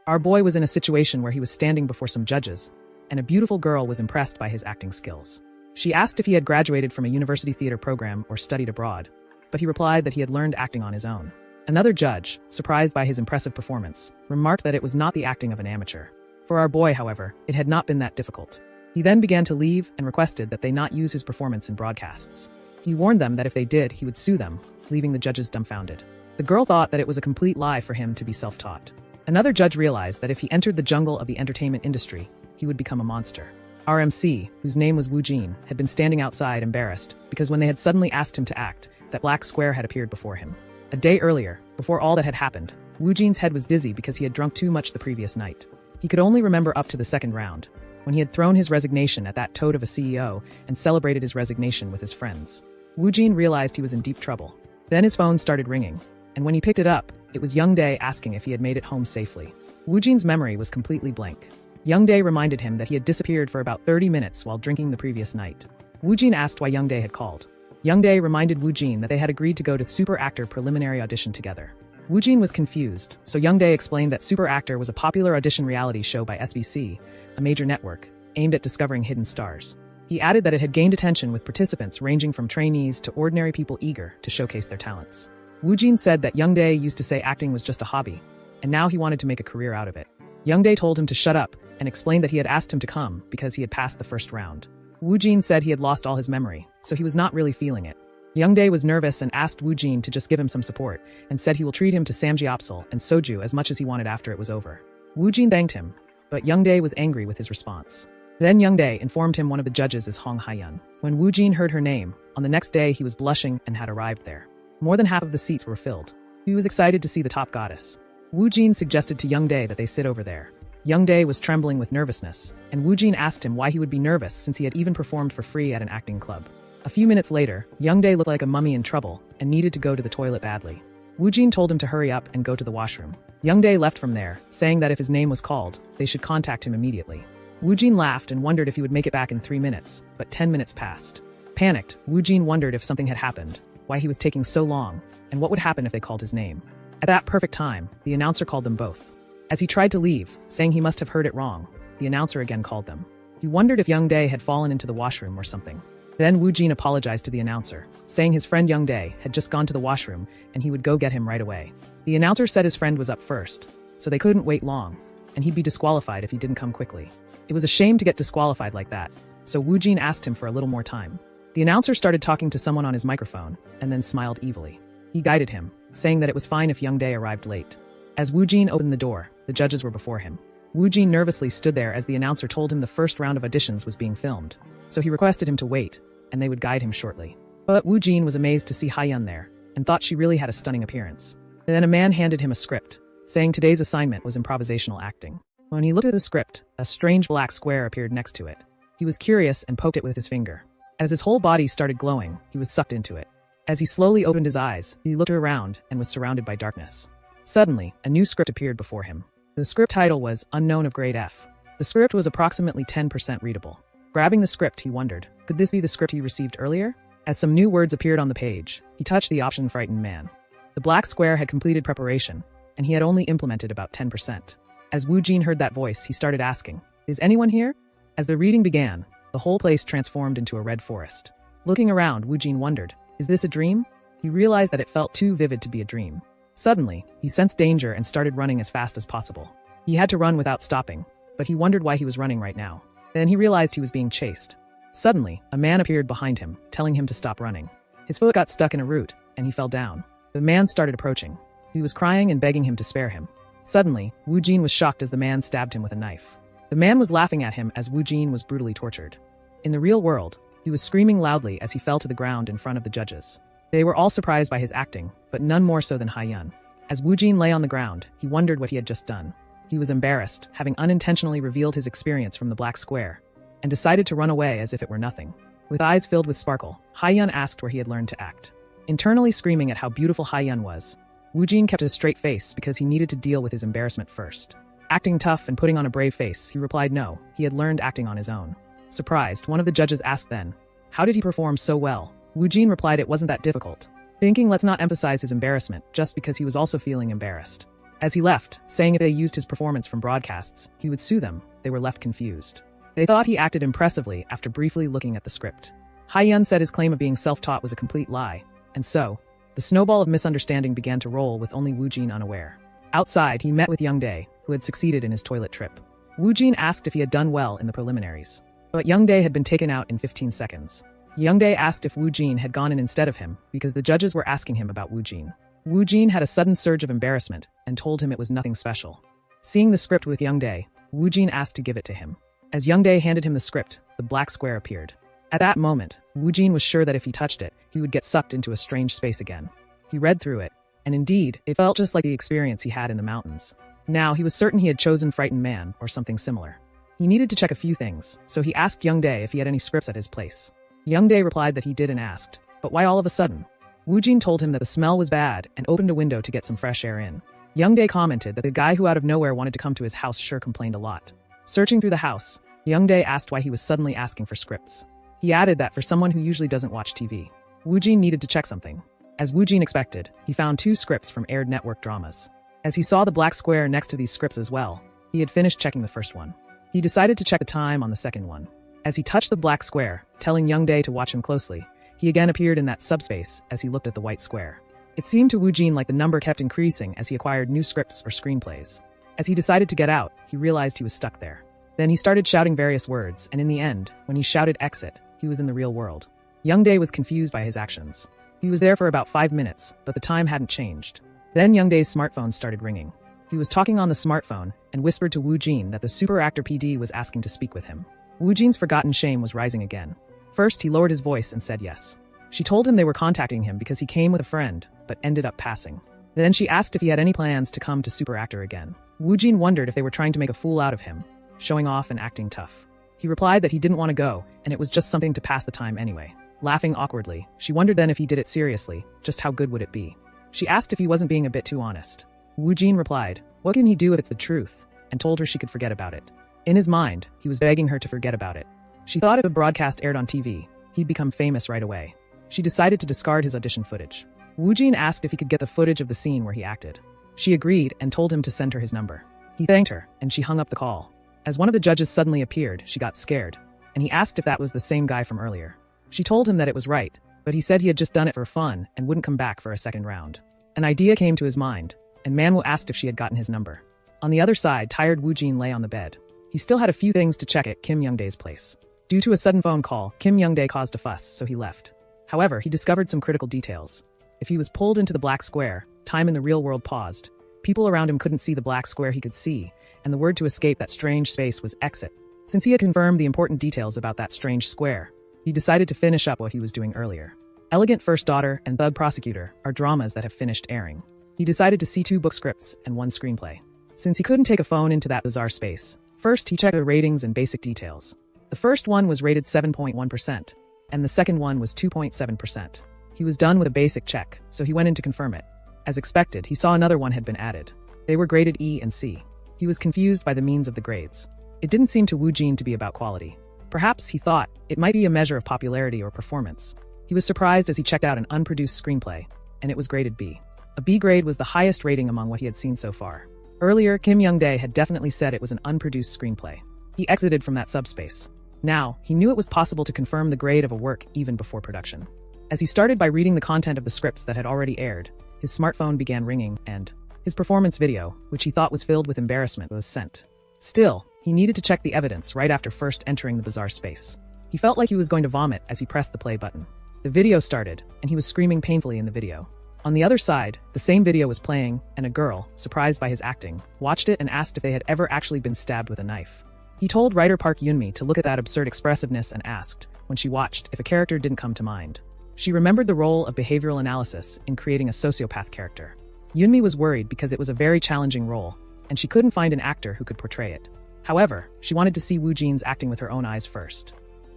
Our boy was in a situation where he was standing before some judges, and a beautiful girl was impressed by his acting skills. She asked if he had graduated from a university theater program or studied abroad, but he replied that he had learned acting on his own. Another judge, surprised by his impressive performance, remarked that it was not the acting of an amateur. For our boy, however, it had not been that difficult. He then began to leave and requested that they not use his performance in broadcasts. He warned them that if they did, he would sue them, leaving the judges dumbfounded. The girl thought that it was a complete lie for him to be self-taught. Another judge realized that if he entered the jungle of the entertainment industry, he would become a monster. Our MC, whose name was Woo Jin, had been standing outside embarrassed because when they had suddenly asked him to act, that black square had appeared before him. A day earlier, before all that had happened, Woo Jin's head was dizzy because he had drunk too much the previous night. He could only remember up to the second round, when he had thrown his resignation at that toad of a CEO and celebrated his resignation with his friends. Woo Jin realized he was in deep trouble. Then his phone started ringing, and when he picked it up, it was Young Dae asking if he had made it home safely. Woo Jin's memory was completely blank. Young Dae reminded him that he had disappeared for about 30 minutes while drinking the previous night. Woo Jin asked why Young Dae had called. Young Dae reminded Woo Jin that they had agreed to go to Super Actor preliminary audition together. Woo Jin was confused, so Young Dae explained that Super Actor was a popular audition reality show by SBC, a major network, aimed at discovering hidden stars. He added that it had gained attention with participants ranging from trainees to ordinary people eager to showcase their talents. Woo Jin said that Young Dae used to say acting was just a hobby, and now he wanted to make a career out of it. Young Dae told him to shut up and explained that he had asked him to come because he had passed the first round. Woo Jin said he had lost all his memory, so he was not really feeling it. Young Dae was nervous and asked Woo Jin to just give him some support, and said he will treat him to samgyeopsal and soju as much as he wanted after it was over. Woo Jin thanked him, but Young Dae was angry with his response. Then Young Dae informed him one of the judges is Hong Hae-yun. When Woo Jin heard her name, on the next day he was blushing and had arrived there. More than half of the seats were filled. He was excited to see the top goddess. Woo Jin suggested to Young Dae that they sit over there. Young Dae was trembling with nervousness, and Woo Jin asked him why he would be nervous since he had even performed for free at an acting club. A few minutes later, Young Dae looked like a mummy in trouble and needed to go to the toilet badly. Woo Jin told him to hurry up and go to the washroom. Young Dae left from there, saying that if his name was called, they should contact him immediately. Woo Jin laughed and wondered if he would make it back in 3 minutes, but 10 minutes passed. Panicked, Woo Jin wondered if something had happened, why he was taking so long, and what would happen if they called his name. At that perfect time, the announcer called them both. As he tried to leave, saying he must have heard it wrong, the announcer again called them. He wondered if Young Dae had fallen into the washroom or something. Then Woo Jin apologized to the announcer, saying his friend Young Dae had just gone to the washroom and he would go get him right away. The announcer said his friend was up first, so they couldn't wait long, and he'd be disqualified if he didn't come quickly. It was a shame to get disqualified like that, so Woo Jin asked him for a little more time. The announcer started talking to someone on his microphone, and then smiled evilly. He guided him, saying that it was fine if Young Dae arrived late. As Woo Jin opened the door, the judges were before him. Woo Jin nervously stood there as the announcer told him the first round of auditions was being filmed, so he requested him to wait, and they would guide him shortly. But Woo Jin was amazed to see Hae-yun there, and thought she really had a stunning appearance. Then a man handed him a script, saying today's assignment was improvisational acting. When he looked at the script, a strange black square appeared next to it. He was curious and poked it with his finger. As his whole body started glowing, he was sucked into it. As he slowly opened his eyes, he looked around and was surrounded by darkness. Suddenly, a new script appeared before him. The script title was Unknown of Grade F. The script was approximately 10% readable. Grabbing the script, he wondered, could this be the script he received earlier? As some new words appeared on the page, he touched the option Frightened Man. The black square had completed preparation, and he had only implemented about 10%. As Woo Jin heard that voice, he started asking, is anyone here? As the reading began, the whole place transformed into a red forest. Looking around, Woo Jin wondered, is this a dream? He realized that it felt too vivid to be a dream. Suddenly, he sensed danger and started running as fast as possible. He had to run without stopping, but he wondered why he was running right now. Then he realized he was being chased. Suddenly, a man appeared behind him, telling him to stop running. His foot got stuck in a root, and he fell down. The man started approaching. He was crying and begging him to spare him. Suddenly, Woo Jin was shocked as the man stabbed him with a knife. The man was laughing at him as Woo Jin was brutally tortured. In the real world, he was screaming loudly as he fell to the ground in front of the judges. They were all surprised by his acting, but none more so than Hae-yun. As Woo Jin lay on the ground, he wondered what he had just done. He was embarrassed, having unintentionally revealed his experience from the black square, and decided to run away as if it were nothing. With eyes filled with sparkle, Hae-yun asked where he had learned to act. Internally screaming at how beautiful Hae-yun was, Woo Jin kept a straight face because he needed to deal with his embarrassment first. Acting tough and putting on a brave face, he replied no, he had learned acting on his own. Surprised, one of the judges asked then, how did he perform so well? Woo Jin replied it wasn't that difficult, thinking let's not emphasize his embarrassment just because he was also feeling embarrassed. As he left, saying if they used his performance from broadcasts, he would sue them, they were left confused. They thought he acted impressively after briefly looking at the script. Haiyun said his claim of being self-taught was a complete lie, and so, the snowball of misunderstanding began to roll with only Woojin unaware. Outside, he met with Youngdae, who had succeeded in his toilet trip. Woojin asked if he had done well in the preliminaries. But Youngdae had been taken out in 15 seconds. Youngdae asked if Woojin had gone in instead of him because the judges were asking him about Woojin. Woojin had a sudden surge of embarrassment and told him it was nothing special. Seeing the script with Youngdae, Woojin asked to give it to him. As Youngdae handed him the script, the black square appeared. At that moment, Woojin was sure that if he touched it, he would get sucked into a strange space again. He read through it, and indeed, it felt just like the experience he had in the mountains. Now, he was certain he had chosen Frightened Man or something similar. He needed to check a few things, so he asked Youngdae if he had any scripts at his place. Youngdae replied that he did and asked, but why all of a sudden? Woojin told him that the smell was bad and opened a window to get some fresh air in. Youngdae commented that the guy who out of nowhere wanted to come to his house sure complained a lot. Searching through the house, Youngdae asked why he was suddenly asking for scripts. He added that for someone who usually doesn't watch TV, Woojin needed to check something. As Woojin expected, he found 2 scripts from aired network dramas. As he saw the black square next to these scripts as well, he had finished checking the first one. He decided to check the time on the second one. As he touched the black square, telling Youngdae to watch him closely, he again appeared in that subspace as he looked at the white square. It seemed to Woojin like the number kept increasing as he acquired new scripts or screenplays. As he decided to get out, he realized he was stuck there. Then he started shouting various words, and in the end, when he shouted exit, he was in the real world. Youngdae was confused by his actions. He was there for about 5 minutes, but the time hadn't changed. Then Youngdae's smartphone started ringing. He was talking on the smartphone and whispered to Woojin that the super actor PD was asking to speak with him. Woojin's forgotten shame was rising again. First, he lowered his voice and said yes. She told him they were contacting him because he came with a friend, but ended up passing. Then she asked if he had any plans to come to super actor again. Woojin wondered if they were trying to make a fool out of him, showing off and acting tough. He replied that he didn't want to go, and it was just something to pass the time anyway. Laughing awkwardly, she wondered then if he did it seriously, just how good would it be? She asked if he wasn't being a bit too honest. Woojin replied, what can he do if it's the truth, and told her she could forget about it. In his mind, he was begging her to forget about it. She thought if a broadcast aired on TV, he'd become famous right away. She decided to discard his audition footage. Woojin asked if he could get the footage of the scene where he acted. She agreed and told him to send her his number. He thanked her, and she hung up the call. As one of the judges suddenly appeared, she got scared, and he asked if that was the same guy from earlier. She told him that it was right, but he said he had just done it for fun and wouldn't come back for a second round. An idea came to his mind, and Manhwa asked if she had gotten his number. On the other side, tired Woojin lay on the bed. He still had a few things to check at Kim Youngdae's place. Due to a sudden phone call, Kim Youngdae caused a fuss, so he left. However, he discovered some critical details. If he was pulled into the black square, time in the real world paused. People around him couldn't see the black square he could see, and the word to escape that strange space was exit. Since he had confirmed the important details about that strange square, he decided to finish up what he was doing earlier. Elegant First Daughter and Thug Prosecutor are dramas that have finished airing. He decided to see 2 book scripts and 1 screenplay. Since he couldn't take a phone into that bizarre space, first he checked the ratings and basic details. The first one was rated 7.1%, and the second one was 2.7%. He was done with a basic check, so he went in to confirm it. As expected, he saw another one had been added. They were graded E and C. He was confused by the means of the grades. It didn't seem to Woojin to be about quality. Perhaps, he thought, it might be a measure of popularity or performance. He was surprised as he checked out an unproduced screenplay, and it was graded B. A B grade was the highest rating among what he had seen so far. Earlier, Kim Youngdae had definitely said it was an unproduced screenplay. He exited from that subspace. Now, he knew it was possible to confirm the grade of a work even before production. As he started by reading the content of the scripts that had already aired, his smartphone began ringing and his performance video, which he thought was filled with embarrassment, was sent. Still, he needed to check the evidence right after first entering the bizarre space. He felt like he was going to vomit as he pressed the play button. The video started, and he was screaming painfully in the video. On the other side, the same video was playing, and a girl, surprised by his acting, watched it and asked if they had ever actually been stabbed with a knife. He told writer Park Yoonmi to look at that absurd expressiveness and asked, when she watched, if a character didn't come to mind. She remembered the role of behavioral analysis in creating a sociopath character. Yoonmi was worried because it was a very challenging role, and she couldn't find an actor who could portray it. However, she wanted to see Woojin's acting with her own eyes first.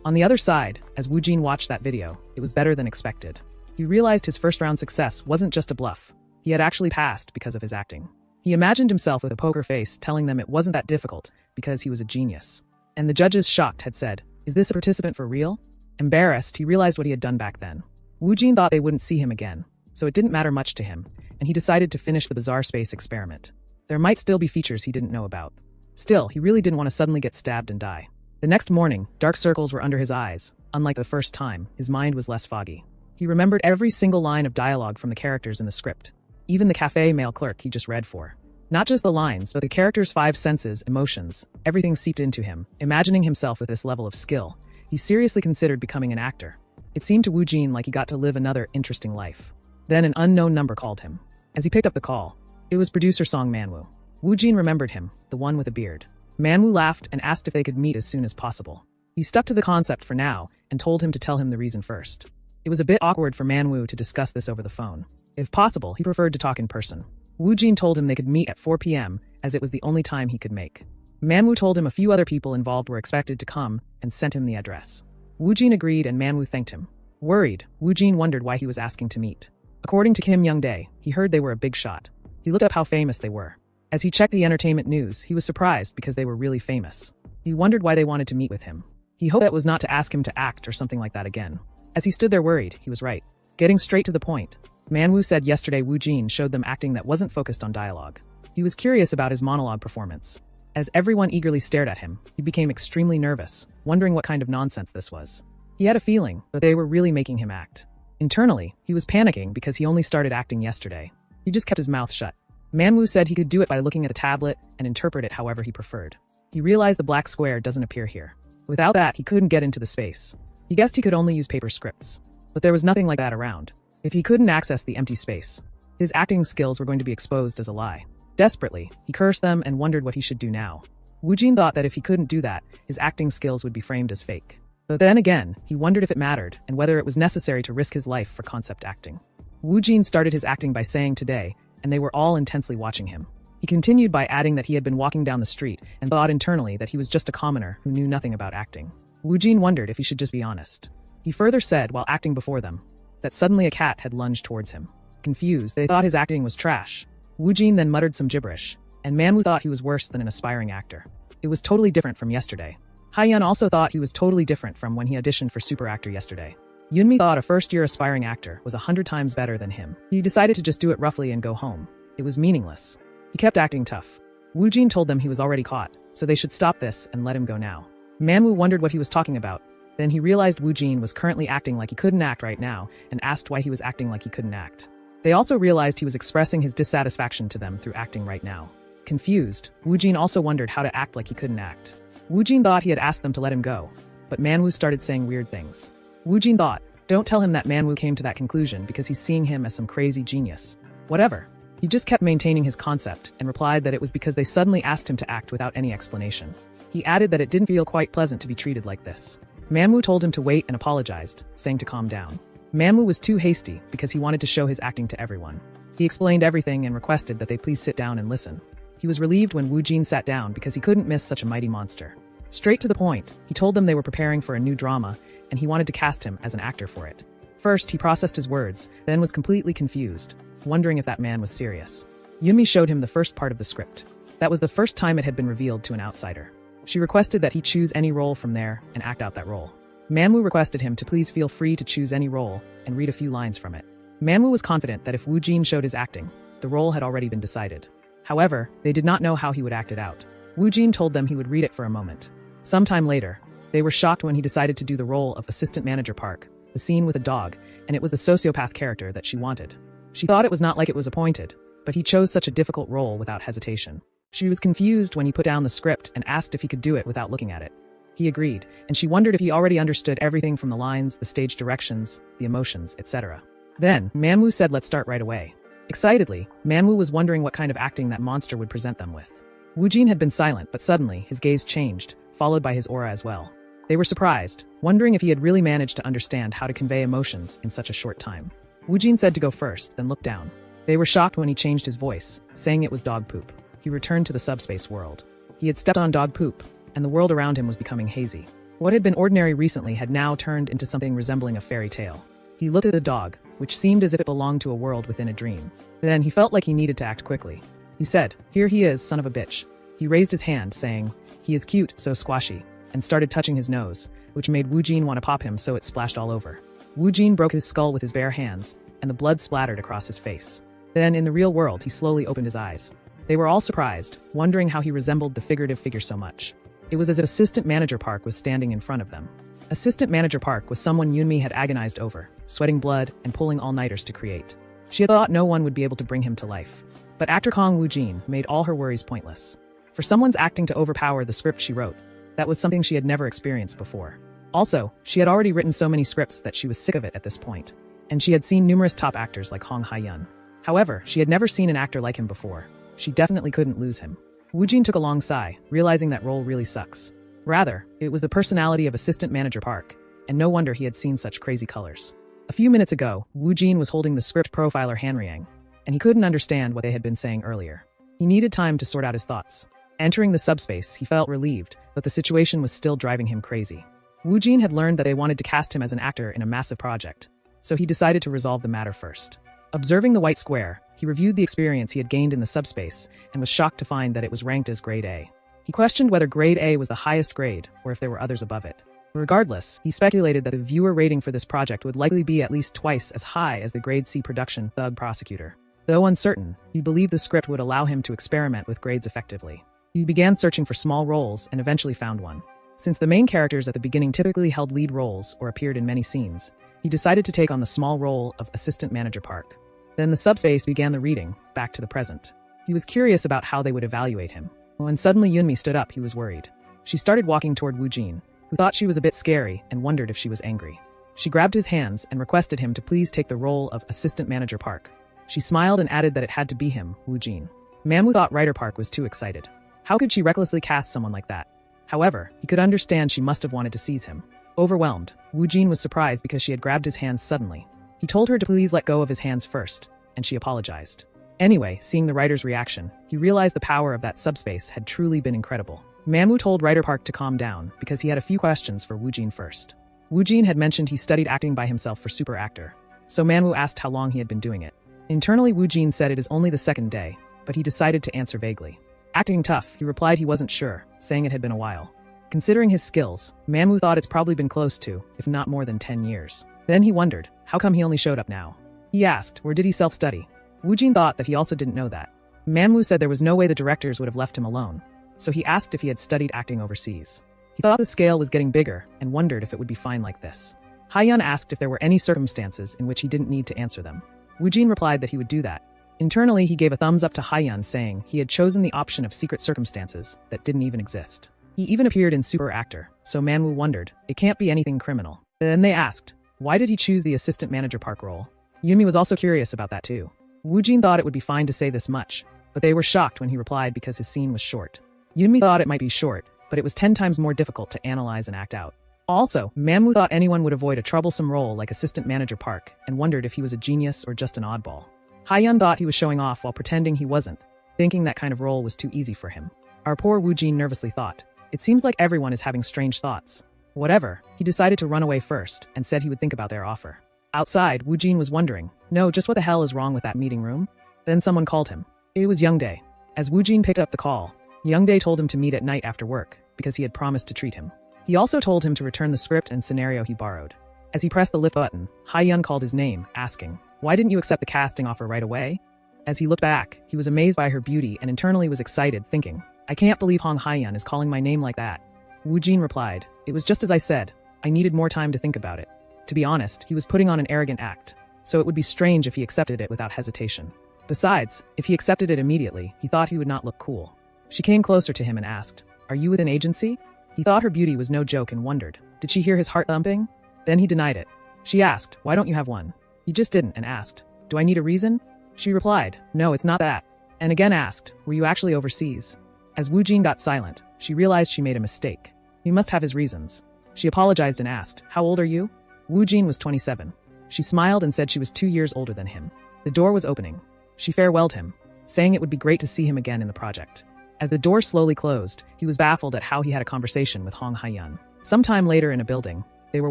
On the other side, as Woojin watched that video, it was better than expected. He realized his first-round success wasn't just a bluff. He had actually passed because of his acting. He imagined himself with a poker face telling them it wasn't that difficult because he was a genius. And the judges, shocked, had said, "Is this a participant for real?" Embarrassed, he realized what he had done back then. Woojin thought they wouldn't see him again, so it didn't matter much to him, and he decided to finish the bizarre space experiment. There might still be features he didn't know about. Still, he really didn't want to suddenly get stabbed and die. The next morning, dark circles were under his eyes. Unlike the first time, his mind was less foggy. He remembered every single line of dialogue from the characters in the script. Even the cafe male clerk he just read for. Not just the lines, but the character's 5 senses, emotions, everything seeped into him. Imagining himself with this level of skill, he seriously considered becoming an actor. It seemed to Woo Jin like he got to live another interesting life. Then an unknown number called him. As he picked up the call, it was producer Song Manwoo. Woo Jin remembered him, the one with a beard. Manwoo laughed and asked if they could meet as soon as possible. He stuck to the concept for now and told him to tell him the reason first. It was a bit awkward for Manwoo to discuss this over the phone. If possible, he preferred to talk in person. Woo Jin told him they could meet at 4 p.m. as it was the only time he could make. Manwoo told him a few other people involved were expected to come and sent him the address. Woo Jin agreed and Manwoo thanked him. Worried, Woo Jin wondered why he was asking to meet. According to Kim Young-dae, he heard they were a big shot. He looked up how famous they were. As he checked the entertainment news, he was surprised because they were really famous. He wondered why they wanted to meet with him. He hoped that was not to ask him to act or something like that again. As he stood there worried, he was right. Getting straight to the point, Manwoo said yesterday Woo Jin showed them acting that wasn't focused on dialogue. He was curious about his monologue performance. As everyone eagerly stared at him, he became extremely nervous, wondering what kind of nonsense this was. He had a feeling that they were really making him act. Internally, he was panicking because he only started acting yesterday. He just kept his mouth shut. Manwoo said he could do it by looking at the tablet and interpret it however he preferred. He realized the black square doesn't appear here. Without that, he couldn't get into the space. He guessed he could only use paper scripts. But there was nothing like that around. If he couldn't access the empty space, his acting skills were going to be exposed as a lie. Desperately, he cursed them and wondered what he should do now. Woo Jin thought that if he couldn't do that, his acting skills would be framed as fake. But then again, he wondered if it mattered and whether it was necessary to risk his life for concept acting. Woo Jin started his acting by saying today, and they were all intensely watching him. He continued by adding that he had been walking down the street and thought internally that he was just a commoner who knew nothing about acting. Woo Jin wondered if he should just be honest. He further said, while acting before them, that suddenly a cat had lunged towards him. Confused, they thought his acting was trash. Woo Jin then muttered some gibberish, and Manwoo thought he was worse than an aspiring actor. It was totally different from yesterday. Haeyeon also thought he was totally different from when he auditioned for Super Actor yesterday. Yoonmi thought a first-year aspiring actor was 100 times better than him. He decided to just do it roughly and go home. It was meaningless. He kept acting tough. Woo Jin told them he was already caught, so they should stop this and let him go now. Manwoo wondered what he was talking about. Then he realized Woo Jin was currently acting like he couldn't act right now and asked why he was acting like he couldn't act. They also realized he was expressing his dissatisfaction to them through acting right now. Confused, Woo Jin also wondered how to act like he couldn't act. Woo Jin thought he had asked them to let him go, but Manwoo started saying weird things. Woo Jin thought, don't tell him that Manwoo came to that conclusion because he's seeing him as some crazy genius. Whatever. He just kept maintaining his concept and replied that it was because they suddenly asked him to act without any explanation. He added that it didn't feel quite pleasant to be treated like this. Manwoo told him to wait and apologized, saying to calm down. Manwoo was too hasty because he wanted to show his acting to everyone. He explained everything and requested that they please sit down and listen. He was relieved when Woo Jin sat down because he couldn't miss such a mighty monster. Straight to the point, he told them they were preparing for a new drama and he wanted to cast him as an actor for it. First, he processed his words, then was completely confused, wondering if that man was serious. Yoonmi showed him the first part of the script. That was the first time it had been revealed to an outsider. She requested that he choose any role from there and act out that role. Manwoo requested him to please feel free to choose any role and read a few lines from it. Manwoo was confident that if Woo Jin showed his acting, the role had already been decided. However, they did not know how he would act it out. Woo Jin told them he would read it for a moment. Sometime later, they were shocked when he decided to do the role of Assistant Manager Park, the scene with a dog, and it was the sociopath character that she wanted. She thought it was not like it was appointed, but he chose such a difficult role without hesitation. She was confused when he put down the script and asked if he could do it without looking at it. He agreed, and she wondered if he already understood everything from the lines, the stage directions, the emotions, etc. Then, Manwoo said let's start right away. Excitedly, Manwoo was wondering what kind of acting that monster would present them with. Woo Jin had been silent, but suddenly, his gaze changed, followed by his aura as well. They were surprised, wondering if he had really managed to understand how to convey emotions in such a short time. Woo Jin said to go first, then looked down. They were shocked when he changed his voice, saying it was dog poop. He returned to the subspace world. He had stepped on dog poop, and the world around him was becoming hazy. What had been ordinary recently had now turned into something resembling a fairy tale. He looked at the dog, which seemed as if it belonged to a world within a dream. Then he felt like he needed to act quickly. He said, "Here he is, son of a bitch." He raised his hand, saying, "He is cute, so squashy," and started touching his nose, which made Woo Jin want to pop him so it splashed all over. Woo Jin broke his skull with his bare hands, and the blood splattered across his face. Then, in the real world, he slowly opened his eyes. They were all surprised, wondering how he resembled the figurative figure so much. It was as if Assistant Manager Park was standing in front of them. Assistant Manager Park was someone Yunmi had agonized over, sweating blood and pulling all-nighters to create. She had thought no one would be able to bring him to life. But actor Kong Woo-jin made all her worries pointless. For someone's acting to overpower the script she wrote, that was something she had never experienced before. Also, she had already written so many scripts that she was sick of it at this point. And she had seen numerous top actors like Hong Ha-yeon. However, she had never seen an actor like him before. She definitely couldn't lose him. Woo-jin took a long sigh, realizing that role really sucks. Rather, it was the personality of Assistant Manager Park, and no wonder he had seen such crazy colors. A few minutes ago, Woo-jin was holding the script profiler Hanriang, and he couldn't understand what they had been saying earlier. He needed time to sort out his thoughts. Entering the subspace, he felt relieved, but the situation was still driving him crazy. Woo-jin had learned that they wanted to cast him as an actor in a massive project, so he decided to resolve the matter first. Observing the white square, he reviewed the experience he had gained in the subspace and was shocked to find that it was ranked as Grade A. He questioned whether Grade A was the highest grade or if there were others above it. Regardless, he speculated that the viewer rating for this project would likely be at least twice as high as the Grade C production Thug Prosecutor. Though uncertain, he believed the script would allow him to experiment with grades effectively. He began searching for small roles and eventually found one. Since the main characters at the beginning typically held lead roles or appeared in many scenes, he decided to take on the small role of Assistant Manager Park. Then the subspace began the reading, back to the present. He was curious about how they would evaluate him. When suddenly Yunmi stood up, he was worried. She started walking toward Woo-jin, who thought she was a bit scary and wondered if she was angry. She grabbed his hands and requested him to please take the role of Assistant Manager Park. She smiled and added that it had to be him, Woo-jin. Manhwa thought Writer Park was too excited. How could she recklessly cast someone like that? However, he could understand she must have wanted to seize him. Overwhelmed, Woo-jin was surprised because she had grabbed his hands suddenly. He told her to please let go of his hands first, and she apologized. Anyway, seeing the writer's reaction, he realized the power of that subspace had truly been incredible. Manhwa told Writer Park to calm down because he had a few questions for Woo-jin first. Woo-jin had mentioned he studied acting by himself for Super Actor, so Manhwa asked how long he had been doing it. Internally, Woo-jin said it is only the second day, but he decided to answer vaguely. Acting tough, he replied he wasn't sure, saying it had been a while. Considering his skills, Manhwa thought it's probably been close to, if not more than 10 years. Then he wondered, how come he only showed up now? He asked, or did he self-study? Woo-jin thought that he also didn't know that. Manhwa said there was no way the directors would have left him alone, so he asked if he had studied acting overseas. He thought the scale was getting bigger and wondered if it would be fine like this. Ha-yeon asked if there were any circumstances in which he didn't need to answer them. Woo-jin replied that he would do that. Internally, he gave a thumbs up to Ha-yeon, saying he had chosen the option of secret circumstances that didn't even exist. He even appeared in Super Actor, so Manhwa wondered, it can't be anything criminal. Then they asked, why did he choose the Assistant Manager Park role? Yunmi was also curious about that too. Woo-jin thought it would be fine to say this much, but they were shocked when he replied because his scene was short. Yunmi thought it might be short, but it was 10 times more difficult to analyze and act out. Also, Manhwa thought anyone would avoid a troublesome role like Assistant Manager Park and wondered if he was a genius or just an oddball. Ha-yeon thought he was showing off while pretending he wasn't, thinking that kind of role was too easy for him. Our poor Woo-jin nervously thought, it seems like everyone is having strange thoughts. Whatever, he decided to run away first and said he would think about their offer. Outside, Woo-jin was wondering, no, just what the hell is wrong with that meeting room? Then someone called him. It was Youngdae. As Woo-jin picked up the call, Youngdae told him to meet at night after work because he had promised to treat him. He also told him to return the script and scenario he borrowed. As he pressed the lift button, Ha-yeon called his name, asking, why didn't you accept the casting offer right away? As he looked back, he was amazed by her beauty and internally was excited, thinking, I can't believe Hong Ha-yeon is calling my name like that. Woo-jin replied, it was just as I said, I needed more time to think about it. To be honest, he was putting on an arrogant act, so it would be strange if he accepted it without hesitation. Besides, if he accepted it immediately, he thought he would not look cool. She came closer to him and asked, are you with an agency? He thought her beauty was no joke and wondered, did she hear his heart thumping? Then he denied it. She asked, why don't you have one? He just didn't and asked, do I need a reason? She replied, no, it's not that. And again asked, were you actually overseas? As Woo-jin got silent, she realized she made a mistake. He must have his reasons. She apologized and asked, how old are you? Woo-jin was 27. She smiled and said she was 2 years older than him. The door was opening. She farewelled him, saying it would be great to see him again in the project. As the door slowly closed, he was baffled at how he had a conversation with Hong Ha-yeon. Sometime later in a building, they were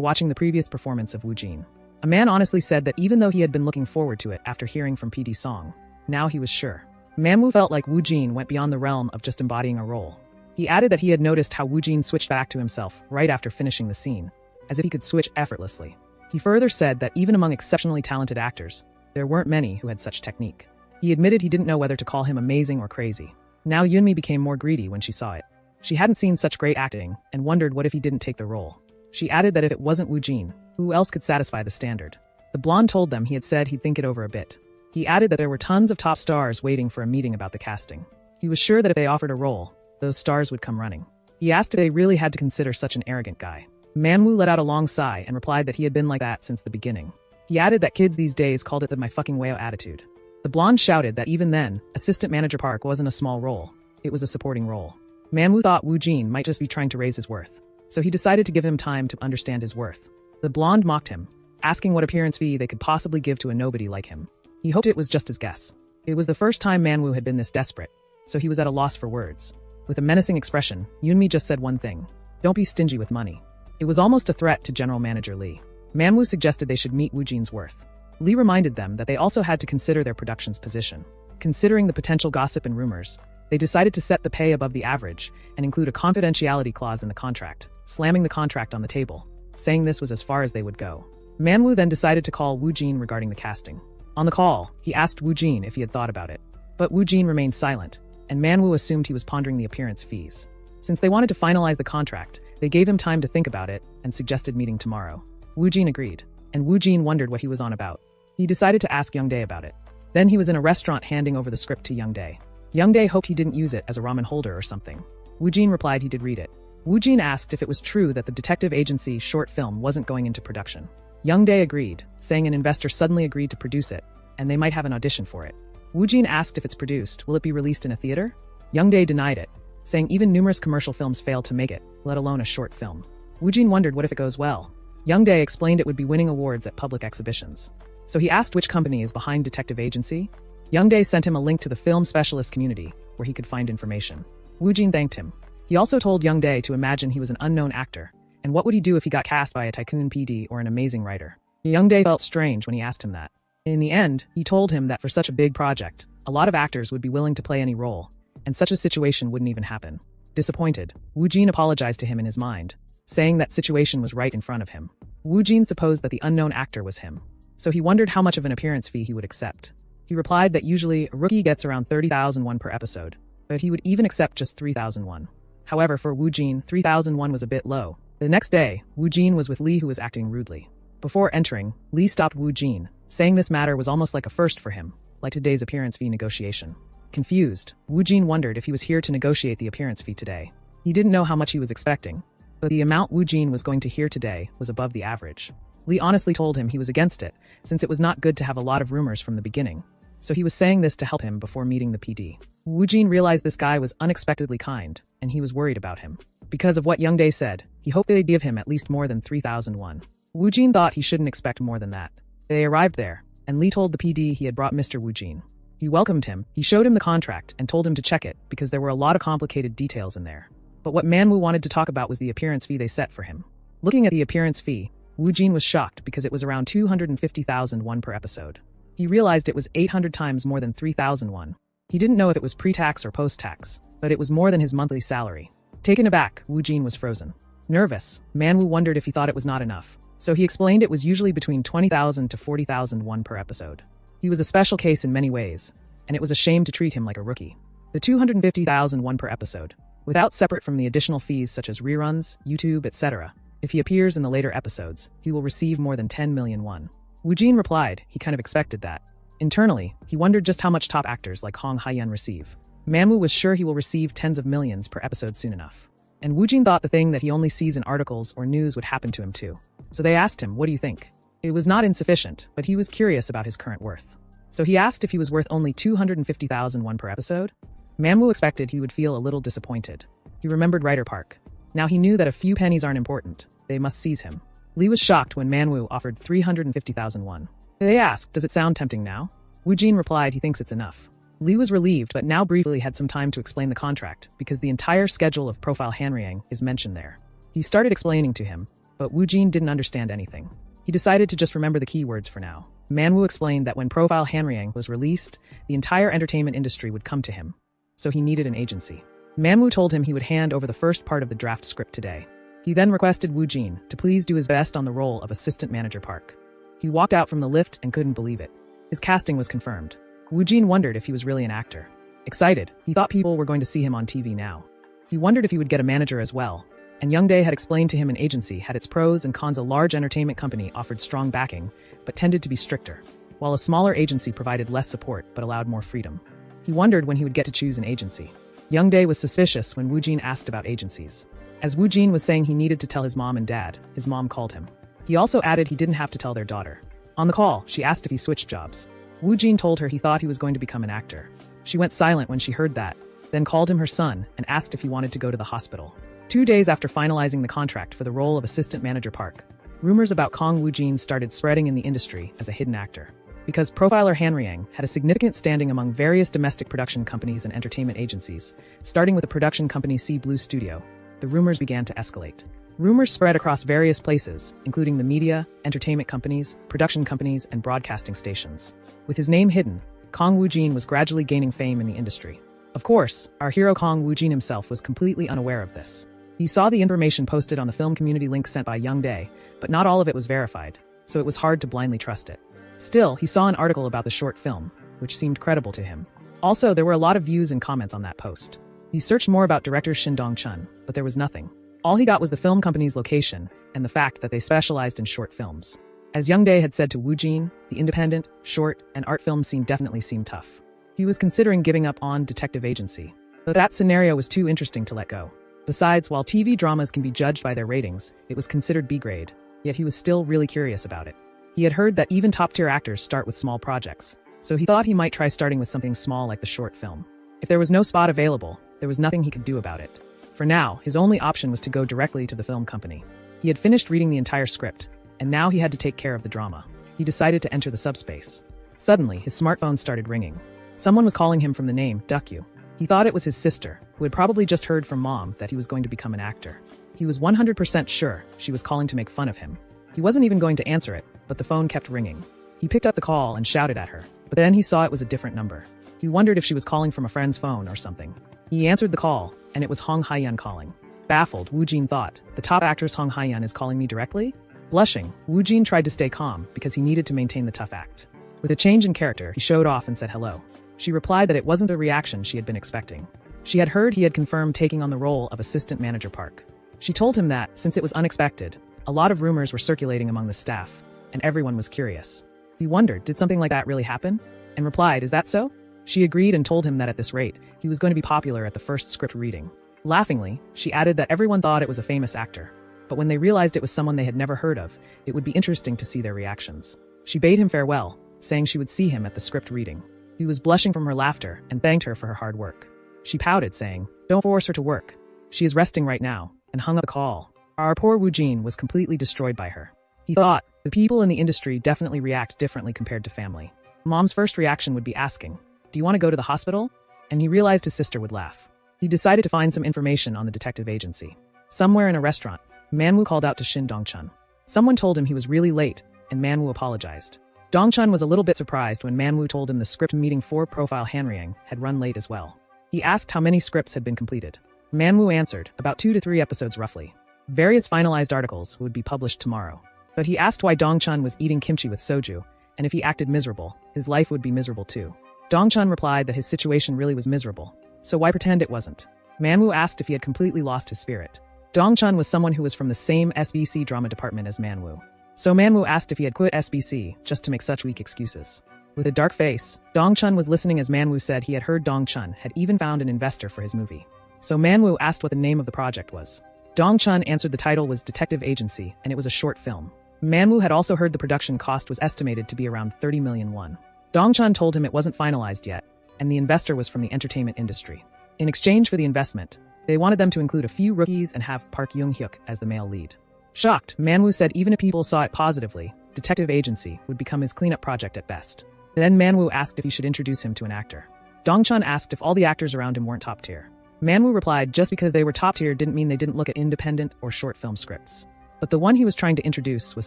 watching the previous performance of Woo-jin. A man honestly said that even though he had been looking forward to it after hearing from PD Song, now he was sure. Manhwa felt like Woo-jin went beyond the realm of just embodying a role. He added that he had noticed how Woo-jin switched back to himself right after finishing the scene, as if he could switch effortlessly. He further said that even among exceptionally talented actors, there weren't many who had such technique. He admitted he didn't know whether to call him amazing or crazy. Now Yunmi became more greedy when she saw it. She hadn't seen such great acting and wondered what if he didn't take the role. She added that if it wasn't Wu Jin, who else could satisfy the standard? The blonde told them he had said he'd think it over a bit. He added that there were tons of top stars waiting for a meeting about the casting. He was sure that if they offered a role, those stars would come running. He asked if they really had to consider such an arrogant guy. Manhwa let out a long sigh and replied that he had been like that since the beginning. He added that kids these days called it the "my fucking wayo" attitude. The blonde shouted that even then, Assistant Manager Park wasn't a small role. It was a supporting role. Manhwa thought Wu Jin might just be trying to raise his worth. So he decided to give him time to understand his worth. The blonde mocked him, asking what appearance fee they could possibly give to a nobody like him. He hoped it was just his guess. It was the first time Manhwa had been this desperate, so he was at a loss for words. With a menacing expression, Yunmi just said one thing: "Don't be stingy with money." It was almost a threat to General Manager Lee. Manhwa suggested they should meet Wu Jin's worth. Lee reminded them that they also had to consider their production's position. Considering the potential gossip and rumors, they decided to set the pay above the average and include a confidentiality clause in the contract, slamming the contract on the table, saying this was as far as they would go. Manhwa then decided to call Wu Jin regarding the casting. On the call, he asked Wu Jin if he had thought about it. But Wu Jin remained silent, and Manhwa assumed he was pondering the appearance fees. Since they wanted to finalize the contract, they gave him time to think about it and suggested meeting tomorrow. Wu Jin agreed, and Wu Jin wondered what he was on about. He decided to ask Youngdae about it. Then he was in a restaurant handing over the script to Youngdae. Youngdae hoped he didn't use it as a ramen holder or something. Wu Jin replied he did read it. Wu Jin asked if it was true that the detective agency short film wasn't going into production. Youngdae agreed, saying an investor suddenly agreed to produce it, and they might have an audition for it. Wu Jin asked if it's produced, will it be released in a theater? Youngdae denied it, saying even numerous commercial films fail to make it, let alone a short film. Wu Jin wondered what if it goes well. Youngdae explained it would be winning awards at public exhibitions. So he asked which company is behind Detective Agency. Youngdae sent him a link to the film specialist community, where he could find information. Wu Jin thanked him. He also told Youngdae to imagine he was an unknown actor, and what would he do if he got cast by a tycoon PD or an amazing writer. Youngdae felt strange when he asked him that. In the end, he told him that for such a big project, a lot of actors would be willing to play any role, and such a situation wouldn't even happen. Disappointed, Wu Jin apologized to him in his mind, saying that situation was right in front of him. Wu Jin supposed that the unknown actor was him, so he wondered how much of an appearance fee he would accept. He replied that usually a rookie gets around 30,000 won per episode, but he would even accept just 3,000 won. However, for Wu Jin, 3,000 won was a bit low. The next day, Wu Jin was with Lee, who was acting rudely. Before entering, Lee stopped Wu Jin, saying this matter was almost like a first for him, like today's appearance fee negotiation. Confused, Wu Jin wondered if he was here to negotiate the appearance fee today. He didn't know how much he was expecting, but the amount Wu Jin was going to hear today was above the average. Lee honestly told him he was against it, since it was not good to have a lot of rumors from the beginning. So he was saying this to help him before meeting the PD. Wu Jin realized this guy was unexpectedly kind, and he was worried about him. Because of what Youngdae said, he hoped they'd give him at least more than 3,000 won. Wu Jin thought he shouldn't expect more than that. They arrived there, and Lee told the PD he had brought Mr. Wu Jin. He welcomed him, he showed him the contract, and told him to check it because there were a lot of complicated details in there. But what Manhwa wanted to talk about was the appearance fee they set for him. Looking at the appearance fee, Wu Jin was shocked because it was around 250,000 won per episode. He realized it was 800 times more than 3,000 won. He didn't know if it was pre-tax or post-tax, but it was more than his monthly salary. Taken aback, Wu Jin was frozen. Nervous, Manhwa wondered if he thought it was not enough. So he explained it was usually between 20,000 to 40,000 won per episode. He was a special case in many ways, and it was a shame to treat him like a rookie. The 250,000 won per episode, without separate from the additional fees such as reruns, YouTube, etc. If he appears in the later episodes, he will receive more than 10 million won. Wu Jin replied he kind of expected that. Internally, he wondered just how much top actors like Hong Haiyan receive. Manhwa was sure he will receive tens of millions per episode soon enough. And Wu Jin thought the thing that he only sees in articles or news would happen to him too. So they asked him, what do you think? It was not insufficient, but he was curious about his current worth. So he asked if he was worth only 250,000 won per episode. Manhwa expected he would feel a little disappointed. He remembered Writer Park. Now he knew that a few pennies aren't important. They must seize him. Lee was shocked when Manhwa offered 350,000 won. They asked, does it sound tempting now? Wu Jin replied he thinks it's enough. Lee was relieved but now briefly had some time to explain the contract because the entire schedule of Profile Hanriang is mentioned there. He started explaining to him, but Wu Jin didn't understand anything. He decided to just remember the keywords for now. Manhwa explained that when Profile Hanriang was released, the entire entertainment industry would come to him. So he needed an agency. Manhwa told him he would hand over the first part of the draft script today. He then requested Wu Jin to please do his best on the role of Assistant Manager Park. He walked out from the lift and couldn't believe it. His casting was confirmed. Wu Jin wondered if he was really an actor. Excited, he thought people were going to see him on TV now. He wondered if he would get a manager as well, and Youngdae had explained to him an agency had its pros and cons. A large entertainment company offered strong backing, but tended to be stricter, while a smaller agency provided less support but allowed more freedom. He wondered when he would get to choose an agency. Youngdae was suspicious when Wu Jin asked about agencies. As Wu Jin was saying he needed to tell his mom and dad, his mom called him. He also added he didn't have to tell their daughter. On the call, she asked if he switched jobs. Wu Jin told her he thought he was going to become an actor. She went silent when she heard that, then called him her son and asked if he wanted to go to the hospital. 2 days after finalizing the contract for the role of assistant manager Park, rumors about Kong Wu Jin started spreading in the industry as a hidden actor. Because profiler Han Riang had a significant standing among various domestic production companies and entertainment agencies, starting with the production company Sea Blue Studio, the rumors began to escalate. Rumors spread across various places, including the media, entertainment companies, production companies, and broadcasting stations. With his name hidden, Kong Wu Jin was gradually gaining fame in the industry. Of course, our hero Kong Wu Jin himself was completely unaware of this. He saw the information posted on the film community link sent by Youngdae, but not all of it was verified, so it was hard to blindly trust it. Still, he saw an article about the short film, which seemed credible to him. Also, there were a lot of views and comments on that post. He searched more about director Shin Dong-chun, but there was nothing. All he got was the film company's location and the fact that they specialized in short films. As Youngdae had said to Wu Jin, the independent, short, and art film scene definitely seemed tough. He was considering giving up on detective agency, but that scenario was too interesting to let go. Besides, while TV dramas can be judged by their ratings, it was considered B-grade, yet he was still really curious about it. He had heard that even top-tier actors start with small projects, so he thought he might try starting with something small like the short film. If there was no spot available, there was nothing he could do about it. For now, his only option was to go directly to the film company. He had finished reading the entire script, and now he had to take care of the drama. He decided to enter the subspace. Suddenly, his smartphone started ringing. Someone was calling him from the name Dukyu. He thought it was his sister, who had probably just heard from mom that he was going to become an actor. He was 100% sure she was calling to make fun of him. He wasn't even going to answer it, but the phone kept ringing. He picked up the call and shouted at her, but then he saw it was a different number. He wondered if she was calling from a friend's phone or something. He answered the call, and it was Hong Haiyun calling. Baffled, Wu Jin thought, the top actress Hong Haiyun is calling me directly? Blushing, Wu Jin tried to stay calm because he needed to maintain the tough act. With a change in character, he showed off and said hello. She replied that it wasn't the reaction she had been expecting. She had heard he had confirmed taking on the role of assistant manager Park. She told him that, since it was unexpected, a lot of rumors were circulating among the staff, and everyone was curious. He wondered, did something like that really happen? And replied, is that so? She agreed and told him that at this rate, he was going to be popular at the first script reading. Laughingly, she added that everyone thought it was a famous actor, but when they realized it was someone they had never heard of, it would be interesting to see their reactions. She bade him farewell, saying she would see him at the script reading. He was blushing from her laughter and thanked her for her hard work. She pouted, saying, don't force her to work. She is resting right now, and hung up the call. Our poor Wu Jin was completely destroyed by her. He thought, the people in the industry definitely react differently compared to family. Mom's first reaction would be asking, do you want to go to the hospital? And he realized his sister would laugh. He decided to find some information on the detective agency. Somewhere in a restaurant, Manhwa called out to Shin Dong-chun. Someone told him he was really late, and Manhwa apologized. Dong-chun was a little bit surprised when Manhwa told him the script meeting for profile Han Riang had run late as well. He asked how many scripts had been completed. Manhwa answered, about 2 to 3 episodes roughly. Various finalized articles would be published tomorrow. But he asked why Dong-chun was eating kimchi with soju, and if he acted miserable, his life would be miserable too. Dong-chun replied that his situation really was miserable, so why pretend it wasn't? Manhwa asked if he had completely lost his spirit. Dong-chun was someone who was from the same SBC drama department as Manhwa. So Manhwa asked if he had quit SBC just to make such weak excuses. With a dark face, Dong-chun was listening as Manhwa said he had heard Dong-chun had even found an investor for his movie. So Manhwa asked what the name of the project was. Dong-chun answered the title was Detective Agency, and it was a short film. Manhwa had also heard the production cost was estimated to be around 30 million won. Dong-chun told him it wasn't finalized yet, and the investor was from the entertainment industry. In exchange for the investment, they wanted them to include a few rookies and have Park Young-hyuk as the male lead. Shocked, Manhwa said even if people saw it positively, Detective Agency would become his cleanup project at best. Then Manhwa asked if he should introduce him to an actor. Dong-chun asked if all the actors around him weren't top tier. Manhwa replied just because they were top tier didn't mean they didn't look at independent or short film scripts. But the one he was trying to introduce was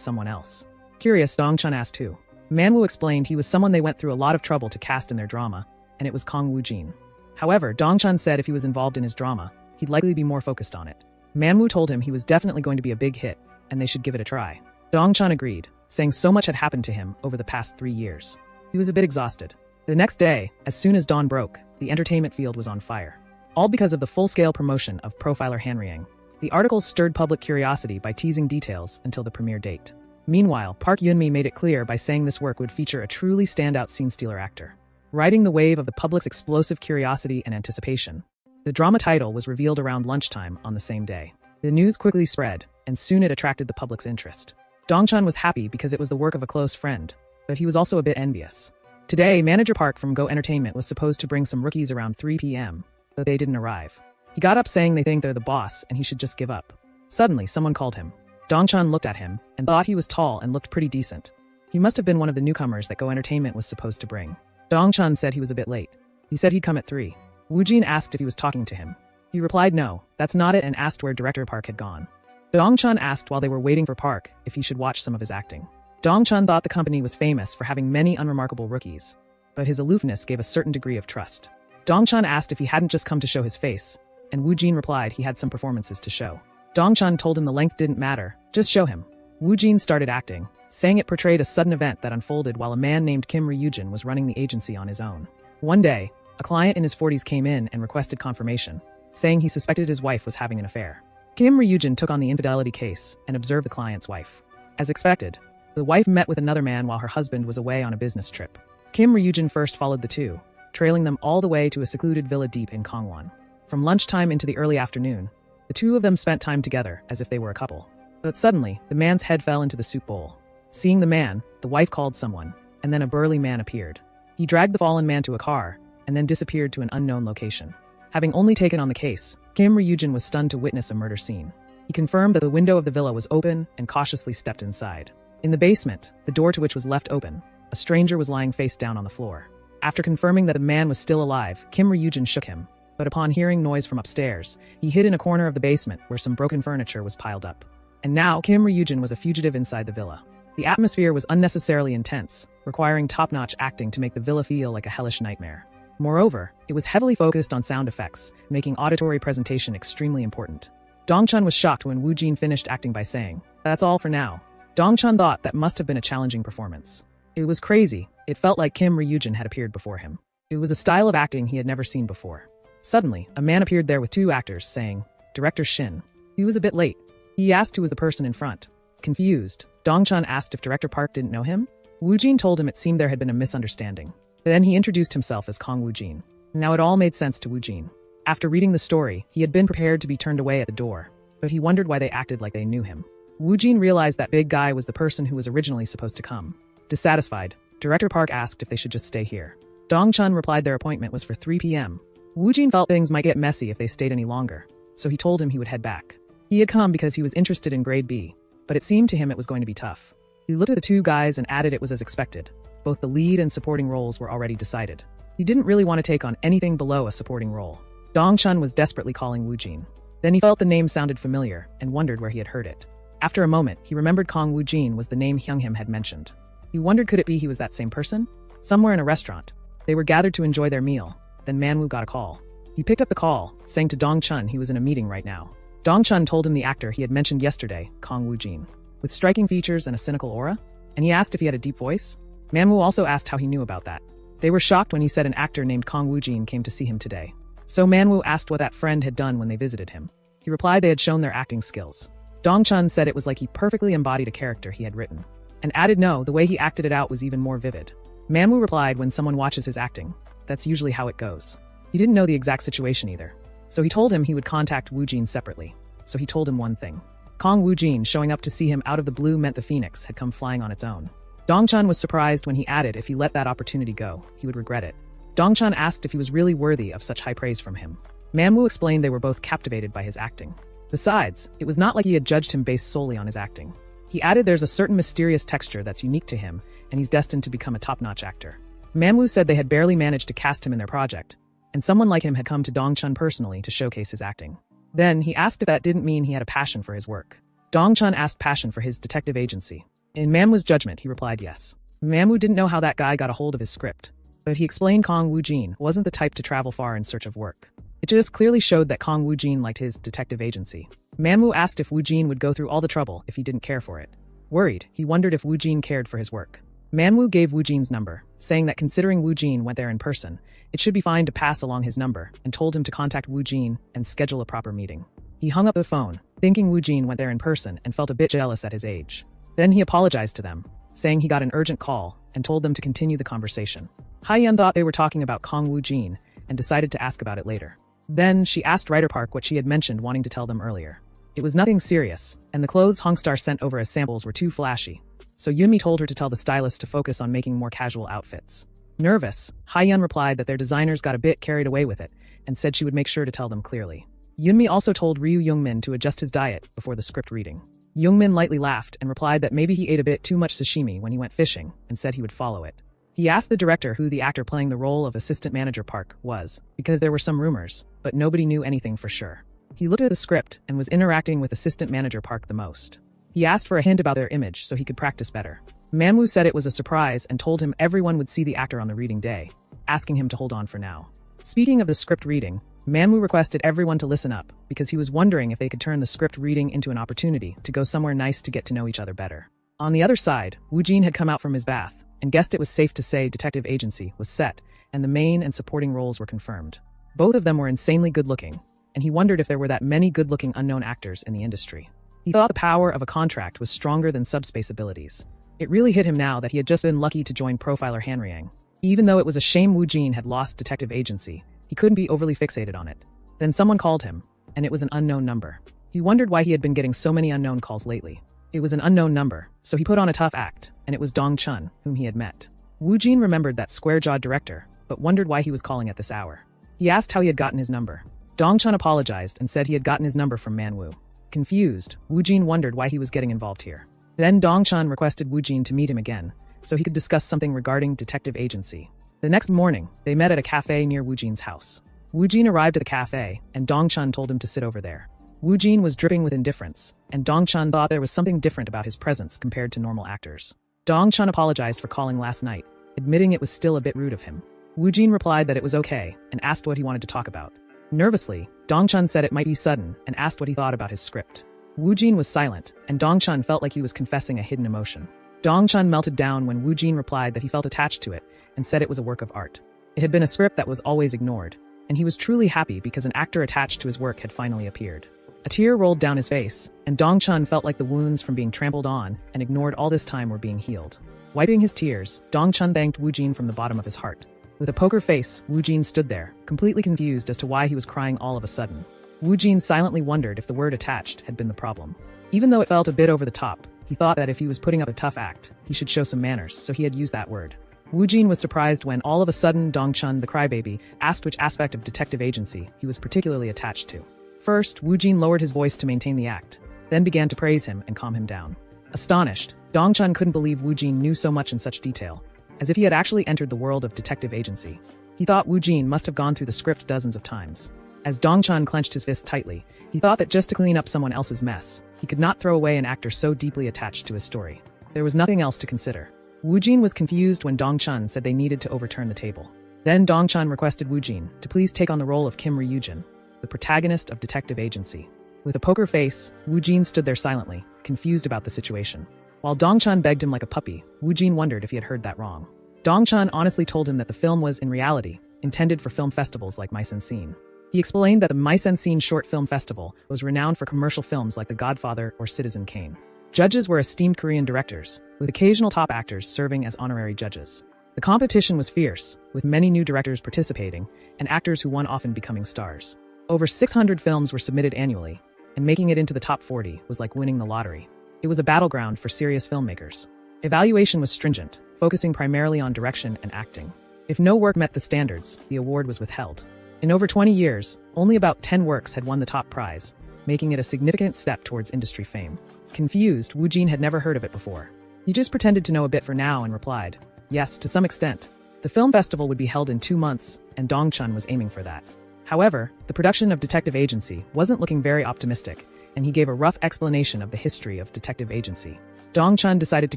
someone else. Curious, Dong-chun asked who. Manhwa explained he was someone they went through a lot of trouble to cast in their drama, and it was Kong Wu Jin. However, Dong-chun said if he was involved in his drama, he'd likely be more focused on it. Manhwa told him he was definitely going to be a big hit, and they should give it a try. Dong-chun agreed, saying so much had happened to him over the past 3 years. He was a bit exhausted. The next day, as soon as dawn broke, the entertainment field was on fire. All because of the full-scale promotion of profiler Hanryang. The articles stirred public curiosity by teasing details until the premiere date. Meanwhile, Park Yoon-mi made it clear by saying this work would feature a truly standout scene-stealer actor. Riding the wave of the public's explosive curiosity and anticipation, the drama title was revealed around lunchtime on the same day. The news quickly spread, and soon it attracted the public's interest. Dong-chan was happy because it was the work of a close friend, but he was also a bit envious. Today, manager Park from Go Entertainment was supposed to bring some rookies around 3 p.m., but they didn't arrive. He got up saying they think they're the boss and he should just give up. Suddenly, someone called him. Dong-chan looked at him and thought he was tall and looked pretty decent. He must have been one of the newcomers that Go Entertainment was supposed to bring. Dong-chan said he was a bit late. He said he'd come at 3. Woo-jin asked if he was talking to him. He replied no, that's not it, and asked where director Park had gone. Dong-chan asked while they were waiting for Park if he should watch some of his acting. Dong-chan thought the company was famous for having many unremarkable rookies, but his aloofness gave a certain degree of trust. Dong-chan asked if he hadn't just come to show his face, and Woo-jin replied he had some performances to show. Dong-chan told him the length didn't matter, just show him. Woo-jin started acting, saying it portrayed a sudden event that unfolded while a man named Kim Ryujin was running the agency on his own. One day, a client in his 40s came in and requested confirmation, saying he suspected his wife was having an affair. Kim Ryujin took on the infidelity case and observed the client's wife. As expected, the wife met with another man while her husband was away on a business trip. Kim Ryujin first followed the two, trailing them all the way to a secluded villa deep in Gangwon. From lunchtime into the early afternoon, the two of them spent time together as if they were a couple. But suddenly, the man's head fell into the soup bowl. Seeing the man, the wife called someone, and then a burly man appeared. He dragged the fallen man to a car, and then disappeared to an unknown location. Having only taken on the case, Kim Ryujin was stunned to witness a murder scene. He confirmed that the window of the villa was open and cautiously stepped inside. In the basement, the door to which was left open, a stranger was lying face down on the floor. After confirming that the man was still alive, Kim Ryujin shook him, but upon hearing noise from upstairs, he hid in a corner of the basement where some broken furniture was piled up. And now, Kim Ryujin was a fugitive inside the villa. The atmosphere was unnecessarily intense, requiring top-notch acting to make the villa feel like a hellish nightmare. Moreover, it was heavily focused on sound effects, making auditory presentation extremely important. Dong-chan was shocked when Woo-jin finished acting by saying, "That's all for now." Dong-chan thought that must have been a challenging performance. It was crazy. It felt like Kim Ryujin had appeared before him. It was a style of acting he had never seen before. Suddenly, a man appeared there with 2 actors, saying, "Director Shin." He was a bit late. He asked who was the person in front. Confused, Dong-chan asked if Director Park didn't know him. Woo-jin told him it seemed there had been a misunderstanding. Then he introduced himself as Kong Woo-jin. Now it all made sense to Woo-jin. After reading the story, he had been prepared to be turned away at the door, but he wondered why they acted like they knew him. Woo-jin realized that big guy was the person who was originally supposed to come. Dissatisfied, Director Park asked if they should just stay here. Dong-chan replied their appointment was for 3 p.m. Woo-jin felt things might get messy if they stayed any longer, so he told him he would head back. He had come because he was interested in grade B, but it seemed to him it was going to be tough. He looked at the 2 guys and added it was as expected. Both the lead and supporting roles were already decided. He didn't really want to take on anything below a supporting role. Dong-chan was desperately calling Woo-jin. Then he felt the name sounded familiar and wondered where he had heard it. After a moment, he remembered Kong Woo-jin was the name Hyunghim had mentioned. He wondered could it be he was that same person? Somewhere in a restaurant. They were gathered to enjoy their meal. Then Manhwa got a call. He picked up the call, saying to Dong-chun he was in a meeting right now. Dong-chun told him the actor he had mentioned yesterday, Kong Woo-jin, with striking features and a cynical aura, and he asked if he had a deep voice. Manhwa also asked how he knew about that. They were shocked when he said an actor named Kong Woo-jin came to see him today. So Manhwa asked what that friend had done when they visited him. He replied they had shown their acting skills. Dong-chun said it was like he perfectly embodied a character he had written, and added no, the way he acted it out was even more vivid. Manhwa replied when someone watches his acting, that's usually how it goes. He didn't know the exact situation either, so he told him he would contact Woo-jin separately. So he told him one thing. Kong Woo-jin showing up to see him out of the blue meant the phoenix had come flying on its own. Dong-chun was surprised when he added if he let that opportunity go, he would regret it. Dong-chun asked if he was really worthy of such high praise from him. Manhwa explained they were both captivated by his acting. Besides, it was not like he had judged him based solely on his acting. He added there's a certain mysterious texture that's unique to him, and he's destined to become a top-notch actor. Manhwa said they had barely managed to cast him in their project, and someone like him had come to Dong-chun personally to showcase his acting. Then, he asked if that didn't mean he had a passion for his work. Dong-chun asked passion for his detective agency. In Manhwa's judgment, he replied yes. Manhwa didn't know how that guy got a hold of his script, but he explained Kong Woo-jin wasn't the type to travel far in search of work. It just clearly showed that Kong Woo-jin liked his detective agency. Manhwa asked if Woo-jin would go through all the trouble if he didn't care for it. Worried, he wondered if Woo-jin cared for his work. Manhwa gave Wu Jin's number, saying that considering Wu Jin went there in person, it should be fine to pass along his number, and told him to contact Wu Jin and schedule a proper meeting. He hung up the phone, thinking Wu Jin went there in person and felt a bit jealous at his age. Then he apologized to them, saying he got an urgent call, and told them to continue the conversation. Haiyan thought they were talking about Kong Wu Jin, and decided to ask about it later. Then she asked Ryder Park what she had mentioned wanting to tell them earlier. It was nothing serious, and the clothes Hongstar sent over as samples were too flashy. So Yunmi told her to tell the stylist to focus on making more casual outfits. Nervous, Haiyan replied that their designers got a bit carried away with it, and said she would make sure to tell them clearly. Yunmi also told Ryu Youngmin to adjust his diet before the script reading. Youngmin lightly laughed and replied that maybe he ate a bit too much sashimi when he went fishing, and said he would follow it. He asked the director who the actor playing the role of assistant manager Park was, because there were some rumors, but nobody knew anything for sure. He looked at the script and was interacting with assistant manager Park the most. He asked for a hint about their image so he could practice better. Manhwa said it was a surprise and told him everyone would see the actor on the reading day, asking him to hold on for now. Speaking of the script reading, Manhwa requested everyone to listen up because he was wondering if they could turn the script reading into an opportunity to go somewhere nice to get to know each other better. On the other side, Wu Jin had come out from his bath and guessed it was safe to say detective agency was set and the main and supporting roles were confirmed. Both of them were insanely good-looking, and he wondered if there were that many good-looking unknown actors in the industry. He thought the power of a contract was stronger than subspace abilities. It really hit him now that he had just been lucky to join profiler Hanriang. Even though it was a shame Wu Jin had lost detective agency, he couldn't be overly fixated on it. Then someone called him, and it was an unknown number. He wondered why he had been getting so many unknown calls lately. It was an unknown number, so he put on a tough act, and it was Dong Chun, whom he had met. Wu Jin remembered that square-jawed director, but wondered why he was calling at this hour. He asked how he had gotten his number. Dong Chun apologized and said he had gotten his number from Manhwa. Confused, Wu Jin wondered why he was getting involved here. Then Dong Chun requested Wu Jin to meet him again, so he could discuss something regarding detective agency. The next morning, they met at a cafe near Wu Jin's house. Wu Jin arrived at the cafe, and Dong Chun told him to sit over there. Wu Jin was dripping with indifference, and Dong Chun thought there was something different about his presence compared to normal actors. Dong Chun apologized for calling last night, admitting it was still a bit rude of him. Wu Jin replied that it was okay, and asked what he wanted to talk about. Nervously, Dong Chun said it might be sudden, and asked what he thought about his script. Wu Jin was silent, and Dong Chun felt like he was confessing a hidden emotion. Dong Chun melted down when Wu Jin replied that he felt attached to it, and said it was a work of art. It had been a script that was always ignored, and he was truly happy because an actor attached to his work had finally appeared. A tear rolled down his face, and Dong Chun felt like the wounds from being trampled on and ignored all this time were being healed. Wiping his tears, Dong Chun thanked Wu Jin from the bottom of his heart. With a poker face, Wu Jin stood there, completely confused as to why he was crying all of a sudden. Wu Jin silently wondered if the word attached had been the problem. Even though it felt a bit over the top, he thought that if he was putting up a tough act, he should show some manners, so he had used that word. Wu Jin was surprised when all of a sudden Dong Chun, the crybaby, asked which aspect of detective agency he was particularly attached to. First, Wu Jin lowered his voice to maintain the act, then began to praise him and calm him down. Astonished, Dong Chun couldn't believe Wu Jin knew so much in such detail, as if he had actually entered the world of detective agency. He thought Wu Jin must have gone through the script dozens of times. As Dong Chun clenched his fist tightly, he thought that just to clean up someone else's mess, he could not throw away an actor so deeply attached to his story. There was nothing else to consider. Wu Jin was confused when Dong Chun said they needed to overturn the table. Then Dong Chun requested Wu Jin to please take on the role of Kim Ryujin, the protagonist of detective agency. With a poker face, Wu Jin stood there silently, confused about the situation. While Dong Chun begged him like a puppy, Wu Jin wondered if he had heard that wrong. Dong Chun honestly told him that the film was, in reality, intended for film festivals like Mise en Scene. He explained that the Mise en Scene Short Film Festival was renowned for commercial films like The Godfather or Citizen Kane. Judges were esteemed Korean directors, with occasional top actors serving as honorary judges. The competition was fierce, with many new directors participating, and actors who won often becoming stars. Over 600 films were submitted annually, and making it into the top 40 was like winning the lottery. It was a battleground for serious filmmakers. Evaluation was stringent, focusing primarily on direction and acting. If no work met the standards, the award was withheld. In over 20 years, only about 10 works had won the top prize, making it a significant step towards industry fame. Confused, Wu Jin had never heard of it before. He just pretended to know a bit for now and replied, yes, to some extent. The film festival would be held in 2 months, and Dong Chun was aiming for that. However, the production of Detective Agency wasn't looking very optimistic, and he gave a rough explanation of the history of Detective Agency. Dong Chun decided to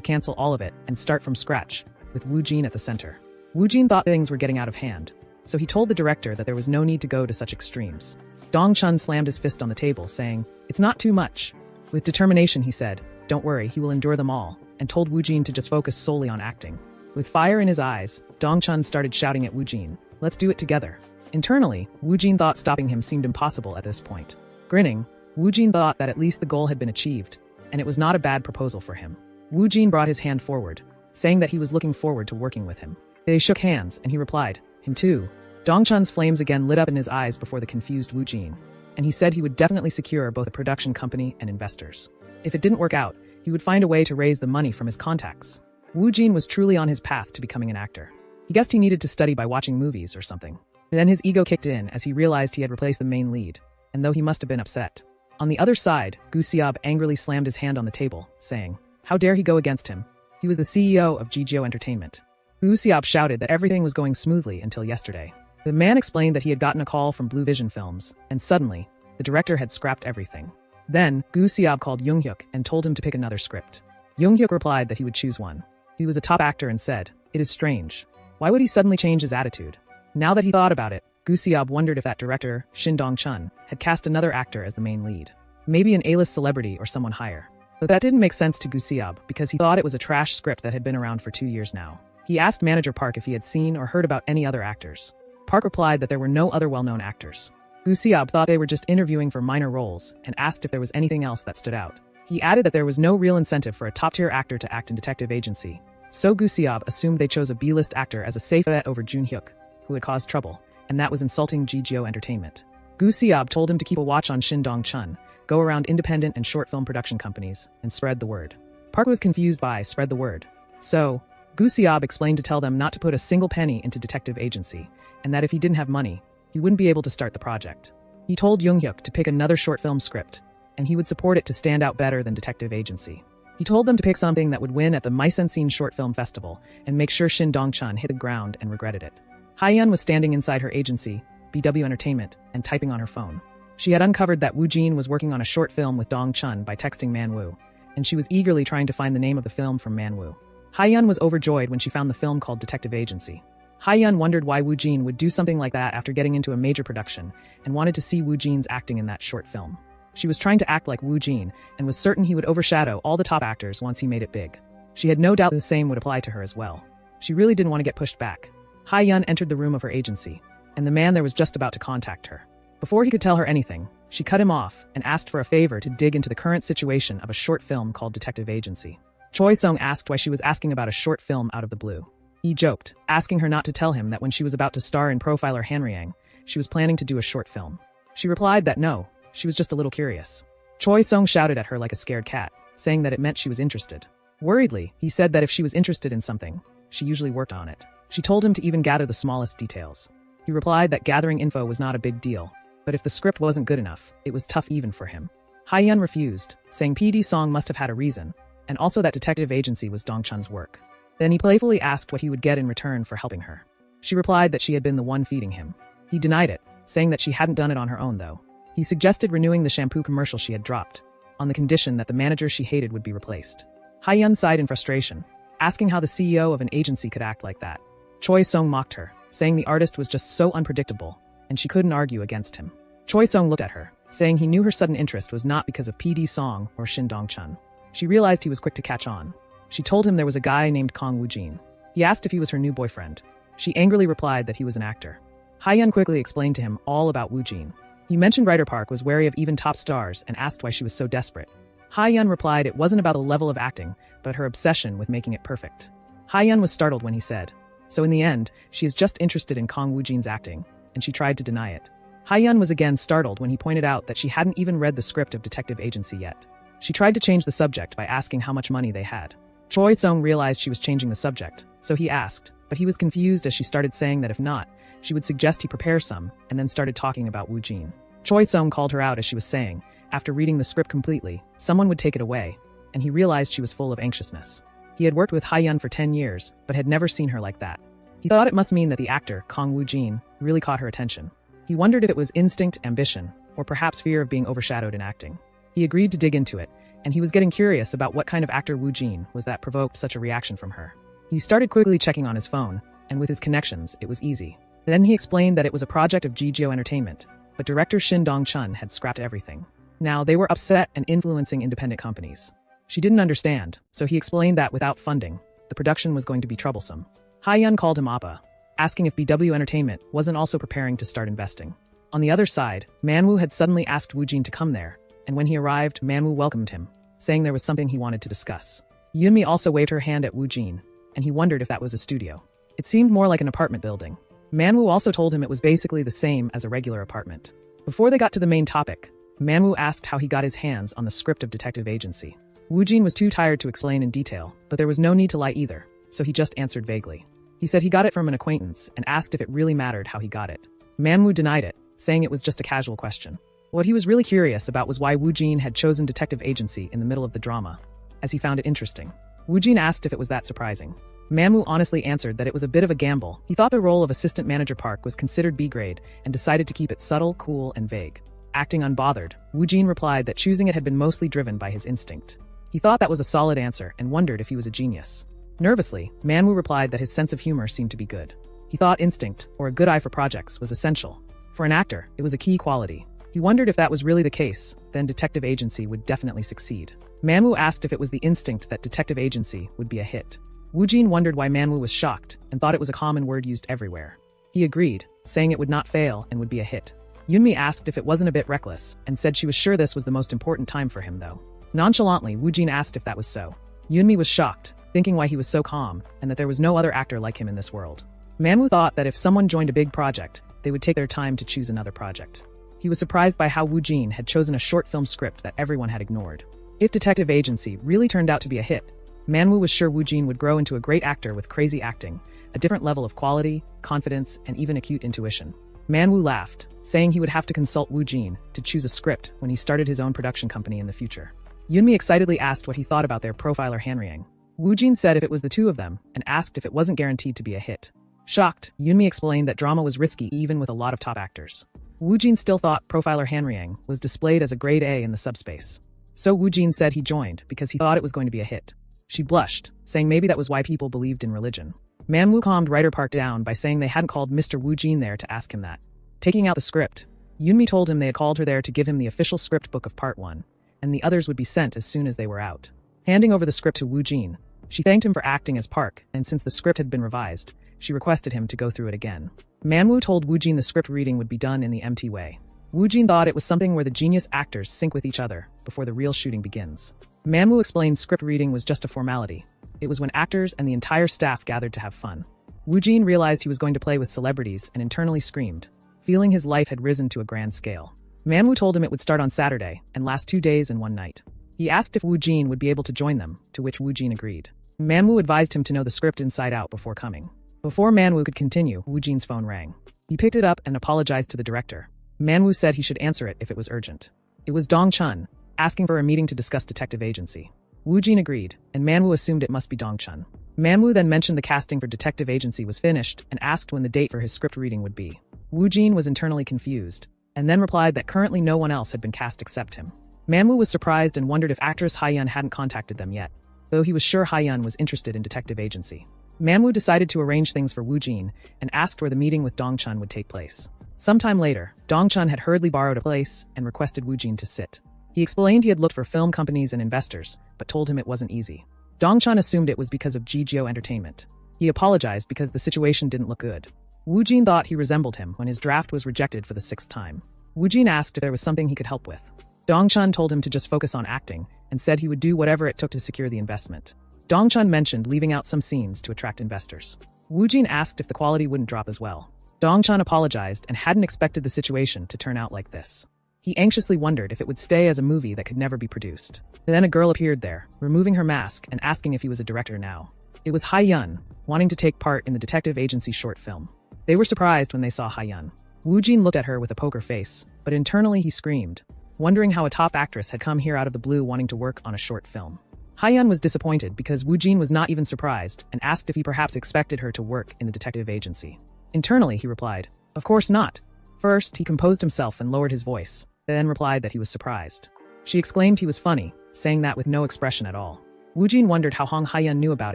cancel all of it and start from scratch, with Wu Jin at the center. Wu Jin thought things were getting out of hand, so he told the director that there was no need to go to such extremes. Dong Chun slammed his fist on the table, saying, "It's not too much." With determination, he said, "Don't worry, he will endure them all," and told Wu Jin to just focus solely on acting. With fire in his eyes, Dong-chun started shouting at Wu Jin, "Let's do it together." Internally, Wu Jin thought stopping him seemed impossible at this point. Grinning, Wu Jin thought that at least the goal had been achieved, and it was not a bad proposal for him. Wu Jin brought his hand forward, saying that he was looking forward to working with him. They shook hands, and he replied, "Him too." Dong-chun's flames again lit up in his eyes before the confused Wu Jin, and he said he would definitely secure both a production company and investors. If it didn't work out, he would find a way to raise the money from his contacts. Wu Jin was truly on his path to becoming an actor. He guessed he needed to study by watching movies or something. Then his ego kicked in as he realized he had replaced the main lead, and though he must have been upset. On the other side, Gu Xiaob angrily slammed his hand on the table, saying, "How dare he go against him? He was the CEO of GGO Entertainment." Gu Xiaob shouted that everything was going smoothly until yesterday. The man explained that he had gotten a call from Blue Vision Films, and suddenly, the director had scrapped everything. Then, Gu Xiaob called Jung-hyuk and told him to pick another script. Jung-hyuk replied that he would choose one. He was a top actor and said, "It is strange. Why would he suddenly change his attitude?" Now that he thought about it, Gu Xiaob wondered if that director, Shin Dong-chun, had cast another actor as the main lead. Maybe an A-list celebrity or someone higher. But that didn't make sense to Gu Xiaob because he thought it was a trash script that had been around for 2 years now. He asked manager Park if he had seen or heard about any other actors. Park replied that there were no other well-known actors. Gu Xiaob thought they were just interviewing for minor roles and asked if there was anything else that stood out. He added that there was no real incentive for a top-tier actor to act in detective agency. So Gu Xiaob assumed they chose a B-list actor as a safe bet over Jun-hyuk, who had caused trouble, and that was insulting GGO Entertainment. Gu Xiaob told him to keep a watch on Shin Dong-chun, go around independent and short film production companies, and spread the word. Park was confused by spread the word. So, Gu Xiaob explained to tell them not to put a single penny into detective agency, and that if he didn't have money, he wouldn't be able to start the project. He told Jung-hyuk to pick another short film script, and he would support it to stand out better than detective agency. He told them to pick something that would win at the Mise-en-Scene Short Film Festival and make sure Shin Dong-chun hit the ground and regretted it. Haiyun was standing inside her agency, BW Entertainment, and typing on her phone. She had uncovered that Wu Jin was working on a short film with Dong-chun by texting Man-woo, and she was eagerly trying to find the name of the film from Man-woo. Haiyun was overjoyed when she found the film called Detective Agency. Haiyun wondered why Wu Jin would do something like that after getting into a major production, and wanted to see Wu Jin's acting in that short film. She was trying to act like Wu Jin, and was certain he would overshadow all the top actors once he made it big. She had no doubt the same would apply to her as well. She really didn't want to get pushed back. Haiyun entered the room of her agency, and the man there was just about to contact her. Before he could tell her anything, she cut him off and asked for a favor to dig into the current situation of a short film called Detective Agency. Choi Sung asked why she was asking about a short film out of the blue. He joked, asking her not to tell him that when she was about to star in Profiler Hanriang, she was planning to do a short film. She replied that no, she was just a little curious. Choi Sung shouted at her like a scared cat, saying that it meant she was interested. Worriedly, he said that if she was interested in something, she usually worked on it. She told him to even gather the smallest details. He replied that gathering info was not a big deal, but if the script wasn't good enough, it was tough even for him. Haiyun refused, saying PD Song must have had a reason, and also that Detective Agency was Dong-chun's work. Then he playfully asked what he would get in return for helping her. She replied that she had been the one feeding him. He denied it, saying that she hadn't done it on her own though. He suggested renewing the shampoo commercial she had dropped, on the condition that the manager she hated would be replaced. Haiyun sighed in frustration, asking how the CEO of an agency could act like that. Choi Sung mocked her, saying the artist was just so unpredictable, and she couldn't argue against him. Choi Sung looked at her, saying he knew her sudden interest was not because of PD Song or Shin Dong-chun. She realized he was quick to catch on. She told him there was a guy named Kong Woo Jin. He asked if he was her new boyfriend. She angrily replied that he was an actor. Haiyun quickly explained to him all about Woo Jin. He mentioned Writer Park was wary of even top stars and asked why she was so desperate. Haiyun replied it wasn't about the level of acting, but her obsession with making it perfect. Haiyun was startled when he said, so in the end, she is just interested in Kong Woo Jin's acting, and she tried to deny it. Haiyun was again startled when he pointed out that she hadn't even read the script of Detective Agency yet. She tried to change the subject by asking how much money they had. Choi Sung realized she was changing the subject, so he asked, but he was confused as she started saying that if not, she would suggest he prepare some, and then started talking about Woo Jin. Choi Sung called her out as she was saying, after reading the script completely, someone would take it away, and he realized she was full of anxiousness. He had worked with Haiyun for 10 years, but had never seen her like that. He thought it must mean that the actor, Kong Woo Jin, really caught her attention. He wondered if it was instinct, ambition, or perhaps fear of being overshadowed in acting. He agreed to dig into it, and he was getting curious about what kind of actor Woo Jin was that provoked such a reaction from her. He started quickly checking on his phone, and with his connections, it was easy. Then he explained that it was a project of GGO Entertainment, but director Shin Dong-chun had scrapped everything. Now they were upset and influencing independent companies. She didn't understand, so he explained that without funding, the production was going to be troublesome. Haiyun called him Appa, asking if BW Entertainment wasn't also preparing to start investing. On the other side, Manhwa had suddenly asked Woojin to come there, and when he arrived, Manhwa welcomed him, saying there was something he wanted to discuss. Yunmi also waved her hand at Woojin, and he wondered if that was a studio. It seemed more like an apartment building. Manhwa also told him it was basically the same as a regular apartment. Before they got to the main topic, Manhwa asked how he got his hands on the script of Detective Agency. Woojin was too tired to explain in detail, but there was no need to lie either, so he just answered vaguely. He said he got it from an acquaintance and asked if it really mattered how he got it. Manhwa denied it, saying it was just a casual question. What he was really curious about was why Woojin had chosen Detective Agency in the middle of the drama, as he found it interesting. Woojin asked if it was that surprising. Manhwa honestly answered that it was a bit of a gamble. He thought the role of Assistant Manager Park was considered B-grade and decided to keep it subtle, cool, and vague. Acting unbothered, Woojin replied that choosing it had been mostly driven by his instinct. He thought that was a solid answer and wondered if he was a genius. Nervously, Manhwa replied that his sense of humor seemed to be good. He thought instinct, or a good eye for projects, was essential. For an actor, it was a key quality. He wondered if that was really the case, then Detective Agency would definitely succeed. Manhwa asked if it was the instinct that Detective Agency would be a hit. Woojin wondered why Manhwa was shocked and thought it was a common word used everywhere. He agreed, saying it would not fail and would be a hit. Yunmi asked if it wasn't a bit reckless and said she was sure this was the most important time for him though. Nonchalantly, Woojin asked if that was so. Yunmi was shocked, thinking why he was so calm and that there was no other actor like him in this world. Manhwa thought that if someone joined a big project, they would take their time to choose another project. He was surprised by how Woojin had chosen a short film script that everyone had ignored. If Detective Agency really turned out to be a hit, Manhwa was sure Woojin would grow into a great actor with crazy acting, a different level of quality, confidence, and even acute intuition. Manhwa laughed, saying he would have to consult Woojin to choose a script when he started his own production company in the future. Yunmi excitedly asked what he thought about their profiler Hanryang. Woojin said if it was the two of them and asked if it wasn't guaranteed to be a hit. Shocked, Yunmi explained that drama was risky even with a lot of top actors. Woojin still thought profiler Hanryang was displayed as a grade A in the subspace. So Woojin said he joined because he thought it was going to be a hit. She blushed, saying maybe that was why people believed in religion. Manhwa calmed Writer Park down by saying they hadn't called Mr. Woojin there to ask him that. Taking out the script, Yunmi told him they had called her there to give him the official script book of Part 1, and the others would be sent as soon as they were out. Handing over the script to Woojin, she thanked him for acting as Park, and since the script had been revised, she requested him to go through it again. Manhwa told Woojin the script reading would be done in the MT way. Woojin thought it was something where the genius actors sync with each other before the real shooting begins. Manhwa explained script reading was just a formality. It was when actors and the entire staff gathered to have fun. Woojin realized he was going to play with celebrities and internally screamed, feeling his life had risen to a grand scale. Manhwa told him it would start on Saturday and last 2 days and 1 night. He asked if Woojin would be able to join them, to which Woojin agreed. Manhwa advised him to know the script inside out before coming. Before Manhwa could continue, Woojin's phone rang. He picked it up and apologized to the director. Manhwa said he should answer it if it was urgent. It was Dong Chun, asking for a meeting to discuss Detective Agency. Woojin agreed, and Manhwa assumed it must be Dong Chun. Manhwa then mentioned the casting for Detective Agency was finished and asked when the date for his script reading would be. Woojin was internally confused, and then replied that currently no one else had been cast except him. Manhwa was surprised and wondered if actress Haiyun hadn't contacted them yet, though he was sure Haiyun was interested in Detective Agency. Manhwa decided to arrange things for Woojin and asked where the meeting with Dong Chun would take place. Sometime later, Dong Chun had hurriedly borrowed a place and requested Woojin to sit. He explained he had looked for film companies and investors, but told him it wasn't easy. Dong Chun assumed it was because of GGO Entertainment. He apologized because the situation didn't look good. Woojin thought he resembled him when his draft was rejected for the 6th time. Woojin asked if there was something he could help with. Dong Chun told him to just focus on acting and said he would do whatever it took to secure the investment. Dong Chun mentioned leaving out some scenes to attract investors. Woojin asked if the quality wouldn't drop as well. Dong Chun apologized and hadn't expected the situation to turn out like this. He anxiously wondered if it would stay as a movie that could never be produced. Then a girl appeared there, removing her mask and asking if he was a director now. It was Haiyun, wanting to take part in the Detective Agency short film. They were surprised when they saw Haiyun. Woojin looked at her with a poker face, but internally he screamed, wondering how a top actress had come here out of the blue wanting to work on a short film. Haiyun was disappointed because Woojin was not even surprised and asked if he perhaps expected her to work in the Detective Agency. Internally, he replied, "Of course not." First, he composed himself and lowered his voice, then replied that he was surprised. She exclaimed he was funny, saying that with no expression at all. Woojin wondered how Hong Haiyun knew about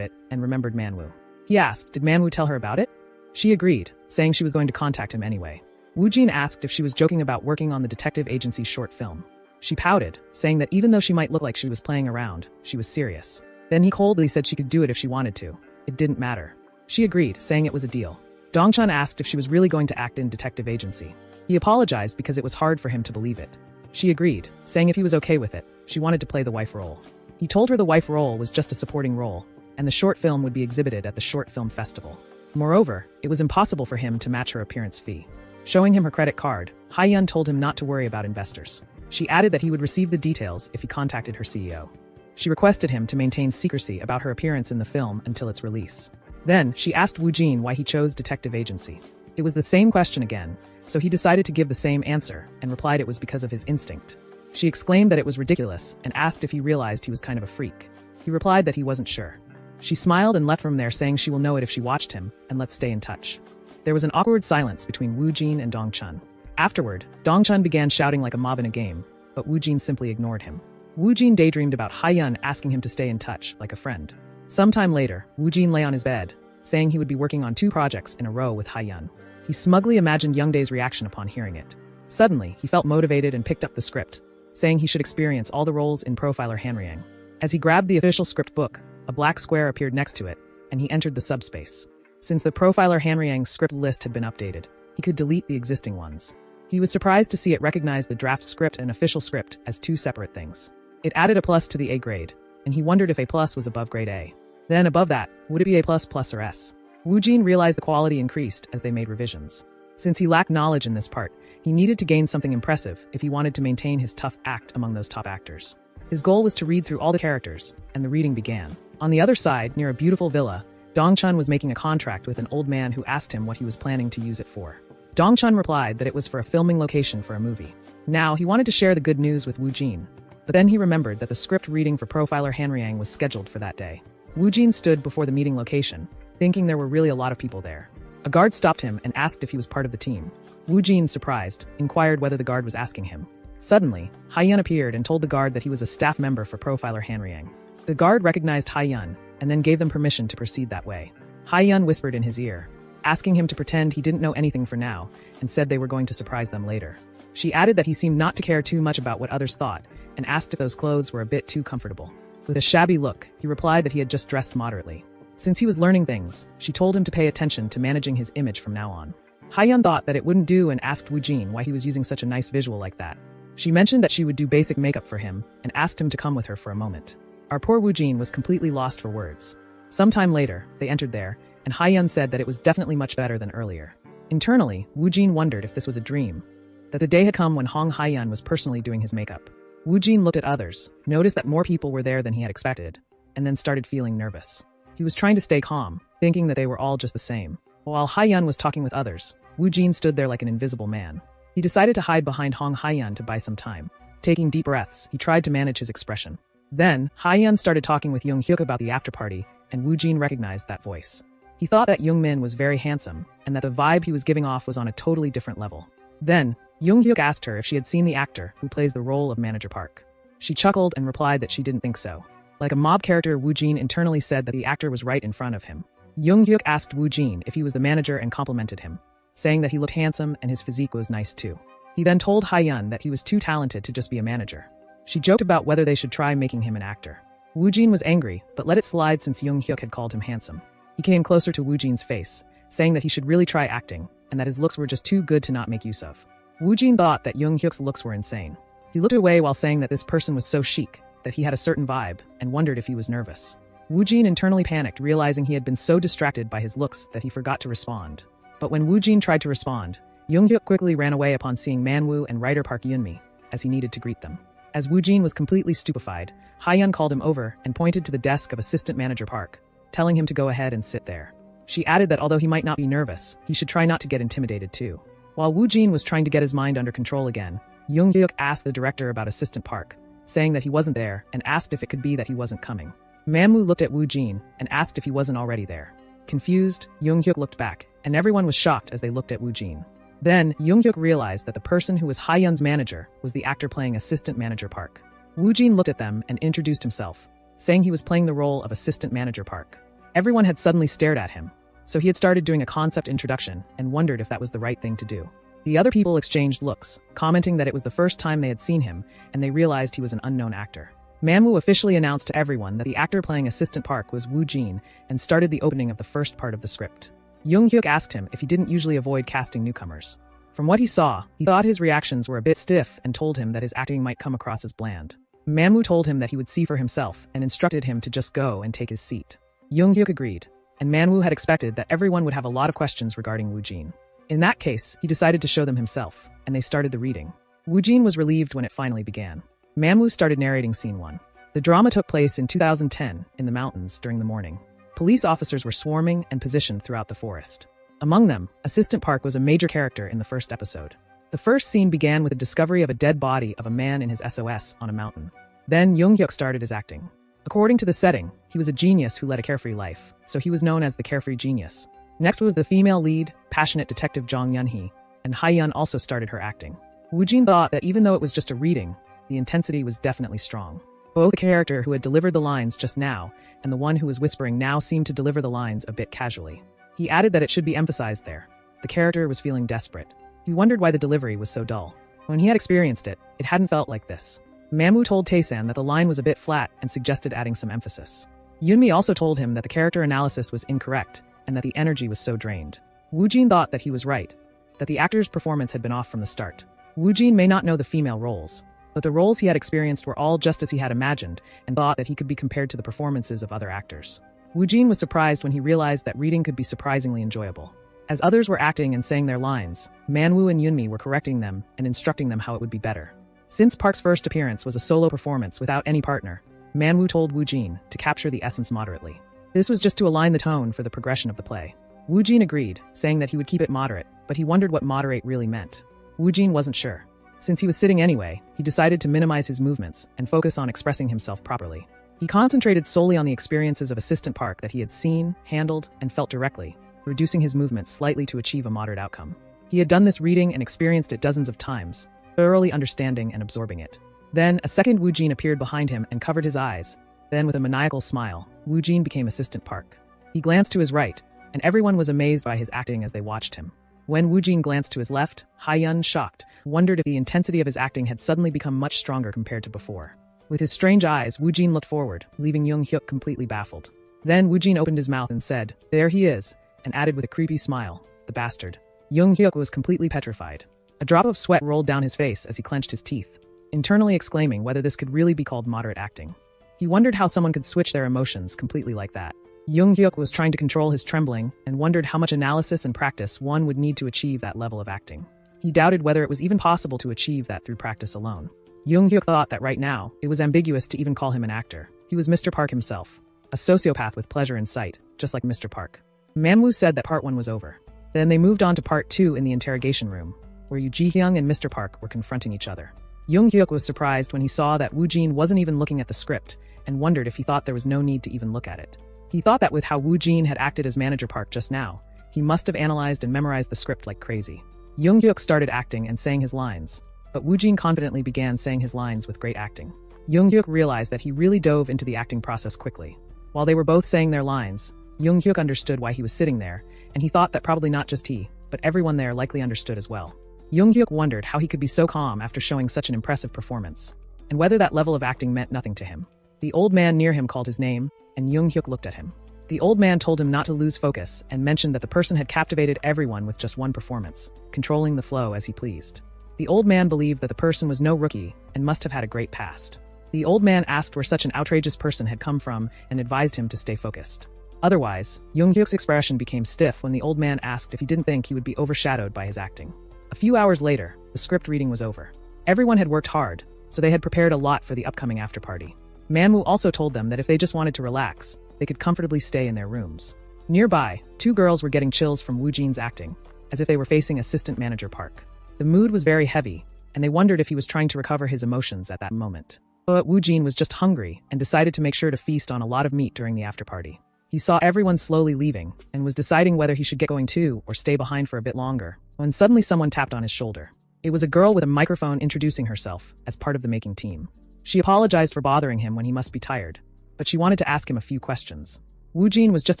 it and remembered Manhwa. He asked, did Manhwa tell her about it? She agreed, saying she was going to contact him anyway. Woojin asked if she was joking about working on the Detective Agency short film. She pouted, saying that even though she might look like she was playing around, she was serious. Then he coldly said she could do it if she wanted to. It didn't matter. She agreed, saying it was a deal. Dongchun asked if she was really going to act in detective agency. He apologized because it was hard for him to believe it. She agreed, saying if he was okay with it, she wanted to play the wife role. He told her the wife role was just a supporting role, and the short film would be exhibited at the short film festival. Moreover, it was impossible for him to match her appearance fee. Showing him her credit card, Haiyun told him not to worry about investors. She added that he would receive the details if he contacted her CEO. She requested him to maintain secrecy about her appearance in the film until its release. Then, she asked Wu Jin why he chose detective agency. It was the same question again, so he decided to give the same answer and replied it was because of his instinct. She exclaimed that it was ridiculous and asked if he realized he was kind of a freak. He replied that he wasn't sure. She smiled and left from there saying she will know it if she watched him, and let's stay in touch. There was an awkward silence between Wu Jin and Dongchun. Afterward, Dongchun began shouting like a mob in a game, but Wu Jin simply ignored him. Wu Jin daydreamed about Haiyun asking him to stay in touch, like a friend. Sometime later, Wu Jin lay on his bed, saying he would be working on 2 projects in a row with Haiyun. He smugly imagined Youngdae's reaction upon hearing it. Suddenly, he felt motivated and picked up the script, saying he should experience all the roles in Profiler Hanryang. As he grabbed the official script book, a black square appeared next to it, and he entered the subspace. Since the Profiler Hanryang script list had been updated, he could delete the existing ones. He was surprised to see it recognize the draft script and official script as 2 separate things. It added a plus to the A grade, and he wondered if A+ was above grade A. Then above that, would it be A+, or S? Wu Jin realized the quality increased as they made revisions. Since he lacked knowledge in this part, he needed to gain something impressive if he wanted to maintain his tough act among those top actors. His goal was to read through all the characters, and the reading began. On the other side, near a beautiful villa, Dongchun was making a contract with an old man who asked him what he was planning to use it for. Dongchun replied that it was for a filming location for a movie. Now, he wanted to share the good news with Wu Jin, but then he remembered that the script reading for Profiler Hanryang was scheduled for that day. Wu Jin stood before the meeting location, thinking there were really a lot of people there. A guard stopped him and asked if he was part of the team. Wu Jin, surprised, inquired whether the guard was asking him. Suddenly, Haiyun appeared and told the guard that he was a staff member for Profiler Hanryang. The guard recognized Haiyun and then gave them permission to proceed that way. Haiyun whispered in his ear, asking him to pretend he didn't know anything for now, and said they were going to surprise them later. She added that he seemed not to care too much about what others thought, and asked if those clothes were a bit too comfortable. With a shabby look, he replied that he had just dressed moderately. Since he was learning things, she told him to pay attention to managing his image from now on. Haiyun thought that it wouldn't do and asked Wu Jin why he was using such a nice visual like that. She mentioned that she would do basic makeup for him, and asked him to come with her for a moment. Our poor Wu Jin was completely lost for words. Sometime later, they entered there, and Haiyun said that it was definitely much better than earlier. Internally, Wu Jin wondered if this was a dream, that the day had come when Hong Haiyun was personally doing his makeup. Wu Jin looked at others, noticed that more people were there than he had expected, and then started feeling nervous. He was trying to stay calm, thinking that they were all just the same. While Haiyun was talking with others, Wu Jin stood there like an invisible man. He decided to hide behind Hong Haiyun to buy some time. Taking deep breaths, he tried to manage his expression. Then, Haiyun started talking with Young Hyuk about the after-party, and Wu Jin recognized that voice. He thought that Young Min was very handsome, and that the vibe he was giving off was on a totally different level. Then, Young Hyuk asked her if she had seen the actor who plays the role of Manager Park. She chuckled and replied that she didn't think so. Like a mob character, Wu Jin internally said that the actor was right in front of him. Young Hyuk asked Wu Jin if he was the manager and complimented him, saying that he looked handsome and his physique was nice too. He then told Haiyun that he was too talented to just be a manager. She joked about whether they should try making him an actor. Wu Jin was angry, but let it slide since Young Hyuk had called him handsome. He came closer to Wu Jin's face, saying that he should really try acting, and that his looks were just too good to not make use of. Wu Jin thought that Young Hyuk's looks were insane. He looked away while saying that this person was so chic, that he had a certain vibe, and wondered if he was nervous. Wu Jin internally panicked, realizing he had been so distracted by his looks that he forgot to respond. But when Wu Jin tried to respond, Young Hyuk quickly ran away upon seeing Manhwa and writer Park Yunmi, as he needed to greet them. As Wu Jin was completely stupefied, Haiyun called him over and pointed to the desk of Assistant Manager Park, telling him to go ahead and sit there. She added that although he might not be nervous, he should try not to get intimidated too. While Wu Jin was trying to get his mind under control again, Young Hyuk asked the director about Assistant Park, saying that he wasn't there and asked if it could be that he wasn't coming. Manhwa looked at Wu Jin and asked if he wasn't already there. Confused, Young Hyuk looked back, and everyone was shocked as they looked at Wu Jin. Then, Young Hyuk realized that the person who was Haiyun's manager was the actor playing Assistant Manager Park. Wu Jin looked at them and introduced himself, saying he was playing the role of Assistant Manager Park. Everyone had suddenly stared at him, so he had started doing a concept introduction and wondered if that was the right thing to do. The other people exchanged looks, commenting that it was the first time they had seen him, and they realized he was an unknown actor. Manhwa officially announced to everyone that the actor playing Assistant Park was Woo Jin and started the opening of the first part of the script. Jung Hyuk asked him if he didn't usually avoid casting newcomers. From what he saw, he thought his reactions were a bit stiff and told him that his acting might come across as bland. Manhwa told him that he would see for himself and instructed him to just go and take his seat. Jung Hyuk agreed, and Manhwa had expected that everyone would have a lot of questions regarding Woo Jin. In that case, he decided to show them himself, and they started the reading. Woo Jin was relieved when it finally began. Manhwa started narrating Scene 1. The drama took place in 2010, in the mountains, during the morning. Police officers were swarming and positioned throughout the forest. Among them, Assistant Park was a major character in the first episode. The first scene began with the discovery of a dead body of a man in his SOS on a mountain. Then Jung Hyuk started his acting. According to the setting, he was a genius who led a carefree life, so he was known as the carefree genius. Next was the female lead, passionate detective Jong Yun-hee, and Ha-yeon also started her acting. Woo Jin thought that even though it was just a reading, the intensity was definitely strong. Both the character who had delivered the lines just now and the one who was whispering now seemed to deliver the lines a bit casually. He added that it should be emphasized there. The character was feeling desperate. He wondered why the delivery was so dull. When he had experienced it, it hadn't felt like this. Manhwa told Taesan that the line was a bit flat and suggested adding some emphasis. Yunmi also told him that the character analysis was incorrect and that the energy was so drained. Woo Jin thought that he was right, that the actor's performance had been off from the start. Woo Jin may not know the female roles, but the roles he had experienced were all just as he had imagined and thought that he could be compared to the performances of other actors. Woo Jin was surprised when he realized that reading could be surprisingly enjoyable. As others were acting and saying their lines, Manhwa and Yunmi were correcting them and instructing them how it would be better. Since Park's first appearance was a solo performance without any partner, Manhwa told Woo Jin to capture the essence moderately. This was just to align the tone for the progression of the play. Woo Jin agreed, saying that he would keep it moderate, but he wondered what moderate really meant. Woo Jin wasn't sure. Since he was sitting anyway, he decided to minimize his movements and focus on expressing himself properly. He concentrated solely on the experiences of Assistant Park that he had seen, handled, and felt directly, reducing his movements slightly to achieve a moderate outcome. He had done this reading and experienced it dozens of times, thoroughly understanding and absorbing it. Then, a second Woo Jin appeared behind him and covered his eyes. Then, with a maniacal smile, Woo Jin became Assistant Park. He glanced to his right, and everyone was amazed by his acting as they watched him. When Woo Jin glanced to his left, Ha-yeon, shocked, wondered if the intensity of his acting had suddenly become much stronger compared to before. With his strange eyes, Woo Jin looked forward, leaving Jung Hyuk completely baffled. Then Woo Jin opened his mouth and said, "There he is," and added with a creepy smile, "The bastard." Jung Hyuk was completely petrified. A drop of sweat rolled down his face as he clenched his teeth, internally exclaiming whether this could really be called moderate acting. He wondered how someone could switch their emotions completely like that. Jung Hyuk was trying to control his trembling and wondered how much analysis and practice one would need to achieve that level of acting. He doubted whether it was even possible to achieve that through practice alone. Jung Hyuk thought that right now, it was ambiguous to even call him an actor. He was Mr. Park himself, a sociopath with pleasure in sight, just like Mr. Park. Manhwa said that part 1 was over. Then they moved on to part 2 in the interrogation room, where Yoo Ji-hyung and Mr. Park were confronting each other. Jung Hyuk was surprised when he saw that Woo Jin wasn't even looking at the script and wondered if he thought there was no need to even look at it. He thought that with how Woo Jin had acted as Manager Park just now, he must have analyzed and memorized the script like crazy. Jung Hyuk started acting and saying his lines, but Woo Jin confidently began saying his lines with great acting. Jung Hyuk realized that he really dove into the acting process quickly. While they were both saying their lines, Jung Hyuk understood why he was sitting there, and he thought that probably not just he, but everyone there likely understood as well. Jung Hyuk wondered how he could be so calm after showing such an impressive performance, and whether that level of acting meant nothing to him. The old man near him called his name, and Jung Hyuk looked at him. The old man told him not to lose focus and mentioned that the person had captivated everyone with just one performance, controlling the flow as he pleased. The old man believed that the person was no rookie and must have had a great past. The old man asked where such an outrageous person had come from and advised him to stay focused. Otherwise, Jung Hyuk's expression became stiff when the old man asked if he didn't think he would be overshadowed by his acting. A few hours later, the script reading was over. Everyone had worked hard, so they had prepared a lot for the upcoming after-party. Manhwa also told them that if they just wanted to relax, they could comfortably stay in their rooms. Nearby, 2 girls were getting chills from Woo Jin's acting, as if they were facing Assistant Manager Park. The mood was very heavy, and they wondered if he was trying to recover his emotions at that moment. But Woo Jin was just hungry and decided to make sure to feast on a lot of meat during the after-party. He saw everyone slowly leaving and was deciding whether he should get going too or stay behind for a bit longer, when suddenly someone tapped on his shoulder. It was a girl with a microphone introducing herself as part of the making team. She apologized for bothering him when he must be tired, but she wanted to ask him a few questions. Woo Jin was just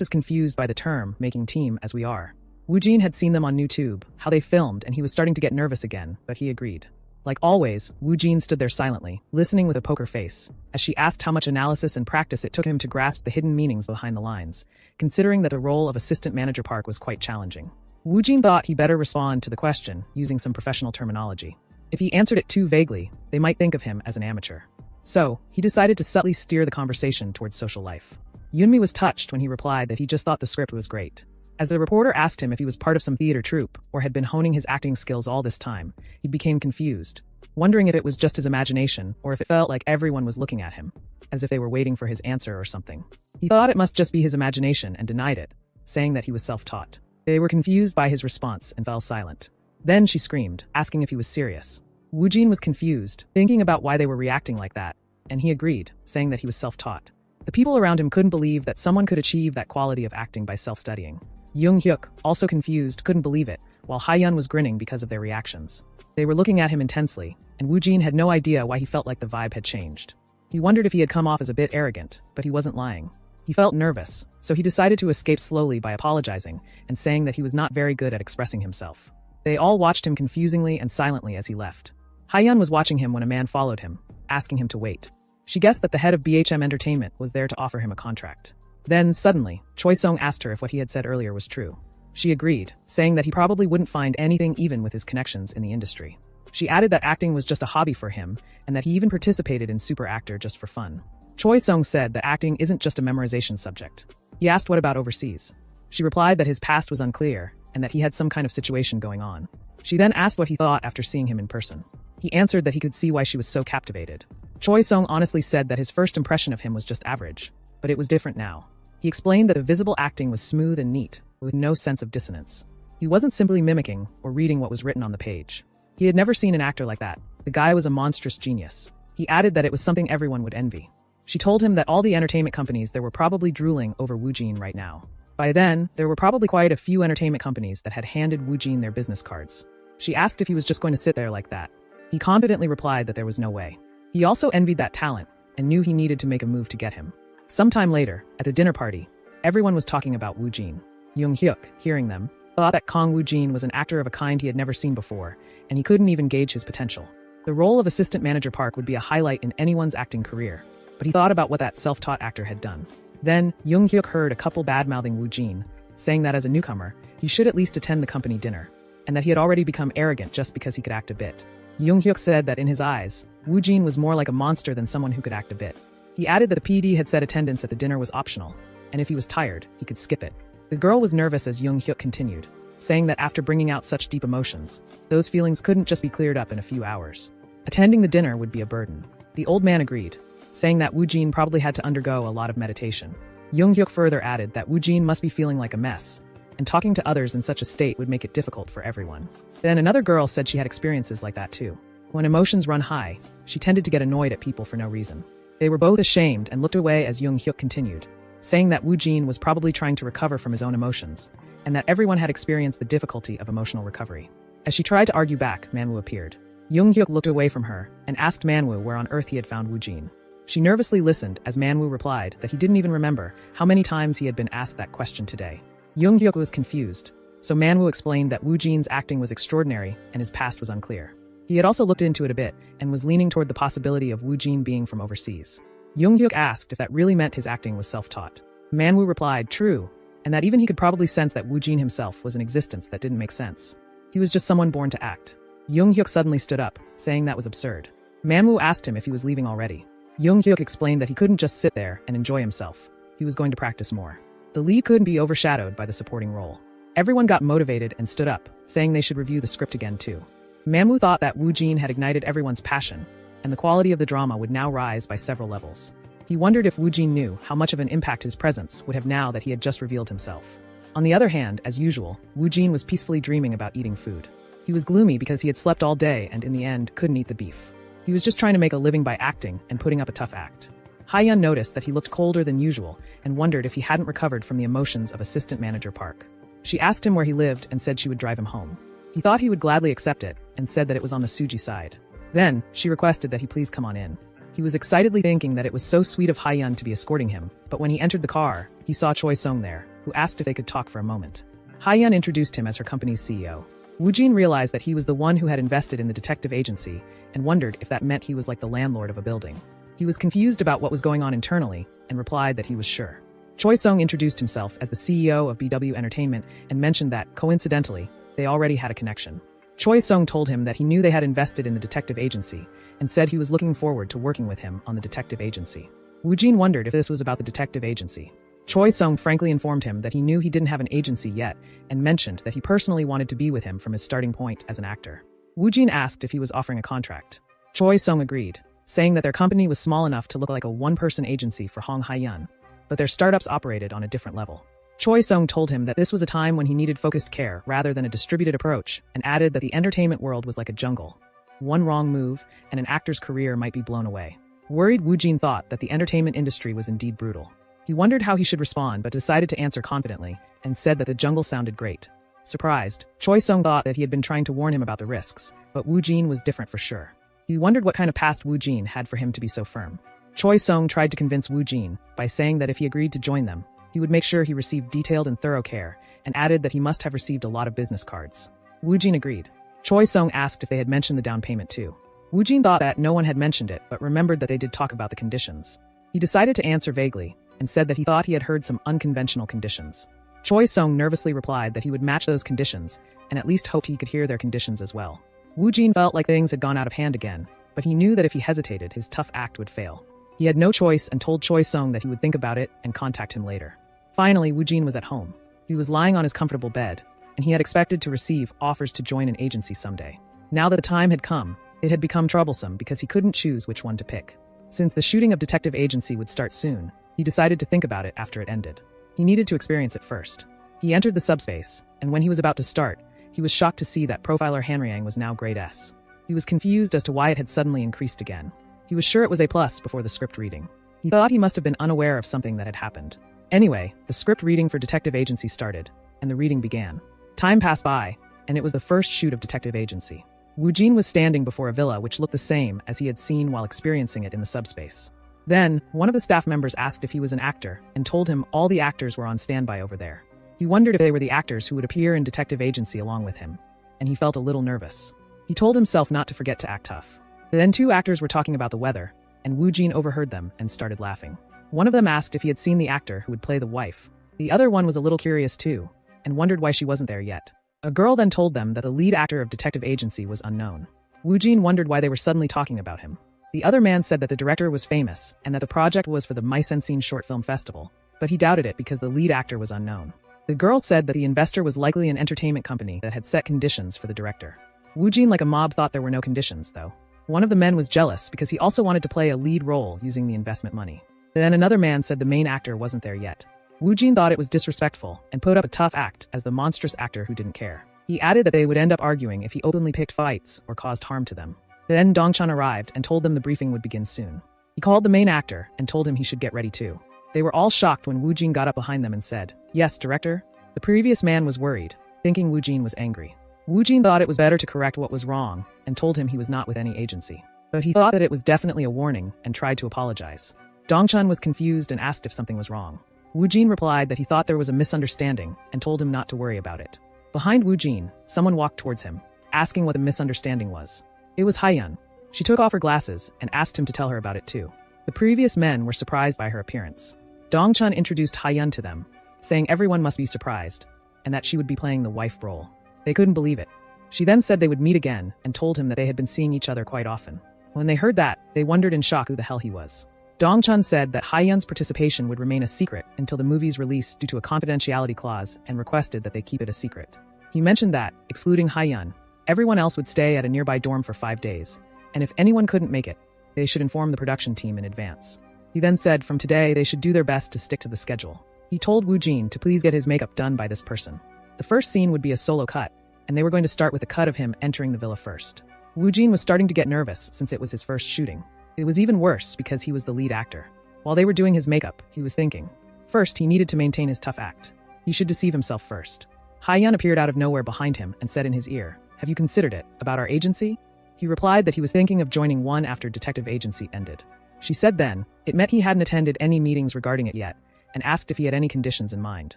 as confused by the term making team as we are. Woo Jin had seen them on YouTube, how they filmed, and he was starting to get nervous again, but he agreed. Like always, Wu Jin stood there silently, listening with a poker face, as she asked how much analysis and practice it took him to grasp the hidden meanings behind the lines, considering that the role of assistant manager Park was quite challenging. Wu Jin thought he better respond to the question using some professional terminology. If he answered it too vaguely, they might think of him as an amateur. So, he decided to subtly steer the conversation towards social life. Yunmi was touched when he replied that he just thought the script was great. As the reporter asked him if he was part of some theater troupe or had been honing his acting skills all this time, he became confused, wondering if it was just his imagination or if it felt like everyone was looking at him, as if they were waiting for his answer or something. He thought it must just be his imagination and denied it, saying that he was self-taught. They were confused by his response and fell silent. Then she screamed, asking if he was serious. Wu Jin was confused, thinking about why they were reacting like that, and he agreed, saying that he was self-taught. The people around him couldn't believe that someone could achieve that quality of acting by self-studying. Young Hyuk, also confused, couldn't believe it, while Ha-yeon was grinning because of their reactions. They were looking at him intensely, and Wu Jin had no idea why he felt like the vibe had changed. He wondered if he had come off as a bit arrogant, but he wasn't lying. He felt nervous, so he decided to escape slowly by apologizing and saying that he was not very good at expressing himself. They all watched him confusingly and silently as he left. Ha-yeon was watching him when a man followed him, asking him to wait. She guessed that the head of BHM Entertainment was there to offer him a contract. Then, suddenly, Choi Sung asked her if what he had said earlier was true. She agreed, saying that he probably wouldn't find anything even with his connections in the industry. She added that acting was just a hobby for him, and that he even participated in Super Actor just for fun. Choi Sung said that acting isn't just a memorization subject. He asked what about overseas. She replied that his past was unclear, and that he had some kind of situation going on. She then asked what he thought after seeing him in person. He answered that he could see why she was so captivated. Choi Sung honestly said that his first impression of him was just average, but it was different now. He explained that the visible acting was smooth and neat, with no sense of dissonance. He wasn't simply mimicking or reading what was written on the page. He had never seen an actor like that. The guy was a monstrous genius. He added that it was something everyone would envy. She told him that all the entertainment companies there were probably drooling over Wu Jin right now. By then, there were probably quite a few entertainment companies that had handed Wu Jin their business cards. She asked if he was just going to sit there like that. He confidently replied that there was no way. He also envied that talent and knew he needed to make a move to get him. Sometime later, at the dinner party, everyone was talking about Wu Jin. Young Hyuk, hearing them, thought that Kong Wu Jin was an actor of a kind he had never seen before, and he couldn't even gauge his potential. The role of assistant manager Park would be a highlight in anyone's acting career, but he thought about what that self-taught actor had done. Then, Young Hyuk heard a couple bad-mouthing Wu Jin, saying that as a newcomer, he should at least attend the company dinner, and that he had already become arrogant just because he could act a bit. Young Hyuk said that in his eyes, Wu Jin was more like a monster than someone who could act a bit. He added that the PD had said attendance at the dinner was optional, and if he was tired, he could skip it. The girl was nervous as Young Hyuk continued, saying that after bringing out such deep emotions, those feelings couldn't just be cleared up in a few hours. Attending the dinner would be a burden. The old man agreed, saying that Wu Jin probably had to undergo a lot of meditation. Young Hyuk further added that Wu Jin must be feeling like a mess, and talking to others in such a state would make it difficult for everyone. Then another girl said she had experiences like that too. When emotions run high, she tended to get annoyed at people for no reason. They were both ashamed and looked away as Young Hyuk continued, saying that Wu Jin was probably trying to recover from his own emotions, and that everyone had experienced the difficulty of emotional recovery. As she tried to argue back, Manhwa appeared. Young Hyuk looked away from her and asked Manhwa where on earth he had found Wu Jin. She nervously listened as Manhwa replied that he didn't even remember how many times he had been asked that question today. Young Hyuk was confused, so Manhwa explained that Wu Jin's acting was extraordinary and his past was unclear. He had also looked into it a bit and was leaning toward the possibility of Wu Jin being from overseas. Young Hyuk asked if that really meant his acting was self-taught. Manhwa replied, true, and that even he could probably sense that Wu Jin himself was an existence that didn't make sense. He was just someone born to act. Young Hyuk suddenly stood up, saying that was absurd. Manhwa asked him if he was leaving already. Young Hyuk explained that he couldn't just sit there and enjoy himself. He was going to practice more. The lead couldn't be overshadowed by the supporting role. Everyone got motivated and stood up, saying they should review the script again too. Manhwa thought that Wu Jin had ignited everyone's passion, and the quality of the drama would now rise by several levels. He wondered if Wu Jin knew how much of an impact his presence would have now that he had just revealed himself. On the other hand, as usual, Wu Jin was peacefully dreaming about eating food. He was gloomy because he had slept all day and in the end couldn't eat the beef. He was just trying to make a living by acting and putting up a tough act. Ha-yeon noticed that he looked colder than usual and wondered if he hadn't recovered from the emotions of assistant manager Park. She asked him where he lived and said she would drive him home. He thought he would gladly accept it and said that it was on the Suji side. Then, she requested that he please come on in. He was excitedly thinking that it was so sweet of Ha-yeon to be escorting him, but when he entered the car, he saw Choi Sung there, who asked if they could talk for a moment. Ha-yeon introduced him as her company's CEO. Woo Jin realized that he was the one who had invested in the detective agency and wondered if that meant he was like the landlord of a building. He was confused about what was going on internally and replied that he was sure. Choi Sung introduced himself as the CEO of BW Entertainment and mentioned that, coincidentally, they already had a connection. Choi Sung told him that he knew they had invested in the detective agency and said he was looking forward to working with him on the detective agency. Woo Jin wondered if this was about the detective agency. Choi Sung frankly informed him that he knew he didn't have an agency yet and mentioned that he personally wanted to be with him from his starting point as an actor. Woo Jin asked if he was offering a contract. Choi Sung agreed, saying that their company was small enough to look like a one-person agency for Hong Haiyun, but their startups operated on a different level. Choi Sung told him that this was a time when he needed focused care rather than a distributed approach, and added that the entertainment world was like a jungle. One wrong move, and an actor's career might be blown away. Worried, Woo Jin thought that the entertainment industry was indeed brutal. He wondered how he should respond but decided to answer confidently, and said that the jungle sounded great. Surprised, Choi Sung thought that he had been trying to warn him about the risks, but Woo Jin was different for sure. He wondered what kind of past Woo Jin had for him to be so firm. Choi Sung tried to convince Woo Jin by saying that if he agreed to join them, he would make sure he received detailed and thorough care, and added that he must have received a lot of business cards. Woo Jin agreed. Choi Sung asked if they had mentioned the down payment too. Woo Jin thought that no one had mentioned it, but remembered that they did talk about the conditions. He decided to answer vaguely, and said that he thought he had heard some unconventional conditions. Choi Sung nervously replied that he would match those conditions, and at least hoped he could hear their conditions as well. Woo Jin felt like things had gone out of hand again, but he knew that if he hesitated, his tough act would fail. He had no choice and told Choi Sung that he would think about it and contact him later. Finally, Woo Jin was at home. He was lying on his comfortable bed, and he had expected to receive offers to join an agency someday. Now that the time had come, it had become troublesome because he couldn't choose which one to pick. Since the shooting of Detective Agency would start soon, he decided to think about it after it ended. He needed to experience it first. He entered the subspace, and when he was about to start, he was shocked to see that profiler Hanriang was now grade S. He was confused as to why it had suddenly increased again. He was sure it was A+ before the script reading. He thought he must have been unaware of something that had happened. Anyway, the script reading for Detective Agency started, and the reading began. Time passed by, and it was the first shoot of Detective Agency. Woo Jin was standing before a villa which looked the same as he had seen while experiencing it in the subspace. Then, one of the staff members asked if he was an actor, and told him all the actors were on standby over there. He wondered if they were the actors who would appear in Detective Agency along with him, and he felt a little nervous. He told himself not to forget to act tough. Then two actors were talking about the weather, and Woo Jin overheard them and started laughing. One of them asked if he had seen the actor who would play the wife. The other one was a little curious too, and wondered why she wasn't there yet. A girl then told them that the lead actor of Detective Agency was unknown. Woo Jin wondered why they were suddenly talking about him. The other man said that the director was famous and that the project was for the Mise-en-Scene Short Film Festival, but he doubted it because the lead actor was unknown. The girl said that the investor was likely an entertainment company that had set conditions for the director. Woo Jin, like a mob, thought there were no conditions, though. One of the men was jealous because he also wanted to play a lead role using the investment money. Then another man said the main actor wasn't there yet. Woo Jin thought it was disrespectful and put up a tough act as the monstrous actor who didn't care. He added that they would end up arguing if he openly picked fights or caused harm to them. Then Dongchan arrived and told them the briefing would begin soon. He called the main actor and told him he should get ready too. They were all shocked when Woo Jin got up behind them and said, "Yes, director?" The previous man was worried, thinking Woo Jin was angry. Woo Jin thought it was better to correct what was wrong and told him he was not with any agency. But he thought that it was definitely a warning and tried to apologize. Dongchan was confused and asked if something was wrong. Woo Jin replied that he thought there was a misunderstanding and told him not to worry about it. Behind Woo Jin, someone walked towards him, asking what the misunderstanding was. It was Haiyun. She took off her glasses and asked him to tell her about it too. The previous men were surprised by her appearance. Dongchan introduced Haiyun to them, saying everyone must be surprised, and that she would be playing the wife role. They couldn't believe it. She then said they would meet again and told him that they had been seeing each other quite often. When they heard that, they wondered in shock who the hell he was. Dongchan said that Haiyun's participation would remain a secret until the movie's release due to a confidentiality clause and requested that they keep it a secret. He mentioned that, excluding Haiyun, everyone else would stay at a nearby dorm for 5 days, and if anyone couldn't make it, they should inform the production team in advance. He then said from today they should do their best to stick to the schedule. He told Woo Jin to please get his makeup done by this person. The first scene would be a solo cut, and they were going to start with a cut of him entering the villa first. Woo Jin was starting to get nervous since it was his first shooting. It was even worse because he was the lead actor. While they were doing his makeup, he was thinking. First, he needed to maintain his tough act. He should deceive himself first. Haiyun appeared out of nowhere behind him and said in his ear, "Have you considered it, about our agency?" He replied that he was thinking of joining one after Detective Agency ended. She said then, it meant he hadn't attended any meetings regarding it yet, and asked if he had any conditions in mind.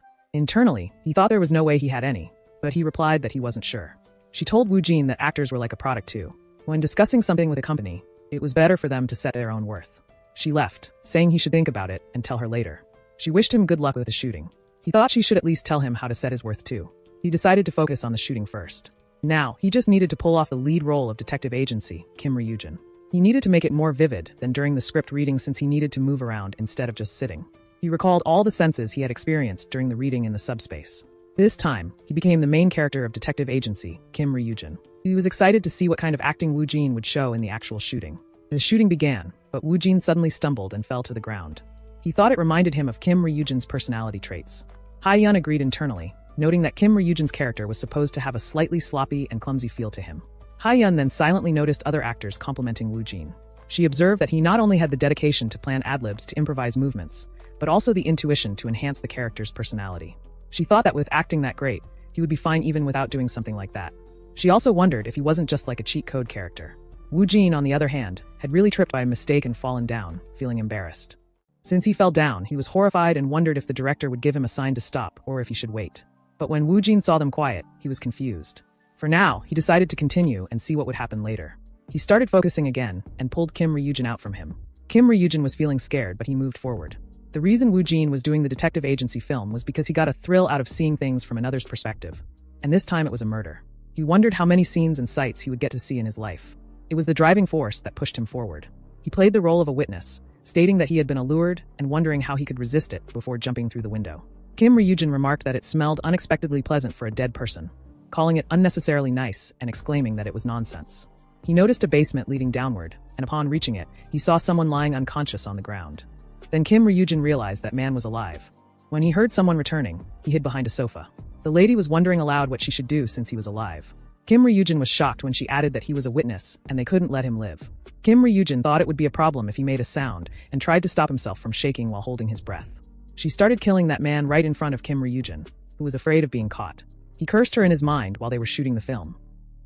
Internally, he thought there was no way he had any, but he replied that he wasn't sure. She told Wu Jin that actors were like a product too. When discussing something with a company, it was better for them to set their own worth. She left, saying he should think about it and tell her later. She wished him good luck with the shooting. He thought she should at least tell him how to set his worth too. He decided to focus on the shooting first. Now, he just needed to pull off the lead role of detective agency, Kim Ryujin. He needed to make it more vivid than during the script reading since he needed to move around instead of just sitting. He recalled all the senses he had experienced during the reading in the subspace. This time, he became the main character of detective agency, Kim Ryujin. He was excited to see what kind of acting Wu Jin would show in the actual shooting. The shooting began, but Wu Jin suddenly stumbled and fell to the ground. He thought it reminded him of Kim Ryujin's personality traits. Ha-yeon agreed internally, noting that Kim Ryujin's character was supposed to have a slightly sloppy and clumsy feel to him. Ha-yeon then silently noticed other actors complimenting Wu Jin. She observed that he not only had the dedication to plan ad-libs to improvise movements, but also the intuition to enhance the character's personality. She thought that with acting that great, he would be fine even without doing something like that. She also wondered if he wasn't just like a cheat code character. Wu Jin, on the other hand, had really tripped by a mistake and fallen down, feeling embarrassed. Since he fell down, he was horrified and wondered if the director would give him a sign to stop or if he should wait. But when Wu Jin saw them quiet, he was confused. For now, he decided to continue and see what would happen later. He started focusing again and pulled Kim Ryujin out from him. Kim Ryujin was feeling scared, but he moved forward. The reason Wu Jin was doing the detective agency film was because he got a thrill out of seeing things from another's perspective. And this time it was a murder. He wondered how many scenes and sights he would get to see in his life. It was the driving force that pushed him forward. He played the role of a witness, stating that he had been allured and wondering how he could resist it before jumping through the window. Kim Ryujin remarked that it smelled unexpectedly pleasant for a dead person, calling it unnecessarily nice and exclaiming that it was nonsense. He noticed a basement leading downward, and upon reaching it, he saw someone lying unconscious on the ground. Then Kim Ryujin realized that man was alive. When he heard someone returning, he hid behind a sofa. The lady was wondering aloud what she should do since he was alive. Kim Ryujin was shocked when she added that he was a witness and they couldn't let him live. Kim Ryujin thought it would be a problem if he made a sound and tried to stop himself from shaking while holding his breath. She started killing that man right in front of Kim Ryujin, who was afraid of being caught. He cursed her in his mind while they were shooting the film.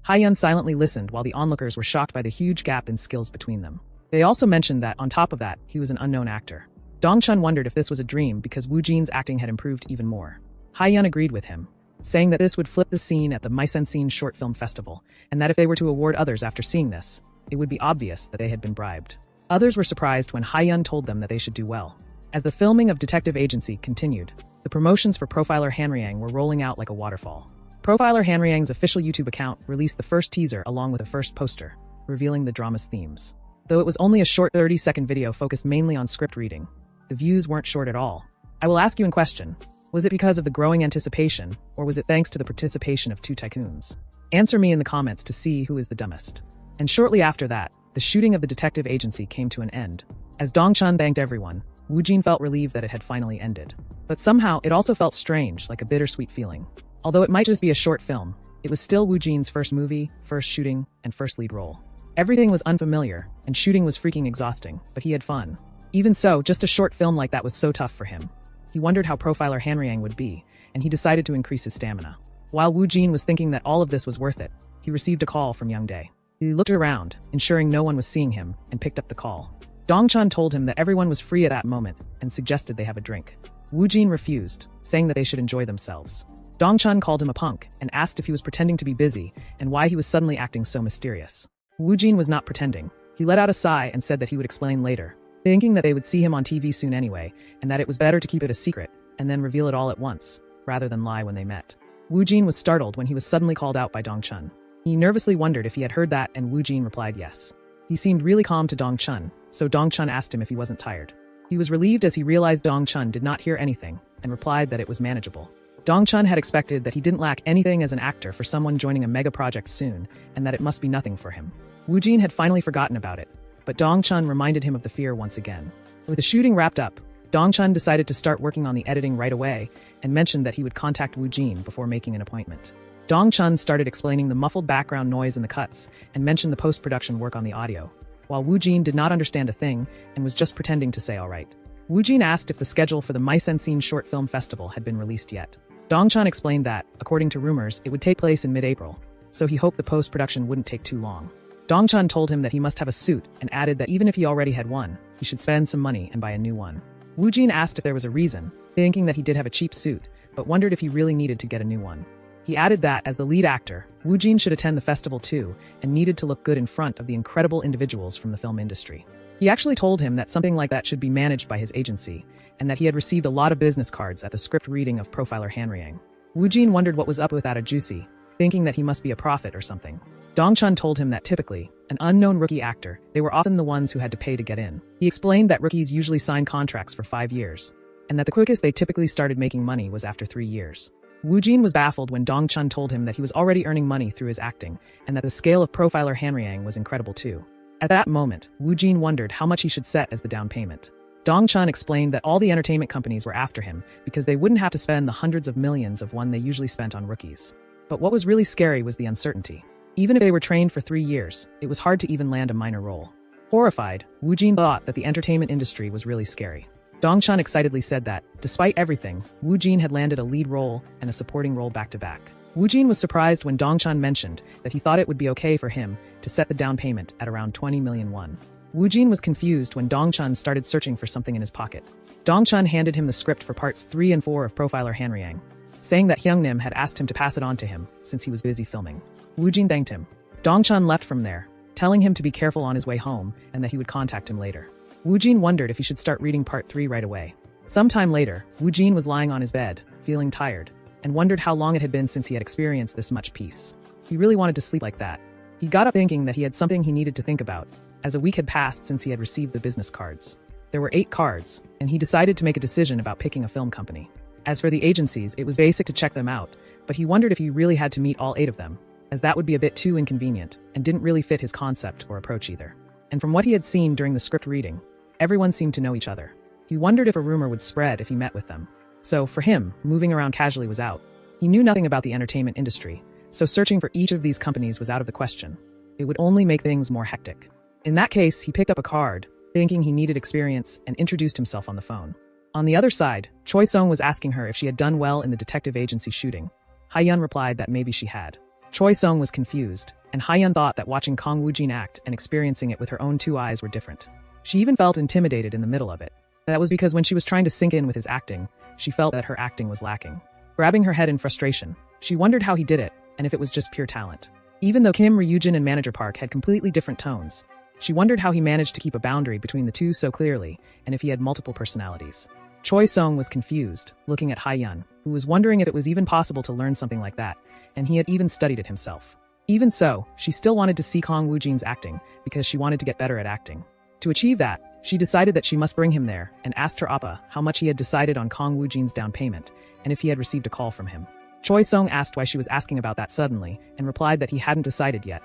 Ha-yeon silently listened while the onlookers were shocked by the huge gap in skills between them. They also mentioned that, on top of that, he was an unknown actor. Dong-chun wondered if this was a dream because Wu Jin's acting had improved even more. Ha-yeon agreed with him, saying that this would flip the scene at the Mise-en-Scene Short Film Festival, and that if they were to award others after seeing this, it would be obvious that they had been bribed. Others were surprised when Ha-yeon told them that they should do well. As the filming of Detective Agency continued, the promotions for Profiler Hanryang were rolling out like a waterfall. Profiler Hanryang's official YouTube account released the first teaser along with a first poster, revealing the drama's themes. Though it was only a short 30-second video focused mainly on script reading, the views weren't short at all. I will ask you in question, was it because of the growing anticipation, or was it thanks to the participation of two tycoons? Answer me in the comments to see who is the dumbest. And shortly after that, the shooting of the detective agency came to an end. As Dong-chun thanked everyone, Wu Jin felt relieved that it had finally ended. But somehow, it also felt strange, like a bittersweet feeling. Although it might just be a short film, it was still Wu Jin's first movie, first shooting, and first lead role. Everything was unfamiliar, and shooting was freaking exhausting, but he had fun. Even so, just a short film like that was so tough for him. He wondered how Profiler Hanryang would be, and he decided to increase his stamina. While Wu Jin was thinking that all of this was worth it, he received a call from Young Dae. He looked around, ensuring no one was seeing him, and picked up the call. Dong-chun told him that everyone was free at that moment and suggested they have a drink. Wu Jin refused, saying that they should enjoy themselves. Dong-chun called him a punk and asked if he was pretending to be busy and why he was suddenly acting so mysterious. Wu Jin was not pretending. He let out a sigh and said that he would explain later, thinking that they would see him on TV soon anyway, and that it was better to keep it a secret and then reveal it all at once, rather than lie when they met. Wu Jin was startled when he was suddenly called out by Dong-chun. He nervously wondered if he had heard that, and Wu Jin replied yes. He seemed really calm to Dong-chun, so Dong-chun asked him if he wasn't tired. He was relieved as he realized Dong-chun did not hear anything, and replied that it was manageable. Dong-chun had expected that he didn't lack anything as an actor for someone joining a mega project soon, and that it must be nothing for him. Wu Jin had finally forgotten about it, but Dong-chun reminded him of the fear once again. With the shooting wrapped up, Dong-chun decided to start working on the editing right away, and mentioned that he would contact Wu Jin before making an appointment. Dong-chun started explaining the muffled background noise in the cuts, and mentioned the post-production work on the audio, while Wu Jin did not understand a thing, and was just pretending to say alright. Wu Jin asked if the schedule for the Mise-en-Scene Short Film Festival had been released yet. Dong-chun explained that, according to rumors, it would take place in mid-April, so he hoped the post-production wouldn't take too long. Dong-chun told him that he must have a suit, and added that even if he already had one, he should spend some money and buy a new one. Wu Jin asked if there was a reason, thinking that he did have a cheap suit, but wondered if he really needed to get a new one. He added that, as the lead actor, Wu Jin should attend the festival too and needed to look good in front of the incredible individuals from the film industry. He actually told him that something like that should be managed by his agency, and that he had received a lot of business cards at the script reading of Profiler Hanriang. Wu Jin wondered what was up with that Juicy, thinking that he must be a prophet or something. Dong Chun told him that typically, an unknown rookie actor, they were often the ones who had to pay to get in. He explained that rookies usually sign contracts for 5 years, and that the quickest they typically started making money was after 3 years. Wu Jin was baffled when Dong Chun told him that he was already earning money through his acting, and that the scale of Profiler Hanriang was incredible too. At that moment, Wu Jin wondered how much he should set as the down payment. Dong Chun explained that all the entertainment companies were after him because they wouldn't have to spend the hundreds of millions of one they usually spent on rookies. But what was really scary was the uncertainty. Even if they were trained for 3 years, it was hard to even land a minor role. Horrified, Wu Jin thought that the entertainment industry was really scary. Dong Chun excitedly said that, despite everything, Wu Jin had landed a lead role and a supporting role back-to-back. Wu Jin was surprised when Dong Chun mentioned that he thought it would be okay for him to set the down payment at around 20 million won. Wu Jin was confused when Dong Chun started searching for something in his pocket. Dong Chun handed him the script for parts 3 and 4 of Profiler Hanriang, saying that Hyung Nim had asked him to pass it on to him since he was busy filming. Wu Jin thanked him. Dong Chun left from there, telling him to be careful on his way home and that he would contact him later. Wu Jin wondered if he should start reading part 3 right away. Sometime later, Wu Jin was lying on his bed, feeling tired, and wondered how long it had been since he had experienced this much peace. He really wanted to sleep like that. He got up thinking that he had something he needed to think about, as a week had passed since he had received the business cards. There were 8 cards, and he decided to make a decision about picking a film company. As for the agencies, it was basic to check them out, but he wondered if he really had to meet all 8 of them, as that would be a bit too inconvenient, and didn't really fit his concept or approach either. And from what he had seen during the script reading, everyone seemed to know each other. He wondered if a rumor would spread if he met with them. So, for him, moving around casually was out. He knew nothing about the entertainment industry, so searching for each of these companies was out of the question. It would only make things more hectic. In that case, he picked up a card, thinking he needed experience, and introduced himself on the phone. On the other side, Choi Sung was asking her if she had done well in the detective agency shooting. Hae-yun replied that maybe she had. Choi Sung was confused, and Hae-yun thought that watching Kong Woo-jin act and experiencing it with her own 2 eyes were different. She even felt intimidated in the middle of it. That was because when she was trying to sink in with his acting, she felt that her acting was lacking. Grabbing her head in frustration, she wondered how he did it, and if it was just pure talent. Even though Kim Ryujin and Manager Park had completely different tones, she wondered how he managed to keep a boundary between the two so clearly, and if he had multiple personalities. Choi Sung was confused, looking at Hae-yun, who was wondering if it was even possible to learn something like that, and he had even studied it himself. Even so, she still wanted to see Kong Woo-jin's acting, because she wanted to get better at acting. To achieve that, she decided that she must bring him there, and asked her appa how much he had decided on Kong Woo-jin's down payment, and if he had received a call from him. Choi Sung asked why she was asking about that suddenly, and replied that he hadn't decided yet.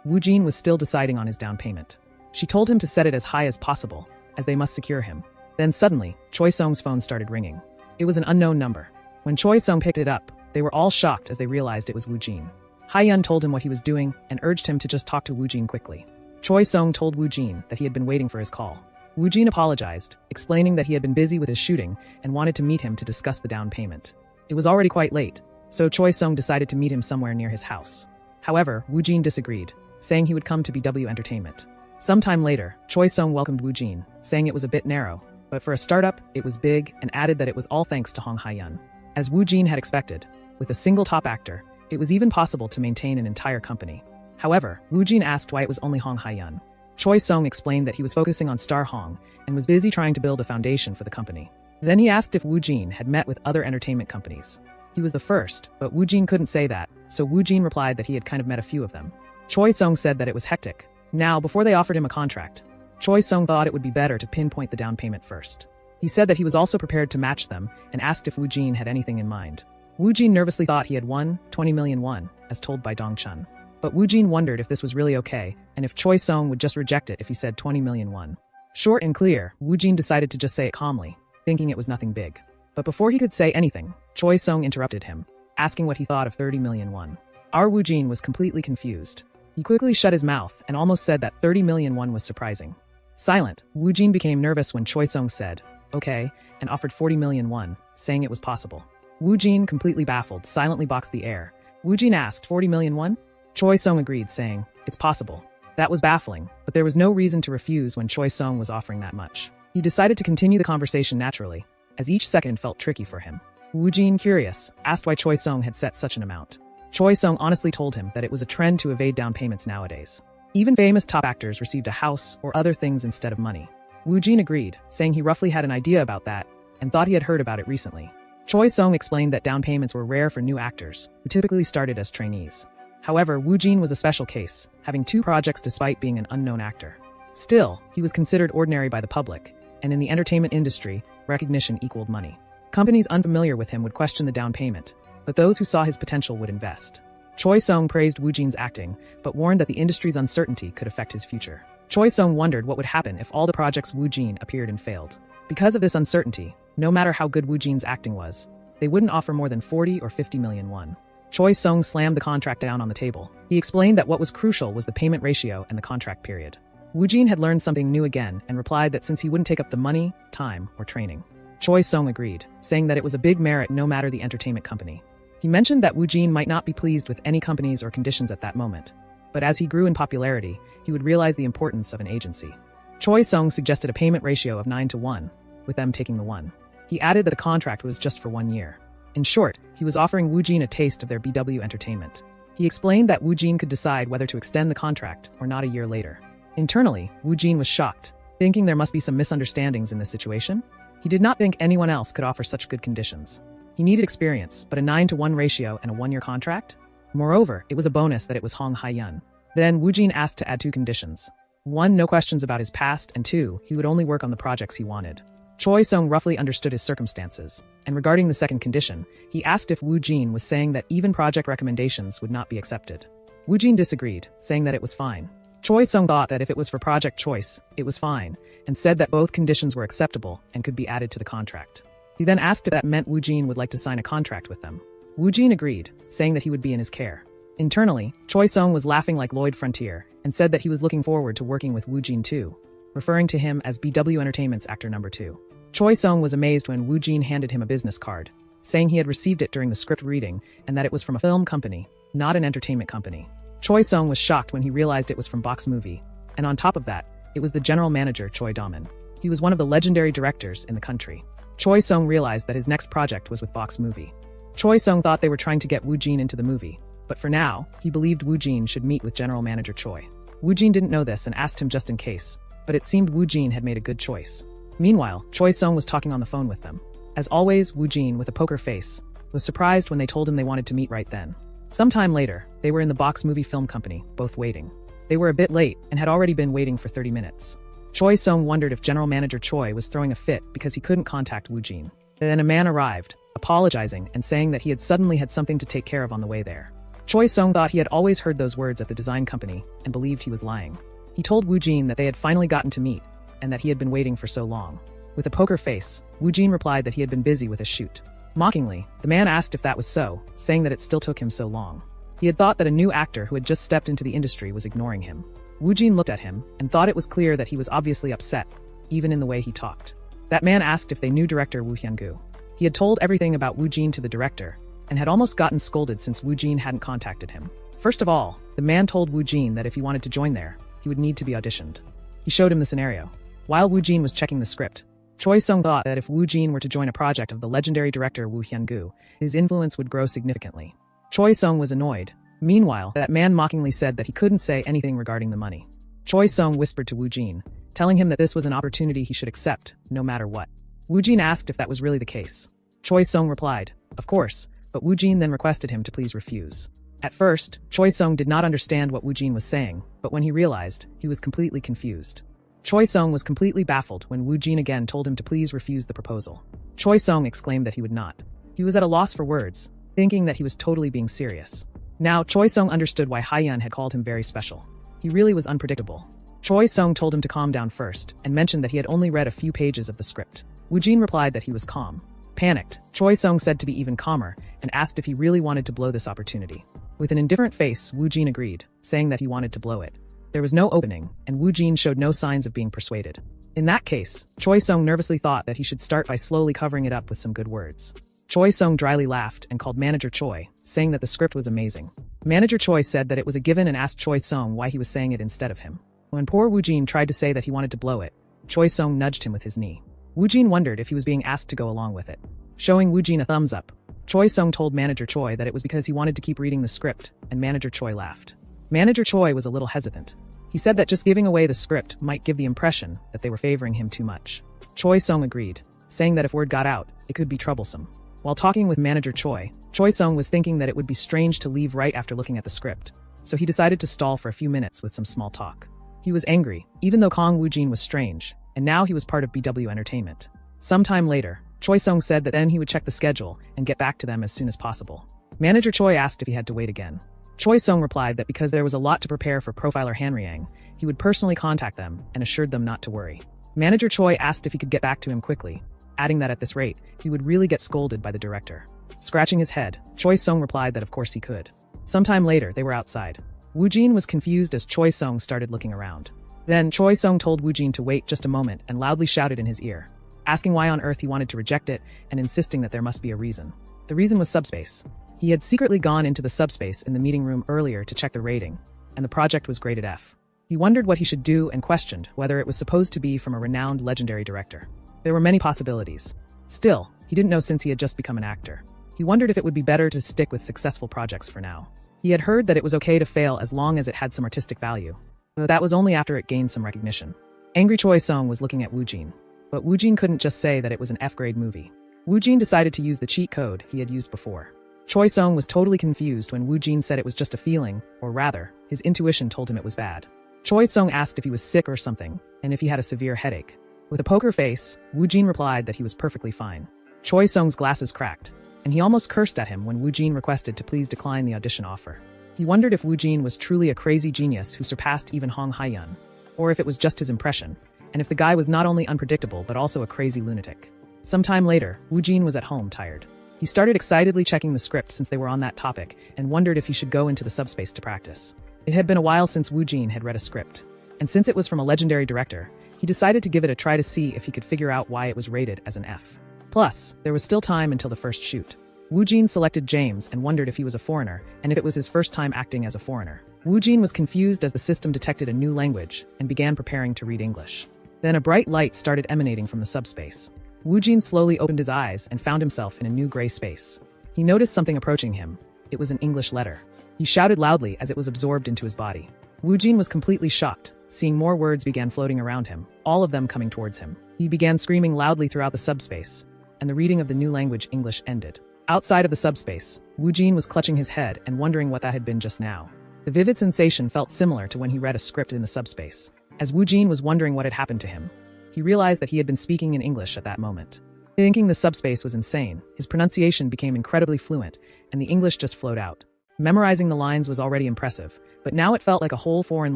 Woo-jin was still deciding on his down payment. She told him to set it as high as possible, as they must secure him. Then suddenly, Choi Sung's phone started ringing. It was an unknown number. When Choi Sung picked it up, they were all shocked as they realized it was Woo-jin. Hae-yun told him what he was doing, and urged him to just talk to Woo-jin quickly. Choi Sung told Woo-jin that he had been waiting for his call. Woo-jin apologized, explaining that he had been busy with his shooting and wanted to meet him to discuss the down payment. It was already quite late, so Choi Sung decided to meet him somewhere near his house. However, Woo-jin disagreed, saying he would come to BW Entertainment. Sometime later, Choi Sung welcomed Woo-jin, saying it was a bit narrow, but for a startup, it was big, and added that it was all thanks to Hong Hae-yun. As Woo-jin had expected, with a single top actor, it was even possible to maintain an entire company. However, Woo-jin asked why it was only Hong Hae-yun. Choi Sung explained that he was focusing on Star Hong and was busy trying to build a foundation for the company. Then he asked if Woo-jin had met with other entertainment companies. He was the first, but Woo-jin couldn't say that, so Woo-jin replied that he had kind of met a few of them. Choi Sung said that it was hectic. Now, before they offered him a contract, Choi Sung thought it would be better to pinpoint the down payment first. He said that he was also prepared to match them and asked if Woo-jin had anything in mind. Woo-jin nervously thought he had won 20 million won, as told by Dong Chun. But Woo-jin wondered if this was really okay, and if Choi Sung would just reject it if he said 20 million won. Short and clear, Woo-jin decided to just say it calmly, thinking it was nothing big. But before he could say anything, Choi Sung interrupted him, asking what he thought of 30 million won. Our Woo-jin was completely confused. He quickly shut his mouth and almost said that 30 million won was surprising. Silent, Woo-jin became nervous when Choi Sung said, okay, and offered 40 million won, saying it was possible. Woo-jin, completely baffled, silently boxed the air. Woo-jin asked 40 million won? Choi Sung agreed, saying, it's possible. That was baffling, but there was no reason to refuse when Choi Sung was offering that much. He decided to continue the conversation naturally, as each second felt tricky for him. Woo-jin, curious, asked why Choi Sung had set such an amount. Choi Sung honestly told him that it was a trend to evade down payments nowadays. Even famous top actors received a house or other things instead of money. Woo Jin agreed, saying he roughly had an idea about that and thought he had heard about it recently. Choi Sung explained that down payments were rare for new actors, who typically started as trainees. However, Woo Jin was a special case, having 2 projects despite being an unknown actor. Still, he was considered ordinary by the public, and in the entertainment industry, recognition equaled money. Companies unfamiliar with him would question the down payment, but those who saw his potential would invest. Choi Sung praised Woo Jin's acting, but warned that the industry's uncertainty could affect his future. Choi Sung wondered what would happen if all the projects Woo Jin appeared in failed. Because of this uncertainty, no matter how good Woo Jin's acting was, they wouldn't offer more than 40 or 50 million won. Choi Sung slammed the contract down on the table. He explained that what was crucial was the payment ratio and the contract period. Woo Jin had learned something new again and replied that since he wouldn't take up the money, time, or training. Choi Sung agreed, saying that it was a big merit no matter the entertainment company. He mentioned that Woo Jin might not be pleased with any companies or conditions at that moment, but as he grew in popularity, he would realize the importance of an agency. Choi Sung suggested a payment ratio of 9-1, with them taking the 1. He added that the contract was just for 1 year. In short, he was offering Woo Jin a taste of their BW entertainment. He explained that Woo Jin could decide whether to extend the contract or not a year later. Internally, Woo Jin was shocked, thinking there must be some misunderstandings in this situation. He did not think anyone else could offer such good conditions. He needed experience, but a 9-1 ratio and a 1-year contract? Moreover, it was a bonus that it was Hong Hai-yun. Then Woo Jin asked to add 2 conditions. 1, no questions about his past, and 2, he would only work on the projects he wanted. Choi Sung roughly understood his circumstances, and regarding the second condition, he asked if Woo Jin was saying that even project recommendations would not be accepted. Woo Jin disagreed, saying that it was fine. Choi Sung thought that if it was for project choice, it was fine, and said that both conditions were acceptable and could be added to the contract. He then asked if that meant Woo Jin would like to sign a contract with them. Woo Jin agreed, saying that he would be in his care. Internally, Choi Sung was laughing like Lloyd Frontier, and said that he was looking forward to working with Woo Jin too, referring to him as BW Entertainment's actor number 2. Choi Sung was amazed when Woo Jin handed him a business card, saying he had received it during the script reading and that it was from a film company, not an entertainment company. Choi Sung was shocked when he realized it was from Box Movie, and on top of that, it was the general manager Choi Daman. He was one of the legendary directors in the country. Choi Sung realized that his next project was with Box Movie. Choi Sung thought they were trying to get Woo Jin into the movie, but for now, he believed Woo Jin should meet with general manager Choi. Woo Jin didn't know this and asked him just in case, but it seemed Woo Jin had made a good choice. Meanwhile, Choi Sung was talking on the phone with them. As always, Woo Jin, with a poker face, was surprised when they told him they wanted to meet right then. Sometime later, they were in the Box Movie film company, both waiting. They were a bit late and had already been waiting for 30 minutes. Choi Sung wondered if General Manager Choi was throwing a fit because he couldn't contact Woo Jin. Then a man arrived, apologizing and saying that he had suddenly had something to take care of on the way there. Choi Sung thought he had always heard those words at the design company and believed he was lying. He told Woo Jin that they had finally gotten to meet and that he had been waiting for so long. With a poker face, Woo Jin replied that he had been busy with a shoot. Mockingly, the man asked if that was so, saying that it still took him so long. He had thought that a new actor who had just stepped into the industry was ignoring him. Woo Jin looked at him and thought it was clear that he was obviously upset, even in the way he talked. That man asked if they knew director Woo Hyun-gu. He had told everything about Woo Jin to the director, and had almost gotten scolded since Woo Jin hadn't contacted him. First of all, the man told Woo Jin that if he wanted to join there, he would need to be auditioned. He showed him the scenario. While Woo Jin was checking the script, Choi Sung thought that if Woo Jin were to join a project of the legendary director Woo Hyun-gu, his influence would grow significantly. Choi Sung was annoyed. Meanwhile, that man mockingly said that he couldn't say anything regarding the money. Choi Sung whispered to Woo Jin, telling him that this was an opportunity he should accept, no matter what. Woo Jin asked if that was really the case. Choi Sung replied, of course, but Woo Jin then requested him to please refuse. At first, Choi Sung did not understand what Woo Jin was saying, but when he realized, he was completely confused. Choi Sung was completely baffled when Woo Jin again told him to please refuse the proposal. Choi Sung exclaimed that he would not. He was at a loss for words, thinking that he was totally being serious. Now, Choi Sung understood why Hyun had called him very special. He really was unpredictable. Choi Sung told him to calm down first, and mentioned that he had only read a few pages of the script. Woo Jin replied that he was calm. Panicked, Choi Sung said to be even calmer, and asked if he really wanted to blow this opportunity. With an indifferent face, Woo Jin agreed, saying that he wanted to blow it. There was no opening, and Woo Jin showed no signs of being persuaded. In that case, Choi Sung nervously thought that he should start by slowly covering it up with some good words. Choi Sung dryly laughed and called Manager Choi, saying that the script was amazing. Manager Choi said that it was a given and asked Choi Sung why he was saying it instead of him. When poor Woo Jin tried to say that he wanted to blow it, Choi Sung nudged him with his knee. Woo Jin wondered if he was being asked to go along with it. Showing Woo Jin a thumbs up, Choi Sung told Manager Choi that it was because he wanted to keep reading the script, and Manager Choi laughed. Manager Choi was a little hesitant. He said that just giving away the script might give the impression that they were favoring him too much. Choi Sung agreed, saying that if word got out, it could be troublesome. While talking with Manager Choi, Choi Sung was thinking that it would be strange to leave right after looking at the script, so he decided to stall for a few minutes with some small talk. He was angry, even though Kong Woo-jin was strange, and now he was part of BW Entertainment. Sometime later, Choi Sung said that then he would check the schedule and get back to them as soon as possible. Manager Choi asked if he had to wait again. Choi Sung replied that because there was a lot to prepare for profiler Hanryang, he would personally contact them and assured them not to worry. Manager Choi asked if he could get back to him quickly, adding that at this rate, he would really get scolded by the director. Scratching his head, Choi Sung replied that of course he could. Sometime later, they were outside. Woo-jin was confused as Choi Sung started looking around. Then, Choi Sung told Woo-jin to wait just a moment and loudly shouted in his ear, asking why on earth he wanted to reject it and insisting that there must be a reason. The reason was subspace. He had secretly gone into the subspace in the meeting room earlier to check the rating, and the project was graded F. He wondered what he should do and questioned whether it was supposed to be from a renowned legendary director. There were many possibilities. Still, he didn't know since he had just become an actor. He wondered if it would be better to stick with successful projects for now. He had heard that it was okay to fail as long as it had some artistic value, though that was only after it gained some recognition. Angry Choi Sung was looking at Woo-jin, but Woo-jin couldn't just say that it was an F-grade movie. Woo-jin decided to use the cheat code he had used before. Choi Sung was totally confused when Woo-jin said it was just a feeling, or rather, his intuition told him it was bad. Choi Sung asked if he was sick or something, and if he had a severe headache. With a poker face, Woo-jin replied that he was perfectly fine. Choi Sung's glasses cracked, and he almost cursed at him when Woo-jin requested to please decline the audition offer. He wondered if Woo-jin was truly a crazy genius who surpassed even Hong Hae-yeon, or if it was just his impression, and if the guy was not only unpredictable but also a crazy lunatic. Sometime later, Woo-jin was at home tired. He started excitedly checking the script since they were on that topic and wondered if he should go into the subspace to practice. It had been a while since Woo-jin had read a script, and since it was from a legendary director, he decided to give it a try to see if he could figure out why it was rated as an F. Plus, there was still time until the first shoot. Woo-jin selected James and wondered if he was a foreigner and if it was his first time acting as a foreigner. Woo-jin was confused as the system detected a new language and began preparing to read English. Then a bright light started emanating from the subspace. Woo-jin slowly opened his eyes and found himself in a new gray space. He noticed something approaching him. It was an English letter. He shouted loudly as it was absorbed into his body. Woo-jin was completely shocked, seeing more words began floating around him, all of them coming towards him. He began screaming loudly throughout the subspace, and the reading of the new language English ended. Outside of the subspace, Woo-jin was clutching his head and wondering what that had been just now. The vivid sensation felt similar to when he read a script in the subspace. As Woo-jin was wondering what had happened to him, he realized that he had been speaking in English at that moment. Thinking the subspace was insane, his pronunciation became incredibly fluent, and the English just flowed out. Memorizing the lines was already impressive, but now it felt like a whole foreign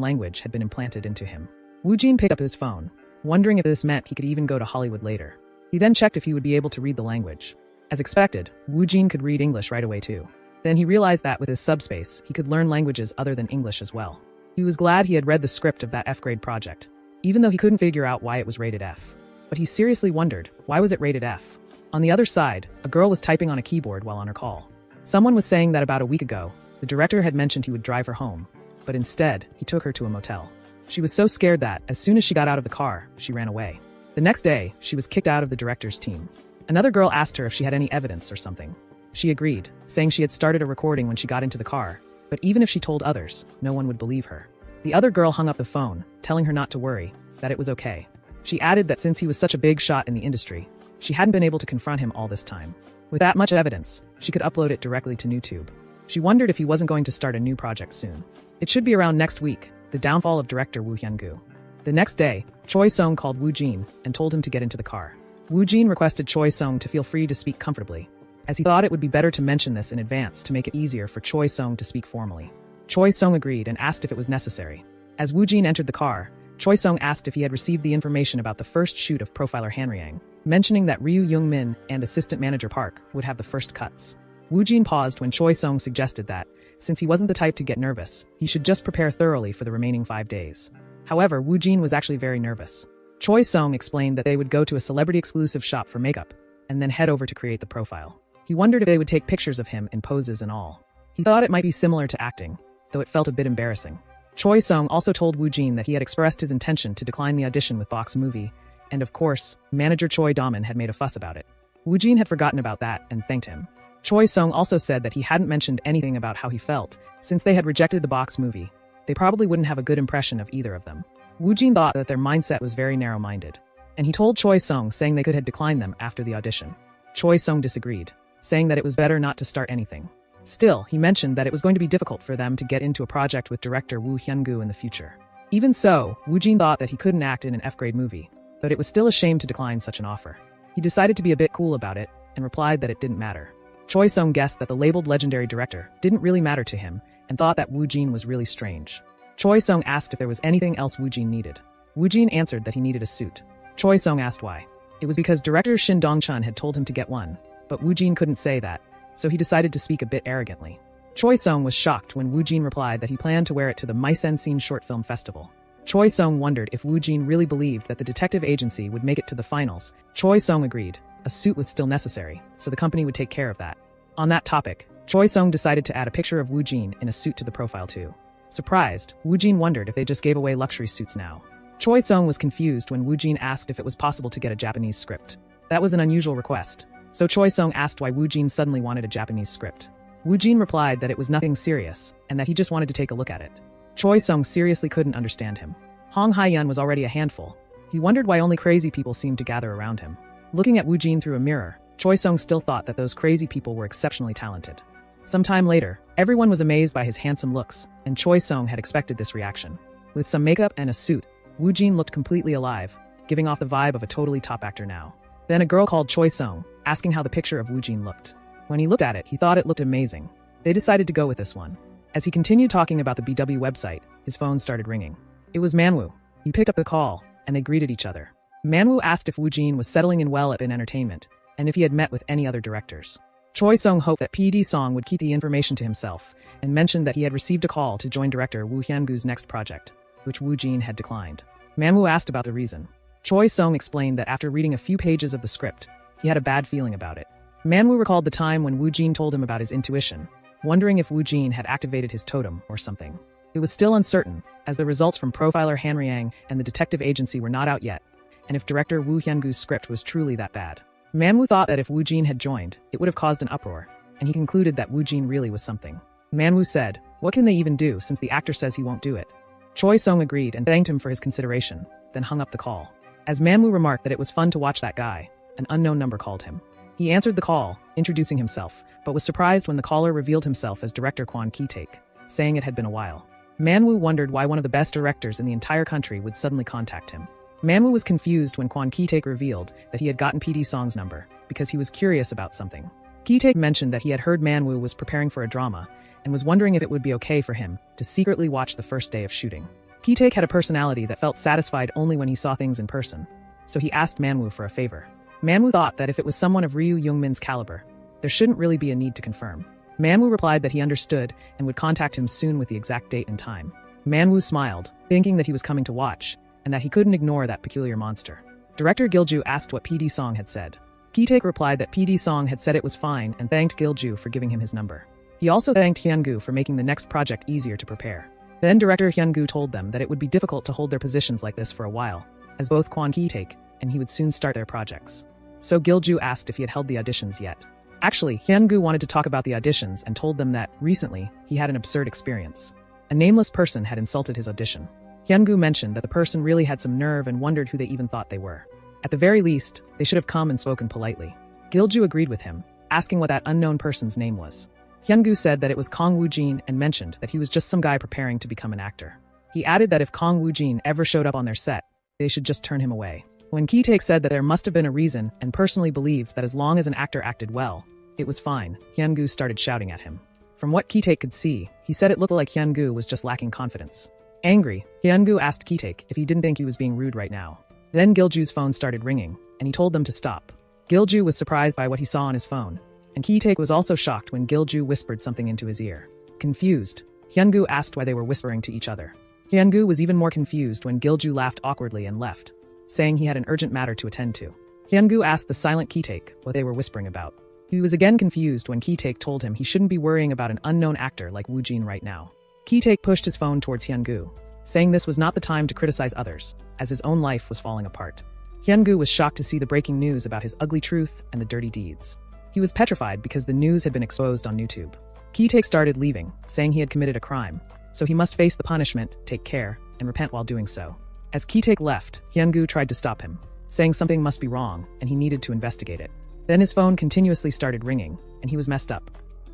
language had been implanted into him. Woo-jin picked up his phone, wondering if this meant he could even go to Hollywood later. He then checked if he would be able to read the language. As expected, Woo-jin could read English right away too. Then he realized that with his subspace, he could learn languages other than English as well. He was glad he had read the script of that F-grade project, even though he couldn't figure out why it was rated F. But he seriously wondered, why was it rated F? On the other side, a girl was typing on a keyboard while on her call. Someone was saying that about a week ago, the director had mentioned he would drive her home, but instead, he took her to a motel. She was so scared that, as soon as she got out of the car, she ran away. The next day, she was kicked out of the director's team. Another girl asked her if she had any evidence or something. She agreed, saying she had started a recording when she got into the car, but even if she told others, no one would believe her. The other girl hung up the phone, telling her not to worry, that it was okay. She added that since he was such a big shot in the industry, she hadn't been able to confront him all this time. With that much evidence, she could upload it directly to YouTube. She wondered if he wasn't going to start a new project soon. It should be around next week, the downfall of director Woo Hyun-gu. The next day, Choi Sung called Woo-jin and told him to get into the car. Woo-jin requested Choi Sung to feel free to speak comfortably, as he thought it would be better to mention this in advance to make it easier for Choi Sung to speak formally. Choi Sung agreed and asked if it was necessary. As Woo-jin entered the car, Choi Sung asked if he had received the information about the first shoot of Profiler Hanryang, mentioning that Ryu Young-min and assistant manager Park would have the first cuts. Woo-jin paused when Choi Sung suggested that, since he wasn't the type to get nervous, he should just prepare thoroughly for the remaining 5 days. However, Woo-jin was actually very nervous. Choi Sung explained that they would go to a celebrity-exclusive shop for makeup, and then head over to create the profile. He wondered if they would take pictures of him in poses and all. He thought it might be similar to acting, though it felt a bit embarrassing. Choi Sung also told Woo-jin that he had expressed his intention to decline the audition with Box Movie, and of course, manager Choi Daman had made a fuss about it. Woo-jin had forgotten about that and thanked him. Choi Sung also said that he hadn't mentioned anything about how he felt, since they had rejected the box movie. They probably wouldn't have a good impression of either of them. Woo Jin thought that their mindset was very narrow-minded, and he told Choi Sung saying they could have declined them after the audition. Choi Sung disagreed, saying that it was better not to start anything. Still, he mentioned that it was going to be difficult for them to get into a project with director Woo Hyun-gu in the future. Even so, Woo Jin thought that he couldn't act in an F-grade movie, but it was still a shame to decline such an offer. He decided to be a bit cool about it, and replied that it didn't matter. Choi Sung guessed that the labeled legendary director didn't really matter to him, and thought that Woo Jin was really strange. Choi Sung asked if there was anything else Woo Jin needed. Woo Jin answered that he needed a suit. Choi Sung asked why. It was because director Shin Dong-chun had told him to get one, but Woo Jin couldn't say that, so he decided to speak a bit arrogantly. Choi Sung was shocked when Woo Jin replied that he planned to wear it to the Mise-en-Scene Short Film Festival. Choi Sung wondered if Woo Jin really believed that the detective agency would make it to the finals. Choi Sung agreed. A suit was still necessary, so the company would take care of that. On that topic, Choi Sung decided to add a picture of Woo Jin in a suit to the profile too. Surprised, Woo Jin wondered if they just gave away luxury suits now. Choi Sung was confused when Woo Jin asked if it was possible to get a Japanese script. That was an unusual request, so Choi Sung asked why Woo Jin suddenly wanted a Japanese script. Woo Jin replied that it was nothing serious, and that he just wanted to take a look at it. Choi Sung seriously couldn't understand him. Hong Hae-yeon was already a handful. He wondered why only crazy people seemed to gather around him. Looking at Woo Jin through a mirror, Choi Sung still thought that those crazy people were exceptionally talented. Some time later, everyone was amazed by his handsome looks, and Choi Sung had expected this reaction. With some makeup and a suit, Woo Jin looked completely alive, giving off the vibe of a totally top actor now. Then a girl called Choi Sung, asking how the picture of Woo Jin looked. When he looked at it, he thought it looked amazing. They decided to go with this one. As he continued talking about the BW website, his phone started ringing. It was Manhwa. He picked up the call, and they greeted each other. Manhwa asked if Woo Jin was settling in well at In Entertainment, and if he had met with any other directors. Choi Sung hoped that PD Song would keep the information to himself, and mentioned that he had received a call to join director Woo Hyun-gu's next project, which Woo Jin had declined. Manhwa asked about the reason. Choi Sung explained that after reading a few pages of the script, he had a bad feeling about it. Manhwa recalled the time when Woo Jin told him about his intuition, wondering if Woo Jin had activated his totem or something. It was still uncertain, as the results from profiler Han Riang and the detective agency were not out yet, and if director Woo Hyun-gu's script was truly that bad. Manhwa thought that if Woo Jin had joined, it would have caused an uproar, and he concluded that Woo Jin really was something. Manhwa said, "What can they even do since the actor says he won't do it?" Choi Sung agreed and thanked him for his consideration, then hung up the call. As Manhwa remarked that it was fun to watch that guy, an unknown number called him. He answered the call, introducing himself, but was surprised when the caller revealed himself as director Kwon Ki-taek, saying it had been a while. Manhwa wondered why one of the best directors in the entire country would suddenly contact him. Manhwa was confused when Kwon Ki-taek revealed that he had gotten PD Song's number, because he was curious about something. Ki-taek mentioned that he had heard Manhwa was preparing for a drama, and was wondering if it would be okay for him to secretly watch the first day of shooting. Ki-taek had a personality that felt satisfied only when he saw things in person, so he asked Manhwa for a favor. Manhwa thought that if it was someone of Ryu Youngmin's caliber, there shouldn't really be a need to confirm. Manhwa replied that he understood and would contact him soon with the exact date and time. Manhwa smiled, thinking that he was coming to watch, and that he couldn't ignore that peculiar monster. Director Gilju asked what PD Song had said. Ki-taek replied that PD Song had said it was fine and thanked Gilju for giving him his number. He also thanked Hyun-gu for making the next project easier to prepare. Then director Hyun-gu told them that it would be difficult to hold their positions like this for a while, as both Kwon Ki-taek and he would soon start their projects. So Gilju asked if he had held the auditions yet. Actually, Hyun-gu wanted to talk about the auditions and told them that, recently, he had an absurd experience. A nameless person had insulted his audition. Hyun-gu mentioned that the person really had some nerve and wondered who they even thought they were. At the very least, they should have come and spoken politely. Gilju agreed with him, asking what that unknown person's name was. Hyun-gu said that it was Kong Woo-jin and mentioned that he was just some guy preparing to become an actor. He added that if Kong Woo-jin ever showed up on their set, they should just turn him away. When Ki-taek said that there must have been a reason and personally believed that as long as an actor acted well, it was fine, Hyun-gu started shouting at him. From what Ki-taek could see, he said it looked like Hyun-gu was just lacking confidence. Angry, Hyun-gu asked Ki-taek if he didn't think he was being rude right now. Then Gilju's phone started ringing, and he told them to stop. Gilju was surprised by what he saw on his phone, and Ki-taek was also shocked when Gilju whispered something into his ear. Confused, Hyun-gu asked why they were whispering to each other. Hyun-gu was even more confused when Gilju laughed awkwardly and left, saying he had an urgent matter to attend to. Hyun-gu asked the silent Ki-taek what they were whispering about. He was again confused when Ki-taek told him he shouldn't be worrying about an unknown actor like Woo Jin right now. Ki-taek pushed his phone towards Hyun-gu, saying this was not the time to criticize others, as his own life was falling apart. Hyun-gu was shocked to see the breaking news about his ugly truth and the dirty deeds. He was petrified because the news had been exposed on YouTube. Ki-taek started leaving, saying he had committed a crime, so he must face the punishment, take care, and repent while doing so. As Ki-taek left, Hyun-gu tried to stop him, saying something must be wrong and he needed to investigate it. Then his phone continuously started ringing, and he was messed up.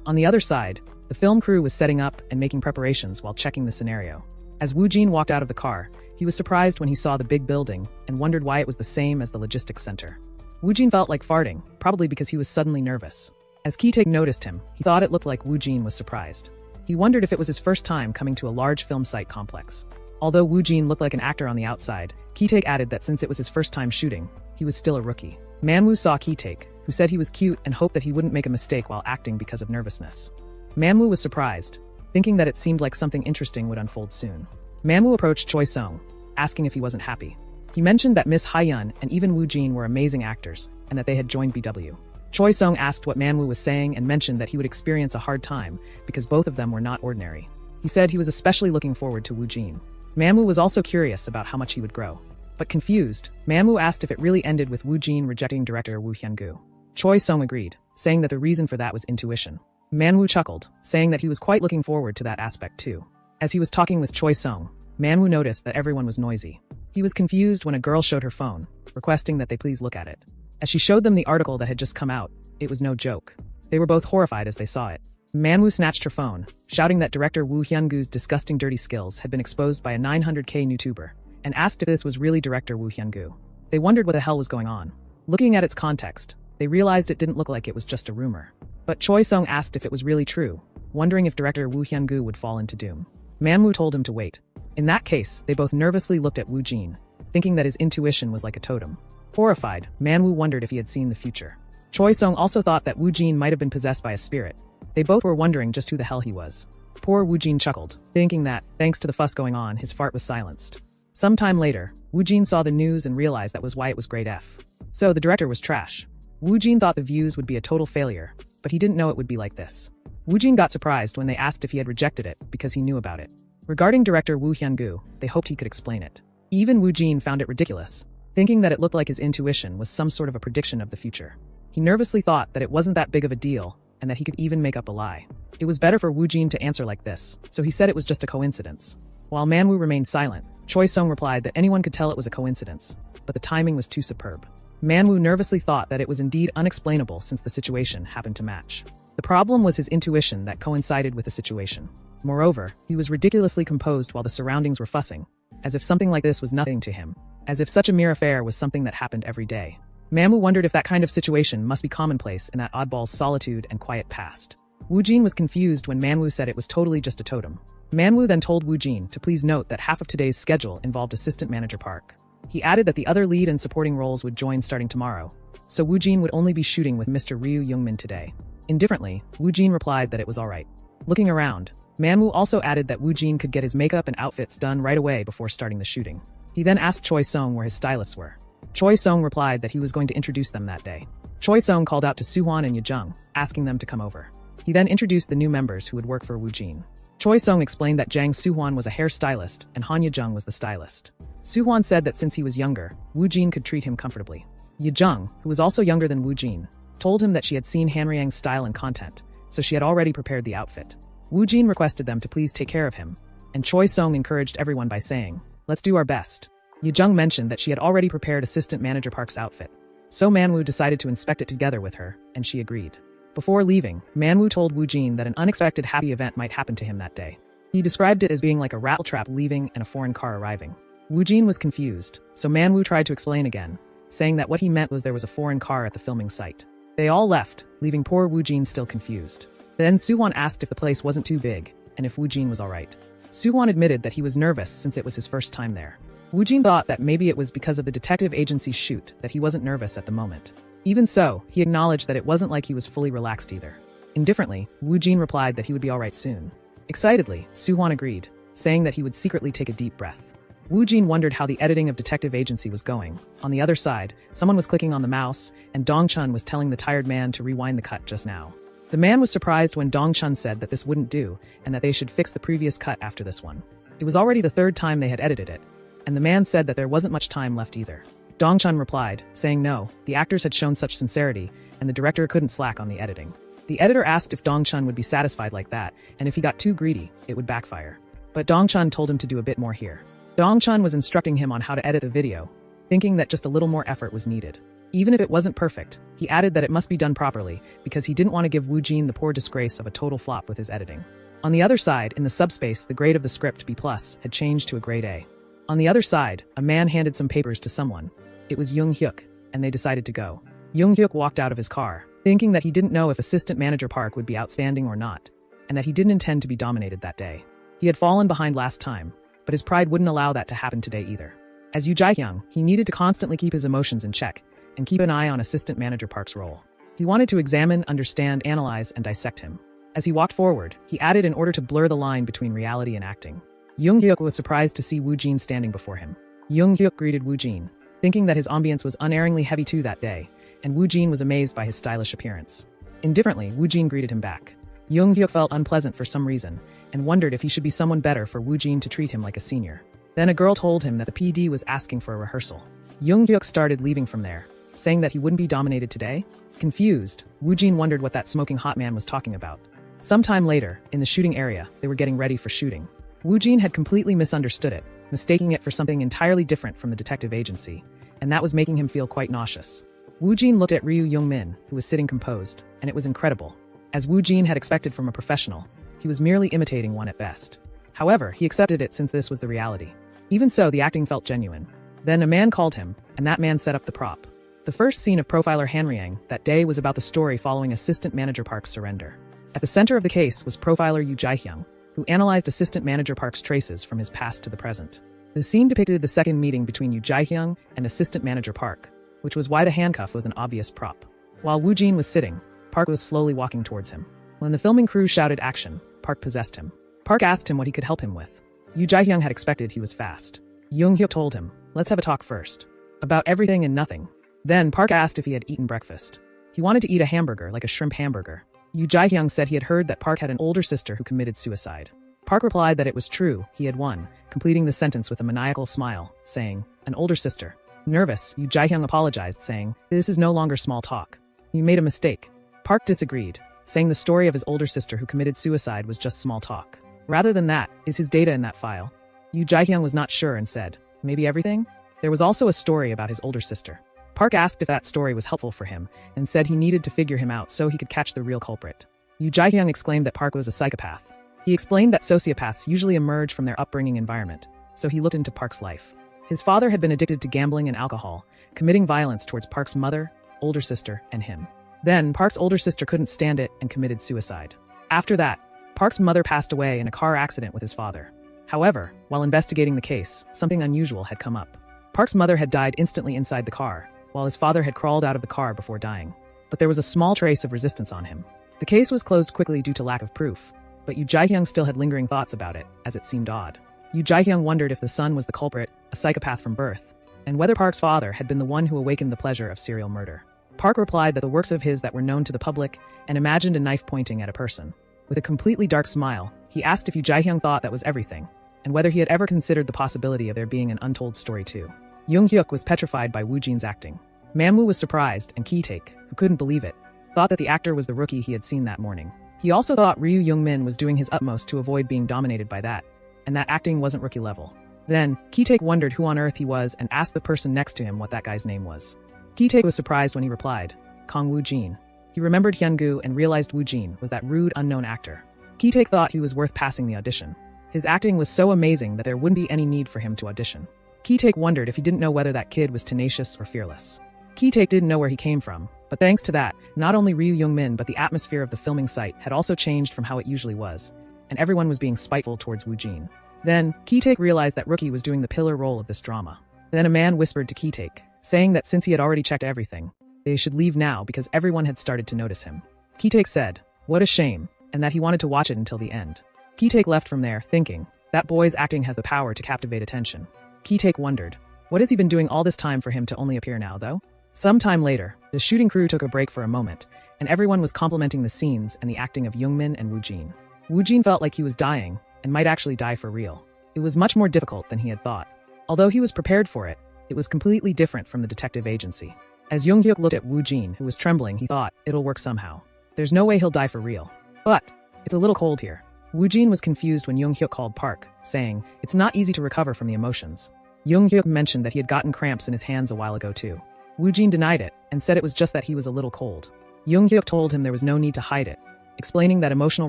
On the other side, the film crew was setting up and making preparations while checking the scenario. As Woo-jin walked out of the car, he was surprised when he saw the big building and wondered why it was the same as the logistics center. Woo-jin felt like farting, probably because he was suddenly nervous. As Ki-taek noticed him, he thought it looked like Woo-jin was surprised. He wondered if it was his first time coming to a large film site complex. Although Woo-jin looked like an actor on the outside, Ki-taek added that since it was his first time shooting, he was still a rookie. Manhwa saw Ki-taek, who said he was cute and hoped that he wouldn't make a mistake while acting because of nervousness. Manhwa was surprised, thinking that it seemed like something interesting would unfold soon. Manhwa approached Choi Sung, asking if he wasn't happy. He mentioned that Miss Hyun and even Woo-jin were amazing actors, and that they had joined BW. Choi Sung asked what Manhwa was saying and mentioned that he would experience a hard time because both of them were not ordinary. He said he was especially looking forward to Woo-jin. Manhwa was also curious about how much he would grow. But confused, Manhwa asked if it really ended with Woo-jin rejecting director Woo Hyun-gu. Choi Sung agreed, saying that the reason for that was intuition. Manhwa chuckled, saying that he was quite looking forward to that aspect too. As he was talking with Choi Sung, Manhwa noticed that everyone was noisy. He was confused when a girl showed her phone, requesting that they please look at it. As she showed them the article that had just come out, it was no joke. They were both horrified as they saw it. Manhwa snatched her phone, shouting that director Woo Hyun-gu's disgusting dirty skills had been exposed by a 900k YouTuber, and asked if this was really director Woo Hyun-gu. They wondered what the hell was going on. Looking at its context, they realized it didn't look like it was just a rumor. But Choi Sung asked if it was really true, wondering if director Woo Hyun-gu would fall into doom. Manhwa told him to wait. In that case, they both nervously looked at Woo-jin, thinking that his intuition was like a totem. Horrified, Manhwa wondered if he had seen the future. Choi Sung also thought that Woo-jin might have been possessed by a spirit. They both were wondering just who the hell he was. Poor Woo-jin chuckled, thinking that, thanks to the fuss going on, his fart was silenced. Some time later, Woo-jin saw the news and realized that was why it was grade F. So the director was trash. Woo-jin thought the views would be a total failure, but he didn't know it would be like this. Woo-jin got surprised when they asked if he had rejected it because he knew about it. Regarding director Woo Hyun-gu, they hoped he could explain it. Even Woo-jin found it ridiculous, thinking that it looked like his intuition was some sort of a prediction of the future. He nervously thought that it wasn't that big of a deal and that he could even make up a lie. It was better for Woo-jin to answer like this, so he said it was just a coincidence. While Manhwa remained silent, Choi Sung replied that anyone could tell it was a coincidence, but the timing was too superb. Manhwa nervously thought that it was indeed unexplainable since the situation happened to match. The problem was his intuition that coincided with the situation. Moreover, he was ridiculously composed while the surroundings were fussing, as if something like this was nothing to him, as if such a mere affair was something that happened every day. Manhwa wondered if that kind of situation must be commonplace in that oddball's solitude and quiet past. Woo-jin was confused when Manhwa said it was totally just a totem. Manhwa then told Woo-jin to please note that half of today's schedule involved assistant manager Park. He added that the other lead and supporting roles would join starting tomorrow, so Woo-jin would only be shooting with Mr. Ryu Youngmin today. Indifferently, Woo-jin replied that it was alright. Looking around, Manhwa also added that Woo-jin could get his makeup and outfits done right away before starting the shooting. He then asked Choi Sung where his stylists were. Choi Sung replied that he was going to introduce them that day. Choi Sung called out to Soo-hwan and Yejung, asking them to come over. He then introduced the new members who would work for Woo-jin. Choi Sung explained that Jang Soo-hwan was a hairstylist and Han Yejung was the stylist. Soo-hwan said that since he was younger, Woo-jin could treat him comfortably. Yejung, who was also younger than Woo-jin, told him that she had seen Hanryang's style and content, so she had already prepared the outfit. Woo-jin requested them to please take care of him, and Choi Sung encouraged everyone by saying, "Let's do our best." Yejung mentioned that she had already prepared assistant manager Park's outfit. So Manhwa decided to inspect it together with her, and she agreed. Before leaving, Manhwa told Woo-jin that an unexpected happy event might happen to him that day. He described it as being like a rattletrap leaving and a foreign car arriving. Woo-jin was confused, so Manhwa tried to explain again, saying that what he meant was there was a foreign car at the filming site. They all left, leaving poor Woo-jin still confused. Then Soo-hwan asked if the place wasn't too big, and if Woo-jin was alright. Soo-hwan admitted that he was nervous since it was his first time there. Woo-jin thought that maybe it was because of the detective agency's shoot that he wasn't nervous at the moment. Even so, he acknowledged that it wasn't like he was fully relaxed either. Indifferently, Woo-jin replied that he would be alright soon. Excitedly, Soo-hwan agreed, saying that he would secretly take a deep breath. Woo-jin wondered how the editing of Detective Agency was going. On the other side, someone was clicking on the mouse, and Dong-chun was telling the tired man to rewind the cut just now. The man was surprised when Dong-chun said that this wouldn't do, and that they should fix the previous cut after this one. It was already the third time they had edited it, and the man said that there wasn't much time left either. Dong-chun replied, saying no, the actors had shown such sincerity, and the director couldn't slack on the editing. The editor asked if Dong-chun would be satisfied like that, and if he got too greedy, it would backfire. But Dong-chun told him to do a bit more here. Dong-chun was instructing him on how to edit the video, thinking that just a little more effort was needed. Even if it wasn't perfect, he added that it must be done properly because he didn't want to give Woo Jin the poor disgrace of a total flop with his editing. On the other side, in the subspace, the grade of the script B+ had changed to a grade A. On the other side, a man handed some papers to someone. It was Young Hyuk, and they decided to go. Young Hyuk walked out of his car, thinking that he didn't know if Assistant Manager Park would be outstanding or not, and that he didn't intend to be dominated that day. He had fallen behind last time, but his pride wouldn't allow that to happen today either. As Yoo Jae-hyung, he needed to constantly keep his emotions in check and keep an eye on Assistant Manager Park's role. He wanted to examine, understand, analyze, and dissect him. As he walked forward, he added in order to blur the line between reality and acting. Young Hyuk was surprised to see Woo Jin standing before him. Young Hyuk greeted Woo Jin, thinking that his ambience was unerringly heavy too that day, and Woo Jin was amazed by his stylish appearance. Indifferently, Woo Jin greeted him back. Young Hyuk felt unpleasant for some reason, and wondered if he should be someone better for Woo Jin to treat him like a senior. Then a girl told him that the PD was asking for a rehearsal. Young Hyuk started leaving from there, saying that he wouldn't be dominated today. Confused, Woo Jin wondered what that smoking hot man was talking about. Sometime later, in the shooting area, they were getting ready for shooting. Woo Jin had completely misunderstood it, mistaking it for something entirely different from the detective agency, and that was making him feel quite nauseous. Woo Jin looked at Ryu Young-min, who was sitting composed, and it was incredible. As Woo Jin had expected from a professional, he was merely imitating one at best. However, he accepted it since this was the reality. Even so, the acting felt genuine. Then a man called him, and that man set up the prop. The first scene of Profiler Hanryang that day was about the story following Assistant Manager Park's surrender. At the center of the case was Profiler Yoo Jae-hyung, who analyzed Assistant Manager Park's traces from his past to the present. The scene depicted the second meeting between Yoo Jae-hyung and Assistant Manager Park, which was why the handcuff was an obvious prop. While Woo Jin was sitting, Park was slowly walking towards him. When the filming crew shouted action, Park possessed him. Park asked him what he could help him with. Yoo Jae-hyung had expected he was fast. Young Hyuk told him, "Let's have a talk first. About everything and nothing." Then Park asked if he had eaten breakfast. He wanted to eat a hamburger, like a shrimp hamburger. Yoo Jae-hyung said he had heard that Park had an older sister who committed suicide. Park replied that it was true, he had won, completing the sentence with a maniacal smile, saying, "An older sister." Nervous, Yoo Jae-hyung apologized, saying, "This is no longer small talk. You made a mistake." Park disagreed, saying the story of his older sister who committed suicide was just small talk. Rather than that, is his data in that file? Yoo Jae-hyung was not sure and said, "Maybe everything?" There was also a story about his older sister. Park asked if that story was helpful for him, and said he needed to figure him out so he could catch the real culprit. Yoo Jae-hyung exclaimed that Park was a psychopath. He explained that sociopaths usually emerge from their upbringing environment, so he looked into Park's life. His father had been addicted to gambling and alcohol, committing violence towards Park's mother, older sister, and him. Then, Park's older sister couldn't stand it and committed suicide. After that, Park's mother passed away in a car accident with his father. However, while investigating the case, something unusual had come up. Park's mother had died instantly inside the car, while his father had crawled out of the car before dying. But there was a small trace of resistance on him. The case was closed quickly due to lack of proof, but Yoo Jae-hyung still had lingering thoughts about it, as it seemed odd. Yoo Jae-hyung wondered if the son was the culprit, a psychopath from birth, and whether Park's father had been the one who awakened the pleasure of serial murder. Park replied that the works of his that were known to the public, and imagined a knife pointing at a person. With a completely dark smile, he asked if Yoo Jae-hyung thought that was everything, and whether he had ever considered the possibility of there being an untold story too. Young Hyuk was petrified by Woo Jin's acting. Manhwa was surprised, and Ki-taek, who couldn't believe it, thought that the actor was the rookie he had seen that morning. He also thought Ryu Young-min was doing his utmost to avoid being dominated by that, and that acting wasn't rookie level. Then, Ki-taek wondered who on earth he was and asked the person next to him what that guy's name was. Ki-taek was surprised when he replied, "Kong Woo Jin." He remembered Hyun-gu and realized Woo Jin was that rude, unknown actor. Ki-taek thought he was worth passing the audition. His acting was so amazing that there wouldn't be any need for him to audition. Ki-taek wondered if he didn't know whether that kid was tenacious or fearless. Ki-taek didn't know where he came from, but thanks to that, not only Ryu Young-min but the atmosphere of the filming site had also changed from how it usually was, and everyone was being spiteful towards Woo Jin. Then, Ki-taek realized that Rookie was doing the pillar role of this drama. Then a man whispered to Ki-taek, saying that since he had already checked everything, they should leave now because everyone had started to notice him. Ki-taek said, "What a shame," and that he wanted to watch it until the end. Ki-taek left from there, thinking, that boy's acting has the power to captivate attention. Ki-taek wondered, what has he been doing all this time for him to only appear now, though? Some time later, the shooting crew took a break for a moment, and everyone was complimenting the scenes and the acting of Young-min and Woo Jin. Woo Jin felt like he was dying, and might actually die for real. It was much more difficult than he had thought. Although he was prepared for it, it was completely different from the detective agency. As Young-hyuk looked at Woo Jin, who was trembling, he thought, it'll work somehow. There's no way he'll die for real. But it's a little cold here. Woo Jin was confused when Young-hyuk called Park, saying, it's not easy to recover from the emotions. Young-hyuk mentioned that he had gotten cramps in his hands a while ago too. Woo Jin denied it and said it was just that he was a little cold. Young-hyuk told him there was no need to hide it, explaining that emotional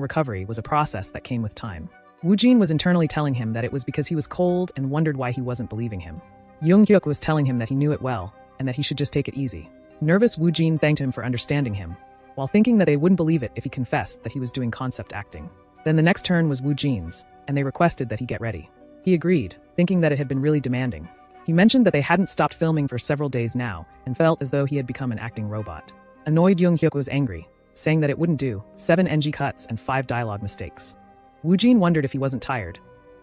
recovery was a process that came with time. Woo Jin was internally telling him that it was because he was cold and wondered why he wasn't believing him. Young-hyuk was telling him that he knew it well and that he should just take it easy. Nervous Woo Jin thanked him for understanding him, while thinking that they wouldn't believe it if he confessed that he was doing concept acting. Then the next turn was Woo Jin's, and they requested that he get ready. He agreed, thinking that it had been really demanding. He mentioned that they hadn't stopped filming for several days now, and felt as though he had become an acting robot. Annoyed Young-hyuk was angry, saying that it wouldn't do, 7 NG cuts and 5 dialogue mistakes. Woo Jin wondered if he wasn't tired.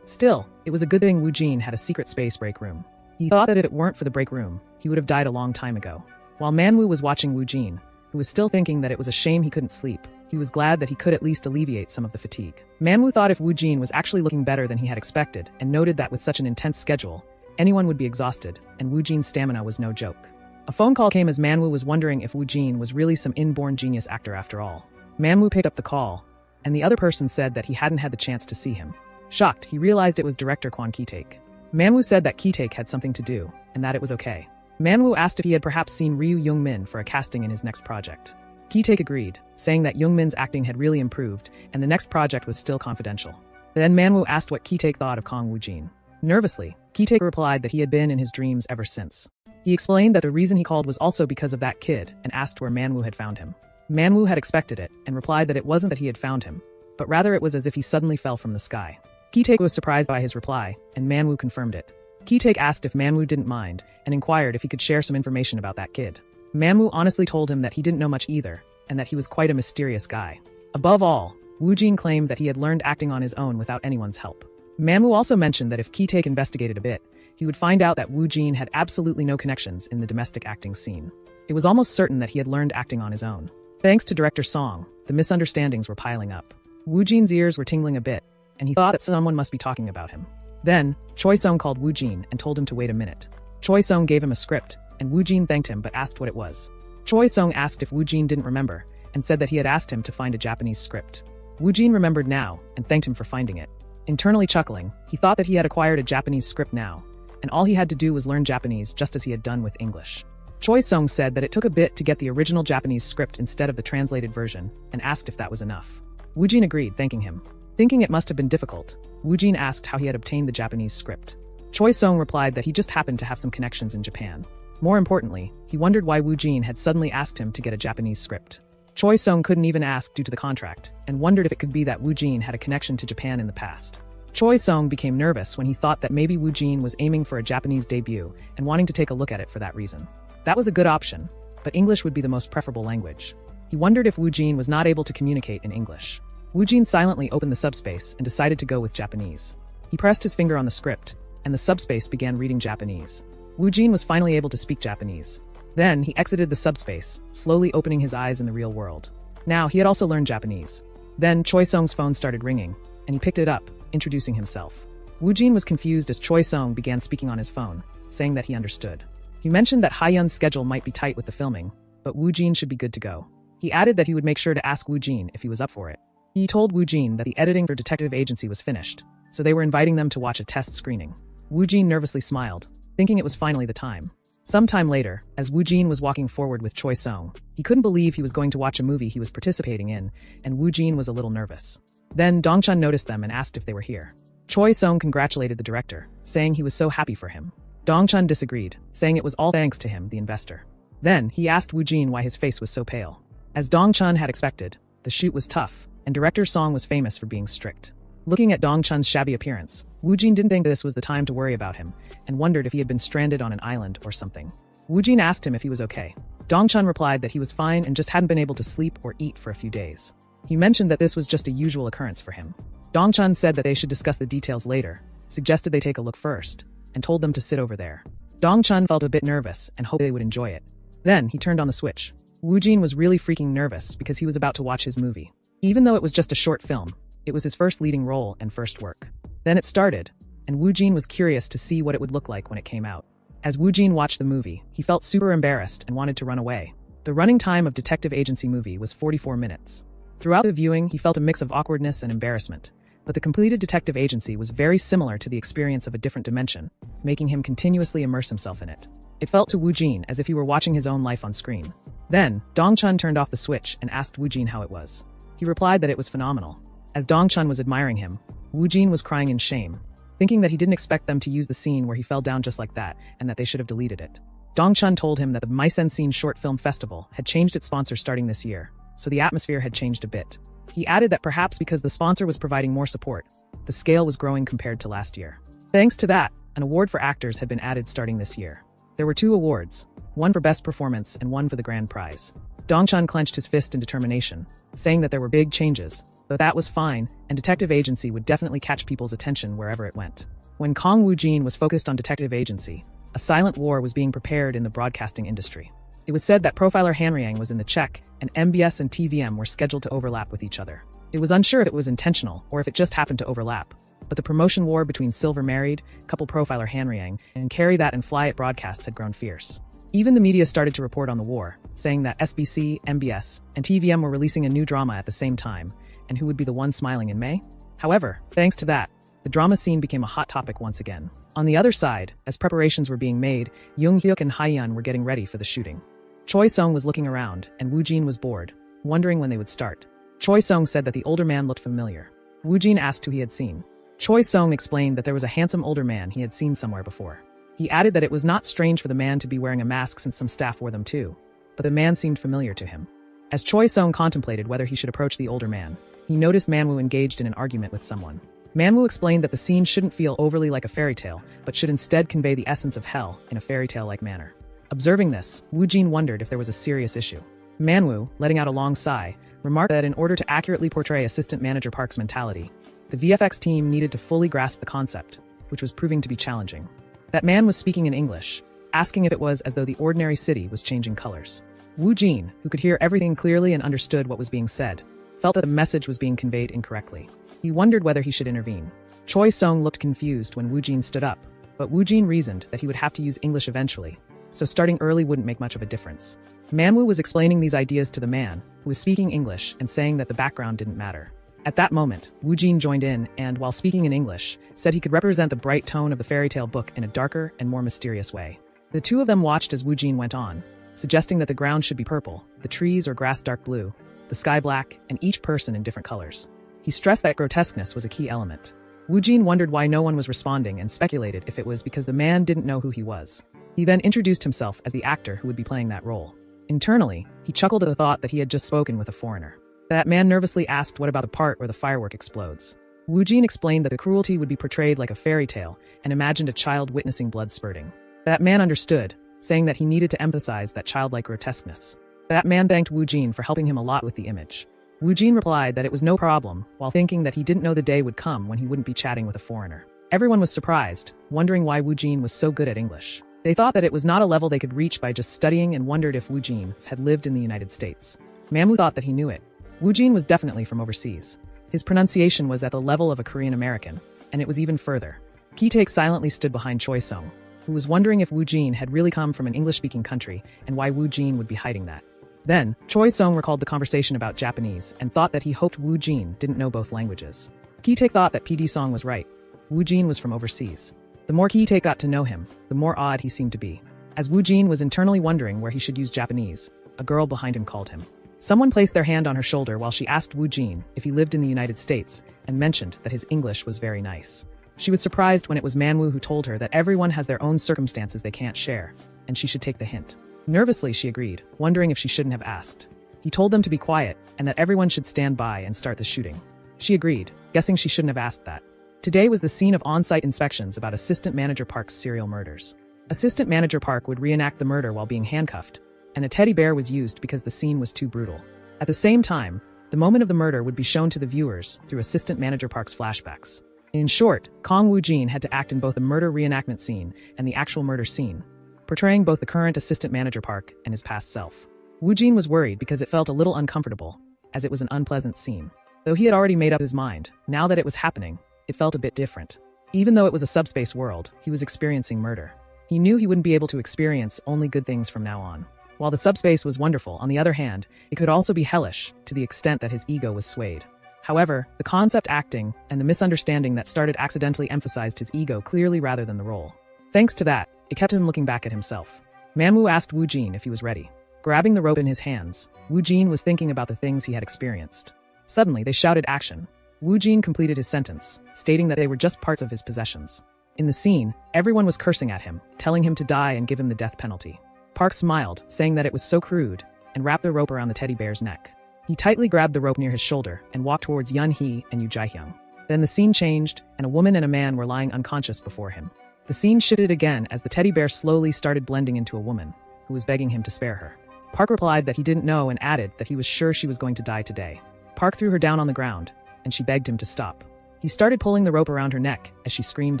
Still, it was a good thing Woo Jin had a secret space break room. He thought that if it weren't for the break room, he would have died a long time ago. While Manhwa was watching Woo Jin, who was still thinking that it was a shame he couldn't sleep, he was glad that he could at least alleviate some of the fatigue. Manhwa thought if Woo Jin was actually looking better than he had expected, and noted that with such an intense schedule, anyone would be exhausted, and Woo Jin's stamina was no joke. A phone call came as Manhwa was wondering if Woo Jin was really some inborn genius actor after all. Manhwa picked up the call, and the other person said that he hadn't had the chance to see him. Shocked, he realized it was director Kwon Ki-taek. Manhwa said that Ki-taek had something to do, and that it was okay. Manhwa asked if he had perhaps seen Ryu Young-min for a casting in his next project. Ki-taek agreed, saying that Young-min's acting had really improved, and the next project was still confidential. Then Manhwa asked what Ki-taek thought of Kong Woo Jin. Nervously, Ki-taek replied that he had been in his dreams ever since. He explained that the reason he called was also because of that kid, and asked where Manhwa had found him. Manhwa had expected it, and replied that it wasn't that he had found him, but rather it was as if he suddenly fell from the sky. Ki-taek was surprised by his reply, and Manhwa confirmed it. Ki-taek asked if Manhwa didn't mind, and inquired if he could share some information about that kid. Manhwa honestly told him that he didn't know much either, and that he was quite a mysterious guy. Above all, Woo Jin claimed that he had learned acting on his own without anyone's help. Manhwa also mentioned that if Ki-taek investigated a bit, he would find out that Woo Jin had absolutely no connections in the domestic acting scene. It was almost certain that he had learned acting on his own. Thanks to director Song, the misunderstandings were piling up. Woo Jin's ears were tingling a bit, and he thought that someone must be talking about him. Then, Choi Sung called Woo Jin and told him to wait a minute. Choi Sung gave him a script, and Woo Jin thanked him but asked what it was. Choi Sung asked if Woo Jin didn't remember, and said that he had asked him to find a Japanese script. Woo Jin remembered now, and thanked him for finding it. Internally chuckling, he thought that he had acquired a Japanese script now, and all he had to do was learn Japanese just as he had done with English. Choi Sung said that it took a bit to get the original Japanese script instead of the translated version, and asked if that was enough. Woo Jin agreed, thanking him. Thinking it must have been difficult, Woo Jin asked how he had obtained the Japanese script. Choi Sung replied that he just happened to have some connections in Japan. More importantly, he wondered why Woo Jin had suddenly asked him to get a Japanese script. Choi Sung couldn't even ask due to the contract, and wondered if it could be that Woo Jin had a connection to Japan in the past. Choi Sung became nervous when he thought that maybe Woo Jin was aiming for a Japanese debut and wanting to take a look at it for that reason. That was a good option, but English would be the most preferable language. He wondered if Woo Jin was not able to communicate in English. Woo Jin silently opened the subspace and decided to go with Japanese. He pressed his finger on the script, and the subspace began reading Japanese. Woo Jin was finally able to speak Japanese. Then, he exited the subspace, slowly opening his eyes in the real world. Now, he had also learned Japanese. Then, Choi Sung's phone started ringing, and he picked it up, introducing himself. Woo Jin was confused as Choi Sung began speaking on his phone, saying that he understood. He mentioned that Ha-yeon's schedule might be tight with the filming, but Woo Jin should be good to go. He added that he would make sure to ask Woo Jin if he was up for it. He told Woo Jin that the editing for Detective Agency was finished, so they were inviting them to watch a test screening. Woo Jin nervously smiled, thinking it was finally the time. Sometime later, as Woo Jin was walking forward with Choi Sung, he couldn't believe he was going to watch a movie he was participating in, and Woo Jin was a little nervous. Then Dongchun noticed them and asked if they were here. Choi Sung congratulated the director, saying he was so happy for him. Dongchun disagreed, saying it was all thanks to him, the investor. Then, he asked Woo Jin why his face was so pale. As Dongchun had expected, the shoot was tough, and director Song was famous for being strict. Looking at Dongchun's shabby appearance, Woo Jin didn't think this was the time to worry about him, and wondered if he had been stranded on an island or something. Woo Jin asked him if he was okay. Dongchun replied that he was fine and just hadn't been able to sleep or eat for a few days. He mentioned that this was just a usual occurrence for him. Dongchun said that they should discuss the details later, suggested they take a look first, and told them to sit over there. Dongchun felt a bit nervous and hoped they would enjoy it. Then, he turned on the switch. Woo Jin was really freaking nervous because he was about to watch his movie. Even though it was just a short film, it was his first leading role and first work. Then it started, and Woo Jin was curious to see what it would look like when it came out. As Woo Jin watched the movie, he felt super embarrassed and wanted to run away. The running time of detective agency movie was 44 minutes. Throughout the viewing, he felt a mix of awkwardness and embarrassment, but the completed detective agency was very similar to the experience of a different dimension, making him continuously immerse himself in it. It felt to Woo Jin as if he were watching his own life on screen. Then, Dong Chun turned off the switch and asked Woo Jin how it was. He replied that it was phenomenal. As Dong Chun was admiring him, Woo Jin was crying in shame, thinking that he didn't expect them to use the scene where he fell down just like that and that they should have deleted it. Dong Chun told him that the Maisen Scene Short Film Festival had changed its sponsor starting this year, so the atmosphere had changed a bit. He added that perhaps because the sponsor was providing more support, the scale was growing compared to last year. Thanks to that, an award for actors had been added starting this year. There were 2 awards, one for best performance and one for the grand prize. Dong Chun clenched his fist in determination, saying that there were big changes, though that was fine, and detective agency would definitely catch people's attention wherever it went. When Kong Woo Jin was focused on detective agency, a silent war was being prepared in the broadcasting industry. It was said that profiler Hanriang was in the check, and MBS and TVM were scheduled to overlap with each other. It was unsure if it was intentional or if it just happened to overlap, but the promotion war between Silver Married, couple profiler Hanriang, and Carry That and Fly It broadcasts had grown fierce. Even the media started to report on the war, saying that SBC, MBS, and TVM were releasing a new drama at the same time, and who would be the one smiling in May? However, thanks to that, the drama scene became a hot topic once again. On the other side, as preparations were being made, Young Hyuk and Hyeon were getting ready for the shooting. Choi Sung was looking around, and Woo Jin was bored, wondering when they would start. Choi Sung said that the older man looked familiar. Woo Jin asked who he had seen. Choi Sung explained that there was a handsome older man he had seen somewhere before. He added that it was not strange for the man to be wearing a mask since some staff wore them too, but the man seemed familiar to him. As Choi Sung contemplated whether he should approach the older man, he noticed Manhwa engaged in an argument with someone. Manhwa explained that the scene shouldn't feel overly like a fairy tale, but should instead convey the essence of hell in a fairy tale-like manner. Observing this, Woo Jin wondered if there was a serious issue. Manhwa, letting out a long sigh, remarked that in order to accurately portray Assistant Manager Park's mentality, the VFX team needed to fully grasp the concept, which was proving to be challenging. That man was speaking in English, asking if it was as though the ordinary city was changing colors. Woo Jin, who could hear everything clearly and understood what was being said, felt that the message was being conveyed incorrectly. He wondered whether he should intervene. Choi Sung looked confused when Woo Jin stood up, but Woo Jin reasoned that he would have to use English eventually, so starting early wouldn't make much of a difference. Manhwa was explaining these ideas to the man, who was speaking English and saying that the background didn't matter. At that moment, Woo Jin joined in and, while speaking in English, said he could represent the bright tone of the fairy tale book in a darker and more mysterious way. The two of them watched as Woo Jin went on, suggesting that the ground should be purple, the trees or grass dark blue, the sky black, and each person in different colors. He stressed that grotesqueness was a key element. Woo Jin wondered why no one was responding and speculated if it was because the man didn't know who he was. He then introduced himself as the actor who would be playing that role. Internally, he chuckled at the thought that he had just spoken with a foreigner. That man nervously asked what about the part where the firework explodes. Woo Jin explained that the cruelty would be portrayed like a fairy tale and imagined a child witnessing blood spurting. That man understood, saying that he needed to emphasize that childlike grotesqueness. That man thanked Woo Jin for helping him a lot with the image. Woo Jin replied that it was no problem, while thinking that he didn't know the day would come when he wouldn't be chatting with a foreigner. Everyone was surprised, wondering why Woo Jin was so good at English. They thought that it was not a level they could reach by just studying and wondered if Woo Jin had lived in the United States. Manhwa thought that he knew it. Woo Jin was definitely from overseas. His pronunciation was at the level of a Korean American, and it was even further. Ki-taek silently stood behind Choi Sung, who was wondering if Woo Jin had really come from an English-speaking country and why Woo Jin would be hiding that. Then, Choi Sung recalled the conversation about Japanese and thought that he hoped Woo Jin didn't know both languages. Ki-taek thought that PD Song was right. Woo Jin was from overseas. The more Ki-taek got to know him, the more odd he seemed to be. As Woo Jin was internally wondering where he should use Japanese, a girl behind him called him. Someone placed their hand on her shoulder while she asked Woo Jin if he lived in the United States and mentioned that his English was very nice. She was surprised when it was Manhwa who told her that everyone has their own circumstances they can't share, and she should take the hint. Nervously, she agreed, wondering if she shouldn't have asked. He told them to be quiet and that everyone should stand by and start the shooting. She agreed, guessing she shouldn't have asked that. Today was the scene of on-site inspections about Assistant Manager Park's serial murders. Assistant Manager Park would reenact the murder while being handcuffed, and a teddy bear was used because the scene was too brutal. At the same time, the moment of the murder would be shown to the viewers through Assistant Manager Park's flashbacks. In short, Kong Woo Jin had to act in both the murder reenactment scene and the actual murder scene, portraying both the current Assistant Manager Park and his past self. Woo Jin was worried because it felt a little uncomfortable, as it was an unpleasant scene. Though he had already made up his mind, now that it was happening, it felt a bit different. Even though it was a subspace world, he was experiencing murder. He knew he wouldn't be able to experience only good things from now on. While the subspace was wonderful, on the other hand, it could also be hellish to the extent that his ego was swayed. However, the concept acting and the misunderstanding that started accidentally emphasized his ego clearly rather than the role. Thanks to that, it kept him looking back at himself. Manhwa asked Wu Jin if he was ready. Grabbing the rope in his hands, Wu Jin was thinking about the things he had experienced. Suddenly, they shouted action. Wu Jin completed his sentence, stating that they were just parts of his possessions. In the scene, everyone was cursing at him, telling him to die and give him the death penalty. Park smiled, saying that it was so crude, and wrapped the rope around the teddy bear's neck. He tightly grabbed the rope near his shoulder and walked towards Yun Hee and Yu Jaihyung. Then the scene changed, and a woman and a man were lying unconscious before him. The scene shifted again as the teddy bear slowly started blending into a woman, who was begging him to spare her. Park replied that he didn't know and added that he was sure she was going to die today. Park threw her down on the ground, and she begged him to stop. He started pulling the rope around her neck as she screamed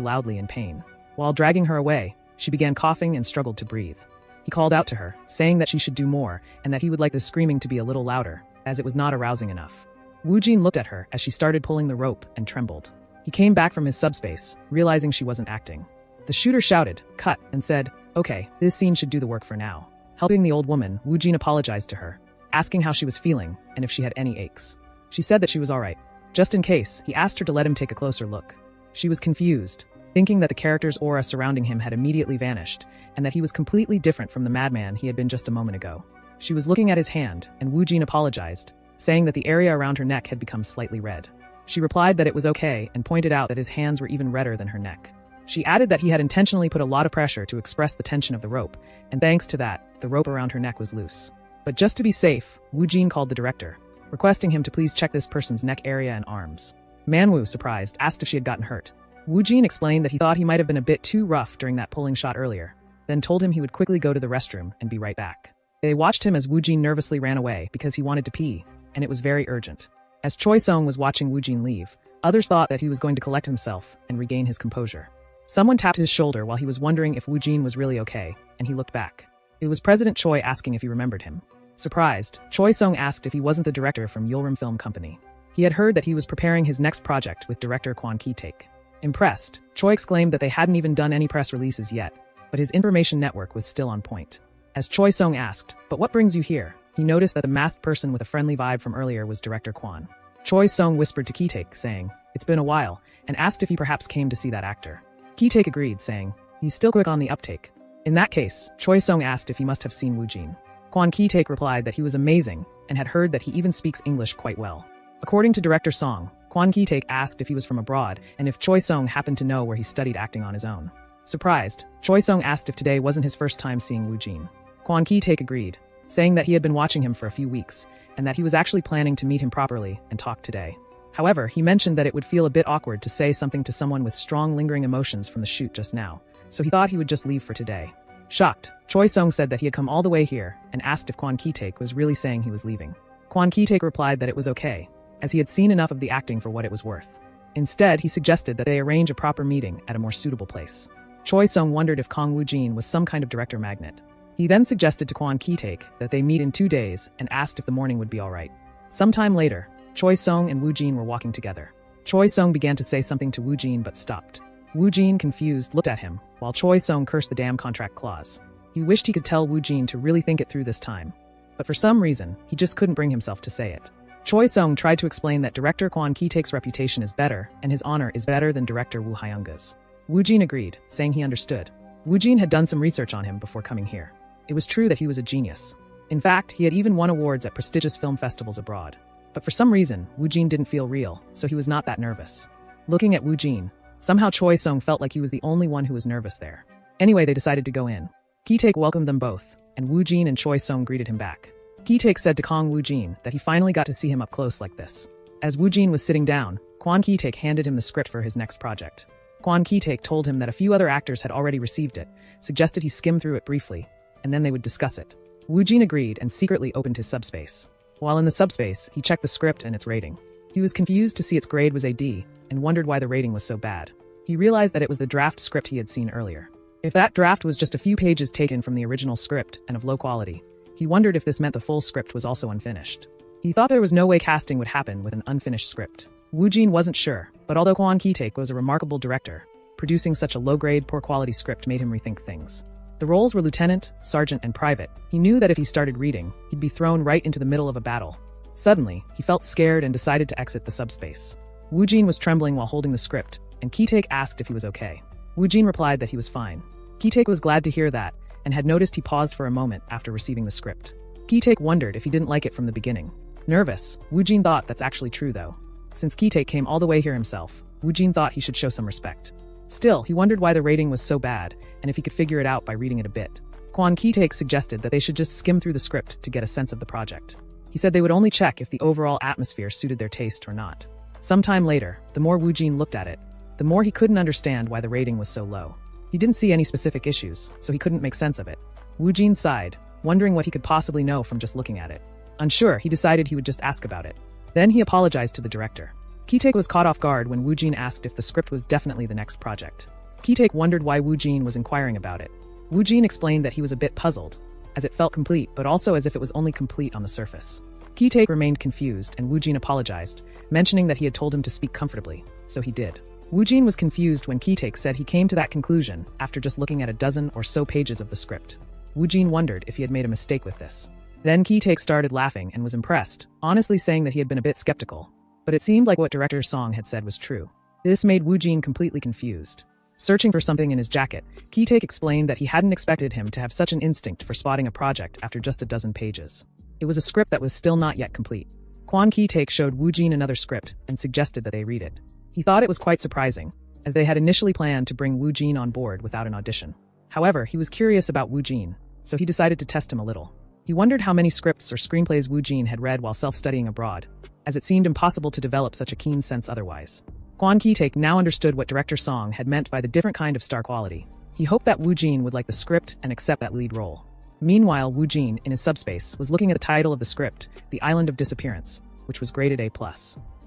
loudly in pain. While dragging her away, she began coughing and struggled to breathe. He called out to her, saying that she should do more and that he would like the screaming to be a little louder, as it was not arousing enough. Wu Jin looked at her as she started pulling the rope and trembled. He came back from his subspace, realizing she wasn't acting. The shooter shouted, "Cut," and said, "Okay, this scene should do the work for now." Helping the old woman, Wu Jin apologized to her, asking how she was feeling and if she had any aches. She said that she was alright. Just in case, he asked her to let him take a closer look. She was confused, thinking that the character's aura surrounding him had immediately vanished, and that he was completely different from the madman he had been just a moment ago. She was looking at his hand, and Wu Jin apologized, saying that the area around her neck had become slightly red. She replied that it was okay and pointed out that his hands were even redder than her neck. She added that he had intentionally put a lot of pressure to express the tension of the rope, and thanks to that, the rope around her neck was loose. But just to be safe, Wu Jin called the director, requesting him to please check this person's neck area and arms. Manhwa, surprised, asked if she had gotten hurt. Wu Jin explained that he thought he might have been a bit too rough during that pulling shot earlier, then told him he would quickly go to the restroom and be right back. They watched him as Wu Jin nervously ran away because he wanted to pee, and it was very urgent. As Choi Sung was watching Wu Jin leave, others thought that he was going to collect himself and regain his composure. Someone tapped his shoulder while he was wondering if Wu Jin was really okay, and he looked back. It was President Choi asking if he remembered him. Surprised, Choi Sung asked if he wasn't the director from Yulrim Film Company. He had heard that he was preparing his next project with director Kwon Ki-taek. Impressed, Choi exclaimed that they hadn't even done any press releases yet, but his information network was still on point. As Choi Sung asked, "But what brings you here?" he noticed that the masked person with a friendly vibe from earlier was director Kwon. Choi Sung whispered to Ki-taek, saying, "It's been a while," and asked if he perhaps came to see that actor. Ki-taek agreed, saying, "He's still quick on the uptake." In that case, Choi Sung asked if he must have seen Wu Jin. Kwon Ki-taek replied that he was amazing and had heard that he even speaks English quite well. According to director Song, Kwon Ki-taek asked if he was from abroad and if Choi Sung happened to know where he studied acting on his own. Surprised, Choi Sung asked if today wasn't his first time seeing Wu Jin. Kwon Ki-taek agreed, saying that he had been watching him for a few weeks and that he was actually planning to meet him properly and talk today. However, he mentioned that it would feel a bit awkward to say something to someone with strong lingering emotions from the shoot just now, so he thought he would just leave for today. Shocked, Choi Sung said that he had come all the way here and asked if Kwon Ki-taek was really saying he was leaving. Kwon Ki-taek replied that it was okay, as he had seen enough of the acting for what it was worth. Instead, he suggested that they arrange a proper meeting at a more suitable place. Choi Sung wondered if Kong Woo Jin was some kind of director magnet. He then suggested to Kwon Ki-taek that they meet in 2 days and asked if the morning would be alright. Sometime later, Choi Sung and Woo Jin were walking together. Choi Sung began to say something to Woo Jin but stopped. Woo Jin, confused, looked at him, while Choi Sung cursed the damn contract clause. He wished he could tell Woo Jin to really think it through this time, but for some reason, he just couldn't bring himself to say it. Choi Sung tried to explain that director Kwon Ki-taek's reputation is better and his honor is better than director Woo Hyunga's. Woo Jin agreed, saying he understood. Woo Jin had done some research on him before coming here. It was true that he was a genius. In fact, he had even won awards at prestigious film festivals abroad. But for some reason, Woo Jin didn't feel real, so he was not that nervous. Looking at Woo Jin, somehow Choi Sung felt like he was the only one who was nervous there. Anyway, they decided to go in. Ki-taek welcomed them both, and Woo Jin and Choi Sung greeted him back. Ki-taek said to Kong Woo Jin that he finally got to see him up close like this. As Woo Jin was sitting down, Kwon Ki-taek handed him the script for his next project. Kwon Ki-taek told him that a few other actors had already received it, suggested he skim through it briefly, and then they would discuss it. Woo Jin agreed and secretly opened his subspace. While in the subspace, he checked the script and its rating. He was confused to see its grade was a D, and wondered why the rating was so bad. He realized that it was the draft script he had seen earlier. If that draft was just a few pages taken from the original script and of low quality, he wondered if this meant the full script was also unfinished. He thought there was no way casting would happen with an unfinished script. Woo Jin wasn't sure, but although Kwon Ki-taek was a remarkable director, producing such a low-grade, poor-quality script made him rethink things. The roles were lieutenant, sergeant, and private. He knew that if he started reading, he'd be thrown right into the middle of a battle. Suddenly, he felt scared and decided to exit the subspace. Woojin was trembling while holding the script, and Ki-taek asked if he was okay. Woojin replied that he was fine. Ki-taek was glad to hear that, and had noticed he paused for a moment after receiving the script. Ki-taek wondered if he didn't like it from the beginning. Nervous, Woojin thought that's actually true though. Since Ki-taek came all the way here himself, Woojin thought he should show some respect. Still, he wondered why the rating was so bad, and if he could figure it out by reading it a bit. Ki-taek suggested that they should just skim through the script to get a sense of the project. He said they would only check if the overall atmosphere suited their taste or not. Sometime later, the more Woojin looked at it, the more he couldn't understand why the rating was so low. He didn't see any specific issues, so he couldn't make sense of it. Woojin sighed, wondering what he could possibly know from just looking at it. Unsure, he decided he would just ask about it. Then he apologized to the director. Ki-taek was caught off guard when Woojin asked if the script was definitely the next project. Ki-taek wondered why Woojin was inquiring about it. Woojin explained that he was a bit puzzled, as it felt complete but also as if it was only complete on the surface. Ki-taek remained confused and Woojin apologized, mentioning that he had told him to speak comfortably, so he did. Woojin was confused when Ki-taek said he came to that conclusion after just looking at a dozen or so pages of the script. Woojin wondered if he had made a mistake with this. Then Ki-taek started laughing and was impressed, honestly saying that he had been a bit skeptical. But it seemed like what director Song had said was true. This made Woojin completely confused. Searching for something in his jacket, Ki-taek explained that he hadn't expected him to have such an instinct for spotting a project after just a dozen pages. It was a script that was still not yet complete. Ki-taek showed Woojin another script and suggested that they read it. He thought it was quite surprising, as they had initially planned to bring Woojin on board without an audition. However, he was curious about Woojin, so he decided to test him a little. He wondered how many scripts or screenplays Woojin had read while self-studying abroad, as it seemed impossible to develop such a keen sense otherwise. Ki-taek now understood what director Song had meant by the different kind of star quality. He hoped that Woojin would like the script and accept that lead role. Meanwhile, Woojin, in his subspace, was looking at the title of the script, The Island of Disappearance, which was graded A+.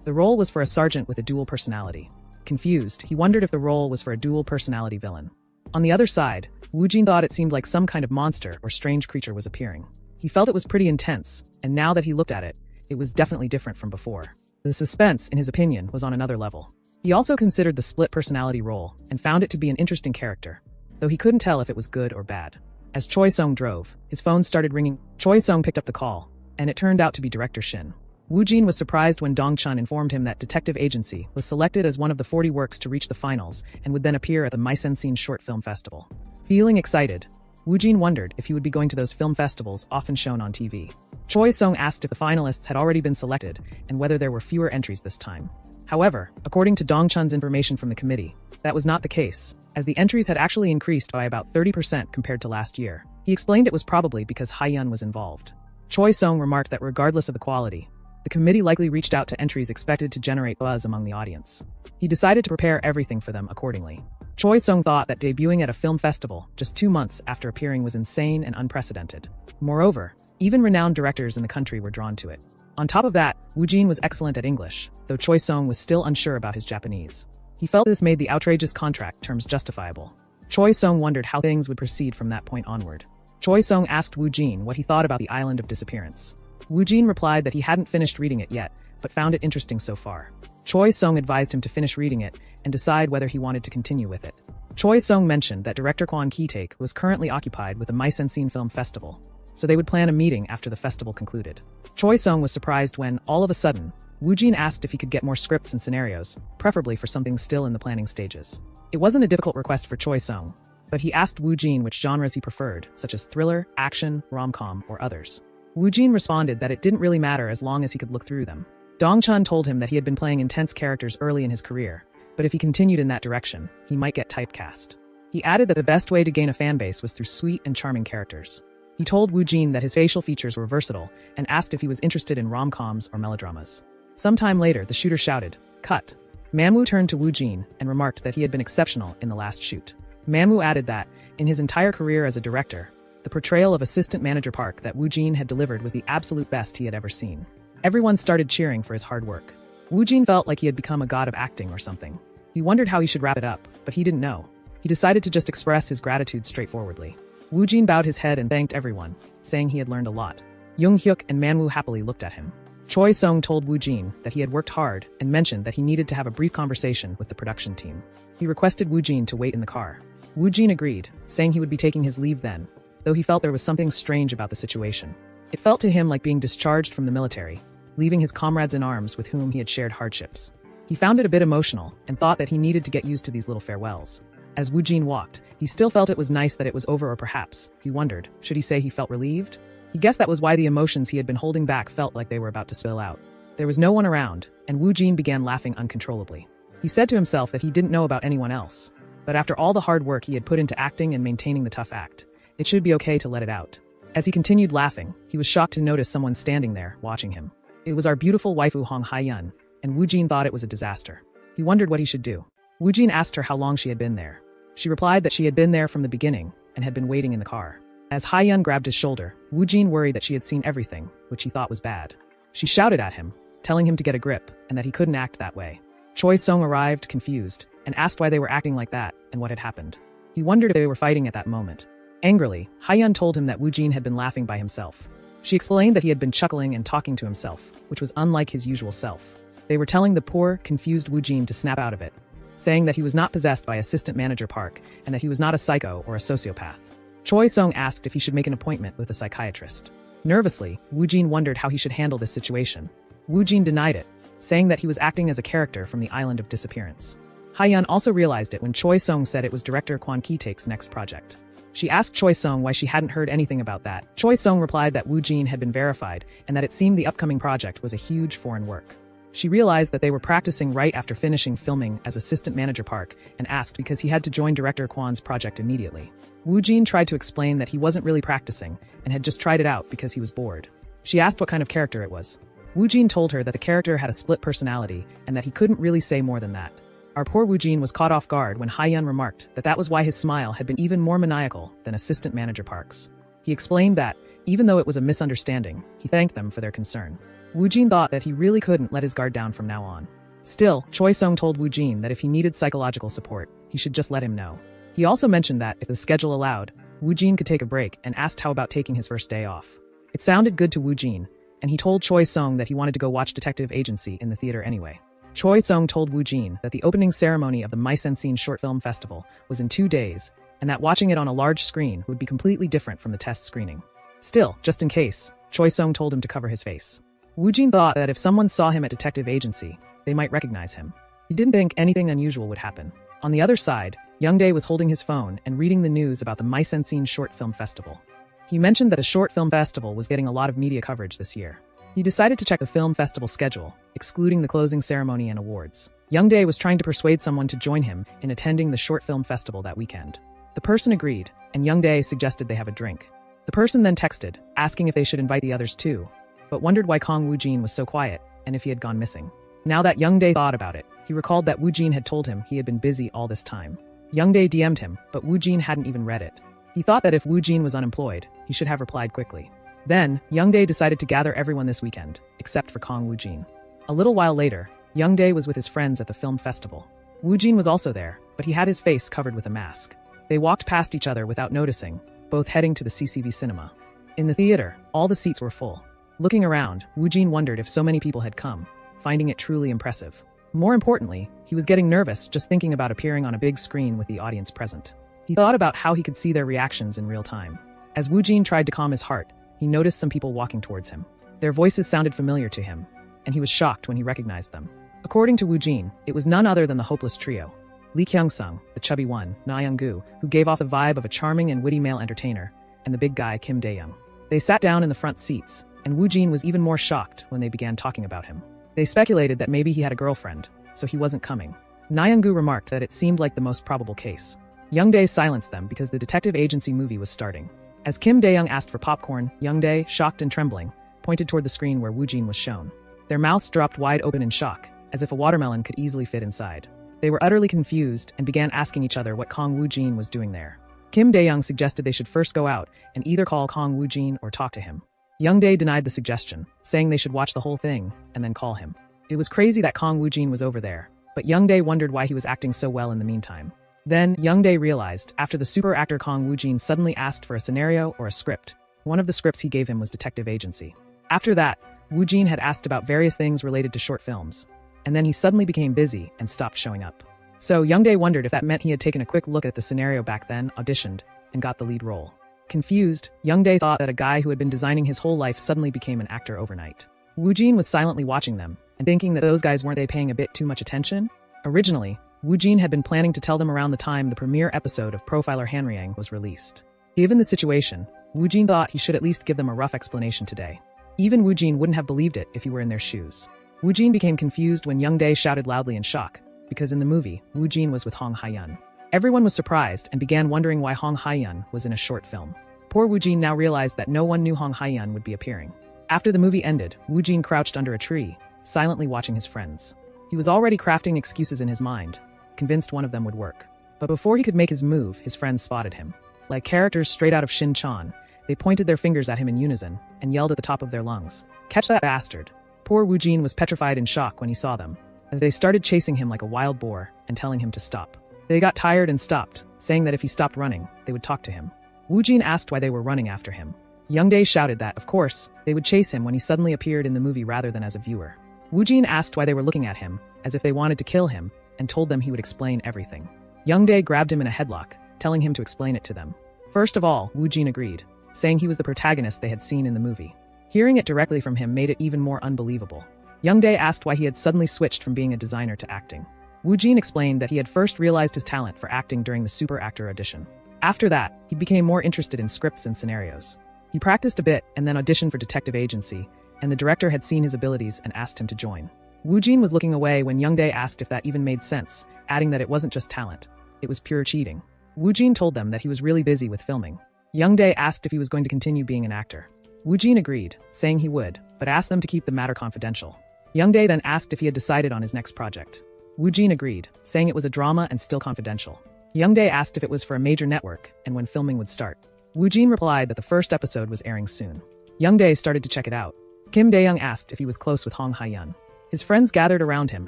The role was for a sergeant with a dual personality. Confused, he wondered if the role was for a dual personality villain. On the other side, Woojin thought it seemed like some kind of monster or strange creature was appearing. He felt it was pretty intense, and now that he looked at it, it was definitely different from before. The suspense, in his opinion, was on another level. He also considered the split personality role, and found it to be an interesting character, though he couldn't tell if it was good or bad. As Choi Sung drove, his phone started ringing. Choi Sung picked up the call, and it turned out to be Director Shin. Woojin was surprised when Dong Chun informed him that Detective Agency was selected as one of the 40 works to reach the finals and would then appear at the Mise-en-Scene Short Film Festival. Feeling excited, Woojin wondered if he would be going to those film festivals often shown on TV. Choi Sung asked if the finalists had already been selected and whether there were fewer entries this time. However, according to Dong Chun's information from the committee, that was not the case, as the entries had actually increased by about 30% compared to last year. He explained it was probably because Haiyun was involved. Choi Sung remarked that regardless of the quality, the committee likely reached out to entries expected to generate buzz among the audience. He decided to prepare everything for them accordingly. Choi Sung thought that debuting at a film festival just 2 months after appearing was insane and unprecedented. Moreover, even renowned directors in the country were drawn to it. On top of that, Woojin was excellent at English, though Choi Sung was still unsure about his Japanese. He felt this made the outrageous contract terms justifiable. Choi Sung wondered how things would proceed from that point onward. Choi Sung asked Woojin what he thought about the Island of Disappearance. Woojin replied that he hadn't finished reading it yet, but found it interesting so far. Choi Sung advised him to finish reading it and decide whether he wanted to continue with it. Choi Sung mentioned that director Ki-taek was currently occupied with the Mise-en-Scene Film Festival, so they would plan a meeting after the festival concluded. Choi Sung was surprised when, all of a sudden, Woojin asked if he could get more scripts and scenarios, preferably for something still in the planning stages. It wasn't a difficult request for Choi Sung, but he asked Woojin which genres he preferred, such as thriller, action, rom-com, or others. Woojin responded that it didn't really matter as long as he could look through them. Dong Chun told him that he had been playing intense characters early in his career, but if he continued in that direction, he might get typecast. He added that the best way to gain a fanbase was through sweet and charming characters. He told Woojin that his facial features were versatile and asked if he was interested in rom-coms or melodramas. Sometime later, the shooter shouted, "Cut." Manhwa turned to Woojin and remarked that he had been exceptional in the last shoot. Manhwa added that, in his entire career as a director, the portrayal of Assistant Manager Park that Woojin had delivered was the absolute best he had ever seen. Everyone started cheering for his hard work. Woojin felt like he had become a god of acting or something. He wondered how he should wrap it up, but he didn't know. He decided to just express his gratitude straightforwardly. Woojin bowed his head and thanked everyone, saying he had learned a lot. Jung Hyuk and Manhwa happily looked at him. Choi Sung told Woo Jin that he had worked hard and mentioned that he needed to have a brief conversation with the production team. He requested Woo Jin to wait in the car. Woo Jin agreed, saying he would be taking his leave then, though he felt there was something strange about the situation. It felt to him like being discharged from the military, leaving his comrades in arms with whom he had shared hardships. He found it a bit emotional and thought that he needed to get used to these little farewells. As Woo Jin walked, he still felt it was nice that it was over, or perhaps, he wondered, should he say he felt relieved? He guessed that was why the emotions he had been holding back felt like they were about to spill out. There was no one around, and Woo Jin began laughing uncontrollably. He said to himself that he didn't know about anyone else, but after all the hard work he had put into acting and maintaining the tough act, it should be okay to let it out. As he continued laughing, he was shocked to notice someone standing there, watching him. It was our beautiful waifu Hong Hae-yun, and Woo Jin thought it was a disaster. He wondered what he should do. Woo Jin asked her how long she had been there. She replied that she had been there from the beginning and had been waiting in the car. As Hae-yun grabbed his shoulder, Woo Jin worried that she had seen everything, which he thought was bad. She shouted at him, telling him to get a grip and that he couldn't act that way. Choi Sung arrived, confused, and asked why they were acting like that and what had happened. He wondered if they were fighting at that moment. Angrily, Hae-yun told him that Woo Jin had been laughing by himself. She explained that he had been chuckling and talking to himself, which was unlike his usual self. They were telling the poor, confused Woo Jin to snap out of it, saying that he was not possessed by Assistant Manager Park and that he was not a psycho or a sociopath. Choi Sung asked if he should make an appointment with a psychiatrist. Nervously, Woo Jin wondered how he should handle this situation. Woo Jin denied it, saying that he was acting as a character from the Island of Disappearance. Hae-yun also realized it when Choi Sung said it was director Kwon Ki-taek's next project. She asked Choi Sung why she hadn't heard anything about that. Choi Sung replied that Woo Jin had been verified and that it seemed the upcoming project was a huge foreign work. She realized that they were practicing right after finishing filming as Assistant Manager Park and asked because he had to join Director Kwon's project immediately. Woo Jin tried to explain that he wasn't really practicing and had just tried it out because he was bored. She asked what kind of character it was. Woo Jin told her that the character had a split personality and that he couldn't really say more than that. Our poor Woo Jin was caught off guard when Hae-yun remarked that that was why his smile had been even more maniacal than Assistant Manager Park's. He explained that, even though it was a misunderstanding, he thanked them for their concern. Woo Jin thought that he really couldn't let his guard down from now on. Still, Choi Sung told Woo Jin that if he needed psychological support, he should just let him know. He also mentioned that, if the schedule allowed, Woo Jin could take a break and asked how about taking his first day off. It sounded good to Woo Jin, and he told Choi Sung that he wanted to go watch Detective Agency in the theater anyway. Choi Sung told Woo Jin that the opening ceremony of the Mise-en-Scene Short Film Festival was in 2 days, and that watching it on a large screen would be completely different from the test screening. Still, just in case, Choi Sung told him to cover his face. Woo Jin thought that if someone saw him at Detective Agency, they might recognize him. He didn't think anything unusual would happen. On the other side, Youngdae was holding his phone and reading the news about the Mise-en-Scene Short Film Festival. He mentioned that a short film festival was getting a lot of media coverage this year. He decided to check the film festival schedule, excluding the closing ceremony and awards. Youngdae was trying to persuade someone to join him in attending the short film festival that weekend. The person agreed, and Youngdae suggested they have a drink. The person then texted, asking if they should invite the others too, but wondered why Kong Woo Jin was so quiet and if he had gone missing. Now that Youngdae thought about it, he recalled that Woo Jin had told him he had been busy all this time. Youngdae DM'd him, but Woo Jin hadn't even read it. He thought that if Woo Jin was unemployed, he should have replied quickly. Then, Youngdae decided to gather everyone this weekend, except for Kong Woo Jin. A little while later, Youngdae was with his friends at the film festival. Woo Jin was also there, but he had his face covered with a mask. They walked past each other without noticing, both heading to the CCV cinema. In the theater, all the seats were full. Looking around, Woo Jin wondered if so many people had come, finding it truly impressive. More importantly, he was getting nervous just thinking about appearing on a big screen with the audience present. He thought about how he could see their reactions in real time. As Woo Jin tried to calm his heart, he noticed some people walking towards him. Their voices sounded familiar to him, and he was shocked when he recognized them. According to Woo Jin, it was none other than the Hopeless Trio. Lee Kyung-sung, the chubby one, Na Young-gu, who gave off the vibe of a charming and witty male entertainer, and the big guy Kim Dae-young. They sat down in the front seats, and Woo Jin was even more shocked when they began talking about him. They speculated that maybe he had a girlfriend, so he wasn't coming. Na Young-gu remarked that it seemed like the most probable case. Youngdae silenced them because the Detective Agency movie was starting. As Kim Dae-young asked for popcorn, Youngdae, shocked and trembling, pointed toward the screen where Woo Jin was shown. Their mouths dropped wide open in shock, as if a watermelon could easily fit inside. They were utterly confused and began asking each other what Kong Woo Jin was doing there. Kim Dae-young suggested they should first go out and either call Kong Woo Jin or talk to him. Youngdae denied the suggestion, saying they should watch the whole thing and then call him. It was crazy that Kong Woo Jin was over there, but Youngdae wondered why he was acting so well in the meantime. Then, Youngdae realized, after the super actor Kong Woo Jin suddenly asked for a scenario or a script. One of the scripts he gave him was Detective Agency. After that, Woo Jin had asked about various things related to short films, and then he suddenly became busy and stopped showing up. So Youngdae wondered if that meant he had taken a quick look at the scenario back then, auditioned, and got the lead role. Confused, Youngdae thought that a guy who had been designing his whole life suddenly became an actor overnight. Woo Jin was silently watching them, and thinking that those guys weren't they paying a bit too much attention? Originally, Woo Jin had been planning to tell them around the time the premiere episode of Profiler Hanryang was released. Given the situation, Woo Jin thought he should at least give them a rough explanation today. Even Woo Jin wouldn't have believed it if he were in their shoes. Woo Jin became confused when Youngdae shouted loudly in shock, because in the movie, Woo Jin was with Hong Hae-yeon. Everyone was surprised and began wondering why Hong Hae-yeon was in a short film. Poor Woo Jin now realized that no one knew Hong Hae-yeon would be appearing. After the movie ended, Woo Jin crouched under a tree, silently watching his friends. He was already crafting excuses in his mind, convinced one of them would work. But before he could make his move, his friends spotted him. Like characters straight out of Shin-chan, they pointed their fingers at him in unison and yelled at the top of their lungs, "Catch that bastard!" Poor Woo Jin was petrified in shock when he saw them, as they started chasing him like a wild boar and telling him to stop. They got tired and stopped, saying that if he stopped running, they would talk to him. Woo Jin asked why they were running after him. Youngdae shouted that, of course, they would chase him when he suddenly appeared in the movie rather than as a viewer. Woo Jin asked why they were looking at him, as if they wanted to kill him, and told them he would explain everything. Youngdae grabbed him in a headlock, telling him to explain it to them. First of all, Woo Jin agreed, saying he was the protagonist they had seen in the movie. Hearing it directly from him made it even more unbelievable. Youngdae asked why he had suddenly switched from being a designer to acting. Woo Jin explained that he had first realized his talent for acting during the Super Actor audition. After that, he became more interested in scripts and scenarios. He practiced a bit and then auditioned for Detective Agency, and the director had seen his abilities and asked him to join. Woo Jin was looking away when Youngdae asked if that even made sense, adding that it wasn't just talent. It was pure cheating. Woo Jin told them that he was really busy with filming. Youngdae asked if he was going to continue being an actor. Woo Jin agreed, saying he would, but asked them to keep the matter confidential. Youngdae then asked if he had decided on his next project. Woo Jin agreed, saying it was a drama and still confidential. Youngdae asked if it was for a major network and when filming would start. Woo Jin replied that the first episode was airing soon. Youngdae started to check it out. Kim Dae-young asked if he was close with Hong Hae-yeon. His friends gathered around him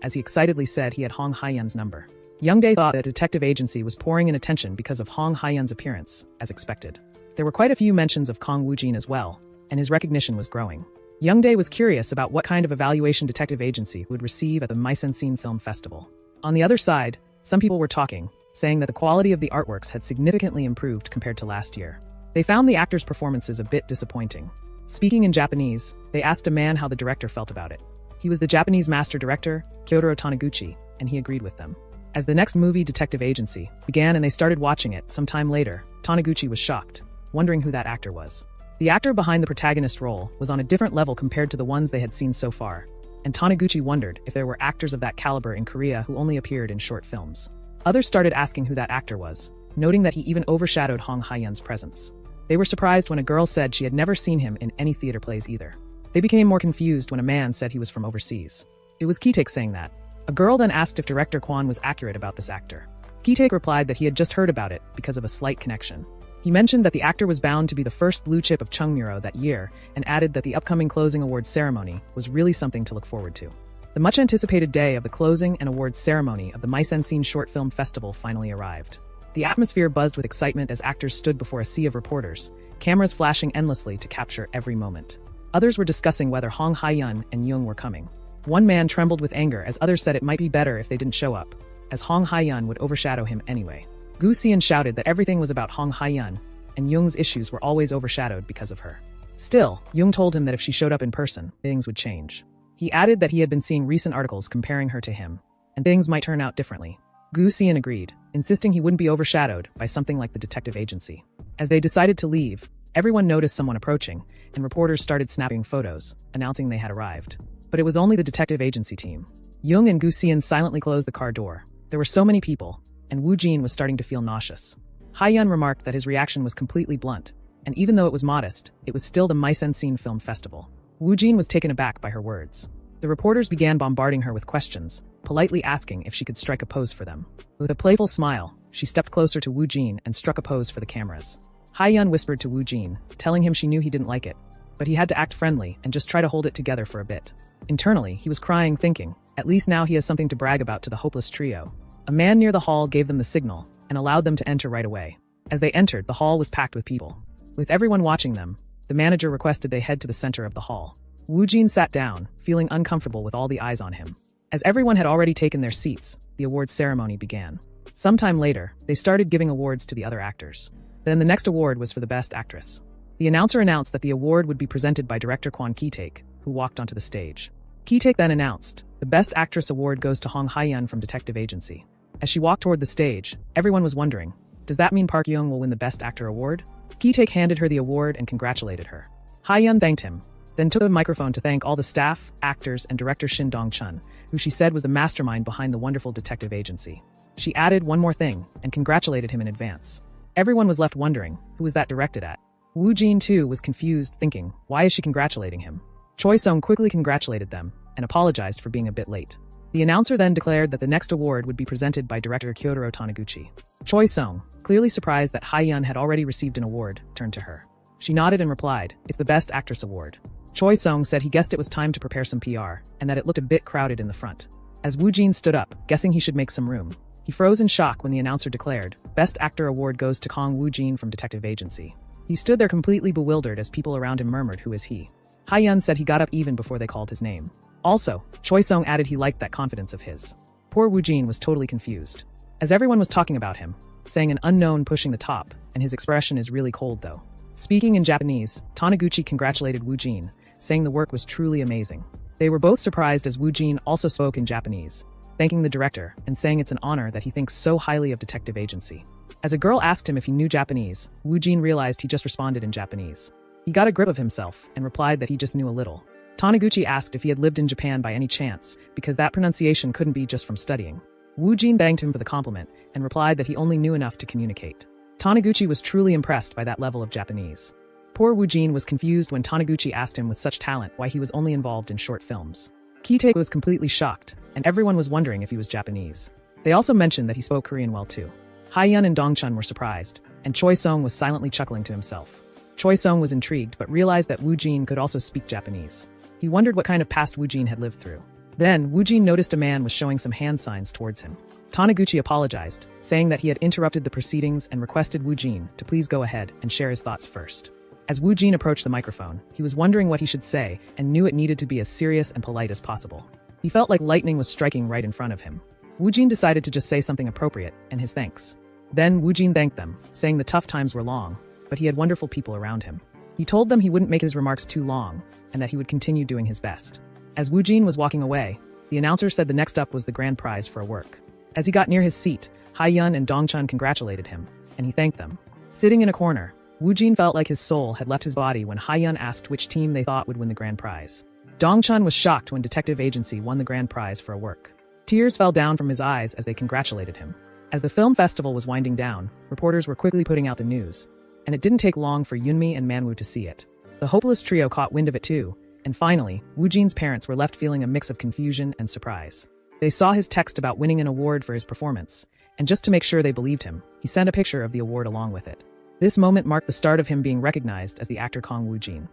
as he excitedly said he had Hong Hae-yeon's number. Youngdae thought that Detective Agency was pouring in attention because of Hong Hae-yeon's appearance, as expected. There were quite a few mentions of Kong Woo Jin as well, and his recognition was growing. Youngdae was curious about what kind of evaluation Detective Agency would receive at the Mise-en-Scene Film Festival. On the other side, some people were talking, saying that the quality of the artworks had significantly improved compared to last year. They found the actors' performances a bit disappointing. Speaking in Japanese, they asked a man how the director felt about it. He was the Japanese master director, Kyotaro Taniguchi, and he agreed with them. As the next movie, Detective Agency, began and they started watching it some time later, Taniguchi was shocked, wondering who that actor was. The actor behind the protagonist role was on a different level compared to the ones they had seen so far, and Taniguchi wondered if there were actors of that caliber in Korea who only appeared in short films. Others started asking who that actor was, noting that he even overshadowed Hong Hae-yeon's presence. They were surprised when a girl said she had never seen him in any theater plays either. They became more confused when a man said he was from overseas. It was Ki-taek saying that. A girl then asked if director Kwon was accurate about this actor. Ki-taek replied that he had just heard about it because of a slight connection. He mentioned that the actor was bound to be the first blue chip of Chungmuro that year, and added that the upcoming closing awards ceremony was really something to look forward to. The much-anticipated day of the closing and awards ceremony of the Mise-en-Scene Short Film Festival finally arrived. The atmosphere buzzed with excitement as actors stood before a sea of reporters, cameras flashing endlessly to capture every moment. Others were discussing whether Hong Hae-yeon and Young were coming. One man trembled with anger as others said it might be better if they didn't show up, as Hong Hae-yeon would overshadow him anyway. Gu Xian shouted that everything was about Hong Hae-yeon, and Young's issues were always overshadowed because of her. Still, Young told him that if she showed up in person, things would change. He added that he had been seeing recent articles comparing her to him, and things might turn out differently. Gu Xian agreed, insisting he wouldn't be overshadowed by something like the Detective Agency. As they decided to leave, everyone noticed someone approaching, and reporters started snapping photos, announcing they had arrived. But it was only the Detective Agency team. Young and Gu Xian silently closed the car door. There were so many people, and Woo Jin was starting to feel nauseous. Hae-yeon remarked that his reaction was completely blunt, and even though it was modest, it was still the Mise-en-Scene Film Festival. Woo Jin was taken aback by her words. The reporters began bombarding her with questions, politely asking if she could strike a pose for them. With a playful smile, she stepped closer to Woo Jin and struck a pose for the cameras. Hae-yeon whispered to Woo Jin, telling him she knew he didn't like it, but he had to act friendly and just try to hold it together for a bit. Internally, he was crying, thinking, at least now he has something to brag about to the hopeless trio. A man near the hall gave them the signal and allowed them to enter right away. As they entered, the hall was packed with people. With everyone watching them, the manager requested they head to the center of the hall. Woo Jin sat down, feeling uncomfortable with all the eyes on him. As everyone had already taken their seats, the awards ceremony began. Sometime later, they started giving awards to the other actors. Then the next award was for the Best Actress. The announcer announced that the award would be presented by director Kwon Ki-taek, who walked onto the stage. Ki-taek then announced, the Best Actress award goes to Hong Hae-yeon from Detective Agency. As she walked toward the stage, everyone was wondering, does that mean Park Young will win the Best Actor award? Ki-taek handed her the award and congratulated her. Hae-yeon thanked him, then took a microphone to thank all the staff, actors, and director Shin Dong-chun, who she said was the mastermind behind the wonderful Detective Agency. She added one more thing and congratulated him in advance. Everyone was left wondering, who was that directed at? Woo Jin too was confused, thinking, why is she congratulating him? Choi Sung quickly congratulated them and apologized for being a bit late. The announcer then declared that the next award would be presented by director Kyotaro Taniguchi. Choi Sung, clearly surprised that Hae-yeon had already received an award, turned to her. She nodded and replied, it's the Best Actress award. Choi Sung said he guessed it was time to prepare some PR, and that it looked a bit crowded in the front. As Woo Jin stood up, guessing he should make some room, he froze in shock when the announcer declared, Best Actor award goes to Kong Woo Jin from Detective Agency. He stood there completely bewildered as people around him murmured, who is he? Hae-yeon said he got up even before they called his name. Also, Choi Sung added he liked that confidence of his. Poor Woo Jin was totally confused. As everyone was talking about him, saying an unknown pushing the top, and his expression is really cold though. Speaking in Japanese, Taniguchi congratulated Woo Jin, saying the work was truly amazing. They were both surprised as Woo Jin also spoke in Japanese, thanking the director and saying it's an honor that he thinks so highly of Detective Agency. As a girl asked him if he knew Japanese, Woo Jin realized he just responded in Japanese. He got a grip of himself and replied that he just knew a little. Taniguchi asked if he had lived in Japan by any chance, because that pronunciation couldn't be just from studying. Woo Jin thanked him for the compliment and replied that he only knew enough to communicate. Taniguchi was truly impressed by that level of Japanese. Poor Woo Jin was confused when Taniguchi asked him with such talent why he was only involved in short films. Ki-taek was completely shocked, and everyone was wondering if he was Japanese. They also mentioned that he spoke Korean well too. Hae-yeon and Dong-chun were surprised, and Choi Sung was silently chuckling to himself. Choi Sung was intrigued but realized that Woo Jin could also speak Japanese. He wondered what kind of past Woo Jin had lived through. Then, Woo Jin noticed a man was showing some hand signs towards him. Taniguchi apologized, saying that he had interrupted the proceedings and requested Woo Jin to please go ahead and share his thoughts first. As Woo Jin approached the microphone, he was wondering what he should say and knew it needed to be as serious and polite as possible. He felt like lightning was striking right in front of him. Woo Jin decided to just say something appropriate and his thanks. Then Woo Jin thanked them, saying the tough times were long, but he had wonderful people around him. He told them he wouldn't make his remarks too long, and that he would continue doing his best. As Woo Jin was walking away, the announcer said the next up was the grand prize for a work. As he got near his seat, Hae-yeon and Dong-chun congratulated him, and he thanked them. Sitting in a corner, Woo Jin felt like his soul had left his body when Hae-yeon asked which team they thought would win the grand prize. Dong-chun was shocked when Detective Agency won the grand prize for a work. Tears fell down from his eyes as they congratulated him. As the film festival was winding down, reporters were quickly putting out the news, and it didn't take long for Yoonmi and Manwoo to see it. The hopeless trio caught wind of it too, and finally, Woo Jin's parents were left feeling a mix of confusion and surprise. They saw his text about winning an award for his performance, and just to make sure they believed him, he sent a picture of the award along with it. This moment marked the start of him being recognized as the actor Kong Woo Jin.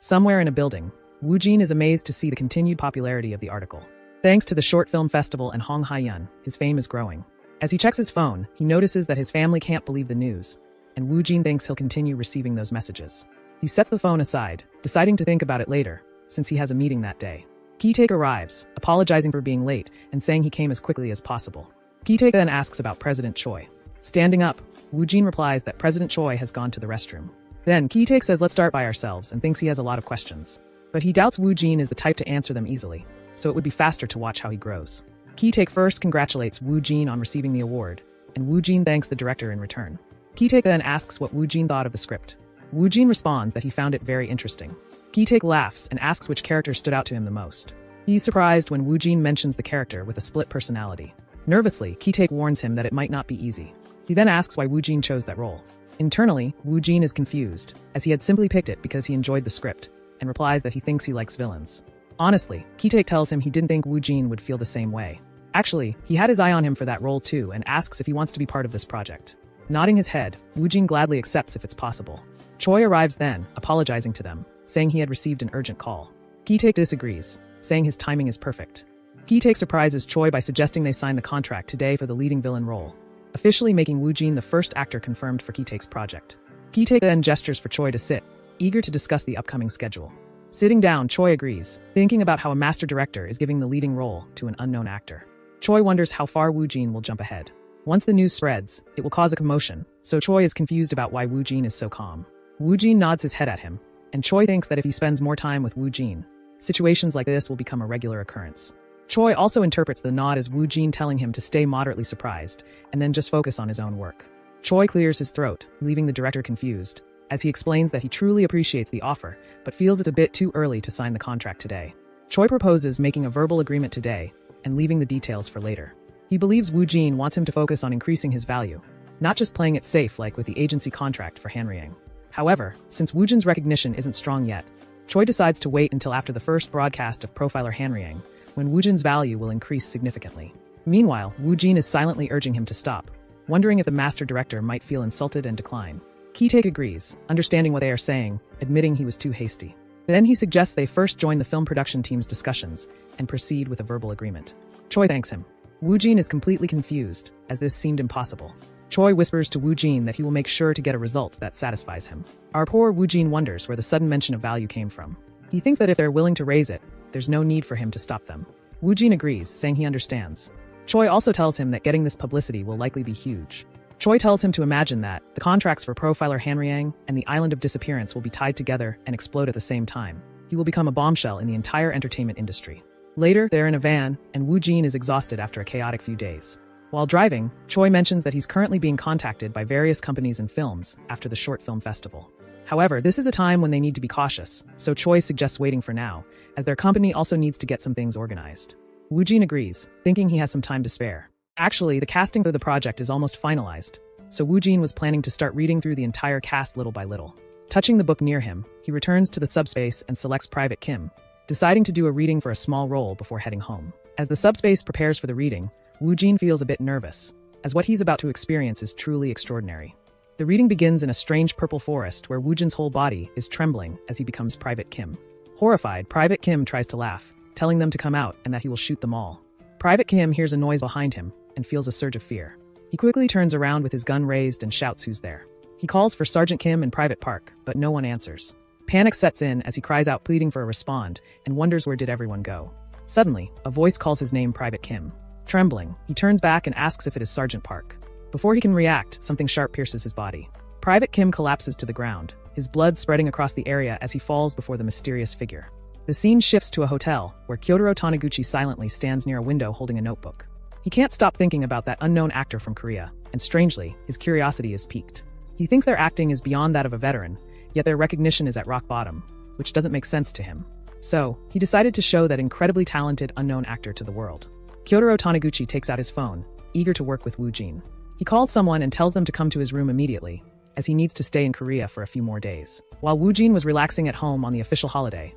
Somewhere in a building, Woo Jin is amazed to see the continued popularity of the article. Thanks to the short film festival and Hong Hae-yeon, his fame is growing. As he checks his phone, he notices that his family can't believe the news, and Woo Jin thinks he'll continue receiving those messages. He sets the phone aside, deciding to think about it later, since he has a meeting that day. Ki-taek arrives, apologizing for being late and saying he came as quickly as possible. Ki-taek then asks about President Choi. Standing up, Woo Jin replies that President Choi has gone to the restroom. Then Ki-taek says let's start by ourselves and thinks he has a lot of questions. But he doubts Woo Jin is the type to answer them easily, so it would be faster to watch how he grows. Ki-taek first congratulates Woo Jin on receiving the award, and Woo Jin thanks the director in return. Ki-taek then asks what Woo Jin thought of the script. Woo Jin responds that he found it very interesting. Ki-taek laughs and asks which character stood out to him the most. He's surprised when Woo Jin mentions the character with a split personality. Nervously, Ki-taek warns him that it might not be easy. He then asks why Woo Jin chose that role. Internally, Woo Jin is confused, as he had simply picked it because he enjoyed the script, and replies that he thinks he likes villains. Honestly, Ki-taek tells him he didn't think Woo Jin would feel the same way. Actually, he had his eye on him for that role too and asks if he wants to be part of this project. Nodding his head, Woo Jin gladly accepts if it's possible. Choi arrives then, apologizing to them, saying he had received an urgent call. Ki-taek disagrees, saying his timing is perfect. Ki-taek surprises Choi by suggesting they sign the contract today for the leading villain role, officially making Woo Jin the first actor confirmed for Ki-taek's project. Ki-taek then gestures for Choi to sit, eager to discuss the upcoming schedule. Sitting down, Choi agrees, thinking about how a master director is giving the leading role to an unknown actor. Choi wonders how far Woo Jin will jump ahead. Once the news spreads, it will cause a commotion, so Choi is confused about why Woo Jin is so calm. Woo Jin nods his head at him, and Choi thinks that if he spends more time with Woo Jin, situations like this will become a regular occurrence. Choi also interprets the nod as Woo Jin telling him to stay moderately surprised, and then just focus on his own work. Choi clears his throat, leaving the director confused, as he explains that he truly appreciates the offer, but feels it's a bit too early to sign the contract today. Choi proposes making a verbal agreement today, and leaving the details for later. He believes Woo Jin wants him to focus on increasing his value, not just playing it safe like with the agency contract for Hanryang. However, since Woo Jin's recognition isn't strong yet, Choi decides to wait until after the first broadcast of Profiler Hanryang, when Woo Jin's value will increase significantly. Meanwhile, Woo Jin is silently urging him to stop, wondering if the master director might feel insulted and decline. Ki-taek agrees, understanding what they are saying, admitting he was too hasty. Then he suggests they first join the film production team's discussions and proceed with a verbal agreement. Choi thanks him. Woo Jin is completely confused, as this seemed impossible. Choi whispers to Woo Jin that he will make sure to get a result that satisfies him. Our poor Woo Jin wonders where the sudden mention of value came from. He thinks that if they're willing to raise it, there's no need for him to stop them. Woo Jin agrees, saying he understands. Choi also tells him that getting this publicity will likely be huge. Choi tells him to imagine that the contracts for Profiler Hanryang and the Island of Disappearance will be tied together and explode at the same time. He will become a bombshell in the entire entertainment industry. Later, they're in a van, and Woo Jin is exhausted after a chaotic few days. While driving, Choi mentions that he's currently being contacted by various companies and films after the short film festival. However, this is a time when they need to be cautious, so Choi suggests waiting for now, as their company also needs to get some things organized. Woo Jin agrees, thinking he has some time to spare. Actually, the casting for the project is almost finalized, so Woo Jin was planning to start reading through the entire cast little by little. Touching the book near him, he returns to the subspace and selects Private Kim, deciding to do a reading for a small role before heading home. As the subspace prepares for the reading, Woo Jin feels a bit nervous, as what he's about to experience is truly extraordinary. The reading begins in a strange purple forest where Woo Jin's whole body is trembling as he becomes Private Kim. Horrified, Private Kim tries to laugh, telling them to come out and that he will shoot them all. Private Kim hears a noise behind him and feels a surge of fear. He quickly turns around with his gun raised and shouts who's there. He calls for Sergeant Kim and Private Park, but no one answers. Panic sets in as he cries out pleading for a respond and wonders where did everyone go. Suddenly, a voice calls his name Private Kim. Trembling, he turns back and asks if it is Sergeant Park. Before he can react, something sharp pierces his body. Private Kim collapses to the ground, his blood spreading across the area as he falls before the mysterious figure. The scene shifts to a hotel, where Kyotaro Taniguchi silently stands near a window holding a notebook. He can't stop thinking about that unknown actor from Korea, and strangely, his curiosity is piqued. He thinks their acting is beyond that of a veteran, yet their recognition is at rock bottom, which doesn't make sense to him. So, he decided to show that incredibly talented unknown actor to the world. Kyotaro Taniguchi takes out his phone, eager to work with Woo Jin. He calls someone and tells them to come to his room immediately, as he needs to stay in Korea for a few more days. While Woo Jin was relaxing at home on the official holiday,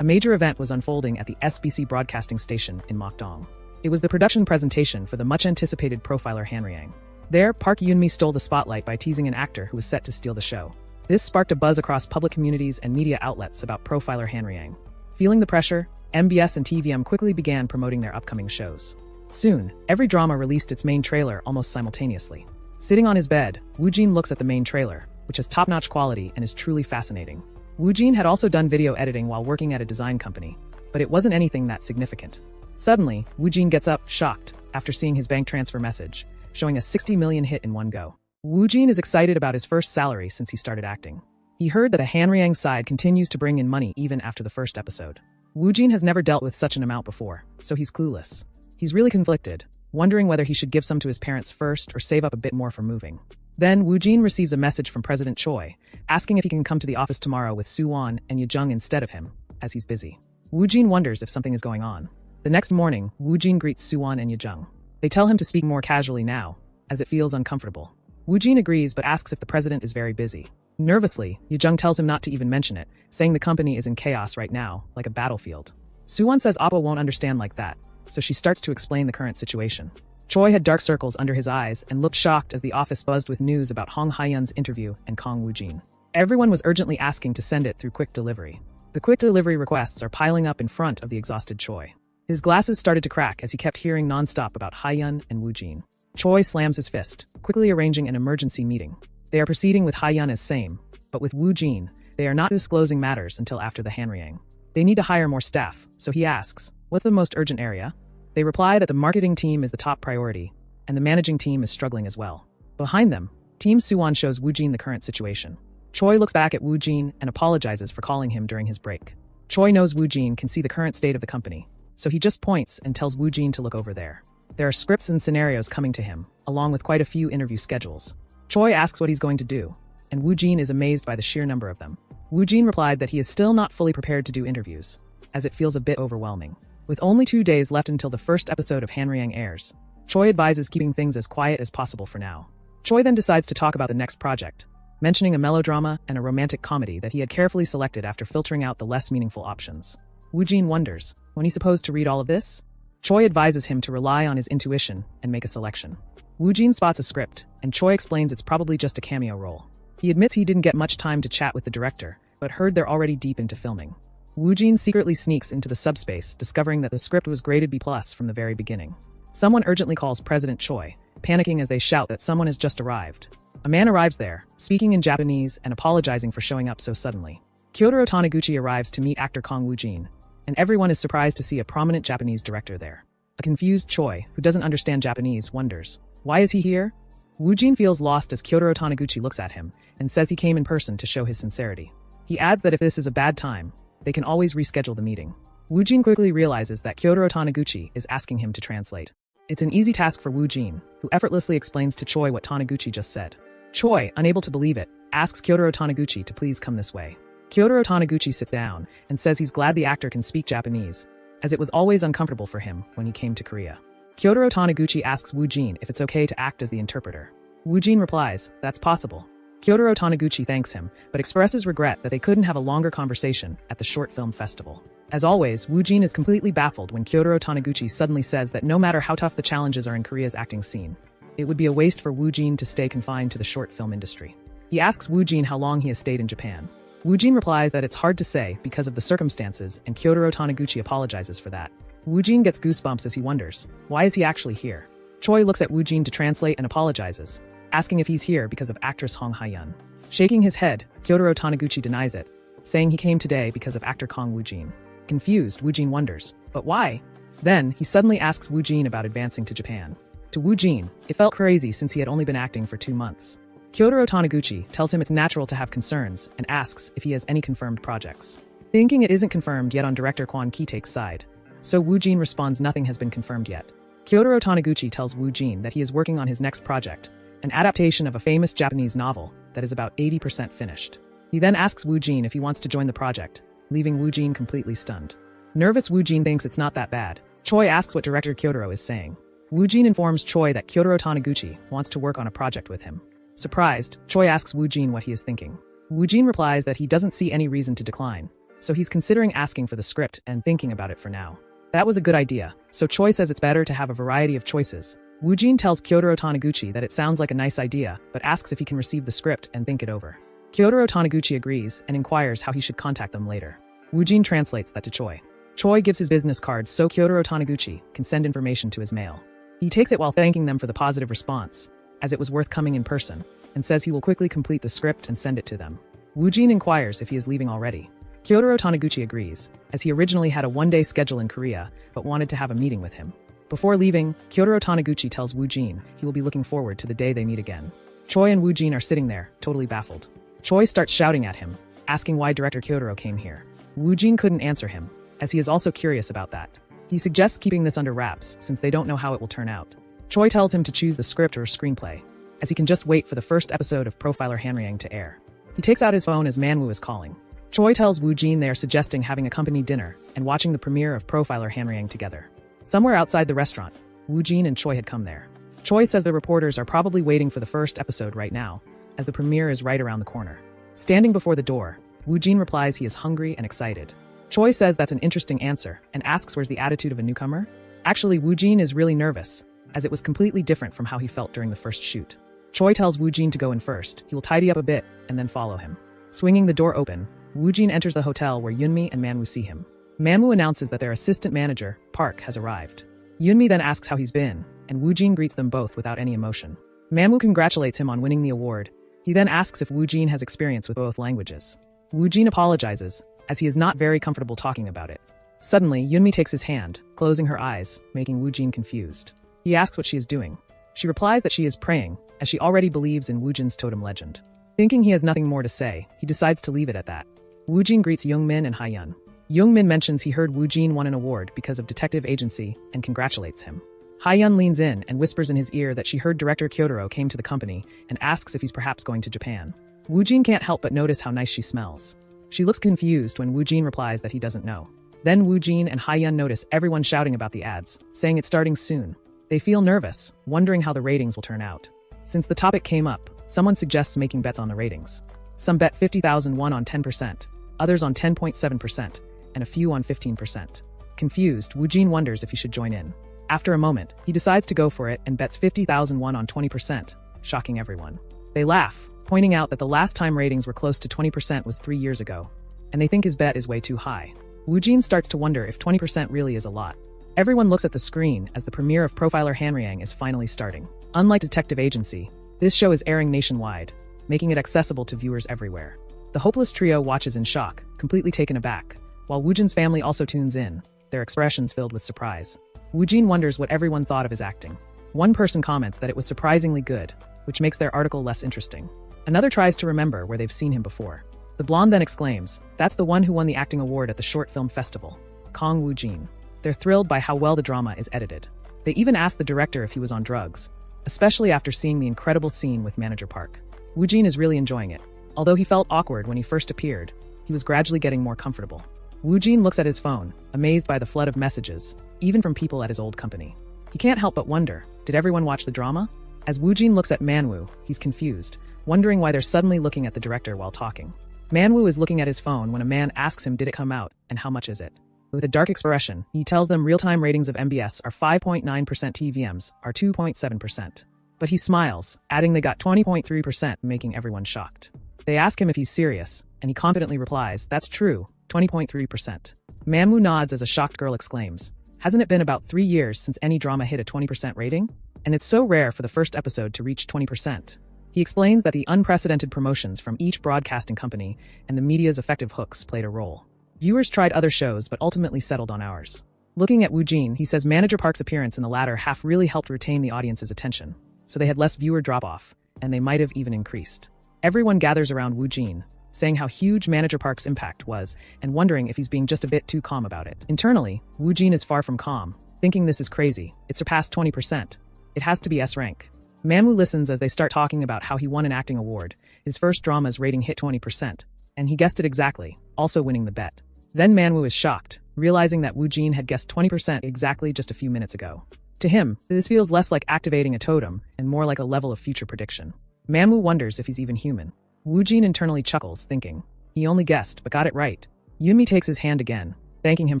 a major event was unfolding at the SBC broadcasting station in Mokdong. It was the production presentation for the much-anticipated Profiler Hanryang. There, Park Yoon-mi stole the spotlight by teasing an actor who was set to steal the show. This sparked a buzz across public communities and media outlets about Profiler Hanryang. Feeling the pressure, MBS and TVM quickly began promoting their upcoming shows. Soon, every drama released its main trailer almost simultaneously. Sitting on his bed, Woo Jin looks at the main trailer, which has top-notch quality and is truly fascinating. Woo Jin had also done video editing while working at a design company, but it wasn't anything that significant. Suddenly, Woo Jin gets up, shocked, after seeing his bank transfer message, showing a 60 million hit in one go. Woo Jin is excited about his first salary since he started acting. He heard that the Hanryang side continues to bring in money even after the first episode. Woo Jin has never dealt with such an amount before, so he's clueless. He's really conflicted, wondering whether he should give some to his parents first or save up a bit more for moving. Then, Woo Jin receives a message from President Choi, asking if he can come to the office tomorrow with Soo-won and Yoo-jung instead of him, as he's busy. Woo Jin wonders if something is going on. The next morning, Woo Jin greets Soo-won and Yoo-jung. They tell him to speak more casually now, as it feels uncomfortable. Woo Jin agrees but asks if the president is very busy. Nervously, Yoo-jung tells him not to even mention it, saying the company is in chaos right now, like a battlefield. Soo-won says Appa won't understand like that, so she starts to explain the current situation. Choi had dark circles under his eyes and looked shocked as the office buzzed with news about Hong Hae-yun's interview and Kong Woo-jin. Everyone was urgently asking to send it through quick delivery. The quick delivery requests are piling up in front of the exhausted Choi. His glasses started to crack as he kept hearing non-stop about Hae-yun and Woo-jin. Choi slams his fist, quickly arranging an emergency meeting. They are proceeding with Hae-yun as same, but with Woo-jin, they are not disclosing matters until after the Hanryang. They need to hire more staff, so he asks, what's the most urgent area? They reply that the marketing team is the top priority, and the managing team is struggling as well. Behind them, Team Suwon shows Woojin the current situation. Choi looks back at Woojin and apologizes for calling him during his break. Choi knows Woojin can see the current state of the company, so he just points and tells Woojin to look over there. There are scripts and scenarios coming to him, along with quite a few interview schedules. Choi asks what he's going to do, and Woojin is amazed by the sheer number of them. Woojin replied that he is still not fully prepared to do interviews, as it feels a bit overwhelming. With only 2 days left until the first episode of Hanryang airs, Choi advises keeping things as quiet as possible for now. Choi then decides to talk about the next project, mentioning a melodrama and a romantic comedy that he had carefully selected after filtering out the less meaningful options. Woojin wonders, when he's supposed to read all of this? Choi advises him to rely on his intuition and make a selection. Woojin spots a script, and Choi explains it's probably just a cameo role. He admits he didn't get much time to chat with the director, but heard they're already deep into filming. Woojin secretly sneaks into the subspace, discovering that the script was graded B+ from the very beginning. Someone urgently calls President Choi, panicking as they shout that someone has just arrived. A man arrives there, speaking in Japanese and apologizing for showing up so suddenly. Kyotaro Taniguchi arrives to meet actor Kong Woojin, and everyone is surprised to see a prominent Japanese director there. A confused Choi, who doesn't understand Japanese, wonders, why is he here? Woojin feels lost as Kyotaro Taniguchi looks at him and says he came in person to show his sincerity. He adds that if this is a bad time, they can always reschedule the meeting. Woojin quickly realizes that Kyotaro Taniguchi is asking him to translate. It's an easy task for Woojin, who effortlessly explains to Choi what Taniguchi just said. Choi, unable to believe it, asks Kyotaro Taniguchi to please come this way. Kyotaro Taniguchi sits down and says he's glad the actor can speak Japanese, as it was always uncomfortable for him when he came to Korea. Kyotaro Taniguchi asks Woojin if it's okay to act as the interpreter. Woojin replies, that's possible. Kyotaro Taniguchi thanks him, but expresses regret that they couldn't have a longer conversation at the short film festival. As always, Woojin is completely baffled when Kyotaro Taniguchi suddenly says that no matter how tough the challenges are in Korea's acting scene, it would be a waste for Woojin to stay confined to the short film industry. He asks Woojin how long he has stayed in Japan. Woojin replies that it's hard to say because of the circumstances, and Kyotaro Taniguchi apologizes for that. Woojin gets goosebumps as he wonders, why is he actually here? Choi looks at Woojin to translate and apologizes, asking if he's here because of actress Hong Hae-yeon. Shaking his head, Kyotaro Taniguchi denies it, saying he came today because of actor Kong Woojin. Confused, Woojin wonders, but why? Then, he suddenly asks Woojin about advancing to Japan. To Woojin, it felt crazy since he had only been acting for 2 months. Kyotaro Taniguchi tells him it's natural to have concerns and asks if he has any confirmed projects. Thinking it isn't confirmed yet on director Kwon Ki-taek's side, so Woojin responds nothing has been confirmed yet. Kyotaro Taniguchi tells Woojin that he is working on his next project, an adaptation of a famous Japanese novel that is about 80% finished. He then asks Woojin if he wants to join the project, leaving Woojin completely stunned. Nervous Woojin thinks it's not that bad. Choi asks what director Kyotaro is saying. Woojin informs Choi that Kyotaro Taniguchi wants to work on a project with him. Surprised, Choi asks Woojin what he is thinking. Woojin replies that he doesn't see any reason to decline, so he's considering asking for the script and thinking about it for now. That was a good idea, so Choi says it's better to have a variety of choices. Woojin tells Kyotaro Taniguchi that it sounds like a nice idea, but asks if he can receive the script and think it over. Kyotaro Taniguchi agrees and inquires how he should contact them later. Woojin translates that to Choi. Choi gives his business card so Kyotaro Taniguchi can send information to his mail. He takes it while thanking them for the positive response, as it was worth coming in person, and says he will quickly complete the script and send it to them. Woojin inquires if he is leaving already. Kyotaro Taniguchi agrees, as he originally had a one-day schedule in Korea, but wanted to have a meeting with him. Before leaving, Kyotaro Taniguchi tells Woojin he will be looking forward to the day they meet again. Choi and Woojin are sitting there, totally baffled. Choi starts shouting at him, asking why director Kyotaro came here. Woojin couldn't answer him, as he is also curious about that. He suggests keeping this under wraps, since they don't know how it will turn out. Choi tells him to choose the script or screenplay, as he can just wait for the first episode of Profiler Hanryang to air. He takes out his phone as Manhwa is calling. Choi tells Woojin they are suggesting having a company dinner and watching the premiere of Profiler Hanryang together. Somewhere outside the restaurant, Woojin and Choi had come there. Choi says the reporters are probably waiting for the first episode right now, as the premiere is right around the corner. Standing before the door, Woojin replies he is hungry and excited. Choi says that's an interesting answer and asks where's the attitude of a newcomer? Actually, Woojin is really nervous, as it was completely different from how he felt during the first shoot. Choi tells Woojin to go in first, he will tidy up a bit, and then follow him. Swinging the door open, Woojin enters the hotel where Yunmi and Manhwa see him. Manhwa announces that their assistant manager, Park, has arrived. Yunmi then asks how he's been, and Woojin greets them both without any emotion. Manhwa congratulates him on winning the award. He then asks if Woojin has experience with both languages. Woojin apologizes, as he is not very comfortable talking about it. Suddenly, Yunmi takes his hand, closing her eyes, making Woojin confused. He asks what she is doing. She replies that she is praying, as she already believes in Woojin's totem legend. Thinking he has nothing more to say, he decides to leave it at that. Woojin greets Youngmin and Haiyun. Youngmin mentions he heard Woojin won an award because of detective agency and congratulates him. Haiyun leans in and whispers in his ear that she heard director Kyotaro came to the company and asks if he's perhaps going to Japan. Woojin can't help but notice how nice she smells. She looks confused when Woojin replies that he doesn't know. Then Woojin and Haiyun notice everyone shouting about the ads, saying it's starting soon. They feel nervous, wondering how the ratings will turn out. Since the topic came up, someone suggests making bets on the ratings. Some bet 50,000 won on 10%, others on 10.7%, and a few on 15%. Confused, Woojin wonders if he should join in. After a moment, he decides to go for it and bets 50,000 won on 20%, shocking everyone. They laugh, pointing out that the last time ratings were close to 20% was 3 years ago, and they think his bet is way too high. Woojin starts to wonder if 20% really is a lot. Everyone looks at the screen as the premiere of Profiler Hanryang is finally starting. Unlike Detective Agency, this show is airing nationwide, making it accessible to viewers everywhere. The hopeless trio watches in shock, completely taken aback, while Woojin's family also tunes in, their expressions filled with surprise. Woojin wonders what everyone thought of his acting. One person comments that it was surprisingly good, which makes their article less interesting. Another tries to remember where they've seen him before. The blonde then exclaims, "That's the one who won the acting award at the short film festival, Kong Woojin." They're thrilled by how well the drama is edited. They even ask the director if he was on drugs, especially after seeing the incredible scene with Manager Park. Woojin is really enjoying it. Although he felt awkward when he first appeared, he was gradually getting more comfortable. Woojin looks at his phone, amazed by the flood of messages, even from people at his old company. He can't help but wonder, did everyone watch the drama? As Woojin looks at Manhwa, he's confused, wondering why they're suddenly looking at the director while talking. Manhwa is looking at his phone when a man asks him did it come out, and how much is it? With a dark expression, he tells them real-time ratings of MBS are 5.9%, TVMs are 2.7%. But he smiles, adding they got 20.3%, making everyone shocked. They ask him if he's serious, and he confidently replies, "That's true, 20.3%. Manhwa nods as a shocked girl exclaims, "Hasn't it been about 3 years since any drama hit a 20% rating? And it's so rare for the first episode to reach 20%. He explains that the unprecedented promotions from each broadcasting company and the media's effective hooks played a role. Viewers tried other shows but ultimately settled on ours. Looking at Woojin, he says Manager Park's appearance in the latter half really helped retain the audience's attention, so they had less viewer drop-off, and they might have even increased. Everyone gathers around Woojin, saying how huge Manager Park's impact was and wondering if he's being just a bit too calm about it. Internally, Woojin is far from calm, thinking this is crazy. It surpassed 20%. It has to be S rank. Manhwa listens as they start talking about how he won an acting award. His first drama's rating hit 20%, and he guessed it exactly, also winning the bet. Then Manhwa is shocked, realizing that Woojin had guessed 20% exactly just a few minutes ago. To him, this feels less like activating a totem and more like a level of future prediction. Manhwa wonders if he's even human. Woojin internally chuckles, thinking, he only guessed but got it right. Yunmi takes his hand again, thanking him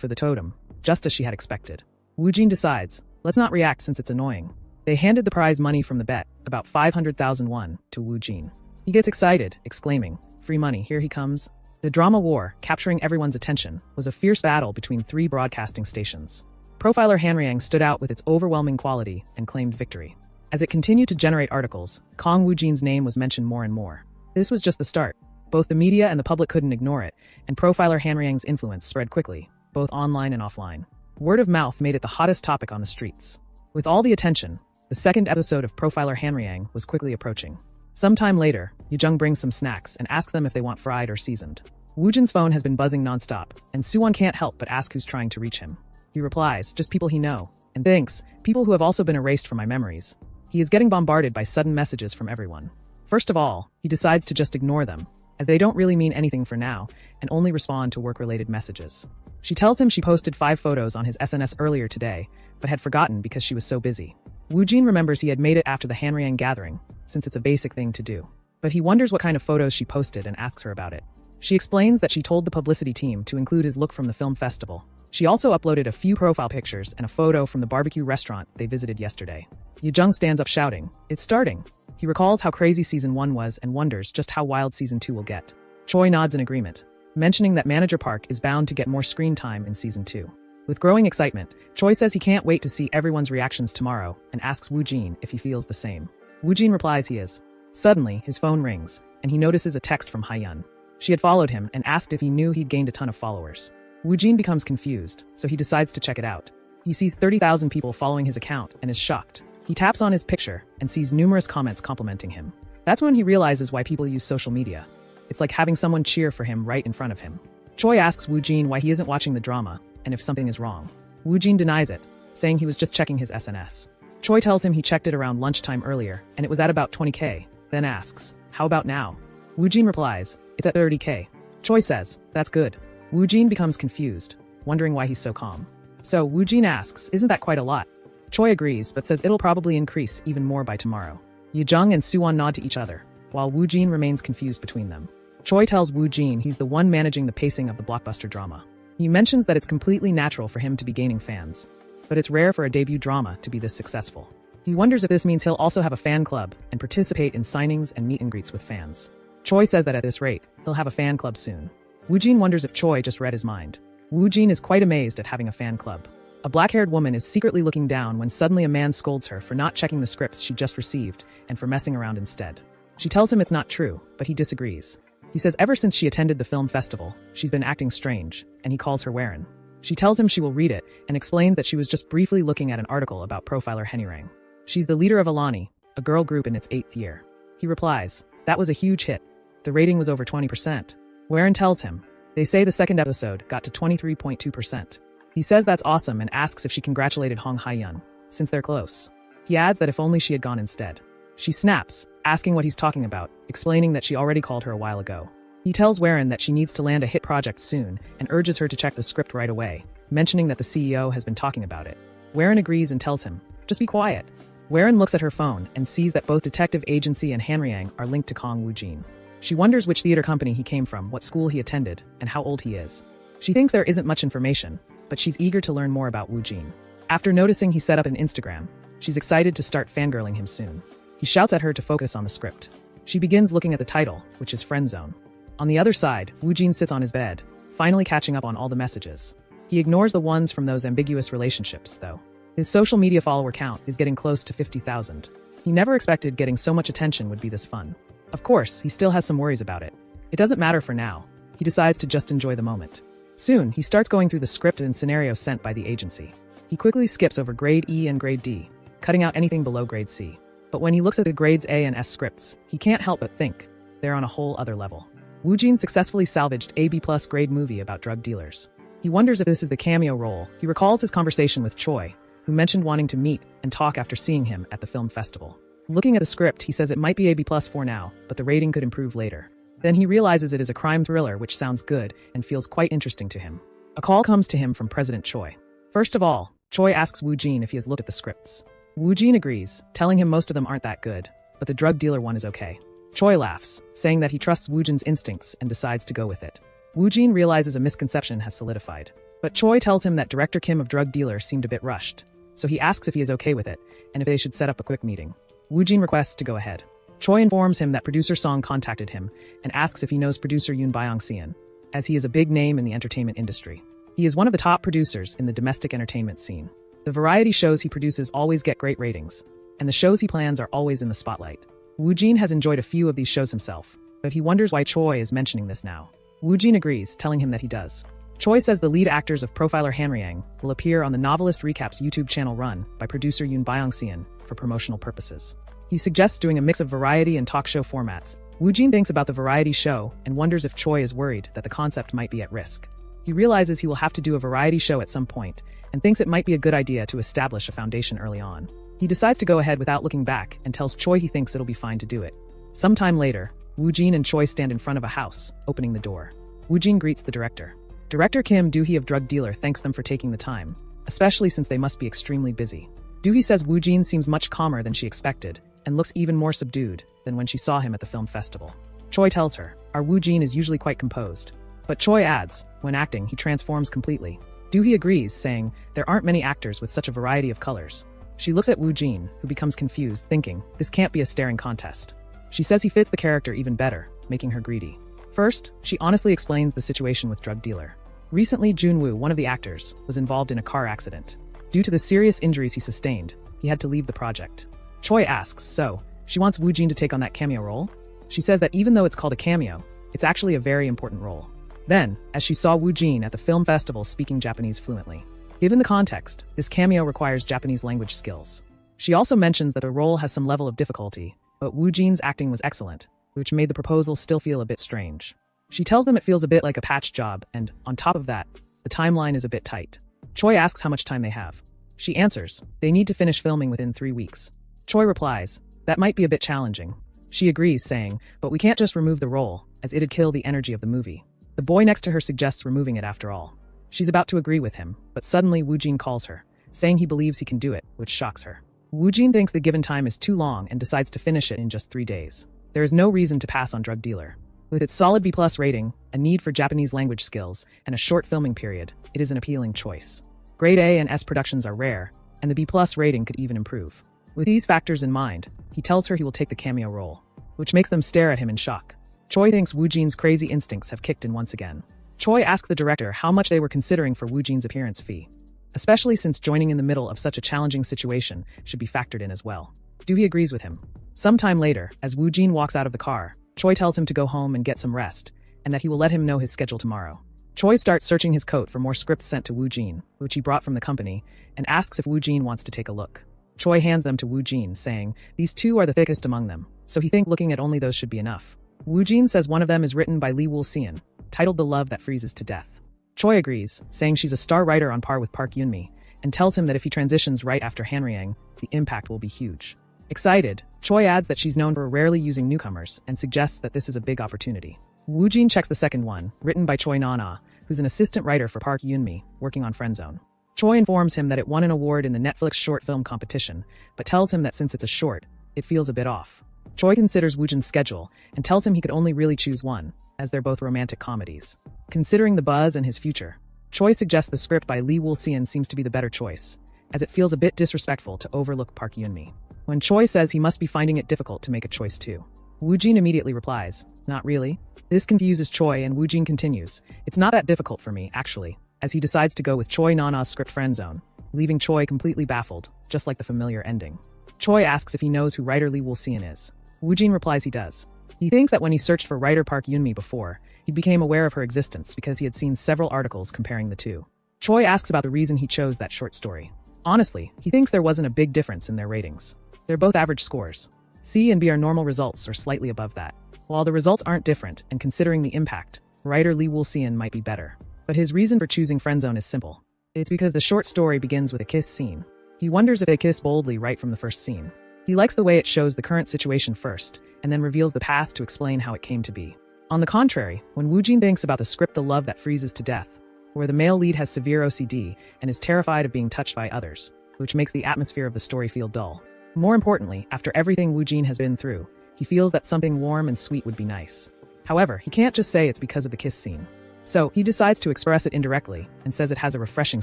for the totem, just as she had expected. Woojin decides, let's not react since it's annoying. They handed the prize money from the bet, about 500,000 won, to Woojin. He gets excited, exclaiming, "Free money, here he comes." The drama war, capturing everyone's attention, was a fierce battle between 3 broadcasting stations. Profiler Hanryang stood out with its overwhelming quality and claimed victory. As it continued to generate articles, Kong Woojin's name was mentioned more and more. This was just the start. Both the media and the public couldn't ignore it, and Profiler Hanryang's influence spread quickly, both online and offline. Word of mouth made it the hottest topic on the streets. With all the attention, the second episode of Profiler Hanryang was quickly approaching. Sometime later, Yujung brings some snacks and asks them if they want fried or seasoned. Woojin's phone has been buzzing nonstop, and Suwon can't help but ask who's trying to reach him. He replies, just people he know, and thanks, people who have also been erased from my memories. He is getting bombarded by sudden messages from everyone. First of all, he decides to just ignore them, as they don't really mean anything for now, and only respond to work-related messages. She tells him she posted 5 photos on his SNS earlier today, but had forgotten because she was so busy. Woojin remembers he had made it after the Hanryang gathering, since it's a basic thing to do. But he wonders what kind of photos she posted and asks her about it. She explains that she told the publicity team to include his look from the film festival. She also uploaded a few profile pictures and a photo from the barbecue restaurant they visited yesterday. Yujung stands up shouting, "It's starting!" He recalls how crazy Season 1 was and wonders just how wild Season 2 will get. Choi nods in agreement, mentioning that Manager Park is bound to get more screen time in Season 2. With growing excitement, Choi says he can't wait to see everyone's reactions tomorrow and asks Woojin if he feels the same. Woojin replies he is. Suddenly, his phone rings, and he notices a text from Haiyun. She had followed him and asked if he knew he'd gained a ton of followers. Woojin becomes confused, so he decides to check it out. He sees 30,000 people following his account and is shocked. He taps on his picture and sees numerous comments complimenting him. That's when he realizes why people use social media. It's like having someone cheer for him right in front of him. Choi asks Woojin why he isn't watching the drama and if something is wrong. Woojin denies it, saying he was just checking his SNS. Choi tells him he checked it around lunchtime earlier and it was at about 20k, then asks, "How about now?" Woojin replies, "It's at 30k. Choi says, "That's good." Woojin becomes confused, wondering why he's so calm. So Woojin asks, "Isn't that quite a lot?" Choi agrees, but says it'll probably increase even more by tomorrow. Yejung and Suwon nod to each other, while Woojin remains confused between them. Choi tells Woojin he's the one managing the pacing of the blockbuster drama. He mentions that it's completely natural for him to be gaining fans, but it's rare for a debut drama to be this successful. He wonders if this means he'll also have a fan club and participate in signings and meet and greets with fans. Choi says that at this rate, he'll have a fan club soon. Woojin wonders if Choi just read his mind. Woojin is quite amazed at having a fan club. A black-haired woman is secretly looking down when suddenly a man scolds her for not checking the scripts she just received and for messing around instead. She tells him it's not true, but he disagrees. He says ever since she attended the film festival, she's been acting strange, and he calls her Warren. She tells him she will read it and explains that she was just briefly looking at an article about profiler Henirang. She's the leader of Alani, a girl group in its 8th year. He replies, "That was a huge hit. The rating was over 20%. Warren tells him, "They say the second episode got to 23.2%. He says that's awesome and asks if she congratulated Hong Hae-yeon, since they're close. He adds that if only she had gone instead. She snaps, asking what he's talking about, explaining that she already called her a while ago. He tells Warren that she needs to land a hit project soon and urges her to check the script right away, mentioning that the CEO has been talking about it. Warren agrees and tells him, "Just be quiet." Warren looks at her phone and sees that both Detective Agency and Hanryang are linked to Kong Woojin. She wonders which theater company he came from, what school he attended, and how old he is. She thinks there isn't much information, but she's eager to learn more about Woojin. After noticing he set up an Instagram, she's excited to start fangirling him soon. He shouts at her to focus on the script. She begins looking at the title, which is Friend Zone. On the other side, Woojin sits on his bed, finally catching up on all the messages. He ignores the ones from those ambiguous relationships, though. His social media follower count is getting close to 50,000. He never expected getting so much attention would be this fun. Of course, he still has some worries about it. It doesn't matter for now. He decides to just enjoy the moment. Soon, he starts going through the script and scenario sent by the agency. He quickly skips over grade E and grade D, cutting out anything below grade C. But when he looks at the grades A and S scripts, he can't help but think they're on a whole other level. Woojin successfully salvaged a B+ grade movie about drug dealers. He wonders if this is the cameo role. He recalls his conversation with Choi, who mentioned wanting to meet and talk after seeing him at the film festival. Looking at the script, he says it might be a B+ for now, but the rating could improve later. Then he realizes it is a crime thriller which sounds good and feels quite interesting to him. A call comes to him from President Choi. First of all, Choi asks Woojin if he has looked at the scripts. Woojin agrees, telling him most of them aren't that good, but the drug dealer one is okay. Choi laughs, saying that he trusts Woojin's instincts and decides to go with it. Woojin realizes a misconception has solidified. But Choi tells him that Director Kim of Drug Dealer seemed a bit rushed, so he asks if he is okay with it and if they should set up a quick meeting. Woojin requests to go ahead. Choi informs him that producer Song contacted him and asks if he knows producer Yoon Byung-seon, as he is a big name in the entertainment industry. He is one of the top producers in the domestic entertainment scene. The variety shows he produces always get great ratings, and the shows he plans are always in the spotlight. Woojin has enjoyed a few of these shows himself, but he wonders why Choi is mentioning this now. Woojin agrees, telling him that he does. Choi says the lead actors of Profiler Hanryang will appear on the Novelist Recaps YouTube channel run by producer Yoon Byung-seon for promotional purposes. He suggests doing a mix of variety and talk show formats. Woojin thinks about the variety show and wonders if Choi is worried that the concept might be at risk. He realizes he will have to do a variety show at some point and thinks it might be a good idea to establish a foundation early on. He decides to go ahead without looking back and tells Choi he thinks it'll be fine to do it. Sometime later, Woojin and Choi stand in front of a house, opening the door. Woojin greets the director. Director Kim Do-hee of Drug Dealer thanks them for taking the time, especially since they must be extremely busy. Do-hee says Woojin seems much calmer than she expected and looks even more subdued than when she saw him at the film festival. Choi tells her, our Woojin is usually quite composed. But Choi adds, when acting, he transforms completely. Do-hee agrees, saying, there aren't many actors with such a variety of colors. She looks at Woojin, who becomes confused, thinking, this can't be a staring contest. She says he fits the character even better, making her greedy. First, she honestly explains the situation with Drug Dealer. Recently, Junwoo, one of the actors, was involved in a car accident. Due to the serious injuries he sustained, he had to leave the project. Choi asks, so, she wants Woojin to take on that cameo role? She says that even though it's called a cameo, It's actually a very important role. Then, as she saw Woo Jin at the film festival speaking Japanese fluently. Given the context, this cameo requires Japanese language skills. She also mentions that the role has some level of difficulty, but Woo Jin's acting was excellent, which made the proposal still feel a bit strange. She tells them it feels a bit like a patch job, and, on top of that, the timeline is a bit tight. Choi asks how much time they have. She answers, they need to finish filming within 3 weeks. Choi replies, that might be a bit challenging. She agrees, saying, but we can't just remove the role, as it'd kill the energy of the movie. The boy next to her suggests removing it after all. She's about to agree with him, but suddenly Woo Jin calls her, saying he believes he can do it, which shocks her. Woo Jin thinks the given time is too long and decides to finish it in just 3 days. There is no reason to pass on Drug Dealer. With its solid B+ rating, a need for Japanese language skills, and a short filming period, it is an appealing choice. Grade A and S productions are rare, and the B+ rating could even improve. With these factors in mind, he tells her he will take the cameo role, which makes them stare at him in shock. Choi thinks Woo Jin's crazy instincts have kicked in once again. Choi asks the director how much they were considering for Woo Jin's appearance fee, especially since joining in the middle of such a challenging situation should be factored in as well. Doohee agrees with him. Sometime later, as Woo Jin walks out of the car, Choi tells him to go home and get some rest, and that he will let him know his schedule tomorrow. Choi starts searching his coat for more scripts sent to Woo Jin, which he brought from the company, and asks if Woo Jin wants to take a look. Choi hands them to Woo Jin, saying, these 2 are the thickest among them, so he thinks looking at only those should be enough. Woo Jin says one of them is written by Lee Woo-seon, titled The Love That Freezes to Death. Choi agrees, saying she's a star writer on par with Park Yoon-mi, and tells him that if he transitions right after Hanryang, the impact will be huge. Excited, Choi adds that she's known for rarely using newcomers and suggests that this is a big opportunity. Woo Jin checks the second one, written by Choi Nana, who's an assistant writer for Park Yoon-mi, working on Friendzone. Choi informs him that it won an award in the Netflix short film competition, but tells him that since it's a short, it feels a bit off. Choi considers Woo Jin's schedule and tells him he could only really choose one, as they're both romantic comedies. Considering the buzz and his future, Choi suggests the script by Lee Woo-seon seems to be the better choice, as it feels a bit disrespectful to overlook Park Yoon-mi. When Choi says he must be finding it difficult to make a choice too, Woo Jin immediately replies, not really. This confuses Choi and Woo Jin continues, it's not that difficult for me, actually, as he decides to go with Choi Nana's script Friendzone, leaving Choi completely baffled, just like the familiar ending. Choi asks if he knows who writer Lee Woo-seon is. Woo Jin replies he does. He thinks that when he searched for writer Park Yoon-mi before, he became aware of her existence because he had seen several articles comparing the two. Choi asks about the reason he chose that short story. Honestly, he thinks there wasn't a big difference in their ratings. They're both average scores. C and B are normal results or slightly above that. While the results aren't different, and considering the impact, writer Lee Woo-seon might be better. But his reason for choosing Friendzone is simple. It's because the short story begins with a kiss scene. He wonders if they kiss boldly right from the first scene. He likes the way it shows the current situation first, and then reveals the past to explain how it came to be. On the contrary, when Woo Jin thinks about the script The Love That Freezes to Death, where the male lead has severe OCD and is terrified of being touched by others, which makes the atmosphere of the story feel dull. More importantly, after everything Woo Jin has been through, he feels that something warm and sweet would be nice. However, he can't just say it's because of the kiss scene. So, he decides to express it indirectly, and says it has a refreshing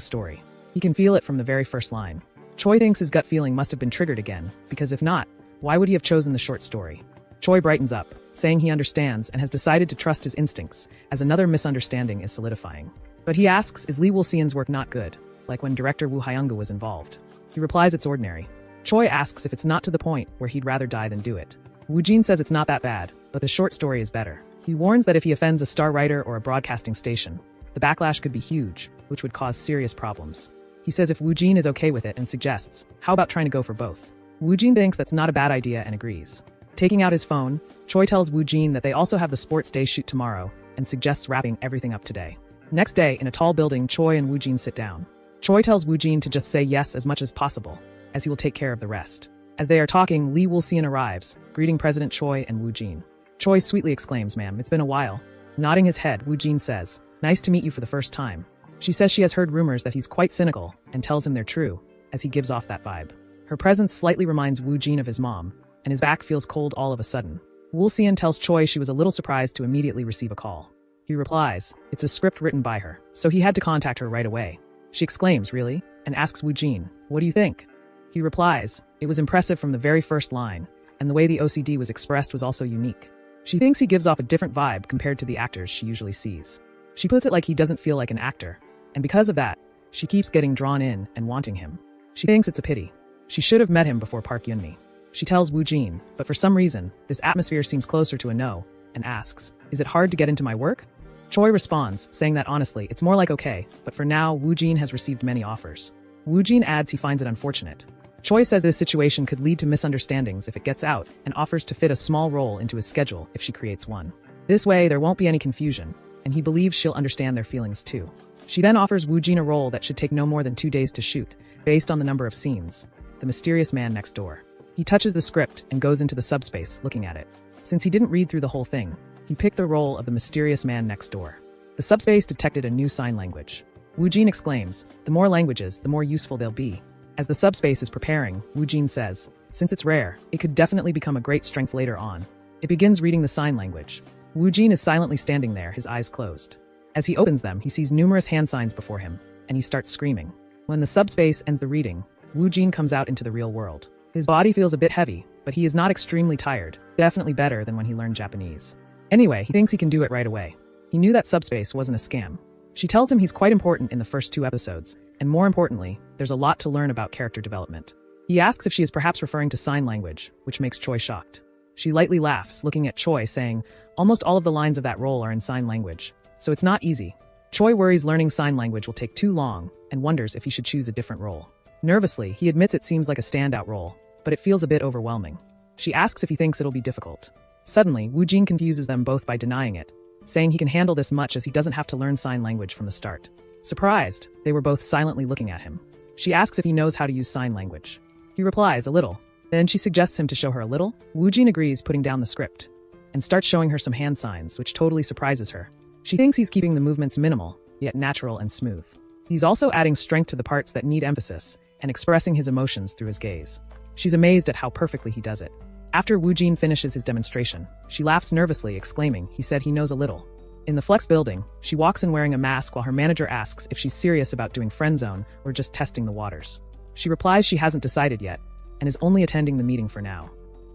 story. He can feel it from the very first line. Choi thinks his gut feeling must have been triggered again, because if not, why would he have chosen the short story? Choi brightens up, saying he understands and has decided to trust his instincts, as another misunderstanding is solidifying. But he asks, is Lee Woo-seon's work not good, like when director Woo Hyung-gu was involved? He replies it's ordinary. Choi asks if it's not to the point where he'd rather die than do it. Woo Jin says it's not that bad, but the short story is better. He warns that if he offends a star writer or a broadcasting station, the backlash could be huge, which would cause serious problems. He says if Woo Jin is okay with it and suggests, how about trying to go for both? Woo Jin thinks that's not a bad idea and agrees. Taking out his phone, Choi tells Woo Jin that they also have the sports day shoot tomorrow and suggests wrapping everything up today. Next day, in a tall building, Choi and Woo Jin sit down. Choi tells Woo Jin to just say yes as much as possible, as he will take care of the rest. As they are talking, Lee Woo-seon arrives, greeting President Choi and Woo Jin. Choi sweetly exclaims, ma'am, it's been a while. Nodding his head, Woo Jin says, nice to meet you for the first time. She says she has heard rumors that he's quite cynical, and tells him they're true, as he gives off that vibe. Her presence slightly reminds Woo Jin of his mom, and his back feels cold all of a sudden. Woo-seon tells Choi she was a little surprised to immediately receive a call. He replies, it's a script written by her, so he had to contact her right away. She exclaims, really? And asks Woo Jin, what do you think? He replies, it was impressive from the very first line, and the way the OCD was expressed was also unique. She thinks he gives off a different vibe compared to the actors she usually sees. She puts it like he doesn't feel like an actor, and because of that, she keeps getting drawn in and wanting him. She thinks it's a pity. She should have met him before Park Yoon-mi. She tells Woo Jin, but for some reason, this atmosphere seems closer to a no, and asks, "Is it hard to get into my work?" Choi responds, saying that honestly, it's more like okay, but for now, Woojin has received many offers. Woojin adds he finds it unfortunate. Choi says this situation could lead to misunderstandings if it gets out and offers to fit a small role into his schedule if she creates one. This way, there won't be any confusion, and he believes she'll understand their feelings too. She then offers Woojin a role that should take no more than 2 days to shoot, based on the number of scenes. The mysterious man next door. He touches the script and goes into the subspace, looking at it. Since he didn't read through the whole thing, he picked the role of the mysterious man next door. The subspace detected a new sign language. Woojin exclaims, "The more languages, the more useful they'll be." As the subspace is preparing, Woojin says, "Since it's rare, it could definitely become a great strength later on." It begins reading the sign language. Woojin is silently standing there, his eyes closed. As he opens them, he sees numerous hand signs before him, and he starts screaming. When the subspace ends the reading, Woojin comes out into the real world. His body feels a bit heavy, but he is not extremely tired, definitely better than when he learned Japanese. Anyway, he thinks he can do it right away. He knew that subspace wasn't a scam. She tells him he's quite important in the first 2 episodes, and more importantly, there's a lot to learn about character development. He asks if she is perhaps referring to sign language, which makes Choi shocked. She lightly laughs, looking at Choi, saying, "Almost all of the lines of that role are in sign language, so it's not easy." Choi worries learning sign language will take too long and wonders if he should choose a different role. Nervously, he admits it seems like a standout role, but it feels a bit overwhelming. She asks if he thinks it'll be difficult. Suddenly, Woojin confuses them both by denying it, saying he can handle this much as he doesn't have to learn sign language from the start. Surprised, they were both silently looking at him. She asks if he knows how to use sign language. He replies, "A little." Then she suggests him to show her a little. Woojin agrees, putting down the script, and starts showing her some hand signs, which totally surprises her. She thinks he's keeping the movements minimal, yet natural and smooth. He's also adding strength to the parts that need emphasis, and expressing his emotions through his gaze. She's amazed at how perfectly he does it. After Woojin finishes his demonstration, she laughs nervously, exclaiming, "He said he knows a little." In the Flex building, she walks in wearing a mask while her manager asks if she's serious about doing friend zone or just testing the waters. She replies she hasn't decided yet, and is only attending the meeting for now.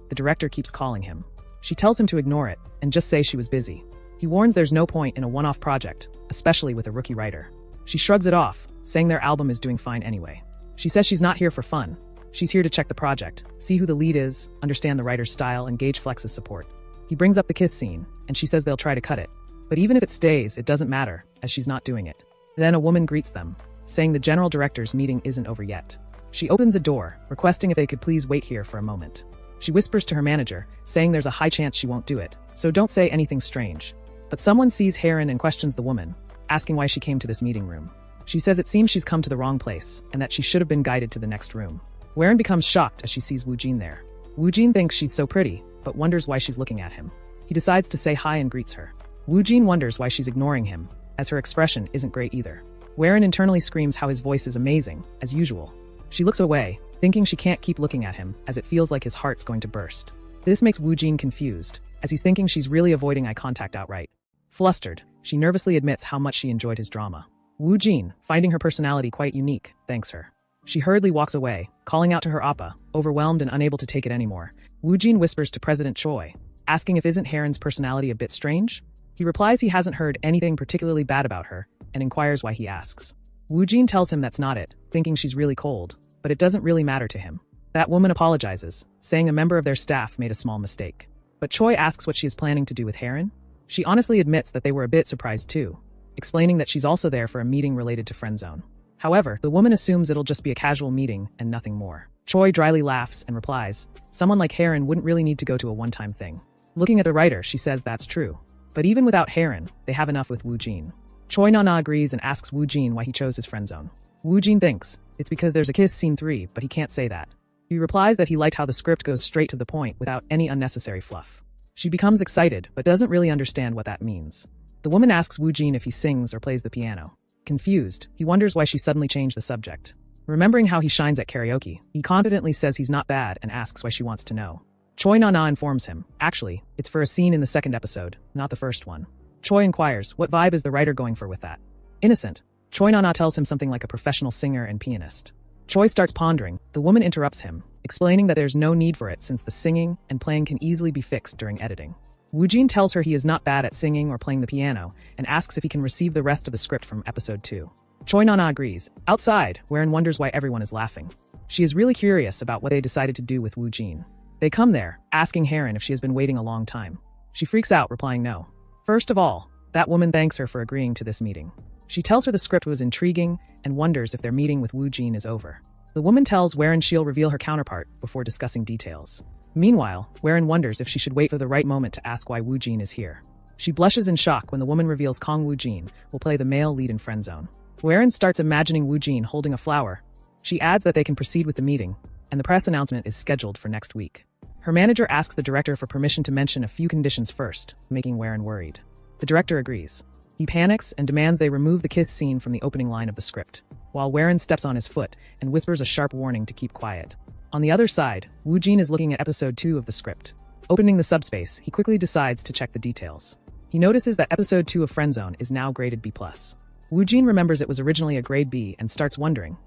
The director keeps calling him. She tells him to ignore it, and just say she was busy. He warns there's no point in a one-off project, especially with a rookie writer. She shrugs it off, saying their album is doing fine anyway. She says she's not here for fun. She's here to check the project, see who the lead is, understand the writer's style, and gauge Flex's support. He brings up the kiss scene, and she says they'll try to cut it. But even if it stays, it doesn't matter, as she's not doing it. Then a woman greets them, saying the general director's meeting isn't over yet. She opens a door, requesting if they could please wait here for a moment. She whispers to her manager, saying there's a high chance she won't do it, so don't say anything strange. But someone sees Heron and questions the woman, asking why she came to this meeting room. She says it seems she's come to the wrong place, and that she should have been guided to the next room. Weron becomes shocked as she sees Woojin there. Woojin thinks she's so pretty, but wonders why she's looking at him. He decides to say hi and greets her. Woojin wonders why she's ignoring him, as her expression isn't great either. Weron internally screams how his voice is amazing, as usual. She looks away, thinking she can't keep looking at him, as it feels like his heart's going to burst. This makes Woojin confused, as he's thinking she's really avoiding eye contact outright. Flustered, she nervously admits how much she enjoyed his drama. Woojin, finding her personality quite unique, thanks her. She hurriedly walks away, calling out to her appa, overwhelmed and unable to take it anymore. Woojin whispers to President Choi, asking if isn't Heron's personality a bit strange? He replies he hasn't heard anything particularly bad about her, and inquires why he asks. Woojin tells him that's not it, thinking she's really cold, but it doesn't really matter to him. That woman apologizes, saying a member of their staff made a small mistake. But Choi asks what she is planning to do with Heron. She honestly admits that they were a bit surprised too, explaining that she's also there for a meeting related to friend zone. However, the woman assumes it'll just be a casual meeting and nothing more. Choi dryly laughs and replies, someone like Heron wouldn't really need to go to a one-time thing. Looking at the writer, she says that's true. But even without Heron, they have enough with Woojin. Choi Nana agrees and asks Woojin why he chose his friend zone. Woojin thinks it's because there's a kiss scene 3, but he can't say that. He replies that he liked how the script goes straight to the point without any unnecessary fluff. She becomes excited, but doesn't really understand what that means. The woman asks Woojin if he sings or plays the piano. Confused, he wonders why she suddenly changed the subject. Remembering how he shines at karaoke, he confidently says he's not bad and asks why she wants to know. Choi Nana informs him, actually, it's for a scene in the second episode, not the first one. Choi inquires, what vibe is the writer going for with that? Innocent, Choi Nana tells him something like a professional singer and pianist. Choi starts pondering, the woman interrupts him, explaining that there's no need for it since the singing and playing can easily be fixed during editing. Woojin tells her he is not bad at singing or playing the piano and asks if he can receive the rest of the script from episode 2. Choi Nana agrees. Outside, Weron wonders why everyone is laughing. She is really curious about what they decided to do with Woojin. They come there, asking Heron if she has been waiting a long time. She freaks out, replying no. First of all, that woman thanks her for agreeing to this meeting. She tells her the script was intriguing and wonders if their meeting with Woo Jin is over. The woman tells Warren she'll reveal her counterpart before discussing details. Meanwhile, Warren wonders if she should wait for the right moment to ask why Woo Jin is here. She blushes in shock when the woman reveals Kong Woo Jin will play the male lead in Friendzone. Warren starts imagining Woo Jin holding a flower. She adds that they can proceed with the meeting, and the press announcement is scheduled for next week. Her manager asks the director for permission to mention a few conditions first, making Warren worried. The director agrees. He panics and demands they remove the kiss scene from the opening line of the script, while Warren steps on his foot and whispers a sharp warning to keep quiet. On the other side, Woo Jin is looking at episode 2 of the script. Opening the subspace, he quickly decides to check the details. He notices that episode 2 of Friendzone is now graded B+. Woo Jin remembers it was originally a grade B and starts wondering,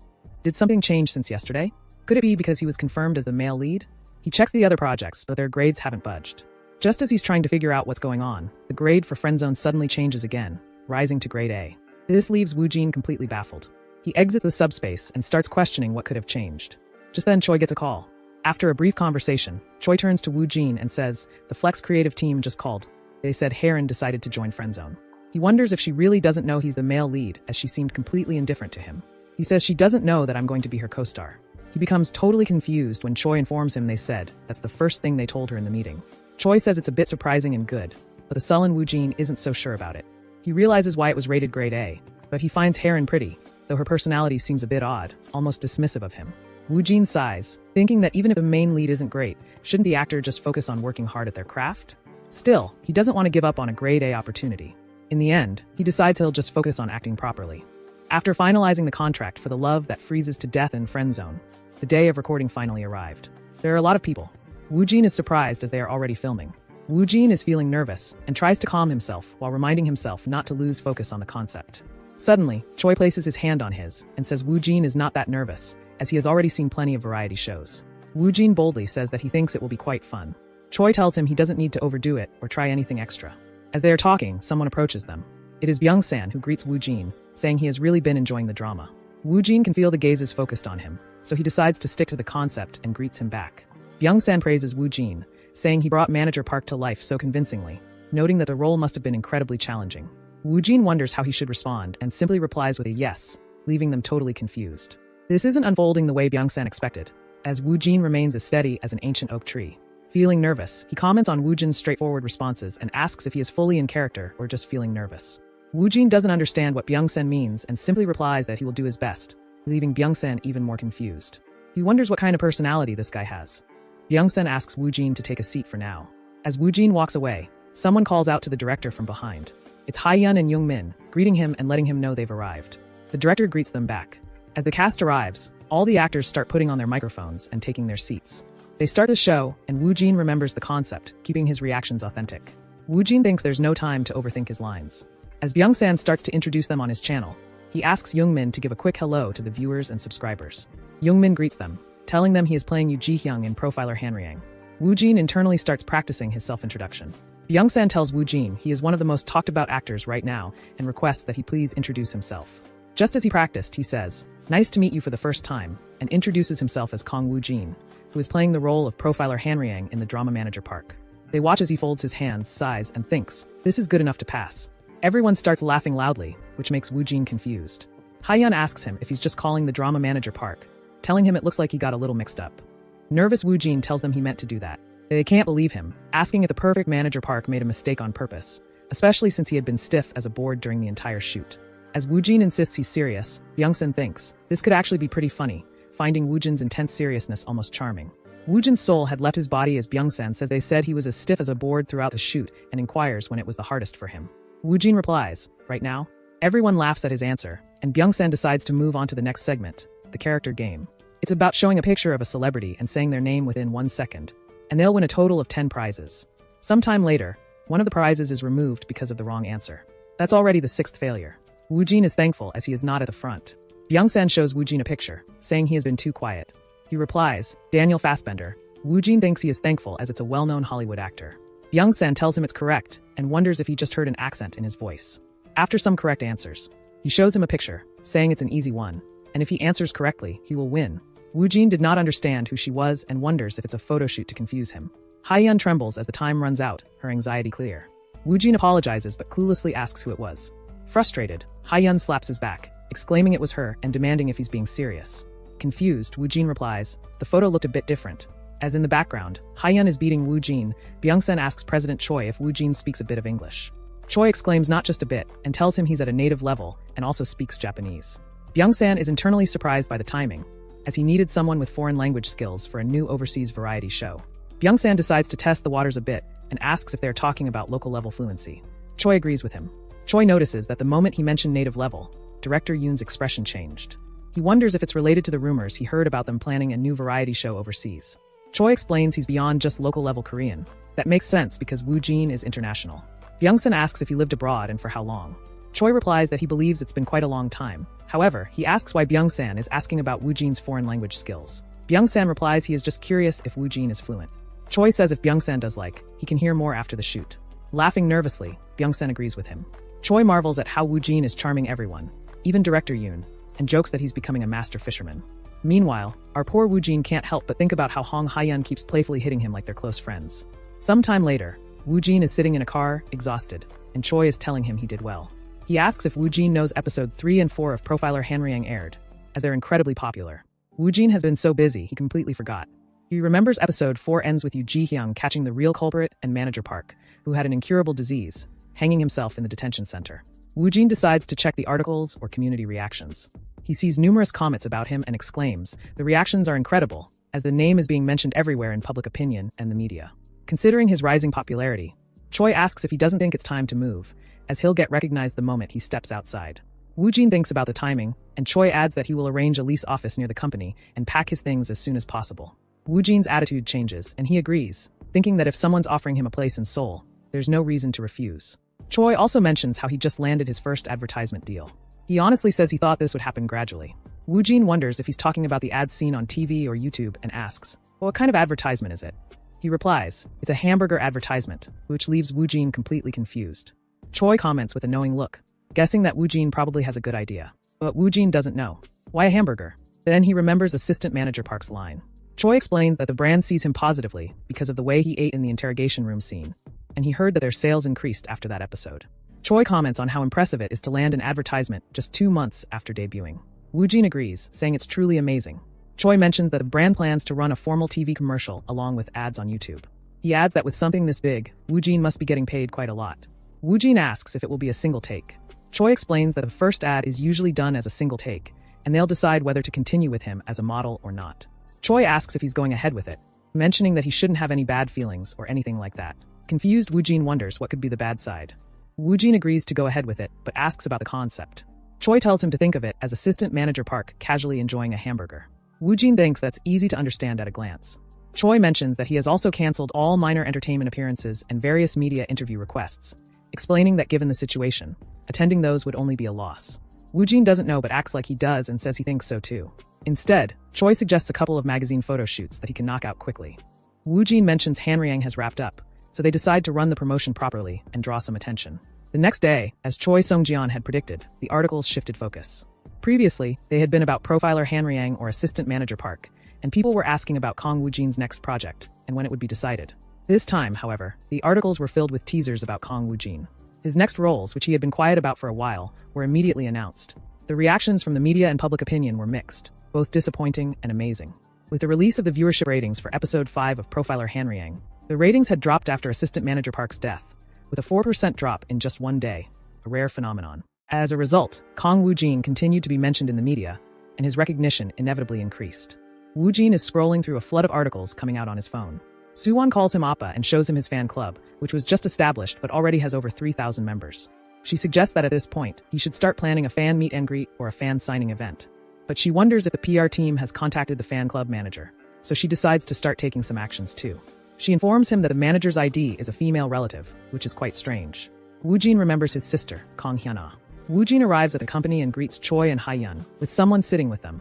did something change since yesterday? Could it be because he was confirmed as the male lead? He checks the other projects, but their grades haven't budged. Just as he's trying to figure out what's going on, the grade for Friendzone suddenly changes again, rising to grade A. This leaves Woo Jin completely baffled. He exits the subspace and starts questioning what could have changed. Just then, Choi gets a call. After a brief conversation, Choi turns to Woo Jin and says, the Flex creative team just called. They said Heron decided to join Friendzone. He wonders if she really doesn't know he's the male lead, as she seemed completely indifferent to him. He says she doesn't know that I'm going to be her co-star. He becomes totally confused when Choi informs him they said that's the first thing they told her in the meeting. Choi says it's a bit surprising and good, but the sullen Woo Jin isn't so sure about it. He realizes why it was rated grade A, but he finds Heron pretty, though her personality seems a bit odd, almost dismissive of him. Woo Jin sighs, thinking that even if the main lead isn't great, shouldn't the actor just focus on working hard at their craft? Still, he doesn't want to give up on a grade A opportunity. In the end, he decides he'll just focus on acting properly. After finalizing the contract for the love that freezes to death in Friendzone, the day of recording finally arrived. There are a lot of people. Woo Jin is surprised as they are already filming. Woo Jin is feeling nervous and tries to calm himself while reminding himself not to lose focus on the concept. Suddenly, Choi places his hand on his and says Woo Jin is not that nervous, as he has already seen plenty of variety shows. Woo Jin boldly says that he thinks it will be quite fun. Choi tells him he doesn't need to overdo it or try anything extra. As they are talking, someone approaches them. It is Byung-san who greets Woo Jin, saying he has really been enjoying the drama. Woo Jin can feel the gazes focused on him, so he decides to stick to the concept and greets him back. Byung-san praises Woo Jin, saying he brought Manager Park to life so convincingly, noting that the role must have been incredibly challenging. Woo Jin wonders how he should respond and simply replies with a yes, leaving them totally confused. This isn't unfolding the way Byung-san expected, as Woo Jin remains as steady as an ancient oak tree. Feeling nervous, he comments on Woo Jin's straightforward responses and asks if he is fully in character or just feeling nervous. Woo Jin doesn't understand what Byung-san means and simply replies that he will do his best, leaving Byung-san even more confused. He wonders what kind of personality this guy has. Byung-san asks Woo Jin to take a seat for now. As Woo Jin walks away, someone calls out to the director from behind. It's Ha-yeon and Young-min, greeting him and letting him know they've arrived. The director greets them back. As the cast arrives, all the actors start putting on their microphones and taking their seats. They start the show, and Woo Jin remembers the concept, keeping his reactions authentic. Woo Jin thinks there's no time to overthink his lines. As Byung-san starts to introduce them on his channel, he asks Young-min to give a quick hello to the viewers and subscribers. Young-min greets them, telling them he is playing Yu Ji-hyung in Profiler Hanryang. Woo Jin internally starts practicing his self-introduction. Byung-san tells Woo Jin he is one of the most talked about actors right now and requests that he please introduce himself. Just as he practiced, he says, "Nice to meet you for the first time," and introduces himself as Kong Woo Jin, who is playing the role of Profiler Hanryang in the drama Manager Park. They watch as he folds his hands, sighs, and thinks, this is good enough to pass. Everyone starts laughing loudly, which makes Woo Jin confused. Ha-yeon asks him if he's just calling the drama Manager Park, telling him it looks like he got a little mixed up. Nervous Woo Jin tells them he meant to do that. They can't believe him, asking if the perfect Manager Park made a mistake on purpose, especially since he had been stiff as a board during the entire shoot. As Woo Jin insists he's serious, Byung-san thinks, this could actually be pretty funny, finding Woo Jin's intense seriousness almost charming. Woo Jin's soul had left his body as Byung-san says they said he was as stiff as a board throughout the shoot and inquires when it was the hardest for him. Woo Jin replies, right now? Everyone laughs at his answer, and Byung-san decides to move on to the next segment, the character game. It's about showing a picture of a celebrity and saying their name within 1 second, and they'll win a total of 10 prizes. Sometime later, one of the prizes is removed because of the wrong answer. That's already the 6th failure. Woo Jin is thankful as he is not at the front. Byung-san shows Woo Jin a picture, saying he has been too quiet. He replies, Daniel Fassbender. Woo Jin thinks he is thankful as it's a well-known Hollywood actor. Byung-san tells him it's correct and wonders if he just heard an accent in his voice. After some correct answers, he shows him a picture, saying it's an easy one, and if he answers correctly, he will win. Woo Jin did not understand who she was and wonders if it's a photo shoot to confuse him. Haiyun trembles as the time runs out, her anxiety clear. Woojin apologizes but cluelessly asks who it was. Frustrated, Haiyun slaps his back, exclaiming it was her and demanding if he's being serious. Confused, Woojin replies, the photo looked a bit different. As in the background, Haiyun is beating Woojin, Byung-sen asks President Choi if Woojin speaks a bit of English. Choi exclaims not just a bit, and tells him he's at a native level and also speaks Japanese. Byung-san is internally surprised by the timing, as he needed someone with foreign language skills for a new overseas variety show. Byung-san decides to test the waters a bit and asks if they're talking about local level fluency. Choi agrees with him. Choi notices that the moment he mentioned native level, director Yoon's expression changed. He wonders if it's related to the rumors he heard about them planning a new variety show overseas. Choi explains he's beyond just local level Korean. That makes sense because Woojin is international. Byung-sen asks if he lived abroad and for how long. Choi replies that he believes it's been quite a long time. However, he asks why Byung-san is asking about Woojin's foreign language skills. Byung-san replies he is just curious if Woojin is fluent. Choi says if Byung-san does he can hear more after the shoot. Laughing nervously, Byung-san agrees with him. Choi marvels at how Woojin is charming everyone, even director Yoon, and jokes that he's becoming a master fisherman. Meanwhile, our poor Woojin can't help but think about how Hong Haiyun keeps playfully hitting him like they're close friends. Sometime later, Woojin is sitting in a car, exhausted, and Choi is telling him he did well. He asks if Woojin knows episode 3 and 4 of Profiler Hanryang aired, as they're incredibly popular. Woojin has been so busy he completely forgot. He remembers episode 4 ends with Yoo Ji-hyung catching the real culprit and manager Park, who had an incurable disease, hanging himself in the detention center. Woojin decides to check the articles or community reactions. He sees numerous comments about him and exclaims, the reactions are incredible, as the name is being mentioned everywhere in public opinion and the media. Considering his rising popularity, Choi asks if he doesn't think it's time to move, as he'll get recognized the moment he steps outside. Woojin thinks about the timing, and Choi adds that he will arrange a lease office near the company and pack his things as soon as possible. Woojin's attitude changes, and he agrees, thinking that if someone's offering him a place in Seoul, there's no reason to refuse. Choi also mentions how he just landed his first advertisement deal. He honestly says he thought this would happen gradually. Woojin wonders if he's talking about the ads seen on TV or YouTube and asks, well, what kind of advertisement is it? He replies, it's a hamburger advertisement, which leaves Woojin completely confused. Choi comments with a knowing look, guessing that Woojin probably has a good idea. But Woojin doesn't know. Why a hamburger? Then he remembers assistant manager Park's line. Choi explains that the brand sees him positively because of the way he ate in the interrogation room scene, and he heard that their sales increased after that episode. Choi comments on how impressive it is to land an advertisement just 2 months after debuting. Woojin agrees, saying it's truly amazing. Choi mentions that the brand plans to run a formal TV commercial along with ads on YouTube. He adds that with something this big, Woojin must be getting paid quite a lot. Woojin asks if it will be a single take. Choi explains that the first ad is usually done as a single take, and they'll decide whether to continue with him as a model or not. Choi asks if he's going ahead with it, mentioning that he shouldn't have any bad feelings or anything like that. Confused, Woojin wonders what could be the bad side. Woojin agrees to go ahead with it, but asks about the concept. Choi tells him to think of it as assistant manager Park casually enjoying a hamburger. Woojin thinks that's easy to understand at a glance. Choi mentions that he has also canceled all minor entertainment appearances and various media interview requests, explaining that given the situation, attending those would only be a loss. Woojin doesn't know but acts like he does and says he thinks so too. Instead, Choi suggests a couple of magazine photo shoots that he can knock out quickly. Woojin mentions Hanryang has wrapped up, so they decide to run the promotion properly and draw some attention. The next day, as Choi Sung-jian had predicted, the articles shifted focus. Previously, they had been about profiler Hanryang or assistant manager Park, and people were asking about Kong Woojin's next project and when it would be decided. This time, however, the articles were filled with teasers about Kong Woojin. His next roles, which he had been quiet about for a while, were immediately announced. The reactions from the media and public opinion were mixed, both disappointing and amazing. With the release of the viewership ratings for episode 5 of Profiler Hanryang, the ratings had dropped after assistant manager Park's death, with a 4% drop in just one day, a rare phenomenon. As a result, Kong Woojin continued to be mentioned in the media, and his recognition inevitably increased. Woojin is scrolling through a flood of articles coming out on his phone. Suwon calls him Appa and shows him his fan club, which was just established but already has over 3,000 members. She suggests that at this point, he should start planning a fan meet and greet or a fan signing event. But she wonders if the PR team has contacted the fan club manager, so she decides to start taking some actions too. She informs him that the manager's ID is a female relative, which is quite strange. Woojin remembers his sister, Kong Hyuna. Woojin arrives at the company and greets Choi and Haiyun, with someone sitting with them.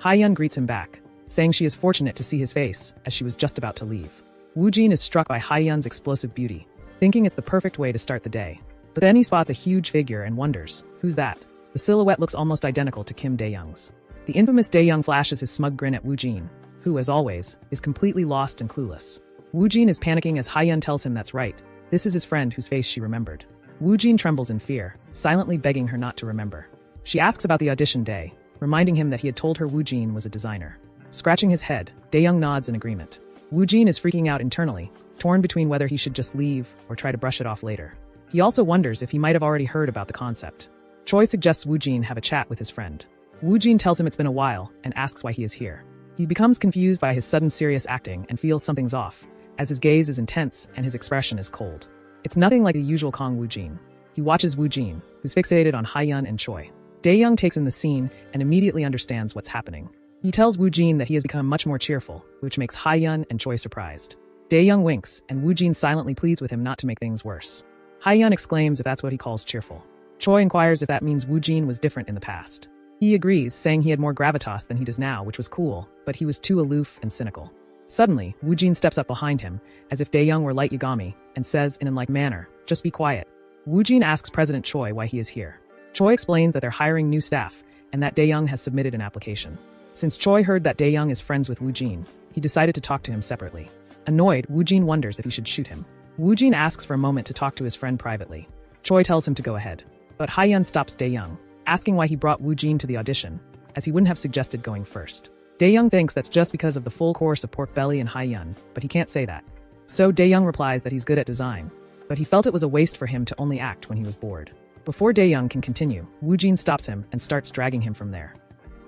Haiyun greets him back, saying she is fortunate to see his face, as she was just about to leave. Woojin is struck by Haiyun's explosive beauty, thinking it's the perfect way to start the day. But then he spots a huge figure and wonders, who's that? The silhouette looks almost identical to Kim Dae-young's. The infamous Dae-young flashes his smug grin at Woojin, who, as always, is completely lost and clueless. Wu Jin is panicking as Haiyun tells him that's right. This is his friend whose face she remembered. Wu Jin trembles in fear, silently begging her not to remember. She asks about the audition day, reminding him that he had told her Wu Jin was a designer. Scratching his head, Daeyoung nods in agreement. Wu Jin is freaking out internally, torn between whether he should just leave or try to brush it off later. He also wonders if he might have already heard about the concept. Choi suggests Wu Jin have a chat with his friend. Wu Jin tells him it's been a while and asks why he is here. He becomes confused by his sudden serious acting and feels something's off, as his gaze is intense and his expression is cold. It's nothing like the usual Kong Wu Jin. He watches Wu Jin, who's fixated on Haiyun and Choi. Daeyoung takes in the scene and immediately understands what's happening. He tells Wu Jin that he has become much more cheerful, which makes Haiyun and Choi surprised. Daeyoung winks, and Wu Jin silently pleads with him not to make things worse. Haiyun exclaims if that's what he calls cheerful. Choi inquires if that means Wu Jin was different in the past. He agrees, saying he had more gravitas than he does now, which was cool, but he was too aloof and cynical. Suddenly, Wu Jin steps up behind him, as if Daeyoung were Light Yagami, and says in a like manner, "Just be quiet." Wu Jin asks President Choi why he is here. Choi explains that they're hiring new staff, and that Daeyoung has submitted an application. Since Choi heard that Daeyoung is friends with Wu Jin, he decided to talk to him separately. Annoyed, Wu Jin wonders if he should shoot him. Wu Jin asks for a moment to talk to his friend privately. Choi tells him to go ahead. But Haiyun stops Daeyoung, asking why he brought Wu Jin to the audition, as he wouldn't have suggested going first. Daeyoung thinks that's just because of the full course of pork belly and Haiyun, but he can't say that. So Daeyoung replies that he's good at design, but he felt it was a waste for him to only act when he was bored. Before Daeyoung can continue, Wu Jin stops him and starts dragging him from there.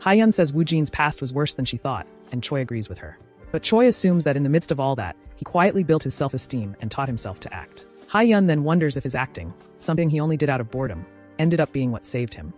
Haiyun says Wu Jin's past was worse than she thought, and Choi agrees with her. But Choi assumes that in the midst of all that, he quietly built his self-esteem and taught himself to act. Haiyun then wonders if his acting, something he only did out of boredom, ended up being what saved him.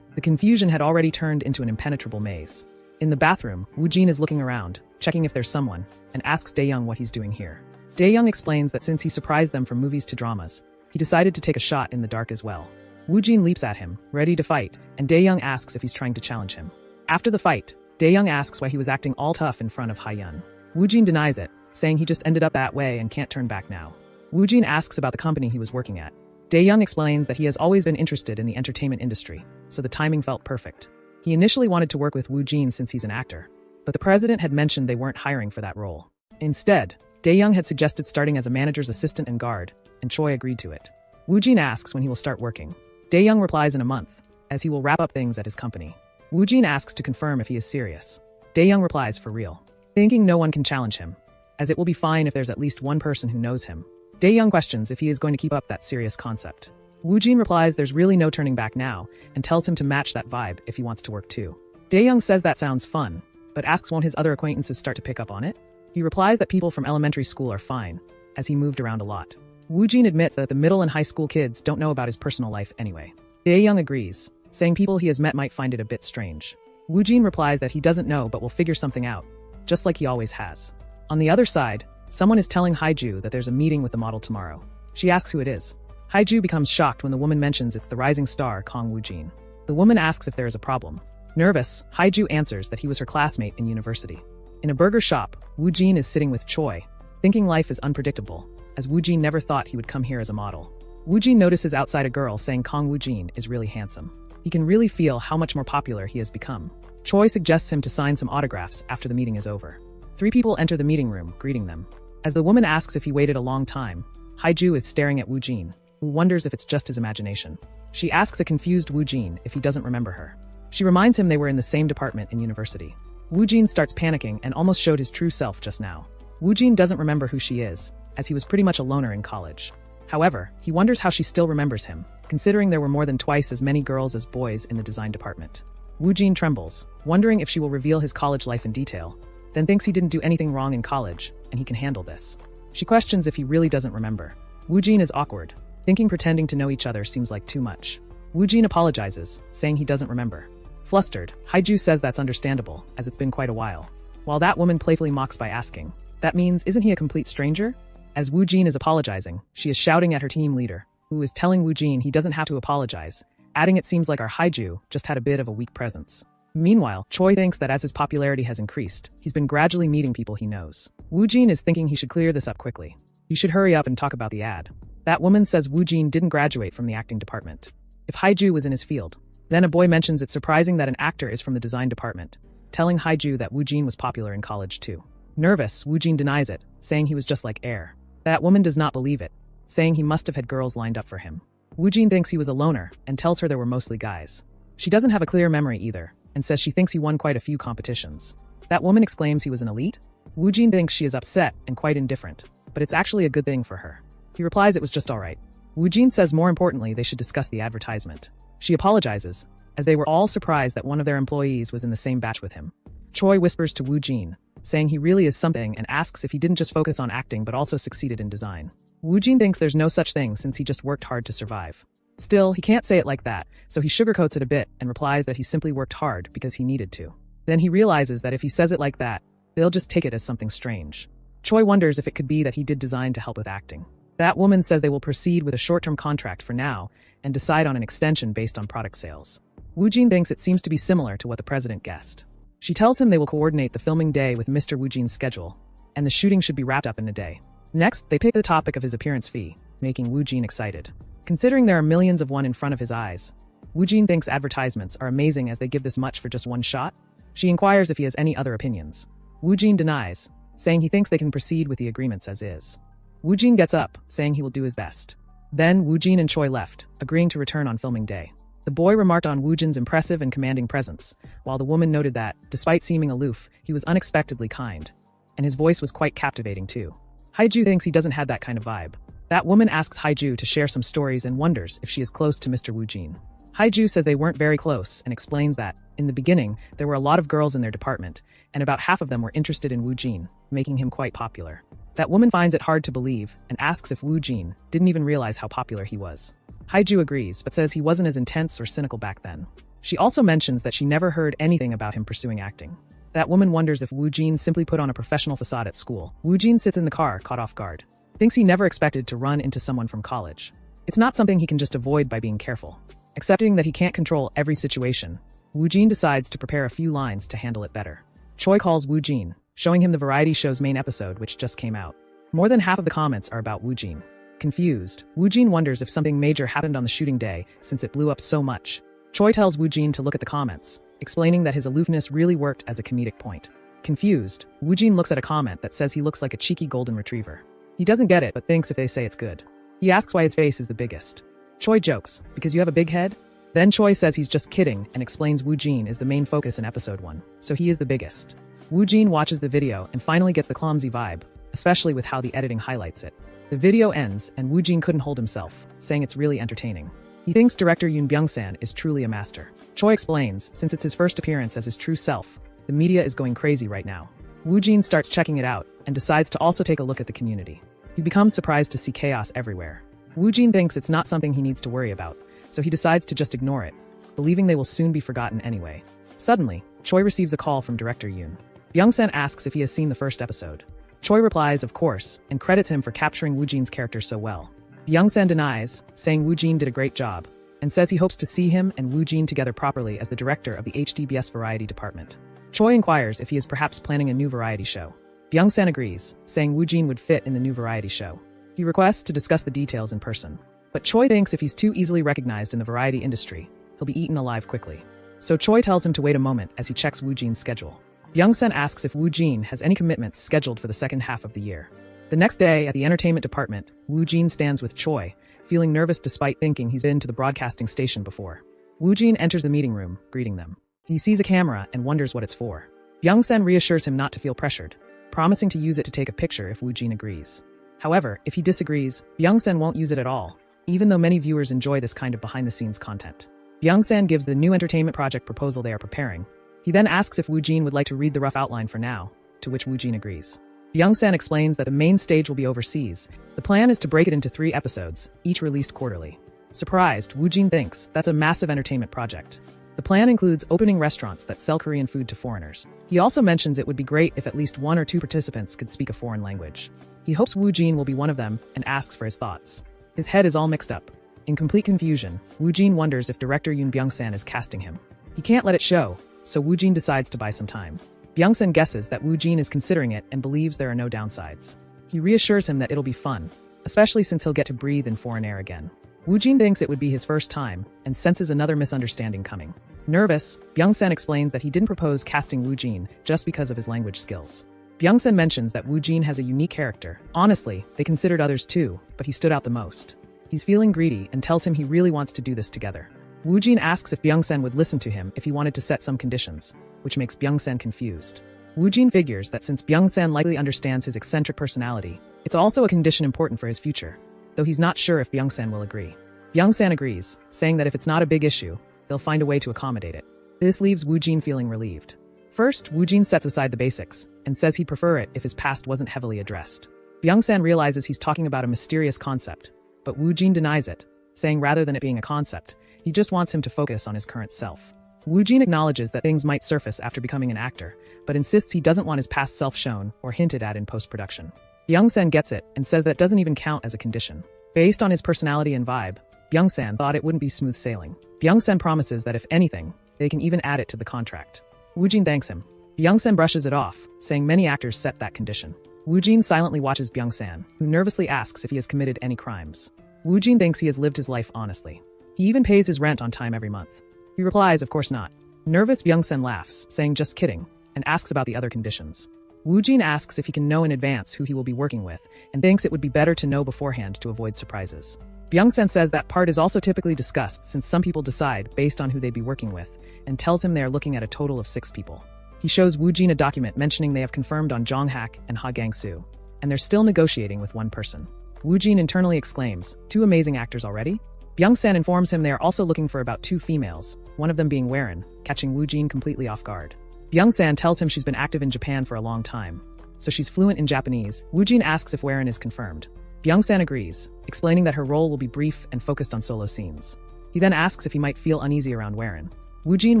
The confusion had already turned into an impenetrable maze. In the bathroom, Wu Jin is looking around, checking if there's someone, and asks Daeyoung what he's doing here. Daeyoung explains that since he surprised them from movies to dramas, he decided to take a shot in the dark as well. Wu Jin leaps at him, ready to fight, and Daeyoung asks if he's trying to challenge him. After the fight, Daeyoung asks why he was acting all tough in front of Haiyun. Wu Jin denies it, saying he just ended up that way and can't turn back now. Wu Jin asks about the company he was working at. Daeyoung explains that he has always been interested in the entertainment industry, so the timing felt perfect. He initially wanted to work with Wu Jin since he's an actor, but the president had mentioned they weren't hiring for that role. Instead, Daeyoung had suggested starting as a manager's assistant and guard, and Choi agreed to it. Wu Jin asks when he will start working. Daeyoung replies in a month, as he will wrap up things at his company. Wu Jin asks to confirm if he is serious. Daeyoung replies for real, thinking no one can challenge him, as it will be fine if there's at least one person who knows him. Daeyoung questions if he is going to keep up that serious concept. Wu Jin replies there's really no turning back now, and tells him to match that vibe if he wants to work too. Daeyoung says that sounds fun, but asks won't his other acquaintances start to pick up on it? He replies that people from elementary school are fine, as he moved around a lot. Wu Jin admits that the middle and high school kids don't know about his personal life anyway. Daeyoung agrees, saying people he has met might find it a bit strange. Wu Jin replies that he doesn't know but will figure something out, just like he always has. On the other side, someone is telling Haiju that there's a meeting with the model tomorrow. She asks who it is. Haiju becomes shocked when the woman mentions it's the rising star Kong Wu Jin. The woman asks if there is a problem. Nervous, Haiju answers that he was her classmate in university. In a burger shop, Wu Jin is sitting with Choi, thinking life is unpredictable, as Wu Jin never thought he would come here as a model. Wu Jin notices outside a girl saying Kong Wu Jin is really handsome. He can really feel how much more popular he has become. Choi suggests him to sign some autographs after the meeting is over. 3 people enter the meeting room, greeting them. As the woman asks if he waited a long time, Haiju is staring at Wu Jin, who wonders if it's just his imagination. She asks a confused Wu Jin if he doesn't remember her. She reminds him they were in the same department in university. Wu Jin starts panicking and almost showed his true self just now. Wu Jin doesn't remember who she is, as he was pretty much a loner in college. However, he wonders how she still remembers him, considering there were more than twice as many girls as boys in the design department. Wu Jin trembles, wondering if she will reveal his college life in detail, then thinks he didn't do anything wrong in college, and he can handle this. She questions if he really doesn't remember. Wu Jin is awkward, thinking pretending to know each other seems like too much. Wu Jin apologizes, saying he doesn't remember. Flustered, Haiju says that's understandable, as it's been quite a while. While that woman playfully mocks by asking, that means isn't he a complete stranger? As Wu Jin is apologizing, she is shouting at her team leader, who is telling Wu Jin he doesn't have to apologize, adding it seems like our Haiju just had a bit of a weak presence. Meanwhile, Choi thinks that as his popularity has increased, he's been gradually meeting people he knows. Wu Jin is thinking he should clear this up quickly. He should hurry up and talk about the ad. That woman says Wu Jin didn't graduate from the acting department. If Haiju was in his field. Then a boy mentions it's surprising that an actor is from the design department, telling Haiju that Wu Jin was popular in college too. Nervous, Wu Jin denies it, saying he was just like air. That woman does not believe it, saying he must have had girls lined up for him. Woojin thinks he was a loner and tells her there were mostly guys. She doesn't have a clear memory either, and says she thinks he won quite a few competitions. That woman exclaims he was an elite. Woojin thinks she is upset and quite indifferent, but it's actually a good thing for her. He replies it was just alright. Woojin says more importantly they should discuss the advertisement. She apologizes, as they were all surprised that one of their employees was in the same batch with him. Choi whispers to Woojin, saying he really is something and asks if he didn't just focus on acting but also succeeded in design. Woojin thinks there's no such thing since he just worked hard to survive. Still, he can't say it like that, so he sugarcoats it a bit and replies that he simply worked hard because he needed to. Then he realizes that if he says it like that, they'll just take it as something strange. Choi wonders if it could be that he did design to help with acting. That woman says they will proceed with a short-term contract for now and decide on an extension based on product sales. Woojin thinks it seems to be similar to what the president guessed. She tells him they will coordinate the filming day with Mr. Woojin's schedule, and the shooting should be wrapped up in a day. Next, they pick the topic of his appearance fee, making Woojin excited. Considering there are millions of one in front of his eyes, Woojin thinks advertisements are amazing as they give this much for just one shot. She inquires if he has any other opinions. Woojin denies, saying he thinks they can proceed with the agreements as is. Woojin gets up, saying he will do his best. Then Woojin and Choi left, agreeing to return on filming day. The boy remarked on Woojin's impressive and commanding presence, while the woman noted that, despite seeming aloof, he was unexpectedly kind. And his voice was quite captivating too. Haiju thinks he doesn't have that kind of vibe. That woman asks Haiju to share some stories and wonders if she is close to Mr. Woojin. Haiju says they weren't very close and explains that, in the beginning, there were a lot of girls in their department, and about half of them were interested in Woojin, making him quite popular. That woman finds it hard to believe and asks if Woojin didn't even realize how popular he was. Haiju agrees, but says he wasn't as intense or cynical back then. She also mentions that she never heard anything about him pursuing acting. That woman wonders if Woojin simply put on a professional facade at school. Woojin sits in the car, caught off guard. Thinks he never expected to run into someone from college. It's not something he can just avoid by being careful. Accepting that he can't control every situation, Woojin decides to prepare a few lines to handle it better. Choi calls Woojin, showing him the variety show's main episode which just came out. More than half of the comments are about Woojin. Confused, Woojin wonders if something major happened on the shooting day since it blew up so much. Choi tells Woojin to look at the comments, explaining that his aloofness really worked as a comedic point. Confused, Woojin looks at a comment that says he looks like a cheeky golden retriever. He doesn't get it but thinks if they say it's good. He asks why his face is the biggest. Choi jokes, because you have a big head? Then Choi says he's just kidding and explains Woojin is the main focus in episode 1, so he is the biggest. Woojin watches the video and finally gets the clumsy vibe, especially with how the editing highlights it. The video ends and Woojin couldn't hold himself, saying it's really entertaining. He thinks director Yoon Byung-san is truly a master. Choi explains, since it's his first appearance as his true self, the media is going crazy right now. Woojin starts checking it out and decides to also take a look at the community. He becomes surprised to see chaos everywhere. Woojin thinks it's not something he needs to worry about, so he decides to just ignore it, believing they will soon be forgotten anyway. Suddenly, Choi receives a call from director Yoon. Byung-san asks if he has seen the first episode. Choi replies, of course, and credits him for capturing Woojin's character so well. Byung-san denies, saying Woojin did a great job, and says he hopes to see him and Woojin together properly as the director of the HDBS variety department. Choi inquires if he is perhaps planning a new variety show. Byung-san agrees, saying Woojin would fit in the new variety show. He requests to discuss the details in person. But Choi thinks if he's too easily recognized in the variety industry, he'll be eaten alive quickly. So Choi tells him to wait a moment as he checks Woojin's schedule. Byung-san asks if Woojin has any commitments scheduled for the second half of the year. The next day, at the entertainment department, Woojin stands with Choi, feeling nervous despite thinking he's been to the broadcasting station before. Woojin enters the meeting room, greeting them. He sees a camera and wonders what it's for. Byung-san reassures him not to feel pressured, promising to use it to take a picture if Woojin agrees. However, if he disagrees, Byung-san won't use it at all, even though many viewers enjoy this kind of behind-the-scenes content. Byung-san gives the new entertainment project proposal they are preparing. He then asks if Woojin would like to read the rough outline for now, to which Woojin agrees. Byung-san explains that the main stage will be overseas. The plan is to break it into 3 episodes, each released quarterly. Surprised, Woojin thinks that's a massive entertainment project. The plan includes opening restaurants that sell Korean food to foreigners. He also mentions it would be great if at least 1 or 2 participants could speak a foreign language. He hopes Woojin will be one of them and asks for his thoughts. His head is all mixed up. In complete confusion, Woojin wonders if director Yoon Byung-san is casting him. He can't let it show, so Woojin decides to buy some time. Byung-san guesses that Woojin is considering it and believes there are no downsides. He reassures him that it'll be fun, especially since he'll get to breathe in foreign air again. Woojin thinks it would be his first time and senses another misunderstanding coming. Nervous, Byung-san explains that he didn't propose casting Woojin just because of his language skills. Byung-sen mentions that Woo Jin has a unique character. Honestly, they considered others too, but he stood out the most. He's feeling greedy and tells him he really wants to do this together. Woo Jin asks if Byung-sen would listen to him if he wanted to set some conditions, which makes Byung-sen confused. Woo Jin figures that since Byung-sen likely understands his eccentric personality, it's also a condition important for his future, though he's not sure if Byung-sen will agree. Byung-sen agrees, saying that if it's not a big issue, they'll find a way to accommodate it. This leaves Woo Jin feeling relieved. First, Woo Jin sets aside the basics and says he'd prefer it if his past wasn't heavily addressed. Byung-sen realizes he's talking about a mysterious concept, but Woo Jin denies it, saying rather than it being a concept, he just wants him to focus on his current self. Woo Jin acknowledges that things might surface after becoming an actor, but insists he doesn't want his past self shown or hinted at in post-production. Byung-sen gets it and says that doesn't even count as a condition. Based on his personality and vibe, Byung-sen thought it wouldn't be smooth sailing. Byung-sen promises that if anything, they can even add it to the contract. Woo Jin thanks him. Byung-sen brushes it off, saying many actors set that condition. Woo Jin silently watches Byung-sen, who nervously asks if he has committed any crimes. Woo Jin thinks he has lived his life honestly. He even pays his rent on time every month. He replies, of course not. Nervous Byung-sen laughs, saying just kidding, and asks about the other conditions. Woo Jin asks if he can know in advance who he will be working with, and thinks it would be better to know beforehand to avoid surprises. Byung-sen says that part is also typically discussed since some people decide based on who they'd be working with, and tells him they are looking at a total of 6 people. He shows Woo Jin a document mentioning they have confirmed on Jong-hak and Ha Gang-soo, and they're still negotiating with one person. Woo Jin internally exclaims, 2 amazing actors already? Byung-sen informs him they are also looking for about 2 females, one of them being Warren, catching Woo Jin completely off guard. Byung-sen tells him she's been active in Japan for a long time, so she's fluent in Japanese. Woo Jin asks if Warren is confirmed. Byung-sen agrees, explaining that her role will be brief and focused on solo scenes. He then asks if he might feel uneasy around Warren. Woo Jin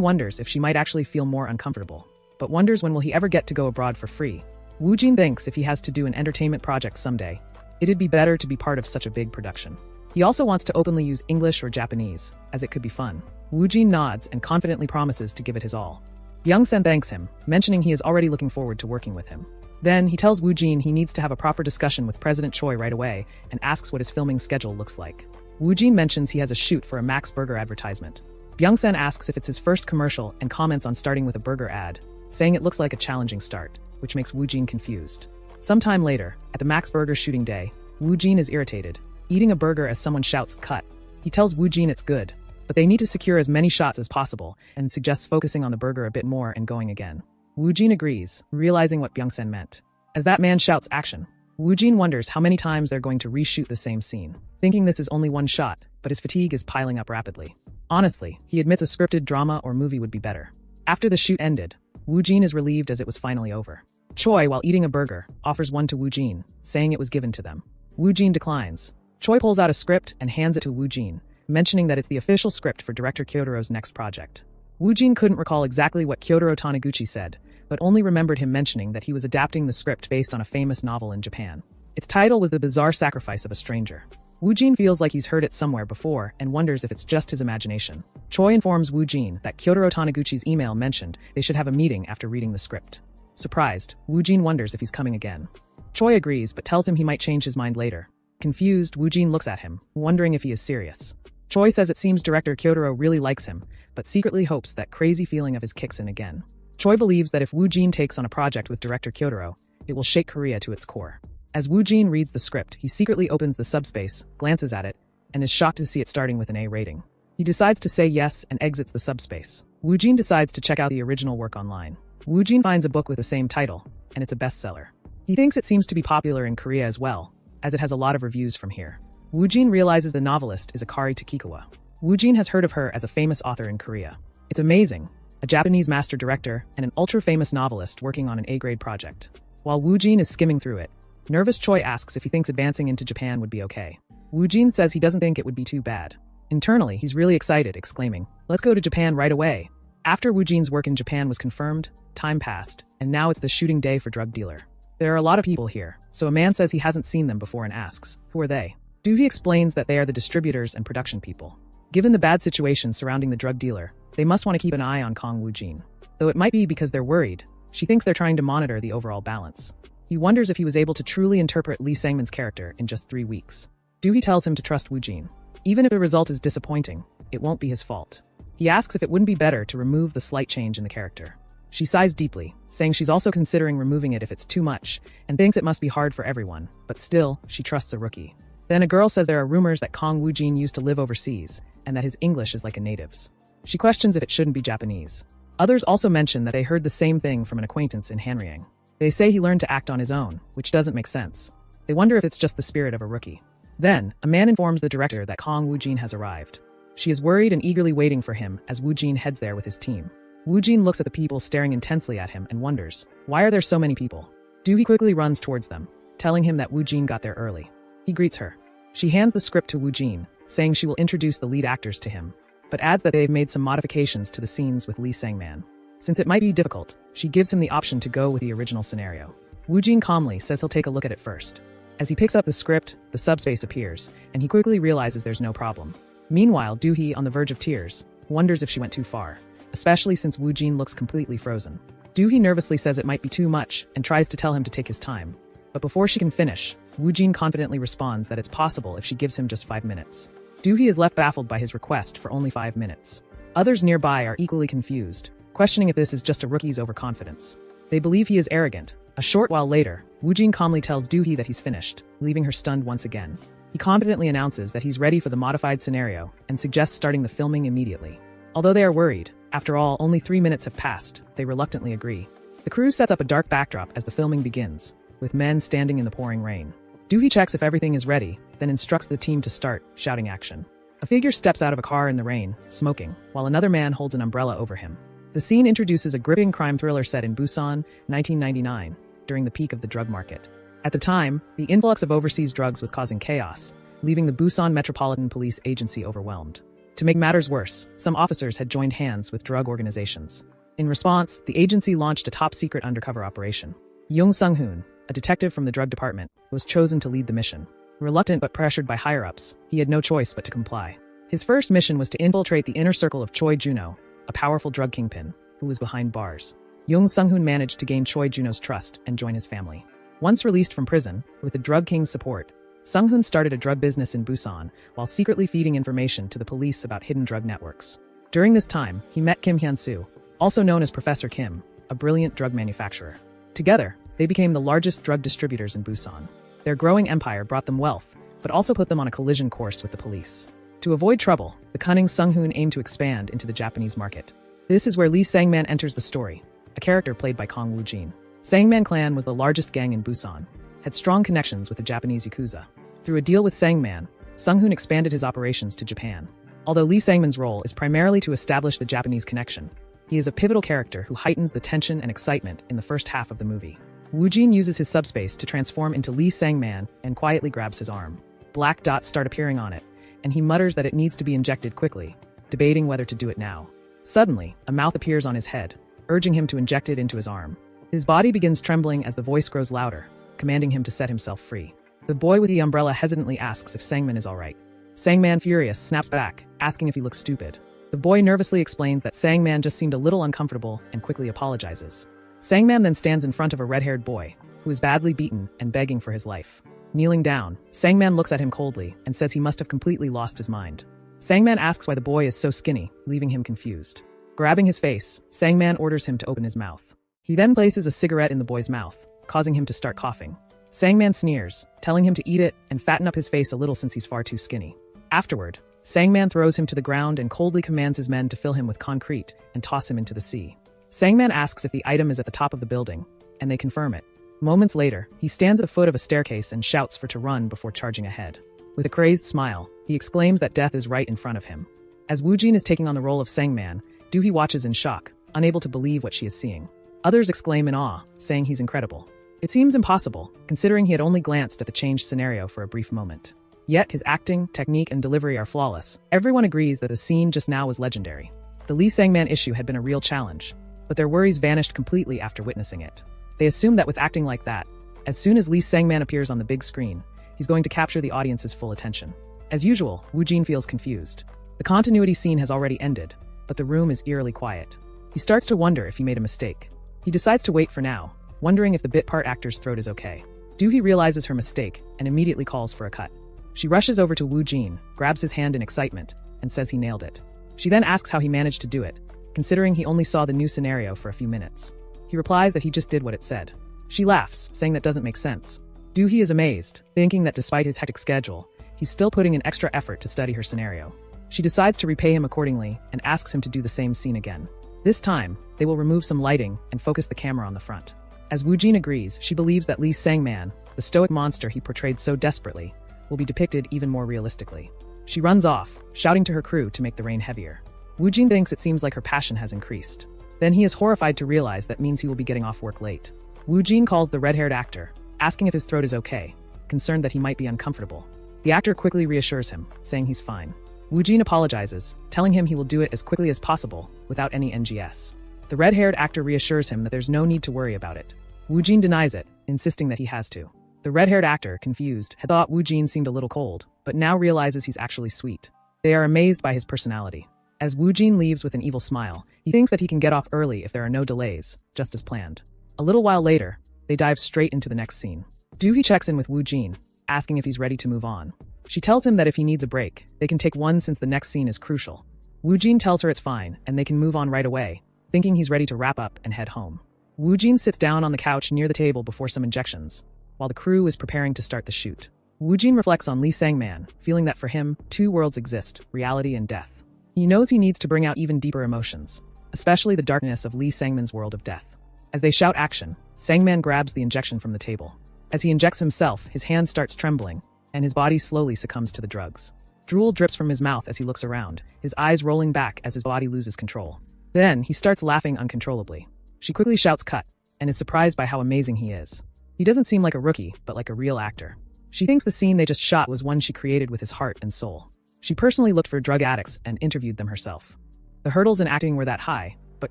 wonders if she might actually feel more uncomfortable, but wonders when will he ever get to go abroad for free. Woo Jin thinks if he has to do an entertainment project someday, it'd be better to be part of such a big production. He also wants to openly use English or Japanese, as it could be fun. Woo Jin nods and confidently promises to give it his all. Byung-sen thanks him, mentioning he is already looking forward to working with him. Then, he tells Woo Jin he needs to have a proper discussion with President Choi right away and asks what his filming schedule looks like. Woo Jin mentions he has a shoot for a Max Burger advertisement. Byung-sen asks if it's his first commercial and comments on starting with a burger ad, saying it looks like a challenging start, which makes Woo Jin confused. Sometime later, at the Max Burger shooting day, Woo Jin is irritated, eating a burger as someone shouts cut. He tells Woo Jin it's good, but they need to secure as many shots as possible and suggests focusing on the burger a bit more and going again. Woo Jin agrees, realizing what Byung-sen meant. As that man shouts action, Woo Jin wonders how many times they're going to reshoot the same scene, thinking this is only one shot, but his fatigue is piling up rapidly. Honestly, he admits a scripted drama or movie would be better. After the shoot ended, Woo Jin is relieved as it was finally over. Choi, while eating a burger, offers one to Woo Jin, saying it was given to them. Woo Jin declines. Choi pulls out a script and hands it to Woo Jin, mentioning that it's the official script for director Kyotoro's next project. Woo Jin couldn't recall exactly what Kyotaro Taniguchi said, but only remembered him mentioning that he was adapting the script based on a famous novel in Japan. Its title was The Bizarre Sacrifice of a Stranger. Woo Jin feels like he's heard it somewhere before and wonders if it's just his imagination. Choi informs Woo Jin that Kyotaro Taniguchi's email mentioned they should have a meeting after reading the script. Surprised, Woo Jin wonders if he's coming again. Choi agrees but tells him he might change his mind later. Confused, Woo Jin looks at him, wondering if he is serious. Choi says it seems director Kyotaro really likes him, but secretly hopes that crazy feeling of his kicks in again. Choi believes that if Woo Jin takes on a project with director Kyotaro, it will shake Korea to its core. As Woo Jin reads the script, he secretly opens the subspace, glances at it, and is shocked to see it starting with an A rating. He decides to say yes and exits the subspace. Woo Jin decides to check out the original work online. Woo Jin finds a book with the same title, and it's a bestseller. He thinks it seems to be popular in Korea as well, as it has a lot of reviews from here. Woo Jin realizes the novelist is Akari Takikawa. Woo Jin has heard of her as a famous author in Korea. It's amazing, a Japanese master director and an ultra-famous novelist working on an A-grade project. While Woo Jin is skimming through it, nervous Choi asks if he thinks advancing into Japan would be okay. Woo Jin says he doesn't think it would be too bad. Internally, he's really excited, exclaiming, "Let's go to Japan right away." After Woo Jin's work in Japan was confirmed, time passed, and now it's the shooting day for Drug Dealer. There are a lot of people here, so a man says he hasn't seen them before and asks, "Who are they?" Doohee explains that they are the distributors and production people. Given the bad situation surrounding the drug dealer, they must want to keep an eye on Kong Woo Jin. Though it might be because they're worried, she thinks they're trying to monitor the overall balance. He wonders if he was able to truly interpret Lee Sang-min's character in just 3 weeks. Doohee tells him to trust Woo Jin. Even if the result is disappointing, it won't be his fault. He asks if it wouldn't be better to remove the slight change in the character. She sighs deeply, saying she's also considering removing it if it's too much, and thinks it must be hard for everyone, but still, she trusts a rookie. Then a girl says there are rumors that Kong Woojin used to live overseas, and that his English is like a native's. She questions if it shouldn't be Japanese. Others also mention that they heard the same thing from an acquaintance in Hanryang. They say he learned to act on his own, which doesn't make sense. They wonder if it's just the spirit of a rookie. Then, a man informs the director that Kong Woojin has arrived. She is worried and eagerly waiting for him as Woojin heads there with his team. Woojin looks at the people staring intensely at him and wonders, why are there so many people? Doohee quickly runs towards them, telling him that Woojin got there early. He greets her. She hands the script to Woojin, saying she will introduce the lead actors to him, but adds that they've made some modifications to the scenes with Lee Sang-man. Since it might be difficult, she gives him the option to go with the original scenario. Woojin calmly says he'll take a look at it first. As he picks up the script, the subspace appears, and he quickly realizes there's no problem. Meanwhile, Doohee, on the verge of tears, wonders if she went too far, especially since Woojin looks completely frozen. Doohee nervously says it might be too much and tries to tell him to take his time. But before she can finish, Woojin confidently responds that it's possible if she gives him just 5 minutes. Doohee is left baffled by his request for only 5 minutes. Others nearby are equally confused, questioning if this is just a rookie's overconfidence. They believe he is arrogant. A short while later, Woojin calmly tells Doohee that he's finished, leaving her stunned once again. He confidently announces that he's ready for the modified scenario and suggests starting the filming immediately. Although they are worried, after all, only 3 minutes have passed, they reluctantly agree. The crew sets up a dark backdrop as the filming begins, with men standing in the pouring rain. Doohee checks if everything is ready, then instructs the team to start, shouting action. A figure steps out of a car in the rain, smoking, while another man holds an umbrella over him. The scene introduces a gripping crime thriller set in Busan, 1999, during the peak of the drug market. At the time, the influx of overseas drugs was causing chaos, leaving the Busan Metropolitan Police Agency overwhelmed. To make matters worse, some officers had joined hands with drug organizations. In response, the agency launched a top-secret undercover operation. Young Sung-hoon, a detective from the drug department, was chosen to lead the mission. Reluctant but pressured by higher-ups, he had no choice but to comply. His first mission was to infiltrate the inner circle of Choi Juno, a powerful drug kingpin, who was behind bars. Young Sung-hoon managed to gain Choi Juno's trust and join his family. Once released from prison, with the drug king's support, Sung-hoon started a drug business in Busan while secretly feeding information to the police about hidden drug networks. During this time, he met Kim Hyun-soo, also known as Professor Kim, a brilliant drug manufacturer. Together, they became the largest drug distributors in Busan. Their growing empire brought them wealth, but also put them on a collision course with the police. To avoid trouble, the cunning Sung-hoon aimed to expand into the Japanese market. This is where Lee Sang-man enters the story, a character played by Kong Woojin. Sang-man clan was the largest gang in Busan, had strong connections with the Japanese Yakuza. Through a deal with Sang-man, Sung-hoon expanded his operations to Japan. Although Lee Sang-man's role is primarily to establish the Japanese connection, he is a pivotal character who heightens the tension and excitement in the first half of the movie. Woojin uses his subspace to transform into Lee Sang-man and quietly grabs his arm. Black dots start appearing on it, and he mutters that it needs to be injected quickly, debating whether to do it now. Suddenly, a mouth appears on his head, urging him to inject it into his arm. His body begins trembling as the voice grows louder, commanding him to set himself free. The boy with the umbrella hesitantly asks if Sang-man is alright. Sang-man, furious, snaps back, asking if he looks stupid. The boy nervously explains that Sang-man just seemed a little uncomfortable and quickly apologizes. Sang-man then stands in front of a red-haired boy, who is badly beaten and begging for his life. Kneeling down, Sang-man looks at him coldly and says he must have completely lost his mind. Sang-man asks why the boy is so skinny, leaving him confused. Grabbing his face, Sang-man orders him to open his mouth. He then places a cigarette in the boy's mouth, causing him to start coughing. Sang-man sneers, telling him to eat it and fatten up his face a little since he's far too skinny. Afterward, Sang-man throws him to the ground and coldly commands his men to fill him with concrete and toss him into the sea. Sang-man asks if the item is at the top of the building, and they confirm it. Moments later, he stands at the foot of a staircase and shouts for to run before charging ahead. With a crazed smile, he exclaims that death is right in front of him. As Woojin is taking on the role of Sang-man, Doohee watches in shock, unable to believe what she is seeing. Others exclaim in awe, saying he's incredible. It seems impossible, considering he had only glanced at the changed scenario for a brief moment. Yet his acting, technique, and delivery are flawless. Everyone agrees that the scene just now was legendary. The Lee Sang-man issue had been a real challenge, but their worries vanished completely after witnessing it. They assume that with acting like that, as soon as Lee Sang-man appears on the big screen, he's going to capture the audience's full attention. As usual, Woojin feels confused. The continuity scene has already ended, but the room is eerily quiet. He starts to wonder if he made a mistake. He decides to wait for now, wondering if the bit part actor's throat is okay. Doohee realizes her mistake and immediately calls for a cut. She rushes over to Woojin, grabs his hand in excitement, and says he nailed it. She then asks how he managed to do it, considering he only saw the new scenario for a few minutes. He replies that he just did what it said. She laughs, saying that doesn't make sense. Doohee is amazed, thinking that despite his hectic schedule, he's still putting in extra effort to study her scenario. She decides to repay him accordingly and asks him to do the same scene again. This time, they will remove some lighting and focus the camera on the front. As Woojin agrees, she believes that Lee Sangman, the stoic monster he portrayed so desperately, will be depicted even more realistically. She runs off, shouting to her crew to make the rain heavier. Woojin thinks it seems like her passion has increased. Then he is horrified to realize that means he will be getting off work late. Woojin calls the red-haired actor, asking if his throat is okay, concerned that he might be uncomfortable. The actor quickly reassures him, saying he's fine. Woojin apologizes, telling him he will do it as quickly as possible, without any NGS. The red-haired actor reassures him that there's no need to worry about it. Woojin denies it, insisting that he has to. The red-haired actor, confused, had thought Woojin seemed a little cold, but now realizes he's actually sweet. They are amazed by his personality. As Woojin leaves with an evil smile, he thinks that he can get off early if there are no delays, just as planned. A little while later, they dive straight into the next scene. Doohee checks in with Woojin, asking if he's ready to move on. She tells him that if he needs a break, they can take one since the next scene is crucial. Woojin tells her it's fine, and they can move on right away, thinking he's ready to wrap up and head home. Woojin sits down on the couch near the table before some injections, while the crew is preparing to start the shoot. Woojin reflects on Lee Sangman, feeling that for him, two worlds exist, reality and death. He knows he needs to bring out even deeper emotions, especially the darkness of Lee Sangman's world of death. As they shout action, Sangman grabs the injection from the table. As he injects himself, his hand starts trembling, and his body slowly succumbs to the drugs. Drool drips from his mouth as he looks around, his eyes rolling back as his body loses control. Then, he starts laughing uncontrollably. She quickly shouts cut, and is surprised by how amazing he is. He doesn't seem like a rookie, but like a real actor. She thinks the scene they just shot was one she created with his heart and soul. She personally looked for drug addicts and interviewed them herself. The hurdles in acting were that high, but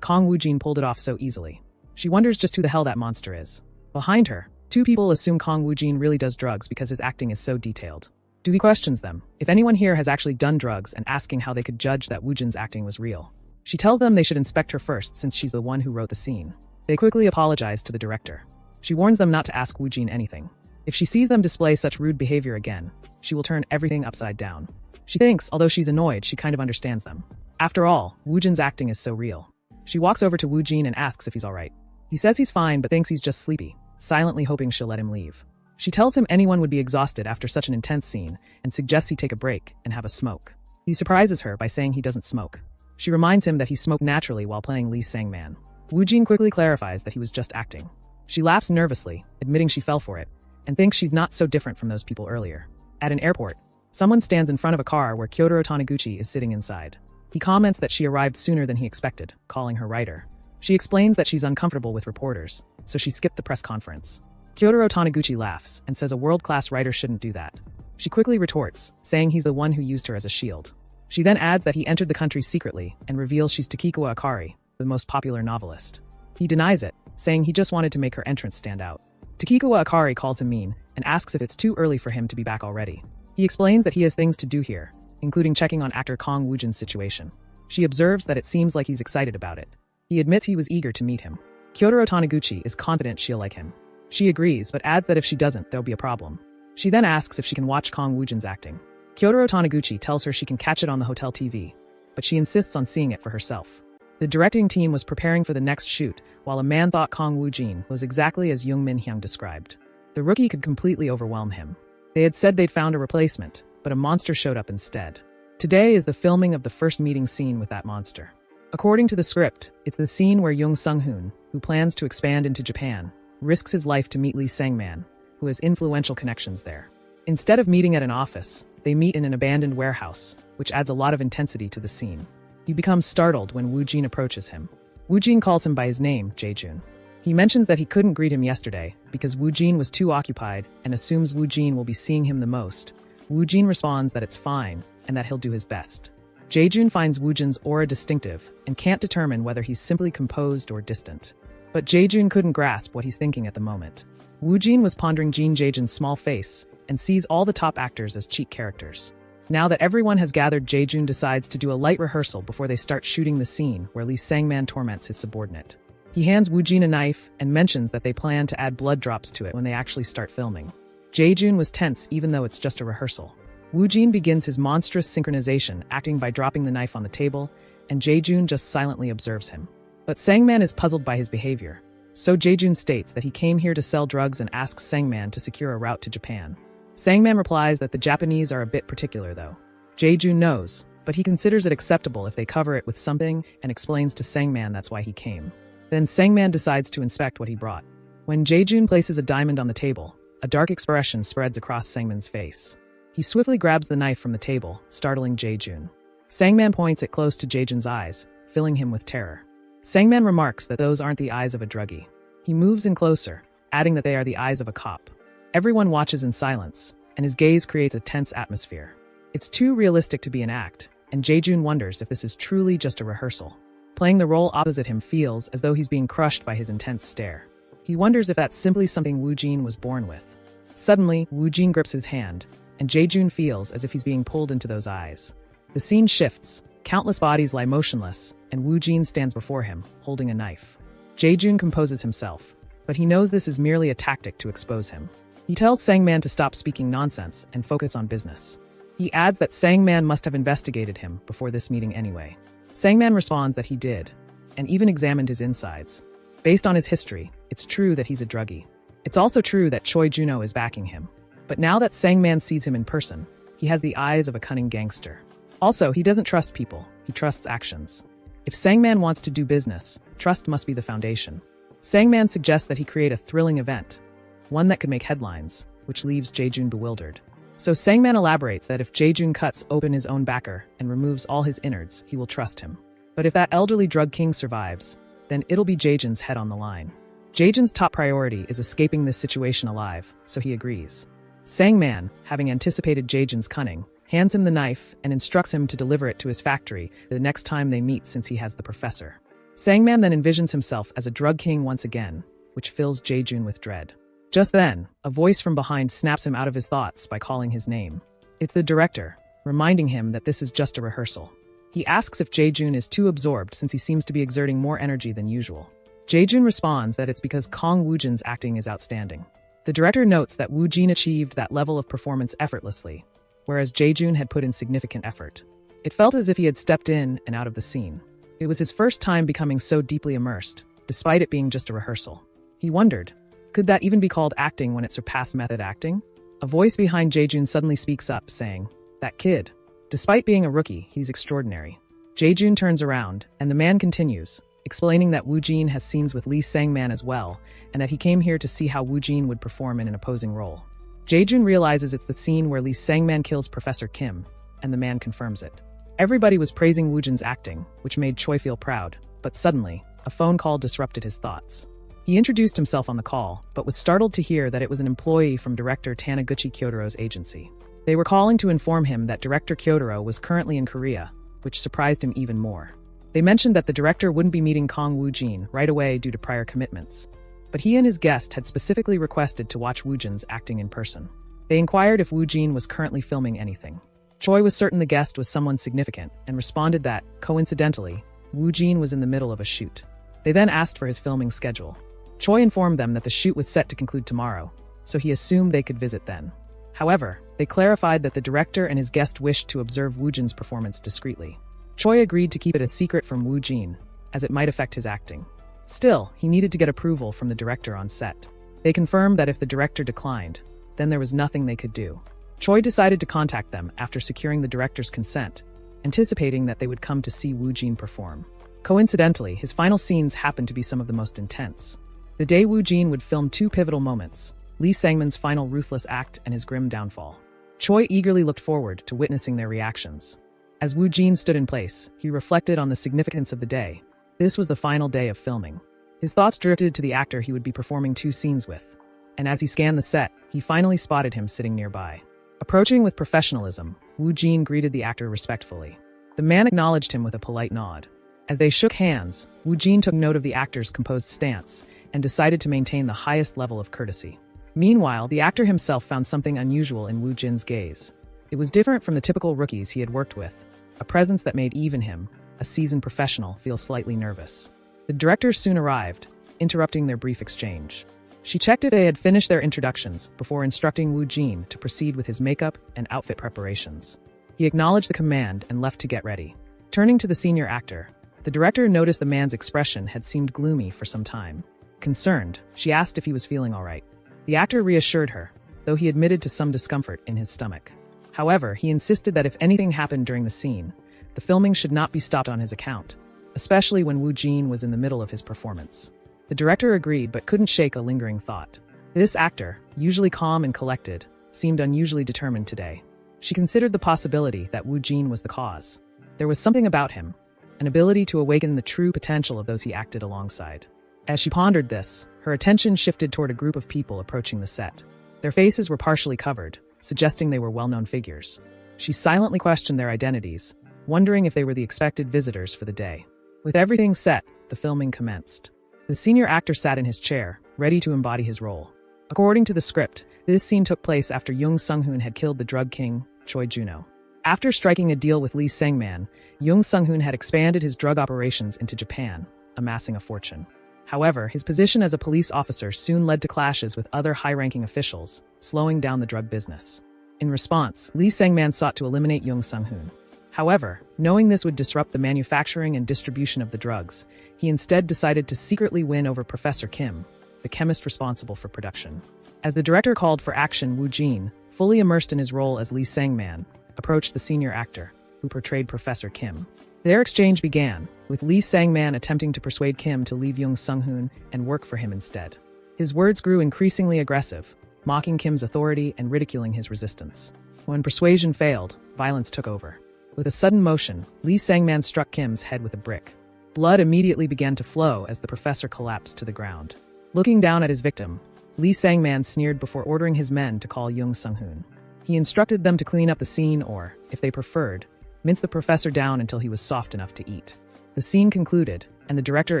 Kong Woojin pulled it off so easily. She wonders just who the hell that monster is. Behind her, two people assume Kong Woojin really does drugs because his acting is so detailed. Doohee questions them if anyone here has actually done drugs and asking how they could judge that Woojin's acting was real. She tells them they should inspect her first since she's the one who wrote the scene. They quickly apologize to the director. She warns them not to ask Woojin anything. If she sees them display such rude behavior again, she will turn everything upside down. She thinks, although she's annoyed, she kind of understands them. After all, Woojin's acting is so real. She walks over to Woojin and asks if he's alright. He says he's fine but thinks he's just sleepy, silently hoping she'll let him leave. She tells him anyone would be exhausted after such an intense scene and suggests he take a break and have a smoke. He surprises her by saying he doesn't smoke. She reminds him that he smoked naturally while playing Lee Sangman. Woojin quickly clarifies that he was just acting. She laughs nervously, admitting she fell for it, and thinks she's not so different from those people earlier. At an airport, someone stands in front of a car where Kyotaro Taniguchi is sitting inside. He comments that she arrived sooner than he expected, calling her writer. She explains that she's uncomfortable with reporters, so she skipped the press conference. Kyotaro Taniguchi laughs and says a world-class writer shouldn't do that. She quickly retorts, saying he's the one who used her as a shield. She then adds that he entered the country secretly and reveals she's Takikawa Akari, the most popular novelist. He denies it, saying he just wanted to make her entrance stand out. Takikawa Akari calls him mean and asks if it's too early for him to be back already. He explains that he has things to do here, including checking on actor Kong Woojin's situation. She observes that it seems like he's excited about it. He admits he was eager to meet him. Kyotaro Taniguchi is confident she'll like him. She agrees, but adds that if she doesn't, there'll be a problem. She then asks if she can watch Kong Woojin's acting. Kyotaro Taniguchi tells her she can catch it on the hotel TV, but she insists on seeing it for herself. The directing team was preparing for the next shoot, while a man thought Kong Woojin was exactly as Jung Min-hyung described. The rookie could completely overwhelm him. They had said they'd found a replacement, but a monster showed up instead. Today is the filming of the first meeting scene with that monster. According to the script, it's the scene where Jung Sung-hoon, who plans to expand into Japan, risks his life to meet Lee Sangman, who has influential connections there. Instead of meeting at an office, they meet in an abandoned warehouse, which adds a lot of intensity to the scene. He becomes startled when Woojin approaches him. Woojin calls him by his name, Jaejun. He mentions that he couldn't greet him yesterday because Woojin was too occupied and assumes Woojin will be seeing him the most. Woojin responds that it's fine and that he'll do his best. Jaejun finds Woojin's aura distinctive and can't determine whether he's simply composed or distant. But Jaejun couldn't grasp what he's thinking at the moment. Woojin was pondering Jin Jaejun's small face and sees all the top actors as cheat characters. Now that everyone has gathered, Jaejun decides to do a light rehearsal before they start shooting the scene where Lee Sangman torments his subordinate. He hands Woojin a knife and mentions that they plan to add blood drops to it when they actually start filming. Jaejun was tense even though it's just a rehearsal. Woojin begins his monstrous synchronization, acting by dropping the knife on the table and Jae-jun just silently observes him. But Sangman is puzzled by his behavior. So Jae-jun states that he came here to sell drugs and asks Sangman to secure a route to Japan. Sangman replies that the Japanese are a bit particular though. Jae-jun knows, but he considers it acceptable if they cover it with something and explains to Sangman that's why he came. Then Sangman decides to inspect what he brought. When Jae-jun places a diamond on the table, a dark expression spreads across Sangman's face. He swiftly grabs the knife from the table, startling Jae-jun. Sangman points it close to Jae-jun's eyes, filling him with terror. Sangman remarks that those aren't the eyes of a druggie. He moves in closer, adding that they are the eyes of a cop. Everyone watches in silence, and his gaze creates a tense atmosphere. It's too realistic to be an act, and Jae-jun wonders if this is truly just a rehearsal. Playing the role opposite him feels as though he's being crushed by his intense stare. He wonders if that's simply something Woo-jin was born with. Suddenly, Woo-jin grips his hand, and Jae-jun feels as if he's being pulled into those eyes. The scene shifts, countless bodies lie motionless, and Woo-jin stands before him, holding a knife. Jae-jun composes himself, but he knows this is merely a tactic to expose him. He tells Sangman to stop speaking nonsense and focus on business. He adds that Sangman must have investigated him before this meeting anyway. Sangman responds that he did, and even examined his insides. Based on his history, it's true that he's a druggie. It's also true that Choi Juno is backing him. But now that Sangman sees him in person, he has the eyes of a cunning gangster. Also, he doesn't trust people, he trusts actions. If Sangman wants to do business, trust must be the foundation. Sangman suggests that he create a thrilling event, one that could make headlines, which leaves Jae-jun bewildered. So Sangman elaborates that if Jae-jun cuts open his own backer and removes all his innards, he will trust him. But if that elderly drug king survives, then it'll be Jae-jun's head on the line. Jae-jun's top priority is escaping this situation alive, so he agrees. Sangman, having anticipated Jae-jun's cunning, hands him the knife and instructs him to deliver it to his factory the next time they meet since he has the professor. Sangman then envisions himself as a drug king once again, which fills Jae-jun with dread. Just then, a voice from behind snaps him out of his thoughts by calling his name. It's the director, reminding him that this is just a rehearsal. He asks if Jae-jun is too absorbed since he seems to be exerting more energy than usual. Jae-jun responds that it's because Kong Woo-jin's acting is outstanding. The director notes that Woo-jin achieved that level of performance effortlessly, whereas Jae-jun had put in significant effort. It felt as if he had stepped in and out of the scene. It was his first time becoming so deeply immersed, despite it being just a rehearsal. He wondered, could that even be called acting when it surpassed method acting? A voice behind Jae-jun suddenly speaks up, saying, "That kid. Despite being a rookie, he's extraordinary." Jae-jun turns around, and the man continues, explaining that Woo-jin has scenes with Lee Sangman as well, and that he came here to see how Woo-jin would perform in an opposing role. Jae-jun realizes it's the scene where Lee Sangman kills Professor Kim, and the man confirms it. Everybody was praising Woo-jin's acting, which made Choi feel proud, but suddenly, a phone call disrupted his thoughts. He introduced himself on the call, but was startled to hear that it was an employee from director Taniguchi Kyotoro's agency. They were calling to inform him that director Kyotoro was currently in Korea, which surprised him even more. They mentioned that the director wouldn't be meeting Kong Woo-jin right away due to prior commitments, but he and his guest had specifically requested to watch Woo-jin's acting in person. They inquired if Woo-jin was currently filming anything. Choi was certain the guest was someone significant and responded that, coincidentally, Woo-jin was in the middle of a shoot. They then asked for his filming schedule. Choi informed them that the shoot was set to conclude tomorrow, so he assumed they could visit then. However, they clarified that the director and his guest wished to observe Woo-jin's performance discreetly. Choi agreed to keep it a secret from Woo-jin, as it might affect his acting. Still, he needed to get approval from the director on set. They confirmed that if the director declined, then there was nothing they could do. Choi decided to contact them after securing the director's consent, anticipating that they would come to see Woo-jin perform. Coincidentally, his final scenes happened to be some of the most intense. The day Woo-jin would film two pivotal moments, Lee Sangman's final ruthless act and his grim downfall. Choi eagerly looked forward to witnessing their reactions. As Woo-jin stood in place, he reflected on the significance of the day. This was the final day of filming. His thoughts drifted to the actor he would be performing two scenes with, and as he scanned the set, he finally spotted him sitting nearby. Approaching with professionalism, Woo-jin greeted the actor respectfully. The man acknowledged him with a polite nod. As they shook hands, Woo-jin took note of the actor's composed stance and decided to maintain the highest level of courtesy. Meanwhile, the actor himself found something unusual in Woo-jin's gaze. It was different from the typical rookies he had worked with, a presence that made even him, a seasoned professional, feel slightly nervous. The director soon arrived, interrupting their brief exchange. She checked if they had finished their introductions before instructing Woo-jin to proceed with his makeup and outfit preparations. He acknowledged the command and left to get ready. Turning to the senior actor, the director noticed the man's expression had seemed gloomy for some time. Concerned, she asked if he was feeling all right. The actor reassured her, though he admitted to some discomfort in his stomach. However, he insisted that if anything happened during the scene, the filming should not be stopped on his account, especially when Woo Jin was in the middle of his performance. The director agreed but couldn't shake a lingering thought. This actor, usually calm and collected, seemed unusually determined today. She considered the possibility that Woo Jin was the cause. There was something about him, an ability to awaken the true potential of those he acted alongside. As she pondered this, her attention shifted toward a group of people approaching the set. Their faces were partially covered, suggesting they were well-known figures. She silently questioned their identities, wondering if they were the expected visitors for the day. With everything set, the filming commenced. The senior actor sat in his chair, ready to embody his role. According to the script, this scene took place after Jung Sung-hoon had killed the drug king, Choi Juno. After striking a deal with Lee Sang-man, Jung Sung-hoon had expanded his drug operations into Japan, amassing a fortune. However, his position as a police officer soon led to clashes with other high-ranking officials, slowing down the drug business. In response, Lee Sang-man sought to eliminate Jung Sung-hoon. However, knowing this would disrupt the manufacturing and distribution of the drugs, he instead decided to secretly win over Professor Kim, the chemist responsible for production. As the director called for action, Woo Jin, fully immersed in his role as Lee Sang-man, approached the senior actor, who portrayed Professor Kim. Their exchange began, with Lee Sang-man attempting to persuade Kim to leave Jung Sung-hoon and work for him instead. His words grew increasingly aggressive, mocking Kim's authority and ridiculing his resistance. When persuasion failed, violence took over. With a sudden motion, Lee Sang-man struck Kim's head with a brick. Blood immediately began to flow as the professor collapsed to the ground. Looking down at his victim, Lee Sang-man sneered before ordering his men to call Jung Sung-hoon. He instructed them to clean up the scene or, if they preferred, mince the professor down until he was soft enough to eat. The scene concluded, and the director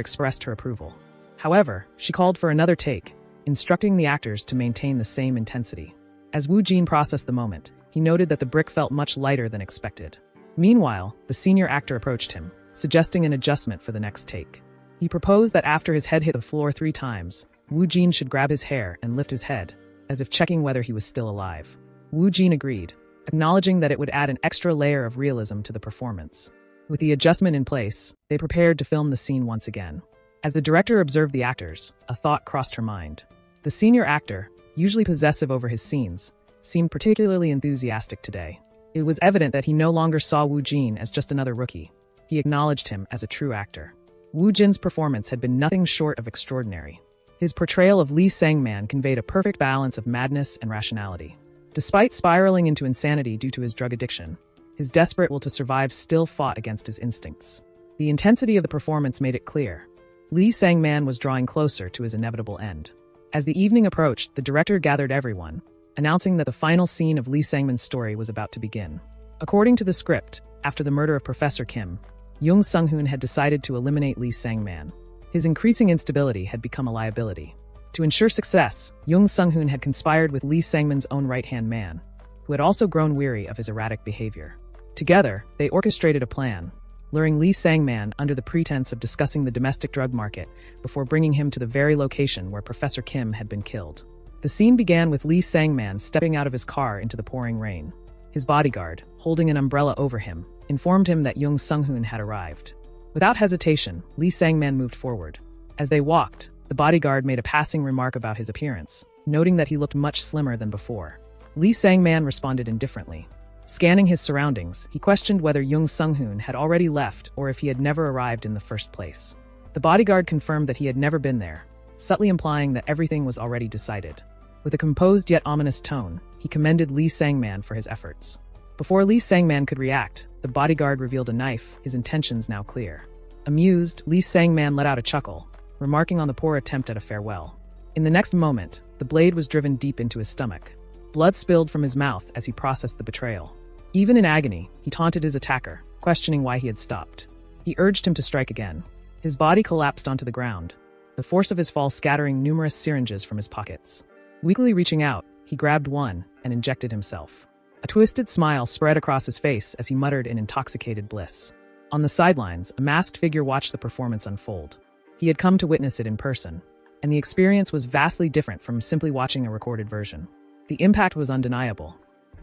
expressed her approval. However, she called for another take, instructing the actors to maintain the same intensity. As Woo Jin processed the moment, he noted that the brick felt much lighter than expected. Meanwhile, the senior actor approached him, suggesting an adjustment for the next take. He proposed that after his head hit the floor 3 times, Woo Jin should grab his hair and lift his head, as if checking whether he was still alive. Woo Jin agreed, acknowledging that it would add an extra layer of realism to the performance. With the adjustment in place, they prepared to film the scene once again. As the director observed the actors, a thought crossed her mind. The senior actor, usually possessive over his scenes, seemed particularly enthusiastic today. It was evident that he no longer saw Woo Jin as just another rookie. He acknowledged him as a true actor. Woo Jin's performance had been nothing short of extraordinary. His portrayal of Lee Sang-man conveyed a perfect balance of madness and rationality. Despite spiraling into insanity due to his drug addiction, his desperate will to survive still fought against his instincts. The intensity of the performance made it clear. Lee Sang-man was drawing closer to his inevitable end. As the evening approached, the director gathered everyone, announcing that the final scene of Lee Sang-man's story was about to begin. According to the script, after the murder of Professor Kim, Jung Sung-hoon had decided to eliminate Lee Sang-man. His increasing instability had become a liability. To ensure success, Jung Sung-hoon had conspired with Lee Sang-man's own right-hand man, who had also grown weary of his erratic behavior. Together, they orchestrated a plan, luring Lee Sang-man under the pretense of discussing the domestic drug market before bringing him to the very location where Professor Kim had been killed. The scene began with Lee Sang-man stepping out of his car into the pouring rain. His bodyguard, holding an umbrella over him, informed him that Jung Sung-hoon had arrived. Without hesitation, Lee Sang-man moved forward. As they walked, the bodyguard made a passing remark about his appearance, noting that he looked much slimmer than before. Lee Sang-man responded indifferently. Scanning his surroundings, he questioned whether Jung Sung-hoon had already left or if he had never arrived in the first place. The bodyguard confirmed that he had never been there, subtly implying that everything was already decided. With a composed yet ominous tone, he commended Lee Sang-man for his efforts. Before Lee Sang-man could react, the bodyguard revealed a knife, his intentions now clear. Amused, Lee Sang-man let out a chuckle, remarking on the poor attempt at a farewell. In the next moment, the blade was driven deep into his stomach. Blood spilled from his mouth as he processed the betrayal. Even in agony, he taunted his attacker, questioning why he had stopped. He urged him to strike again. His body collapsed onto the ground, the force of his fall scattering numerous syringes from his pockets. Weakly reaching out, he grabbed one and injected himself. A twisted smile spread across his face as he muttered in intoxicated bliss. On the sidelines, a masked figure watched the performance unfold. He had come to witness it in person, and the experience was vastly different from simply watching a recorded version. The impact was undeniable.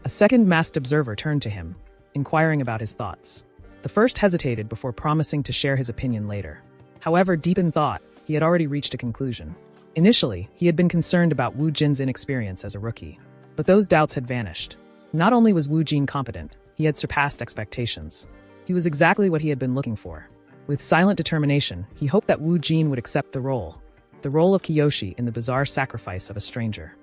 A second masked observer turned to him, inquiring about his thoughts. The The first hesitated before promising to share his opinion later. However, deep in thought, he had already reached a conclusion. Initially, he had been concerned about Wu Jin's inexperience as a rookie. But those doubts had vanished. Not only was Wu Jin competent, he had surpassed expectations. He was exactly what he had been looking for. With silent determination, he hoped that Wu Jin would accept the role of Kiyoshi in the bizarre sacrifice of a stranger.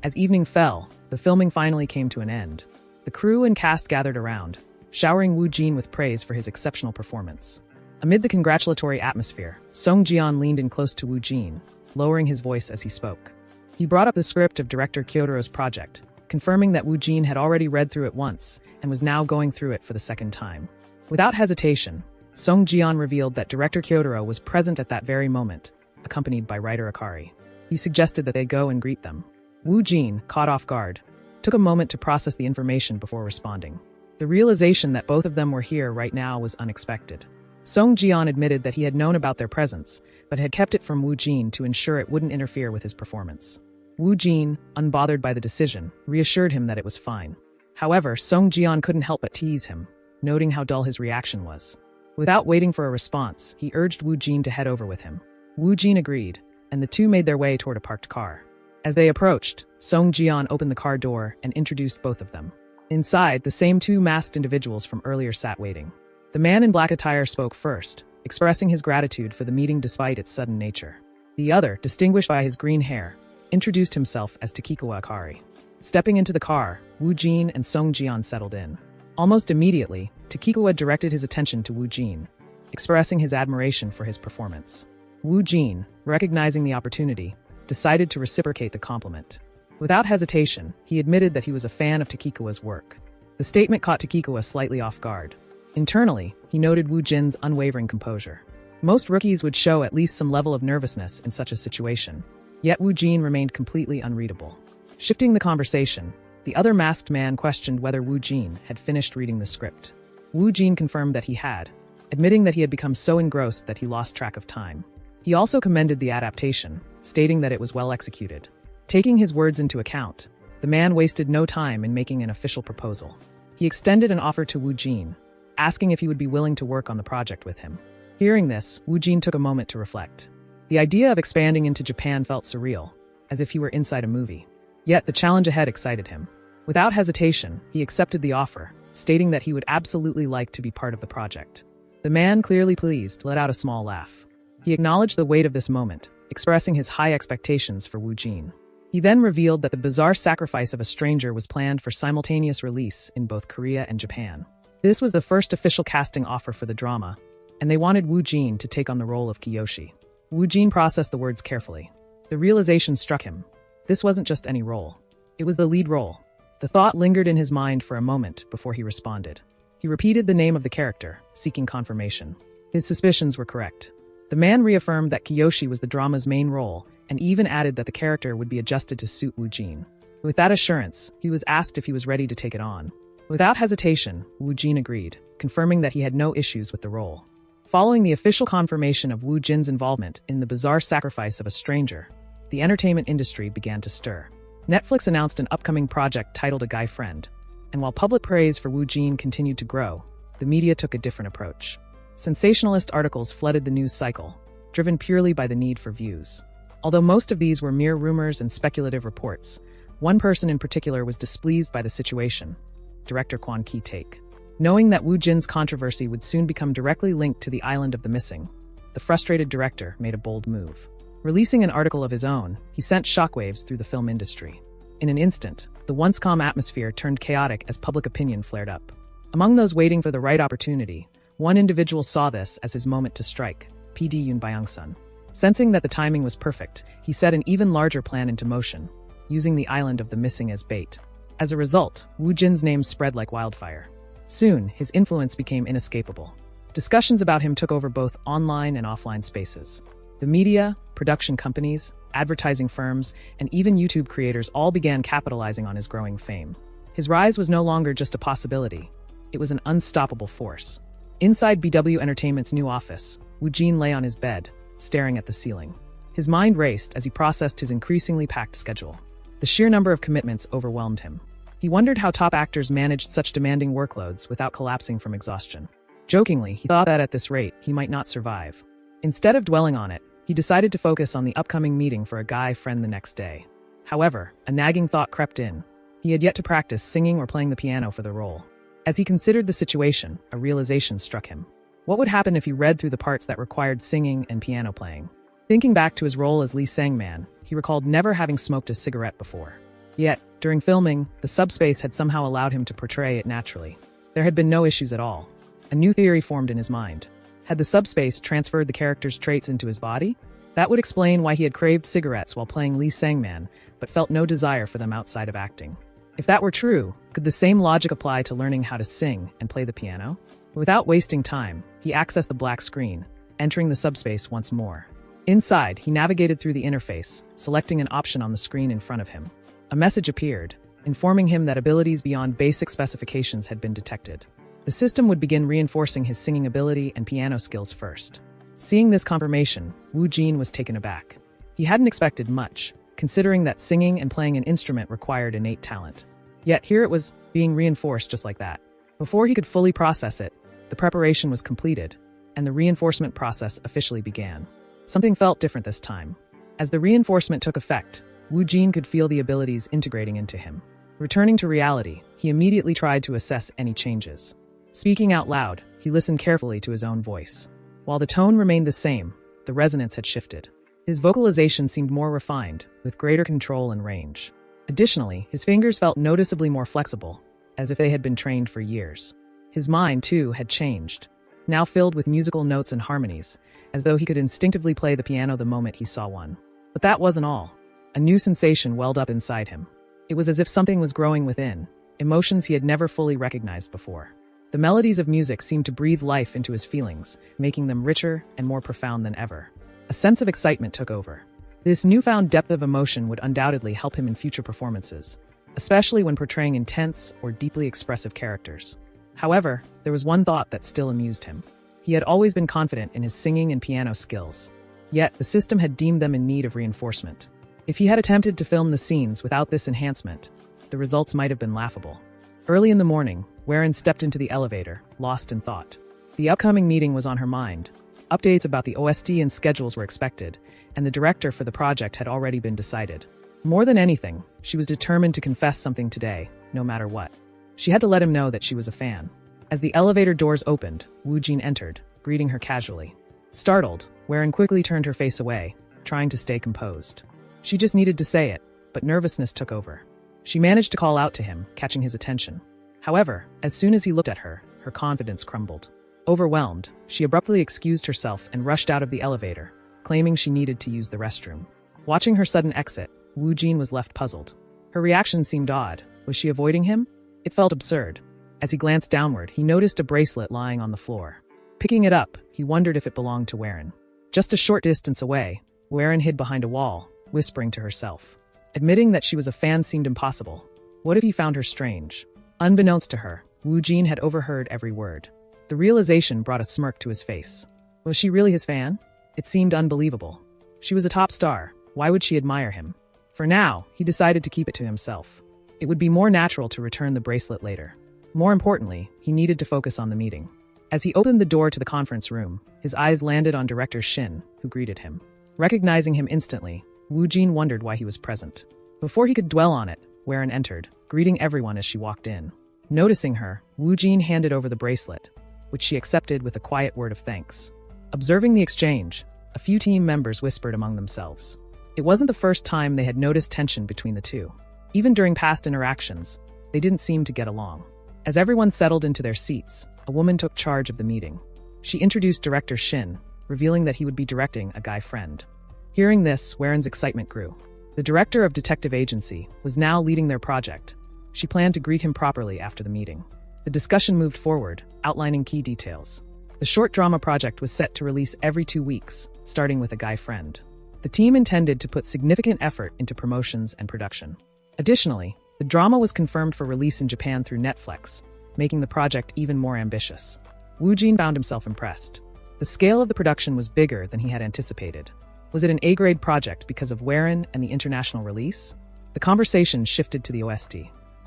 As evening fell, the filming finally came to an end. The crew and cast gathered around, showering Wu Jin with praise for his exceptional performance. Amid the congratulatory atmosphere, Song Jian leaned in close to Wu Jin, lowering his voice as he spoke. He brought up the script of director Kyotaro's project, confirming that Wu Jin had already read through it once and was now going through it for the second time. Without hesitation, Song Jian revealed that director Kyotaro was present at that very moment, accompanied by writer Akari. He suggested that they go and greet them. Wu Jin, caught off guard, took a moment to process the information before responding. The realization that both of them were here right now was unexpected. Song Jian admitted that he had known about their presence, but had kept it from Wu Jin to ensure it wouldn't interfere with his performance. Wu Jin, unbothered by the decision, reassured him that it was fine. However, Song Jian couldn't help but tease him, noting how dull his reaction was. Without waiting for a response, he urged Wu Jin to head over with him. Wu Jin agreed, and the two made their way toward a parked car. As they approached, Song Jian opened the car door and introduced both of them. Inside, the same two masked individuals from earlier sat waiting. The man in black attire spoke first, expressing his gratitude for the meeting despite its sudden nature. The other, distinguished by his green hair, introduced himself as Takikawa Akari. Stepping into the car, Wu Jin and Song Jian settled in. Almost immediately, Takikawa directed his attention to Wu Jin, expressing his admiration for his performance. Wu Jin, recognizing the opportunity, decided to reciprocate the compliment. Without hesitation, he admitted that he was a fan of Takikawa's work. The statement caught Takikawa slightly off guard. Internally, he noted Wu Jin's unwavering composure. Most rookies would show at least some level of nervousness in such a situation, yet Wu Jin remained completely unreadable. Shifting the conversation, the other masked man questioned whether Wu Jin had finished reading the script. Wu Jin confirmed that he had, admitting that he had become so engrossed that he lost track of time. He also commended the adaptation, stating that it was well executed. Taking his words into account, the man wasted no time in making an official proposal. He extended an offer to Wu Jin, asking if he would be willing to work on the project with him. Hearing this, Wu Jin took a moment to reflect. The idea of expanding into Japan felt surreal, as if he were inside a movie. Yet the challenge ahead excited him. Without hesitation, he accepted the offer, stating that he would absolutely like to be part of the project. The man, clearly pleased, let out a small laugh. He acknowledged the weight of this moment, expressing his high expectations for Wu Jin. He then revealed that the bizarre sacrifice of a stranger was planned for simultaneous release in both Korea and Japan. This was the first official casting offer for the drama, and they wanted Wu Jin to take on the role of Kiyoshi. Wu Jin processed the words carefully. The realization struck him. This wasn't just any role. It was the lead role. The thought lingered in his mind for a moment before he responded. He repeated the name of the character, seeking confirmation. His suspicions were correct. The man reaffirmed that Kiyoshi was the drama's main role, and even added that the character would be adjusted to suit Wu Jin. With that assurance, he was asked if he was ready to take it on. Without hesitation, Wu Jin agreed, confirming that he had no issues with the role. Following the official confirmation of Wu Jin's involvement in the bizarre sacrifice of a stranger, the entertainment industry began to stir. Netflix announced an upcoming project titled A Guy Friend, and while public praise for Wu Jin continued to grow, the media took a different approach. Sensationalist articles flooded the news cycle, driven purely by the need for views. Although most of these were mere rumors and speculative reports, one person in particular was displeased by the situation: director Kwon Ki-taek. Knowing that Wu Jin's controversy would soon become directly linked to the island of the missing, the frustrated director made a bold move. Releasing an article of his own, he sent shockwaves through the film industry. In an instant, the once calm atmosphere turned chaotic as public opinion flared up. Among those waiting for the right opportunity, one individual saw this as his moment to strike: PD Yoon Byung-sun. Sensing that the timing was perfect, he set an even larger plan into motion, using the island of the missing as bait. As a result, Wu Jin's name spread like wildfire. Soon, his influence became inescapable. Discussions about him took over both online and offline spaces. The media, production companies, advertising firms, and even YouTube creators all began capitalizing on his growing fame. His rise was no longer just a possibility. It was an unstoppable force. Inside BW Entertainment's new office, Wu Jin lay on his bed, staring at the ceiling. His mind raced as he processed his increasingly packed schedule. The sheer number of commitments overwhelmed him. He wondered how top actors managed such demanding workloads without collapsing from exhaustion. Jokingly, he thought that at this rate, he might not survive. Instead of dwelling on it, he decided to focus on the upcoming meeting for a guy friend the next day. However, a nagging thought crept in. He had yet to practice singing or playing the piano for the role. As he considered the situation, a realization struck him. What would happen if he read through the parts that required singing and piano playing? Thinking back to his role as Lee Sang-man, he recalled never having smoked a cigarette before. Yet, during filming, the subspace had somehow allowed him to portray it naturally. There had been no issues at all. A new theory formed in his mind. Had the subspace transferred the character's traits into his body? That would explain why he had craved cigarettes while playing Lee Sang-man, but felt no desire for them outside of acting. If that were true, could the same logic apply to learning how to sing and play the piano? Without wasting time, he accessed the black screen, entering the subspace once more. Inside, he navigated through the interface, selecting an option on the screen in front of him. A message appeared, informing him that abilities beyond basic specifications had been detected. The system would begin reinforcing his singing ability and piano skills first. Seeing this confirmation, Wu Jin was taken aback. He hadn't expected much, considering that singing and playing an instrument required innate talent. Yet here it was, being reinforced just like that. Before he could fully process it, the preparation was completed, and the reinforcement process officially began. Something felt different this time. As the reinforcement took effect, Wu Jin could feel the abilities integrating into him. Returning to reality, he immediately tried to assess any changes. Speaking out loud, he listened carefully to his own voice. While the tone remained the same, the resonance had shifted. His vocalization seemed more refined, with greater control and range. Additionally, his fingers felt noticeably more flexible, as if they had been trained for years. His mind, too, had changed, now filled with musical notes and harmonies, as though he could instinctively play the piano the moment he saw one. But that wasn't all. A new sensation welled up inside him. It was as if something was growing within, emotions he had never fully recognized before. The melodies of music seemed to breathe life into his feelings, making them richer and more profound than ever. A sense of excitement took over. This newfound depth of emotion would undoubtedly help him in future performances, especially when portraying intense or deeply expressive characters. However, there was one thought that still amused him. He had always been confident in his singing and piano skills, yet the system had deemed them in need of reinforcement. If he had attempted to film the scenes without this enhancement, the results might have been laughable. Early in the morning, Warren stepped into the elevator, lost in thought. The upcoming meeting was on her mind. Updates about the OST and schedules were expected, and the director for the project had already been decided. More than anything, she was determined to confess something today, no matter what. She had to let him know that she was a fan. As the elevator doors opened, Wu Jin entered, greeting her casually. Startled, Warren quickly turned her face away, trying to stay composed. She just needed to say it, but nervousness took over. She managed to call out to him, catching his attention. However, as soon as he looked at her, her confidence crumbled. Overwhelmed, she abruptly excused herself and rushed out of the elevator, claiming she needed to use the restroom. Watching her sudden exit, Wu Jin was left puzzled. Her reaction seemed odd. Was she avoiding him? It felt absurd. As he glanced downward, he noticed a bracelet lying on the floor. Picking it up, he wondered if it belonged to Warren. Just a short distance away, Warren hid behind a wall, whispering to herself. Admitting that she was a fan seemed impossible. What if he found her strange? Unbeknownst to her, Wu Jin had overheard every word. The realization brought a smirk to his face. Was she really his fan? It seemed unbelievable. She was a top star. Why would she admire him? For now, he decided to keep it to himself. It would be more natural to return the bracelet later. More importantly, he needed to focus on the meeting. As he opened the door to the conference room, his eyes landed on Director Shin, who greeted him. Recognizing him instantly, Wu Jin wondered why he was present. Before he could dwell on it, Warren entered, greeting everyone as she walked in. Noticing her, Wu Jin handed over the bracelet, which she accepted with a quiet word of thanks. Observing the exchange, a few team members whispered among themselves. It wasn't the first time they had noticed tension between the two. Even during past interactions, they didn't seem to get along. As everyone settled into their seats, a woman took charge of the meeting. She introduced Director Shin, revealing that he would be directing a guy friend. Hearing this, Warren's excitement grew. The director of Detective Agency was now leading their project. She planned to greet him properly after the meeting. The discussion moved forward, outlining key details. The short drama project was set to release every 2 weeks, starting with a guy friend. The team intended to put significant effort into promotions and production. Additionally, the drama was confirmed for release in Japan through Netflix, making the project even more ambitious. Wu Jin found himself impressed. The scale of the production was bigger than he had anticipated. Was it an A-grade project because of Warren and the international release? The conversation shifted to the OST.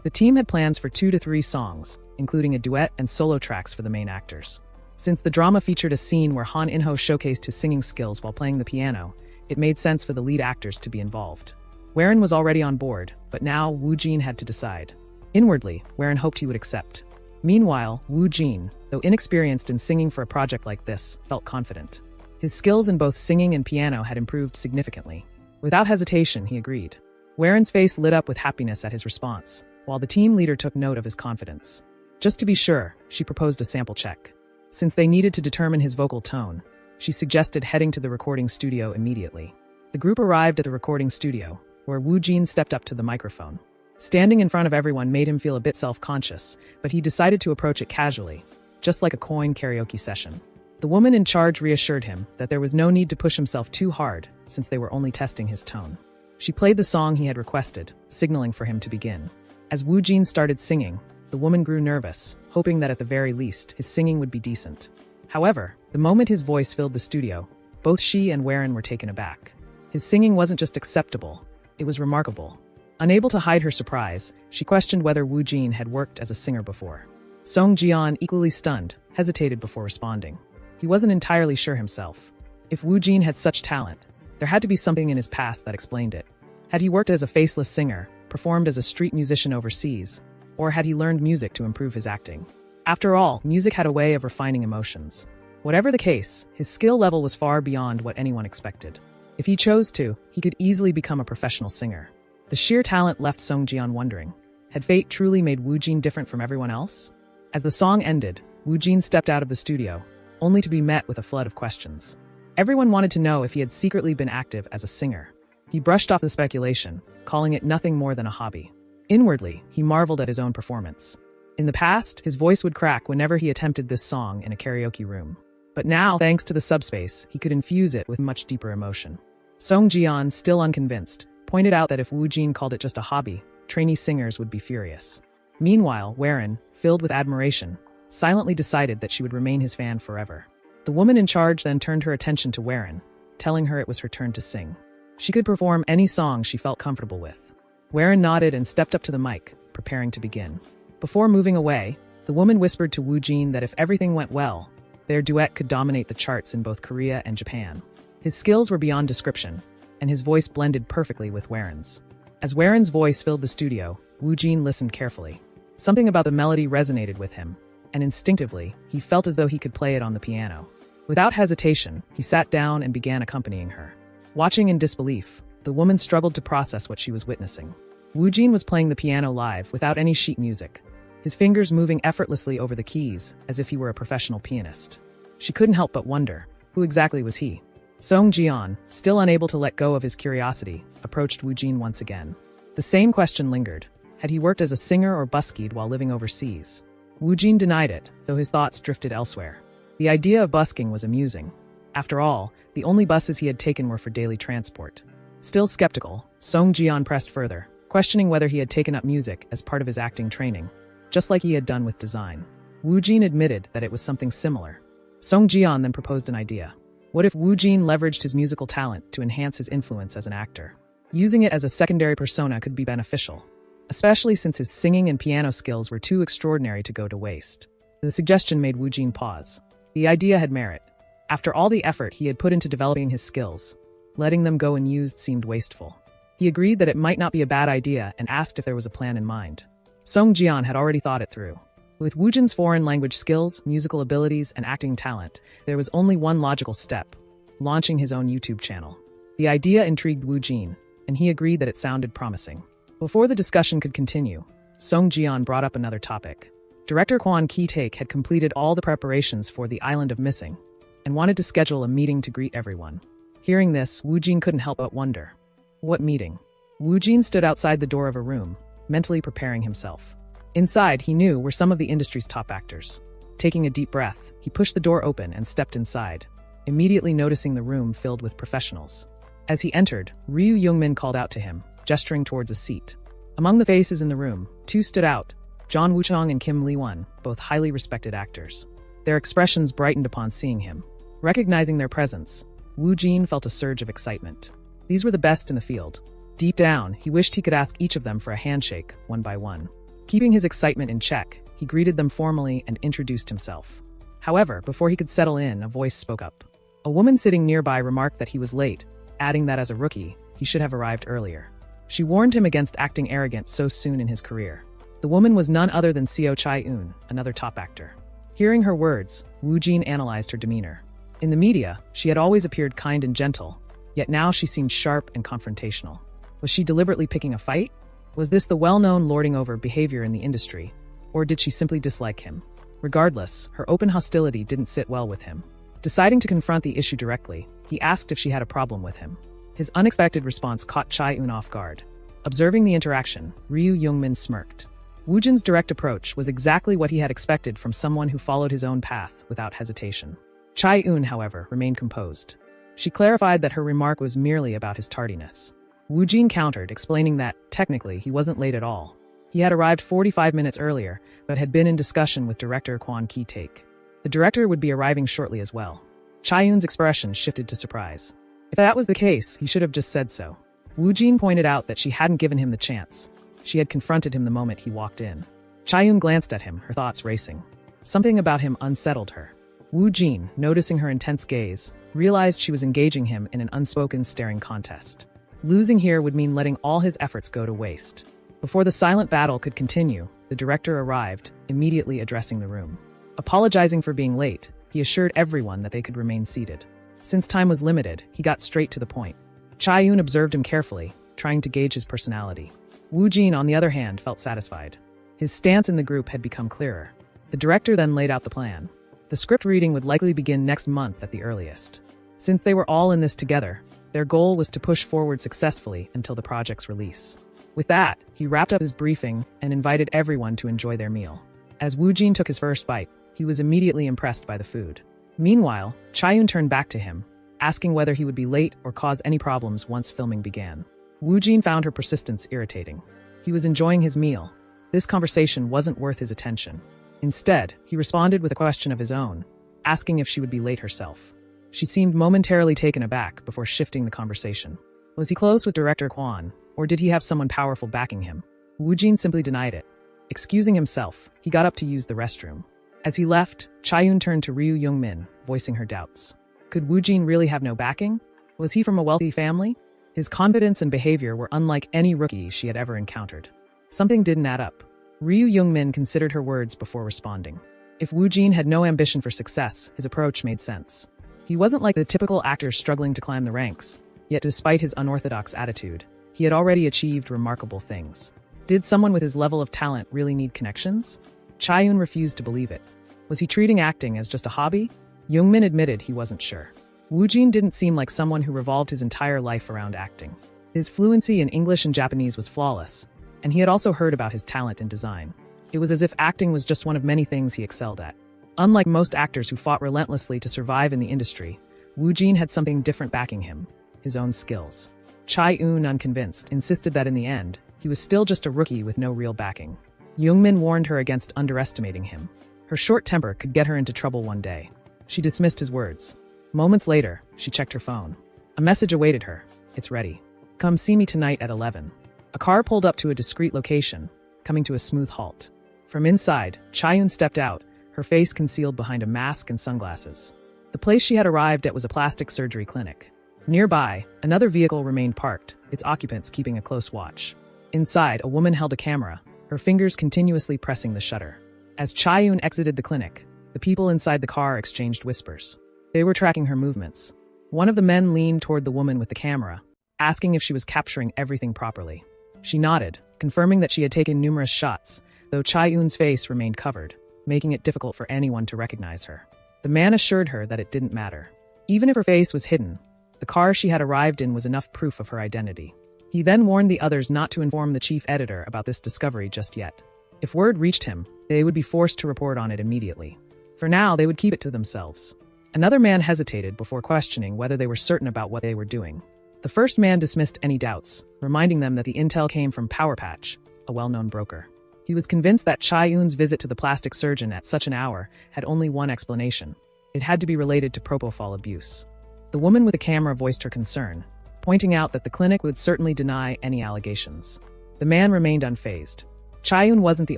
The team had plans for 2 to 3 songs, including a duet and solo tracks for the main actors. Since the drama featured a scene where Han In-ho showcased his singing skills while playing the piano, it made sense for the lead actors to be involved. Warren was already on board, but now Woo Jin had to decide. Inwardly, Warren hoped he would accept. Meanwhile, Woo Jin, though inexperienced in singing for a project like this, felt confident. His skills in both singing and piano had improved significantly. Without hesitation, he agreed. Warren's face lit up with happiness at his response, while the team leader took note of his confidence. Just to be sure, she proposed a sample check. Since they needed to determine his vocal tone, she suggested heading to the recording studio immediately. The group arrived at the recording studio, where Woo Jin stepped up to the microphone. Standing in front of everyone made him feel a bit self-conscious, but he decided to approach it casually, just like a coin karaoke session. The woman in charge reassured him that there was no need to push himself too hard, since they were only testing his tone. She played the song he had requested, signaling for him to begin. As Woo Jin started singing, the woman grew nervous, hoping that at the very least, his singing would be decent. However, the moment his voice filled the studio, both she and Warren were taken aback. His singing wasn't just acceptable, it was remarkable. Unable to hide her surprise, she questioned whether Woo Jin had worked as a singer before. Song Jian, equally stunned, hesitated before responding. He wasn't entirely sure himself. If Woo Jin had such talent, there had to be something in his past that explained it. Had he worked as a faceless singer, performed as a street musician overseas, or had he learned music to improve his acting? After all, music had a way of refining emotions. Whatever the case, his skill level was far beyond what anyone expected. If he chose to, he could easily become a professional singer. The sheer talent left Song Jian wondering, had fate truly made Woo Jin different from everyone else? As the song ended, Woo Jin stepped out of the studio, only to be met with a flood of questions. Everyone wanted to know if he had secretly been active as a singer. He brushed off the speculation, calling it nothing more than a hobby. Inwardly, he marveled at his own performance. In the past, his voice would crack whenever he attempted this song in a karaoke room. But now, thanks to the subspace, he could infuse it with much deeper emotion. Song Jian, still unconvinced, pointed out that if Woo Jin called it just a hobby, trainee singers would be furious. Meanwhile, Warren, filled with admiration, silently decided that she would remain his fan forever. The woman in charge then turned her attention to Warren, telling her it was her turn to sing. She could perform any song she felt comfortable with. Warren nodded and stepped up to the mic, preparing to begin. Before moving away, the woman whispered to Woo Jin that if everything went well, their duet could dominate the charts in both Korea and Japan. His skills were beyond description, and his voice blended perfectly with Warren's. As Warren's voice filled the studio, Woo Jin listened carefully. Something about the melody resonated with him, and instinctively, he felt as though he could play it on the piano. Without hesitation, he sat down and began accompanying her. Watching in disbelief, the woman struggled to process what she was witnessing. Woo Jin was playing the piano live without any sheet music, his fingers moving effortlessly over the keys as if he were a professional pianist. She couldn't help but wonder, who exactly was he? Song Jian, still unable to let go of his curiosity, approached Woo Jin once again. The same question lingered. Had he worked as a singer or buskied while living overseas? Woo Jin denied it, though his thoughts drifted elsewhere. The idea of busking was amusing. After all, the only buses he had taken were for daily transport. Still skeptical, Song Jian pressed further, questioning whether he had taken up music as part of his acting training, just like he had done with design. Woo Jin admitted that it was something similar. Song Jian then proposed an idea. What if Woo Jin leveraged his musical talent to enhance his influence as an actor? Using it as a secondary persona could be beneficial, especially since his singing and piano skills were too extraordinary to go to waste. The suggestion made Woo Jin pause. The idea had merit. After all the effort he had put into developing his skills, letting them go unused seemed wasteful. He agreed that it might not be a bad idea and asked if there was a plan in mind. Song Jian had already thought it through. With Woo Jin's foreign language skills, musical abilities, and acting talent, there was only one logical step: launching his own YouTube channel. The idea intrigued Woo Jin, and he agreed that it sounded promising. Before the discussion could continue, Song Jian brought up another topic. Director Kwon Ki-taek had completed all the preparations for the Island of Missing, and wanted to schedule a meeting to greet everyone. Hearing this, Woo Jin couldn't help but wonder. What meeting? Woo Jin stood outside the door of a room, mentally preparing himself. Inside, he knew, were some of the industry's top actors. Taking a deep breath, he pushed the door open and stepped inside, immediately noticing the room filled with professionals. As he entered, Ryu Youngmin called out to him, gesturing towards a seat. Among the faces in the room, two stood out: John Woo-chang and Kim Lee-won, both highly respected actors. Their expressions brightened upon seeing him. Recognizing their presence, Woo Jin felt a surge of excitement. These were the best in the field. Deep down, he wished he could ask each of them for a handshake, one by one. Keeping his excitement in check, he greeted them formally and introduced himself. However, before he could settle in, a voice spoke up. A woman sitting nearby remarked that he was late, adding that as a rookie, he should have arrived earlier. She warned him against acting arrogant so soon in his career. The woman was none other than Seo Chae-eun, another top actor. Hearing her words, Woo Jin analyzed her demeanor. In the media, she had always appeared kind and gentle, yet now she seemed sharp and confrontational. Was she deliberately picking a fight? Was this the well-known lording over behavior in the industry, or did she simply dislike him? Regardless, her open hostility didn't sit well with him. Deciding to confront the issue directly, he asked if she had a problem with him. His unexpected response caught Chae-eun off guard. Observing the interaction, Ryu Youngmin smirked. Woo Jin's direct approach was exactly what he had expected from someone who followed his own path without hesitation. Chae-eun, however, remained composed. She clarified that her remark was merely about his tardiness. Woo Jin countered, explaining that, technically, he wasn't late at all. He had arrived 45 minutes earlier, but had been in discussion with director Kwon Ki-taek. The director would be arriving shortly as well. Chae-eun's expression shifted to surprise. If that was the case, he should have just said so. Woo Jin pointed out that she hadn't given him the chance. She had confronted him the moment he walked in. Chae-eun glanced at him, her thoughts racing. Something about him unsettled her. Woo Jin, noticing her intense gaze, realized she was engaging him in an unspoken staring contest. Losing here would mean letting all his efforts go to waste. Before the silent battle could continue, the director arrived, immediately addressing the room. Apologizing for being late, he assured everyone that they could remain seated. Since time was limited, he got straight to the point. Chae-eun observed him carefully, trying to gauge his personality. Woo Jin, on the other hand, felt satisfied. His stance in the group had become clearer. The director then laid out the plan. The script reading would likely begin next month at the earliest. Since they were all in this together, their goal was to push forward successfully until the project's release. With that, he wrapped up his briefing and invited everyone to enjoy their meal. As Woo Jin took his first bite, he was immediately impressed by the food. Meanwhile, Chae-eun turned back to him, asking whether he would be late or cause any problems once filming began. Woo Jin found her persistence irritating. He was enjoying his meal. This conversation wasn't worth his attention. Instead, he responded with a question of his own, asking if she would be late herself. She seemed momentarily taken aback before shifting the conversation. Was he close with director Kwon, or did he have someone powerful backing him? Woo Jin simply denied it. Excusing himself, he got up to use the restroom. As he left, Chae-eun turned to Ryu Youngmin, voicing her doubts. Could Woo Jin really have no backing? Was he from a wealthy family? His confidence and behavior were unlike any rookie she had ever encountered. Something didn't add up. Ryu Youngmin considered her words before responding. If Woo Jin had no ambition for success, his approach made sense. He wasn't like the typical actor struggling to climb the ranks, yet despite his unorthodox attitude, he had already achieved remarkable things. Did someone with his level of talent really need connections? Chae-eun refused to believe it. Was he treating acting as just a hobby? Youngmin admitted he wasn't sure. Woo Jin didn't seem like someone who revolved his entire life around acting. His fluency in English and Japanese was flawless, and he had also heard about his talent in design. It was as if acting was just one of many things he excelled at. Unlike most actors who fought relentlessly to survive in the industry, Woo Jin had something different backing him: his own skills. Chae-eun, unconvinced, insisted that in the end, he was still just a rookie with no real backing. Youngmin warned her against underestimating him. Her short temper could get her into trouble one day. She dismissed his words. Moments later, she checked her phone. A message awaited her. It's ready. Come see me tonight at 11. A car pulled up to a discreet location, coming to a smooth halt. From inside, Chae-eun stepped out, her face concealed behind a mask and sunglasses. The place she had arrived at was a plastic surgery clinic. Nearby, another vehicle remained parked, its occupants keeping a close watch. Inside, a woman held a camera, her fingers continuously pressing the shutter. As Chae-eun exited the clinic, the people inside the car exchanged whispers. They were tracking her movements. One of the men leaned toward the woman with the camera, asking if she was capturing everything properly. She nodded, confirming that she had taken numerous shots, though Chae-eun's face remained covered, making it difficult for anyone to recognize her. The man assured her that it didn't matter. Even if her face was hidden, the car she had arrived in was enough proof of her identity. He then warned the others not to inform the chief editor about this discovery just yet. If word reached him, they would be forced to report on it immediately. For now, they would keep it to themselves. Another man hesitated before questioning whether they were certain about what they were doing. The first man dismissed any doubts, reminding them that the intel came from Power Patch, a well-known broker. He was convinced that Chae-eun's visit to the plastic surgeon at such an hour had only one explanation. It had to be related to propofol abuse. The woman with the camera voiced her concern, pointing out that the clinic would certainly deny any allegations. The man remained unfazed. Chae-eun wasn't the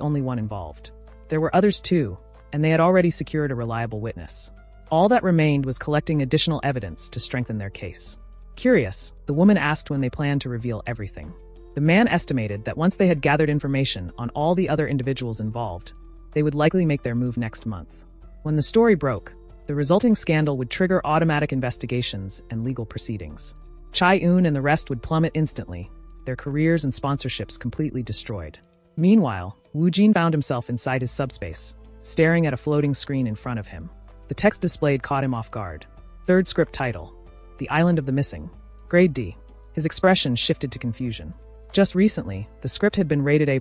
only one involved. There were others too, and they had already secured a reliable witness. All that remained was collecting additional evidence to strengthen their case. Curious, the woman asked when they planned to reveal everything. The man estimated that once they had gathered information on all the other individuals involved, they would likely make their move next month. When the story broke, the resulting scandal would trigger automatic investigations and legal proceedings. Chae-eun and the rest would plummet instantly, their careers and sponsorships completely destroyed. Meanwhile, Woo-jin found himself inside his subspace, staring at a floating screen in front of him. The text displayed caught him off guard. Third script title: The Island of the Missing. Grade D. His expression shifted to confusion. Just recently, the script had been rated A+,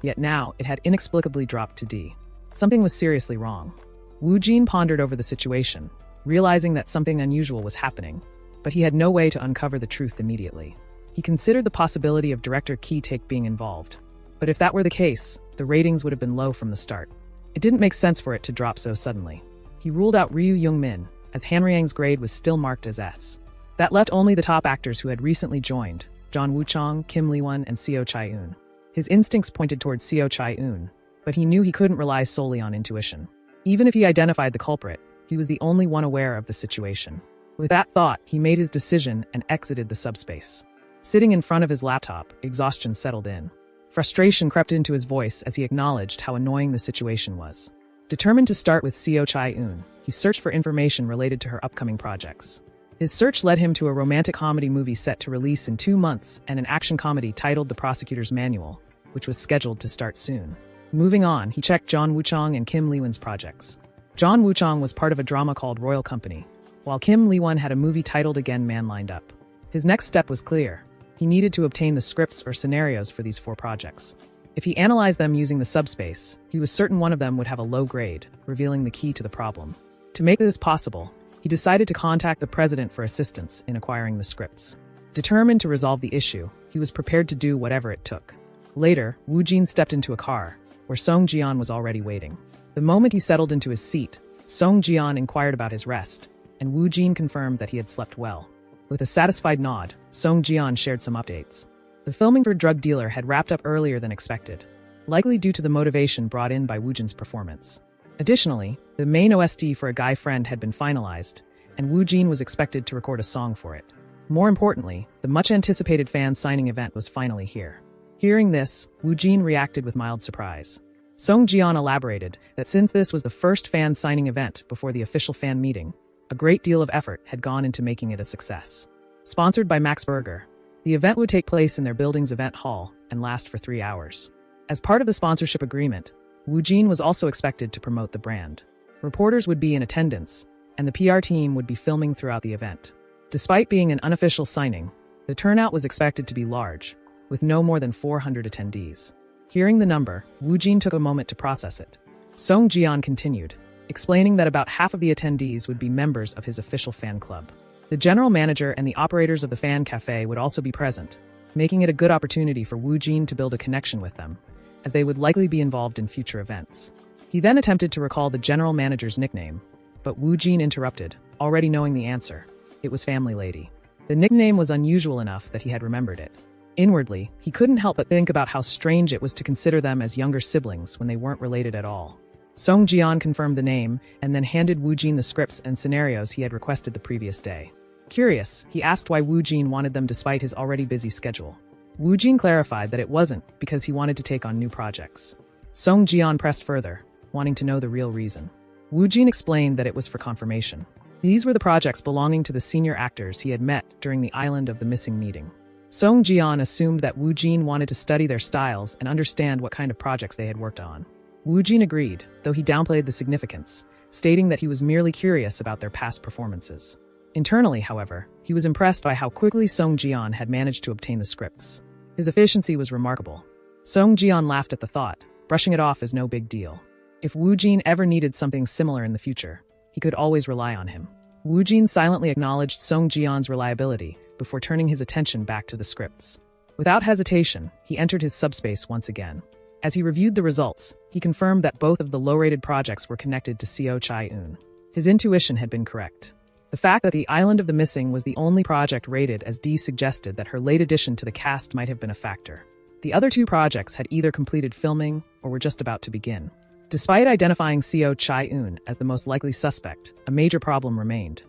yet now it had inexplicably dropped to D. Something was seriously wrong. Woo-jin pondered over the situation, realizing that something unusual was happening, but he had no way to uncover the truth immediately. He considered the possibility of director Ki Taek being involved, but if that were the case, the ratings would have been low from the start. It didn't make sense for it to drop so suddenly. He ruled out Ryu Young-min, as Hanryang's grade was still marked as S. That left only the top actors who had recently joined: John Woo-chang, Kim Lee-won, and Seo Chae-eun. His instincts pointed towards Seo Chae-eun, but he knew he couldn't rely solely on intuition. Even if he identified the culprit, he was the only one aware of the situation. With that thought, he made his decision and exited the subspace. Sitting in front of his laptop, exhaustion settled in. Frustration crept into his voice as he acknowledged how annoying the situation was. Determined to start with Seo Chae-eun, he searched for information related to her upcoming projects. His search led him to a romantic comedy movie set to release in 2 months and an action comedy titled The Prosecutor's Manual, which was scheduled to start soon. Moving on, he checked John Woo-chang and Kim Lee-won's projects. John Woo-chang was part of a drama called Royal Company, while Kim Lee-won had a movie titled Again Man lined up. His next step was clear. He needed to obtain the scripts or scenarios for these 4 projects. If he analyzed them using the subspace, he was certain one of them would have a low grade, revealing the key to the problem. To make this possible, he decided to contact the president for assistance in acquiring the scripts. Determined to resolve the issue, he was prepared to do whatever it took. Later, Woo-jin stepped into a car, where Song Ji-yeon was already waiting. The moment he settled into his seat, Song Ji-yeon inquired about his rest, and Woo-jin confirmed that he had slept well. With a satisfied nod, Song Ji-yeon shared some updates. The filming for Drug Dealer had wrapped up earlier than expected, likely due to the motivation brought in by Woo-jin's performance. Additionally, the main OST for A Guy Friend had been finalized, and Woo-jin was expected to record a song for it. More importantly, the much-anticipated fan signing event was finally here. Hearing this, Woo-jin reacted with mild surprise. Song Ji-yeon elaborated that since this was the first fan signing event before the official fan meeting, a great deal of effort had gone into making it a success. Sponsored by Max Burger, the event would take place in their building's event hall and last for 3 hours. As part of the sponsorship agreement, Woo-jin was also expected to promote the brand. Reporters would be in attendance, and the PR team would be filming throughout the event. Despite being an unofficial signing, the turnout was expected to be large, with no more than 400 attendees. Hearing the number, Woo-jin took a moment to process it. Song Ji-yeon continued, explaining that about half of the attendees would be members of his official fan club. The general manager and the operators of the fan cafe would also be present, making it a good opportunity for Woo-jin to build a connection with them, as they would likely be involved in future events. He then attempted to recall the general manager's nickname, but Woo-jin interrupted, already knowing the answer. It was Family Lady. The nickname was unusual enough that he had remembered it. Inwardly, he couldn't help but think about how strange it was to consider them as younger siblings when they weren't related at all. Song Ji-yeon confirmed the name and then handed Woo-jin the scripts and scenarios he had requested the previous day. Curious, he asked why Woo-jin wanted them despite his already busy schedule. Woo-jin clarified that it wasn't because he wanted to take on new projects. Song Ji-yeon pressed further, wanting to know the real reason. Woo-jin explained that it was for confirmation. These were the projects belonging to the senior actors he had met during the Island of the Missing meeting. Song Ji-yeon assumed that Woo-jin wanted to study their styles and understand what kind of projects they had worked on. Woo-jin agreed, though he downplayed the significance, stating that he was merely curious about their past performances. Internally, however, he was impressed by how quickly Song Ji-yeon had managed to obtain the scripts. His efficiency was remarkable. Song Ji-yeon laughed at the thought, brushing it off as no big deal. If Woo-jin ever needed something similar in the future, he could always rely on him. Woo-jin silently acknowledged Song Ji-yeon's reliability before turning his attention back to the scripts. Without hesitation, he entered his subspace once again. As he reviewed the results, he confirmed that both of the low-rated projects were connected to Seo Chae-eun. His intuition had been correct. The fact that The Island of the Missing was the only project rated as D suggested that her late addition to the cast might have been a factor. The other 2 projects had either completed filming or were just about to begin. Despite identifying Seo Chai-eun as the most likely suspect, a major problem remained.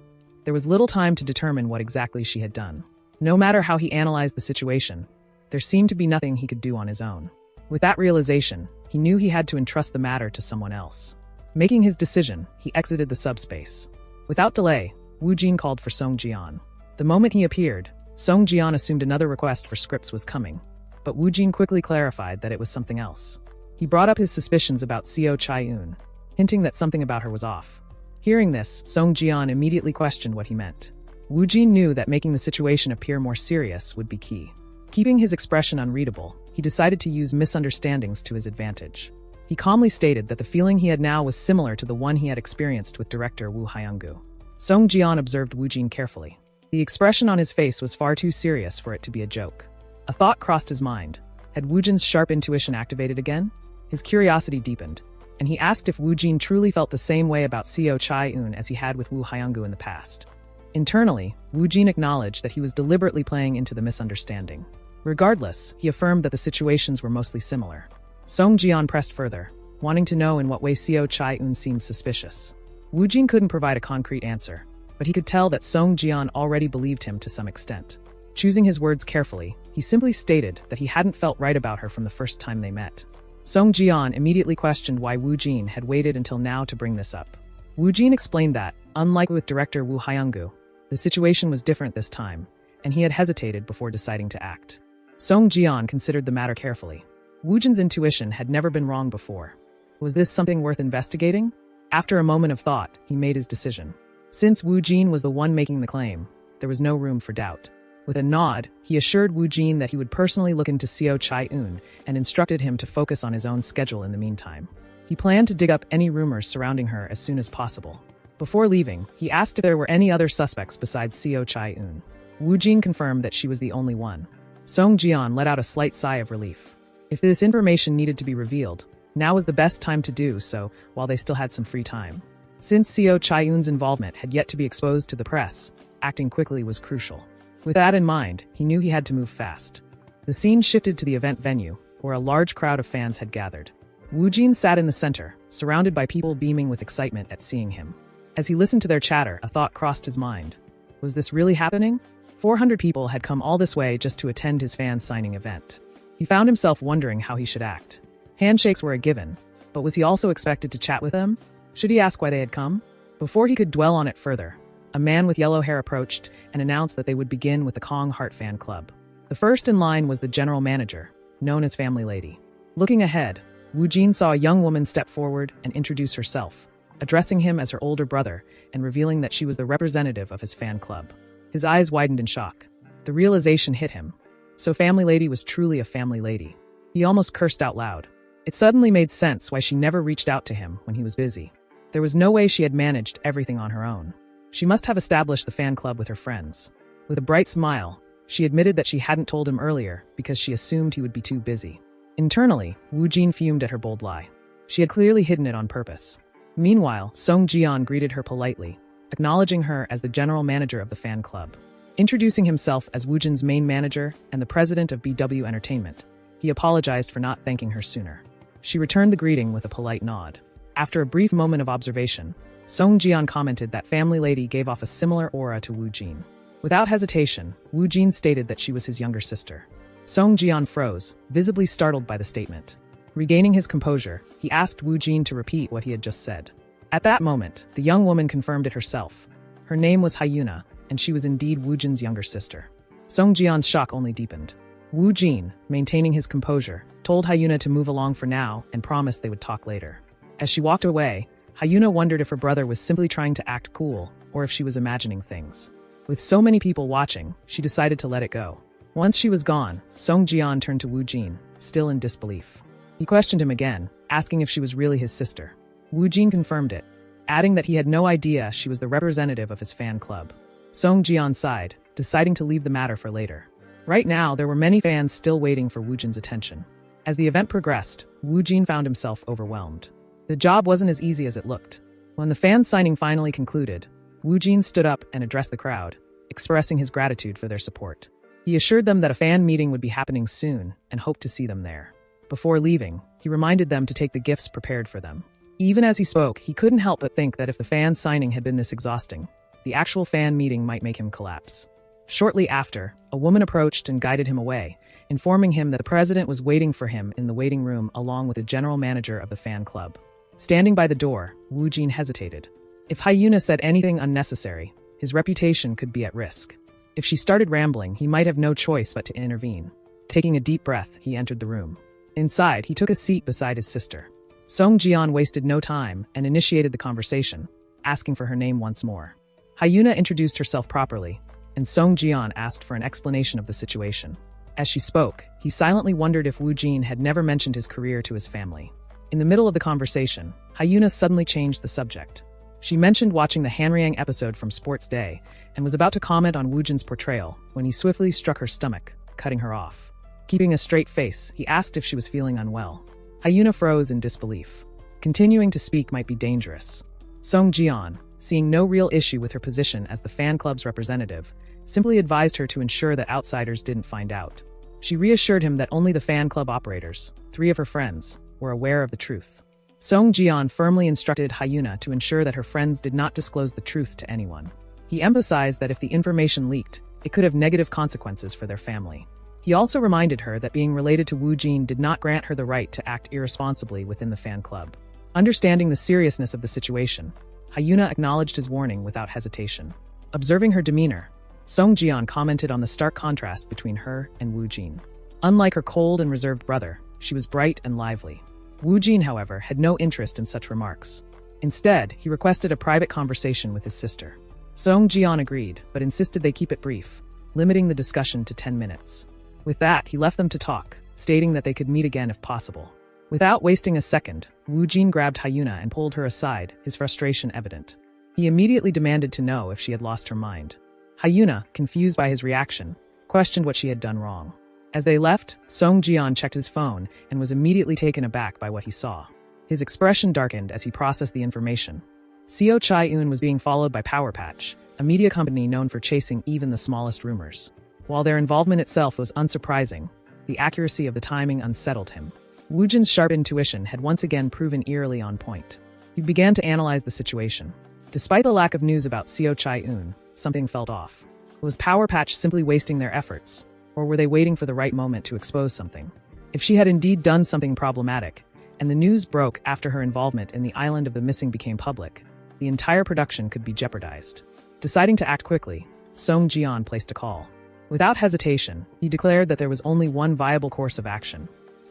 There was little time to determine what exactly she had done. No matter how he analyzed the situation, there seemed to be nothing he could do on his own. With that realization, he knew he had to entrust the matter to someone else. Making his decision, he exited the subspace. Without delay, Woo Jin called for Song Jian. The moment he appeared, Song Jian assumed another request for scripts was coming, but Woo Jin quickly clarified that it was something else. He brought up his suspicions about Seo Chai-eun, hinting that something about her was off. Hearing this, Song Jian immediately questioned what he meant. Woo Jin knew that making the situation appear more serious would be key. Keeping his expression unreadable, he decided to use misunderstandings to his advantage. He calmly stated that the feeling he had now was similar to the one he had experienced with director Woo Hyung-gu. Song Jian observed Woo Jin carefully. The expression on his face was far too serious for it to be a joke. A thought crossed his mind. Had Woo Jin's sharp intuition activated again? His curiosity deepened, and he asked if Woo Jin truly felt the same way about Seo Chai-eun as he had with Woo Hyung-gu in the past. Internally, Woo Jin acknowledged that he was deliberately playing into the misunderstanding. Regardless, he affirmed that the situations were mostly similar. Song Jian pressed further, wanting to know in what way Seo Chai-eun seemed suspicious. Woo Jin couldn't provide a concrete answer, but he could tell that Song Jian already believed him to some extent. Choosing his words carefully, he simply stated that he hadn't felt right about her from the first time they met. Song Jian immediately questioned why Woo Jin had waited until now to bring this up. Woo Jin explained that, unlike with director Woo Hyung-gu, the situation was different this time, and he had hesitated before deciding to act. Song Jian considered the matter carefully. Woo Jin's intuition had never been wrong before. Was this something worth investigating? After a moment of thought, he made his decision. Since Woo Jin was the one making the claim, there was no room for doubt. With a nod, he assured Woo Jin that he would personally look into Seo Chai-eun and instructed him to focus on his own schedule in the meantime. He planned to dig up any rumors surrounding her as soon as possible. Before leaving, he asked if there were any other suspects besides Seo Chai-eun. Woo Jin confirmed that she was the only one. Song Jian let out a slight sigh of relief. If this information needed to be revealed, now was the best time to do so while they still had some free time. Since Seo Chai-eun's involvement had yet to be exposed to the press, acting quickly was crucial. With that in mind, he knew he had to move fast. The scene shifted to the event venue, where a large crowd of fans had gathered. Woo Jin sat in the center, surrounded by people beaming with excitement at seeing him. As he listened to their chatter, a thought crossed his mind. Was this really happening? 400 people had come all this way just to attend his fan signing event. He found himself wondering how he should act. Handshakes were a given, but was he also expected to chat with them? Should he ask why they had come? Before he could dwell on it further, a man with yellow hair approached and announced that they would begin with the Kong Heart Fan Club. The first in line was the general manager, known as Family Lady. Looking ahead, Woo Jin saw a young woman step forward and introduce herself, addressing him as her older brother and revealing that she was the representative of his fan club. His eyes widened in shock. The realization hit him. So Family Lady was truly a family lady. He almost cursed out loud. It suddenly made sense why she never reached out to him when he was busy. There was no way she had managed everything on her own. She must have established the fan club with her friends. With a bright smile, she admitted that she hadn't told him earlier because she assumed he would be too busy. Internally, Woo Jin fumed at her bold lie. She had clearly hidden it on purpose. Meanwhile, Song Jian greeted her politely, acknowledging her as the general manager of the fan club. Introducing himself as Woo Jin's main manager and the president of BW Entertainment, he apologized for not thanking her sooner. She returned the greeting with a polite nod. After a brief moment of observation, Song Jian commented that Family Lady gave off a similar aura to Woo Jin. Without hesitation, Woo Jin stated that she was his younger sister. Song Jian froze, visibly startled by the statement. Regaining his composure, he asked Woo Jin to repeat what he had just said. At that moment, the young woman confirmed it herself. Her name was Hyuna, and she was indeed Woo Jin's younger sister. Song Jian's shock only deepened. Woo Jin, maintaining his composure, told Hyuna to move along for now and promised they would talk later. As she walked away, Hyuna wondered if her brother was simply trying to act cool or if she was imagining things. With so many people watching, she decided to let it go. Once she was gone, Song Jian turned to Woo Jin, still in disbelief. He questioned him again, asking if she was really his sister. Woo Jin confirmed it, adding that he had no idea she was the representative of his fan club. Song Jian sighed, deciding to leave the matter for later. Right now, there were many fans still waiting for Woo Jin's attention. As the event progressed, Woo Jin found himself overwhelmed. The job wasn't as easy as it looked. When the fan signing finally concluded, Woo Jin stood up and addressed the crowd, expressing his gratitude for their support. He assured them that a fan meeting would be happening soon and hoped to see them there. Before leaving, he reminded them to take the gifts prepared for them. Even as he spoke, he couldn't help but think that if the fan signing had been this exhausting, the actual fan meeting might make him collapse. Shortly after, a woman approached and guided him away, informing him that the president was waiting for him in the waiting room along with the general manager of the fan club. Standing by the door, Woo Jin hesitated. If Hyuna said anything unnecessary, his reputation could be at risk. If she started rambling, he might have no choice but to intervene. Taking a deep breath, he entered the room. Inside, he took a seat beside his sister. Song Jian wasted no time and initiated the conversation, asking for her name once more. Hyuna introduced herself properly, and Song Jian asked for an explanation of the situation. As she spoke, he silently wondered if Woo Jin had never mentioned his career to his family. In the middle of the conversation, Hyuna suddenly changed the subject. She mentioned watching the Hanryang episode from Sports Day and was about to comment on Woo Jin's portrayal when he swiftly struck her stomach, cutting her off. Keeping a straight face, he asked if she was feeling unwell. Hyuna froze in disbelief. Continuing to speak might be dangerous. Song Jian, seeing no real issue with her position as the fan club's representative, simply advised her to ensure that outsiders didn't find out. She reassured him that only the fan club operators, 3 of her friends, were aware of the truth. Song Jian firmly instructed Hyuna to ensure that her friends did not disclose the truth to anyone. He emphasized that if the information leaked, it could have negative consequences for their family. He also reminded her that being related to Woo Jin did not grant her the right to act irresponsibly within the fan club. Understanding the seriousness of the situation, Hyuna acknowledged his warning without hesitation. Observing her demeanor, Song Jian commented on the stark contrast between her and Woo Jin. Unlike her cold and reserved brother, she was bright and lively. Woo Jin, however, had no interest in such remarks. Instead, he requested a private conversation with his sister. Song Jian agreed, but insisted they keep it brief, limiting the discussion to 10 minutes. With that, he left them to talk, stating that they could meet again if possible. Without wasting a second, Woo Jin grabbed Hyuna and pulled her aside, his frustration evident. He immediately demanded to know if she had lost her mind. Hyuna, confused by his reaction, questioned what she had done wrong. As they left, Song Jian checked his phone and was immediately taken aback by what he saw. His expression darkened as he processed the information. Seo Chai-eun was being followed by Power Patch, a media company known for chasing even the smallest rumors. While their involvement itself was unsurprising, the accuracy of the timing unsettled him. Woo Jin's sharp intuition had once again proven eerily on point. He began to analyze the situation. Despite the lack of news about Seo Chai-eun, something felt off. Was Power Patch simply wasting their efforts, or were they waiting for the right moment to expose something? If she had indeed done something problematic, and the news broke after her involvement in the island of the missing became public, the entire production could be jeopardized. Deciding to act quickly, Song Jian placed a call. Without hesitation, he declared that there was only one viable course of action,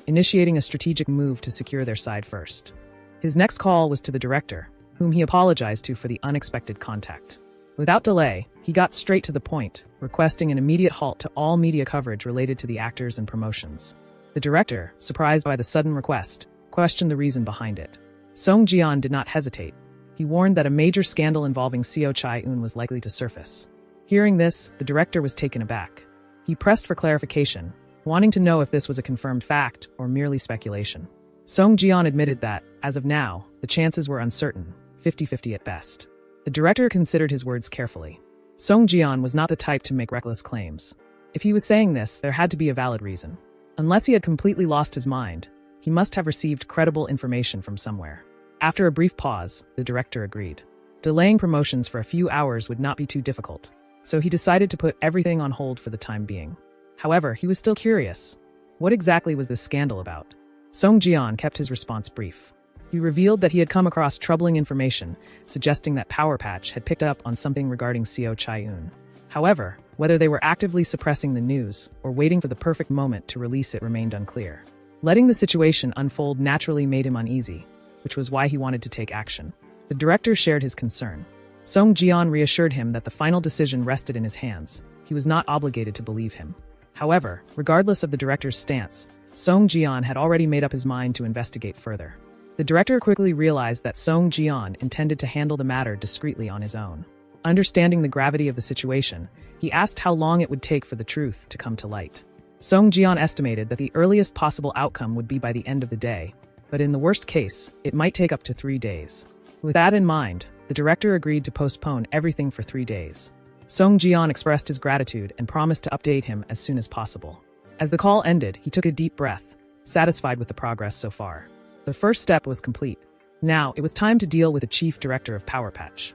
initiating a strategic move to secure their side first. His next call was to the director, whom he apologized to for the unexpected contact. Without delay, he got straight to the point, requesting an immediate halt to all media coverage related to the actors and promotions. The director, surprised by the sudden request, questioned the reason behind it. Song Jian did not hesitate. He warned that a major scandal involving Seo Chai-eun was likely to surface. Hearing this, the director was taken aback. He pressed for clarification, wanting to know if this was a confirmed fact or merely speculation. Song Jian admitted that, as of now, the chances were uncertain, 50-50 at best. The director considered his words carefully. Song Jian was not the type to make reckless claims. If he was saying this, there had to be a valid reason. Unless he had completely lost his mind, he must have received credible information from somewhere. After a brief pause, the director agreed. Delaying promotions for a few hours would not be too difficult, so he decided to put everything on hold for the time being. However, he was still curious. What exactly was this scandal about? Song Jian kept his response brief. He revealed that he had come across troubling information, suggesting that Power Patch had picked up on something regarding Seo Chai-eun. However, whether they were actively suppressing the news or waiting for the perfect moment to release it remained unclear. Letting the situation unfold naturally made him uneasy, which was why he wanted to take action. The director shared his concern. Song Jian reassured him that the final decision rested in his hands. He was not obligated to believe him. However, regardless of the director's stance, Song Jian had already made up his mind to investigate further. The director quickly realized that Song Jian intended to handle the matter discreetly on his own. Understanding the gravity of the situation, he asked how long it would take for the truth to come to light. Song Jian estimated that the earliest possible outcome would be by the end of the day, but in the worst case, it might take up to 3 days. With that in mind, the director agreed to postpone everything for 3 days. Song Jian expressed his gratitude and promised to update him as soon as possible. As the call ended, he took a deep breath, satisfied with the progress so far. The first step was complete. Now, it was time to deal with the chief director of Power Patch.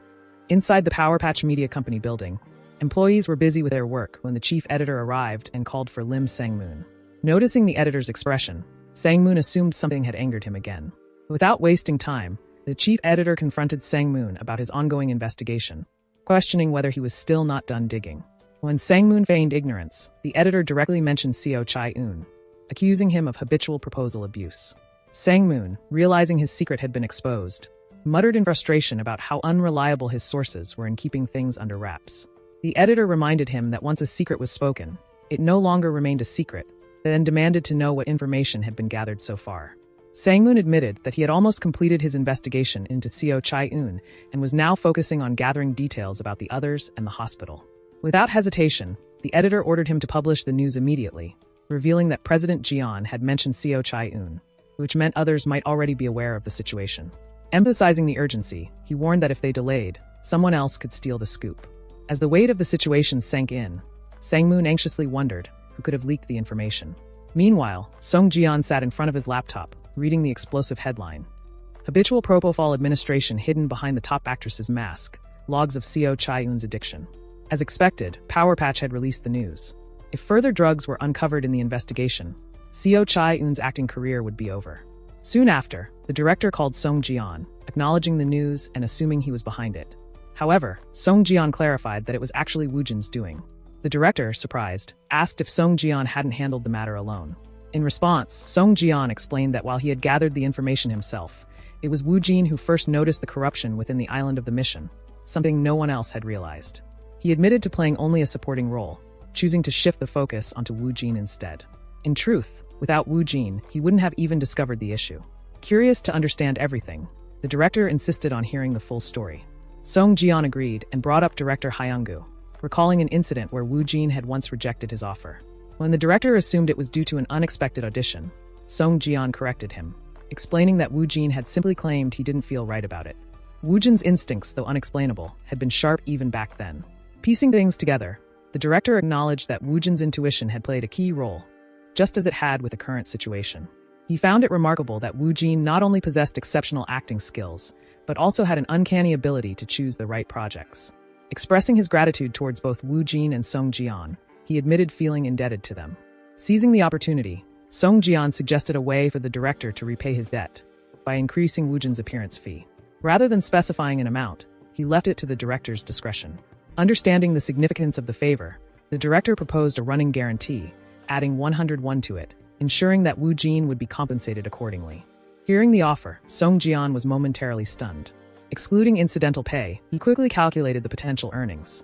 Inside the Power Patch Media Company building, employees were busy with their work when the chief editor arrived and called for Lim Sang-moon. Noticing the editor's expression, Sang-moon assumed something had angered him again. Without wasting time, the chief editor confronted Sang-moon about his ongoing investigation, questioning whether he was still not done digging. When Sang-moon feigned ignorance, the editor directly mentioned Seo Chai-eun, accusing him of habitual proposal abuse. Sang-moon, realizing his secret had been exposed, muttered in frustration about how unreliable his sources were in keeping things under wraps. The editor reminded him that once a secret was spoken, it no longer remained a secret, then demanded to know what information had been gathered so far. Sang-moon admitted that he had almost completed his investigation into Seo Chai-eun and was now focusing on gathering details about the others and the hospital. Without hesitation, the editor ordered him to publish the news immediately, revealing that President Jian had mentioned Seo Chai-eun, which meant others might already be aware of the situation. Emphasizing the urgency, he warned that if they delayed, someone else could steal the scoop. As the weight of the situation sank in, Sang-moon anxiously wondered who could have leaked the information. Meanwhile, Song Jian sat in front of his laptop, reading the explosive headline. Habitual propofol administration hidden behind the top actress's mask, logs of Seo Chai-eun's addiction. As expected, Power Patch had released the news. If further drugs were uncovered in the investigation, Seo Chai-eun's acting career would be over. Soon after, the director called Song Jian, acknowledging the news and assuming he was behind it. However, Song Jian clarified that it was actually Woo Jin's doing. The director, surprised, asked if Song Jian hadn't handled the matter alone. In response, Song Jian explained that while he had gathered the information himself, it was Woo Jin who first noticed the corruption within the island of the mission, something no one else had realized. He admitted to playing only a supporting role, choosing to shift the focus onto Woo Jin instead. In truth, without Woo Jin, he wouldn't have even discovered the issue. Curious to understand everything, the director insisted on hearing the full story. Song Jian agreed and brought up director Hyungu, recalling an incident where Woo Jin had once rejected his offer. When the director assumed it was due to an unexpected audition, Song Jian corrected him, explaining that Woo Jin had simply claimed he didn't feel right about it. Woo Jin's instincts, though unexplainable, had been sharp even back then. Piecing things together, the director acknowledged that Woo Jin's intuition had played a key role, just as it had with the current situation. He found it remarkable that Woo Jin not only possessed exceptional acting skills, but also had an uncanny ability to choose the right projects. Expressing his gratitude towards both Woo Jin and Song Jian, he admitted feeling indebted to them. Seizing the opportunity, Song Jian suggested a way for the director to repay his debt by increasing Woo Jin's appearance fee. Rather than specifying an amount, he left it to the director's discretion. Understanding the significance of the favor, the director proposed a running guarantee, adding 101 to it, ensuring that Woo Jin would be compensated accordingly. Hearing the offer, Song Jian was momentarily stunned. Excluding incidental pay, he quickly calculated the potential earnings.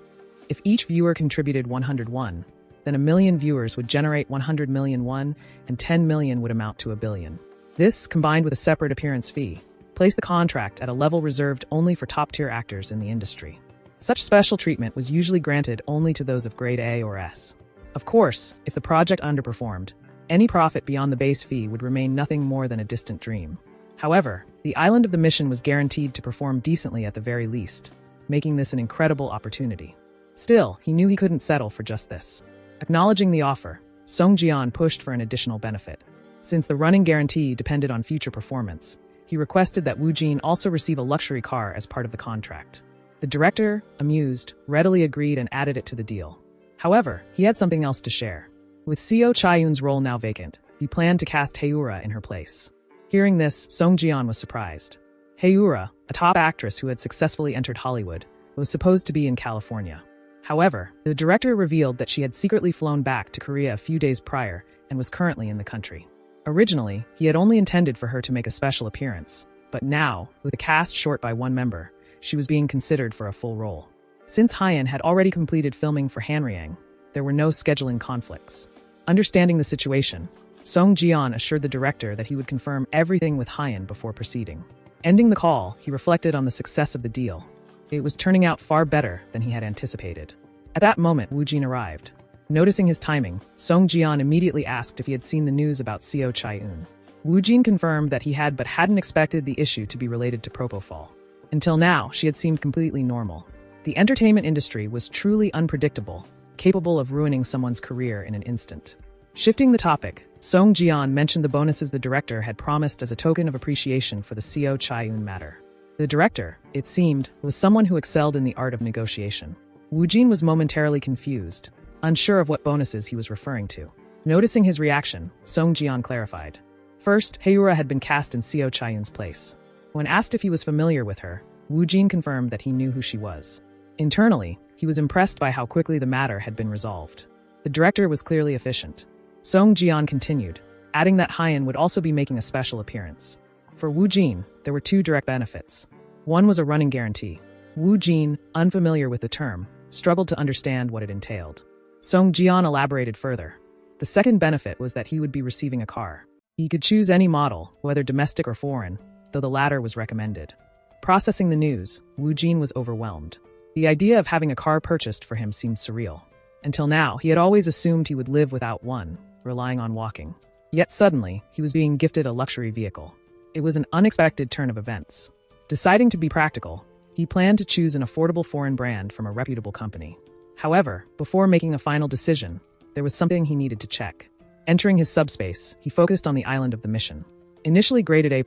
If each viewer contributed 101, then 1 million viewers would generate 100 million won, and 10 million would amount to 1 billion. This, combined with a separate appearance fee, placed the contract at a level reserved only for top-tier actors in the industry. Such special treatment was usually granted only to those of grade A or S. Of course, if the project underperformed, any profit beyond the base fee would remain nothing more than a distant dream. However, the island of the mission was guaranteed to perform decently at the very least, making this an incredible opportunity. Still, he knew he couldn't settle for just this. Acknowledging the offer, Song Jian pushed for an additional benefit. Since the running guarantee depended on future performance, he requested that Woo Jin also receive a luxury car as part of the contract. The director, amused, readily agreed and added it to the deal. However, he had something else to share. With Seo Chai-eun's role now vacant, he planned to cast Haeura in her place. Hearing this, Song Jian was surprised. Haeura, a top actress who had successfully entered Hollywood, was supposed to be in California. However, the director revealed that she had secretly flown back to Korea a few days prior and was currently in the country. Originally, he had only intended for her to make a special appearance, but now, with the cast short by one member, she was being considered for a full role. Since Hyeon had already completed filming for Hanryang, there were no scheduling conflicts. Understanding the situation, Song Jian assured the director that he would confirm everything with Hyeon before proceeding. Ending the call, he reflected on the success of the deal. It was turning out far better than he had anticipated. At that moment, Woo Jin arrived. Noticing his timing, Song Jian immediately asked if he had seen the news about Seo Chai-eun. Woo Jin confirmed that he had but hadn't expected the issue to be related to propofol. Until now, she had seemed completely normal. The entertainment industry was truly unpredictable, capable of ruining someone's career in an instant. Shifting the topic, Song Jian mentioned the bonuses the director had promised as a token of appreciation for the Seo Chai-eun matter. The director, it seemed, was someone who excelled in the art of negotiation. Wu Jin was momentarily confused, unsure of what bonuses he was referring to. Noticing his reaction, Song Jian clarified. First, Heura had been cast in Seo Chai-eun's place. When asked if he was familiar with her, Wu Jin confirmed that he knew who she was. Internally, he was impressed by how quickly the matter had been resolved. The director was clearly efficient. Song Jian continued, adding that Hyen would also be making a special appearance. For Wu Jin, there were two direct benefits. One was a running guarantee. Wu Jin, unfamiliar with the term, struggled to understand what it entailed. Song Jian elaborated further. The second benefit was that he would be receiving a car. He could choose any model, whether domestic or foreign, though the latter was recommended. Processing the news, Wu Jin was overwhelmed. The idea of having a car purchased for him seemed surreal. Until now, he had always assumed he would live without one, relying on walking. Yet suddenly, he was being gifted a luxury vehicle. It was an unexpected turn of events. Deciding to be practical, he planned to choose an affordable foreign brand from a reputable company. However, before making a final decision, there was something he needed to check. Entering his subspace, he focused on the island of the mission. Initially graded A+,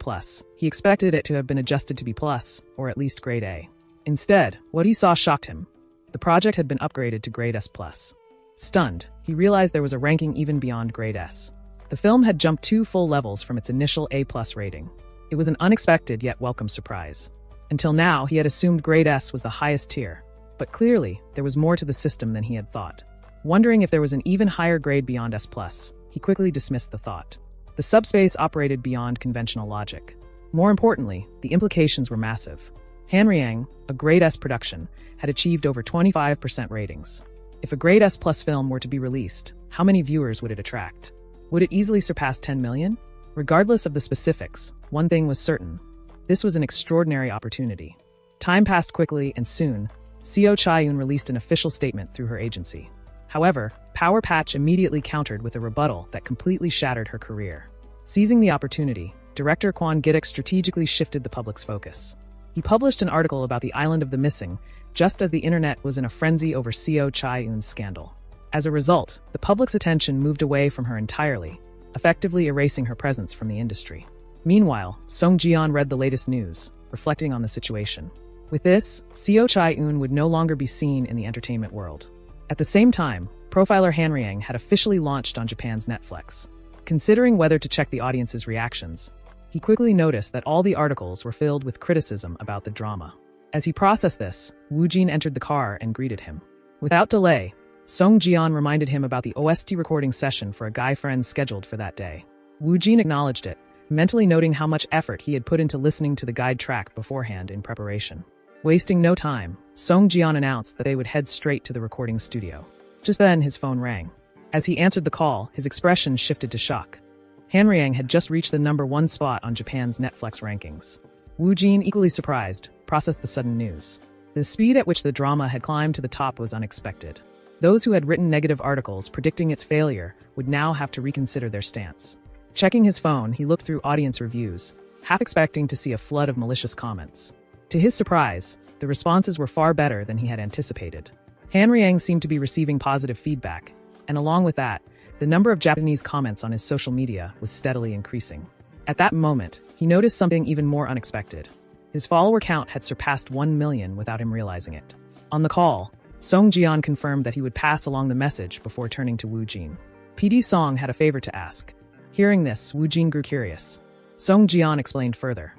he expected it to have been adjusted to B+, or at least grade A. Instead, what he saw shocked him. The project had been upgraded to grade S+. Stunned, he realized there was a ranking even beyond grade S. The film had jumped 2 full levels from its initial A+ rating. It was an unexpected yet welcome surprise. Until now, he had assumed grade S was the highest tier, but clearly, there was more to the system than he had thought. Wondering if there was an even higher grade beyond S+, he quickly dismissed the thought. The subspace operated beyond conventional logic. More importantly, the implications were massive. Hanriang, a grade S production, had achieved over 25% ratings. If a grade S+ film were to be released, how many viewers would it attract? Would it easily surpass 10 million? Regardless of the specifics, one thing was certain. This was an extraordinary opportunity. Time passed quickly, and soon, Seo Chai-eun released an official statement through her agency. However, Power Patch immediately countered with a rebuttal that completely shattered her career. Seizing the opportunity, director Kwon Gidok strategically shifted the public's focus. He published an article about the island of the missing, just as the internet was in a frenzy over Seo Chai-eun's scandal. As a result, the public's attention moved away from her entirely, effectively erasing her presence from the industry. Meanwhile, Song Jian read the latest news, reflecting on the situation. With this, Seo Chai-eun would no longer be seen in the entertainment world. At the same time, profiler Hanriang had officially launched on Japan's Netflix. Considering whether to check the audience's reactions, he quickly noticed that all the articles were filled with criticism about the drama. As he processed this, Wu Jin entered the car and greeted him. Without delay, Song Jian reminded him about the OST recording session for a guy friend scheduled for that day. Wu Jin acknowledged it, mentally noting how much effort he had put into listening to the guide track beforehand in preparation. Wasting no time, Song Jian announced that they would head straight to the recording studio. Just then, his phone rang. As he answered the call, his expression shifted to shock. Hanriang had just reached the #1 spot on Japan's Netflix rankings. Wu Jin, equally surprised, processed the sudden news. The speed at which the drama had climbed to the top was unexpected. Those who had written negative articles predicting its failure would now have to reconsider their stance. Checking his phone, he looked through audience reviews, half expecting to see a flood of malicious comments. To his surprise, the responses were far better than he had anticipated. Hanriang seemed to be receiving positive feedback, and along with that, the number of Japanese comments on his social media was steadily increasing. At that moment, he noticed something even more unexpected. His follower count had surpassed 1 million without him realizing it. On the call, Song Jian confirmed that he would pass along the message before turning to Wu Jin. PD Song had a favor to ask. Hearing this, Wu Jin grew curious. Song Jian explained further.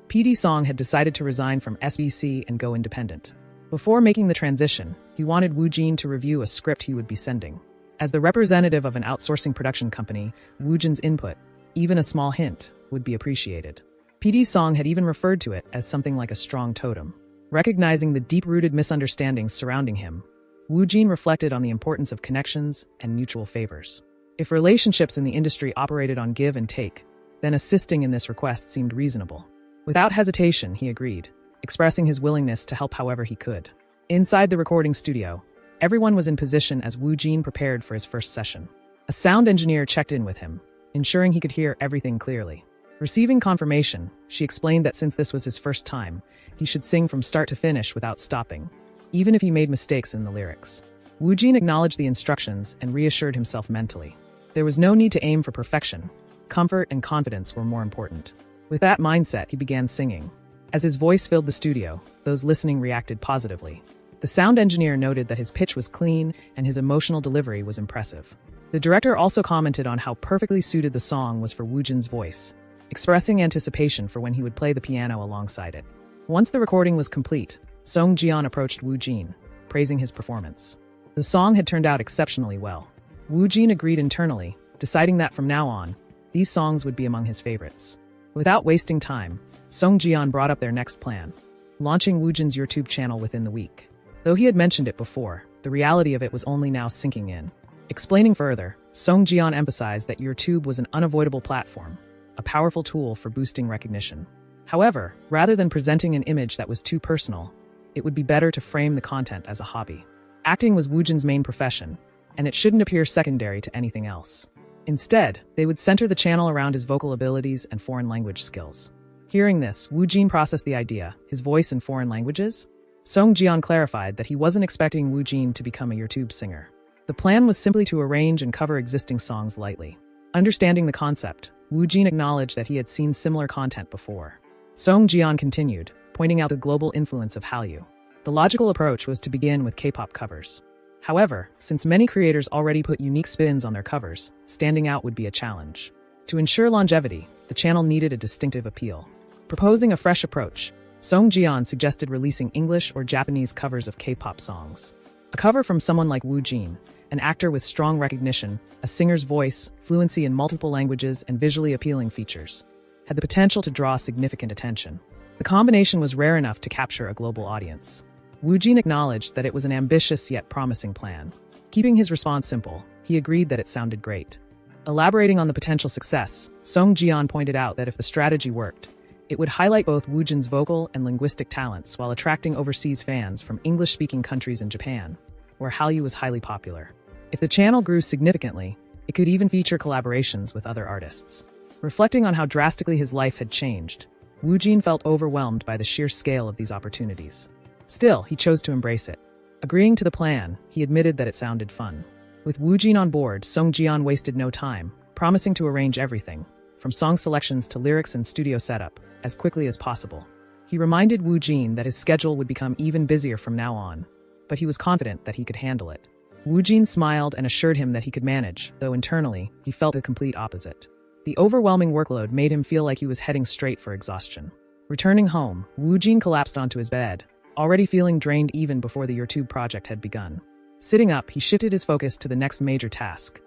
PD Song had decided to resign from SBC and go independent. Before making the transition, he wanted Wu Jin to review a script he would be sending. As the representative of an outsourcing production company, Wu Jin's input, even a small hint, would be appreciated. PD Song had even referred to it as something like a strong totem. Recognizing the deep-rooted misunderstandings surrounding him, Wu Jin reflected on the importance of connections and mutual favors. If relationships in the industry operated on give and take, then assisting in this request seemed reasonable. Without hesitation, he agreed, expressing his willingness to help however he could. Inside the recording studio, everyone was in position as Wu Jin prepared for his first session. A sound engineer checked in with him, ensuring he could hear everything clearly. Receiving confirmation, she explained that since this was his first time, he should sing from start to finish without stopping, even if he made mistakes in the lyrics. Wu Jin acknowledged the instructions and reassured himself mentally. There was no need to aim for perfection. Comfort and confidence were more important. With that mindset, he began singing. As his voice filled the studio, those listening reacted positively. The sound engineer noted that his pitch was clean and his emotional delivery was impressive. The director also commented on how perfectly suited the song was for Woojin's voice, expressing anticipation for when he would play the piano alongside it. Once the recording was complete, Song Jian approached Woojin, praising his performance. The song had turned out exceptionally well. Woojin agreed internally, deciding that from now on, these songs would be among his favorites. Without wasting time, Song Jian brought up their next plan, launching Woojin's YouTube channel within the week. Though he had mentioned it before, the reality of it was only now sinking in. Explaining further, Song Jian emphasized that YouTube was an unavoidable platform, a powerful tool for boosting recognition. However, rather than presenting an image that was too personal, it would be better to frame the content as a hobby. Acting was Woojin's main profession, and it shouldn't appear secondary to anything else. Instead, they would center the channel around his vocal abilities and foreign language skills. Hearing this, Woojin processed the idea, his voice in foreign languages? Song Jian clarified that he wasn't expecting Woojin to become a YouTube singer. The plan was simply to arrange and cover existing songs lightly. Understanding the concept, Woojin acknowledged that he had seen similar content before. Song Jian continued, pointing out the global influence of Hallyu. The logical approach was to begin with K-pop covers. However, since many creators already put unique spins on their covers, standing out would be a challenge. To ensure longevity, the channel needed a distinctive appeal. Proposing a fresh approach, Song Jian suggested releasing English or Japanese covers of K-pop songs. A cover from someone like Woojin, an actor with strong recognition, a singer's voice, fluency in multiple languages, and visually appealing features, had the potential to draw significant attention. The combination was rare enough to capture a global audience. Woojin acknowledged that it was an ambitious yet promising plan. Keeping his response simple, he agreed that it sounded great. Elaborating on the potential success, Song Jian pointed out that if the strategy worked, it would highlight both Woojin's vocal and linguistic talents while attracting overseas fans from English-speaking countries and Japan, where Hallyu was highly popular. If the channel grew significantly, it could even feature collaborations with other artists. Reflecting on how drastically his life had changed, Woojin felt overwhelmed by the sheer scale of these opportunities. Still, he chose to embrace it. Agreeing to the plan, he admitted that it sounded fun. With Woojin on board, Song Jian wasted no time, promising to arrange everything, from song selections to lyrics and studio setup, as quickly as possible. He reminded Woojin that his schedule would become even busier from now on, but he was confident that he could handle it. Woojin smiled and assured him that he could manage, though internally, he felt the complete opposite. The overwhelming workload made him feel like he was heading straight for exhaustion. Returning home, Woojin collapsed onto his bed, already feeling drained even before the YouTube project had begun. Sitting up, he shifted his focus to the next major task.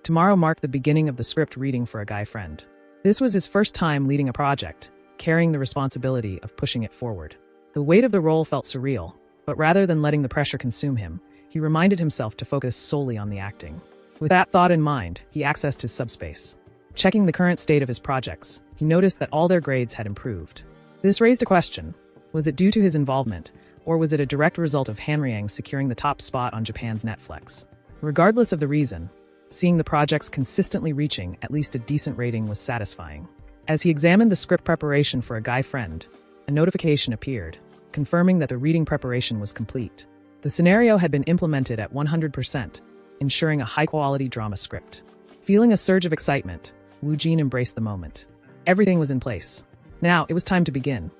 Tomorrow marked the beginning of the script reading for a guy friend. This was his first time leading a project, carrying the responsibility of pushing it forward. The weight of the role felt surreal, but rather than letting the pressure consume him, he reminded himself to focus solely on the acting. With that thought in mind, he accessed his subspace. Checking the current state of his projects, he noticed that all their grades had improved. This raised a question. Was it due to his involvement, or was it a direct result of Hanriang securing the top spot on Japan's Netflix? Regardless of the reason, seeing the projects consistently reaching at least a decent rating was satisfying. As he examined the script preparation for a guy friend, a notification appeared, confirming that the reading preparation was complete. The scenario had been implemented at 100%, ensuring a high-quality drama script. Feeling a surge of excitement, Woojin embraced the moment. Everything was in place. Now, it was time to begin.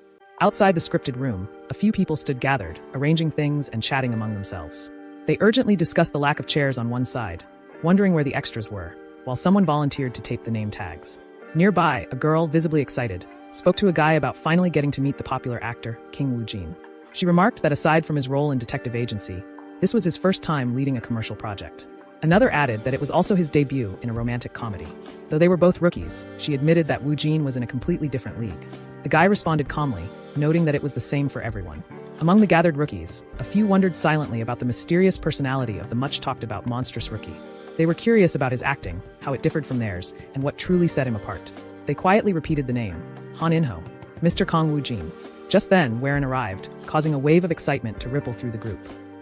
Outside the scripted room, a few people stood gathered, arranging things and chatting among themselves. They urgently discussed the lack of chairs on one side, wondering where the extras were, while someone volunteered to tape the name tags. Nearby, a girl, visibly excited, spoke to a guy about finally getting to meet the popular actor, King Woojin. She remarked that aside from his role in Detective Agency, this was his first time leading a commercial project. Another added that it was also his debut in a romantic comedy. Though they were both rookies, she admitted that Woojin was in a completely different league. The guy responded calmly, noting that it was the same for everyone. Among the gathered rookies, a few wondered silently about the mysterious personality of the much-talked-about monstrous rookie. They were curious about his acting, how it differed from theirs, and what truly set him apart. They quietly repeated the name, Han In-ho, Mr. Kong Woojin. Just then, Warren arrived, causing a wave of excitement to ripple through the group.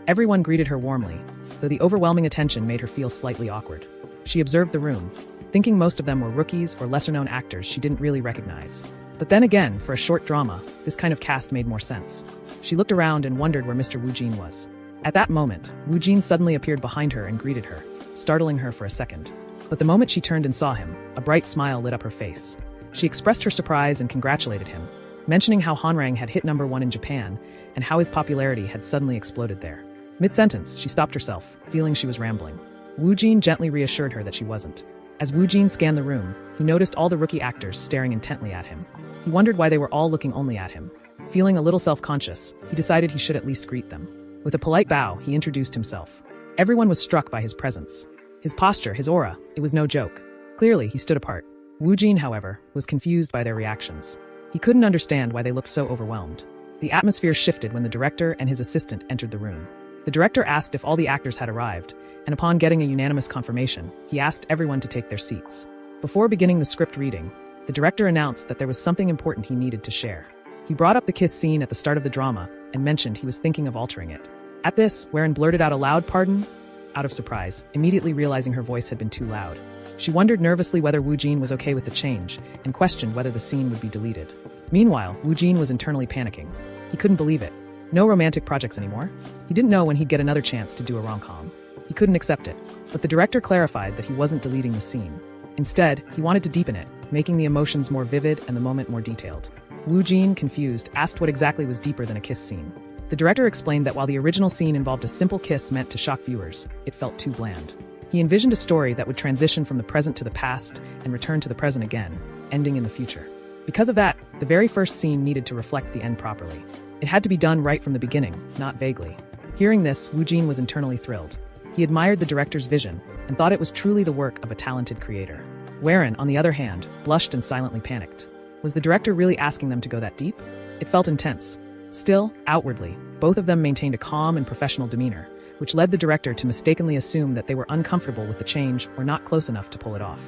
Everyone greeted her warmly, though the overwhelming attention made her feel slightly awkward. She observed the room, thinking most of them were rookies or lesser-known actors she didn't really recognize. But then again, for a short drama, this kind of cast made more sense. She looked around and wondered where Mr. Woojin was. At that moment, Woojin suddenly appeared behind her and greeted her, startling her for a second. But the moment she turned and saw him, a bright smile lit up her face. She expressed her surprise and congratulated him, mentioning how Hanrang had hit #1 in Japan and how his popularity had suddenly exploded there. Mid-sentence, she stopped herself, feeling she was rambling. Wu Jin gently reassured her that she wasn't. As Wu Jin scanned the room, he noticed all the rookie actors staring intently at him. He wondered why they were all looking only at him. Feeling a little self-conscious, he decided he should at least greet them. With a polite bow, he introduced himself. Everyone was struck by his presence. His posture, his aura, it was no joke. Clearly, he stood apart. Wu Jin, however, was confused by their reactions. He couldn't understand why they looked so overwhelmed. The atmosphere shifted when the director and his assistant entered the room. The director asked if all the actors had arrived, and upon getting a unanimous confirmation, he asked everyone to take their seats. Before beginning the script reading, the director announced that there was something important he needed to share. He brought up the kiss scene at the start of the drama and mentioned he was thinking of altering it. At this, Warren blurted out a loud "Pardon?" out of surprise, immediately realizing her voice had been too loud. She wondered nervously whether Wu Jin was okay with the change and questioned whether the scene would be deleted. Meanwhile, Wu Jin was internally panicking. He couldn't believe it. No romantic projects anymore? He didn't know when he'd get another chance to do a rom-com. He couldn't accept it, but the director clarified that he wasn't deleting the scene. Instead, he wanted to deepen it, making the emotions more vivid and the moment more detailed. Wu Jin, confused, asked what exactly was deeper than a kiss scene. The director explained that while the original scene involved a simple kiss meant to shock viewers, it felt too bland. He envisioned a story that would transition from the present to the past and return to the present again, ending in the future. Because of that, the very first scene needed to reflect the end properly. It had to be done right from the beginning, not vaguely. Hearing this, Wu Jin was internally thrilled. He admired the director's vision and thought it was truly the work of a talented creator. Warren, on the other hand, blushed and silently panicked. Was the director really asking them to go that deep? It felt intense. Still, outwardly, both of them maintained a calm and professional demeanor, which led the director to mistakenly assume that they were uncomfortable with the change or not close enough to pull it off.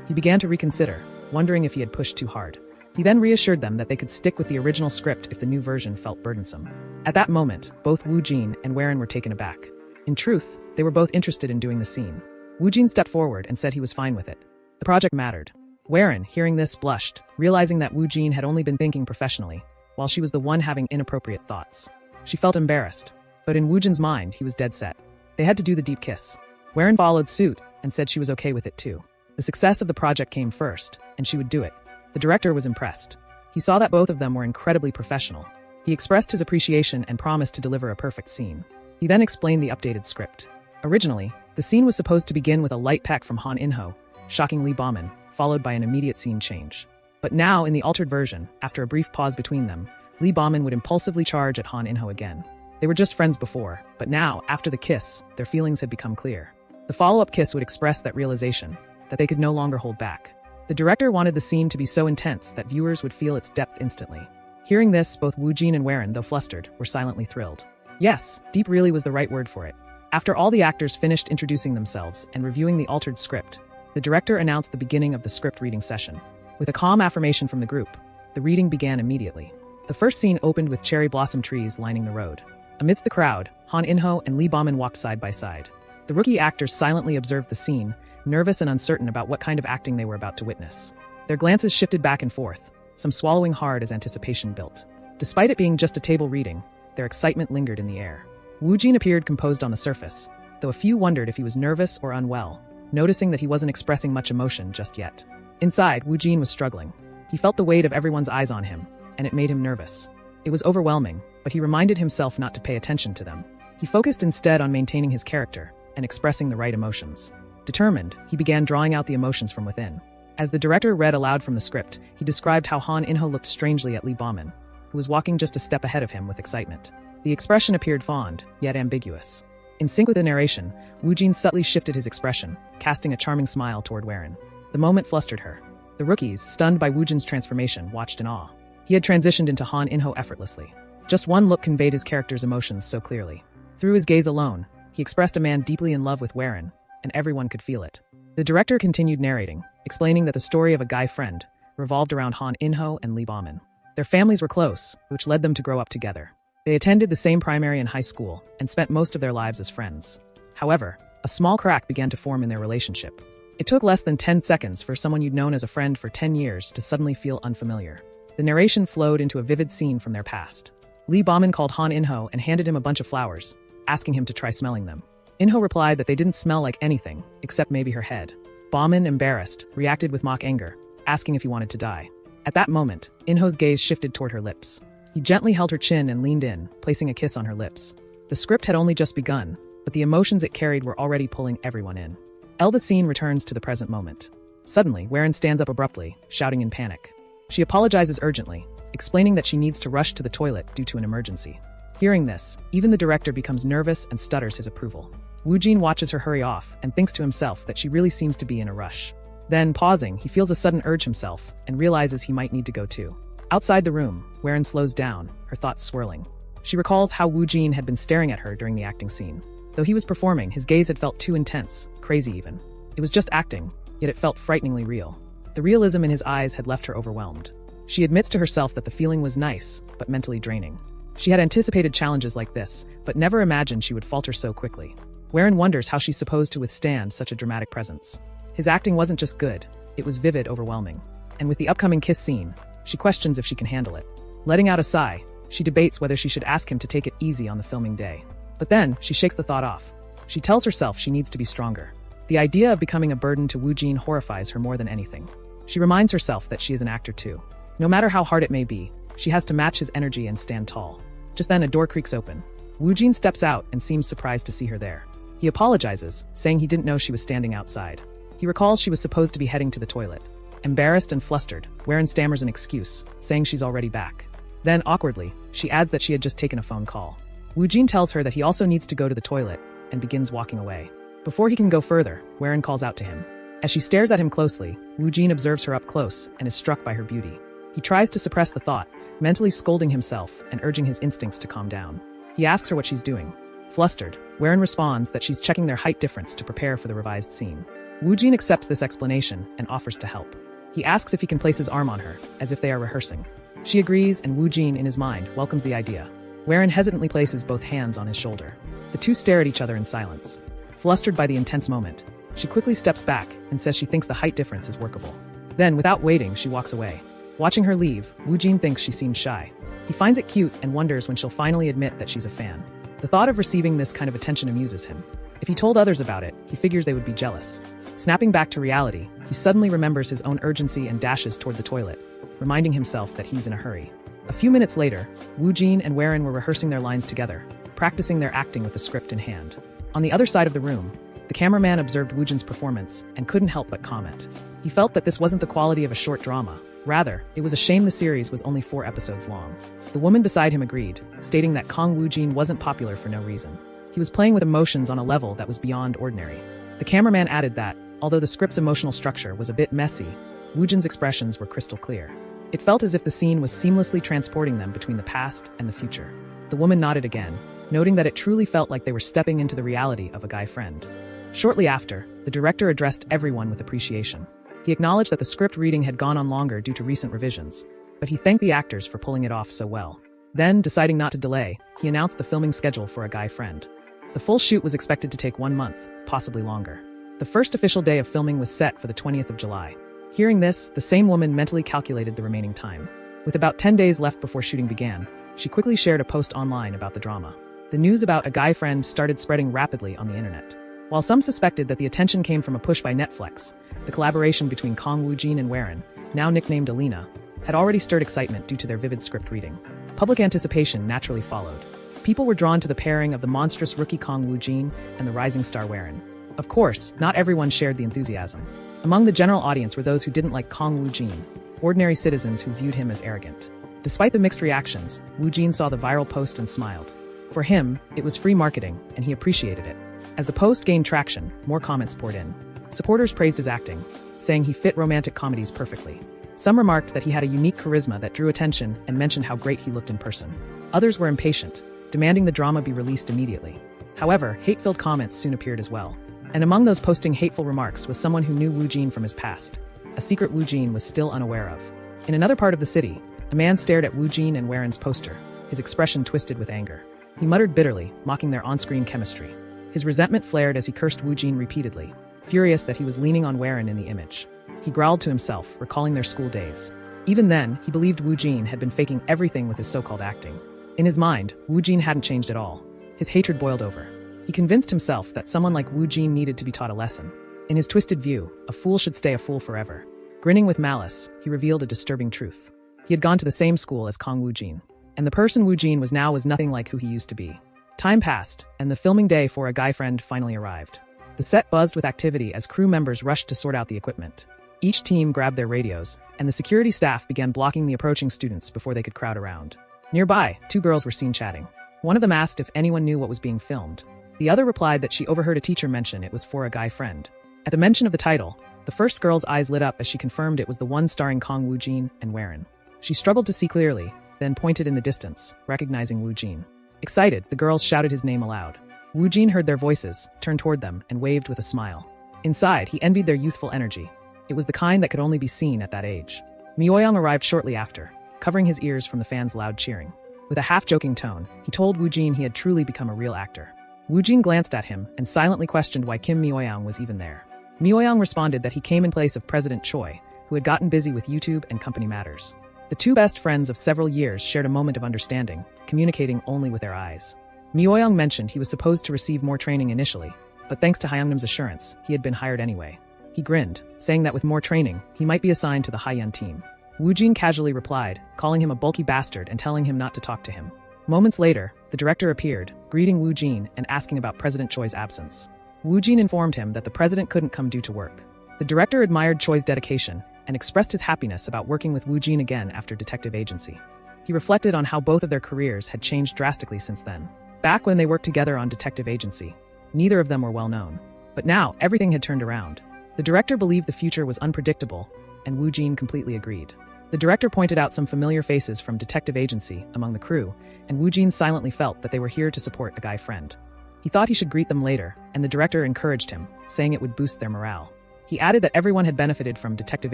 He began to reconsider, wondering if he had pushed too hard. He then reassured them that they could stick with the original script if the new version felt burdensome. At that moment, both Wu Jin and Warren were taken aback. In truth, they were both interested in doing the scene. Wu Jin stepped forward and said he was fine with it. The project mattered. Warren, hearing this, blushed, realizing that Wu Jin had only been thinking professionally, while she was the one having inappropriate thoughts. She felt embarrassed, but in Wu Jin's mind, he was dead set. They had to do the deep kiss. Warren followed suit and said she was okay with it too. The success of the project came first, and she would do it. The director was impressed. He saw that both of them were incredibly professional. He expressed his appreciation and promised to deliver a perfect scene. He then explained the updated script. Originally, the scene was supposed to begin with a light peck from Han In-ho, shocking Lee Bauman, followed by an immediate scene change. But now, in the altered version, after a brief pause between them, Lee Bauman would impulsively charge at Han In-ho again. They were just friends before, but now, after the kiss, their feelings had become clear. The follow-up kiss would express that realization, that they could no longer hold back. The director wanted the scene to be so intense that viewers would feel its depth instantly. Hearing this, both Wu Jin and Warren, though flustered, were silently thrilled. Yes, deep really was the right word for it. After all the actors finished introducing themselves and reviewing the altered script, the director announced the beginning of the script reading session. With a calm affirmation from the group, the reading began immediately. The first scene opened with cherry blossom trees lining the road. Amidst the crowd, Han In-ho and Lee Bauman walked side by side. The rookie actors silently observed the scene, nervous and uncertain about what kind of acting they were about to witness. Their glances shifted back and forth, some swallowing hard as anticipation built. Despite it being just a table reading, their excitement lingered in the air. Wu Jin appeared composed on the surface, though a few wondered if he was nervous or unwell, noticing that he wasn't expressing much emotion just yet. Inside, Wu Jin was struggling. He felt the weight of everyone's eyes on him, and it made him nervous. It was overwhelming, but he reminded himself not to pay attention to them. He focused instead on maintaining his character and expressing the right emotions. Determined, he began drawing out the emotions from within. As the director read aloud from the script, he described how Han In-ho looked strangely at Lee Bauman, who was walking just a step ahead of him with excitement. The expression appeared fond, yet ambiguous. In sync with the narration, Wu Jin subtly shifted his expression, casting a charming smile toward Warren. The moment flustered her. The rookies, stunned by Wu Jin's transformation, watched in awe. He had transitioned into Han In-ho effortlessly. Just one look conveyed his character's emotions so clearly. Through his gaze alone, he expressed a man deeply in love with Warren, and everyone could feel it. The director continued narrating, explaining that the story of a guy friend revolved around Han In-ho and Lee Bauman. Their families were close, which led them to grow up together. They attended the same primary and high school and spent most of their lives as friends. However, a small crack began to form in their relationship. It took less than 10 seconds for someone you'd known as a friend for 10 years to suddenly feel unfamiliar. The narration flowed into a vivid scene from their past. Lee Bauman called Han In-ho and handed him a bunch of flowers, asking him to try smelling them. In-ho replied that they didn't smell like anything, except maybe her head. Bauman, embarrassed, reacted with mock anger, asking if he wanted to die. At that moment, Inho's gaze shifted toward her lips. He gently held her chin and leaned in, placing a kiss on her lips. The script had only just begun, but the emotions it carried were already pulling everyone in. The scene returns to the present moment. Suddenly, Warren stands up abruptly, shouting in panic. She apologizes urgently, explaining that she needs to rush to the toilet due to an emergency. Hearing this, even the director becomes nervous and stutters his approval. Woojin watches her hurry off and thinks to himself that she really seems to be in a rush. Then, pausing, he feels a sudden urge himself and realizes he might need to go too. Outside the room, Warren slows down, her thoughts swirling. She recalls how Woojin had been staring at her during the acting scene. Though he was performing, his gaze had felt too intense, crazy even. It was just acting, yet it felt frighteningly real. The realism in his eyes had left her overwhelmed. She admits to herself that the feeling was nice, but mentally draining. She had anticipated challenges like this, but never imagined she would falter so quickly. Warren wonders how she's supposed to withstand such a dramatic presence. His acting wasn't just good, it was vivid, overwhelming. And with the upcoming kiss scene, she questions if she can handle it. Letting out a sigh, she debates whether she should ask him to take it easy on the filming day. But then, she shakes the thought off. She tells herself she needs to be stronger. The idea of becoming a burden to Woojin horrifies her more than anything. She reminds herself that she is an actor too. No matter how hard it may be, she has to match his energy and stand tall. Just then, a door creaks open. Woojin steps out and seems surprised to see her there. He apologizes, saying he didn't know she was standing outside. He recalls she was supposed to be heading to the toilet. Embarrassed and flustered, Warren stammers an excuse, saying she's already back. Then, awkwardly, she adds that she had just taken a phone call. Woojin tells her that he also needs to go to the toilet, and begins walking away. Before he can go further, Warren calls out to him. As she stares at him closely, Woojin observes her up close and is struck by her beauty. He tries to suppress the thought, mentally scolding himself and urging his instincts to calm down. He asks her what she's doing. Flustered, Warren responds that she's checking their height difference to prepare for the revised scene. Woojin accepts this explanation and offers to help. He asks if he can place his arm on her, as if they are rehearsing. She agrees, and Woojin, in his mind, welcomes the idea. Warren hesitantly places both hands on his shoulder. The two stare at each other in silence. Flustered by the intense moment, she quickly steps back and says she thinks the height difference is workable. Then, without waiting, she walks away. Watching her leave, Woojin thinks she seems shy. He finds it cute and wonders when she'll finally admit that she's a fan. The thought of receiving this kind of attention amuses him. If he told others about it, he figures they would be jealous. Snapping back to reality, he suddenly remembers his own urgency and dashes toward the toilet, reminding himself that he's in a hurry. A few minutes later, Woojin and Warren were rehearsing their lines together, practicing their acting with the script in hand. On the other side of the room, the cameraman observed Woojin's performance and couldn't help but comment. He felt that this wasn't the quality of a short drama. Rather, it was a shame the series was only 4 episodes long. The woman beside him agreed, stating that Kang Woojin wasn't popular for no reason. He was playing with emotions on a level that was beyond ordinary. The cameraman added that, although the script's emotional structure was a bit messy, Woojin's expressions were crystal clear. It felt as if the scene was seamlessly transporting them between the past and the future. The woman nodded again, noting that it truly felt like they were stepping into the reality of a guy friend. Shortly after, the director addressed everyone with appreciation. He acknowledged that the script reading had gone on longer due to recent revisions, but he thanked the actors for pulling it off so well. Then, deciding not to delay, he announced the filming schedule for A Guy Friend. The full shoot was expected to take 1 month, possibly longer. The first official day of filming was set for the 20th of July. Hearing this, the same woman mentally calculated the remaining time. With about 10 days left before shooting began, she quickly shared a post online about the drama. The news about A Guy Friend started spreading rapidly on the internet. While some suspected that the attention came from a push by Netflix, the collaboration between Kang Woojin and Warren, now nicknamed Alina, had already stirred excitement due to their vivid script reading. Public anticipation naturally followed. People were drawn to the pairing of the monstrous rookie Kang Woojin and the rising star Warren. Of course, not everyone shared the enthusiasm. Among the general audience were those who didn't like Kang Woojin, ordinary citizens who viewed him as arrogant. Despite the mixed reactions, Woojin saw the viral post and smiled. For him, it was free marketing, and he appreciated it. As the post gained traction, more comments poured in. Supporters praised his acting, saying he fit romantic comedies perfectly. Some remarked that he had a unique charisma that drew attention and mentioned how great he looked in person. Others were impatient, demanding the drama be released immediately. However, hate-filled comments soon appeared as well. And among those posting hateful remarks was someone who knew Woojin from his past, a secret Woojin was still unaware of. In another part of the city, a man stared at Woojin and Warren's poster, his expression twisted with anger. He muttered bitterly, mocking their on-screen chemistry. His resentment flared as he cursed Woojin repeatedly, furious that he was leaning on Warren in the image. He growled to himself, recalling their school days. Even then, he believed Woojin had been faking everything with his so-called acting. In his mind, Woojin hadn't changed at all. His hatred boiled over. He convinced himself that someone like Woojin needed to be taught a lesson. In his twisted view, a fool should stay a fool forever. Grinning with malice, he revealed a disturbing truth. He had gone to the same school as Kong Woojin, and the person Woojin was now was nothing like who he used to be. Time passed, and the filming day for A Guy Friend finally arrived. The set buzzed with activity as crew members rushed to sort out the equipment. Each team grabbed their radios, and the security staff began blocking the approaching students before they could crowd around. Nearby, 2 girls were seen chatting. One of them asked if anyone knew what was being filmed. The other replied that she overheard a teacher mention it was for A Guy Friend. At the mention of the title, the first girl's eyes lit up as she confirmed it was the one starring Kong Woojin and Warren. She struggled to see clearly, then pointed in the distance, recognizing Woojin. Excited, the girls shouted his name aloud. Woojin heard their voices, turned toward them, and waved with a smile. Inside, he envied their youthful energy. It was the kind that could only be seen at that age. Myoyoung arrived shortly after, covering his ears from the fans' loud cheering. With a half-joking tone, he told Woojin he had truly become a real actor. Woojin glanced at him and silently questioned why Kim Myoyoung was even there. Myoyoung responded that he came in place of President Choi, who had gotten busy with YouTube and company matters. The 2 best friends of several years shared a moment of understanding, communicating only with their eyes. Myoyoung mentioned he was supposed to receive more training initially, but thanks to Hyungnam's assurance, he had been hired anyway. He grinned, saying that with more training, he might be assigned to the Haeyeon team. Woojin casually replied, calling him a bulky bastard and telling him not to talk to him. Moments later, the director appeared, greeting Woojin and asking about President Choi's absence. Woojin informed him that the president couldn't come due to work. The director admired Choi's dedication and expressed his happiness about working with Woojin again after Detective Agency. He reflected on how both of their careers had changed drastically since then. Back when they worked together on Detective Agency, neither of them were well known. But now, everything had turned around. The director believed the future was unpredictable, and Woojin completely agreed. The director pointed out some familiar faces from Detective Agency among the crew, and Woojin silently felt that they were here to support A Guy Friend. He thought he should greet them later, and the director encouraged him, saying it would boost their morale. He added that everyone had benefited from Detective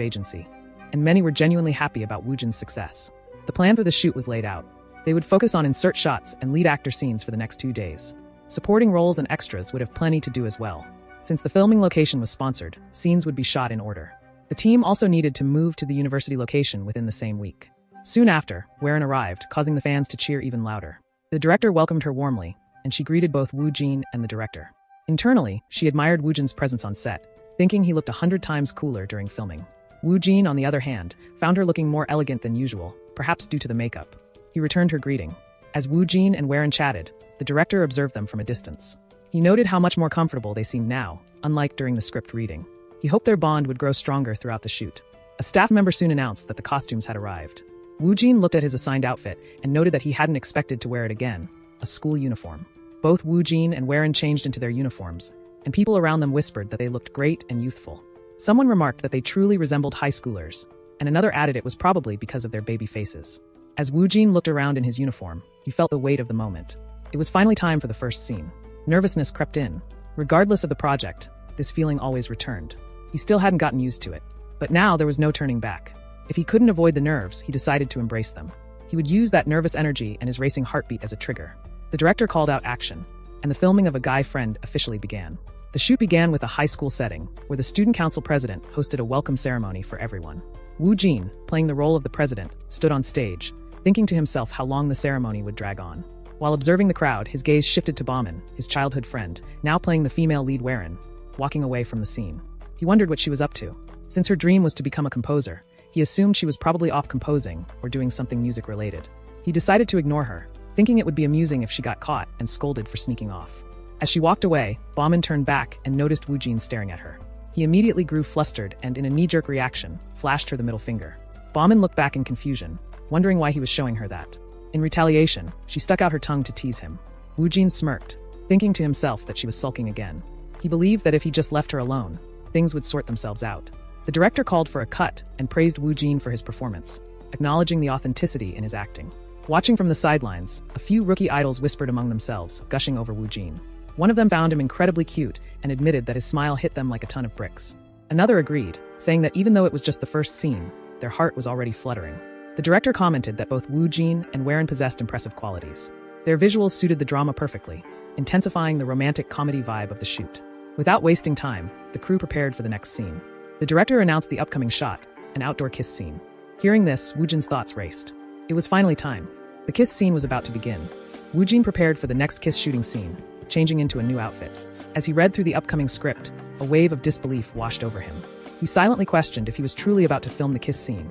Agency, and many were genuinely happy about Woojin's success. The plan for the shoot was laid out. They would focus on insert shots and lead actor scenes for the next 2 days. Supporting roles and extras would have plenty to do as well. Since the filming location was sponsored, scenes would be shot in order. The team also needed to move to the university location within the same week. Soon after, Warren arrived, causing the fans to cheer even louder. The director welcomed her warmly, and she greeted both Woojin and the director. Internally, she admired Woojin's presence on set, thinking he looked 100 times cooler during filming. Woojin, on the other hand, found her looking more elegant than usual, perhaps due to the makeup. He returned her greeting. As Woojin and Warren chatted, the director observed them from a distance. He noted how much more comfortable they seemed now, unlike during the script reading. He hoped their bond would grow stronger throughout the shoot. A staff member soon announced that the costumes had arrived. Woojin looked at his assigned outfit and noted that he hadn't expected to wear it again, a school uniform. Both Woojin and Warren changed into their uniforms, and people around them whispered that they looked great and youthful. Someone remarked that they truly resembled high schoolers, and another added it was probably because of their baby faces. As Woojin looked around in his uniform, he felt the weight of the moment. It was finally time for the first scene. Nervousness crept in. Regardless of the project, this feeling always returned. He still hadn't gotten used to it. But now there was no turning back. If he couldn't avoid the nerves, he decided to embrace them. He would use that nervous energy and his racing heartbeat as a trigger. The director called out action, and the filming of A Guy Friend officially began. The shoot began with a high school setting, where the student council president hosted a welcome ceremony for everyone. Woojin, playing the role of the president, stood on stage, thinking to himself how long the ceremony would drag on. While observing the crowd, his gaze shifted to Bauman, his childhood friend, now playing the female lead Warren, walking away from the scene. He wondered what she was up to. Since her dream was to become a composer, he assumed she was probably off composing or doing something music-related. He decided to ignore her, thinking it would be amusing if she got caught and scolded for sneaking off. As she walked away, Bauman turned back and noticed Woojin staring at her. He immediately grew flustered and, in a knee-jerk reaction, flashed her the middle finger. Bauman looked back in confusion, wondering why he was showing her that. In retaliation, she stuck out her tongue to tease him. Woojin smirked, thinking to himself that she was sulking again. He believed that if he just left her alone, things would sort themselves out. The director called for a cut and praised Woojin for his performance, acknowledging the authenticity in his acting. Watching from the sidelines, a few rookie idols whispered among themselves, gushing over Woojin. One of them found him incredibly cute and admitted that his smile hit them like a ton of bricks. Another agreed, saying that even though it was just the first scene, their heart was already fluttering. The director commented that both Woojin and Warren possessed impressive qualities. Their visuals suited the drama perfectly, intensifying the romantic comedy vibe of the shoot. Without wasting time, the crew prepared for the next scene. The director announced the upcoming shot, an outdoor kiss scene. Hearing this, Woojin's thoughts raced. It was finally time. The kiss scene was about to begin. Woojin prepared for the next kiss shooting scene, changing into a new outfit. As he read through the upcoming script, a wave of disbelief washed over him. He silently questioned if he was truly about to film the kiss scene,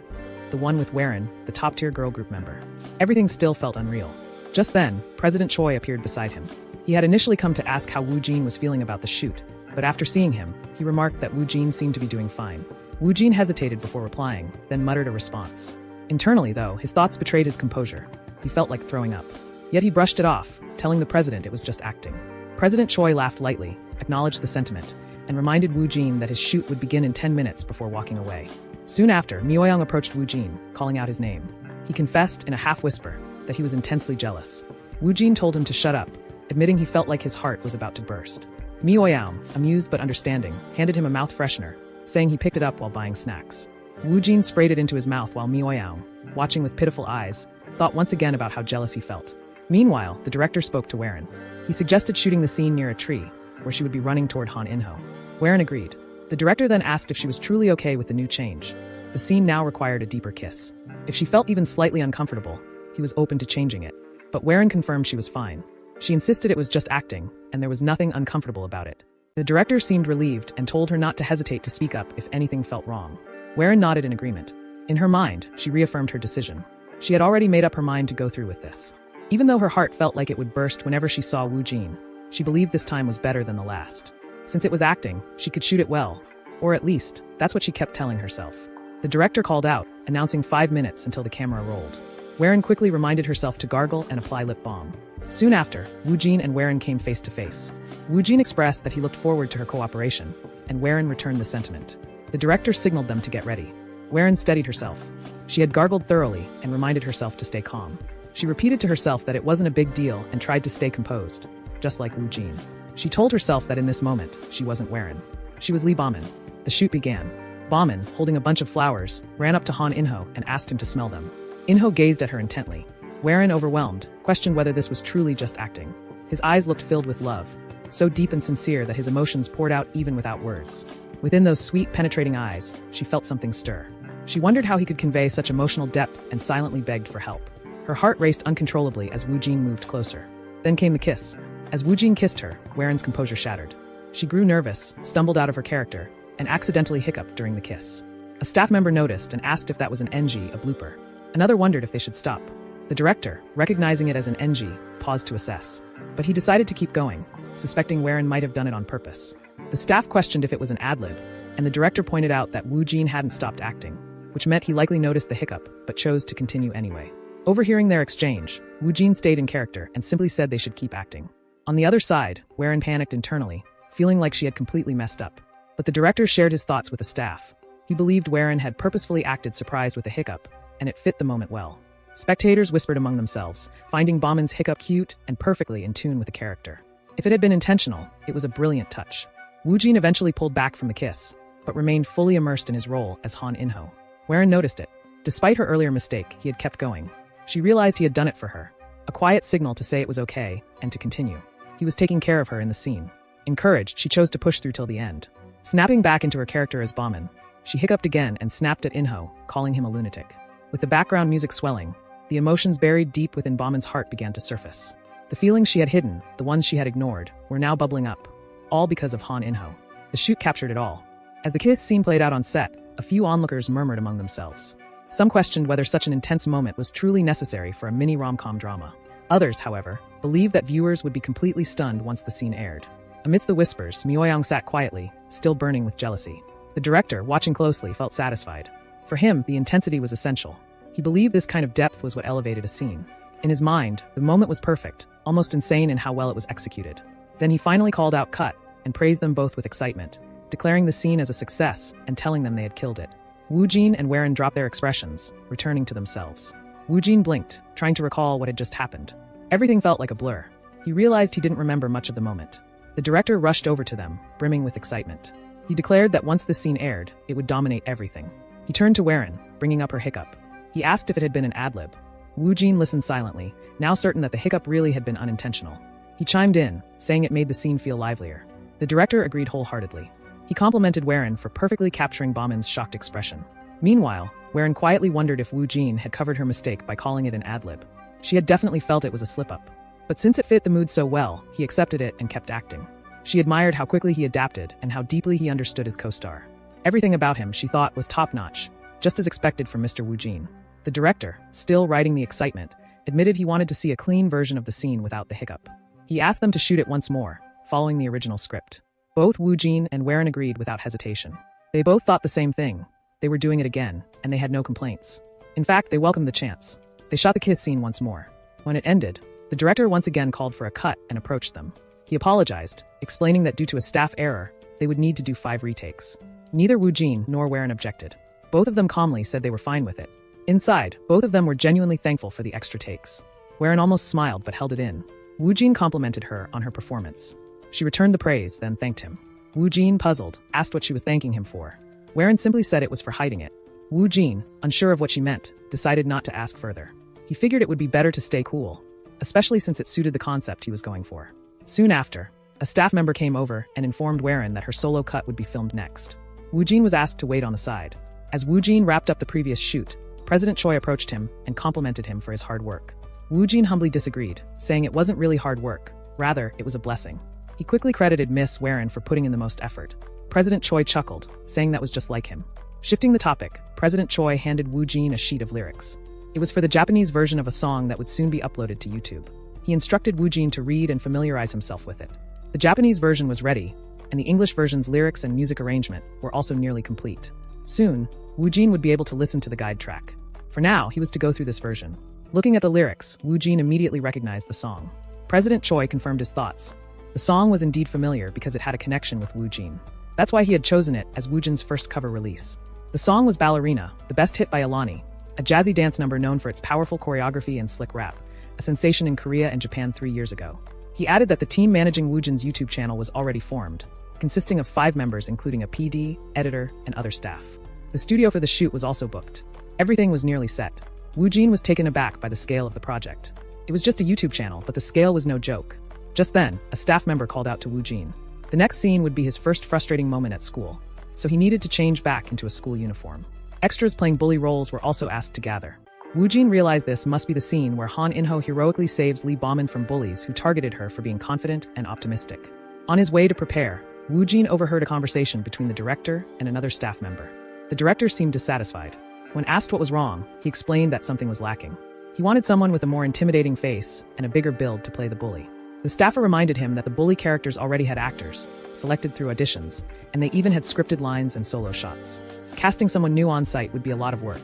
the one with Warren, the top-tier girl group member. Everything still felt unreal. Just then, President Choi appeared beside him. He had initially come to ask how Woo Jin was feeling about the shoot, but after seeing him, he remarked that Woo Jin seemed to be doing fine. Woo Jin hesitated before replying, then muttered a response. Internally, though, his thoughts betrayed his composure. He felt like throwing up. Yet he brushed it off, telling the president it was just acting. President Choi laughed lightly, acknowledged the sentiment, and reminded Woo Jin that his shoot would begin in 10 minutes before walking away. Soon after, Myoyoung approached Woo Jin, calling out his name. He confessed in a half-whisper that he was intensely jealous. Woo Jin told him to shut up, admitting he felt like his heart was about to burst. Myoyoung, amused but understanding, handed him a mouth freshener, saying he picked it up while buying snacks. Woo Jin sprayed it into his mouth while Myoyoung, watching with pitiful eyes, thought once again about how jealous he felt. Meanwhile, the director spoke to Warren. He suggested shooting the scene near a tree, where she would be running toward Han In-ho. Warren agreed. The director then asked if she was truly okay with the new change. The scene now required a deeper kiss. If she felt even slightly uncomfortable, he was open to changing it. But Warren confirmed she was fine. She insisted it was just acting, and there was nothing uncomfortable about it. The director seemed relieved and told her not to hesitate to speak up if anything felt wrong. Warren nodded in agreement. In her mind, she reaffirmed her decision. She had already made up her mind to go through with this. Even though her heart felt like it would burst whenever she saw Woo Jin, she believed this time was better than the last. Since it was acting, she could shoot it well. Or at least, that's what she kept telling herself. The director called out, announcing 5 minutes until the camera rolled. Warren quickly reminded herself to gargle and apply lip balm. Soon after, Woo Jin and Warren came face to face. Woo Jin expressed that he looked forward to her cooperation, and Warren returned the sentiment. The director signaled them to get ready. Warren steadied herself. She had gargled thoroughly and reminded herself to stay calm. She repeated to herself that it wasn't a big deal and tried to stay composed, just like Woo Jin. She told herself that in this moment, she wasn't Warren. She was Lee Bauman. The shoot began. Bauman, holding a bunch of flowers, ran up to Han In-ho and asked him to smell them. In-ho gazed at her intently. Warren, overwhelmed, questioned whether this was truly just acting. His eyes looked filled with love, so deep and sincere that his emotions poured out even without words. Within those sweet, penetrating eyes, she felt something stir. She wondered how he could convey such emotional depth and silently begged for help. Her heart raced uncontrollably as Woo Jin moved closer. Then came the kiss. As Woo Jin kissed her, Warren's composure shattered. She grew nervous, stumbled out of her character, and accidentally hiccuped during the kiss. A staff member noticed and asked if that was an NG, a blooper. Another wondered if they should stop. The director, recognizing it as an NG, paused to assess. But he decided to keep going, suspecting Warren might have done it on purpose. The staff questioned if it was an ad-lib, and the director pointed out that Woo Jin hadn't stopped acting, which meant he likely noticed the hiccup, but chose to continue anyway. Overhearing their exchange, Woo Jin stayed in character and simply said they should keep acting. On the other side, Warren panicked internally, feeling like she had completely messed up. But the director shared his thoughts with the staff. He believed Warren had purposefully acted surprised with a hiccup, and it fit the moment well. Spectators whispered among themselves, finding Bauman's hiccup cute and perfectly in tune with the character. If it had been intentional, it was a brilliant touch. Woo Jin eventually pulled back from the kiss, but remained fully immersed in his role as Han In-ho. Warren noticed it. Despite her earlier mistake, he had kept going. She realized he had done it for her, a quiet signal to say it was okay and to continue. He was taking care of her in the scene. Encouraged, she chose to push through till the end. Snapping back into her character as Bauman, she hiccuped again and snapped at In-ho, calling him a lunatic. With the background music swelling, the emotions buried deep within Bauman's heart began to surface. The feelings she had hidden, the ones she had ignored, were now bubbling up, all because of Han In-ho. The shoot captured it all. As the kiss scene played out on set, a few onlookers murmured among themselves. Some questioned whether such an intense moment was truly necessary for a mini rom-com drama. Others, however, believed that viewers would be completely stunned once the scene aired. Amidst the whispers, Myoyoung sat quietly, still burning with jealousy. The director, watching closely, felt satisfied. For him, the intensity was essential. He believed this kind of depth was what elevated a scene. In his mind, the moment was perfect, almost insane in how well it was executed. Then he finally called out cut and praised them both with excitement, declaring the scene as a success and telling them they had killed it. Woo Jin and Warren dropped their expressions, returning to themselves. Woo Jin blinked, trying to recall what had just happened. Everything felt like a blur. He realized he didn't remember much of the moment. The director rushed over to them, brimming with excitement. He declared that once the scene aired, it would dominate everything. He turned to Warren, bringing up her hiccup. He asked if it had been an ad-lib. Woo Jin listened silently, now certain that the hiccup really had been unintentional. He chimed in, saying it made the scene feel livelier. The director agreed wholeheartedly. He complimented Warren for perfectly capturing Bauman's shocked expression. Meanwhile, Warren quietly wondered if Woo Jin had covered her mistake by calling it an ad-lib. She had definitely felt it was a slip-up. But since it fit the mood so well, he accepted it and kept acting. She admired how quickly he adapted and how deeply he understood his co-star. Everything about him, she thought, was top-notch, just as expected from Mr. Woo Jin. The director, still riding the excitement, admitted he wanted to see a clean version of the scene without the hiccup. He asked them to shoot it once more, following the original script. Both Woo Jin and Warren agreed without hesitation. They both thought the same thing. They were doing it again, and they had no complaints. In fact, they welcomed the chance. They shot the kiss scene once more. When it ended, the director once again called for a cut and approached them. He apologized, explaining that due to a staff error, they would need to do 5 retakes. Neither Woo Jin nor Warren objected. Both of them calmly said they were fine with it. Inside, both of them were genuinely thankful for the extra takes. Warren almost smiled but held it in. Woo Jin complimented her on her performance. She returned the praise, then thanked him. Woo Jin, puzzled, asked what she was thanking him for. Warren simply said it was for hiding it. Woo Jin, unsure of what she meant, decided not to ask further. He figured it would be better to stay cool, especially since it suited the concept he was going for. Soon after, a staff member came over and informed Warren that her solo cut would be filmed next. Woo Jin was asked to wait on the side. As Woo Jin wrapped up the previous shoot, President Choi approached him and complimented him for his hard work. Woo Jin humbly disagreed, saying it wasn't really hard work, rather, it was a blessing. He quickly credited Miss Warren for putting in the most effort. President Choi chuckled, saying that was just like him. Shifting the topic, President Choi handed Woo Jin a sheet of lyrics. It was for the Japanese version of a song that would soon be uploaded to YouTube. He instructed Woo Jin to read and familiarize himself with it. The Japanese version was ready, and the English version's lyrics and music arrangement were also nearly complete. Soon, Woo Jin would be able to listen to the guide track. For now, he was to go through this version. Looking at the lyrics, Woo Jin immediately recognized the song. President Choi confirmed his thoughts. The song was indeed familiar because it had a connection with Woo Jin. That's why he had chosen it as Woo Jin's first cover release. The song was Ballerina, the best hit by Alani, a jazzy dance number known for its powerful choreography and slick rap, a sensation in Korea and Japan 3 years ago. He added that the team managing Woo Jin's YouTube channel was already formed, consisting of 5 members including a PD, editor, and other staff. The studio for the shoot was also booked. Everything was nearly set. Woo Jin was taken aback by the scale of the project. It was just a YouTube channel, but the scale was no joke. Just then, a staff member called out to Woo Jin. The next scene would be his first frustrating moment at school, so he needed to change back into a school uniform. Extras playing bully roles were also asked to gather. Woo Jin realized this must be the scene where Han In-ho heroically saves Lee Bauman from bullies who targeted her for being confident and optimistic. On his way to prepare, Woo Jin overheard a conversation between the director and another staff member. The director seemed dissatisfied. When asked what was wrong, he explained that something was lacking. He wanted someone with a more intimidating face and a bigger build to play the bully. The staffer reminded him that the bully characters already had actors, selected through auditions, and they even had scripted lines and solo shots. Casting someone new on site would be a lot of work.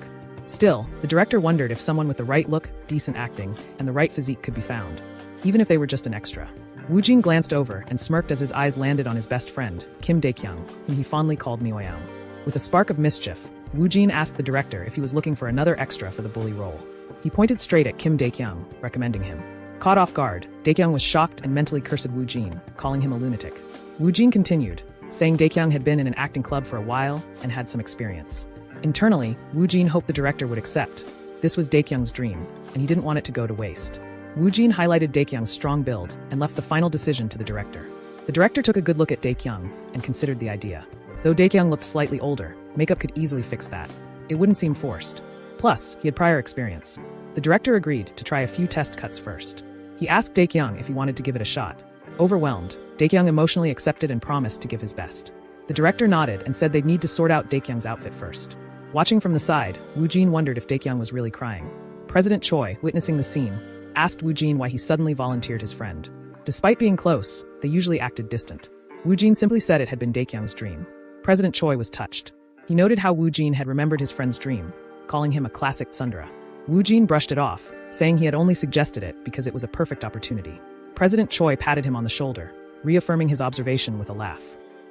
Still, the director wondered if someone with the right look, decent acting, and the right physique could be found, even if they were just an extra. Woo Jin glanced over and smirked as his eyes landed on his best friend, Kim Dae-kyung, whom he fondly called Myoyeon. With a spark of mischief, Woo Jin asked the director if he was looking for another extra for the bully role. He pointed straight at Kim Dae-kyung, recommending him. Caught off guard, Dae-kyung was shocked and mentally cursed Woo Jin, calling him a lunatic. Woo Jin continued, saying Dae-kyung had been in an acting club for a while and had some experience. Internally, Woo Jin hoped the director would accept. This was Dae-kyung's dream, and he didn't want it to go to waste. Woo Jin highlighted Dae-kyung's strong build and left the final decision to the director. The director took a good look at Dae-kyung and considered the idea. Though Dae-kyung looked slightly older, makeup could easily fix that. It wouldn't seem forced. Plus, he had prior experience. The director agreed to try a few test cuts first. He asked Dae-kyung if he wanted to give it a shot. Overwhelmed, Dae-kyung emotionally accepted and promised to give his best. The director nodded and said they'd need to sort out Dae-kyung's outfit first. Watching from the side, Woo Jin wondered if Dae-kyung was really crying. President Choi, witnessing the scene, asked Woo Jin why he suddenly volunteered his friend. Despite being close, they usually acted distant. Woo Jin simply said it had been Dae-kyung's dream. President Choi was touched. He noted how Woo Jin had remembered his friend's dream, calling him a classic tsundere. Woo Jin brushed it off, saying he had only suggested it because it was a perfect opportunity. President Choi patted him on the shoulder, reaffirming his observation with a laugh.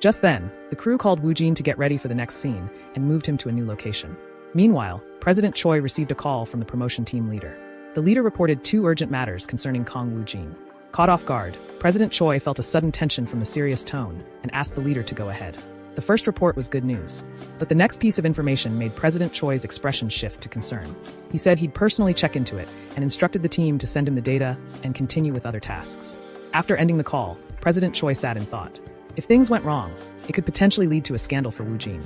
Just then, the crew called Woo Jin to get ready for the next scene and moved him to a new location. Meanwhile, President Choi received a call from the promotion team leader. The leader reported 2 urgent matters concerning Kong Woo Jin. Caught off guard, President Choi felt a sudden tension from the serious tone and asked the leader to go ahead. The first report was good news, but the next piece of information made President Choi's expression shift to concern. He said he'd personally check into it and instructed the team to send him the data and continue with other tasks. After ending the call, President Choi sat in thought. If things went wrong, it could potentially lead to a scandal for Woo Jin.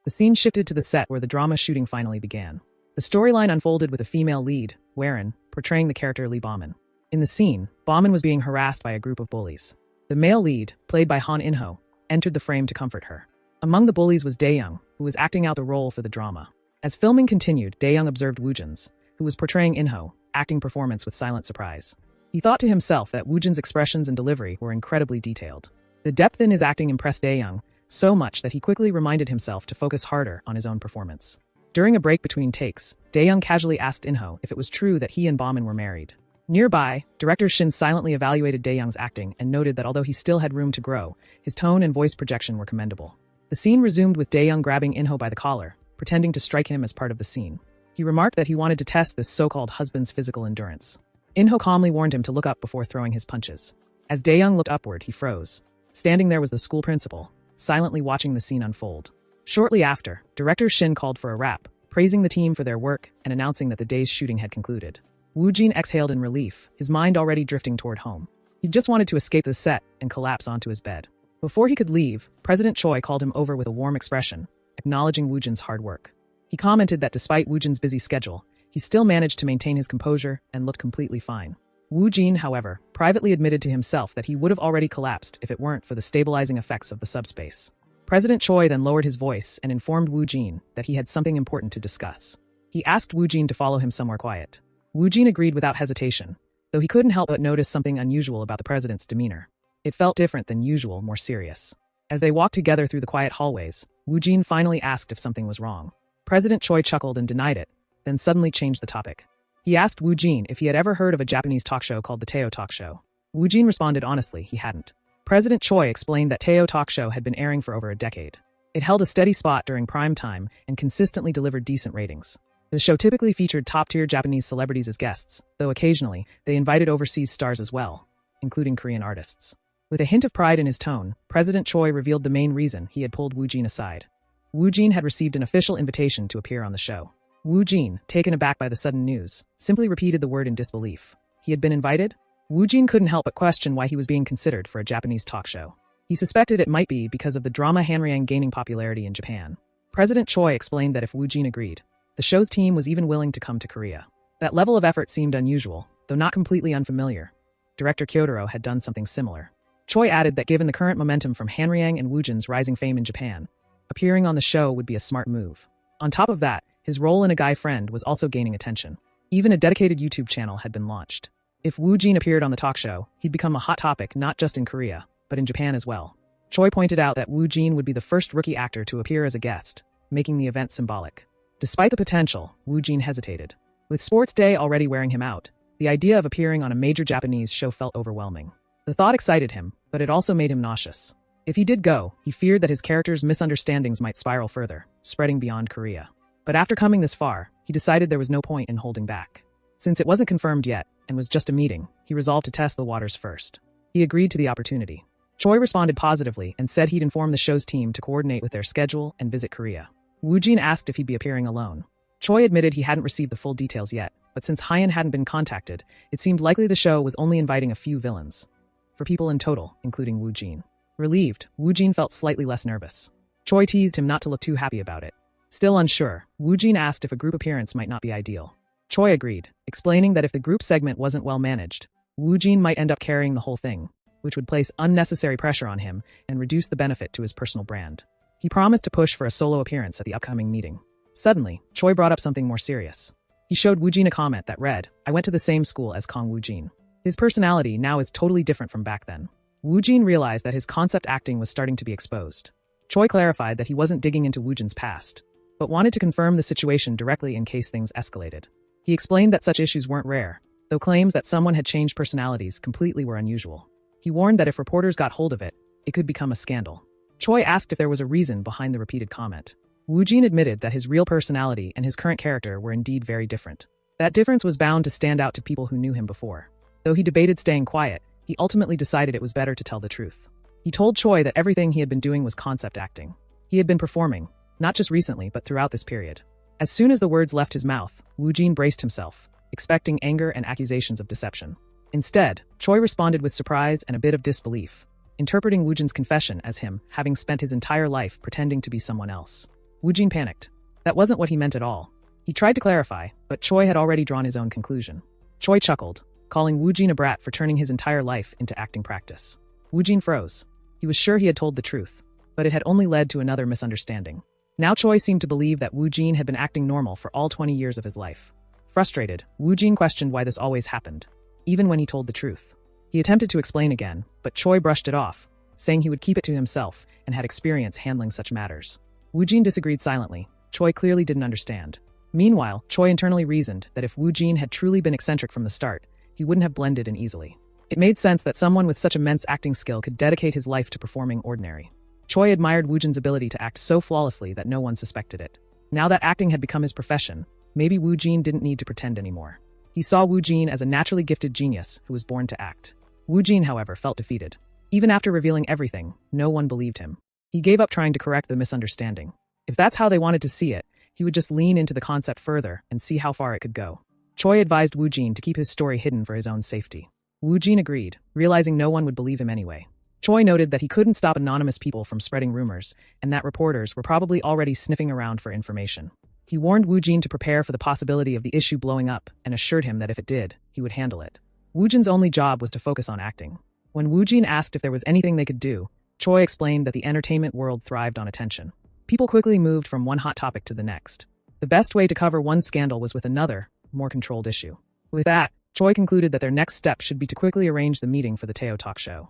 The scene shifted to the set where the drama shooting finally began. The storyline unfolded with a female lead, Warren, portraying the character Lee Bauman. In the scene, Bauman was being harassed by a group of bullies. The male lead, played by Han In-ho, entered the frame to comfort her. Among the bullies was Dae-young, who was acting out the role for the drama. As filming continued, Dae-young observed Woo-jin's, who was portraying In-ho, acting performance with silent surprise. He thought to himself that Woo-jin's expressions and delivery were incredibly detailed. The depth in his acting impressed Dae-young so much that he quickly reminded himself to focus harder on his own performance. During a break between takes, Dae-young casually asked In-ho if it was true that he and Bauman were married. Nearby, director Shin silently evaluated Dae-young's acting and noted that although he still had room to grow, his tone and voice projection were commendable. The scene resumed with Dae-young grabbing In-ho by the collar, pretending to strike him as part of the scene. He remarked that he wanted to test this so-called husband's physical endurance. In-ho calmly warned him to look up before throwing his punches. As Dae-young looked upward, he froze. Standing there was the school principal, silently watching the scene unfold. Shortly after, director Shin called for a wrap, praising the team for their work and announcing that the day's shooting had concluded. Woo-jin exhaled in relief, his mind already drifting toward home. He just wanted to escape the set and collapse onto his bed. Before he could leave, President Choi called him over with a warm expression, acknowledging Woo-jin's hard work. He commented that despite Woo-jin's busy schedule, he still managed to maintain his composure and looked completely fine. Woo-jin, however, privately admitted to himself that he would have already collapsed if it weren't for the stabilizing effects of the subspace. President Choi then lowered his voice and informed Woo-jin that he had something important to discuss. He asked Woo-jin to follow him somewhere quiet. Woo-jin agreed without hesitation, though he couldn't help but notice something unusual about the president's demeanor. It felt different than usual, more serious. As they walked together through the quiet hallways, Woo-jin finally asked if something was wrong. President Choi chuckled and denied it, then suddenly changed the topic. He asked Woo-jin if he had ever heard of a Japanese talk show called the Teo Talk Show. Woo-jin responded honestly he hadn't. President Choi explained that Teo Talk Show had been airing for over a decade. It held a steady spot during prime time and consistently delivered decent ratings. The show typically featured top-tier Japanese celebrities as guests, though occasionally they invited overseas stars as well, including Korean artists. With a hint of pride in his tone, President Choi revealed the main reason he had pulled Woo-jin aside. Woo-jin had received an official invitation to appear on the show. Woo-jin, taken aback by the sudden news, simply repeated the word in disbelief. He had been invited? Woo-jin couldn't help but question why he was being considered for a Japanese talk show. He suspected it might be because of the drama Hanryang gaining popularity in Japan. President Choi explained that if Woo-jin agreed, the show's team was even willing to come to Korea. That level of effort seemed unusual, though not completely unfamiliar. Director Kyotaro had done something similar. Choi added that given the current momentum from Hanryang and Woo-jin's rising fame in Japan, appearing on the show would be a smart move. On top of that, his role in A Guy Friend was also gaining attention. Even a dedicated YouTube channel had been launched. If Woo-jin appeared on the talk show, he'd become a hot topic not just in Korea, but in Japan as well. Choi pointed out that Woo-jin would be the first rookie actor to appear as a guest, making the event symbolic. Despite the potential, Woo-jin hesitated. With Sports Day already wearing him out, the idea of appearing on a major Japanese show felt overwhelming. The thought excited him, but it also made him nauseous. If he did go, he feared that his character's misunderstandings might spiral further, spreading beyond Korea. But after coming this far, he decided there was no point in holding back. Since it wasn't confirmed yet, and was just a meeting, he resolved to test the waters first. He agreed to the opportunity. Choi responded positively and said he'd inform the show's team to coordinate with their schedule and visit Korea. Woo-jin asked if he'd be appearing alone. Choi admitted he hadn't received the full details yet, but since Hyun hadn't been contacted, it seemed likely the show was only inviting a few villains. 4 people in total, including Woo-jin. Relieved, Woo-jin felt slightly less nervous. Choi teased him not to look too happy about it. Still unsure, Woo-jin asked if a group appearance might not be ideal. Choi agreed, explaining that if the group segment wasn't well managed, Woo-jin might end up carrying the whole thing, which would place unnecessary pressure on him and reduce the benefit to his personal brand. He promised to push for a solo appearance at the upcoming meeting. Suddenly, Choi brought up something more serious. He showed Woo-jin a comment that read, "I went to the same school as Kong Woo-jin." His personality now is totally different from back then. Woo-jin realized that his concept acting was starting to be exposed. Choi clarified that he wasn't digging into Woo-jin's past, but wanted to confirm the situation directly in case things escalated. He explained that such issues weren't rare, though claims that someone had changed personalities completely were unusual. He warned that if reporters got hold of it, it could become a scandal. Choi asked if there was a reason behind the repeated comment. Woo-jin admitted that his real personality and his current character were indeed very different. That difference was bound to stand out to people who knew him before. Though he debated staying quiet, he ultimately decided it was better to tell the truth. He told Choi that everything he had been doing was concept acting. He had been performing, not just recently but throughout this period. As soon as the words left his mouth, Woo-jin braced himself, expecting anger and accusations of deception. Instead, Choi responded with surprise and a bit of disbelief, interpreting Woo-jin's confession as him having spent his entire life pretending to be someone else. Woo-jin panicked. That wasn't what he meant at all. He tried to clarify, but Choi had already drawn his own conclusion. Choi chuckled, calling Wu Jin a brat for turning his entire life into acting practice. Wu Jin froze. He was sure he had told the truth, but it had only led to another misunderstanding. Now Choi seemed to believe that Wu Jin had been acting normal for all 20 years of his life. Frustrated, Wu Jin questioned why this always happened, even when he told the truth. He attempted to explain again, but Choi brushed it off, saying he would keep it to himself and had experience handling such matters. Wu Jin disagreed silently. Choi clearly didn't understand. Meanwhile, Choi internally reasoned that if Wu Jin had truly been eccentric from the start, he wouldn't have blended in easily. It made sense that someone with such immense acting skill could dedicate his life to performing ordinary. Choi admired Wu Jin's ability to act so flawlessly that no one suspected it. Now that acting had become his profession, maybe Wu Jin didn't need to pretend anymore. He saw Wu Jin as a naturally gifted genius who was born to act. Wu Jin, however, felt defeated. Even after revealing everything, no one believed him. He gave up trying to correct the misunderstanding. If that's how they wanted to see it, he would just lean into the concept further and see how far it could go. Choi advised Wu Jin to keep his story hidden for his own safety. Wu Jin agreed, realizing no one would believe him anyway. Choi noted that he couldn't stop anonymous people from spreading rumors, and that reporters were probably already sniffing around for information. He warned Wu Jin to prepare for the possibility of the issue blowing up and assured him that if it did, he would handle it. Wu Jin's only job was to focus on acting. When Wu Jin asked if there was anything they could do, Choi explained that the entertainment world thrived on attention. People quickly moved from one hot topic to the next. The best way to cover one scandal was with another, more controlled issue. With that, Choi concluded that their next step should be to quickly arrange the meeting for the Teo talk show.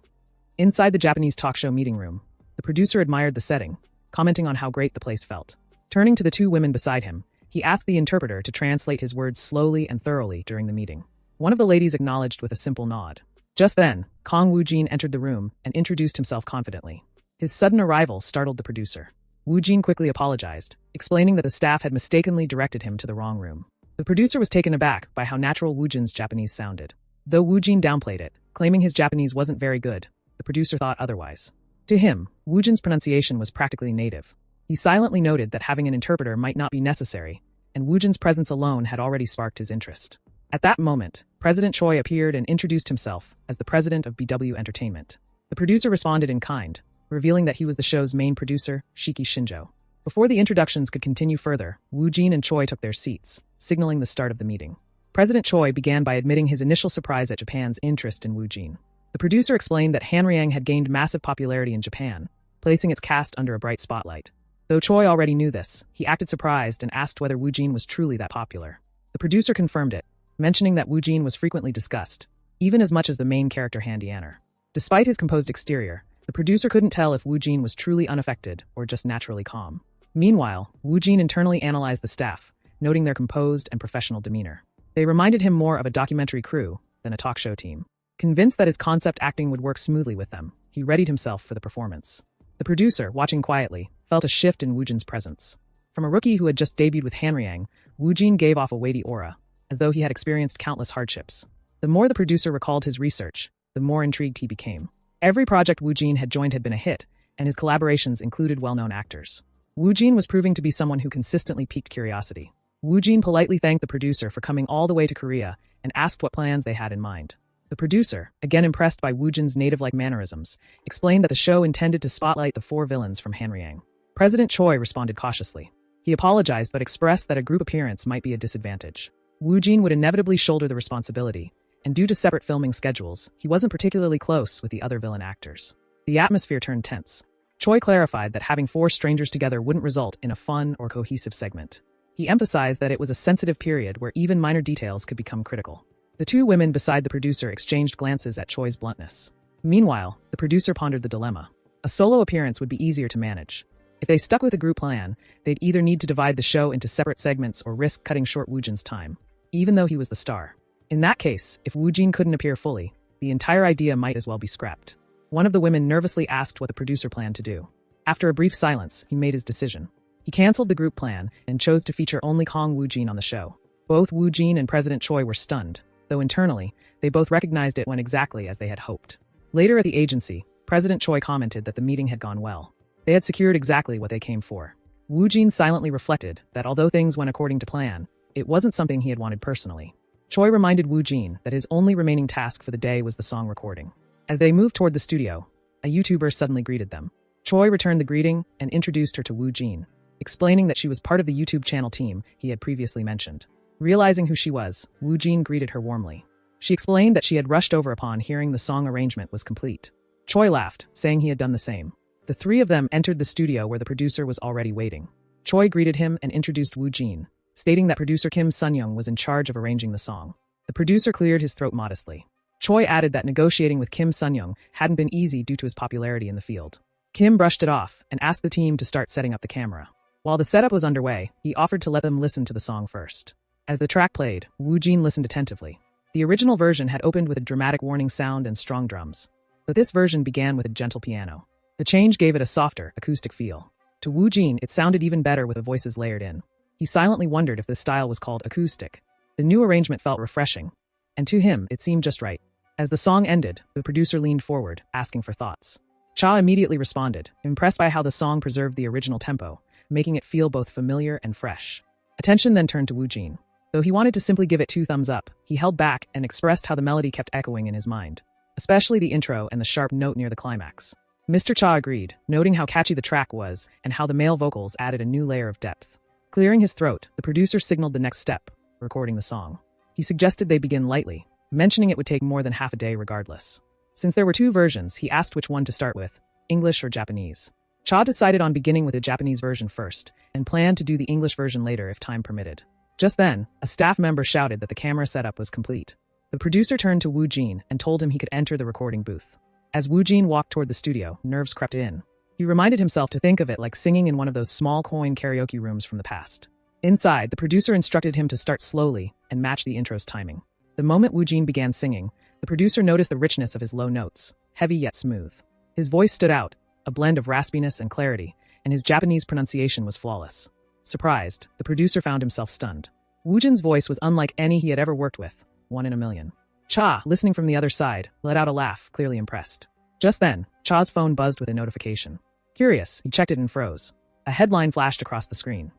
Inside the Japanese talk show meeting room, the producer admired the setting, commenting on how great the place felt. Turning to the two women beside him, he asked the interpreter to translate his words slowly and thoroughly during the meeting. One of the ladies acknowledged with a simple nod. Just then, Kong Wu Jin entered the room and introduced himself confidently. His sudden arrival startled the producer. Wu Jin quickly apologized, explaining that the staff had mistakenly directed him to the wrong room. The producer was taken aback by how natural Wu Jin's Japanese sounded. Though Wu Jin downplayed it, claiming his Japanese wasn't very good, the producer thought otherwise. To him, Wu Jin's pronunciation was practically native. He silently noted that having an interpreter might not be necessary, and Wu Jin's presence alone had already sparked his interest. At that moment, President Choi appeared and introduced himself as the president of BW Entertainment. The producer responded in kind, revealing that he was the show's main producer, Shiki Shinjo. Before the introductions could continue further, Wu Jin and Choi took their seats, signaling the start of the meeting. President Choi began by admitting his initial surprise at Japan's interest in Wu Jin. The producer explained that Hanryang had gained massive popularity in Japan, placing its cast under a bright spotlight. Though Choi already knew this, he acted surprised and asked whether Wu Jin was truly that popular. The producer confirmed it, mentioning that Wu Jin was frequently discussed, even as much as the main character Handy Anner. Despite his composed exterior, the producer couldn't tell if Wu Jin was truly unaffected or just naturally calm. Meanwhile, Wu Jin internally analyzed the staff, noting their composed and professional demeanor. They reminded him more of a documentary crew than a talk show team. Convinced that his concept acting would work smoothly with them, he readied himself for the performance. The producer, watching quietly, felt a shift in Wu Jin's presence. From a rookie who had just debuted with Hanryang, Wu Jin gave off a weighty aura, as though he had experienced countless hardships. The more the producer recalled his research, the more intrigued he became. Every project Wu Jin had joined had been a hit, and his collaborations included well-known actors. Wu Jin was proving to be someone who consistently piqued curiosity. Wu Jin politely thanked the producer for coming all the way to Korea and asked what plans they had in mind. The producer, again impressed by Wu Jin's native-like mannerisms, explained that the show intended to spotlight the 4 villains from Hanryang. President Choi responded cautiously. He apologized but expressed that a group appearance might be a disadvantage. Wu Jin would inevitably shoulder the responsibility, and due to separate filming schedules, he wasn't particularly close with the other villain actors. The atmosphere turned tense. Choi clarified that having 4 strangers together wouldn't result in a fun or cohesive segment. He emphasized that it was a sensitive period where even minor details could become critical. The 2 women beside the producer exchanged glances at Choi's bluntness. Meanwhile, the producer pondered the dilemma. A solo appearance would be easier to manage. If they stuck with a group plan, they'd either need to divide the show into separate segments or risk cutting short Wu Jin's time, even though he was the star. In that case, if Wu Jin couldn't appear fully, the entire idea might as well be scrapped. One of the women nervously asked what the producer planned to do. After a brief silence, he made his decision. He canceled the group plan and chose to feature only Kong Wu Jin on the show. Both Wu Jin and President Choi were stunned, though internally, they both recognized it went exactly as they had hoped. Later at the agency, President Choi commented that the meeting had gone well. They had secured exactly what they came for. Wu Jin silently reflected that although things went according to plan, it wasn't something he had wanted personally. Choi reminded Wu Jin that his only remaining task for the day was the song recording. As they moved toward the studio, a YouTuber suddenly greeted them. Choi returned the greeting and introduced her to Wu Jin, explaining that she was part of the YouTube channel team he had previously mentioned. Realizing who she was, Wu Jin greeted her warmly. She explained that she had rushed over upon hearing the song arrangement was complete. Choi laughed, saying he had done the same. The three of them entered the studio where the producer was already waiting. Choi greeted him and introduced Woo Jin, stating that producer Kim Sun-young was in charge of arranging the song. The producer cleared his throat modestly. Choi added that negotiating with Kim Sun-young hadn't been easy due to his popularity in the field. Kim brushed it off and asked the team to start setting up the camera. While the setup was underway, he offered to let them listen to the song first. As the track played, Woo Jin listened attentively. The original version had opened with a dramatic warning sound and strong drums, but this version began with a gentle piano. The change gave it a softer, acoustic feel. To Woo Jin, it sounded even better with the voices layered in. He silently wondered if this style was called acoustic. The new arrangement felt refreshing, and to him, it seemed just right. As the song ended, the producer leaned forward, asking for thoughts. Cha immediately responded, impressed by how the song preserved the original tempo, making it feel both familiar and fresh. Attention then turned to Woo Jin. Though he wanted to simply give it 2 thumbs up, he held back and expressed how the melody kept echoing in his mind, especially the intro and the sharp note near the climax. Mr. Cha agreed, noting how catchy the track was and how the male vocals added a new layer of depth. Clearing his throat, the producer signaled the next step, recording the song. He suggested they begin lightly, mentioning it would take more than half a day regardless. Since there were 2 versions, he asked which one to start with, English or Japanese. Cha decided on beginning with the Japanese version first, and planned to do the English version later if time permitted. Just then, a staff member shouted that the camera setup was complete. The producer turned to Woo Jin and told him he could enter the recording booth. As Woo Jin walked toward the studio, nerves crept in. He reminded himself to think of it like singing in one of those small coin karaoke rooms from the past. Inside, the producer instructed him to start slowly and match the intro's timing. The moment Woo Jin began singing, the producer noticed the richness of his low notes, heavy yet smooth. His voice stood out, a blend of raspiness and clarity, and his Japanese pronunciation was flawless. Surprised, the producer found himself stunned. Woo Jin's voice was unlike any he had ever worked with, 1 in a million. Cha, listening from the other side, let out a laugh, clearly impressed. Just then, Cha's phone buzzed with a notification. Curious, he checked it and froze. A headline flashed across the screen.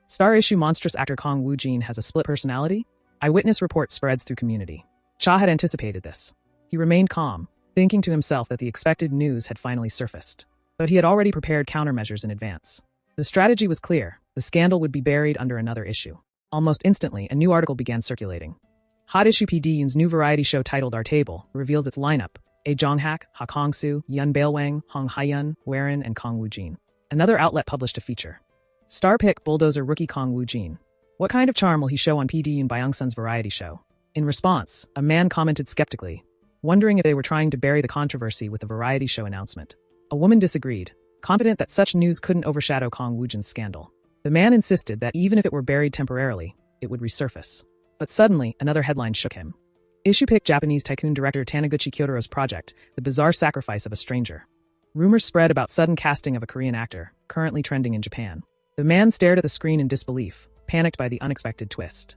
Star-issue monstrous actor Kong Woo Jin has a split personality? Eyewitness report spreads through community. Cha had anticipated this. He remained calm, thinking to himself that the expected news had finally surfaced. But he had already prepared countermeasures in advance. The strategy was clear. The scandal would be buried under another issue. Almost instantly, a new article began circulating. Hot Issue PD Yoon's new variety show titled Our Table reveals its lineup: A Jonghak, Ha Kong-soo, Yun Bailwang, Hong Haiyun, Warren, and Kong Woo Jin. Another outlet published a feature. Star pick bulldozer rookie Kong Woo Jin. What kind of charm will he show on PD Yoon Byung-sun's variety show? In response, a man commented skeptically, wondering if they were trying to bury the controversy with the variety show announcement. A woman disagreed, confident that such news couldn't overshadow Kong Woo Jin's scandal. The man insisted that even if it were buried temporarily, it would resurface. But suddenly, another headline shook him. Issue pick Japanese tycoon director Taniguchi Kyotaro's project, The Bizarre Sacrifice of a Stranger. Rumors spread about sudden casting of a Korean actor, currently trending in Japan. The man stared at the screen in disbelief, panicked by the unexpected twist.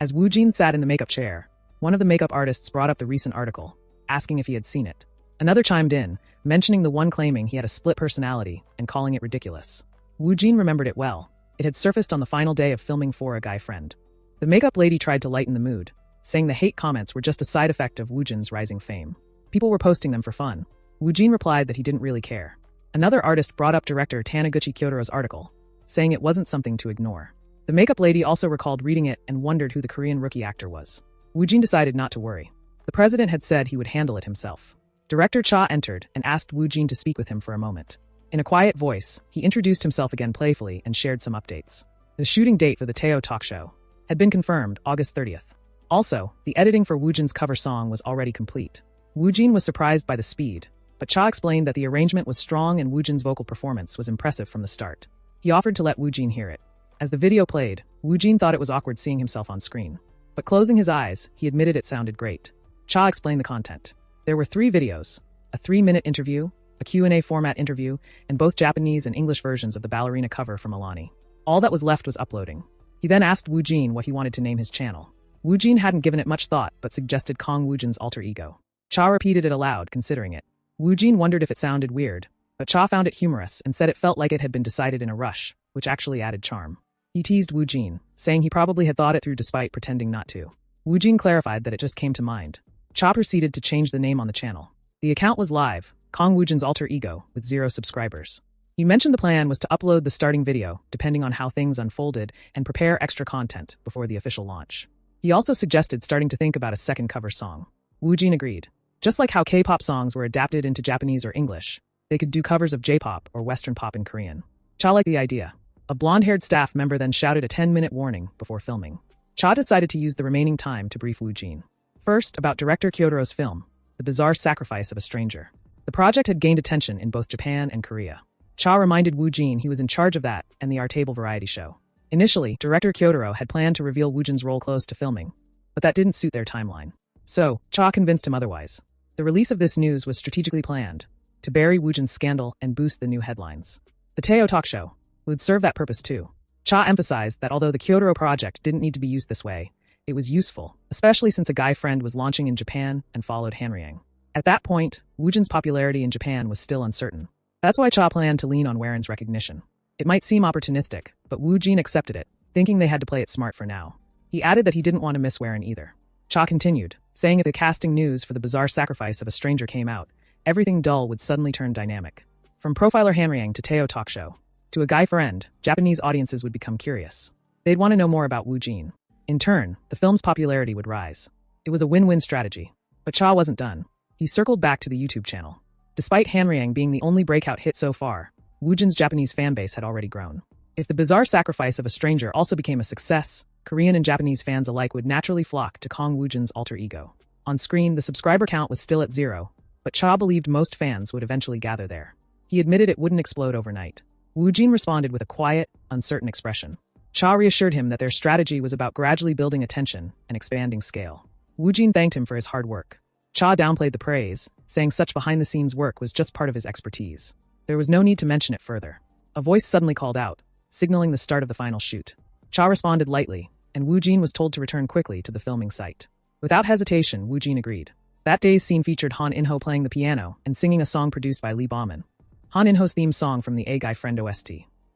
As Woo Jin sat in the makeup chair, one of the makeup artists brought up the recent article, asking if he had seen it. Another chimed in, mentioning the one claiming he had a split personality and calling it ridiculous. Woo Jin remembered it well. It had surfaced on the final day of filming For a Guy Friend. The makeup lady tried to lighten the mood, saying the hate comments were just a side effect of Woo Jin's rising fame. People were posting them for fun. Woo Jin replied that he didn't really care. Another artist brought up director Taniguchi Kyotaro's article, saying it wasn't something to ignore. The makeup lady also recalled reading it and wondered who the Korean rookie actor was. Woo Jin decided not to worry. The president had said he would handle it himself. Director Cha entered and asked Woo Jin to speak with him for a moment. In a quiet voice, he introduced himself again playfully and shared some updates. The shooting date for the Teo talk show had been confirmed, August 30th. Also, the editing for Woo Jin's cover song was already complete. Woo Jin was surprised by the speed, but Cha explained that the arrangement was strong and Woo Jin's vocal performance was impressive from the start. He offered to let Woo Jin hear it. As the video played, Woo Jin thought it was awkward seeing himself on screen. But closing his eyes, he admitted it sounded great. Cha explained the content. There were 3 videos, a 3-minute interview, a Q&A format interview, and both Japanese and English versions of the ballerina cover from Alani. All that was left was uploading. He then asked Woo Jin what he wanted to name his channel. Woo Jin hadn't given it much thought, but suggested Kong Woo Jin's alter ego. Cha repeated it aloud, considering it. Woo Jin wondered if it sounded weird, but Cha found it humorous and said it felt like it had been decided in a rush, which actually added charm. He teased Woo Jin, saying he probably had thought it through despite pretending not to. Woo Jin clarified that it just came to mind. Cha proceeded to change the name on the channel. The account was live, Kong Woo Jin's alter ego, with 0 subscribers. He mentioned the plan was to upload the starting video, depending on how things unfolded, and prepare extra content before the official launch. He also suggested starting to think about a second cover song. Woojin agreed. Just like how K-pop songs were adapted into Japanese or English, they could do covers of J-pop or Western pop in Korean. Cha liked the idea. A blonde-haired staff member then shouted a 10-minute warning before filming. Cha decided to use the remaining time to brief Woojin. First, about director Kyotaro's film, The Bizarre Sacrifice of a Stranger. The project had gained attention in both Japan and Korea. Cha reminded Woojin he was in charge of that and the Our Table variety show. Initially, director Kyotaro had planned to reveal Woojin's role close to filming, but that didn't suit their timeline. So, Cha convinced him otherwise. The release of this news was strategically planned, to bury Woojin's scandal and boost the new headlines. The Teo talk show would serve that purpose too. Cha emphasized that although the Kyotaro project didn't need to be used this way, it was useful, especially since a guy friend was launching in Japan and followed Hanryang. At that point, Woojin's popularity in Japan was still uncertain. That's why Cha planned to lean on Waren's recognition. It might seem opportunistic, but Woojin accepted it, thinking they had to play it smart for now. He added that he didn't want to miss Waren either. Cha continued, saying if the casting news for The Bizarre Sacrifice of a Stranger came out, everything dull would suddenly turn dynamic. From profiler Hanryang to Teo talk show, to a guy friend, Japanese audiences would become curious. They'd want to know more about Woojin. In turn, the film's popularity would rise. It was a win-win strategy. But Cha wasn't done. He circled back to the YouTube channel. Despite Hanryang being the only breakout hit so far, Woojin's Japanese fanbase had already grown. If The Bizarre Sacrifice of a Stranger also became a success, Korean and Japanese fans alike would naturally flock to Kong Woojin's alter ego. On screen, the subscriber count was still at 0, but Cha believed most fans would eventually gather there. He admitted it wouldn't explode overnight. Woojin responded with a quiet, uncertain expression. Cha reassured him that their strategy was about gradually building attention and expanding scale. Woojin thanked him for his hard work. Cha downplayed the praise, saying such behind-the-scenes work was just part of his expertise. There was no need to mention it further. A voice suddenly called out, signaling the start of the final shoot. Cha responded lightly, and Woojin was told to return quickly to the filming site. Without hesitation, Woojin agreed. That day's scene featured Han In-ho playing the piano and singing a song produced by Lee Bauman. Han In-ho's theme song from the A Guy Friend OST.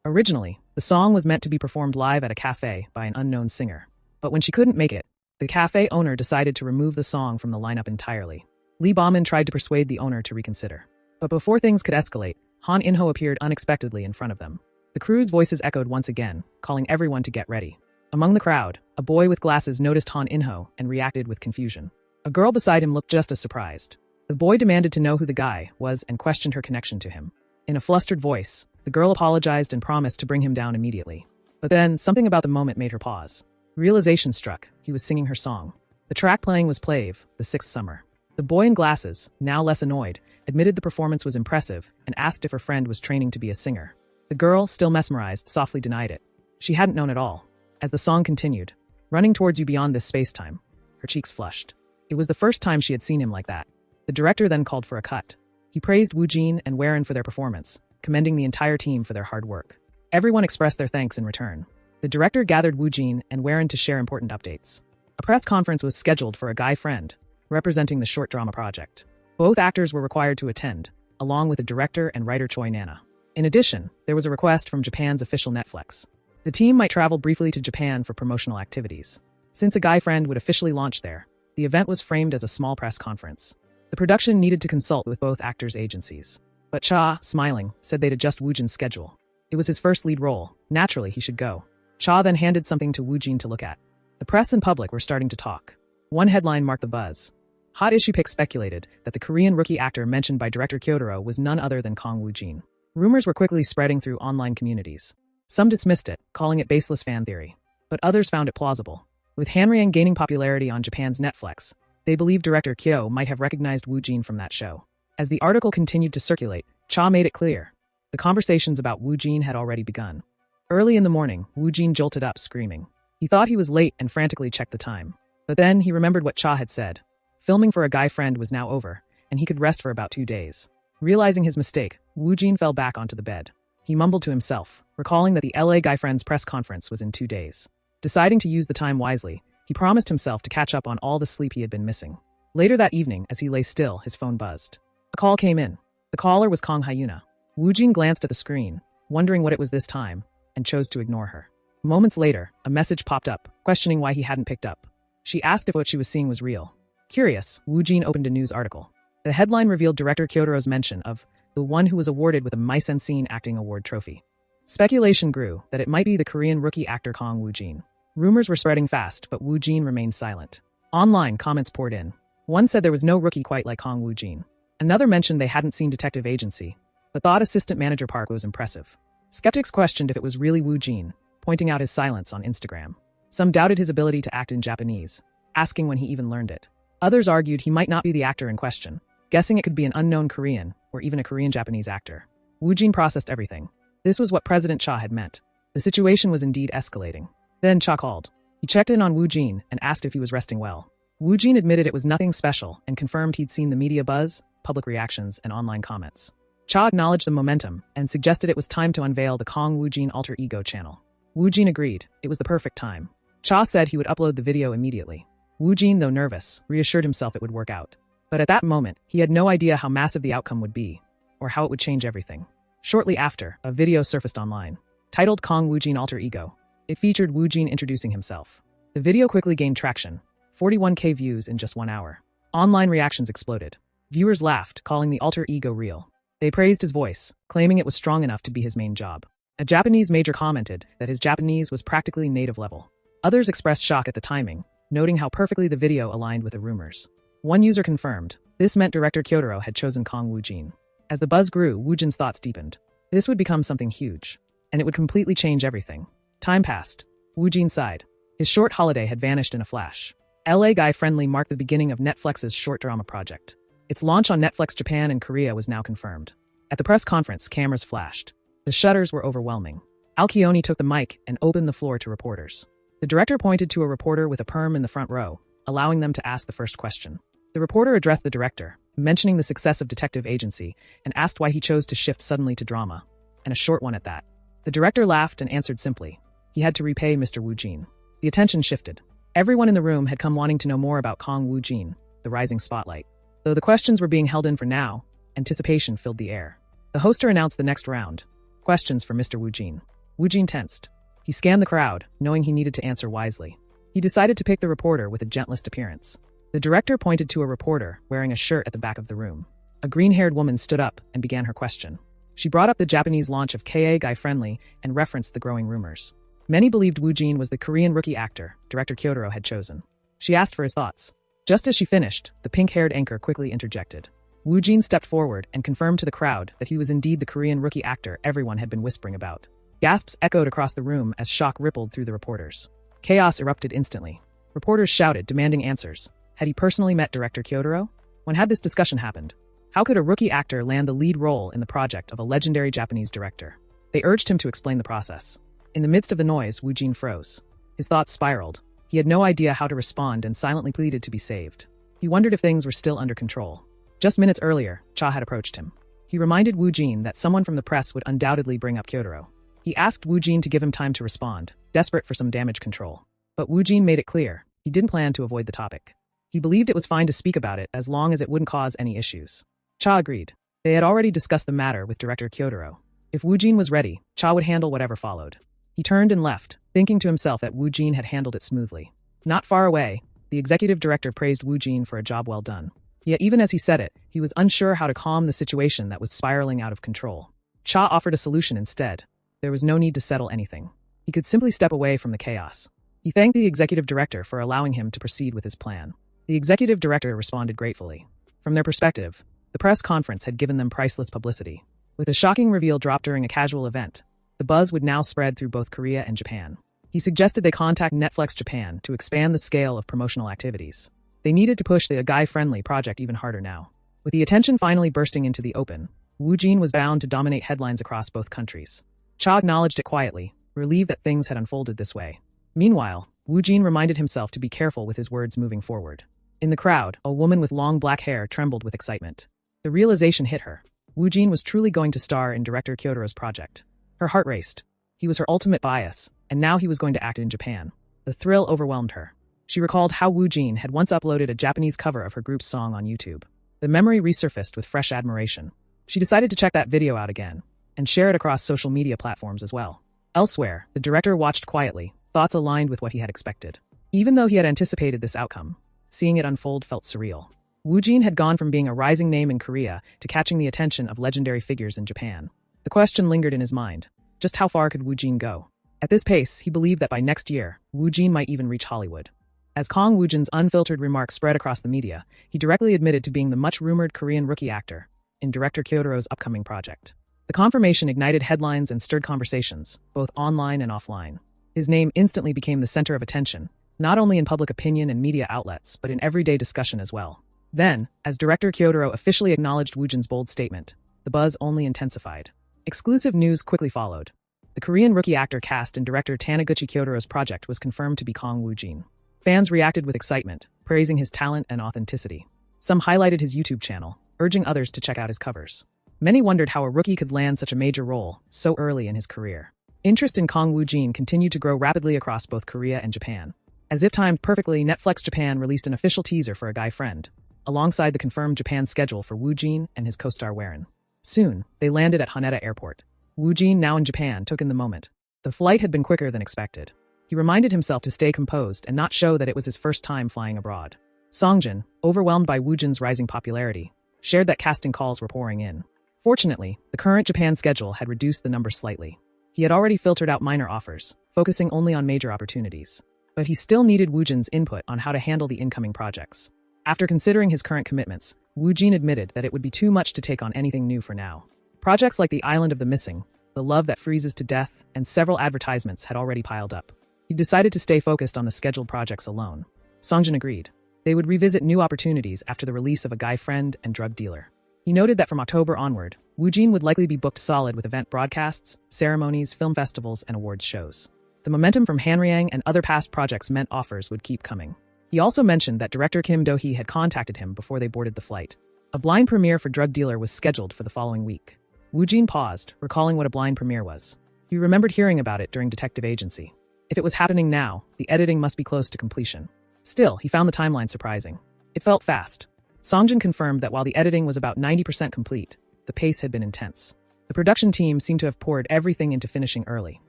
Originally, the song was meant to be performed live at a cafe by an unknown singer. But when she couldn't make it, the cafe owner decided to remove the song from the lineup entirely. Lee Bauman tried to persuade the owner to reconsider. But before things could escalate, Han In-ho appeared unexpectedly in front of them. The crew's voices echoed once again, calling everyone to get ready. Among the crowd, a boy with glasses noticed Han In-ho and reacted with confusion. A girl beside him looked just as surprised. The boy demanded to know who the guy was and questioned her connection to him. In a flustered voice, the girl apologized and promised to bring him down immediately. But then, something about the moment made her pause. Realization struck. He was singing her song. The track playing was Plave, The Sixth Summer. The boy in glasses, now less annoyed, admitted the performance was impressive and asked if her friend was training to be a singer. The girl, still mesmerized, softly denied it. She hadn't known at all. As the song continued, running towards you beyond this space-time, her cheeks flushed. It was the first time she had seen him like that. The director then called for a cut. He praised Woojin and Waren for their performance, commending the entire team for their hard work. Everyone expressed their thanks in return. The director gathered Woojin and Waren to share important updates. A press conference was scheduled for a guy friend, representing the short drama project. Both actors were required to attend, along with the director and writer Choi Nana. In addition, there was a request from Japan's official Netflix. The team might travel briefly to Japan for promotional activities. Since a guy friend would officially launch there, the event was framed as a small press conference. The production needed to consult with both actors' agencies. But Cha, smiling, said they'd adjust Woojin's schedule. It was his first lead role. Naturally, he should go. Cha then handed something to Woojin to look at. The press and public were starting to talk. One headline marked the buzz. Hot Issue Pic speculated that the Korean rookie actor mentioned by director Kyotaro was none other than Kong Woojin. Rumors were quickly spreading through online communities. Some dismissed it, calling it baseless fan theory. But others found it plausible. With Hanryang gaining popularity on Japan's Netflix, they believed director Kyo might have recognized Woojin from that show. As the article continued to circulate, Cha made it clear. The conversations about Woojin had already begun. Early in the morning, Woojin jolted up, screaming. He thought he was late and frantically checked the time. But then he remembered what Cha had said. Filming for a guy friend was now over, and he could rest for about 2 days. Realizing his mistake, Woojin fell back onto the bed. He mumbled to himself, recalling that the LA Guy Friends press conference was in 2 days. Deciding to use the time wisely, he promised himself to catch up on all the sleep he had been missing. Later that evening, as he lay still, his phone buzzed. A call came in. The caller was Kong Hyuna. Woojin glanced at the screen, wondering what it was this time, and chose to ignore her. Moments later, a message popped up, questioning why he hadn't picked up. She asked if what she was seeing was real. Curious, Woojin opened a news article. The headline revealed director Kyotaro's mention of the one who was awarded with a mise-en-scene acting award trophy. Speculation grew that it might be the Korean rookie actor Kong Woojin. Rumors were spreading fast, but Wu Jin remained silent. Online, comments poured in. One said there was no rookie quite like Hong Wu Jin. Another mentioned they hadn't seen Detective Agency, but thought Assistant Manager Park was impressive. Skeptics questioned if it was really Wu Jin, pointing out his silence on Instagram. Some doubted his ability to act in Japanese, asking when he even learned it. Others argued he might not be the actor in question, guessing it could be an unknown Korean or even a Korean-Japanese actor. Wu Jin processed everything. This was what President Cha had meant. The situation was indeed escalating. Then Cha called. He checked in on Wu Jin and asked if he was resting well. Wu Jin admitted it was nothing special and confirmed he'd seen the media buzz, public reactions, and online comments. Cha acknowledged the momentum and suggested it was time to unveil the Kong Wu Jin alter ego channel. Wu Jin agreed. It was the perfect time. Cha said he would upload the video immediately. Wu Jin, though nervous, reassured himself it would work out. But at that moment, he had no idea how massive the outcome would be, or how it would change everything. Shortly after, a video surfaced online, titled Kong Wu Jin Alter Ego. It featured Wu Jin introducing himself. The video quickly gained traction, 41K views in just 1 hour. Online reactions exploded. Viewers laughed, calling the alter ego real. They praised his voice, claiming it was strong enough to be his main job. A Japanese major commented that his Japanese was practically native level. Others expressed shock at the timing, noting how perfectly the video aligned with the rumors. One user confirmed, this meant director Kyotaro had chosen Kong Wu Jin. As the buzz grew, Wu Jin's thoughts deepened. This would become something huge, and it would completely change everything. Time passed. Wu Jin sighed. His short holiday had vanished in a flash. LA Guy Friendly marked the beginning of Netflix's short drama project. Its launch on Netflix Japan and Korea was now confirmed. At the press conference, cameras flashed. The shutters were overwhelming. Alcione took the mic and opened the floor to reporters. The director pointed to a reporter with a perm in the front row, allowing them to ask the first question. The reporter addressed the director, mentioning the success of Detective Agency, and asked why he chose to shift suddenly to drama, and a short one at that. The director laughed and answered simply. He had to repay Mr. Wu Jin. The attention shifted. Everyone in the room had come wanting to know more about Kong Wu Jin, the rising spotlight. Though the questions were being held in for now, anticipation filled the air. The hoster announced the next round. Questions for Mr. Wu Jin. Wu Jin tensed. He scanned the crowd, knowing he needed to answer wisely. He decided to pick the reporter with the gentlest appearance. The director pointed to a reporter wearing a shirt at the back of the room. A green-haired woman stood up and began her question. She brought up the Japanese launch of KA Guy Friendly and referenced the growing rumors. Many believed Wu Jin was the Korean rookie actor director Kyotaro had chosen. She asked for his thoughts. Just as she finished, the pink-haired anchor quickly interjected. Wu Jin stepped forward and confirmed to the crowd that he was indeed the Korean rookie actor everyone had been whispering about. Gasps echoed across the room as shock rippled through the reporters. Chaos erupted instantly. Reporters shouted, demanding answers. Had he personally met director Kyotaro? When had this discussion happened? How could a rookie actor land the lead role in the project of a legendary Japanese director? They urged him to explain the process. In the midst of the noise, Wu Jin froze. His thoughts spiraled. He had no idea how to respond and silently pleaded to be saved. He wondered if things were still under control. Just minutes earlier, Cha had approached him. He reminded Wu Jin that someone from the press would undoubtedly bring up Kyotaro. He asked Wu Jin to give him time to respond, desperate for some damage control. But Wu Jin made it clear he didn't plan to avoid the topic. He believed it was fine to speak about it as long as it wouldn't cause any issues. Cha agreed. They had already discussed the matter with director Kyotaro. If Wu Jin was ready, Cha would handle whatever followed. He turned and left, thinking to himself that Wu Jin had handled it smoothly. Not far away, the executive director praised Wu Jin for a job well done. Yet even as he said it, he was unsure how to calm the situation that was spiraling out of control. Cha offered a solution instead. There was no need to settle anything. He could simply step away from the chaos. He thanked the executive director for allowing him to proceed with his plan. The executive director responded gratefully. From their perspective, the press conference had given them priceless publicity. With a shocking reveal dropped during a casual event, the buzz would now spread through both Korea and Japan. He suggested they contact Netflix Japan to expand the scale of promotional activities. They needed to push the guy-friendly project even harder now. With the attention finally bursting into the open, Wu Jin was bound to dominate headlines across both countries. Cha acknowledged it quietly, relieved that things had unfolded this way. Meanwhile, Wu Jin reminded himself to be careful with his words moving forward. In the crowd, a woman with long black hair trembled with excitement. The realization hit her. Wu Jin was truly going to star in director Kyotaro's project. Her heart raced. He was her ultimate bias, and now he was going to act in Japan. The thrill overwhelmed her. She recalled how Wu Jin had once uploaded a Japanese cover of her group's song on YouTube. The memory resurfaced with fresh admiration. She decided to check that video out again, and share it across social media platforms as well. Elsewhere, the director watched quietly, thoughts aligned with what he had expected. Even though he had anticipated this outcome, seeing it unfold felt surreal. Wu Jin had gone from being a rising name in Korea to catching the attention of legendary figures in Japan. The question lingered in his mind. Just how far could Wu Jin go? At this pace, he believed that by next year, Woo Jin might even reach Hollywood. As Kong Woo Jin's unfiltered remarks spread across the media, he directly admitted to being the much-rumored Korean rookie actor in director Kyotaro's upcoming project. The confirmation ignited headlines and stirred conversations, both online and offline. His name instantly became the center of attention, not only in public opinion and media outlets, but in everyday discussion as well. Then, as director Kyotaro officially acknowledged Woo Jin's bold statement, the buzz only intensified. Exclusive news quickly followed. The Korean rookie actor cast in director Taniguchi Kyotaro's project was confirmed to be Kong Woo Jin. Fans reacted with excitement, praising his talent and authenticity. Some highlighted his YouTube channel, urging others to check out his covers. Many wondered how a rookie could land such a major role so early in his career. Interest in Kong Woo Jin continued to grow rapidly across both Korea and Japan. As if timed perfectly, Netflix Japan released an official teaser for A Guy Friend, alongside the confirmed Japan schedule for Woo Jin and his co-star Warren. Soon, they landed at Haneda Airport. Woo Jin, now in Japan, took in the moment. The flight had been quicker than expected. He reminded himself to stay composed and not show that it was his first time flying abroad. Songjin, overwhelmed by Woo Jin's rising popularity, shared that casting calls were pouring in. Fortunately, the current Japan schedule had reduced the number slightly. He had already filtered out minor offers, focusing only on major opportunities. But he still needed Woo Jin's input on how to handle the incoming projects. After considering his current commitments, Woo Jin admitted that it would be too much to take on anything new for now. Projects like The Island of the Missing, The Love That Freezes to Death, and several advertisements had already piled up. He decided to stay focused on the scheduled projects alone. Songjin agreed. They would revisit new opportunities after the release of A Guy Friend and Drug Dealer. He noted that from October onward, Woo Jin would likely be booked solid with event broadcasts, ceremonies, film festivals, and awards shows. The momentum from Hanryang and other past projects meant offers would keep coming. He also mentioned that director Kim Do-hee had contacted him before they boarded the flight. A blind premiere for Drug Dealer was scheduled for the following week. Woo Jin paused, recalling what a blind premiere was. He remembered hearing about it during Detective Agency. If it was happening now, the editing must be close to completion. Still, he found the timeline surprising. It felt fast. Songjin confirmed that while the editing was about 90% complete, the pace had been intense. The production team seemed to have poured everything into finishing early.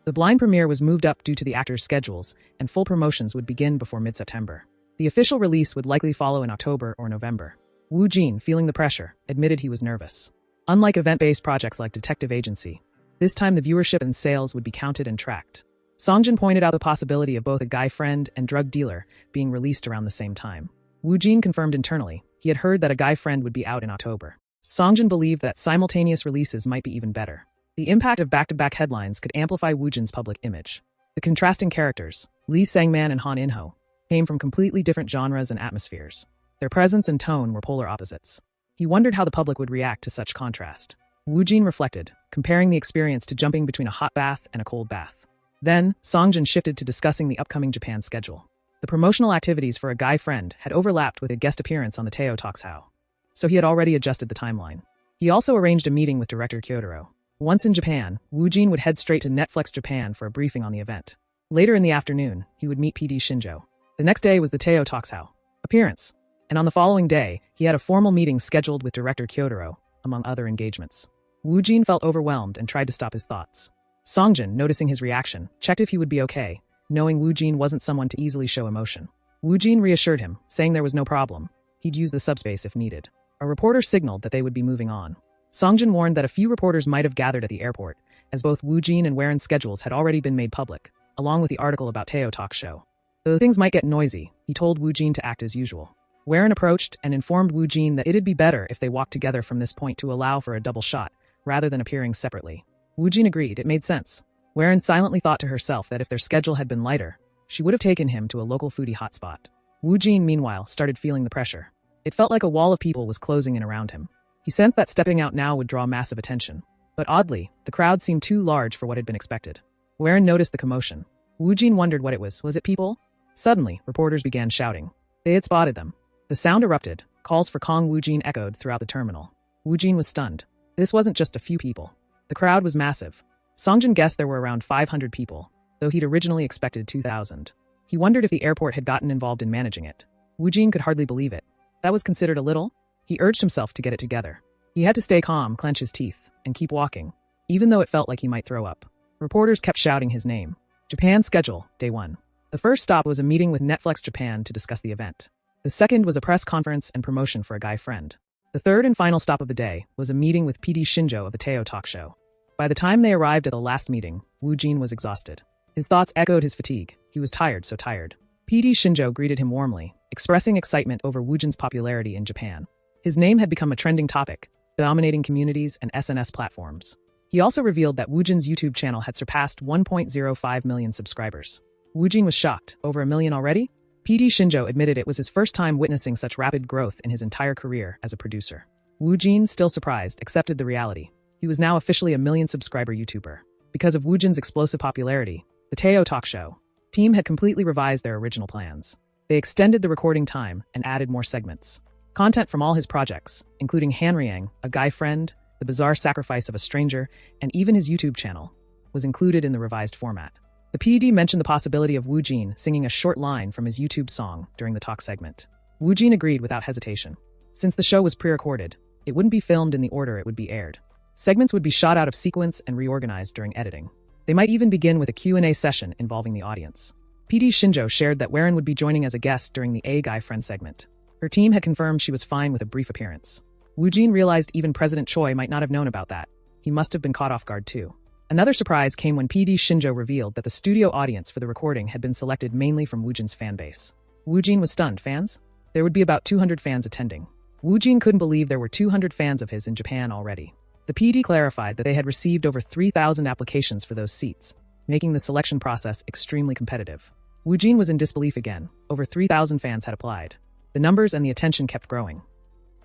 The blind premiere was moved up due to the actors' schedules, and full promotions would begin before mid-September. The official release would likely follow in October or November. Woo Jin, feeling the pressure, admitted he was nervous. Unlike event-based projects like Detective Agency, this time the viewership and sales would be counted and tracked. Songjin pointed out the possibility of both A Guy Friend and Drug Dealer being released around the same time. Woo Jin confirmed internally he had heard that A Guy Friend would be out in October. Songjin believed that simultaneous releases might be even better. The impact of back-to-back headlines could amplify Woo Jin's public image. The contrasting characters, Lee Sang-man and Han In-ho, came from completely different genres and atmospheres. Their presence and tone were polar opposites. He wondered how the public would react to such contrast. Woo Jin reflected, comparing the experience to jumping between a hot bath and a cold bath. Then, Songjin shifted to discussing the upcoming Japan schedule. The promotional activities for A Guy Friend had overlapped with a guest appearance on the Teo Talks How, so he had already adjusted the timeline. He also arranged a meeting with director Kyotaro. Once in Japan, Woo Jin would head straight to Netflix Japan for a briefing on the event. Later in the afternoon, he would meet PD Shinjo. The next day was the Teo Talks How appearance, and on the following day, he had a formal meeting scheduled with director Kyotaro, among other engagements. Woo Jin felt overwhelmed and tried to stop his thoughts. Songjin, noticing his reaction, checked if he would be okay, knowing Woo Jin wasn't someone to easily show emotion. Woo Jin reassured him, saying there was no problem. He'd use the subspace if needed. A reporter signaled that they would be moving on. Songjin warned that a few reporters might have gathered at the airport, as both Woo Jin and Warren's schedules had already been made public, along with the article about Teo Talk Show. Though things might get noisy, he told Woo Jin to act as usual. Warren approached and informed Woo Jin that it'd be better if they walked together from this point to allow for a double shot, rather than appearing separately. Woo Jin agreed, it made sense. Warren silently thought to herself that if their schedule had been lighter, she would have taken him to a local foodie hotspot. Woo Jin, meanwhile, started feeling the pressure. It felt like a wall of people was closing in around him. He sensed that stepping out now would draw massive attention. But oddly, the crowd seemed too large for what had been expected. Warren noticed the commotion. Woo Jin wondered what it was. Was it people? Suddenly, reporters began shouting. They had spotted them. The sound erupted. Calls for Kong Woo Jin echoed throughout the terminal. Woo Jin was stunned. This wasn't just a few people. The crowd was massive. Songjin guessed there were around 500 people, though he'd originally expected 2,000. He wondered if the airport had gotten involved in managing it. Woo Jin could hardly believe it. That was considered a little? He urged himself to get it together. He had to stay calm, clench his teeth, and keep walking, even though it felt like he might throw up. Reporters kept shouting his name. Japan schedule, Day 1. The first stop was a meeting with Netflix Japan to discuss the event. The second was a press conference and promotion for A Guy Friend. The third and final stop of the day was a meeting with PD Shinjo of the Teo Talk Show. By the time they arrived at the last meeting, Woo Jin was exhausted. His thoughts echoed his fatigue. He was tired, so tired. PD Shinjo greeted him warmly, expressing excitement over Woojin's popularity in Japan. His name had become a trending topic, dominating communities and SNS platforms. He also revealed that Woojin's YouTube channel had surpassed 1.05 million subscribers. Woojin was shocked. Over 1 million already? PD Shinjo admitted it was his first time witnessing such rapid growth in his entire career as a producer. Woojin, still surprised, accepted the reality. He was now officially a 1 million subscriber YouTuber. Because of Woojin's explosive popularity, the Teo Talk Show team had completely revised their original plans. They extended the recording time and added more segments. Content from all his projects, including Hanryang, A Guy Friend, The Bizarre Sacrifice of a Stranger, and even his YouTube channel, was included in the revised format. The PD mentioned the possibility of Woojin singing a short line from his YouTube song during the talk segment. Woojin agreed without hesitation. Since the show was pre-recorded, it wouldn't be filmed in the order it would be aired. Segments would be shot out of sequence and reorganized during editing. They might even begin with a Q&A session involving the audience. PD Shinjo shared that Warren would be joining as a guest during the A Guy Friend segment. Her team had confirmed she was fine with a brief appearance. Woojin realized even President Choi might not have known about that. He must have been caught off guard too. Another surprise came when PD Shinjo revealed that the studio audience for the recording had been selected mainly from Woojin's fanbase. Woojin was stunned. Fans? There would be about 200 fans attending. Woojin couldn't believe there were 200 fans of his in Japan already. The PD clarified that they had received over 3,000 applications for those seats, making the selection process extremely competitive. Woojin was in disbelief again. Over 3,000 fans had applied. The numbers and the attention kept growing.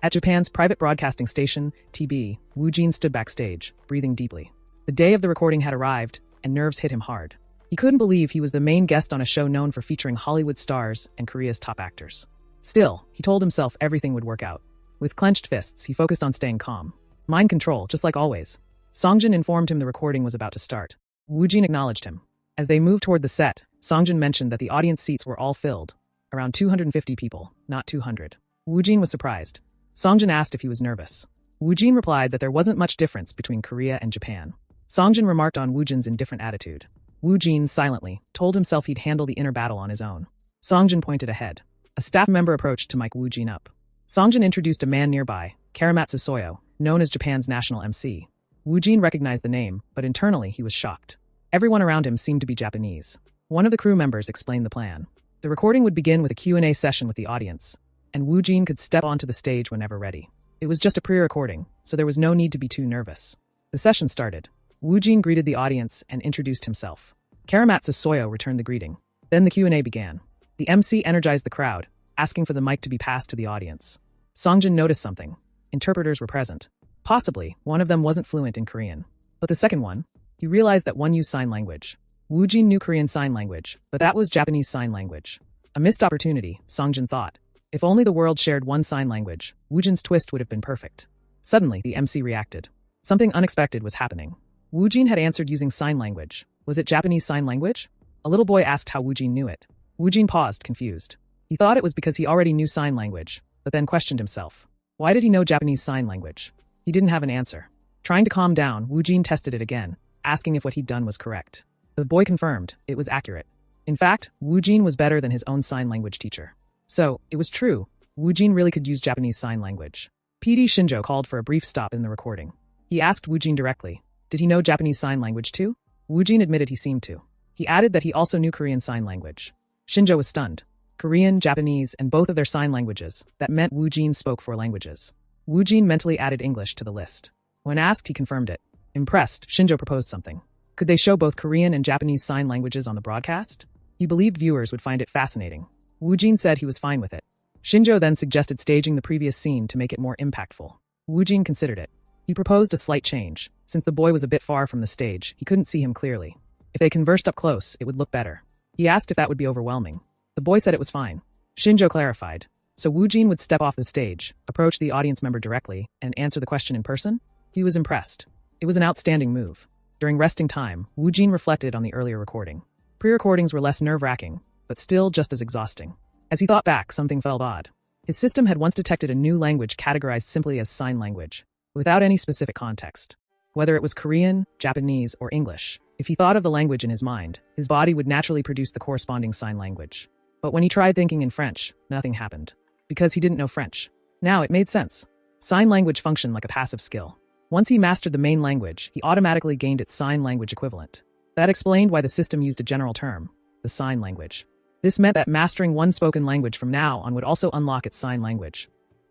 At Japan's private broadcasting station, TB, Woojin stood backstage, breathing deeply. The day of the recording had arrived, and nerves hit him hard. He couldn't believe he was the main guest on a show known for featuring Hollywood stars and Korea's top actors. Still, he told himself everything would work out. With clenched fists, he focused on staying calm. Mind control, just like always. Songjin informed him the recording was about to start. Woojin acknowledged him. As they moved toward the set, Songjin mentioned that the audience seats were all filled. Around 250 people, not 200. Woojin was surprised. Songjin asked if he was nervous. Woojin replied that there wasn't much difference between Korea and Japan. Songjin remarked on Woojin's indifferent attitude. Woojin, silently, told himself he'd handle the inner battle on his own. Songjin pointed ahead. A staff member approached to mic Woojin up. Songjin introduced a man nearby, Karamatsu Soyo, known as Japan's national MC. Woojin recognized the name, but internally he was shocked. Everyone around him seemed to be Japanese. One of the crew members explained the plan. The recording would begin with a Q&A session with the audience, and Woojin could step onto the stage whenever ready. It was just a pre-recording, so there was no need to be too nervous. The session started. Woojin greeted the audience and introduced himself. Karamatsu Soyo returned the greeting. Then the Q&A began. The MC energized the crowd, asking for the mic to be passed to the audience. Songjin noticed something. Interpreters were present. Possibly, one of them wasn't fluent in Korean. But the second one, he realized that one used sign language. Woojin knew Korean Sign Language, but that was Japanese Sign Language. A missed opportunity, Songjin thought. If only the world shared one sign language, Woojin's twist would have been perfect. Suddenly, the MC reacted. Something unexpected was happening. Woojin had answered using sign language. Was it Japanese Sign Language? A little boy asked how Woojin knew it. Woojin paused, confused. He thought it was because he already knew sign language, but then questioned himself. Why did he know Japanese Sign Language? He didn't have an answer. Trying to calm down, Woojin tested it again, asking if what he'd done was correct. The boy confirmed it was accurate. In fact, Woojin was better than his own sign language teacher. So, it was true. Woojin really could use Japanese Sign Language. PD Shinjo called for a brief stop in the recording. He asked Woojin directly, did he know Japanese Sign Language too? Woojin admitted he seemed to. He added that he also knew Korean Sign Language. Shinjo was stunned. Korean, Japanese, and both of their sign languages. That meant Woojin spoke 4 languages. Woojin mentally added English to the list. When asked, he confirmed it. Impressed, Shinjo proposed something. Could they show both Korean and Japanese sign languages on the broadcast? He believed viewers would find it fascinating. Woojin said he was fine with it. Shinjo then suggested staging the previous scene to make it more impactful. Woojin considered it. He proposed a slight change. Since the boy was a bit far from the stage, he couldn't see him clearly. If they conversed up close, it would look better. He asked if that would be overwhelming. The boy said it was fine. Shinjo clarified. So Woojin would step off the stage, approach the audience member directly, and answer the question in person? He was impressed. It was an outstanding move. During resting time, Woojin reflected on the earlier recording. Pre-recordings were less nerve-wracking, but still just as exhausting. As he thought back, something felt odd. His system had once detected a new language categorized simply as sign language, without any specific context. Whether it was Korean, Japanese, or English, if he thought of the language in his mind, his body would naturally produce the corresponding sign language. But when he tried thinking in French, nothing happened. Because he didn't know French. Now it made sense. Sign language functioned like a passive skill. Once he mastered the main language, he automatically gained its sign language equivalent. That explained why the system used a general term, the sign language. This meant that mastering one spoken language from now on would also unlock its sign language.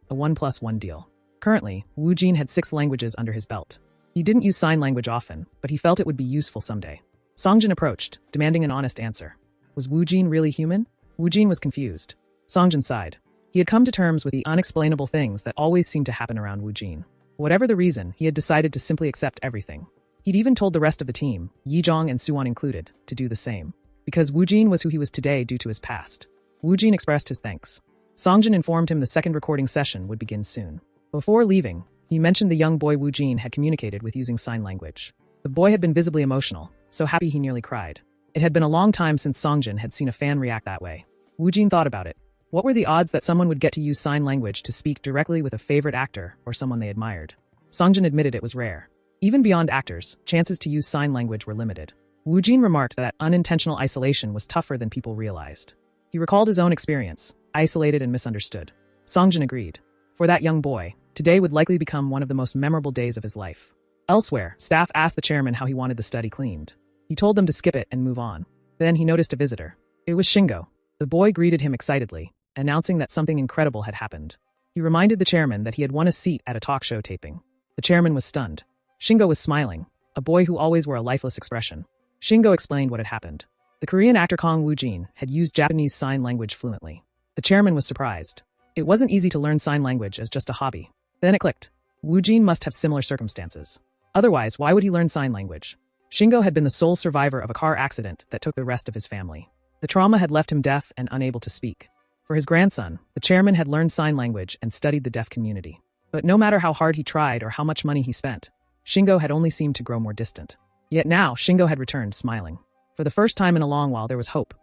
A 1+1 deal. Currently, Wu Jin had 6 languages under his belt. He didn't use sign language often, but he felt it would be useful someday. Songjin approached, demanding an honest answer. Was Wu Jin really human? Wu Jin was confused. Songjin sighed. He had come to terms with the unexplainable things that always seemed to happen around Wu Jin. Whatever the reason, he had decided to simply accept everything. He'd even told the rest of the team, Yizhong and Suwon included, to do the same. Because Wu Jin was who he was today due to his past. Wu Jin expressed his thanks. Songjin informed him the second recording session would begin soon. Before leaving, he mentioned the young boy Wu Jin had communicated with using sign language. The boy had been visibly emotional, so happy he nearly cried. It had been a long time since Songjin had seen a fan react that way. Wu Jin thought about it. What were the odds that someone would get to use sign language to speak directly with a favorite actor or someone they admired? Songjin admitted it was rare. Even beyond actors, chances to use sign language were limited. Wu Jin remarked that unintentional isolation was tougher than people realized. He recalled his own experience, isolated and misunderstood. Songjin agreed. For that young boy, today would likely become one of the most memorable days of his life. Elsewhere, staff asked the chairman how he wanted the study cleaned. He told them to skip it and move on. Then he noticed a visitor. It was Shingo. The boy greeted him excitedly, announcing that something incredible had happened. He reminded the chairman that he had won a seat at a talk show taping. The chairman was stunned. Shingo was smiling, a boy who always wore a lifeless expression. Shingo explained what had happened. The Korean actor Kang Woo-jin had used Japanese sign language fluently. The chairman was surprised. It wasn't easy to learn sign language as just a hobby. Then it clicked. Woo-jin must have similar circumstances. Otherwise, why would he learn sign language? Shingo had been the sole survivor of a car accident that took the rest of his family. The trauma had left him deaf and unable to speak. For his grandson, the chairman had learned sign language and studied the deaf community. But no matter how hard he tried or how much money he spent, Shingo had only seemed to grow more distant. Yet now, Shingo had returned, smiling. For the first time in a long while, there was hope.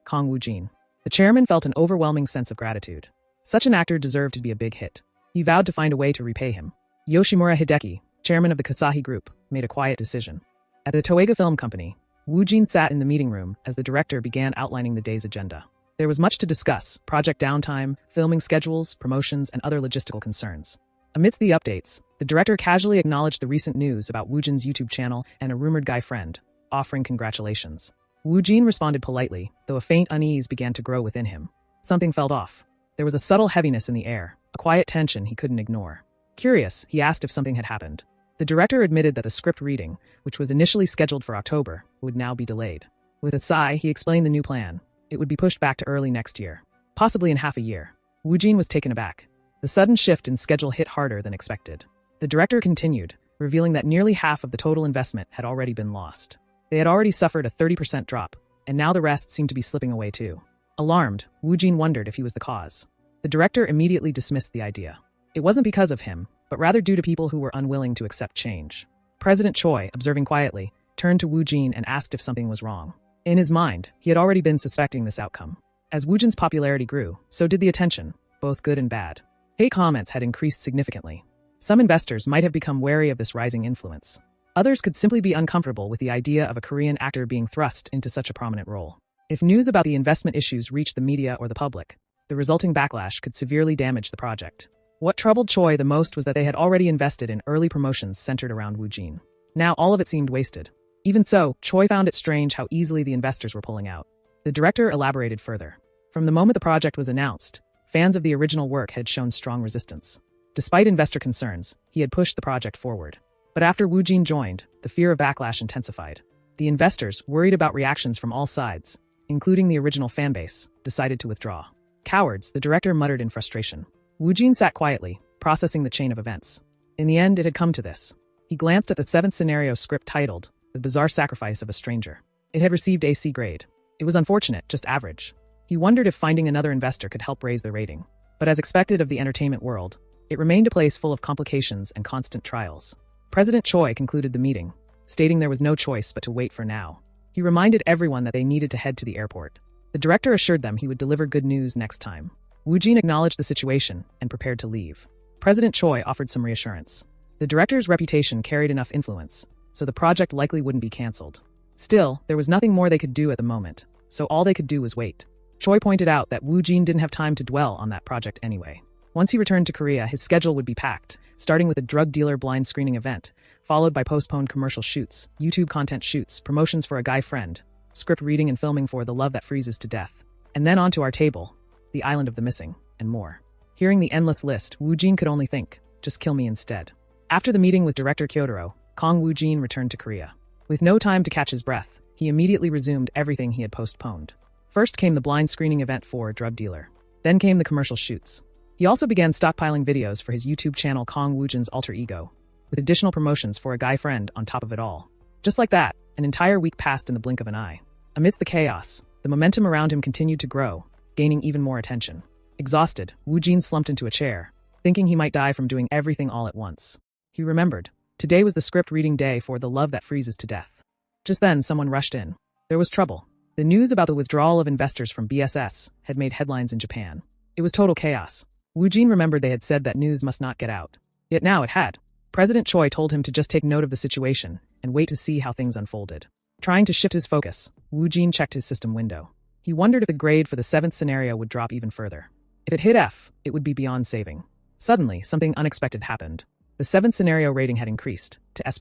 Kang Woo-jin. The chairman felt an overwhelming sense of gratitude. Such an actor deserved to be a big hit. He vowed to find a way to repay him. Yoshimura Hideki, chairman of the Kasahi Group, made a quiet decision. At the Toega Film Company, Woo-jin sat in the meeting room as the director began outlining the day's agenda. There was much to discuss: project downtime, filming schedules, promotions, and other logistical concerns. Amidst the updates, the director casually acknowledged the recent news about Woo-jin's YouTube channel and a rumored guy friend, offering congratulations. Woo-jin responded politely, though a faint unease began to grow within him. Something felt off. There was a subtle heaviness in the air, a quiet tension he couldn't ignore. Curious, he asked if something had happened. The director admitted that the script reading, which was initially scheduled for October, would now be delayed. With a sigh, he explained the new plan. It would be pushed back to early next year, possibly in half a year. Woo-jin was taken aback. The sudden shift in schedule hit harder than expected. The director continued, revealing that nearly half of the total investment had already been lost. They had already suffered a 30% drop, and now the rest seemed to be slipping away too. Alarmed, Woo-jin wondered if he was the cause. The director immediately dismissed the idea. It wasn't because of him, but rather due to people who were unwilling to accept change. President Choi, observing quietly, turned to Woo-jin and asked if something was wrong. In his mind, he had already been suspecting this outcome. As Woo-jin's popularity grew, so did the attention, both good and bad. Hate comments had increased significantly. Some investors might have become wary of this rising influence. Others could simply be uncomfortable with the idea of a Korean actor being thrust into such a prominent role. If news about the investment issues reached the media or the public, the resulting backlash could severely damage the project. What troubled Choi the most was that they had already invested in early promotions centered around Woo-jin. Now all of it seemed wasted. Even so, Choi found it strange how easily the investors were pulling out. The director elaborated further. From the moment the project was announced, fans of the original work had shown strong resistance. Despite investor concerns, he had pushed the project forward. But after Woo-jin joined, the fear of backlash intensified. The investors, worried about reactions from all sides, including the original fanbase, decided to withdraw. Cowards, the director muttered in frustration. Woo-jin sat quietly, processing the chain of events. In the end, it had come to this. He glanced at the 7th scenario script titled, The Bizarre Sacrifice of a Stranger. It had received a C grade. It was unfortunate, just average. He wondered if finding another investor could help raise the rating. But as expected of the entertainment world, it remained a place full of complications and constant trials. President Choi concluded the meeting, stating there was no choice but to wait for now. He reminded everyone that they needed to head to the airport. The director assured them he would deliver good news next time. Woo-jin acknowledged the situation and prepared to leave. President Choi offered some reassurance. The director's reputation carried enough influence, so the project likely wouldn't be cancelled. Still, there was nothing more they could do at the moment, so all they could do was wait. Choi pointed out that Woo-jin didn't have time to dwell on that project anyway. Once he returned to Korea, his schedule would be packed, starting with a drug dealer blind screening event, followed by postponed commercial shoots, YouTube content shoots, promotions for a guy friend, script reading and filming for The Love That Freezes to Death, and then onto our table, The Island of the Missing, and more. Hearing the endless list, Woo-jin could only think, just kill me instead. After the meeting with director Kyotaro, Kong Woo-jin returned to Korea. With no time to catch his breath, he immediately resumed everything he had postponed. First came the blind screening event for Drug Dealer. Then came the commercial shoots. He also began stockpiling videos for his YouTube channel Kong Woo-jin's Alter Ego, with additional promotions for a guy friend on top of it all. Just like that, an entire week passed in the blink of an eye. Amidst the chaos, the momentum around him continued to grow, gaining even more attention. Exhausted, Woo-jin slumped into a chair, thinking he might die from doing everything all at once. He remembered. Today was the script reading day for The Love That Freezes to Death. Just then, someone rushed in. There was trouble. The news about the withdrawal of investors from BSS had made headlines in Japan. It was total chaos. Woo-jin remembered they had said that news must not get out. Yet now it had. President Choi told him to just take note of the situation and wait to see how things unfolded. Trying to shift his focus, Woo-jin checked his system window. He wondered if the grade for the 7th scenario would drop even further. If it hit F, it would be beyond saving. Suddenly, something unexpected happened. The 7th scenario rating had increased to S+.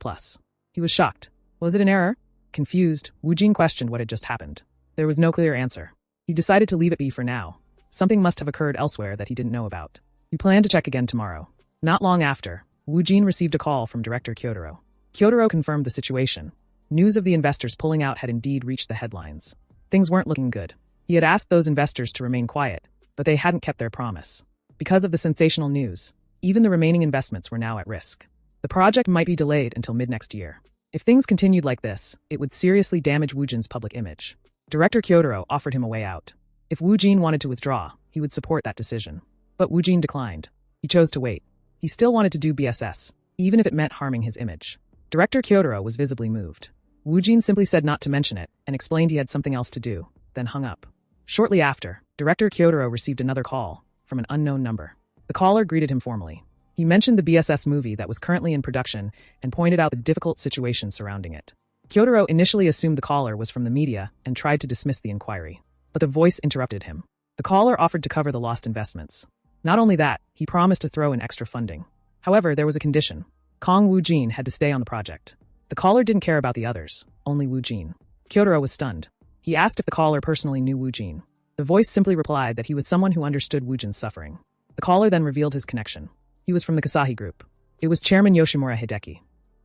He was shocked. Was it an error? Confused, Woo-jin questioned what had just happened. There was no clear answer. He decided to leave it be for now. Something must have occurred elsewhere that he didn't know about. He planned to check again tomorrow. Not long after, Woo-jin received a call from director Kyotaro. Kyotaro confirmed the situation. News of the investors pulling out had indeed reached the headlines. Things weren't looking good. He had asked those investors to remain quiet, but they hadn't kept their promise. Because of the sensational news, even the remaining investments were now at risk. The project might be delayed until mid-next year. If things continued like this, it would seriously damage Woo-jin's public image. Director Kyotaro offered him a way out. If Woo-jin wanted to withdraw, he would support that decision. But Woo-jin declined. He chose to wait. He still wanted to do BSS, even if it meant harming his image. Director Kyotaro was visibly moved. Woo-jin simply said not to mention it and explained he had something else to do, then hung up. Shortly after, Director Kyotaro received another call from an unknown number. The caller greeted him formally. He mentioned the BSS movie that was currently in production and pointed out the difficult situation surrounding it. Kyotaro initially assumed the caller was from the media and tried to dismiss the inquiry. But the voice interrupted him. The caller offered to cover the lost investments. Not only that, he promised to throw in extra funding. However, there was a condition. Kong Woo-jin had to stay on the project. The caller didn't care about the others, only Woo-jin. Kyotaro was stunned. He asked if the caller personally knew Woo-jin. The voice simply replied that he was someone who understood Woo-jin's suffering. The caller then revealed his connection. He was from the Kasahi Group. It was Chairman Yoshimura Hideki.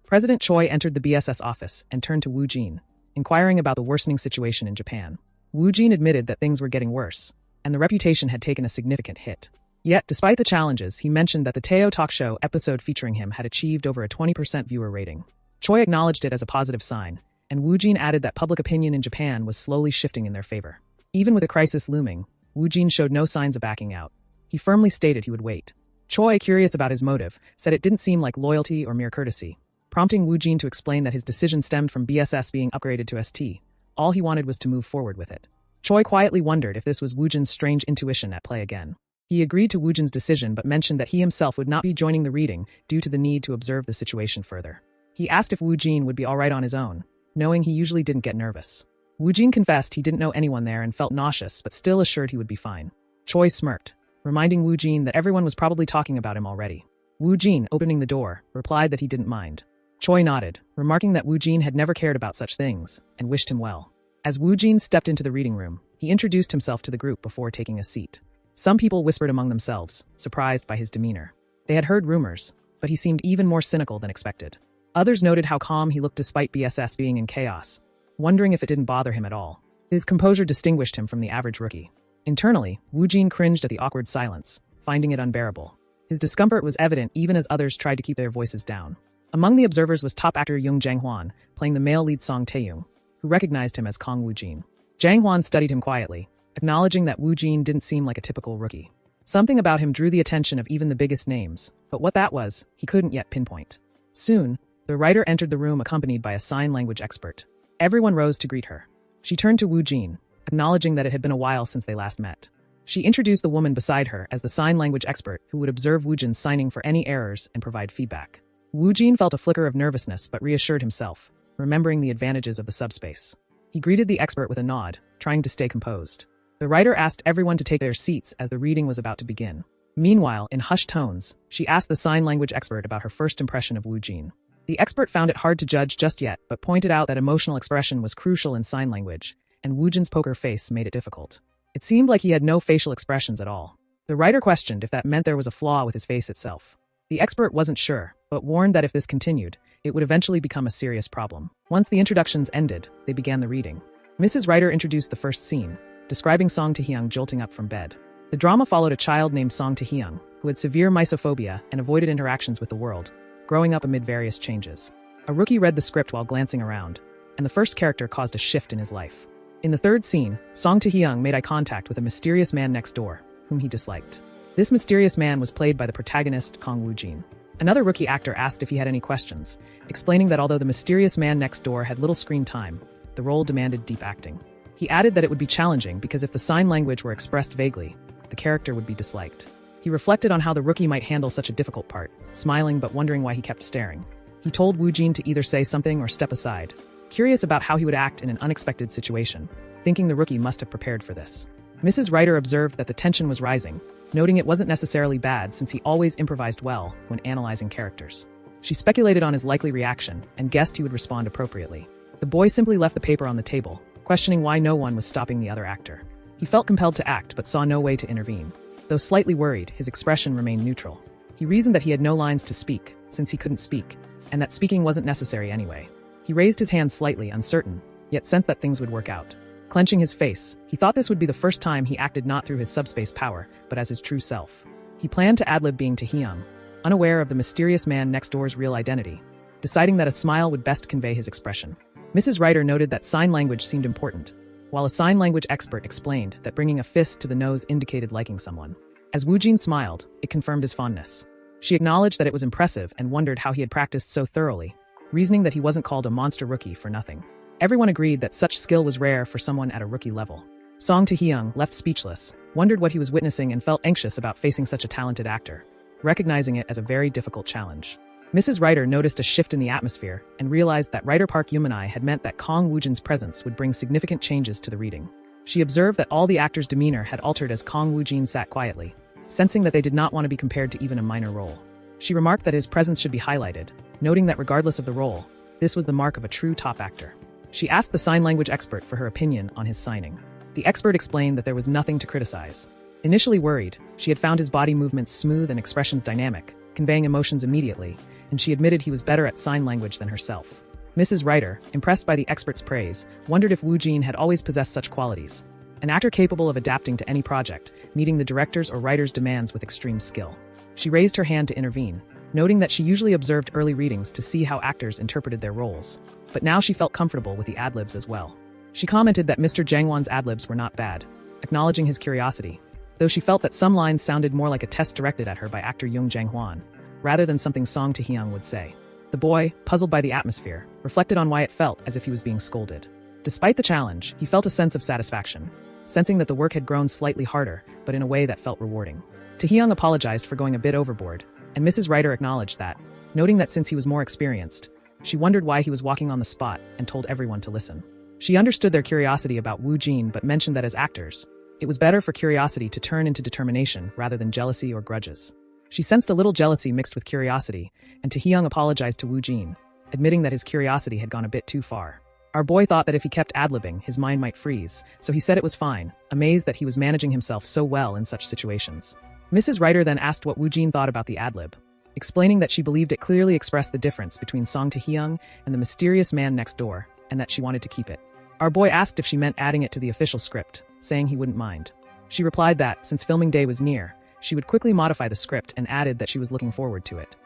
President Choi entered the BSS office and turned to Woo-jin, inquiring about the worsening situation in Japan. Woo-jin admitted that things were getting worse, and the reputation had taken a significant hit. Yet, despite the challenges, he mentioned that the Teo talk show episode featuring him had achieved over a 20% viewer rating. Choi acknowledged it as a positive sign, and Woo-jin added that public opinion in Japan was slowly shifting in their favor. Even with a crisis looming, Woo-jin showed no signs of backing out. He firmly stated he would wait. Choi, curious about his motive, said it didn't seem like loyalty or mere courtesy, prompting Woo-jin to explain that his decision stemmed from BSS being upgraded to ST. All he wanted was to move forward with it. Choi quietly wondered if this was Woo-jin's strange intuition at play again. He agreed to Woo-jin's decision but mentioned that he himself would not be joining the reading due to the need to observe the situation further. He asked if Woo-jin would be alright on his own, knowing he usually didn't get nervous. Woo-jin confessed he didn't know anyone there and felt nauseous but still assured he would be fine. Choi smirked, reminding Woo-jin that everyone was probably talking about him already. Woo-jin, opening the door, replied that he didn't mind. Choi nodded, remarking that Woo-jin had never cared about such things, and wished him well. As Woo-jin stepped into the reading room, he introduced himself to the group before taking a seat. Some people whispered among themselves, surprised by his demeanor. They had heard rumors, but he seemed even more cynical than expected. Others noted how calm he looked despite BSS being in chaos, wondering if it didn't bother him at all. His composure distinguished him from the average rookie. Internally, Woo-jin cringed at the awkward silence, finding it unbearable. His discomfort was evident even as others tried to keep their voices down. Among the observers was top actor Young Jang-hwan, playing the male lead Song Tae-young, who recognized him as Kong Woo-jin. Jang-hwan studied him quietly, acknowledging that Woo-jin didn't seem like a typical rookie. Something about him drew the attention of even the biggest names, but what that was, he couldn't yet pinpoint. Soon, the writer entered the room accompanied by a sign language expert. Everyone rose to greet her. She turned to Woo-jin, acknowledging that it had been a while since they last met. She introduced the woman beside her as the sign language expert who would observe Woo-jin's signing for any errors and provide feedback. Woo-jin felt a flicker of nervousness but reassured himself, remembering the advantages of the subspace. He greeted the expert with a nod, trying to stay composed. The writer asked everyone to take their seats as the reading was about to begin. Meanwhile, in hushed tones, she asked the sign language expert about her first impression of Wu Jin. The expert found it hard to judge just yet, but pointed out that emotional expression was crucial in sign language, and Wu Jin's poker face made it difficult. It seemed like he had no facial expressions at all. The writer questioned if that meant there was a flaw with his face itself. The expert wasn't sure, but warned that if this continued, it would eventually become a serious problem. Once the introductions ended, they began the reading. Mrs. Writer introduced the first scene, describing Song Taehyung jolting up from bed. The drama followed a child named Song Taehyung, who had severe mysophobia and avoided interactions with the world, growing up amid various changes. A rookie read the script while glancing around, and the first character caused a shift in his life. In the third scene, Song Taehyung made eye contact with a mysterious man next door, whom he disliked. This mysterious man was played by the protagonist, Kong Woo Jin. Another rookie actor asked if he had any questions, explaining that although the mysterious man next door had little screen time, the role demanded deep acting. He added that it would be challenging because if the sign language were expressed vaguely, the character would be disliked. He reflected on how the rookie might handle such a difficult part, smiling but wondering why he kept staring. He told Woo Jin to either say something or step aside, curious about how he would act in an unexpected situation, thinking the rookie must have prepared for this. Mrs. Writer observed that the tension was rising, noting it wasn't necessarily bad since he always improvised well when analyzing characters. She speculated on his likely reaction and guessed he would respond appropriately. The boy simply left the paper on the table, questioning why no one was stopping the other actor. He felt compelled to act but saw no way to intervene. Though slightly worried, his expression remained neutral. He reasoned that he had no lines to speak, since he couldn't speak, and that speaking wasn't necessary anyway. He raised his hand slightly, uncertain, yet sensed that things would work out. Clenching his face, he thought this would be the first time he acted not through his subspace power, but as his true self. He planned to ad-lib being Taehyung, unaware of the mysterious man next door's real identity, deciding that a smile would best convey his expression. Mrs. Writer noted that sign language seemed important, while a sign language expert explained that bringing a fist to the nose indicated liking someone. As Woo Jin smiled, it confirmed his fondness. She acknowledged that it was impressive and wondered how he had practiced so thoroughly, reasoning that he wasn't called a monster rookie for nothing. Everyone agreed that such skill was rare for someone at a rookie level. Song Taehyung, left speechless, wondered what he was witnessing and felt anxious about facing such a talented actor, recognizing it as a very difficult challenge. Mrs. Writer noticed a shift in the atmosphere and realized that Writer Park Yumanai had meant that Kong Woo Jin's presence would bring significant changes to the reading. She observed that all the actors' demeanor had altered as Kong Woo Jin sat quietly, sensing that they did not want to be compared to even a minor role. She remarked that his presence should be highlighted, noting that regardless of the role, this was the mark of a true top actor. She asked the sign language expert for her opinion on his signing. The expert explained that there was nothing to criticize. Initially worried, she had found his body movements smooth and expressions dynamic, conveying emotions immediately, and she admitted he was better at sign language than herself. Mrs. Writer, impressed by the expert's praise, wondered if Woo Jin had always possessed such qualities. An actor capable of adapting to any project, meeting the director's or writer's demands with extreme skill. She raised her hand to intervene, noting that she usually observed early readings to see how actors interpreted their roles. But now she felt comfortable with the ad-libs as well. She commented that Mr. Jangwon's ad-libs were not bad, acknowledging his curiosity, though she felt that some lines sounded more like a test directed at her by actor Young Jang-hwan, rather than something Song Taehyung would say. The boy, puzzled by the atmosphere, reflected on why it felt as if he was being scolded. Despite the challenge, he felt a sense of satisfaction, sensing that the work had grown slightly harder, but in a way that felt rewarding. Taehyung apologized for going a bit overboard, and Mrs. Writer acknowledged that, noting that since he was more experienced, she wondered why he was walking on the spot and told everyone to listen. She understood their curiosity about Woo Jin but mentioned that as actors, it was better for curiosity to turn into determination rather than jealousy or grudges. She sensed a little jealousy mixed with curiosity, and Taehyung apologized to Woo Jin, admitting that his curiosity had gone a bit too far. Our boy thought that if he kept ad-libbing, his mind might freeze, so he said it was fine, amazed that he was managing himself so well in such situations. Mrs. Writer then asked what Woo Jin thought about the ad-lib, explaining that she believed it clearly expressed the difference between Song Taehyung and the mysterious man next door, and that she wanted to keep it. Our boy asked if she meant adding it to the official script, saying he wouldn't mind. She replied that, since filming day was near, she would quickly modify the script and added that she was looking forward to it.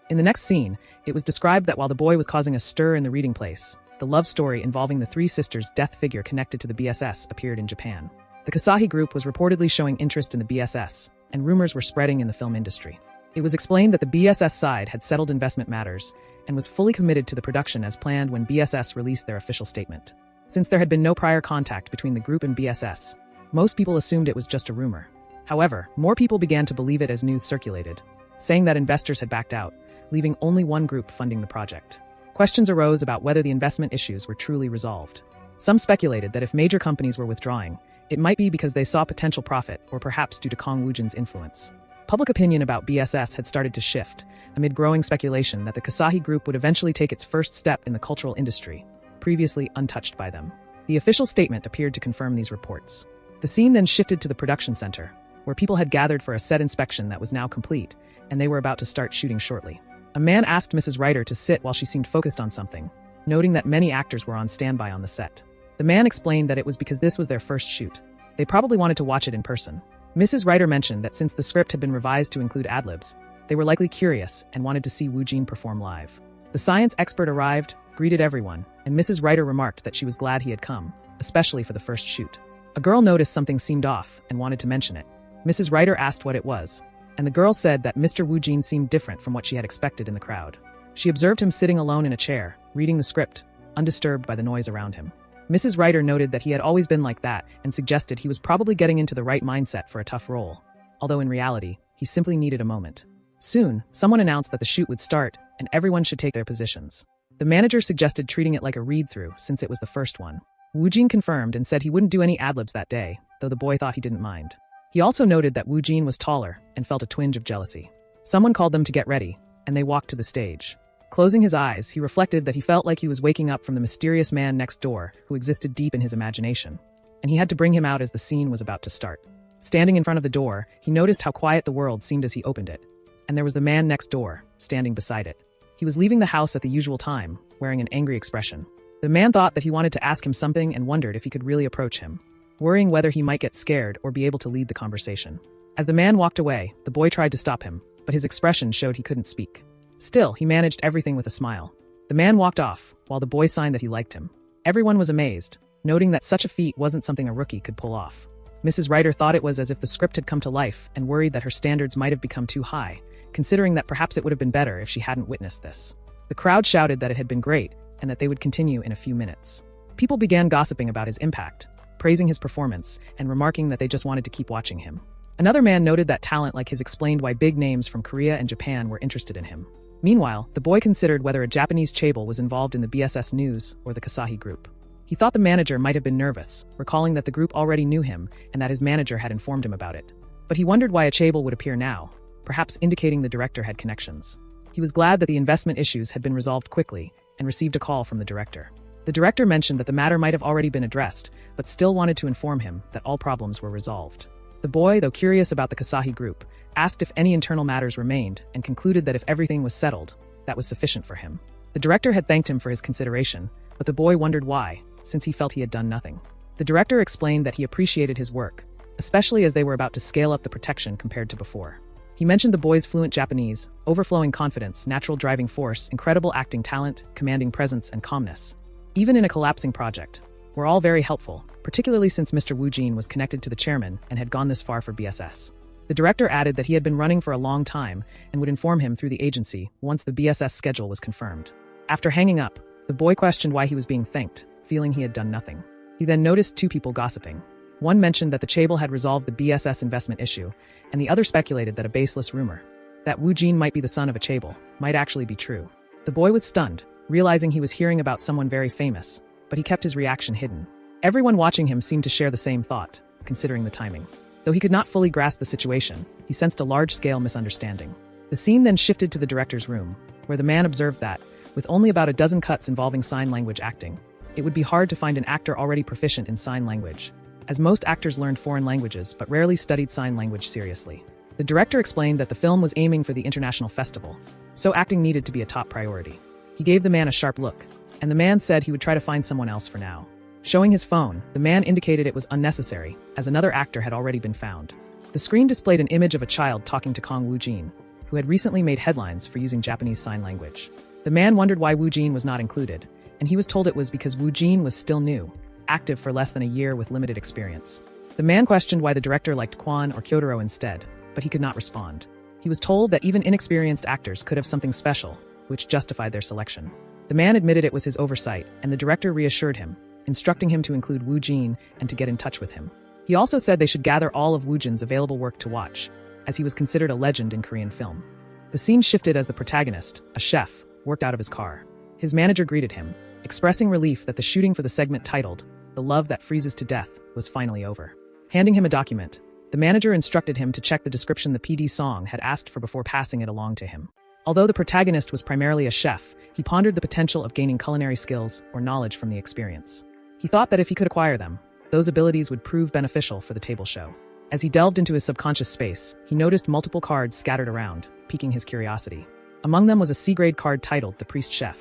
In the next scene, it was described that while the boy was causing a stir in the reading place, the love story involving the three sisters' death figure connected to the BSS appeared in Japan. The Kasahi group was reportedly showing interest in the BSS, and rumors were spreading in the film industry. It was explained that the BSS side had settled investment matters and was fully committed to the production as planned when BSS released their official statement. Since there had been no prior contact between the group and BSS, most people assumed it was just a rumor. However, more people began to believe it as news circulated, saying that investors had backed out, leaving only one group funding the project. Questions arose about whether the investment issues were truly resolved. Some speculated that if major companies were withdrawing, it might be because they saw potential profit or perhaps due to Kong Woo Jin's influence. Public opinion about BSS had started to shift, amid growing speculation that the Kasahi group would eventually take its first step in the cultural industry, previously untouched by them. The official statement appeared to confirm these reports. The scene then shifted to the production center, where people had gathered for a set inspection that was now complete, and they were about to start shooting shortly. A man asked Mrs. Ryder to sit while she seemed focused on something, noting that many actors were on standby on the set. The man explained that it was because this was their first shoot. They probably wanted to watch it in person. Mrs. Ryder mentioned that since the script had been revised to include ad-libs, they were likely curious and wanted to see Woo Jin perform live. The science expert arrived, greeted everyone, and Mrs. Ryder remarked that she was glad he had come, especially for the first shoot. A girl noticed something seemed off and wanted to mention it. Mrs. Ryder asked what it was, and the girl said that Mr. Woo Jin seemed different from what she had expected in the crowd. She observed him sitting alone in a chair, reading the script, undisturbed by the noise around him. Mrs. Ryder noted that he had always been like that and suggested he was probably getting into the right mindset for a tough role, although in reality, he simply needed a moment. Soon, someone announced that the shoot would start and everyone should take their positions. The manager suggested treating it like a read-through since it was the first one. Woo Jin confirmed and said he wouldn't do any ad-libs that day, though the boy thought he didn't mind. He also noted that Woo Jin was taller and felt a twinge of jealousy. Someone called them to get ready, and they walked to the stage. Closing his eyes, he reflected that he felt like he was waking up from the mysterious man next door who existed deep in his imagination, and he had to bring him out as the scene was about to start. Standing in front of the door, he noticed how quiet the world seemed as he opened it, and there was the man next door, standing beside it. He was leaving the house at the usual time, wearing an angry expression. The man thought that he wanted to ask him something and wondered if he could really approach him, worrying whether he might get scared or be able to lead the conversation. As the man walked away, the boy tried to stop him, but his expression showed he couldn't speak. Still, he managed everything with a smile. The man walked off, while the boy signed that he liked him. Everyone was amazed, noting that such a feat wasn't something a rookie could pull off. Mrs. Ryder thought it was as if the script had come to life and worried that her standards might have become too high, considering that perhaps it would have been better if she hadn't witnessed this. The crowd shouted that it had been great and that they would continue in a few minutes. People began gossiping about his impact, praising his performance, and remarking that they just wanted to keep watching him. Another man noted that talent like his explained why big names from Korea and Japan were interested in him. Meanwhile, the boy considered whether a Japanese chaebol was involved in the BSS news or the Kasahi group. He thought the manager might have been nervous, recalling that the group already knew him and that his manager had informed him about it. But he wondered why a chaebol would appear now, perhaps indicating the director had connections. He was glad that the investment issues had been resolved quickly and received a call from the director. The director mentioned that the matter might have already been addressed, but still wanted to inform him that all problems were resolved. The boy, though curious about the Kasahi group, asked if any internal matters remained and concluded that if everything was settled, that was sufficient for him. The director had thanked him for his consideration, but the boy wondered why, since he felt he had done nothing. The director explained that he appreciated his work, especially as they were about to scale up the protection compared to before. He mentioned the boy's fluent Japanese, overflowing confidence, natural driving force, incredible acting talent, commanding presence, and calmness. Even in a collapsing project, were all very helpful, particularly since Mr. Woo Jin was connected to the chairman and had gone this far for BSS. The director added that he had been running for a long time and would inform him through the agency once the BSS schedule was confirmed. After hanging up, the boy questioned why he was being thanked, feeling he had done nothing. He then noticed two people gossiping. One mentioned that the chaebol had resolved the BSS investment issue, and the other speculated that a baseless rumor, that Woo Jin might be the son of a chaebol, might actually be true. The boy was stunned, realizing he was hearing about someone very famous, but he kept his reaction hidden. Everyone watching him seemed to share the same thought, considering the timing. Though he could not fully grasp the situation, he sensed a large-scale misunderstanding. The scene then shifted to the director's room, where the man observed that, with only about a dozen cuts involving sign language acting, it would be hard to find an actor already proficient in sign language, as most actors learned foreign languages but rarely studied sign language seriously. The director explained that the film was aiming for the international festival, so acting needed to be a top priority. He gave the man a sharp look, and the man said he would try to find someone else for now. Showing his phone, the man indicated it was unnecessary, as another actor had already been found. The screen displayed an image of a child talking to Kong Woo Jin, who had recently made headlines for using Japanese sign language. The man wondered why Woo Jin was not included, and he was told it was because Woo Jin was still new, active for less than a year with limited experience. The man questioned why the director liked Kwon or Kyotaro instead, but he could not respond. He was told that even inexperienced actors could have something special, which justified their selection. The man admitted it was his oversight, and the director reassured him, instructing him to include Woo Jin and to get in touch with him. He also said they should gather all of Woo Jin's available work to watch, as he was considered a legend in Korean film. The scene shifted as the protagonist, a chef, worked out of his car. His manager greeted him, expressing relief that the shooting for the segment titled, "The Love That Freezes to Death," was finally over. Handing him a document, The manager instructed him to check the description the PD song had asked for before passing it along to him. Although the protagonist was primarily a chef, he pondered the potential of gaining culinary skills or knowledge from the experience. He thought that if he could acquire them, those abilities would prove beneficial for the table show. As he delved into his subconscious space, he noticed multiple cards scattered around, piquing his curiosity. Among them was a C-grade card titled The Priest Chef.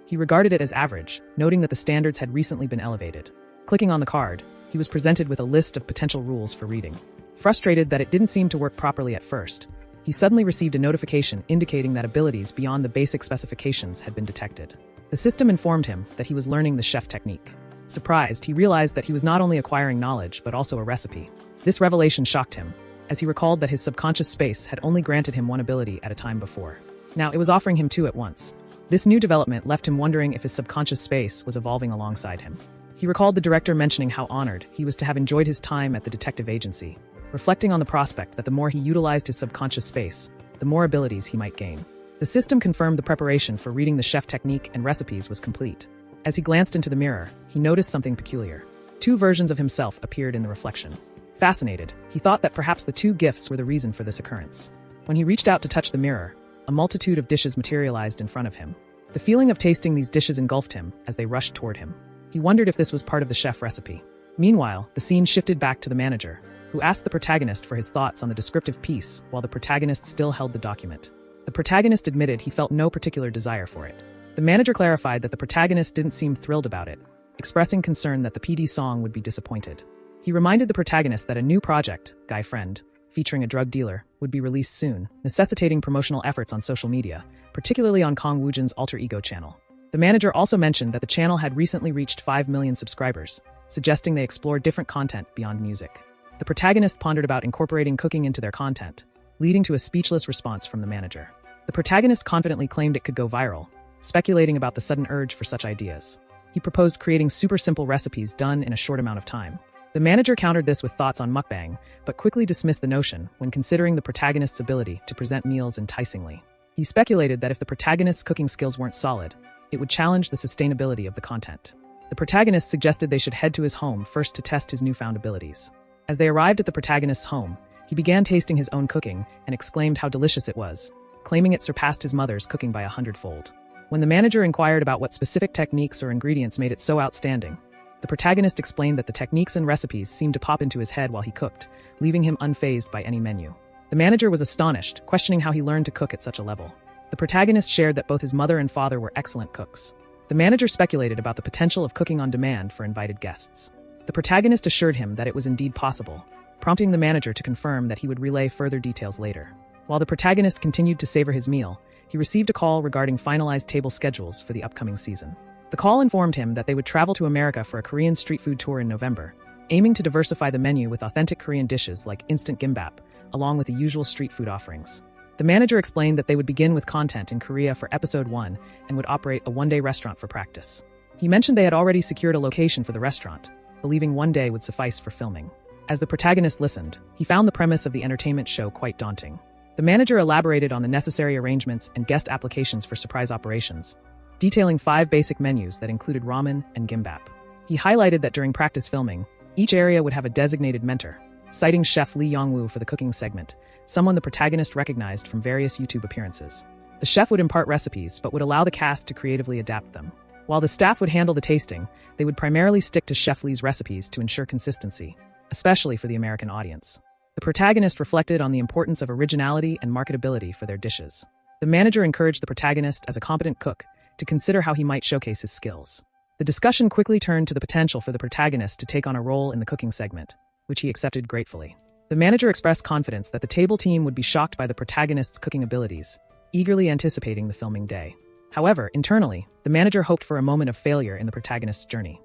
He regarded it as average, noting that the standards had recently been elevated. Clicking on the card, he was presented with a list of potential rules for reading. Frustrated that it didn't seem to work properly at first, he suddenly received a notification indicating that abilities beyond the basic specifications had been detected. The system informed him that he was learning the chef technique. Surprised, he realized that he was not only acquiring knowledge but also a recipe. This revelation shocked him, as he recalled that his subconscious space had only granted him one ability at a time before. Now it was offering him two at once. This new development left him wondering if his subconscious space was evolving alongside him. He recalled the director mentioning how honored he was to have enjoyed his time at the detective agency, reflecting on the prospect that the more he utilized his subconscious space, the more abilities he might gain. The system confirmed the preparation for reading the chef technique and recipes was complete. As he glanced into the mirror, he noticed something peculiar. Two versions of himself appeared in the reflection. Fascinated, he thought that perhaps the two gifts were the reason for this occurrence. When he reached out to touch the mirror, a multitude of dishes materialized in front of him. The feeling of tasting these dishes engulfed him as they rushed toward him. He wondered if this was part of the chef recipe. Meanwhile, the scene shifted back to the manager, who asked the protagonist for his thoughts on the descriptive piece while the protagonist still held the document. The protagonist admitted he felt no particular desire for it. The manager clarified that the protagonist didn't seem thrilled about it, expressing concern that the PD song would be disappointed. He reminded the protagonist that a new project, Guy Friend, featuring a drug dealer, would be released soon, necessitating promotional efforts on social media, particularly on Kong Woojin's alter ego channel. The manager also mentioned that the channel had recently reached 5 million subscribers, suggesting they explore different content beyond music. The protagonist pondered about incorporating cooking into their content, leading to a speechless response from the manager. The protagonist confidently claimed it could go viral, speculating about the sudden urge for such ideas. He proposed creating super simple recipes done in a short amount of time. The manager countered this with thoughts on mukbang, but quickly dismissed the notion when considering the protagonist's ability to present meals enticingly. He speculated that if the protagonist's cooking skills weren't solid, it would challenge the sustainability of the content. The protagonist suggested they should head to his home first to test his newfound abilities. As they arrived at the protagonist's home, he began tasting his own cooking and exclaimed how delicious it was, claiming it surpassed his mother's cooking by 100-fold. When the manager inquired about what specific techniques or ingredients made it so outstanding, the protagonist explained that the techniques and recipes seemed to pop into his head while he cooked, leaving him unfazed by any menu. The manager was astonished, questioning how he learned to cook at such a level. The protagonist shared that both his mother and father were excellent cooks. The manager speculated about the potential of cooking on demand for invited guests. The protagonist assured him that it was indeed possible, prompting the manager to confirm that he would relay further details later. While the protagonist continued to savor his meal, he received a call regarding finalized table schedules for the upcoming season. The call informed him that they would travel to America for a Korean street food tour in November, aiming to diversify the menu with authentic Korean dishes like instant gimbap, along with the usual street food offerings. The manager explained that they would begin with content in Korea for episode 1 and would operate a one-day restaurant for practice. He mentioned they had already secured a location for the restaurant, believing one day would suffice for filming. As the protagonist listened, he found the premise of the entertainment show quite daunting. The manager elaborated on the necessary arrangements and guest applications for surprise operations, detailing 5 basic menus that included ramen and gimbap. He highlighted that during practice filming, each area would have a designated mentor, citing Chef Lee Yong-woo for the cooking segment, someone the protagonist recognized from various YouTube appearances. The chef would impart recipes, but would allow the cast to creatively adapt them. While the staff would handle the tasting, they would primarily stick to Chef Lee's recipes to ensure consistency, especially for the American audience. The protagonist reflected on the importance of originality and marketability for their dishes. The manager encouraged the protagonist, as a competent cook, to consider how he might showcase his skills. The discussion quickly turned to the potential for the protagonist to take on a role in the cooking segment, which he accepted gratefully. The manager expressed confidence that the table team would be shocked by the protagonist's cooking abilities, eagerly anticipating the filming day. However, internally, the manager hoped for a moment of failure in the protagonist's journey.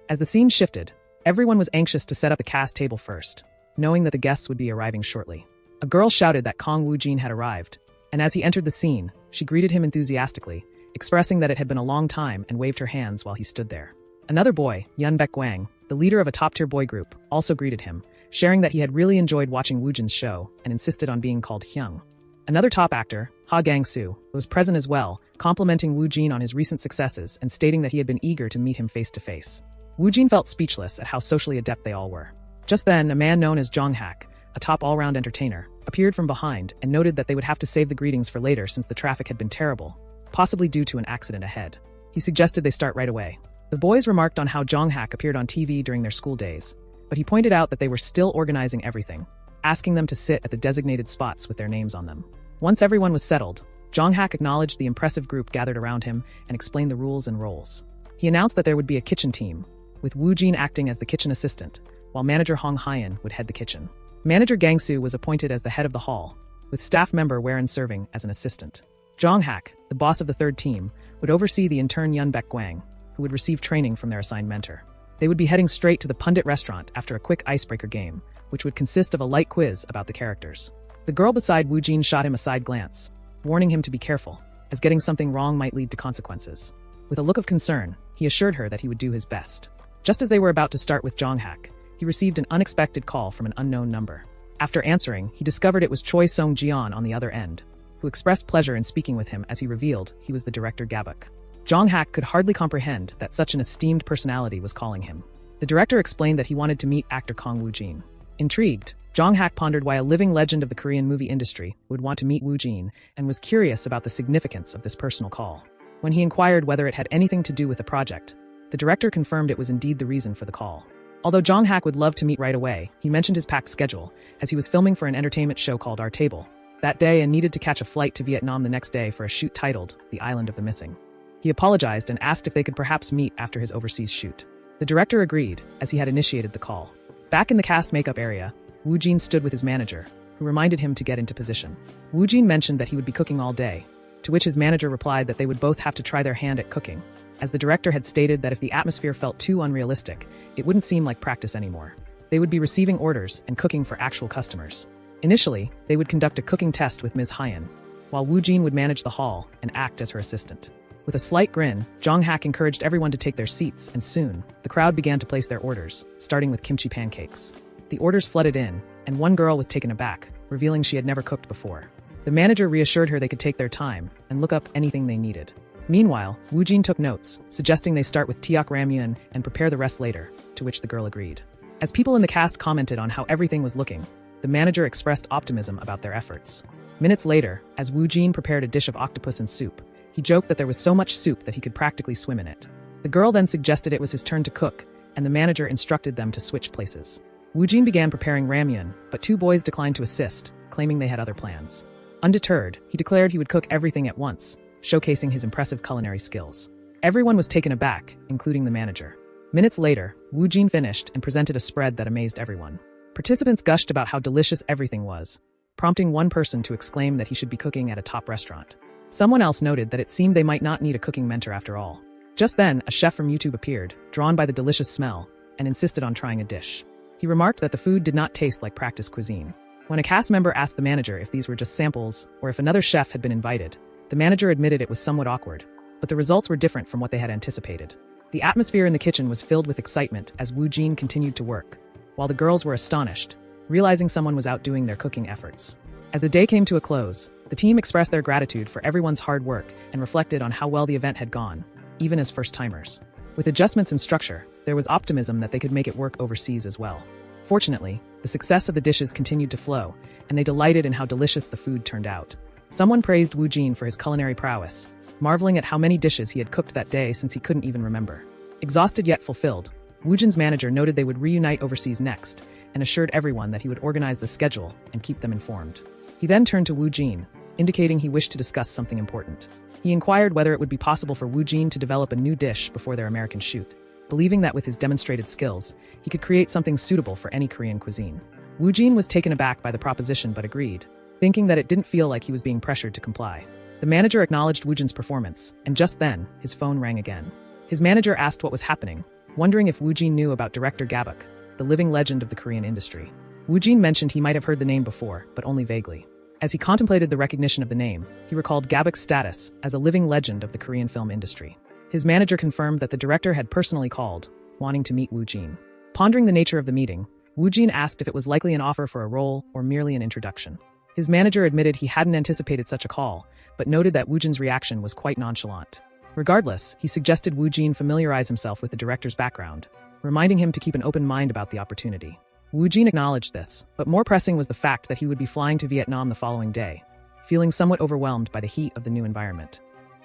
As the scene shifted, everyone was anxious to set up the cast table first, knowing that the guests would be arriving shortly. A girl shouted that Kong Woojin had arrived, and as he entered the scene, she greeted him enthusiastically, expressing that it had been a long time and waved her hands while he stood there. Another boy, Yun Baek Gwang, the leader of a top-tier boy group, also greeted him, sharing that he had really enjoyed watching Woojin's show and insisted on being called Hyung. Another top actor, Ha Gang-soo, was present as well, complimenting Woojin on his recent successes and stating that he had been eager to meet him face-to-face. Woojin felt speechless at how socially adept they all were. Just then, a man known as Jong Hak, a top all-round entertainer, appeared from behind and noted that they would have to save the greetings for later since the traffic had been terrible, possibly due to an accident ahead. He suggested they start right away. The boys remarked on how Jonghak appeared on TV during their school days, but he pointed out that they were still organizing everything, asking them to sit at the designated spots with their names on them. Once everyone was settled, Jonghak acknowledged the impressive group gathered around him and explained the rules and roles. He announced that there would be a kitchen team, with Woo Jin acting as the kitchen assistant, while manager Hong Hyen would head the kitchen. Manager Gangsu was appointed as the head of the hall, with staff member Waren serving as an assistant. Jonghak, the boss of the third team, would oversee the intern Yun Baek Gwang, who would receive training from their assigned mentor. They would be heading straight to the Pundit restaurant after a quick icebreaker game, which would consist of a light quiz about the characters. The girl beside Woo Jin shot him a side glance, warning him to be careful, as getting something wrong might lead to consequences. With a look of concern, he assured her that he would do his best. Just as they were about to start with Jonghak, he received an unexpected call from an unknown number. After answering, he discovered it was Choi Song-jian on the other end, who expressed pleasure in speaking with him as he revealed he was the director Gabuk. Jonghak could hardly comprehend that such an esteemed personality was calling him. The director explained that he wanted to meet actor Kong Woo-jin. Intrigued, Jonghak pondered why a living legend of the Korean movie industry would want to meet Woo-jin and was curious about the significance of this personal call. When he inquired whether it had anything to do with the project, the director confirmed it was indeed the reason for the call. Although Jonghak would love to meet right away, he mentioned his packed schedule, as he was filming for an entertainment show called Our Table that day and needed to catch a flight to Vietnam the next day for a shoot titled The Island of the Missing. He apologized and asked if they could perhaps meet after his overseas shoot. The director agreed, as he had initiated the call. Back in the cast makeup area, Woo Jin stood with his manager, who reminded him to get into position. Woo Jin mentioned that he would be cooking all day, to which his manager replied that they would both have to try their hand at cooking, as the director had stated that if the atmosphere felt too unrealistic, it wouldn't seem like practice anymore. They would be receiving orders and cooking for actual customers. Initially, they would conduct a cooking test with Ms. Hyen, while Woo Jin would manage the hall and act as her assistant. With a slight grin, Jonghak encouraged everyone to take their seats, and soon, the crowd began to place their orders, starting with kimchi pancakes. The orders flooded in, and one girl was taken aback, revealing she had never cooked before. The manager reassured her they could take their time and look up anything they needed. Meanwhile, Woo Jin took notes, suggesting they start with Tiak Ramyun and prepare the rest later, to which the girl agreed. As people in the cast commented on how everything was looking, the manager expressed optimism about their efforts. Minutes later, as Woo Jin prepared a dish of octopus and soup, he joked that there was so much soup that he could practically swim in it. The girl then suggested it was his turn to cook, and the manager instructed them to switch places. Woo Jin began preparing ramyun, but two boys declined to assist, claiming they had other plans. Undeterred, he declared he would cook everything at once, showcasing his impressive culinary skills. Everyone was taken aback, including the manager. Minutes later, Woo Jin finished and presented a spread that amazed everyone. Participants gushed about how delicious everything was, prompting one person to exclaim that he should be cooking at a top restaurant. Someone else noted that it seemed they might not need a cooking mentor after all. Just then, a chef from YouTube appeared, drawn by the delicious smell, and insisted on trying a dish. He remarked that the food did not taste like practice cuisine. When a cast member asked the manager if these were just samples or if another chef had been invited, the manager admitted it was somewhat awkward, but the results were different from what they had anticipated. The atmosphere in the kitchen was filled with excitement as Woo Jin continued to work, while the girls were astonished, realizing someone was outdoing their cooking efforts. As the day came to a close, the team expressed their gratitude for everyone's hard work and reflected on how well the event had gone, even as first-timers. With adjustments in structure, there was optimism that they could make it work overseas as well. Fortunately, the success of the dishes continued to flow, and they delighted in how delicious the food turned out. Someone praised Woo Jin for his culinary prowess, marveling at how many dishes he had cooked that day since he couldn't even remember. Exhausted yet fulfilled, Woo Jin's manager noted they would reunite overseas next, and assured everyone that he would organize the schedule and keep them informed. He then turned to Woo Jin, indicating he wished to discuss something important. He inquired whether it would be possible for Woo Jin to develop a new dish before their American shoot, believing that with his demonstrated skills, he could create something suitable for any Korean cuisine. Woo Jin was taken aback by the proposition but agreed, thinking that it didn't feel like he was being pressured to comply. The manager acknowledged Woo Jin's performance, and just then, his phone rang again. His manager asked what was happening, wondering if Woo Jin knew about director Gabuk, the living legend of the Korean industry. Woo Jin mentioned he might have heard the name before, but only vaguely. As he contemplated the recognition of the name, he recalled Gabuk's status as a living legend of the Korean film industry. His manager confirmed that the director had personally called, wanting to meet Woo Jin. Pondering the nature of the meeting, Woo Jin asked if it was likely an offer for a role or merely an introduction. His manager admitted he hadn't anticipated such a call, but noted that Woo Jin's reaction was quite nonchalant. Regardless, he suggested Woo Jin familiarize himself with the director's background, reminding him to keep an open mind about the opportunity. Wu Jin acknowledged this, but more pressing was the fact that he would be flying to Vietnam the following day, feeling somewhat overwhelmed by the heat of the new environment.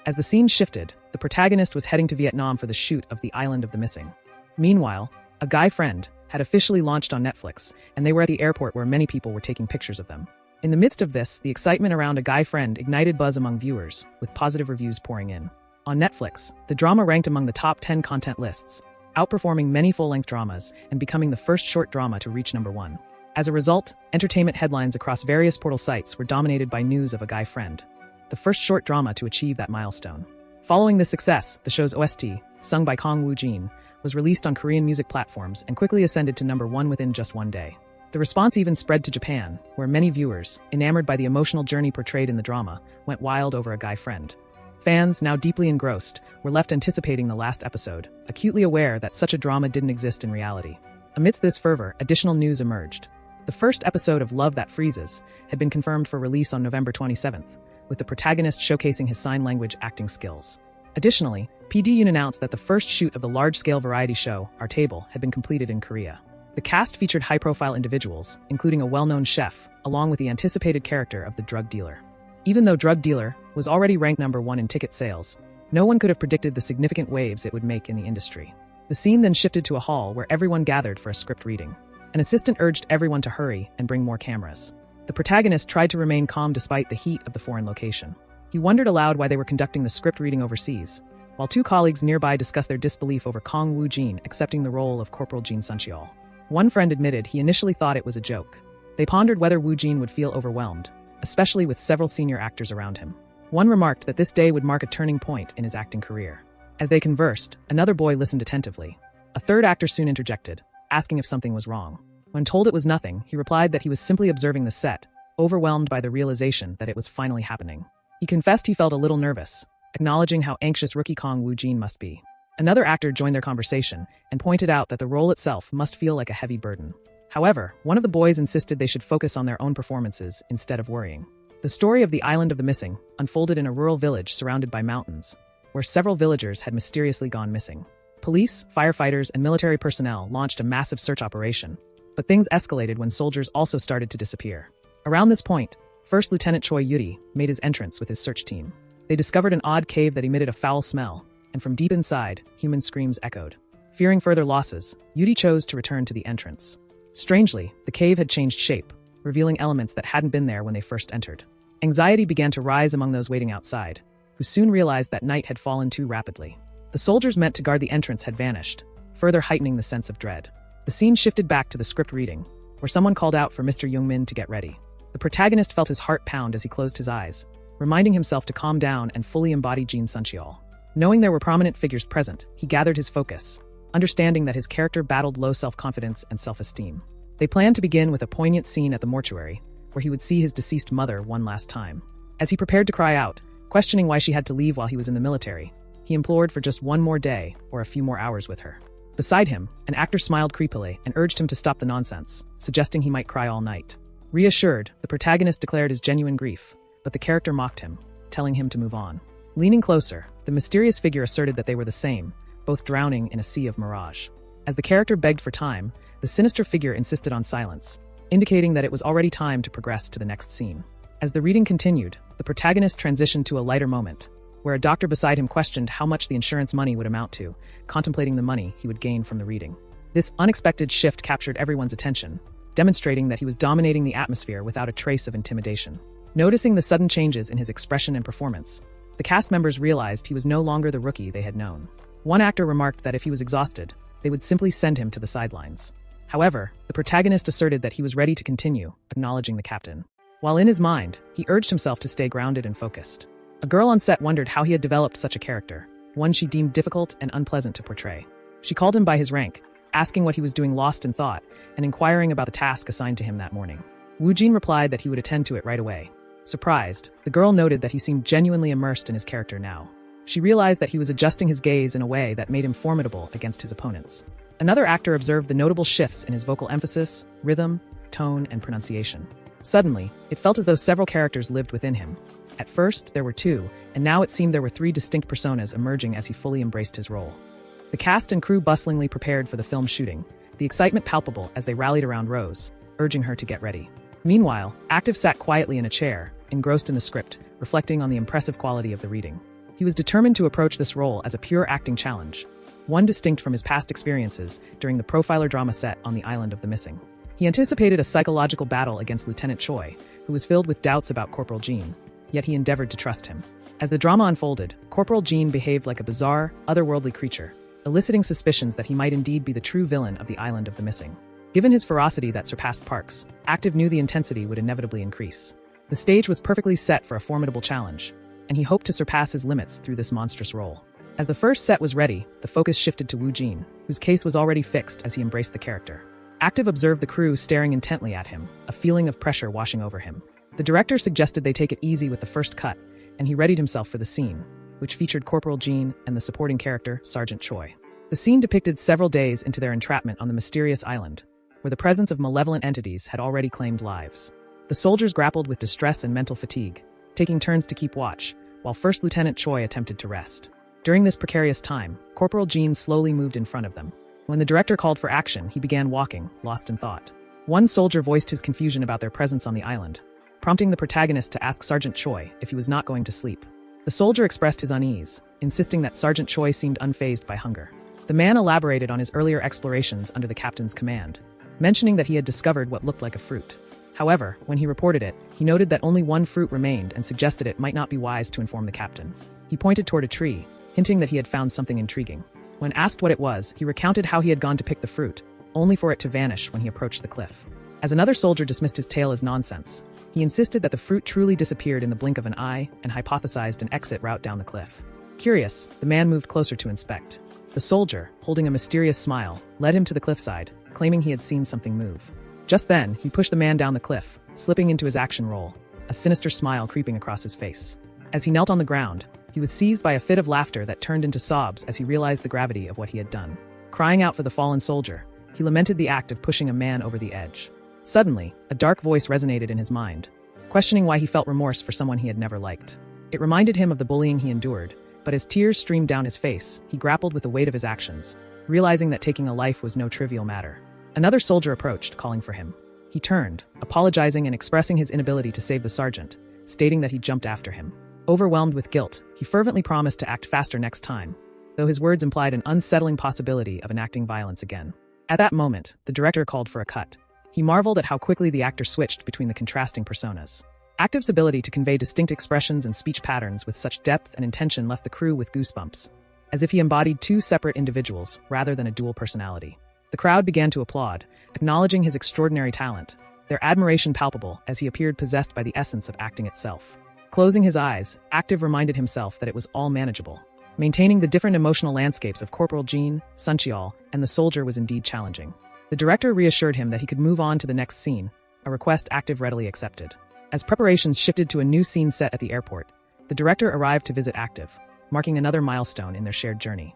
As the scene shifted, the protagonist was heading to Vietnam for the shoot of The Island of the Missing. Meanwhile, A Guy Friend had officially launched on Netflix, and they were at the airport where many people were taking pictures of them. In the midst of this, the excitement around A Guy Friend ignited buzz among viewers, with positive reviews pouring in. On Netflix, the drama ranked among the top 10 content lists, outperforming many full-length dramas and becoming the first short drama to reach number 1. As a result, entertainment headlines across various portal sites were dominated by news of A Guy Friend, the first short drama to achieve that milestone. Following this success, the show's OST, sung by Kong Woo Jin, was released on Korean music platforms and quickly ascended to number 1 within just one day. The response even spread to Japan, where many viewers, enamored by the emotional journey portrayed in the drama, went wild over A Guy Friend. Fans, now deeply engrossed, were left anticipating the last episode, acutely aware that such a drama didn't exist in reality. Amidst this fervor, additional news emerged. The first episode of Love That Freezes had been confirmed for release on November 27th, with the protagonist showcasing his sign language acting skills. Additionally, PD Yoon announced that the first shoot of the large-scale variety show, Our Table, had been completed in Korea. The cast featured high-profile individuals, including a well-known chef, along with the anticipated character of the drug dealer. Even though Drug Dealer was already ranked number 1 in ticket sales, no one could have predicted the significant waves it would make in the industry. The scene then shifted to a hall where everyone gathered for a script reading. An assistant urged everyone to hurry and bring more cameras. The protagonist tried to remain calm despite the heat of the foreign location. He wondered aloud why they were conducting the script reading overseas, while 2 colleagues nearby discussed their disbelief over Kong Woo Jin accepting the role of Corporal Jin Suncheol. One friend admitted he initially thought it was a joke. They pondered whether Woo Jin would feel overwhelmed, especially with several senior actors around him. One remarked that this day would mark a turning point in his acting career. As they conversed, another boy listened attentively. A third actor soon interjected, asking if something was wrong. When told it was nothing, he replied that he was simply observing the set, overwhelmed by the realization that it was finally happening. He confessed he felt a little nervous, acknowledging how anxious rookie Kong Woo Jin must be. Another actor joined their conversation and pointed out that the role itself must feel like a heavy burden. However, one of the boys insisted they should focus on their own performances instead of worrying. The story of The Island of the Missing unfolded in a rural village surrounded by mountains, where several villagers had mysteriously gone missing. Police, firefighters, and military personnel launched a massive search operation, but things escalated when soldiers also started to disappear. Around this point, First Lieutenant Choi Yuri made his entrance with his search team. They discovered an odd cave that emitted a foul smell, and from deep inside, human screams echoed. Fearing further losses, Yuri chose to return to the entrance. Strangely, the cave had changed shape, revealing elements that hadn't been there when they first entered. Anxiety began to rise among those waiting outside, who soon realized that night had fallen too rapidly. The soldiers meant to guard the entrance had vanished, further heightening the sense of dread. The scene shifted back to the script reading, where someone called out for Mr. Young-min to get ready. The protagonist felt his heart pound as he closed his eyes, reminding himself to calm down and fully embody Jin Suncheol. Knowing there were prominent figures present, he gathered his focus, understanding that his character battled low self-confidence and self-esteem. They planned to begin with a poignant scene at the mortuary, where he would see his deceased mother one last time. As he prepared to cry out, questioning why she had to leave while he was in the military, he implored for just one more day or a few more hours with her. Beside him, an actor smiled creepily and urged him to stop the nonsense, suggesting he might cry all night. Reassured, the protagonist declared his genuine grief, but the character mocked him, telling him to move on. Leaning closer, the mysterious figure asserted that they were the same, both drowning in a sea of mirage. As the character begged for time, the sinister figure insisted on silence, indicating that it was already time to progress to the next scene. As the reading continued, the protagonist transitioned to a lighter moment, where a doctor beside him questioned how much the insurance money would amount to, contemplating the money he would gain from the reading. This unexpected shift captured everyone's attention, demonstrating that he was dominating the atmosphere without a trace of intimidation. Noticing the sudden changes in his expression and performance, the cast members realized he was no longer the rookie they had known. One actor remarked that if he was exhausted, they would simply send him to the sidelines. However, the protagonist asserted that he was ready to continue, acknowledging the captain. While in his mind, he urged himself to stay grounded and focused. A girl on set wondered how he had developed such a character, one she deemed difficult and unpleasant to portray. She called him by his rank, asking what he was doing lost in thought, and inquiring about the task assigned to him that morning. Woo Jin replied that he would attend to it right away. Surprised, the girl noted that he seemed genuinely immersed in his character now. She realized that he was adjusting his gaze in a way that made him formidable against his opponents. Another actor observed the notable shifts in his vocal emphasis, rhythm, tone, and pronunciation. Suddenly, it felt as though several characters lived within him. At first, there were 2, and now it seemed there were 3 distinct personas emerging as he fully embraced his role. The cast and crew bustlingly prepared for the film shooting, the excitement palpable as they rallied around Rose, urging her to get ready. Meanwhile, Active sat quietly in a chair, engrossed in the script, reflecting on the impressive quality of the reading. He was determined to approach this role as a pure acting challenge, one distinct from his past experiences during the profiler drama set on the Island of the Missing. He anticipated a psychological battle against Lieutenant Choi, who was filled with doubts about Corporal Jean, yet he endeavored to trust him. As the drama unfolded, Corporal Jean behaved like a bizarre, otherworldly creature, eliciting suspicions that he might indeed be the true villain of the Island of the Missing. Given his ferocity that surpassed Park's, Active knew the intensity would inevitably increase. The stage was perfectly set for a formidable challenge, and he hoped to surpass his limits through this monstrous role. As the first set was ready, the focus shifted to Woo Jin, whose case was already fixed as he embraced the character. Active observed the crew staring intently at him, a feeling of pressure washing over him. The director suggested they take it easy with the first cut, and he readied himself for the scene, which featured Corporal Jean and the supporting character, Sergeant Choi. The scene depicted several days into their entrapment on the mysterious island, where the presence of malevolent entities had already claimed lives. The soldiers grappled with distress and mental fatigue, taking turns to keep watch, while First Lieutenant Choi attempted to rest. During this precarious time, Corporal Jean slowly moved in front of them. When the director called for action, he began walking, lost in thought. One soldier voiced his confusion about their presence on the island, prompting the protagonist to ask Sergeant Choi if he was not going to sleep. The soldier expressed his unease, insisting that Sergeant Choi seemed unfazed by hunger. The man elaborated on his earlier explorations under the captain's command, mentioning that he had discovered what looked like a fruit. However, when he reported it, he noted that only one fruit remained and suggested it might not be wise to inform the captain. He pointed toward a tree, hinting that he had found something intriguing. When asked what it was, he recounted how he had gone to pick the fruit, only for it to vanish when he approached the cliff. As another soldier dismissed his tale as nonsense, he insisted that the fruit truly disappeared in the blink of an eye and hypothesized an exit route down the cliff. Curious, the man moved closer to inspect. The soldier, holding a mysterious smile, led him to the cliffside, claiming he had seen something move. Just then, he pushed the man down the cliff, slipping into his action role, a sinister smile creeping across his face. As he knelt on the ground, he was seized by a fit of laughter that turned into sobs as he realized the gravity of what he had done. Crying out for the fallen soldier, he lamented the act of pushing a man over the edge. Suddenly, a dark voice resonated in his mind, questioning why he felt remorse for someone he had never liked. It reminded him of the bullying he endured, but as tears streamed down his face, he grappled with the weight of his actions, realizing that taking a life was no trivial matter. Another soldier approached, calling for him. He turned, apologizing and expressing his inability to save the sergeant, stating that he jumped after him. Overwhelmed with guilt, he fervently promised to act faster next time, though his words implied an unsettling possibility of enacting violence again. At that moment, the director called for a cut. He marveled at how quickly the actor switched between the contrasting personas. Active's ability to convey distinct expressions and speech patterns with such depth and intention left the crew with goosebumps, as if he embodied two separate individuals rather than a dual personality. The crowd began to applaud, acknowledging his extraordinary talent, their admiration palpable as he appeared possessed by the essence of acting itself. Closing his eyes, Active reminded himself that it was all manageable. Maintaining the different emotional landscapes of Corporal Jean, Suncheol, and the soldier was indeed challenging. The director reassured him that he could move on to the next scene, a request Active readily accepted. As preparations shifted to a new scene set at the airport, the director arrived to visit Active, marking another milestone in their shared journey.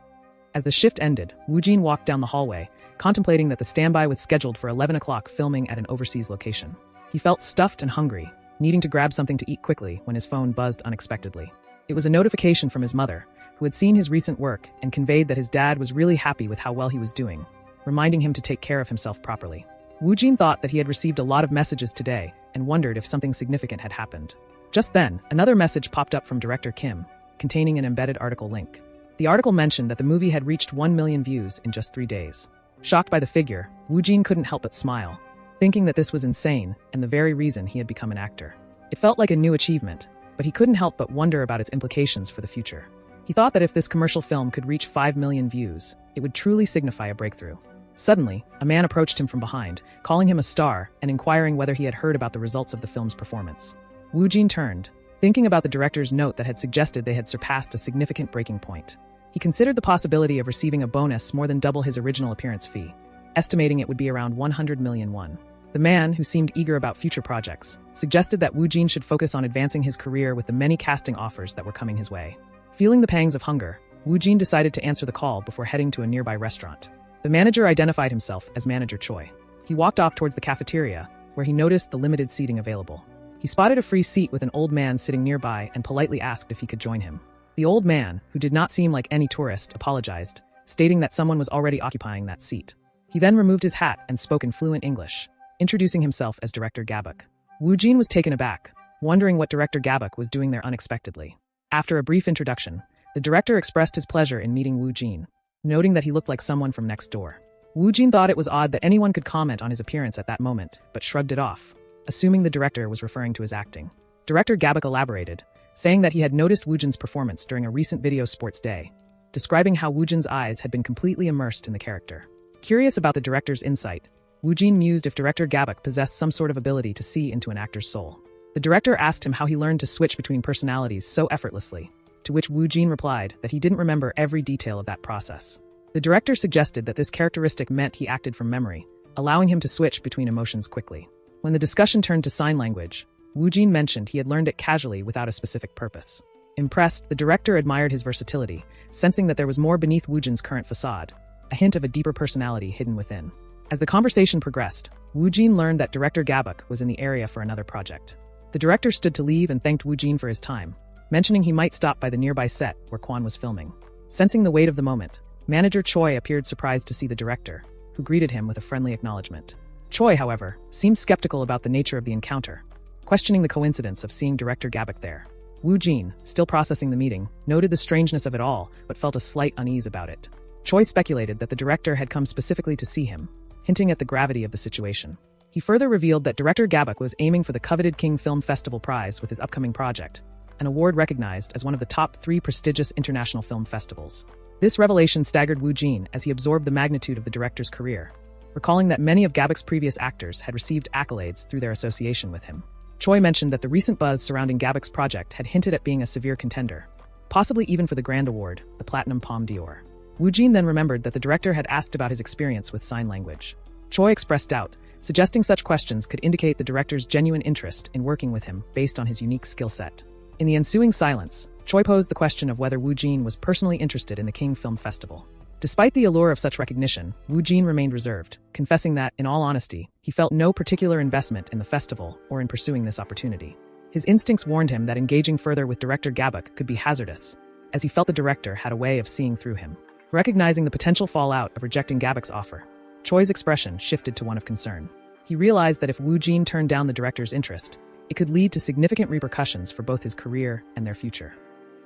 As the shift ended, Woo Jin walked down the hallway, contemplating that the standby was scheduled for 11 o'clock filming at an overseas location. He felt stuffed and hungry, needing to grab something to eat quickly when his phone buzzed unexpectedly. It was a notification from his mother, who had seen his recent work and conveyed that his dad was really happy with how well he was doing, reminding him to take care of himself properly. Woo Jin thought that he had received a lot of messages today and wondered if something significant had happened. Just then, another message popped up from director Kim, containing an embedded article link. The article mentioned that the movie had reached 1 million views in just 3 days. Shocked by the figure, Woo Jin couldn't help but smile, thinking that this was insane and the very reason he had become an actor. It felt like a new achievement, but he couldn't help but wonder about its implications for the future. He thought that if this commercial film could reach 5 million views, it would truly signify a breakthrough. Suddenly, a man approached him from behind, calling him a star and inquiring whether he had heard about the results of the film's performance. Woo Jin turned, thinking about the director's note that had suggested they had surpassed a significant breaking point. He considered the possibility of receiving a bonus more than double his original appearance fee, estimating it would be around 100 million won. The man, who seemed eager about future projects, suggested that Woo Jin should focus on advancing his career with the many casting offers that were coming his way. Feeling the pangs of hunger, Woo Jin decided to answer the call before heading to a nearby restaurant. The manager identified himself as Manager Choi. He walked off towards the cafeteria, where he noticed the limited seating available. He spotted a free seat with an old man sitting nearby and politely asked if he could join him. The old man, who did not seem like any tourist, apologized, stating that someone was already occupying that seat. He then removed his hat and spoke in fluent English, introducing himself as Director Gabok. Woo Jin was taken aback, wondering what Director Gabok was doing there unexpectedly. After a brief introduction, the director expressed his pleasure in meeting Woo Jin, noting that he looked like someone from next door. Woo Jin thought it was odd that anyone could comment on his appearance at that moment, but shrugged it off, assuming the director was referring to his acting. Director Gabok elaborated, saying that he had noticed Woo Jin's performance during a recent video sports day, describing how Woo Jin's eyes had been completely immersed in the character. Curious about the director's insight, Woo Jin mused if Director Gabok possessed some sort of ability to see into an actor's soul. The director asked him how he learned to switch between personalities so effortlessly, to which Woo Jin replied that he didn't remember every detail of that process. The director suggested that this characteristic meant he acted from memory, allowing him to switch between emotions quickly. When the discussion turned to sign language, Woo Jin mentioned he had learned it casually without a specific purpose. Impressed, the director admired his versatility, sensing that there was more beneath Woo Jin's current facade, a hint of a deeper personality hidden within. As the conversation progressed, Woo Jin learned that Director Gabok was in the area for another project. The director stood to leave and thanked Woo Jin for his time, mentioning he might stop by the nearby set where Kwon was filming. Sensing the weight of the moment, manager Choi appeared surprised to see the director, who greeted him with a friendly acknowledgement. Choi, however, seemed skeptical about the nature of the encounter, questioning the coincidence of seeing Director Gabok there. Woo Jin, still processing the meeting, noted the strangeness of it all, but felt a slight unease about it. Choi speculated that the director had come specifically to see him, hinting at the gravity of the situation. He further revealed that Director Gabok was aiming for the coveted King Film Festival prize with his upcoming project, an award recognized as one of the top 3 prestigious international film festivals. This revelation staggered Woo Jin as he absorbed the magnitude of the director's career, recalling that many of Gabok's previous actors had received accolades through their association with him. Choi mentioned that the recent buzz surrounding Gabok's project had hinted at being a severe contender, possibly even for the grand award, the Platinum Palme d'Or. Woo Jin then remembered that the director had asked about his experience with sign language. Choi expressed doubt, suggesting such questions could indicate the director's genuine interest in working with him based on his unique skill set. In the ensuing silence, Choi posed the question of whether Woo Jin was personally interested in the King Film Festival. Despite the allure of such recognition, Woo Jin remained reserved, confessing that, in all honesty, he felt no particular investment in the festival or in pursuing this opportunity. His instincts warned him that engaging further with Director Gabok could be hazardous, as he felt the director had a way of seeing through him. Recognizing the potential fallout of rejecting Gabok's offer, Choi's expression shifted to one of concern. He realized that if Woo Jin turned down the director's interest, it could lead to significant repercussions for both his career and their future.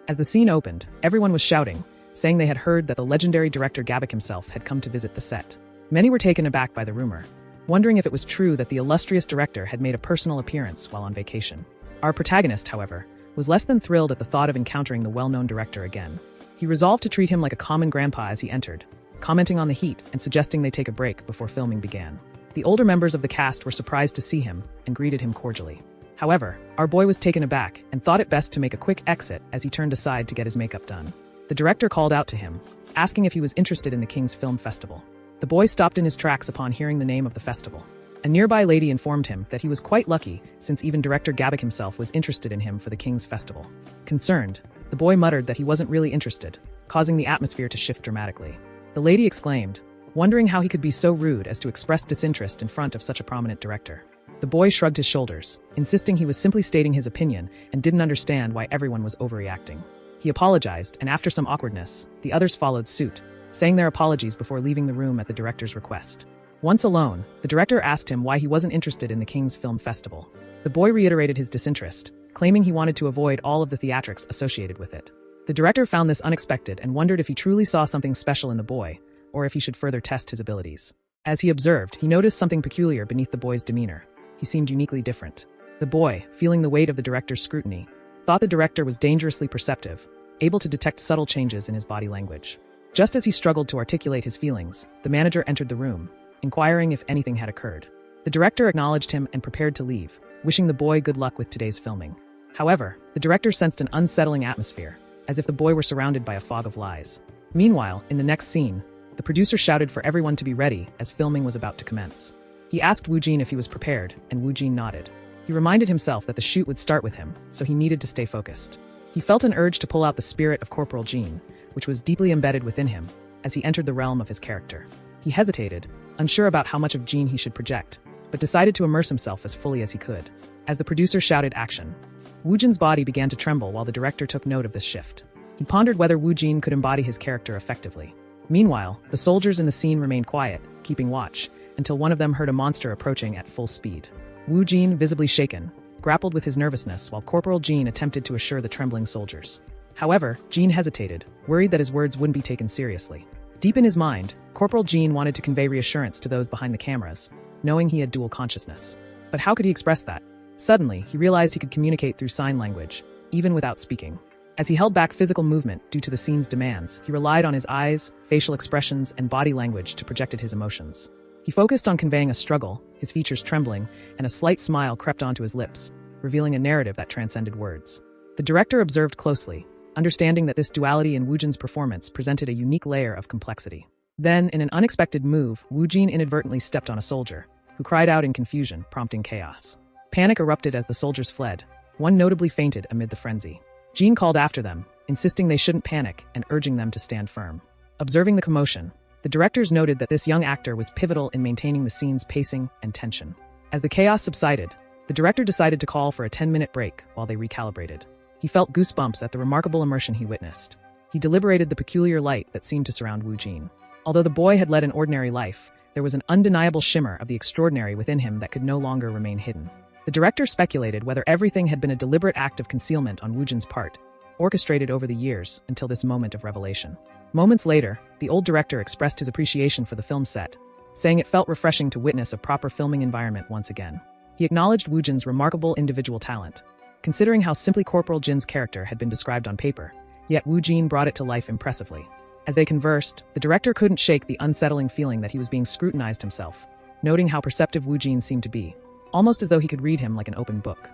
As the scene opened, everyone was shouting, saying they had heard that the legendary director Gabok himself had come to visit the set. Many were taken aback by the rumor, wondering if it was true that the illustrious director had made a personal appearance while on vacation. Our protagonist, however, was less than thrilled at the thought of encountering the well-known director again. He resolved to treat him like a common grandpa as he entered, commenting on the heat and suggesting they take a break before filming began. The older members of the cast were surprised to see him and greeted him cordially. However, our boy was taken aback and thought it best to make a quick exit as he turned aside to get his makeup done. The director called out to him, asking if he was interested in the King's Film Festival. The boy stopped in his tracks upon hearing the name of the festival. A nearby lady informed him that he was quite lucky since even Director Gabok himself was interested in him for the King's Festival. Concerned, the boy muttered that he wasn't really interested, causing the atmosphere to shift dramatically. The lady exclaimed, wondering how he could be so rude as to express disinterest in front of such a prominent director. The boy shrugged his shoulders, insisting he was simply stating his opinion and didn't understand why everyone was overreacting. He apologized, and after some awkwardness, the others followed suit, saying their apologies before leaving the room at the director's request. Once alone, the director asked him why he wasn't interested in the King's Film Festival. The boy reiterated his disinterest, claiming he wanted to avoid all of the theatrics associated with it. The director found this unexpected and wondered if he truly saw something special in the boy, or if he should further test his abilities. As he observed, he noticed something peculiar beneath the boy's demeanor. He seemed uniquely different. The boy, feeling the weight of the director's scrutiny, thought the director was dangerously perceptive, able to detect subtle changes in his body language. Just as he struggled to articulate his feelings, the manager entered the room, inquiring if anything had occurred. The director acknowledged him and prepared to leave, wishing the boy good luck with today's filming. However, the director sensed an unsettling atmosphere, as if the boy were surrounded by a fog of lies. Meanwhile, in the next scene, the producer shouted for everyone to be ready as filming was about to commence. He asked Woo Jin if he was prepared, and Woo Jin nodded. He reminded himself that the shoot would start with him, so he needed to stay focused. He felt an urge to pull out the spirit of Corporal Jin, which was deeply embedded within him, as he entered the realm of his character. He hesitated, unsure about how much of Jin he should project, but decided to immerse himself as fully as he could. As the producer shouted action, Woo Jin's body began to tremble while the director took note of this shift. He pondered whether Woo Jin could embody his character effectively. Meanwhile, the soldiers in the scene remained quiet, keeping watch, until one of them heard a monster approaching at full speed. Wu Jin, visibly shaken, grappled with his nervousness while Corporal Jean attempted to assure the trembling soldiers. However, Jean hesitated, worried that his words wouldn't be taken seriously. Deep in his mind, Corporal Jean wanted to convey reassurance to those behind the cameras, knowing he had dual consciousness. But how could he express that? Suddenly, he realized he could communicate through sign language, even without speaking. As he held back physical movement due to the scene's demands, he relied on his eyes, facial expressions, and body language to project his emotions. He focused on conveying a struggle, his features trembling, and a slight smile crept onto his lips, revealing a narrative that transcended words. The director observed closely, understanding that this duality in Wu Jin's performance presented a unique layer of complexity. Then, in an unexpected move, Wu Jin inadvertently stepped on a soldier, who cried out in confusion, prompting chaos. Panic erupted as the soldiers fled. One notably fainted amid the frenzy. Jean called after them, insisting they shouldn't panic and urging them to stand firm. Observing the commotion, the directors noted that this young actor was pivotal in maintaining the scene's pacing and tension. As the chaos subsided, the director decided to call for a 10-minute break while they recalibrated. He felt goosebumps at the remarkable immersion he witnessed. He deliberated the peculiar light that seemed to surround Wu Jin. Although the boy had led an ordinary life, there was an undeniable shimmer of the extraordinary within him that could no longer remain hidden. The director speculated whether everything had been a deliberate act of concealment on Wu Jin's part, orchestrated over the years until this moment of revelation. Moments later, the old director expressed his appreciation for the film set, saying it felt refreshing to witness a proper filming environment once again. He acknowledged Wu Jin's remarkable individual talent, considering how simply Corporal Jin's character had been described on paper, yet Wu Jin brought it to life impressively. As they conversed, the director couldn't shake the unsettling feeling that he was being scrutinized himself, noting how perceptive Wu Jin seemed to be, almost as though he could read him like an open book.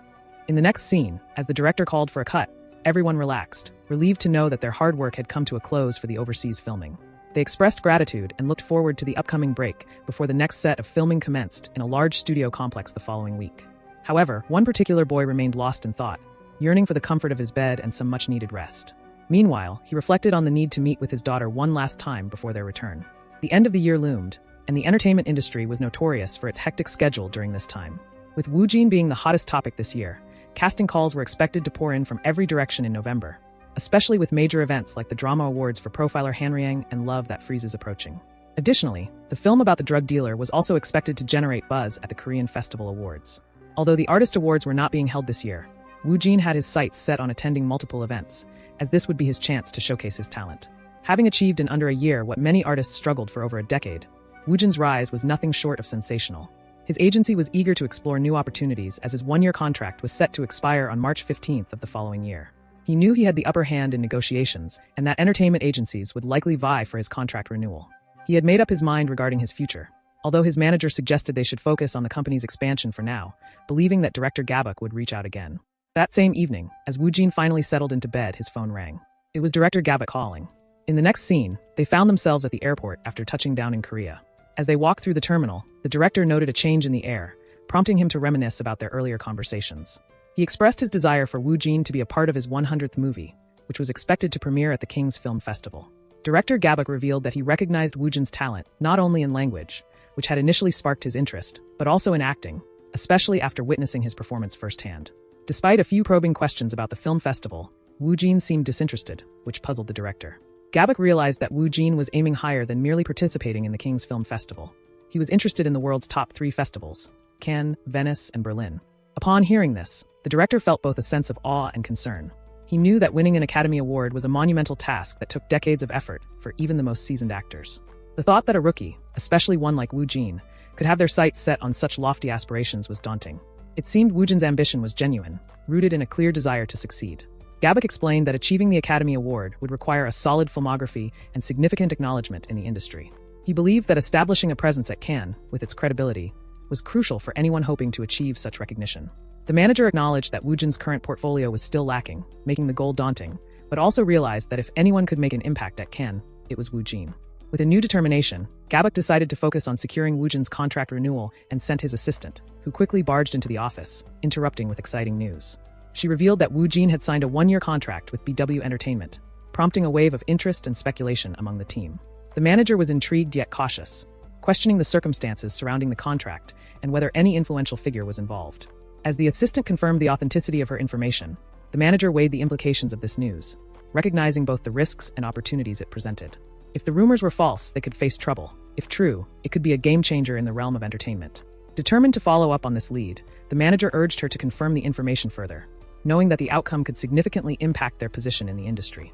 In the next scene, as the director called for a cut, everyone relaxed, relieved to know that their hard work had come to a close for the overseas filming. They expressed gratitude and looked forward to the upcoming break before the next set of filming commenced in a large studio complex the following week. However, one particular boy remained lost in thought, yearning for the comfort of his bed and some much-needed rest. Meanwhile, he reflected on the need to meet with his daughter one last time before their return. The end of the year loomed, and the entertainment industry was notorious for its hectic schedule during this time. With Wu Jin being the hottest topic this year, casting calls were expected to pour in from every direction in November, especially with major events like the drama awards for profiler Hanriang and Love That Freezes approaching. Additionally, the film about the drug dealer was also expected to generate buzz at the Korean Festival Awards. Although the artist awards were not being held this year, Wu Jin had his sights set on attending multiple events, as this would be his chance to showcase his talent. Having achieved in under a year what many artists struggled for over a decade, Wu Jin's rise was nothing short of sensational. His agency was eager to explore new opportunities as his one-year contract was set to expire on March 15th of the following year. He knew he had the upper hand in negotiations, and that entertainment agencies would likely vie for his contract renewal. He had made up his mind regarding his future, although his manager suggested they should focus on the company's expansion for now, believing that director Gabok would reach out again. That same evening, as Wu Jin finally settled into bed, his phone rang. It was director Gabok calling. In the next scene, they found themselves at the airport after touching down in Korea. As they walked through the terminal, the director noted a change in the air, prompting him to reminisce about their earlier conversations. He expressed his desire for Wu Jin to be a part of his 100th movie, which was expected to premiere at the King's Film Festival. Director Gabok revealed that he recognized Wu Jin's talent not only in language, which had initially sparked his interest, but also in acting, especially after witnessing his performance firsthand. Despite a few probing questions about the film festival, Wu Jin seemed disinterested, which puzzled the director. Gabok realized that Wu Jin was aiming higher than merely participating in the King's Film Festival. He was interested in the world's top 3 festivals, Cannes, Venice, and Berlin. Upon hearing this, the director felt both a sense of awe and concern. He knew that winning an Academy Award was a monumental task that took decades of effort for even the most seasoned actors. The thought that a rookie, especially one like Wu Jin, could have their sights set on such lofty aspirations was daunting. It seemed Wu Jin's ambition was genuine, rooted in a clear desire to succeed. Gabok explained that achieving the Academy Award would require a solid filmography and significant acknowledgement in the industry. He believed that establishing a presence at Cannes, with its credibility, was crucial for anyone hoping to achieve such recognition. The manager acknowledged that Wu Jin's current portfolio was still lacking, making the goal daunting, but also realized that if anyone could make an impact at Cannes, it was Wu Jin. With a new determination, Gabok decided to focus on securing Wu Jin's contract renewal and sent his assistant, who quickly barged into the office, interrupting with exciting news. She revealed that Wu Jin had signed a 1-year contract with BW Entertainment, prompting a wave of interest and speculation among the team. The manager was intrigued yet cautious, questioning the circumstances surrounding the contract and whether any influential figure was involved. As the assistant confirmed the authenticity of her information, the manager weighed the implications of this news, recognizing both the risks and opportunities it presented. If the rumors were false, they could face trouble. If true, it could be a game changer in the realm of entertainment. Determined to follow up on this lead, the manager urged her to confirm the information further, knowing that the outcome could significantly impact their position in the industry.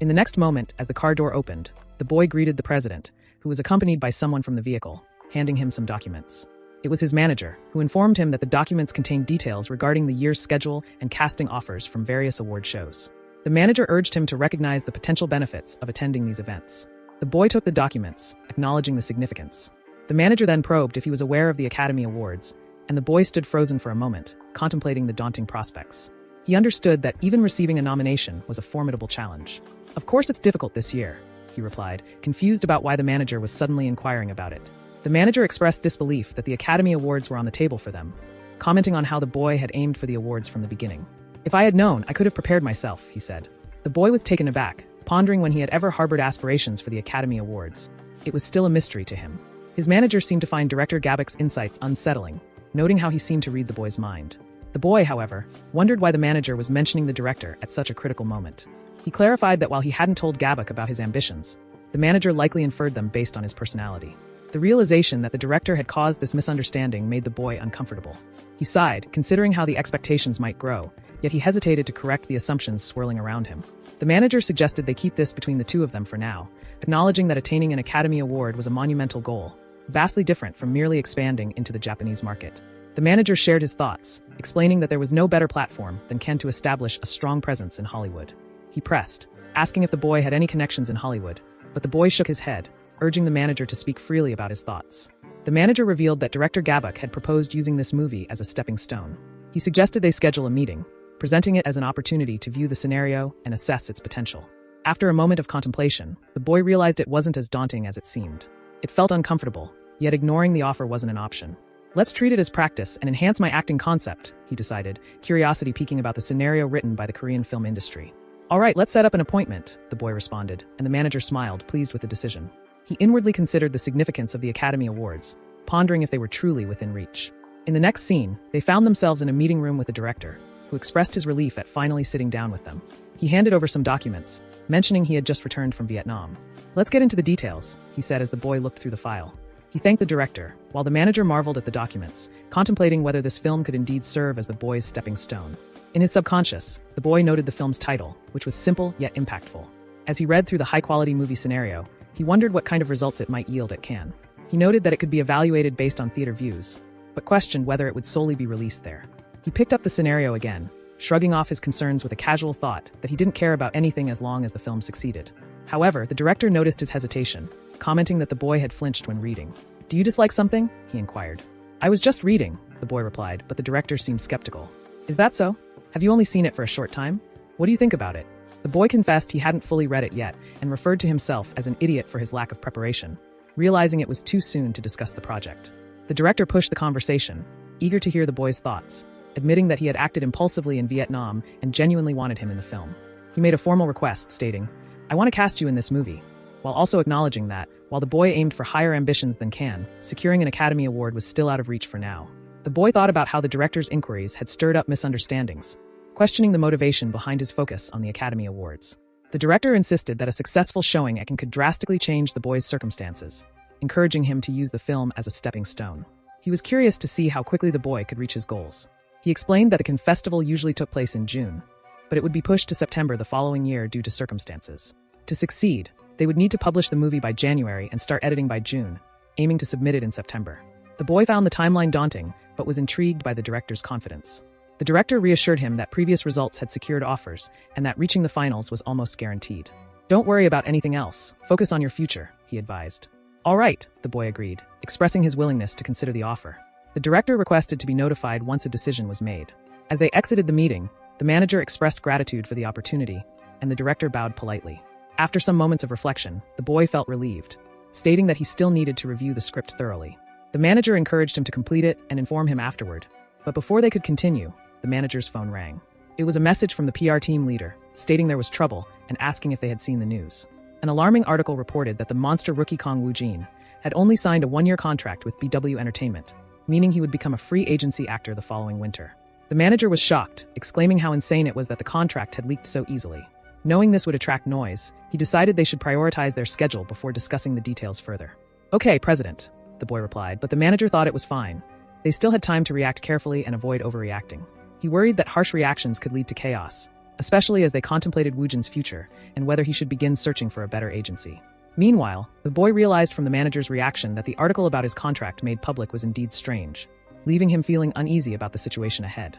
In the next moment, as the car door opened, the boy greeted the president, who was accompanied by someone from the vehicle, handing him some documents. It was his manager, who informed him that the documents contained details regarding the year's schedule and casting offers from various award shows. The manager urged him to recognize the potential benefits of attending these events. The boy took the documents, acknowledging the significance. The manager then probed if he was aware of the Academy Awards, and the boy stood frozen for a moment, contemplating the daunting prospects. He understood that even receiving a nomination was a formidable challenge. "Of course it's difficult this year," he replied, confused about why the manager was suddenly inquiring about it. The manager expressed disbelief that the Academy Awards were on the table for them, commenting on how the boy had aimed for the awards from the beginning. "If I had known, I could have prepared myself," he said. The boy was taken aback, pondering when he had ever harbored aspirations for the Academy Awards. It was still a mystery to him. His manager seemed to find Director Gabok's insights unsettling, noting how he seemed to read the boy's mind. The boy, however, wondered why the manager was mentioning the director at such a critical moment. He clarified that while he hadn't told Gabok about his ambitions, the manager likely inferred them based on his personality. The realization that the director had caused this misunderstanding made the boy uncomfortable. He sighed, considering how the expectations might grow, yet he hesitated to correct the assumptions swirling around him. The manager suggested they keep this between the two of them for now, acknowledging that attaining an Academy Award was a monumental goal, vastly different from merely expanding into the Japanese market. The manager shared his thoughts, explaining that there was no better platform than Ken to establish a strong presence in Hollywood. He pressed, asking if the boy had any connections in Hollywood, but the boy shook his head, urging the manager to speak freely about his thoughts. The manager revealed that Director Gabok had proposed using this movie as a stepping stone. He suggested they schedule a meeting, presenting it as an opportunity to view the scenario and assess its potential. After a moment of contemplation, the boy realized it wasn't as daunting as it seemed. It felt uncomfortable, yet ignoring the offer wasn't an option. "Let's treat it as practice and enhance my acting concept," he decided, curiosity piquing about the scenario written by the Korean film industry. "All right, let's set up an appointment," the boy responded, and the manager smiled, pleased with the decision. He inwardly considered the significance of the Academy Awards, pondering if they were truly within reach. In the next scene, they found themselves in a meeting room with the director, who expressed his relief at finally sitting down with them. He handed over some documents, mentioning he had just returned from Vietnam. "Let's get into the details," he said as the boy looked through the file. He thanked the director, while the manager marveled at the documents, contemplating whether this film could indeed serve as the boy's stepping stone. In his subconscious, the boy noted the film's title, which was simple yet impactful. As he read through the high-quality movie scenario, he wondered what kind of results it might yield at Cannes. He noted that it could be evaluated based on theater views, but questioned whether it would solely be released there. He picked up the scenario again, shrugging off his concerns with a casual thought that he didn't care about anything as long as the film succeeded. However, the director noticed his hesitation, commenting that the boy had flinched when reading. "Do you dislike something?" he inquired. "I was just reading," the boy replied, but the director seemed skeptical. "Is that so? Have you only seen it for a short time? What do you think about it?" The boy confessed he hadn't fully read it yet and referred to himself as an idiot for his lack of preparation, realizing it was too soon to discuss the project. The director pushed the conversation, eager to hear the boy's thoughts, admitting that he had acted impulsively in Vietnam and genuinely wanted him in the film. He made a formal request, stating, "I want to cast you in this movie," while also acknowledging that, while the boy aimed for higher ambitions than Cannes, securing an Academy Award was still out of reach for now. The boy thought about how the director's inquiries had stirred up misunderstandings, questioning the motivation behind his focus on the Academy Awards. The director insisted that a successful showing at Cannes could drastically change the boy's circumstances, encouraging him to use the film as a stepping stone. He was curious to see how quickly the boy could reach his goals. He explained that the Cannes Festival usually took place in June, but it would be pushed to September the following year due to circumstances. To succeed, they would need to publish the movie by January and start editing by June, aiming to submit it in September. The boy found the timeline daunting, but was intrigued by the director's confidence. The director reassured him that previous results had secured offers and that reaching the finals was almost guaranteed. "Don't worry about anything else, focus on your future," he advised. "All right," the boy agreed, expressing his willingness to consider the offer. The director requested to be notified once a decision was made. As they exited the meeting, the manager expressed gratitude for the opportunity, and the director bowed politely. After some moments of reflection, the boy felt relieved, stating that he still needed to review the script thoroughly. The manager encouraged him to complete it and inform him afterward, but before they could continue, the manager's phone rang. It was a message from the PR team leader, stating there was trouble and asking if they had seen the news. An alarming article reported that the monster rookie Kong Woo-jin had only signed a one-year contract with BW Entertainment, meaning he would become a free agency actor the following winter. The manager was shocked, exclaiming how insane it was that the contract had leaked so easily. Knowing this would attract noise, he decided they should prioritize their schedule before discussing the details further. "Okay, President," the boy replied, but the manager thought it was fine. They still had time to react carefully and avoid overreacting. He worried that harsh reactions could lead to chaos, especially as they contemplated Woojin's future and whether he should begin searching for a better agency. Meanwhile, the boy realized from the manager's reaction that the article about his contract made public was indeed strange, leaving him feeling uneasy about the situation ahead.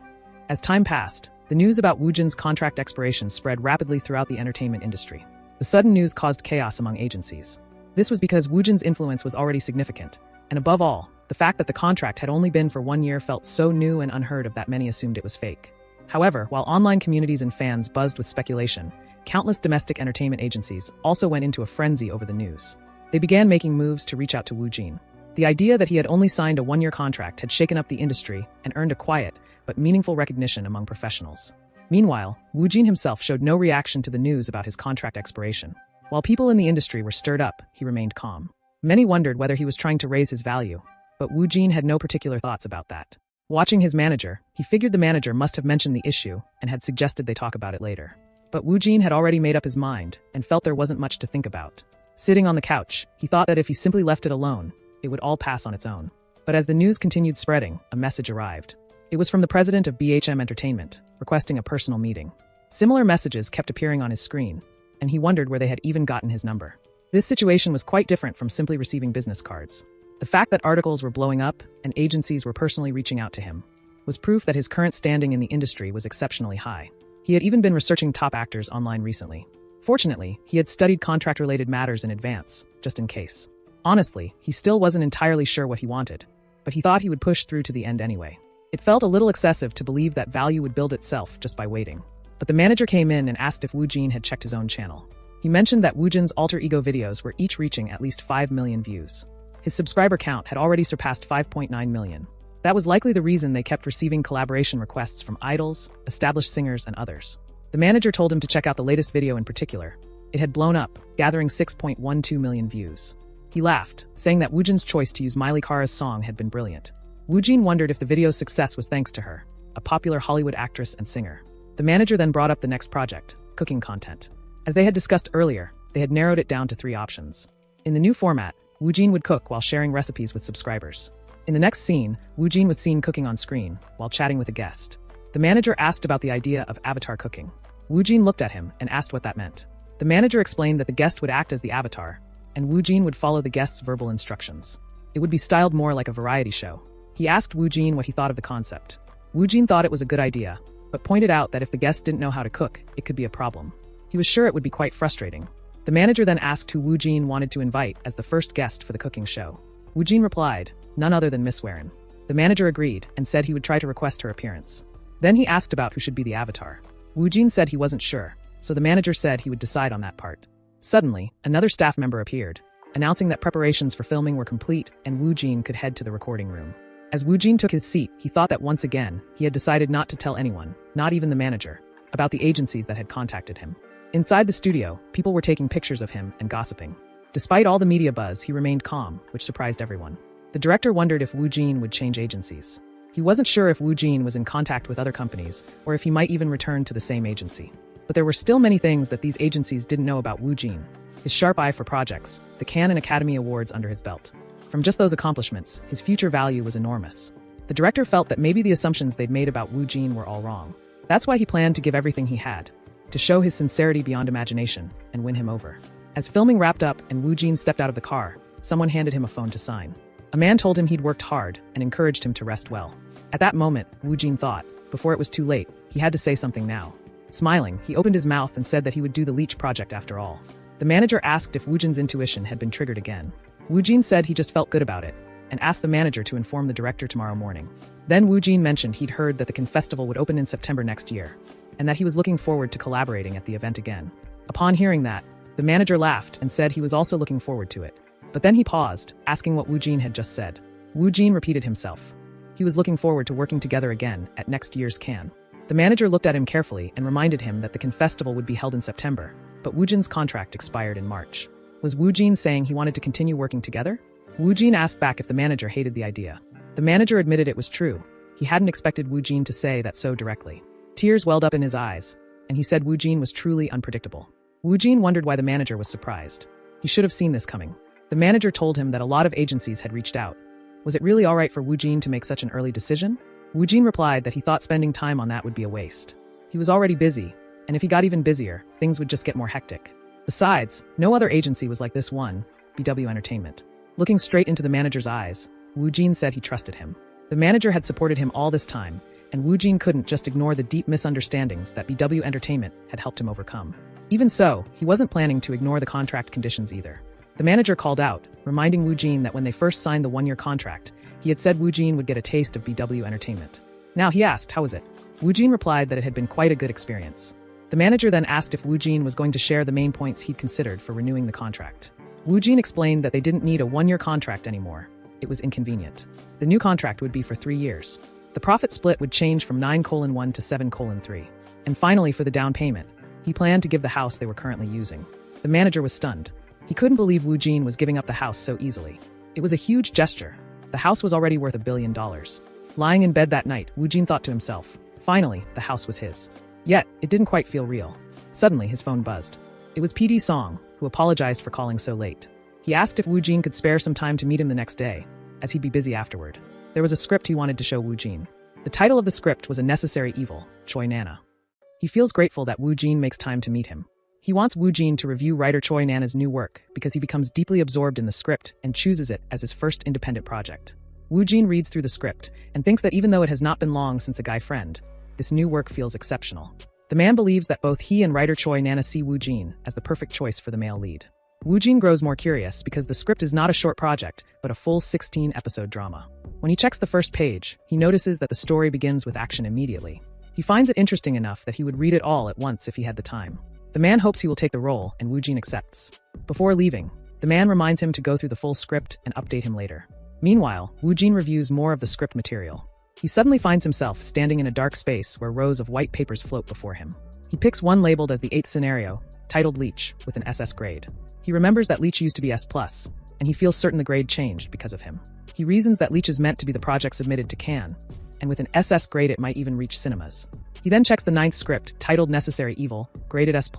As time passed, the news about Woojin's contract expiration spread rapidly throughout the entertainment industry. The sudden news caused chaos among agencies. This was because Woojin's influence was already significant, and above all, the fact that the contract had only been for 1 year felt so new and unheard of that many assumed it was fake. However, while online communities and fans buzzed with speculation, countless domestic entertainment agencies also went into a frenzy over the news. They began making moves to reach out to Woojin. The idea that he had only signed a 1-year contract had shaken up the industry and earned a quiet, but meaningful recognition among professionals. Meanwhile, Woojin himself showed no reaction to the news about his contract expiration. While people in the industry were stirred up, he remained calm. Many wondered whether he was trying to raise his value, but Woojin had no particular thoughts about that. Watching his manager, he figured the manager must have mentioned the issue and had suggested they talk about it later. But Woojin had already made up his mind and felt there wasn't much to think about. Sitting on the couch, he thought that if he simply left it alone, it would all pass on its own. But as the news continued spreading, a message arrived. It was from the president of BHM Entertainment, requesting a personal meeting. Similar messages kept appearing on his screen, and he wondered where they had even gotten his number. This situation was quite different from simply receiving business cards. The fact that articles were blowing up and agencies were personally reaching out to him was proof that his current standing in the industry was exceptionally high. He had even been researching top actors online recently. Fortunately, he had studied contract-related matters in advance, just in case. Honestly, he still wasn't entirely sure what he wanted, but he thought he would push through to the end anyway. It felt a little excessive to believe that value would build itself just by waiting. But the manager came in and asked if Woojin had checked his own channel. He mentioned that Woojin's alter ego videos were each reaching at least 5 million views. His subscriber count had already surpassed 5.9 million. That was likely the reason they kept receiving collaboration requests from idols, established singers, and others. The manager told him to check out the latest video in particular. It had blown up, gathering 6.12 million views. He laughed, saying that Woojin's choice to use Miley Cyrus's song had been brilliant. Woojin wondered if the video's success was thanks to her, a popular Hollywood actress and singer. The manager then brought up the next project, cooking content. As they had discussed earlier, they had narrowed it down to 3 options. In the new format, Woojin would cook while sharing recipes with subscribers. In the next scene, Woojin was seen cooking on screen, while chatting with a guest. The manager asked about the idea of avatar cooking. Woojin looked at him and asked what that meant. The manager explained that the guest would act as the avatar, and Woojin would follow the guest's verbal instructions. It would be styled more like a variety show. He asked Woojin what he thought of the concept. Woojin thought it was a good idea, but pointed out that if the guest didn't know how to cook, it could be a problem. He was sure it would be quite frustrating. The manager then asked who Woojin wanted to invite as the first guest for the cooking show. Woojin replied, none other than Miss Warren. The manager agreed and said he would try to request her appearance. Then he asked about who should be the avatar. Woojin said he wasn't sure, so the manager said he would decide on that part. Suddenly, another staff member appeared, announcing that preparations for filming were complete and Woojin could head to the recording room. As Woojin took his seat, he thought that once again, he had decided not to tell anyone, not even the manager, about the agencies that had contacted him. Inside the studio, people were taking pictures of him and gossiping. Despite all the media buzz, he remained calm, which surprised everyone. The director wondered if Woojin would change agencies. He wasn't sure if Woojin was in contact with other companies, or if he might even return to the same agency. But there were still many things that these agencies didn't know about Woojin. His sharp eye for projects, the Cannes and Academy Awards under his belt. From just those accomplishments, his future value was enormous. The director felt that maybe the assumptions they'd made about Woojin were all wrong. That's why he planned to give everything he had, to show his sincerity beyond imagination and win him over. As filming wrapped up and Woojin stepped out of the car, someone handed him a phone to sign. A man told him he'd worked hard and encouraged him to rest well. At that moment, Woojin thought, before it was too late, he had to say something now. Smiling, he opened his mouth and said that he would do the Leech project after all. The manager asked if Woojin's intuition had been triggered again. Woojin said he just felt good about it, and asked the manager to inform the director tomorrow morning. Then Woojin mentioned he'd heard that the Cannes Festival would open in September next year, and that he was looking forward to collaborating at the event again. Upon hearing that, the manager laughed and said he was also looking forward to it. But then he paused, asking what Woojin had just said. Woojin repeated himself. He was looking forward to working together again at next year's Cannes. The manager looked at him carefully and reminded him that the Cannes Festival would be held in September, but Woojin's contract expired in March. Was Woojin saying he wanted to continue working together? Woojin asked back if the manager hated the idea. The manager admitted it was true. He hadn't expected Woojin to say that so directly. Tears welled up in his eyes. and he said Wu Jin was truly unpredictable. Wu Jin wondered why the manager was surprised. He should have seen this coming. The manager told him that a lot of agencies had reached out. Was it really all right for Wu Jin to make such an early decision? Wu Jin replied that he thought spending time on that would be a waste. He was already busy, and if he got even busier, things would just get more hectic. Besides, no other agency was like this one, BW Entertainment. Looking straight into the manager's eyes, Wu Jin said he trusted him. The manager had supported him all this time, and Wu Jin couldn't just ignore the deep misunderstandings that BW Entertainment had helped him overcome. Even so, he wasn't planning to ignore the contract conditions either. The manager called out, reminding Wu Jin that when they first signed the one-year contract, he had said Wu Jin would get a taste of BW Entertainment. Now he asked, how was it? Wu Jin replied that it had been quite a good experience. The manager then asked if Wu Jin was going to share the main points he'd considered for renewing the contract. Wu Jin explained that they didn't need a one-year contract anymore. It was inconvenient. The new contract would be for 3 years. The profit split would change from 9:1 to 7:3. And finally, for the down payment, he planned to give the house they were currently using. The manager was stunned. He couldn't believe Wu Jin was giving up the house so easily. It was a huge gesture. The house was already worth $1 billion. Lying in bed that night, Wu Jin thought to himself, finally, the house was his. Yet, it didn't quite feel real. Suddenly, his phone buzzed. It was PD Song, who apologized for calling so late. He asked if Wu Jin could spare some time to meet him the next day, as he'd be busy afterward. There was a script he wanted to show Wu Jin. The title of the script was A Necessary Evil, Choi Nana. He feels grateful that Wu Jin makes time to meet him. He wants Wu Jin to review writer Choi Nana's new work because he becomes deeply absorbed in the script and chooses it as his first independent project. Wu Jin reads through the script and thinks that even though it has not been long since A Guy Friend, this new work feels exceptional. The man believes that both he and writer Choi Nana see Wu Jin as the perfect choice for the male lead. Wu Jin grows more curious because the script is not a short project, but a full 16-episode drama. When he checks the first page, he notices that the story begins with action immediately. He finds it interesting enough that he would read it all at once if he had the time. The man hopes he will take the role, and Wu Jin accepts. Before leaving, the man reminds him to go through the full script and update him later. Meanwhile, Wu Jin reviews more of the script material. He suddenly finds himself standing in a dark space where rows of white papers float before him. He picks one labeled as the 8th scenario, titled Leech, with an SS grade. He remembers that Leech used to be S+, and he feels certain the grade changed because of him. He reasons that Leech is meant to be the project submitted to Cannes, and with an SS grade it might even reach cinemas. He then checks the 9th script, titled Necessary Evil, graded S+,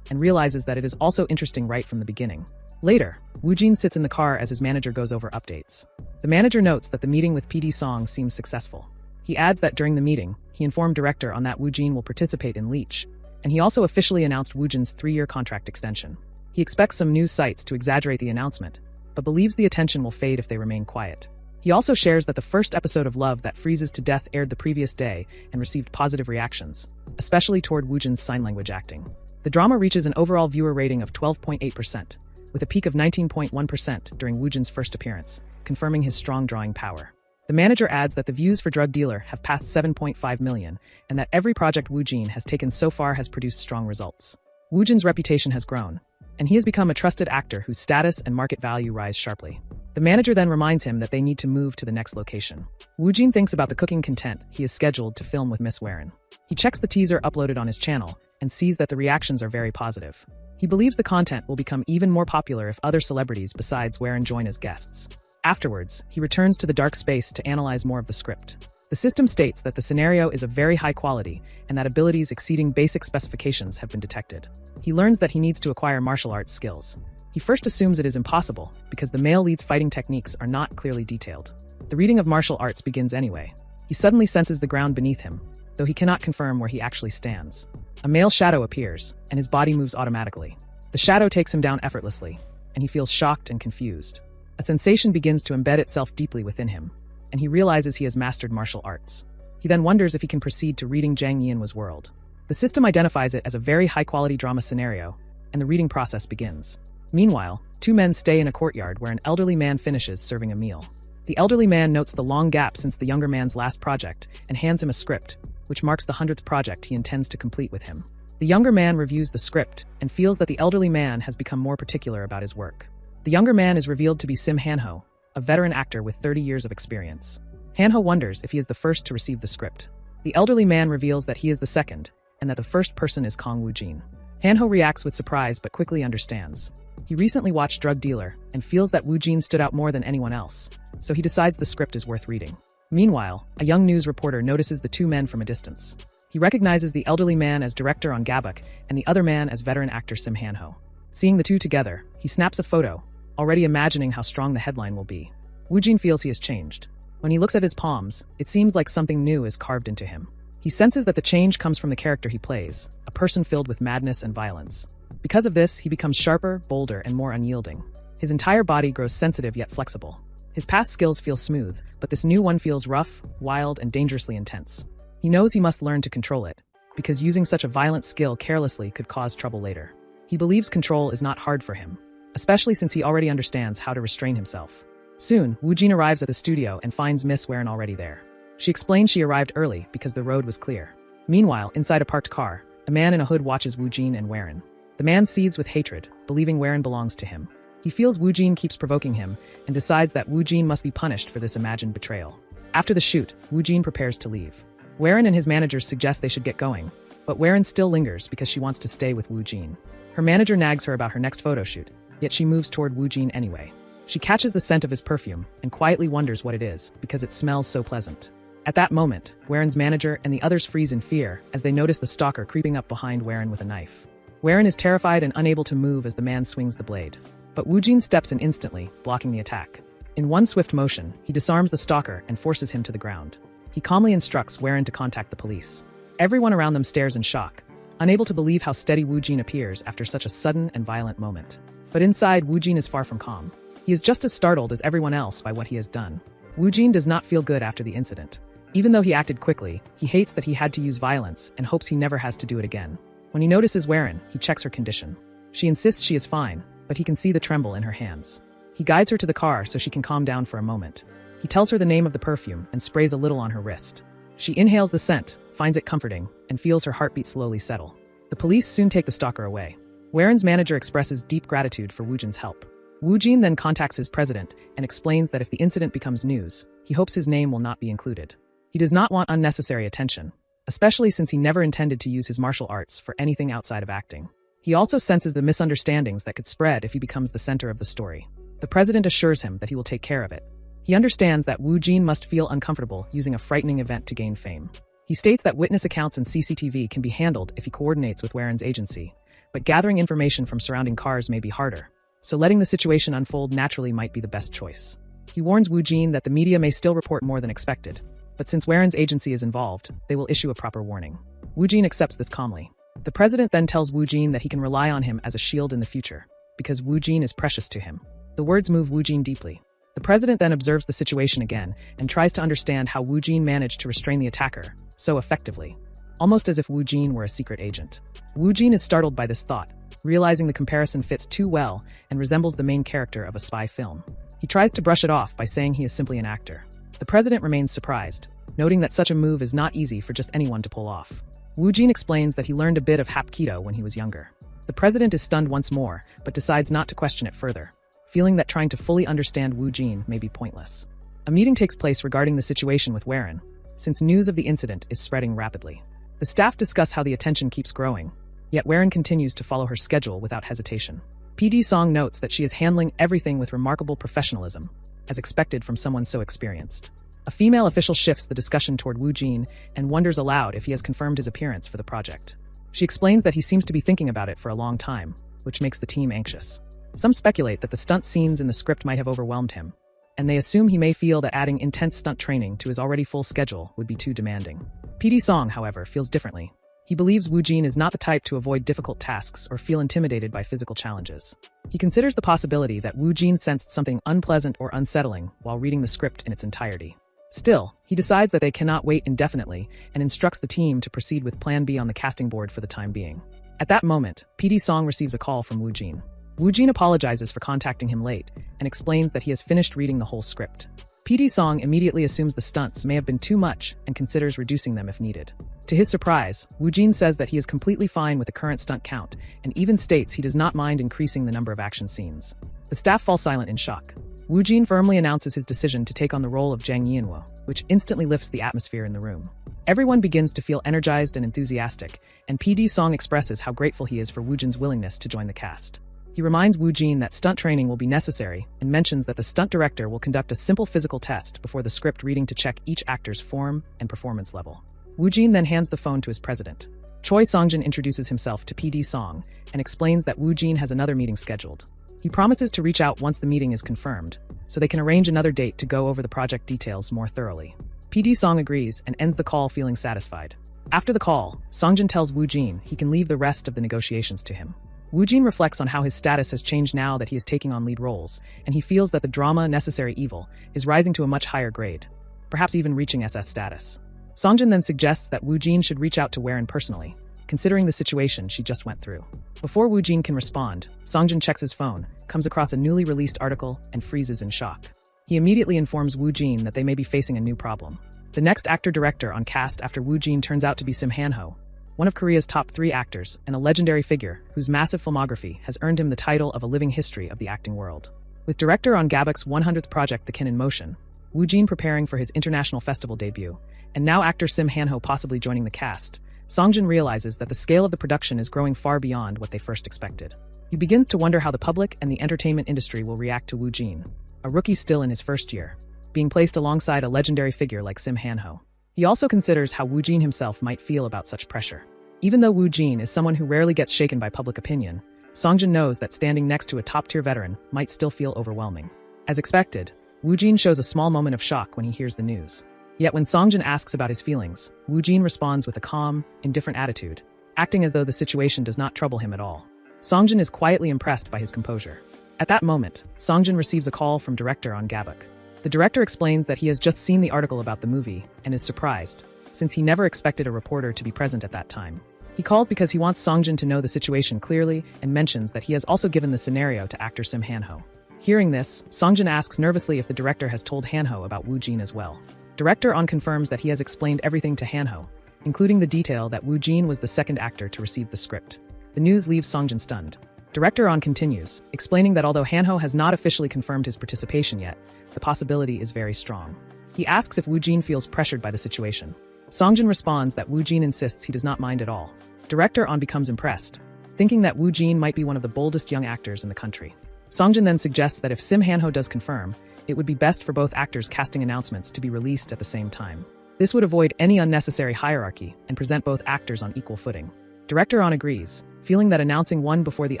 and realizes that it is also interesting right from the beginning. Later, Wu Jin sits in the car as his manager goes over updates. The manager notes that the meeting with PD Song seems successful. He adds that during the meeting, he informed director on that Wu Jin will participate in Leech, and he also officially announced Wu Jin's 3-year contract extension. He expects some news sites to exaggerate the announcement, but believes the attention will fade if they remain quiet. He also shares that the first episode of Love That Freezes to Death aired the previous day and received positive reactions, especially toward Wu Jin's sign language acting. The drama reaches an overall viewer rating of 12.8%, with a peak of 19.1% during Wu Jin's first appearance, confirming his strong drawing power. The manager adds that the views for Drug Dealer have passed 7.5 million, and that every project Wu Jin has taken so far has produced strong results. Wu Jin's reputation has grown, and he has become a trusted actor whose status and market value rise sharply. The manager then reminds him that they need to move to the next location. Wu Jin thinks about the cooking content he is scheduled to film with Miss Warren. He checks the teaser uploaded on his channel and sees that the reactions are very positive. He believes the content will become even more popular if other celebrities besides Warren join as guests. Afterwards, he returns to the dark space to analyze more of the script. The system states that the scenario is of very high quality and that abilities exceeding basic specifications have been detected. He learns that he needs to acquire martial arts skills. He first assumes it is impossible because the male lead's fighting techniques are not clearly detailed. The reading of martial arts begins anyway. He suddenly senses the ground beneath him, though he cannot confirm where he actually stands. A male shadow appears, and his body moves automatically. The shadow takes him down effortlessly, and he feels shocked and confused. A sensation begins to embed itself deeply within him, and he realizes he has mastered martial arts. He then wonders if he can proceed to reading Jang Yianwa's world. The system identifies it as a very high-quality drama scenario, and the reading process begins. Meanwhile, 2 men stay in a courtyard where an elderly man finishes serving a meal. The elderly man notes the long gap since the younger man's last project and hands him a script, which marks the 100th project he intends to complete with him. The younger man reviews the script and feels that the elderly man has become more particular about his work. The younger man is revealed to be Sim Hanho, a veteran actor with 30 years of experience. Hanho wonders if he is the first to receive the script. The elderly man reveals that he is the second, and that the first person is Kong Wu Jin. Hanho reacts with surprise but quickly understands. He recently watched Drug Dealer and feels that Wu Jin stood out more than anyone else, so he decides the script is worth reading. Meanwhile, a young news reporter notices the 2 men from a distance. He recognizes the elderly man as director on Gabuk and the other man as veteran actor Sim Han-ho. Seeing the two together, he snaps a photo, already imagining how strong the headline will be. Woojin feels he has changed. When he looks at his palms, it seems like something new is carved into him. He senses that the change comes from the character he plays, a person filled with madness and violence. Because of this, he becomes sharper, bolder, and more unyielding. His entire body grows sensitive yet flexible. His past skills feel smooth, but this new one feels rough, wild, and dangerously intense. He knows he must learn to control it, because using such a violent skill carelessly could cause trouble later. He believes control is not hard for him, especially since he already understands how to restrain himself. Soon, Woojin arrives at the studio and finds Miss Warren already there. She explains she arrived early because the road was clear. Meanwhile, inside a parked car, a man in a hood watches Woojin and Warren. The man seethes with hatred, believing Warren belongs to him. He feels Woojin keeps provoking him and decides that Woojin must be punished for this imagined betrayal. After the shoot, Woojin prepares to leave. Warren and his managers suggest they should get going, but Warren still lingers because she wants to stay with Woojin. Her manager nags her about her next photo shoot, yet she moves toward Woojin anyway. She catches the scent of his perfume and quietly wonders what it is because it smells so pleasant. At that moment, Warren's manager and the others freeze in fear as they notice the stalker creeping up behind Warren with a knife. Warren is terrified and unable to move as the man swings the blade. But Woojin steps in instantly, blocking the attack. In one swift motion, he disarms the stalker and forces him to the ground. He calmly instructs Warren to contact the police. Everyone around them stares in shock, unable to believe how steady Woojin appears after such a sudden and violent moment. But inside, Woojin is far from calm. He is just as startled as everyone else by what he has done. Woojin does not feel good after the incident. Even though he acted quickly, he hates that he had to use violence and hopes he never has to do it again. When he notices Warren, he checks her condition. She insists she is fine, but he can see the tremble in her hands. He guides her to the car so she can calm down for a moment. He tells her the name of the perfume and sprays a little on her wrist. She inhales the scent, finds it comforting, and feels her heartbeat slowly settle. The police soon take the stalker away. Warren's manager expresses deep gratitude for Woojin's help. Woojin then contacts his president and explains that if the incident becomes news, he hopes his name will not be included. He does not want unnecessary attention, especially since he never intended to use his martial arts for anything outside of acting. He also senses the misunderstandings that could spread if he becomes the center of the story. The president assures him that he will take care of it. He understands that Woojin must feel uncomfortable using a frightening event to gain fame. He states that witness accounts and CCTV can be handled if he coordinates with Warren's agency, but gathering information from surrounding cars may be harder, so letting the situation unfold naturally might be the best choice. He warns Woojin that the media may still report more than expected, but since Warren's agency is involved, they will issue a proper warning. Woojin accepts this calmly. The president then tells Woojin that he can rely on him as a shield in the future, because Woojin is precious to him. The words move Woojin deeply. The president then observes the situation again and tries to understand how Woojin managed to restrain the attacker so effectively, almost as if Woojin were a secret agent. Woojin is startled by this thought, realizing the comparison fits too well and resembles the main character of a spy film. He tries to brush it off by saying he is simply an actor. The president remains surprised, noting that such a move is not easy for just anyone to pull off. Woojin explains that he learned a bit of Hapkido when he was younger. The president is stunned once more, but decides not to question it further, feeling that trying to fully understand Woojin may be pointless. A meeting takes place regarding the situation with Warren, since news of the incident is spreading rapidly. The staff discuss how the attention keeps growing, yet Warren continues to follow her schedule without hesitation. PD Song notes that she is handling everything with remarkable professionalism, as expected from someone so experienced. A female official shifts the discussion toward Woojin and wonders aloud if he has confirmed his appearance for the project. She explains that he seems to be thinking about it for a long time, which makes the team anxious. Some speculate that the stunt scenes in the script might have overwhelmed him, and they assume he may feel that adding intense stunt training to his already full schedule would be too demanding. PD Song, however, feels differently. He believes Woojin is not the type to avoid difficult tasks or feel intimidated by physical challenges. He considers the possibility that Woojin sensed something unpleasant or unsettling while reading the script in its entirety. Still, he decides that they cannot wait indefinitely and instructs the team to proceed with Plan B on the casting board for the time being. At that moment, PD Song receives a call from Woojin. Woojin apologizes for contacting him late and explains that he has finished reading the whole script. PD Song immediately assumes the stunts may have been too much and considers reducing them if needed. To his surprise, Woojin says that he is completely fine with the current stunt count and even states he does not mind increasing the number of action scenes. The staff fall silent in shock. Woojin firmly announces his decision to take on the role of Jang Yinwo, which instantly lifts the atmosphere in the room. Everyone begins to feel energized and enthusiastic, and PD Song expresses how grateful he is for Woojin's willingness to join the cast. He reminds Woojin that stunt training will be necessary and mentions that the stunt director will conduct a simple physical test before the script reading to check each actor's form and performance level. Woo Jin then hands the phone to his president. Choi Songjin introduces himself to PD Song and explains that Woo Jin has another meeting scheduled. He promises to reach out once the meeting is confirmed, so they can arrange another date to go over the project details more thoroughly. PD Song agrees and ends the call feeling satisfied. After the call, Songjin tells Woo Jin he can leave the rest of the negotiations to him. Woo Jin reflects on how his status has changed now that he is taking on lead roles, and he feels that the drama Necessary Evil is rising to a much higher grade, perhaps even reaching SS status. Songjin then suggests that Woo Jin should reach out to Warren personally, considering the situation she just went through. Before Woo Jin can respond, Songjin checks his phone, comes across a newly released article, and freezes in shock. He immediately informs Woo Jin that they may be facing a new problem. The next actor-director on cast after Woo Jin turns out to be Sim Han-ho, one of Korea's top 3 actors and a legendary figure whose massive filmography has earned him the title of a living history of the acting world. With director on Gabok's 100th project The Kin in Motion, Woo Jin preparing for his international festival debut, and now actor Sim Han-ho possibly joining the cast, Songjin realizes that the scale of the production is growing far beyond what they first expected. He begins to wonder how the public and the entertainment industry will react to Woo Jin, a rookie still in his first year, being placed alongside a legendary figure like Sim Han-ho. He also considers how Woo Jin himself might feel about such pressure. Even though Woo Jin is someone who rarely gets shaken by public opinion, Songjin knows that standing next to a top-tier veteran might still feel overwhelming. As expected, Woo Jin shows a small moment of shock when he hears the news. Yet when Songjin asks about his feelings, Woo Jin responds with a calm, indifferent attitude, acting as though the situation does not trouble him at all. Songjin is quietly impressed by his composure. At that moment, Songjin receives a call from director on Gabok. The director explains that he has just seen the article about the movie and is surprised, since he never expected a reporter to be present at that time. He calls because he wants Songjin to know the situation clearly and mentions that he has also given the scenario to actor Sim Han-ho. Hearing this, Songjin asks nervously if the director has told Han-ho about Woo Jin as well. Director On confirms that he has explained everything to Han-ho, including the detail that Woo Jin was the second actor to receive the script. The news leaves Songjin stunned. Director On continues, explaining that although Han-ho has not officially confirmed his participation yet, the possibility is very strong. He asks if Woo Jin feels pressured by the situation. Songjin responds that Woo Jin insists he does not mind at all. Director On becomes impressed, thinking that Woo Jin might be one of the boldest young actors in the country. Songjin then suggests that if Sim Han-ho does confirm, it would be best for both actors' casting announcements to be released at the same time. This would avoid any unnecessary hierarchy and present both actors on equal footing. Director On agrees, feeling that announcing one before the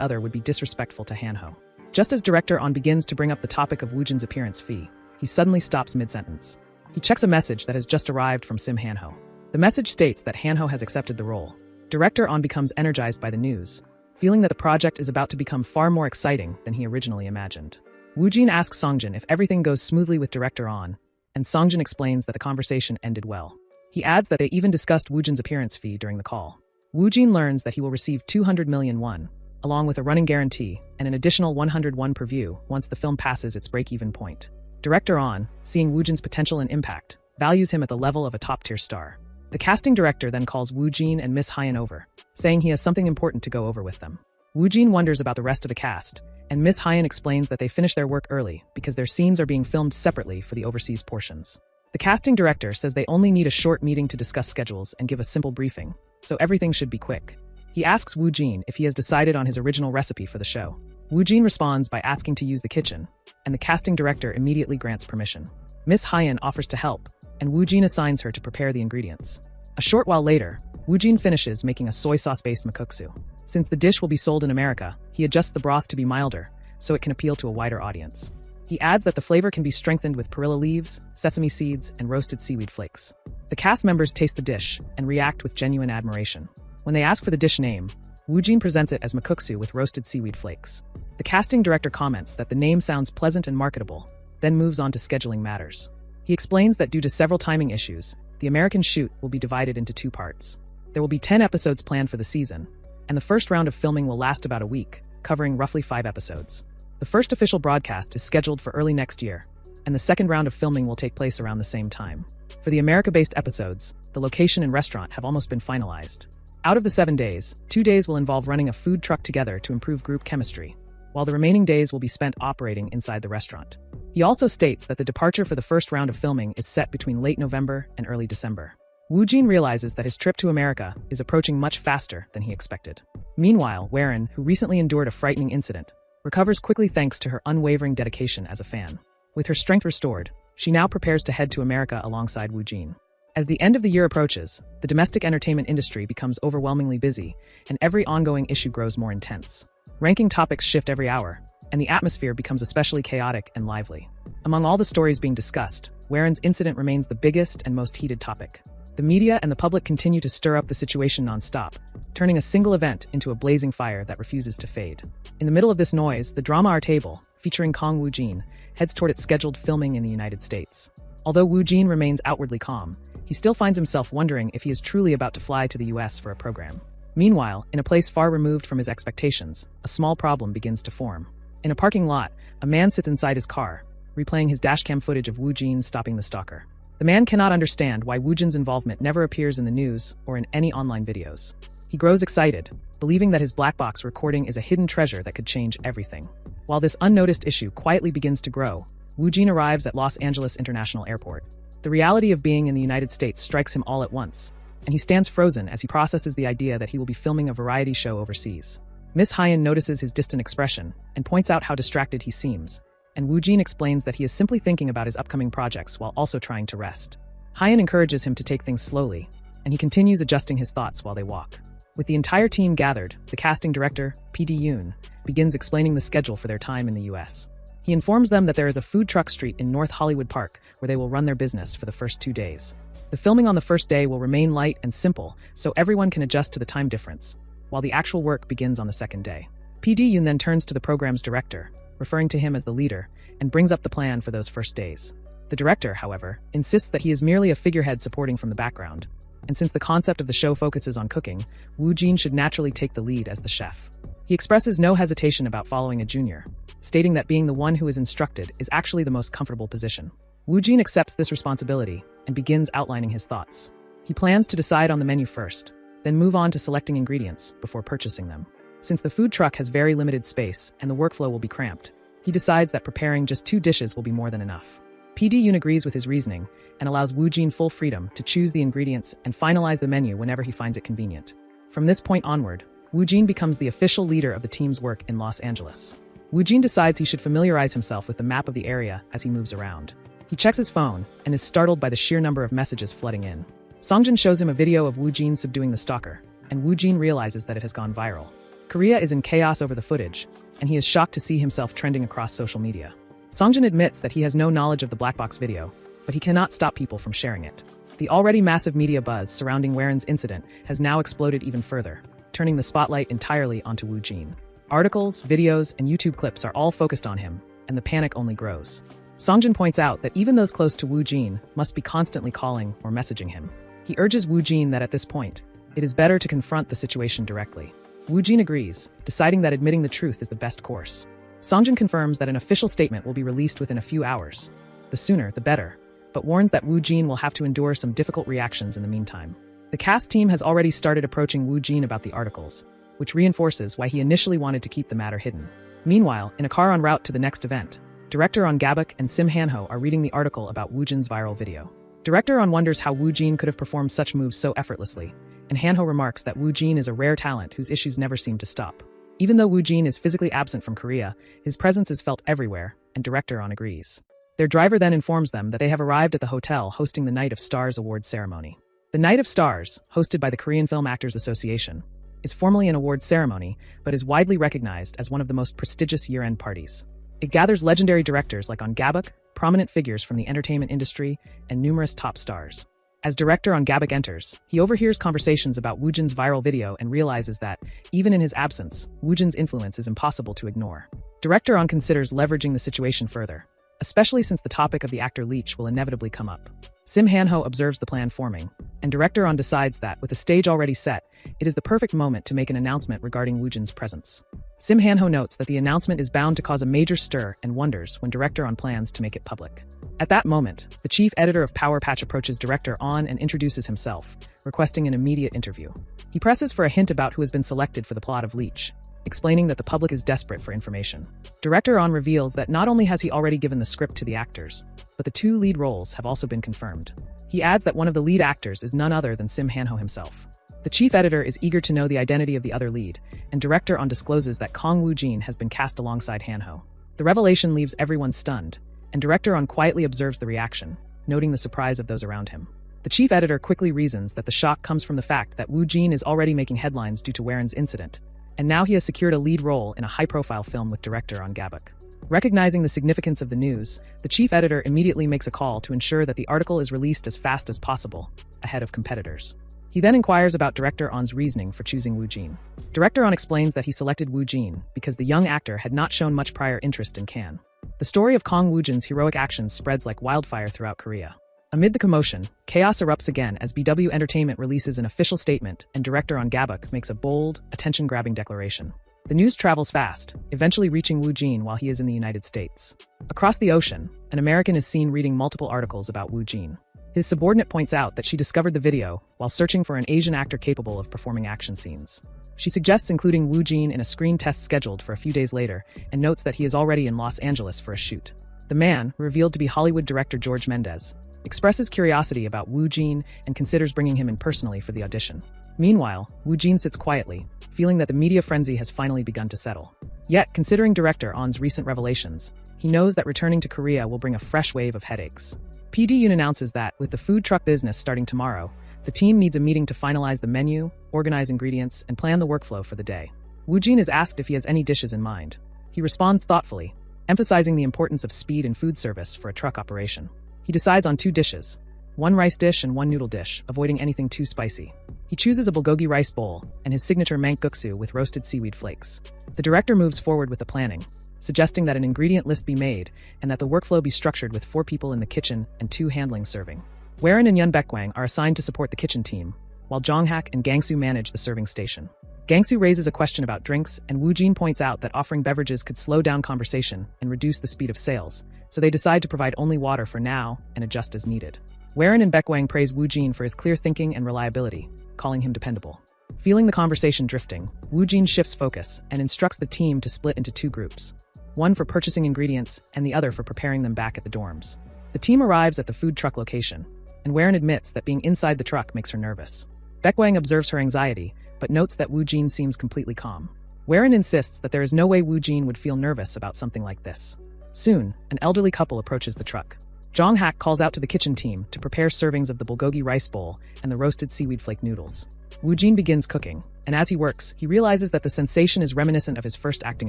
other would be disrespectful to Han-ho. Just as Director On begins to bring up the topic of Woo Jin's appearance fee, he suddenly stops mid-sentence. He checks a message that has just arrived from Sim Han-ho. The message states that Han-ho has accepted the role. Director On becomes energized by the news, feeling that the project is about to become far more exciting than he originally imagined. Woo Jin asks Songjin if everything goes smoothly with Director On, and Songjin explains that the conversation ended well. He adds that they even discussed Woo Jin's appearance fee during the call. Woo Jin learns that he will receive 200 million won, along with a running guarantee and an additional 100 won per view once the film passes its break-even point. Director On, seeing Woo Jin's potential and impact, values him at the level of a top-tier star. The casting director then calls Woo Jin and Miss Hyeon over, saying he has something important to go over with them. Woo Jin wonders about the rest of the cast, and Miss Hyeon explains that they finished their work early because their scenes are being filmed separately for the overseas portions. The casting director says they only need a short meeting to discuss schedules and give a simple briefing, so everything should be quick. He asks Woo Jin if he has decided on his original recipe for the show. Woo Jin responds by asking to use the kitchen, and the casting director immediately grants permission. Miss Hyeon offers to help, and Woo Jin assigns her to prepare the ingredients. A short while later, Woo Jin finishes making a soy sauce-based makuksu. Since the dish will be sold in America, he adjusts the broth to be milder, so it can appeal to a wider audience. He adds that the flavor can be strengthened with perilla leaves, sesame seeds, and roasted seaweed flakes. The cast members taste the dish and react with genuine admiration. When they ask for the dish name, Woo Jin presents it as makuksu with roasted seaweed flakes. The casting director comments that the name sounds pleasant and marketable, then moves on to scheduling matters. He explains that due to several timing issues, the American shoot will be divided into 2 parts. There will be 10 episodes planned for the season, and the first round of filming will last about a week, covering roughly 5 episodes. The first official broadcast is scheduled for early next year, and the second round of filming will take place around the same time. For the America-based episodes, the location and restaurant have almost been finalized. Out of the 7 days, 2 days will involve running a food truck together to improve group chemistry, while the remaining days will be spent operating inside the restaurant. He also states that the departure for the first round of filming is set between late November and early December. Woo Jin realizes that his trip to America is approaching much faster than he expected. Meanwhile, Warren, who recently endured a frightening incident, recovers quickly thanks to her unwavering dedication as a fan. With her strength restored, she now prepares to head to America alongside Woo Jin. As the end of the year approaches, the domestic entertainment industry becomes overwhelmingly busy, and every ongoing issue grows more intense. Ranking topics shift every hour, and the atmosphere becomes especially chaotic and lively. Among all the stories being discussed, Waren's incident remains the biggest and most heated topic. The media and the public continue to stir up the situation non-stop, turning a single event into a blazing fire that refuses to fade. In the middle of this noise, the drama Our Table, featuring Kong Woo-jin, heads toward its scheduled filming in the United States. Although Woo-jin remains outwardly calm, he still finds himself wondering if he is truly about to fly to the US for a program. Meanwhile, in a place far removed from his expectations, a small problem begins to form. In a parking lot, a man sits inside his car, replaying his dashcam footage of Woo-jin stopping the stalker. The man cannot understand why Woo-jin's involvement never appears in the news or in any online videos. He grows excited, believing that his black box recording is a hidden treasure that could change everything. While this unnoticed issue quietly begins to grow, Woo-jin arrives at Los Angeles International Airport. The reality of being in the United States strikes him all at once, and he stands frozen as he processes the idea that he will be filming a variety show overseas. Miss Hyun notices his distant expression and points out how distracted he seems, and Woo-jin explains that he is simply thinking about his upcoming projects while also trying to rest. Hyun encourages him to take things slowly, and he continues adjusting his thoughts while they walk. With the entire team gathered, the casting director, P.D. Yoon, begins explaining the schedule for their time in the U.S. He informs them that there is a food truck street in North Hollywood Park where they will run their business for the first 2 days. The filming on the first day will remain light and simple, so everyone can adjust to the time difference, while the actual work begins on the second day. P.D. Yoon then turns to the program's director, referring to him as the leader, and brings up the plan for those first days. The director, however, insists that he is merely a figurehead supporting from the background, and since the concept of the show focuses on cooking, Woo-jin should naturally take the lead as the chef. He expresses no hesitation about following a junior, stating that being the one who is instructed is actually the most comfortable position. Woo-jin accepts this responsibility and begins outlining his thoughts. He plans to decide on the menu first, then move on to selecting ingredients before purchasing them. Since the food truck has very limited space and the workflow will be cramped, he decides that preparing just 2 dishes will be more than enough. P.D. Yoon agrees with his reasoning and allows Woo-jin full freedom to choose the ingredients and finalize the menu whenever he finds it convenient. From this point onward, Woo-jin becomes the official leader of the team's work in Los Angeles. Woo-jin decides he should familiarize himself with the map of the area as he moves around. He checks his phone and is startled by the sheer number of messages flooding in. Songjin shows him a video of Woo-jin subduing the stalker, and Woo-jin realizes that it has gone viral. Korea is in chaos over the footage, and he is shocked to see himself trending across social media. Songjin admits that he has no knowledge of the black box video, but he cannot stop people from sharing it. The already massive media buzz surrounding Waren's incident has now exploded even further, turning the spotlight entirely onto Woo-jin. Articles, videos, and YouTube clips are all focused on him, and the panic only grows. Songjin points out that even those close to Woo-jin must be constantly calling or messaging him. He urges Woo-jin that at this point, it is better to confront the situation directly. Woo-jin agrees, deciding that admitting the truth is the best course. Songjin confirms that an official statement will be released within a few hours. The sooner, the better, but warns that Woo-jin will have to endure some difficult reactions in the meantime. The cast team has already started approaching Woo-jin about the articles, which reinforces why he initially wanted to keep the matter hidden. Meanwhile, in a car en route to the next event, Director On Gabak and Sim Han-ho are reading the article about Woo-jin's viral video. Director On wonders how Woo-jin could have performed such moves so effortlessly, and Han-ho remarks that Woo-jin is a rare talent whose issues never seem to stop. Even though Woo-jin is physically absent from Korea, his presence is felt everywhere, and Director On agrees. Their driver then informs them that they have arrived at the hotel hosting the Night of Stars Awards ceremony. The Night of Stars, hosted by the Korean Film Actors Association, is formally an award ceremony, but is widely recognized as one of the most prestigious year-end parties. It gathers legendary directors like On Gabak, prominent figures from the entertainment industry, and numerous top stars. As Director On Gabak enters, he overhears conversations about Woo-jin's viral video and realizes that, even in his absence, Woo-jin's influence is impossible to ignore. Director On considers leveraging the situation further, especially since the topic of the actor Leech will inevitably come up. Sim Han-ho observes the plan forming, and Director On decides that, with the stage already set, it is the perfect moment to make an announcement regarding Woo-jin's presence. Sim Han-ho notes that the announcement is bound to cause a major stir and wonders when Director On plans to make it public. At that moment, the chief editor of Power Patch approaches Director On and introduces himself, requesting an immediate interview. He presses for a hint about who has been selected for the plot of Leech, explaining that the public is desperate for information. Director On reveals that not only has he already given the script to the actors, but the 2 lead roles have also been confirmed. He adds that one of the lead actors is none other than Sim Han-ho himself. The chief editor is eager to know the identity of the other lead, and Director On discloses that Kong Woo-jin has been cast alongside Han-ho. The revelation leaves everyone stunned, and Director On quietly observes the reaction, noting the surprise of those around him. The chief editor quickly reasons that the shock comes from the fact that Woo Jin is already making headlines due to Waren's incident, and now he has secured a lead role in a high-profile film with director On Gabok. Recognizing the significance of the news, the chief editor immediately makes a call to ensure that the article is released as fast as possible, ahead of competitors. He then inquires about director On's reasoning for choosing Woo Jin. Director On explains that he selected Woo Jin because the young actor had not shown much prior interest in Kan. The story of Kang Woo Jin's heroic actions spreads like wildfire throughout Korea. Amid the commotion, chaos erupts again as BW Entertainment releases an official statement and director On Gabok makes a bold, attention-grabbing declaration. The news travels fast, eventually reaching Woo Jin while he is in the United States. Across the ocean, an American is seen reading multiple articles about Woo Jin. His subordinate points out that she discovered the video while searching for an Asian actor capable of performing action scenes. She suggests including Woo Jin in a screen test scheduled for a few days later and notes that he is already in Los Angeles for a shoot. The man, revealed to be Hollywood director George Mendez, expresses curiosity about Woo Jin and considers bringing him in personally for the audition. Meanwhile, Woo Jin sits quietly, feeling that the media frenzy has finally begun to settle. Yet, considering director On's recent revelations, he knows that returning to Korea will bring a fresh wave of headaches. PD Yoon announces that, with the food truck business starting tomorrow, the team needs a meeting to finalize the menu, organize ingredients, and plan the workflow for the day. Woo Jin is asked if he has any dishes in mind. He responds thoughtfully, emphasizing the importance of speed in food service for a truck operation. He decides on 2 dishes, 1 rice dish and 1 noodle dish, avoiding anything too spicy. He chooses a bulgogi rice bowl and his signature manguksu with roasted seaweed flakes. The director moves forward with the planning, suggesting that an ingredient list be made and that the workflow be structured with 4 people in the kitchen and 2 handling serving. Waren and Yun Baekwang are assigned to support the kitchen team, while Jonghak and Gangsu manage the serving station. Gangsu raises a question about drinks, and Woo Jin points out that offering beverages could slow down conversation and reduce the speed of sales, so they decide to provide only water for now and adjust as needed. Waren and Baekwang praise Woo Jin for his clear thinking and reliability, calling him dependable. Feeling the conversation drifting, Woo Jin shifts focus and instructs the team to split into 2 groups, one for purchasing ingredients and the other for preparing them back at the dorms. The team arrives at the food truck location, and Waren admits that being inside the truck makes her nervous. Baekwang observes her anxiety, but notes that Woo Jin seems completely calm. Waren insists that there is no way Woo Jin would feel nervous about something like this. Soon, an elderly couple approaches the truck. Jonghak calls out to the kitchen team to prepare servings of the bulgogi rice bowl and the roasted seaweed flake noodles. Woo Jin begins cooking, and as he works, he realizes that the sensation is reminiscent of his first acting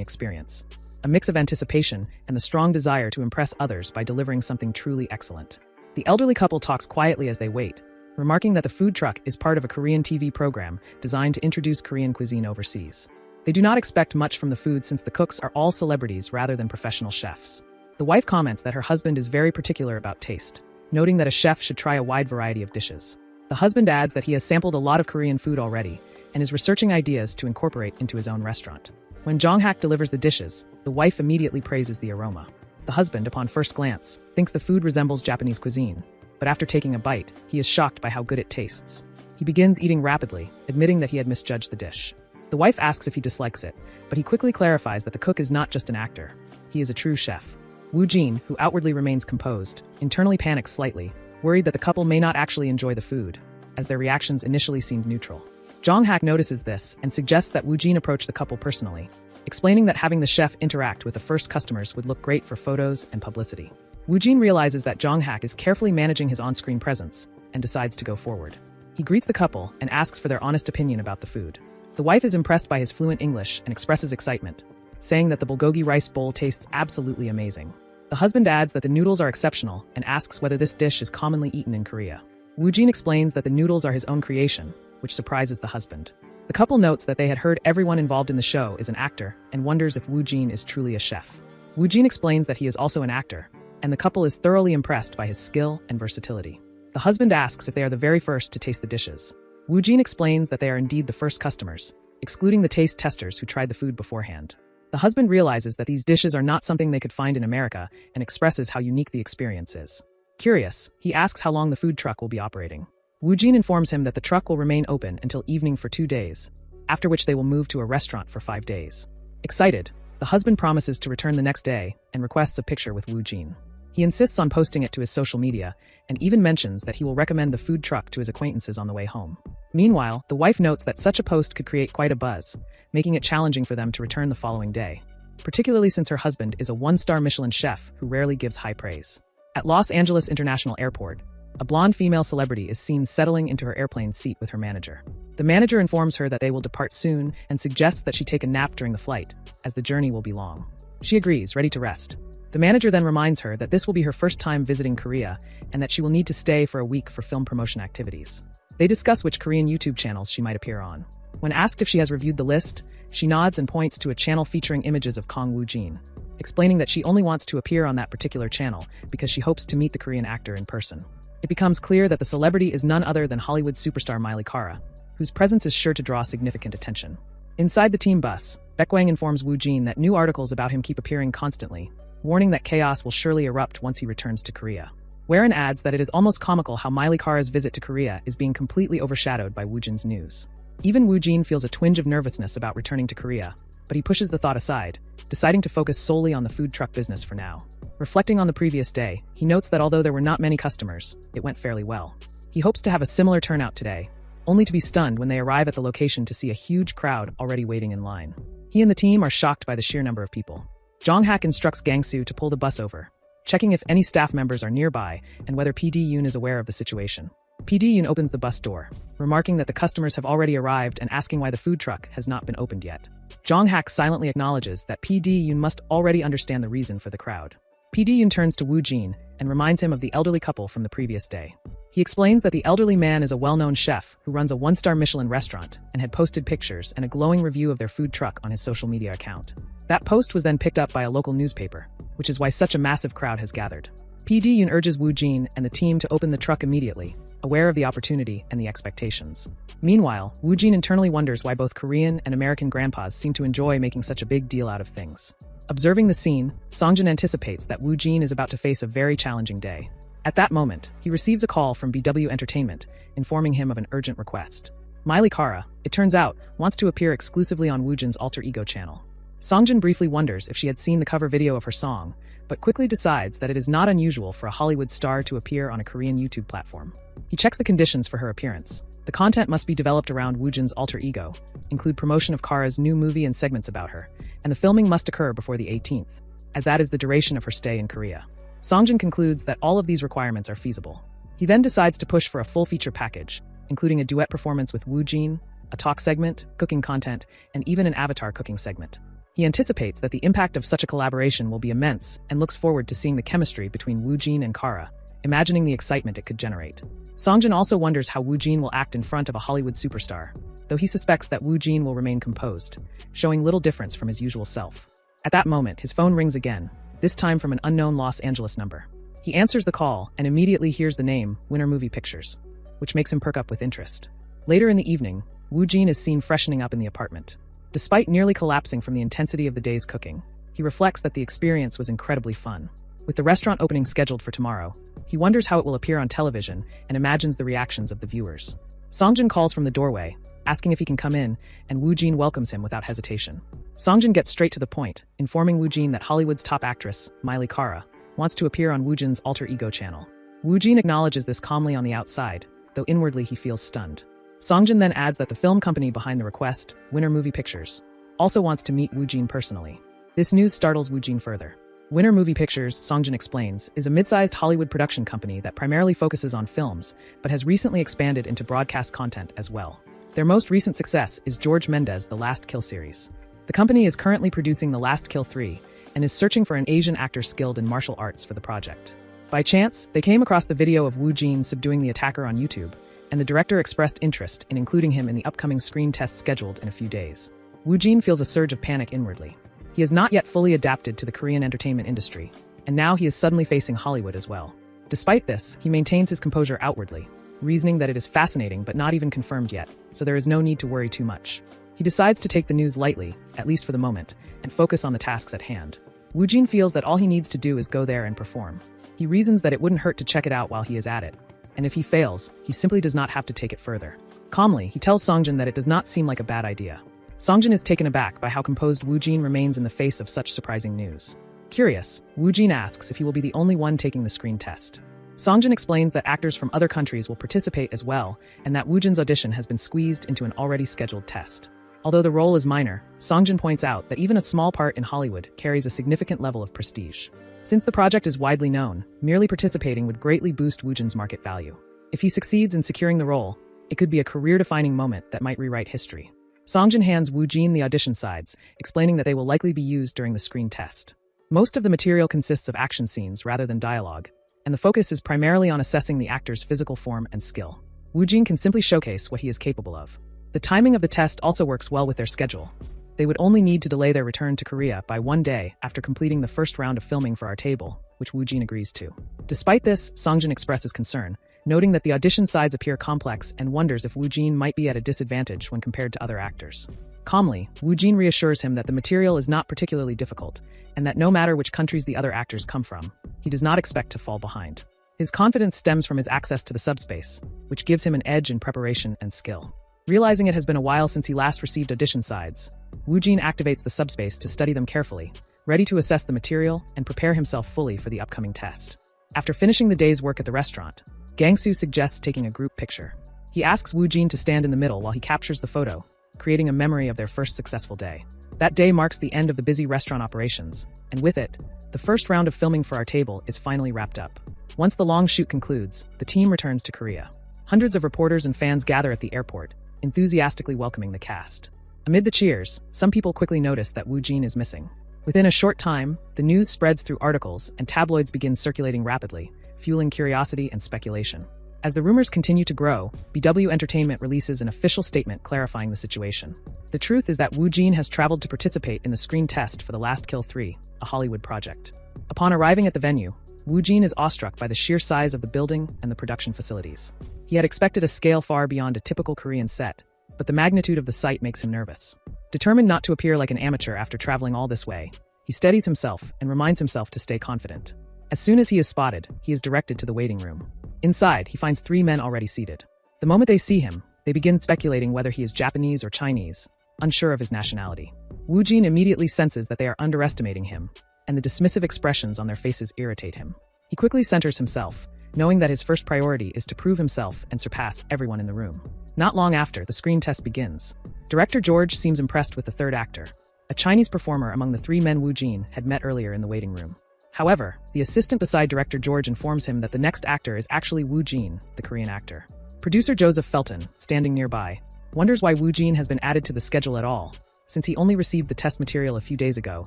experience. A mix of anticipation and the strong desire to impress others by delivering something truly excellent. The elderly couple talks quietly as they wait, remarking that the food truck is part of a Korean TV program designed to introduce Korean cuisine overseas. They do not expect much from the food since the cooks are all celebrities rather than professional chefs. The wife comments that her husband is very particular about taste, noting that a chef should try a wide variety of dishes. The husband adds that he has sampled a lot of Korean food already and is researching ideas to incorporate into his own restaurant. When Jonghak delivers the dishes, the wife immediately praises the aroma. The husband, upon first glance, thinks the food resembles Japanese cuisine, but after taking a bite, he is shocked by how good it tastes. He begins eating rapidly, admitting that he had misjudged the dish. The wife asks if he dislikes it, but he quickly clarifies that the cook is not just an actor. He is a true chef. Woo Jin, who outwardly remains composed, internally panics slightly, worried that the couple may not actually enjoy the food, as their reactions initially seemed neutral. Jonghak notices this and suggests that Woo Jin approach the couple personally, explaining that having the chef interact with the first customers would look great for photos and publicity. Woo Jin realizes that Jonghak is carefully managing his on-screen presence and decides to go forward. He greets the couple and asks for their honest opinion about the food. The wife is impressed by his fluent English and expresses excitement, saying that the bulgogi rice bowl tastes absolutely amazing. The husband adds that the noodles are exceptional and asks whether this dish is commonly eaten in Korea. Woo Jin explains that the noodles are his own creation, which surprises the husband. The couple notes that they had heard everyone involved in the show is an actor and wonders if Woo Jin is truly a chef. Woo Jin explains that he is also an actor, and the couple is thoroughly impressed by his skill and versatility. The husband asks if they are the very first to taste the dishes. Woo Jin explains that they are indeed the first customers, excluding the taste testers who tried the food beforehand. The husband realizes that these dishes are not something they could find in America and expresses how unique the experience is. Curious, he asks how long the food truck will be operating. Woo Jin informs him that the truck will remain open until evening for 2 days, after which they will move to a restaurant for 5 days. Excited, the husband promises to return the next day and requests a picture with Woo Jin. He insists on posting it to his social media and even mentions that he will recommend the food truck to his acquaintances on the way home. Meanwhile, the wife notes that such a post could create quite a buzz, making it challenging for them to return the following day, particularly since her husband is a 1-star Michelin chef who rarely gives high praise. At Los Angeles International Airport, a blonde female celebrity is seen settling into her airplane seat with her manager. The manager informs her that they will depart soon and suggests that she take a nap during the flight, as the journey will be long. She agrees, ready to rest. The manager then reminds her that this will be her first time visiting Korea and that she will need to stay for a week for film promotion activities. They discuss which Korean YouTube channels she might appear on. When asked if she has reviewed the list, she nods and points to a channel featuring images of Kang Woo-jin, explaining that she only wants to appear on that particular channel because she hopes to meet the Korean actor in person. It becomes clear that the celebrity is none other than Hollywood superstar Miley Cara, whose presence is sure to draw significant attention. Inside the team bus, Baekwang informs Woo-jin that new articles about him keep appearing constantly, warning that chaos will surely erupt once he returns to Korea. Warren adds that it is almost comical how Miley Cara's visit to Korea is being completely overshadowed by Woo-jin's news. Even Woo-jin feels a twinge of nervousness about returning to Korea, but he pushes the thought aside, deciding to focus solely on the food truck business for now. Reflecting on the previous day, he notes that although there were not many customers, it went fairly well. He hopes to have a similar turnout today, only to be stunned when they arrive at the location to see a huge crowd already waiting in line. He and the team are shocked by the sheer number of people. Jong-hak instructs Gang-soo to pull the bus over, checking if any staff members are nearby and whether PD Yoon is aware of the situation. PD Yoon opens the bus door, remarking that the customers have already arrived and asking why the food truck has not been opened yet. Jong-hak silently acknowledges that PD Yoon must already understand the reason for the crowd. PD Yoon turns to Woo-jin and reminds him of the elderly couple from the previous day. He explains that the elderly man is a well-known chef who runs a one-star Michelin restaurant and had posted pictures and a glowing review of their food truck on his social media account. That post was then picked up by a local newspaper, which is why such a massive crowd has gathered. PD Yoon urges Woo-jin and the team to open the truck immediately, aware of the opportunity and the expectations. Meanwhile, Woo-jin internally wonders why both Korean and American grandpas seem to enjoy making such a big deal out of things. Observing the scene, Songjin anticipates that Woo-jin is about to face a very challenging day. At that moment, he receives a call from BW Entertainment, informing him of an urgent request. Miley Cara, it turns out, wants to appear exclusively on Woo-jin's alter ego channel. Songjin briefly wonders if she had seen the cover video of her song, but quickly decides that it is not unusual for a Hollywood star to appear on a Korean YouTube platform. He checks the conditions for her appearance. The content must be developed around Woo-jin's alter ego, include promotion of Kara's new movie and segments about her, and the filming must occur before the 18th, as that is the duration of her stay in Korea. Songjin concludes that all of these requirements are feasible. He then decides to push for a full feature package, including a duet performance with Woo-jin, a talk segment, cooking content, and even an avatar cooking segment. He anticipates that the impact of such a collaboration will be immense and looks forward to seeing the chemistry between Woo-jin and Kara, imagining the excitement it could generate. Songjin also wonders how Woo-jin will act in front of a Hollywood superstar, though he suspects that Woo-jin will remain composed, showing little difference from his usual self. At that moment, his phone rings again, this time from an unknown Los Angeles number. He answers the call and immediately hears the name Winner Movie Pictures, which makes him perk up with interest. Later in the evening, Woo-jin is seen freshening up in the apartment. Despite nearly collapsing from the intensity of the day's cooking, he reflects that the experience was incredibly fun. With the restaurant opening scheduled for tomorrow, he wonders how it will appear on television and imagines the reactions of the viewers. Songjin calls from the doorway, asking if he can come in, and Woo-jin welcomes him without hesitation. Songjin gets straight to the point, informing Woo-jin that Hollywood's top actress, Miley Cara, wants to appear on Woo-jin's alter ego channel. Woo-jin acknowledges this calmly on the outside, though inwardly he feels stunned. Songjin then adds that the film company behind the request, Winner Movie Pictures, also wants to meet Woo-jin personally. This news startles Woo-jin further. Winner Movie Pictures, Songjin explains, is a mid-sized Hollywood production company that primarily focuses on films, but has recently expanded into broadcast content as well. Their most recent success is George Mendez' The Last Kill series. The company is currently producing The Last Kill 3, and is searching for an Asian actor skilled in martial arts for the project. By chance, they came across the video of Woo-jin subduing the attacker on YouTube, and the director expressed interest in including him in the upcoming screen test scheduled in a few days. Woo-jin feels a surge of panic inwardly. He has not yet fully adapted to the Korean entertainment industry, and now he is suddenly facing Hollywood as well. Despite this, he maintains his composure outwardly, reasoning that it is fascinating but not even confirmed yet, so there is no need to worry too much. He decides to take the news lightly, at least for the moment, and focus on the tasks at hand. Woo-jin feels that all he needs to do is go there and perform. He reasons that it wouldn't hurt to check it out while he is at it, and if he fails, he simply does not have to take it further. Calmly, he tells Songjin that it does not seem like a bad idea. Songjin is taken aback by how composed Woo-jin remains in the face of such surprising news. Curious, Woo-jin asks if he will be the only one taking the screen test. Songjin explains that actors from other countries will participate as well, and that Woo-jin's audition has been squeezed into an already scheduled test. Although the role is minor, Songjin points out that even a small part in Hollywood carries a significant level of prestige. Since the project is widely known, merely participating would greatly boost Woojin's market value. If he succeeds in securing the role, it could be a career-defining moment that might rewrite history. Songjin hands Woojin the audition sides, explaining that they will likely be used during the screen test. Most of the material consists of action scenes rather than dialogue, and the focus is primarily on assessing the actor's physical form and skill. Woojin can simply showcase what he is capable of. The timing of the test also works well with their schedule. They would only need to delay their return to Korea by 1 day after completing the first round of filming for our table, which Woojin agrees to. Despite this, Songjin expresses concern, noting that the audition sides appear complex and wonders if Woojin might be at a disadvantage when compared to other actors. Calmly, Woojin reassures him that the material is not particularly difficult, and that no matter which countries the other actors come from, he does not expect to fall behind. His confidence stems from his access to the subspace, which gives him an edge in preparation and skill. Realizing it has been a while since he last received audition sides, Woojin activates the subspace to study them carefully, ready to assess the material and prepare himself fully for the upcoming test. After finishing the day's work at the restaurant, Gangsu suggests taking a group picture. He asks Woojin to stand in the middle while he captures the photo, creating a memory of their first successful day. That day marks the end of the busy restaurant operations, and with it, the first round of filming for our table is finally wrapped up. Once the long shoot concludes, the team returns to Korea. Hundreds of reporters and fans gather at the airport, enthusiastically welcoming the cast. Amid the cheers, some people quickly notice that Woojin is missing. Within a short time, the news spreads through articles and tabloids begin circulating rapidly, fueling curiosity and speculation. As the rumors continue to grow, BW Entertainment releases an official statement clarifying the situation. The truth is that Woojin has traveled to participate in the screen test for The Last Kill 3, a Hollywood project. Upon arriving at the venue, Woojin is awestruck by the sheer size of the building and the production facilities. He had expected a scale far beyond a typical Korean set, but the magnitude of the site makes him nervous. Determined not to appear like an amateur after traveling all this way, he steadies himself and reminds himself to stay confident. As soon as he is spotted, he is directed to the waiting room. Inside, he finds 3 men already seated. The moment they see him, they begin speculating whether he is Japanese or Chinese, unsure of his nationality. Woojin immediately senses that they are underestimating him, and the dismissive expressions on their faces irritate him. He quickly centers himself, knowing that his first priority is to prove himself and surpass everyone in the room. Not long after, the screen test begins. Director George seems impressed with the third actor, a Chinese performer among the 3 men Woojin had met earlier in the waiting room. However, the assistant beside Director George informs him that the next actor is actually Woojin, the Korean actor. Producer Joseph Felton, standing nearby, wonders why Woojin has been added to the schedule at all, since he only received the test material a few days ago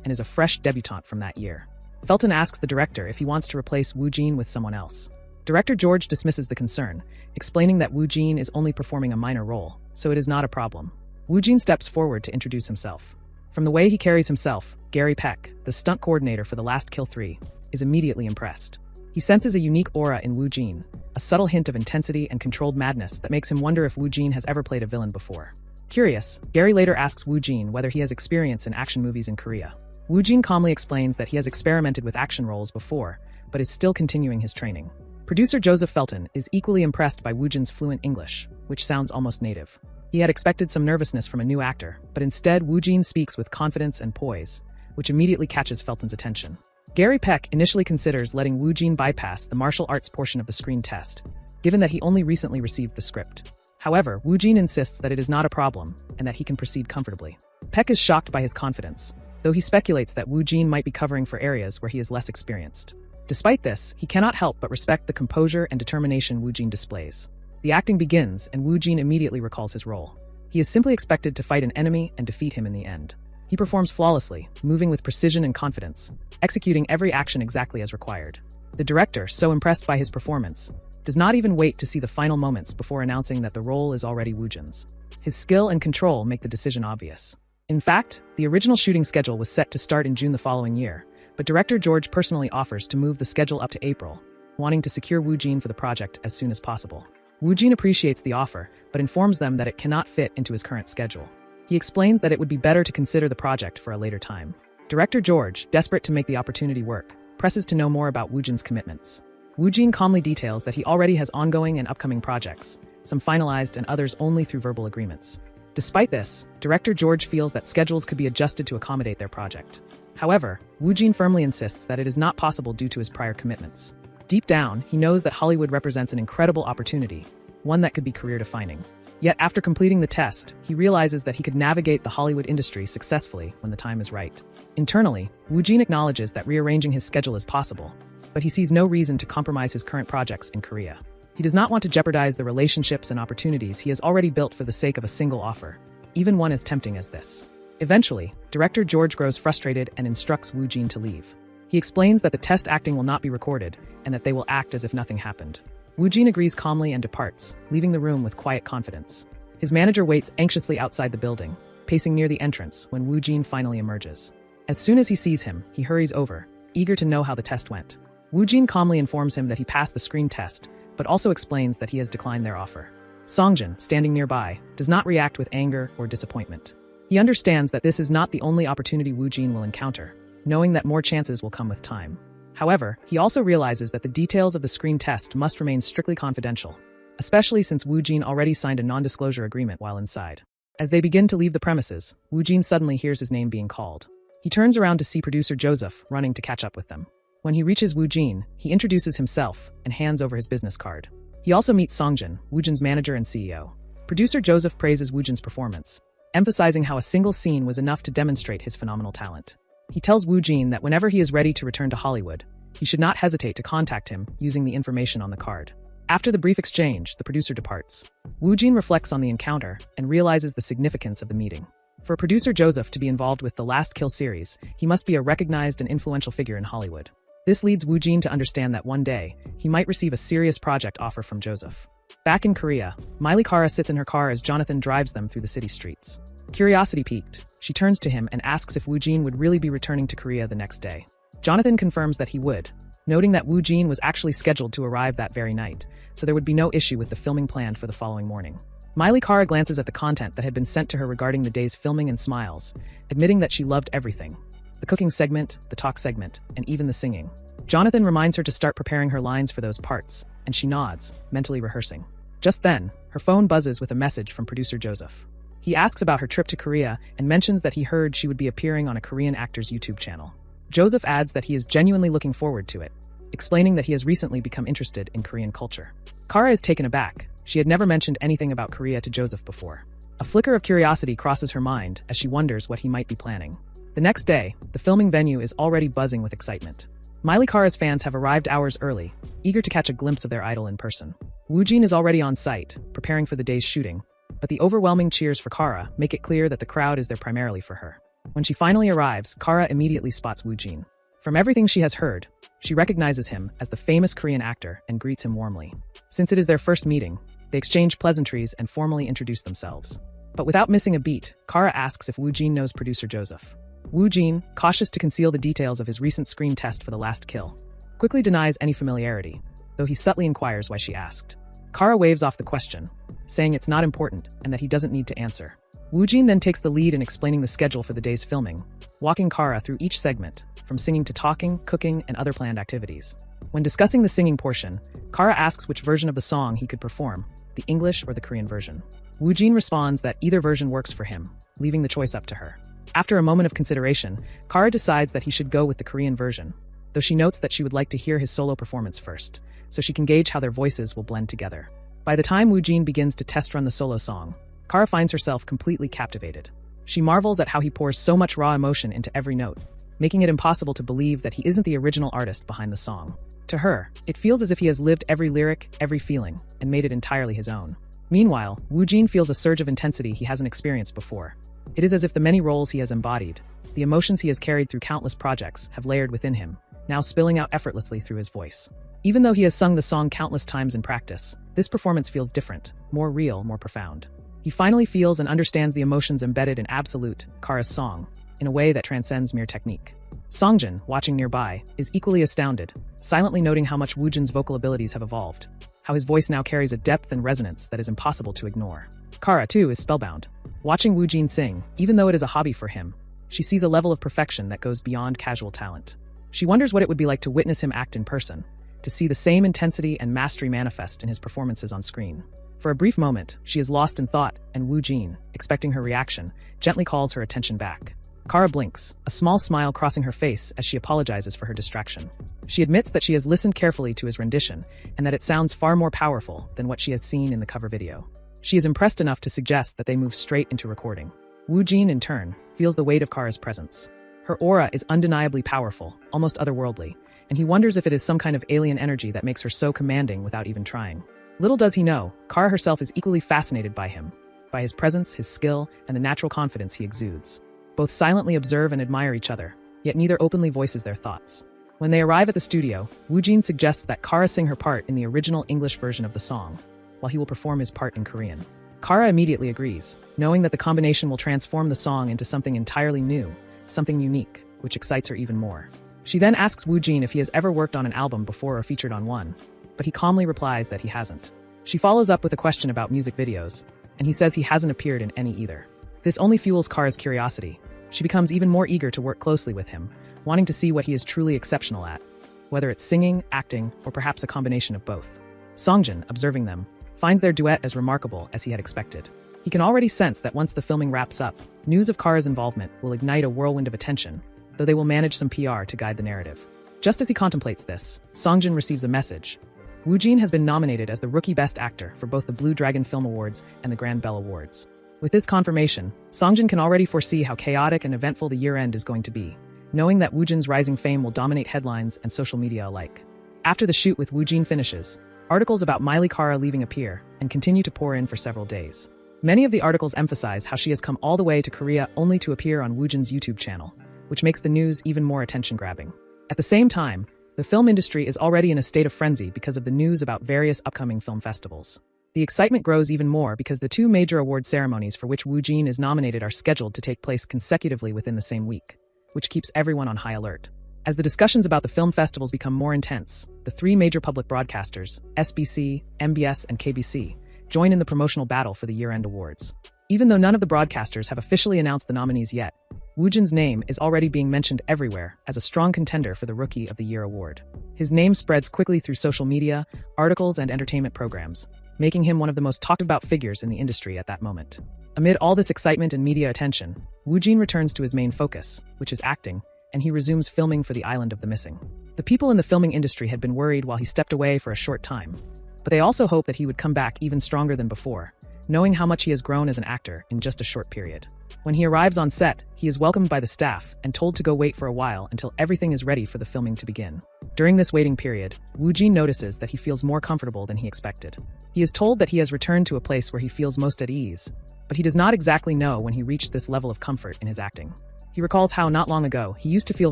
and is a fresh debutant from that year. Felton asks the director if he wants to replace Woojin with someone else. Director George dismisses the concern, explaining that Woojin is only performing a minor role, so it is not a problem. Woojin steps forward to introduce himself. From the way he carries himself, Gary Peck, the stunt coordinator for The Last Kill 3, is immediately impressed. He senses a unique aura in Woojin, a subtle hint of intensity and controlled madness that makes him wonder if Woojin has ever played a villain before. Curious, Gary later asks Woojin whether he has experience in action movies in Korea. Woojin calmly explains that he has experimented with action roles before, but is still continuing his training. Producer Joseph Felton is equally impressed by Woojin's fluent English, which sounds almost native. He had expected some nervousness from a new actor, but instead Woojin speaks with confidence and poise, which immediately catches Felton's attention. Gary Peck initially considers letting Woojin bypass the martial arts portion of the screen test, given that he only recently received the script. However, Woojin insists that it is not a problem and that he can proceed comfortably. Peck is shocked by his confidence, though he speculates that Woojin might be covering for areas where he is less experienced. Despite this, he cannot help but respect the composure and determination Woojin displays. The acting begins, and Woojin immediately recalls his role. He is simply expected to fight an enemy and defeat him in the end. He performs flawlessly, moving with precision and confidence, executing every action exactly as required. The director, so impressed by his performance, does not even wait to see the final moments before announcing that the role is already Woojin's. His skill and control make the decision obvious. In fact, the original shooting schedule was set to start in June the following year, but director George personally offers to move the schedule up to April, wanting to secure Woojin for the project as soon as possible. Woojin appreciates the offer, but informs them that it cannot fit into his current schedule. He explains that it would be better to consider the project for a later time. Director George, desperate to make the opportunity work, presses to know more about Woojin's commitments. Woojin calmly details that he already has ongoing and upcoming projects, some finalized and others only through verbal agreements. Despite this, Director George feels that schedules could be adjusted to accommodate their project. However, Woojin firmly insists that it is not possible due to his prior commitments. Deep down, he knows that Hollywood represents an incredible opportunity, one that could be career-defining. Yet after completing the test, he realizes that he could navigate the Hollywood industry successfully when the time is right. Internally, Woojin acknowledges that rearranging his schedule is possible, but he sees no reason to compromise his current projects in Korea. He does not want to jeopardize the relationships and opportunities he has already built for the sake of a single offer, even one as tempting as this. Eventually, director George grows frustrated and instructs Woojin to leave. He explains that the test acting will not be recorded and that they will act as if nothing happened. Woojin agrees calmly and departs, leaving the room with quiet confidence. His manager waits anxiously outside the building, pacing near the entrance when Woojin finally emerges. As soon as he sees him, he hurries over, eager to know how the test went. Woojin calmly informs him that he passed the screen test, but also explains that he has declined their offer. Songjin, standing nearby, does not react with anger or disappointment. He understands that this is not the only opportunity Woojin will encounter, knowing that more chances will come with time. However, he also realizes that the details of the screen test must remain strictly confidential, especially since Woojin already signed a non-disclosure agreement while inside. As they begin to leave the premises, Woojin suddenly hears his name being called. He turns around to see producer Joseph running to catch up with them. When he reaches Woojin, he introduces himself and hands over his business card. He also meets Songjin, Woojin's manager and CEO. Producer Joseph praises Woojin's performance, emphasizing how a single scene was enough to demonstrate his phenomenal talent. He tells Woojin that whenever he is ready to return to Hollywood, he should not hesitate to contact him using the information on the card. After the brief exchange, the producer departs. Woojin reflects on the encounter and realizes the significance of the meeting. For producer Joseph to be involved with the Last Kill series, he must be a recognized and influential figure in Hollywood. This leads Woojin to understand that one day, he might receive a serious project offer from Joseph. Back in Korea, Miley Kara sits in her car as Jonathan drives them through the city streets. Curiosity piqued, she turns to him and asks if Woojin would really be returning to Korea the next day. Jonathan confirms that he would, noting that Woojin was actually scheduled to arrive that very night, so there would be no issue with the filming planned for the following morning. Miley Kara glances at the content that had been sent to her regarding the day's filming and smiles, admitting that she loved everything. The cooking segment, the talk segment, and even the singing. Jonathan reminds her to start preparing her lines for those parts, and she nods, mentally rehearsing. Just then, her phone buzzes with a message from producer Joseph. He asks about her trip to Korea and mentions that he heard she would be appearing on a Korean actor's YouTube channel. Joseph adds that he is genuinely looking forward to it, explaining that he has recently become interested in Korean culture. Kara is taken aback. She had never mentioned anything about Korea to Joseph before. A flicker of curiosity crosses her mind as she wonders what he might be planning. The next day, the filming venue is already buzzing with excitement. Miley Kara's fans have arrived hours early, eager to catch a glimpse of their idol in person. Woojin is already on site, preparing for the day's shooting, but the overwhelming cheers for Kara make it clear that the crowd is there primarily for her. When she finally arrives, Kara immediately spots Woojin. From everything she has heard, she recognizes him as the famous Korean actor and greets him warmly. Since it is their first meeting, they exchange pleasantries and formally introduce themselves. But without missing a beat, Kara asks if Woojin knows producer Joseph. Woojin, cautious to conceal the details of his recent screen test for The Last Kill, quickly denies any familiarity, though he subtly inquires why she asked. Kara waves off the question, saying it's not important and that he doesn't need to answer. Woojin then takes the lead in explaining the schedule for the day's filming, walking Kara through each segment, from singing to talking, cooking, and other planned activities. When discussing the singing portion, Kara asks which version of the song he could perform, the English or the Korean version. Woojin responds that either version works for him, leaving the choice up to her. After a moment of consideration, Kara decides that he should go with the Korean version, though she notes that she would like to hear his solo performance first, so she can gauge how their voices will blend together. By the time Woojin begins to test run the solo song, Kara finds herself completely captivated. She marvels at how he pours so much raw emotion into every note, making it impossible to believe that he isn't the original artist behind the song. To her, it feels as if he has lived every lyric, every feeling, and made it entirely his own. Meanwhile, Woojin feels a surge of intensity he hasn't experienced before. It is as if the many roles he has embodied, the emotions he has carried through countless projects, have layered within him, now spilling out effortlessly through his voice. Even though he has sung the song countless times in practice, this performance feels different, more real, more profound. He finally feels and understands the emotions embedded in Absolute, Kara's song, in a way that transcends mere technique. Songjin, watching nearby, is equally astounded, silently noting how much Woojin's vocal abilities have evolved, how his voice now carries a depth and resonance that is impossible to ignore. Kara, too, is spellbound. Watching Woojin sing, even though it is a hobby for him, she sees a level of perfection that goes beyond casual talent. She wonders what it would be like to witness him act in person, to see the same intensity and mastery manifest in his performances on screen. For a brief moment, she is lost in thought, and Woojin, expecting her reaction, gently calls her attention back. Kara blinks, a small smile crossing her face as she apologizes for her distraction. She admits that she has listened carefully to his rendition, and that it sounds far more powerful than what she has seen in the cover video. She is impressed enough to suggest that they move straight into recording. Woojin, in turn, feels the weight of Kara's presence. Her aura is undeniably powerful, almost otherworldly, and he wonders if it is some kind of alien energy that makes her so commanding without even trying. Little does he know, Kara herself is equally fascinated by him, by his presence, his skill, and the natural confidence he exudes. Both silently observe and admire each other, yet neither openly voices their thoughts. When they arrive at the studio, Woojin suggests that Kara sing her part in the original English version of the song, while he will perform his part in Korean. Kara immediately agrees, knowing that the combination will transform the song into something entirely new, something unique, which excites her even more. She then asks Woojin if he has ever worked on an album before or featured on one, but he calmly replies that he hasn't. She follows up with a question about music videos, and he says he hasn't appeared in any either. This only fuels Kara's curiosity. She becomes even more eager to work closely with him, wanting to see what he is truly exceptional at, whether it's singing, acting, or perhaps a combination of both. Songjin, observing them, finds their duet as remarkable as he had expected. He can already sense that once the filming wraps up, news of Kara's involvement will ignite a whirlwind of attention, though they will manage some PR to guide the narrative. Just as he contemplates this, Songjin receives a message. Woojin has been nominated as the Rookie Best Actor for both the Blue Dragon Film Awards and the Grand Bell Awards. With this confirmation, Songjin can already foresee how chaotic and eventful the year-end is going to be, knowing that Woojin's rising fame will dominate headlines and social media alike. After the shoot with Woojin finishes, articles about Miley Kara leaving appear and continue to pour in for several days. Many of the articles emphasize how she has come all the way to Korea only to appear on Woojin's YouTube channel, which makes the news even more attention-grabbing. At the same time, the film industry is already in a state of frenzy because of the news about various upcoming film festivals. The excitement grows even more because the two major award ceremonies for which Woojin is nominated are scheduled to take place consecutively within the same week, which keeps everyone on high alert. As the discussions about the film festivals become more intense, the three major public broadcasters, SBC, MBS, and KBC, join in the promotional battle for the year-end awards. Even though none of the broadcasters have officially announced the nominees yet, Woojin's name is already being mentioned everywhere as a strong contender for the Rookie of the Year award. His name spreads quickly through social media, articles, and entertainment programs, making him one of the most talked-about figures in the industry at that moment. Amid all this excitement and media attention, Woojin returns to his main focus, which is acting, and he resumes filming for The Island of the Missing. The people in the filming industry had been worried while he stepped away for a short time, but they also hoped that he would come back even stronger than before, knowing how much he has grown as an actor in just a short period. When he arrives on set, he is welcomed by the staff and told to go wait for a while until everything is ready for the filming to begin. During this waiting period, Woojin notices that he feels more comfortable than he expected. He is told that he has returned to a place where he feels most at ease, but he does not exactly know when he reached this level of comfort in his acting. He recalls how not long ago he used to feel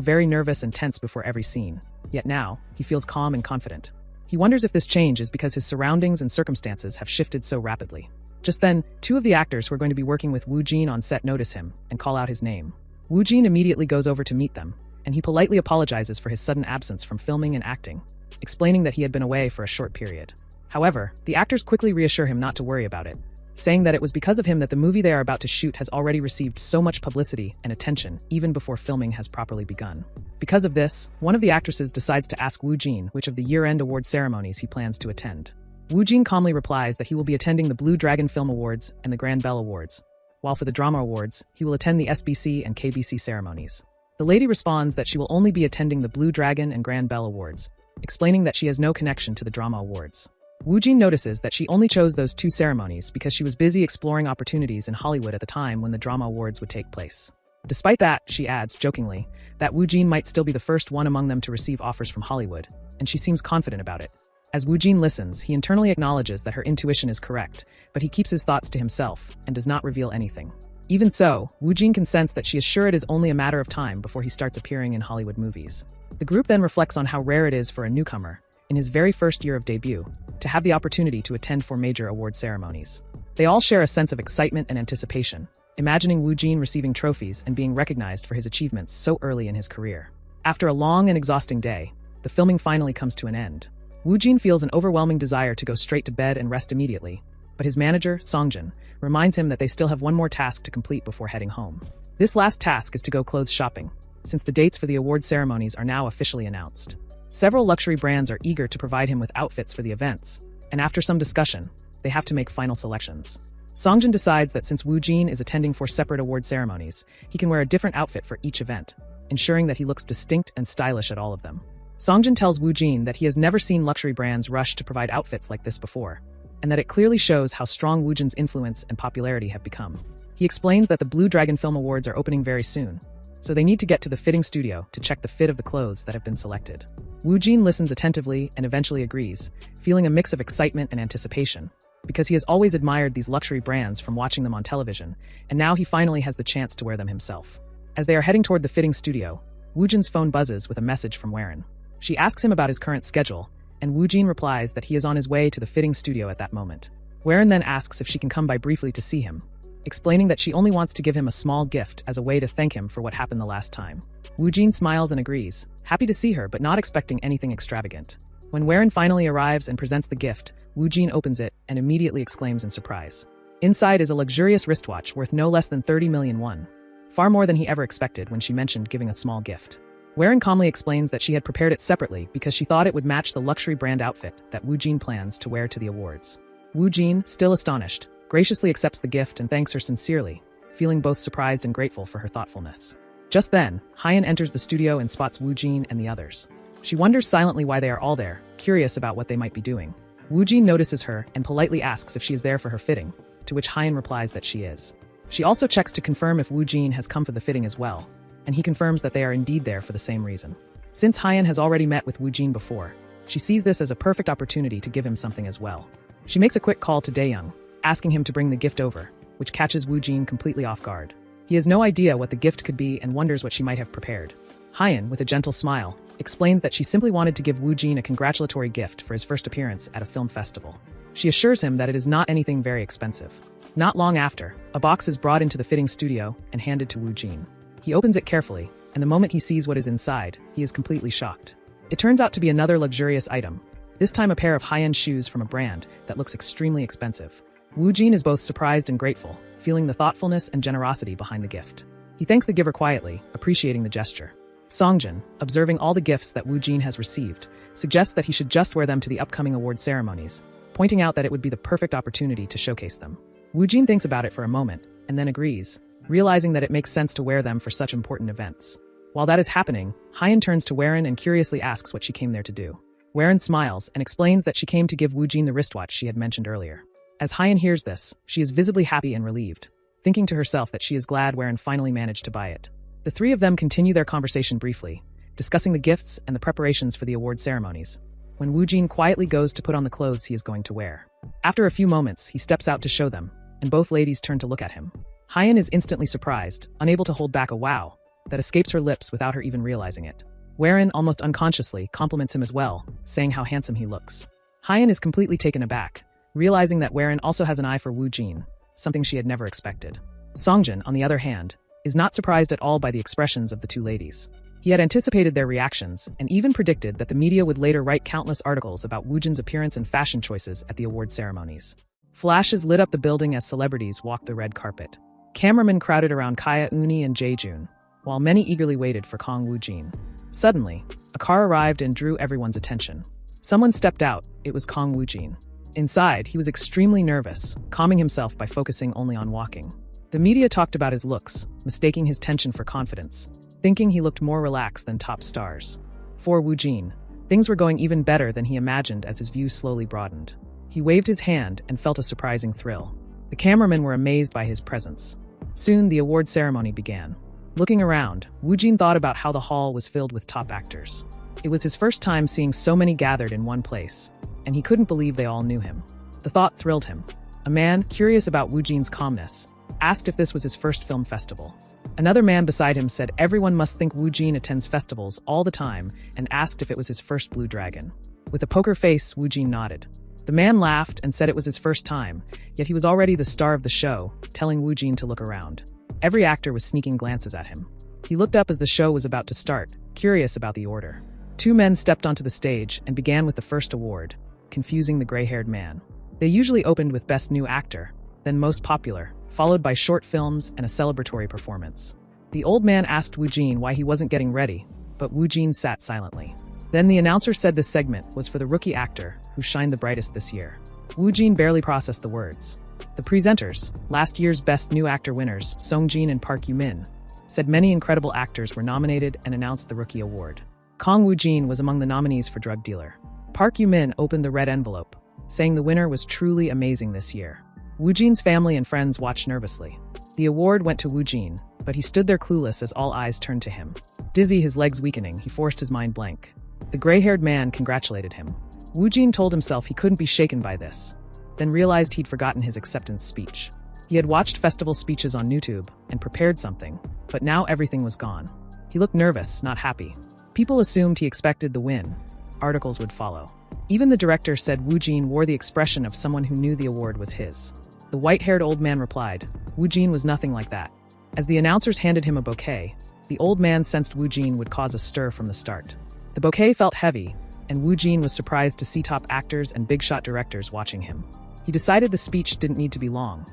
very nervous and tense before every scene, yet now he feels calm and confident. He wonders if this change is because his surroundings and circumstances have shifted so rapidly. Just then, two of the actors who are going to be working with Woojin on set notice him and call out his name. Woojin immediately goes over to meet them, and he politely apologizes for his sudden absence from filming and acting, explaining that he had been away for a short period. However, the actors quickly reassure him not to worry about it, saying that it was because of him that the movie they are about to shoot has already received so much publicity and attention even before filming has properly begun. Because of this, one of the actresses decides to ask Woojin which of the year-end award ceremonies he plans to attend. Woojin calmly replies that he will be attending the Blue Dragon Film Awards and the Grand Bell Awards, while for the Drama Awards, he will attend the SBC and KBC ceremonies. The lady responds that she will only be attending the Blue Dragon and Grand Bell Awards, explaining that she has no connection to the Drama Awards. Woojin notices that she only chose those two ceremonies because she was busy exploring opportunities in Hollywood at the time when the Drama Awards would take place. Despite that, she adds, jokingly, that Woojin might still be the first one among them to receive offers from Hollywood, and she seems confident about it. As Woojin listens, he internally acknowledges that her intuition is correct, but he keeps his thoughts to himself and does not reveal anything. Even so, Woojin can sense that she is sure it is only a matter of time before he starts appearing in Hollywood movies. The group then reflects on how rare it is for a newcomer, in his very first year of debut, to have the opportunity to attend four major award ceremonies. They all share a sense of excitement and anticipation, imagining Woojin receiving trophies and being recognized for his achievements so early in his career. After a long and exhausting day, the filming finally comes to an end. Woojin feels an overwhelming desire to go straight to bed and rest immediately, but his manager, Songjin, reminds him that they still have one more task to complete before heading home. This last task is to go clothes shopping, since the dates for the award ceremonies are now officially announced. Several luxury brands are eager to provide him with outfits for the events, and after some discussion, they have to make final selections. Songjin decides that since Woojin is attending 4 separate award ceremonies, he can wear a different outfit for each event, ensuring that he looks distinct and stylish at all of them. Songjin tells Woojin that he has never seen luxury brands rush to provide outfits like this before, and that it clearly shows how strong Woojin's influence and popularity have become. He explains that the Blue Dragon Film Awards are opening very soon, so they need to get to the fitting studio to check the fit of the clothes that have been selected. Woojin listens attentively and eventually agrees, feeling a mix of excitement and anticipation, because he has always admired these luxury brands from watching them on television, and now he finally has the chance to wear them himself. As they are heading toward the fitting studio, Woojin's phone buzzes with a message from Warren. She asks him about his current schedule, and Woojin replies that he is on his way to the fitting studio at that moment. Warren then asks if she can come by briefly to see him, explaining that she only wants to give him a small gift as a way to thank him for what happened the last time. Woojin smiles and agrees, happy to see her but not expecting anything extravagant. When Warren finally arrives and presents the gift, Woojin opens it and immediately exclaims in surprise. Inside is a luxurious wristwatch worth no less than 30 million won, far more than he ever expected when she mentioned giving a small gift. Warren calmly explains that she had prepared it separately because she thought it would match the luxury brand outfit that Woojin plans to wear to the awards. Woojin, still astonished, graciously accepts the gift and thanks her sincerely, feeling both surprised and grateful for her thoughtfulness. Just then, Hyein enters the studio and spots Woojin and the others. She wonders silently why they are all there, curious about what they might be doing. Woojin notices her and politely asks if she is there for her fitting, to which Hyein replies that she is. She also checks to confirm if Woojin has come for the fitting as well, and he confirms that they are indeed there for the same reason. Since Hyein has already met with Woojin before, she sees this as a perfect opportunity to give him something as well. She makes a quick call to Daeyoung, asking him to bring the gift over, which catches Woojin completely off guard. He has no idea what the gift could be and wonders what she might have prepared. Hyein, with a gentle smile, explains that she simply wanted to give Woojin a congratulatory gift for his first appearance at a film festival. She assures him that it is not anything very expensive. Not long after, a box is brought into the fitting studio and handed to Woojin. He opens it carefully, and the moment he sees what is inside, he is completely shocked. It turns out to be another luxurious item, this time a pair of high-end shoes from a brand that looks extremely expensive. Woojin is both surprised and grateful, feeling the thoughtfulness and generosity behind the gift. He thanks the giver quietly, appreciating the gesture. Songjin, observing all the gifts that Woojin has received, suggests that he should just wear them to the upcoming award ceremonies, pointing out that it would be the perfect opportunity to showcase them. Woojin thinks about it for a moment, and then agrees, realizing that it makes sense to wear them for such important events. While that is happening, Hyein turns to Warren and curiously asks what she came there to do. Warren smiles and explains that she came to give Woojin the wristwatch she had mentioned earlier. As Hyein hears this, she is visibly happy and relieved, thinking to herself that she is glad Warren finally managed to buy it. The three of them continue their conversation briefly, discussing the gifts and the preparations for the award ceremonies, when Woojin quietly goes to put on the clothes he is going to wear. After a few moments, he steps out to show them, and both ladies turn to look at him. Hyein is instantly surprised, unable to hold back a wow that escapes her lips without her even realizing it. Warren, almost unconsciously, compliments him as well, saying how handsome he looks. Hyein is completely taken aback, realizing that Warren also has an eye for Woojin, something she had never expected. Songjin, on the other hand, is not surprised at all by the expressions of the two ladies. He had anticipated their reactions and even predicted that the media would later write countless articles about Woojin's appearance and fashion choices at the award ceremonies. Flashes lit up the building as celebrities walked the red carpet. Cameramen crowded around Kaya Uni and Jae-jun, while many eagerly waited for Kang Woojin. Suddenly, a car arrived and drew everyone's attention. Someone stepped out. It was Kang Woojin. Inside, he was extremely nervous, calming himself by focusing only on walking. The media talked about his looks, mistaking his tension for confidence, thinking he looked more relaxed than top stars. For Woojin, things were going even better than he imagined as his view slowly broadened. He waved his hand and felt a surprising thrill. The cameramen were amazed by his presence. Soon, the award ceremony began. Looking around, Woojin thought about how the hall was filled with top actors. It was his first time seeing so many gathered in one place, and he couldn't believe they all knew him. The thought thrilled him. A man, curious about Woojin's calmness, asked if this was his first film festival. Another man beside him said everyone must think Woojin attends festivals all the time and asked if it was his first Blue Dragon. With a poker face, Woojin nodded. The man laughed and said it was his first time, yet he was already the star of the show, telling Woojin to look around. Every actor was sneaking glances at him. He looked up as the show was about to start, curious about the order. Two men stepped onto the stage and began with the first award, confusing the gray-haired man. They usually opened with Best New Actor, then Most Popular, followed by short films and a celebratory performance. The old man asked Woojin why he wasn't getting ready, but Woojin sat silently. Then the announcer said this segment was for the rookie actor who shined the brightest this year. Woojin barely processed the words. The presenters, last year's Best New Actor winners, Songjin and Park Yoo-min, said many incredible actors were nominated and announced the Rookie Award. Kang Woojin was among the nominees for Drug Dealer. Park Yoo-min opened the red envelope, saying the winner was truly amazing this year. Woo Jin's family and friends watched nervously. The award went to Woo Jin, but he stood there clueless as all eyes turned to him. Dizzy, his legs weakening, he forced his mind blank. The gray-haired man congratulated him. Woo Jin told himself he couldn't be shaken by this, then realized he'd forgotten his acceptance speech. He had watched festival speeches on YouTube and prepared something, but now everything was gone. He looked nervous, not happy. People assumed he expected the win. Articles would follow. Even the director said Woo Jin wore the expression of someone who knew the award was his. The white-haired old man replied, Woo Jin was nothing like that. As the announcers handed him a bouquet, the old man sensed Woo Jin would cause a stir from the start. The bouquet felt heavy, and Woo Jin was surprised to see top actors and big-shot directors watching him. He decided the speech didn't need to be long.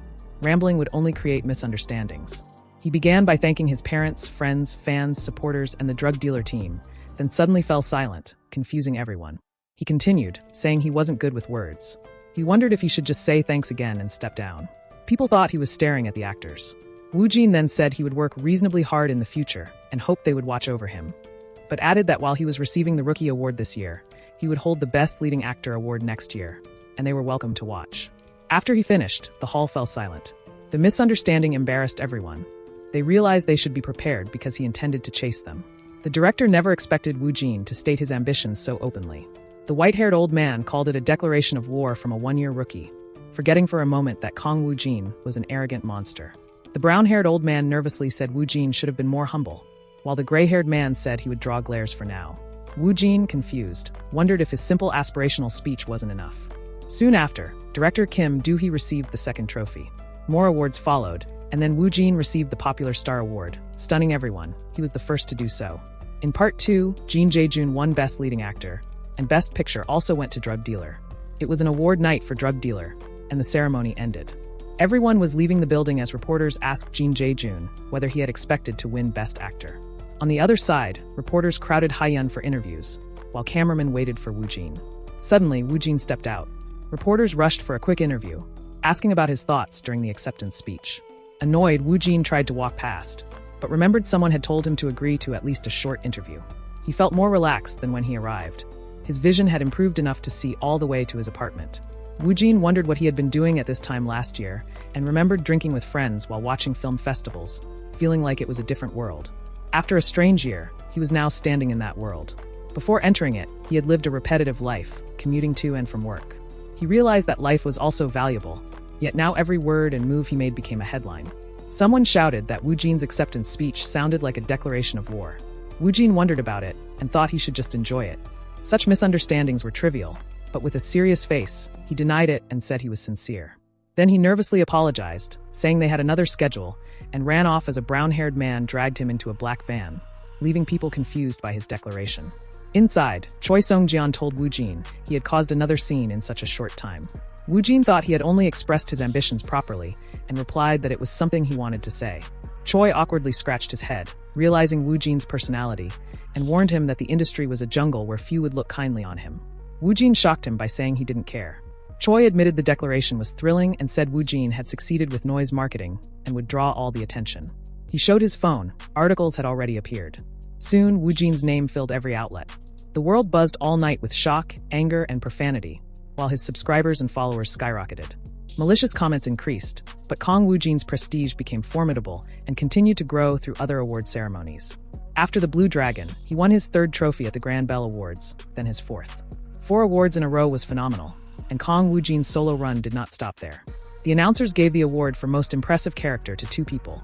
Rambling would only create misunderstandings. He began by thanking his parents, friends, fans, supporters, and the drug dealer team, then suddenly fell silent, confusing everyone. He continued, saying he wasn't good with words. He wondered if he should just say thanks again and step down. People thought he was staring at the actors. Woo Jin then said he would work reasonably hard in the future and hoped they would watch over him, but added that while he was receiving the Rookie Award this year, he would hold the Best Leading Actor award next year, and they were welcome to watch. After he finished, the hall fell silent. The misunderstanding embarrassed everyone. They realized they should be prepared because he intended to chase them. The director never expected Woo Jin to state his ambitions so openly. The white-haired old man called it a declaration of war from a one-year rookie, forgetting for a moment that Kong Woo Jin was an arrogant monster. The brown-haired old man nervously said Woo Jin should have been more humble, while the gray-haired man said he would draw glares for now. Woo Jin, confused, wondered if his simple aspirational speech wasn't enough. Soon after, director Kim Do-hee received the second trophy. More awards followed, and then Woo Jin received the Popular Star Award, stunning everyone. He was the first to do so. In Part 2, Jin Jae-joon won Best Leading Actor, and Best Picture also went to Drug Dealer. It was an award night for Drug Dealer, and the ceremony ended. Everyone was leaving the building as reporters asked Jin Jae-joon whether he had expected to win Best Actor. On the other side, reporters crowded Haeyeon for interviews, while cameramen waited for Woo Jin. Suddenly, Woo Jin stepped out. Reporters rushed for a quick interview, asking about his thoughts during the acceptance speech. Annoyed, Woo Jin tried to walk past, but remembered someone had told him to agree to at least a short interview. He felt more relaxed than when he arrived. His vision had improved enough to see all the way to his apartment. Woo Jin wondered what he had been doing at this time last year, and remembered drinking with friends while watching film festivals, feeling like it was a different world. After a strange year, he was now standing in that world. Before entering it, he had lived a repetitive life, commuting to and from work. He realized that life was also valuable, yet now every word and move he made became a headline. Someone shouted that Woo Jin's acceptance speech sounded like a declaration of war. Woo Jin wondered about it and thought he should just enjoy it. Such misunderstandings were trivial, but with a serious face, he denied it and said he was sincere. Then he nervously apologized, saying they had another schedule, and ran off as a brown-haired man dragged him into a black van, leaving people confused by his declaration. Inside, Choi Sung-jeon told Woo Jin he had caused another scene in such a short time. Woo Jin thought he had only expressed his ambitions properly, and replied that it was something he wanted to say. Choi awkwardly scratched his head, realizing Woo Jin's personality, and warned him that the industry was a jungle where few would look kindly on him. Woo Jin shocked him by saying he didn't care. Choi admitted the declaration was thrilling and said Woo Jin had succeeded with noise marketing and would draw all the attention. He showed his phone. Articles had already appeared. Soon, Woo Jin's name filled every outlet. The world buzzed all night with shock, anger, and profanity, while his subscribers and followers skyrocketed. Malicious comments increased, but Kong Woo Jin's prestige became formidable and continued to grow through other award ceremonies. After the Blue Dragon, he won his third trophy at the Grand Bell Awards, then his fourth. 4 awards in a row was phenomenal, and Kong Woo Jin's solo run did not stop there. The announcers gave the award for Most Impressive Character to 2 people: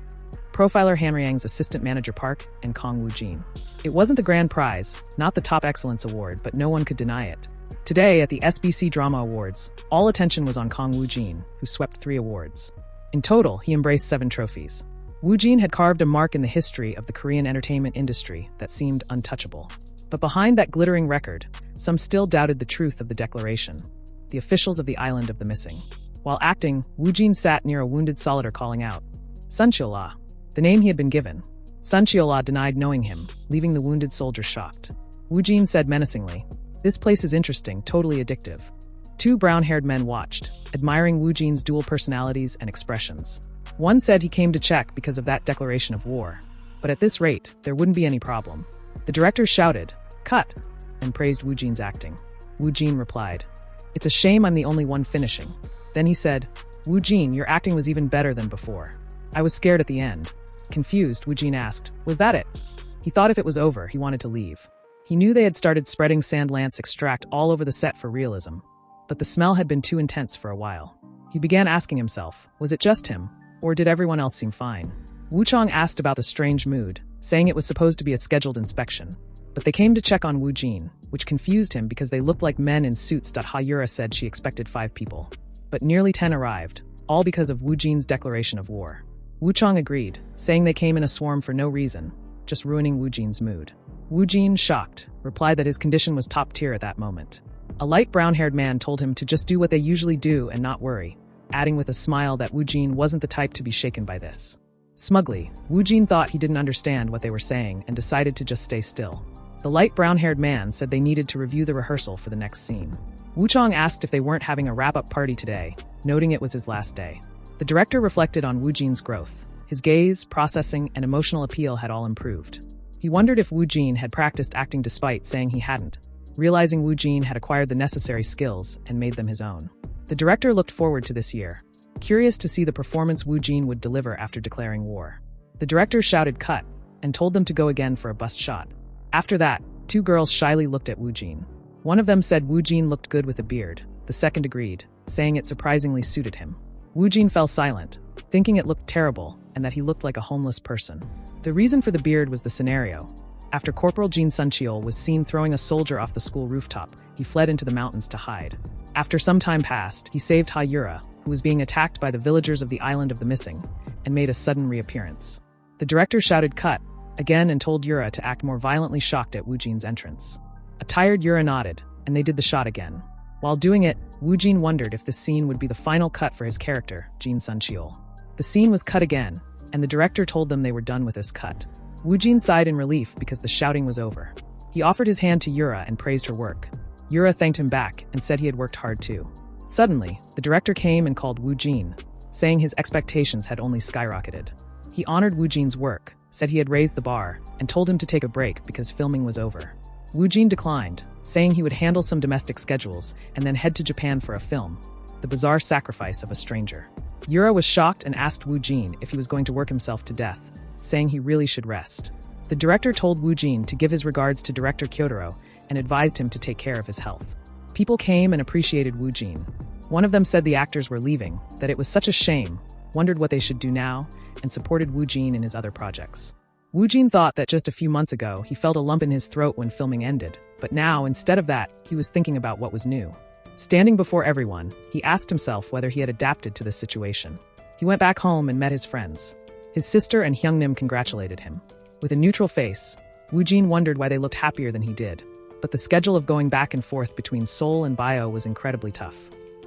profiler Hanryang's assistant manager Park and Kong Woo Jin. It wasn't the grand prize, not the top excellence award, but no one could deny it. Today, at the SBC Drama Awards, all attention was on Kong Woo Jin, who swept 3 awards. In total, he embraced 7 trophies. Woo Jin had carved a mark in the history of the Korean entertainment industry that seemed untouchable. But behind that glittering record, some still doubted the truth of the declaration: the officials of the island of the missing. While acting, Woo Jin sat near a wounded soldier calling out, "Sun Chiola," the name he had been given. Sun Chiola denied knowing him, leaving the wounded soldier shocked. Woo Jin said menacingly, "This place is interesting, totally addictive." 2 brown-haired men watched, admiring Woo Jin's dual personalities and expressions. One said he came to check because of that declaration of war, but at this rate, there wouldn't be any problem. The director shouted, "Cut!" and praised Woo Jin's acting. Woo Jin replied, It's a shame I'm the only one finishing. Then he said, Wu Jin, your acting was even better than before. I was scared at the end. Confused, Wu Jin asked, was that it? He thought if it was over, he wanted to leave. He knew they had started spreading sand lance extract all over the set for realism, but the smell had been too intense for a while. He began asking himself, was it just him, or did everyone else seem fine? Wu Chong asked about the strange mood, saying it was supposed to be a scheduled inspection. But they came to check on Wu Jin, which confused him because they looked like men in suits. Hayura said she expected 5 people. But nearly 10 arrived, all because of Wu Jin's declaration of war. Wu Chong agreed, saying they came in a swarm for no reason, just ruining Wu Jin's mood. Wu Jin, shocked, replied that his condition was top tier at that moment. A light brown-haired man told him to just do what they usually do and not worry, adding with a smile that Wu Jin wasn't the type to be shaken by this. Smugly, Wu Jin thought he didn't understand what they were saying and decided to just stay still. The light brown-haired man said they needed to review the rehearsal for the next scene. Wu Chong asked if they weren't having a wrap-up party today, noting it was his last day. The director reflected on Wu Jin's growth. His gaze, processing, and emotional appeal had all improved. He wondered if Wu Jin had practiced acting despite saying he hadn't, realizing Wu Jin had acquired the necessary skills and made them his own. The director looked forward to this year, curious to see the performance Wu Jin would deliver after declaring war. The director shouted cut and told them to go again for a bust shot. After that, 2 girls shyly looked at Wu Jin. One of them said Wu Jin looked good with a beard. The second agreed, saying it surprisingly suited him. Wu Jin fell silent, thinking it looked terrible and that he looked like a homeless person. The reason for the beard was the scenario. After Corporal Jin Suncheol was seen throwing a soldier off the school rooftop, he fled into the mountains to hide. After some time passed, he saved Hayura, who was being attacked by the villagers of the island of the missing, and made a sudden reappearance. The director shouted cut again and told Yura to act more violently, shocked at Wu Jin's entrance. A tired Yura nodded, and they did the shot again. While doing it, Wu Jin wondered if this scene would be the final cut for his character, Jin Suncheol. The scene was cut again, and the director told them they were done with this cut. Wu Jin sighed in relief because the shouting was over. He offered his hand to Yura and praised her work. Yura thanked him back and said he had worked hard too. Suddenly, the director came and called Wu Jin, saying his expectations had only skyrocketed. He honored Wu Jin's work, said he had raised the bar, and told him to take a break because filming was over. Wu Jin declined, saying he would handle some domestic schedules and then head to Japan for a film, The Bizarre Sacrifice of a Stranger. Yura was shocked and asked Wu Jin if he was going to work himself to death, saying he really should rest. The director told Wu Jin to give his regards to director Kyotaro and advised him to take care of his health. People came and appreciated Wu Jin. One of them said the actors were leaving, that it was such a shame, wondered what they should do now, and supported Wu Jin in his other projects. Wu Jin thought that just a few months ago he felt a lump in his throat when filming ended, but now, instead of that, he was thinking about what was new. Standing before everyone, he asked himself whether he had adapted to this situation. He went back home and met his friends. His sister and Hyungnim congratulated him. With a neutral face, Wu Jin wondered why they looked happier than he did. But the schedule of going back and forth between Seoul and Bio was incredibly tough.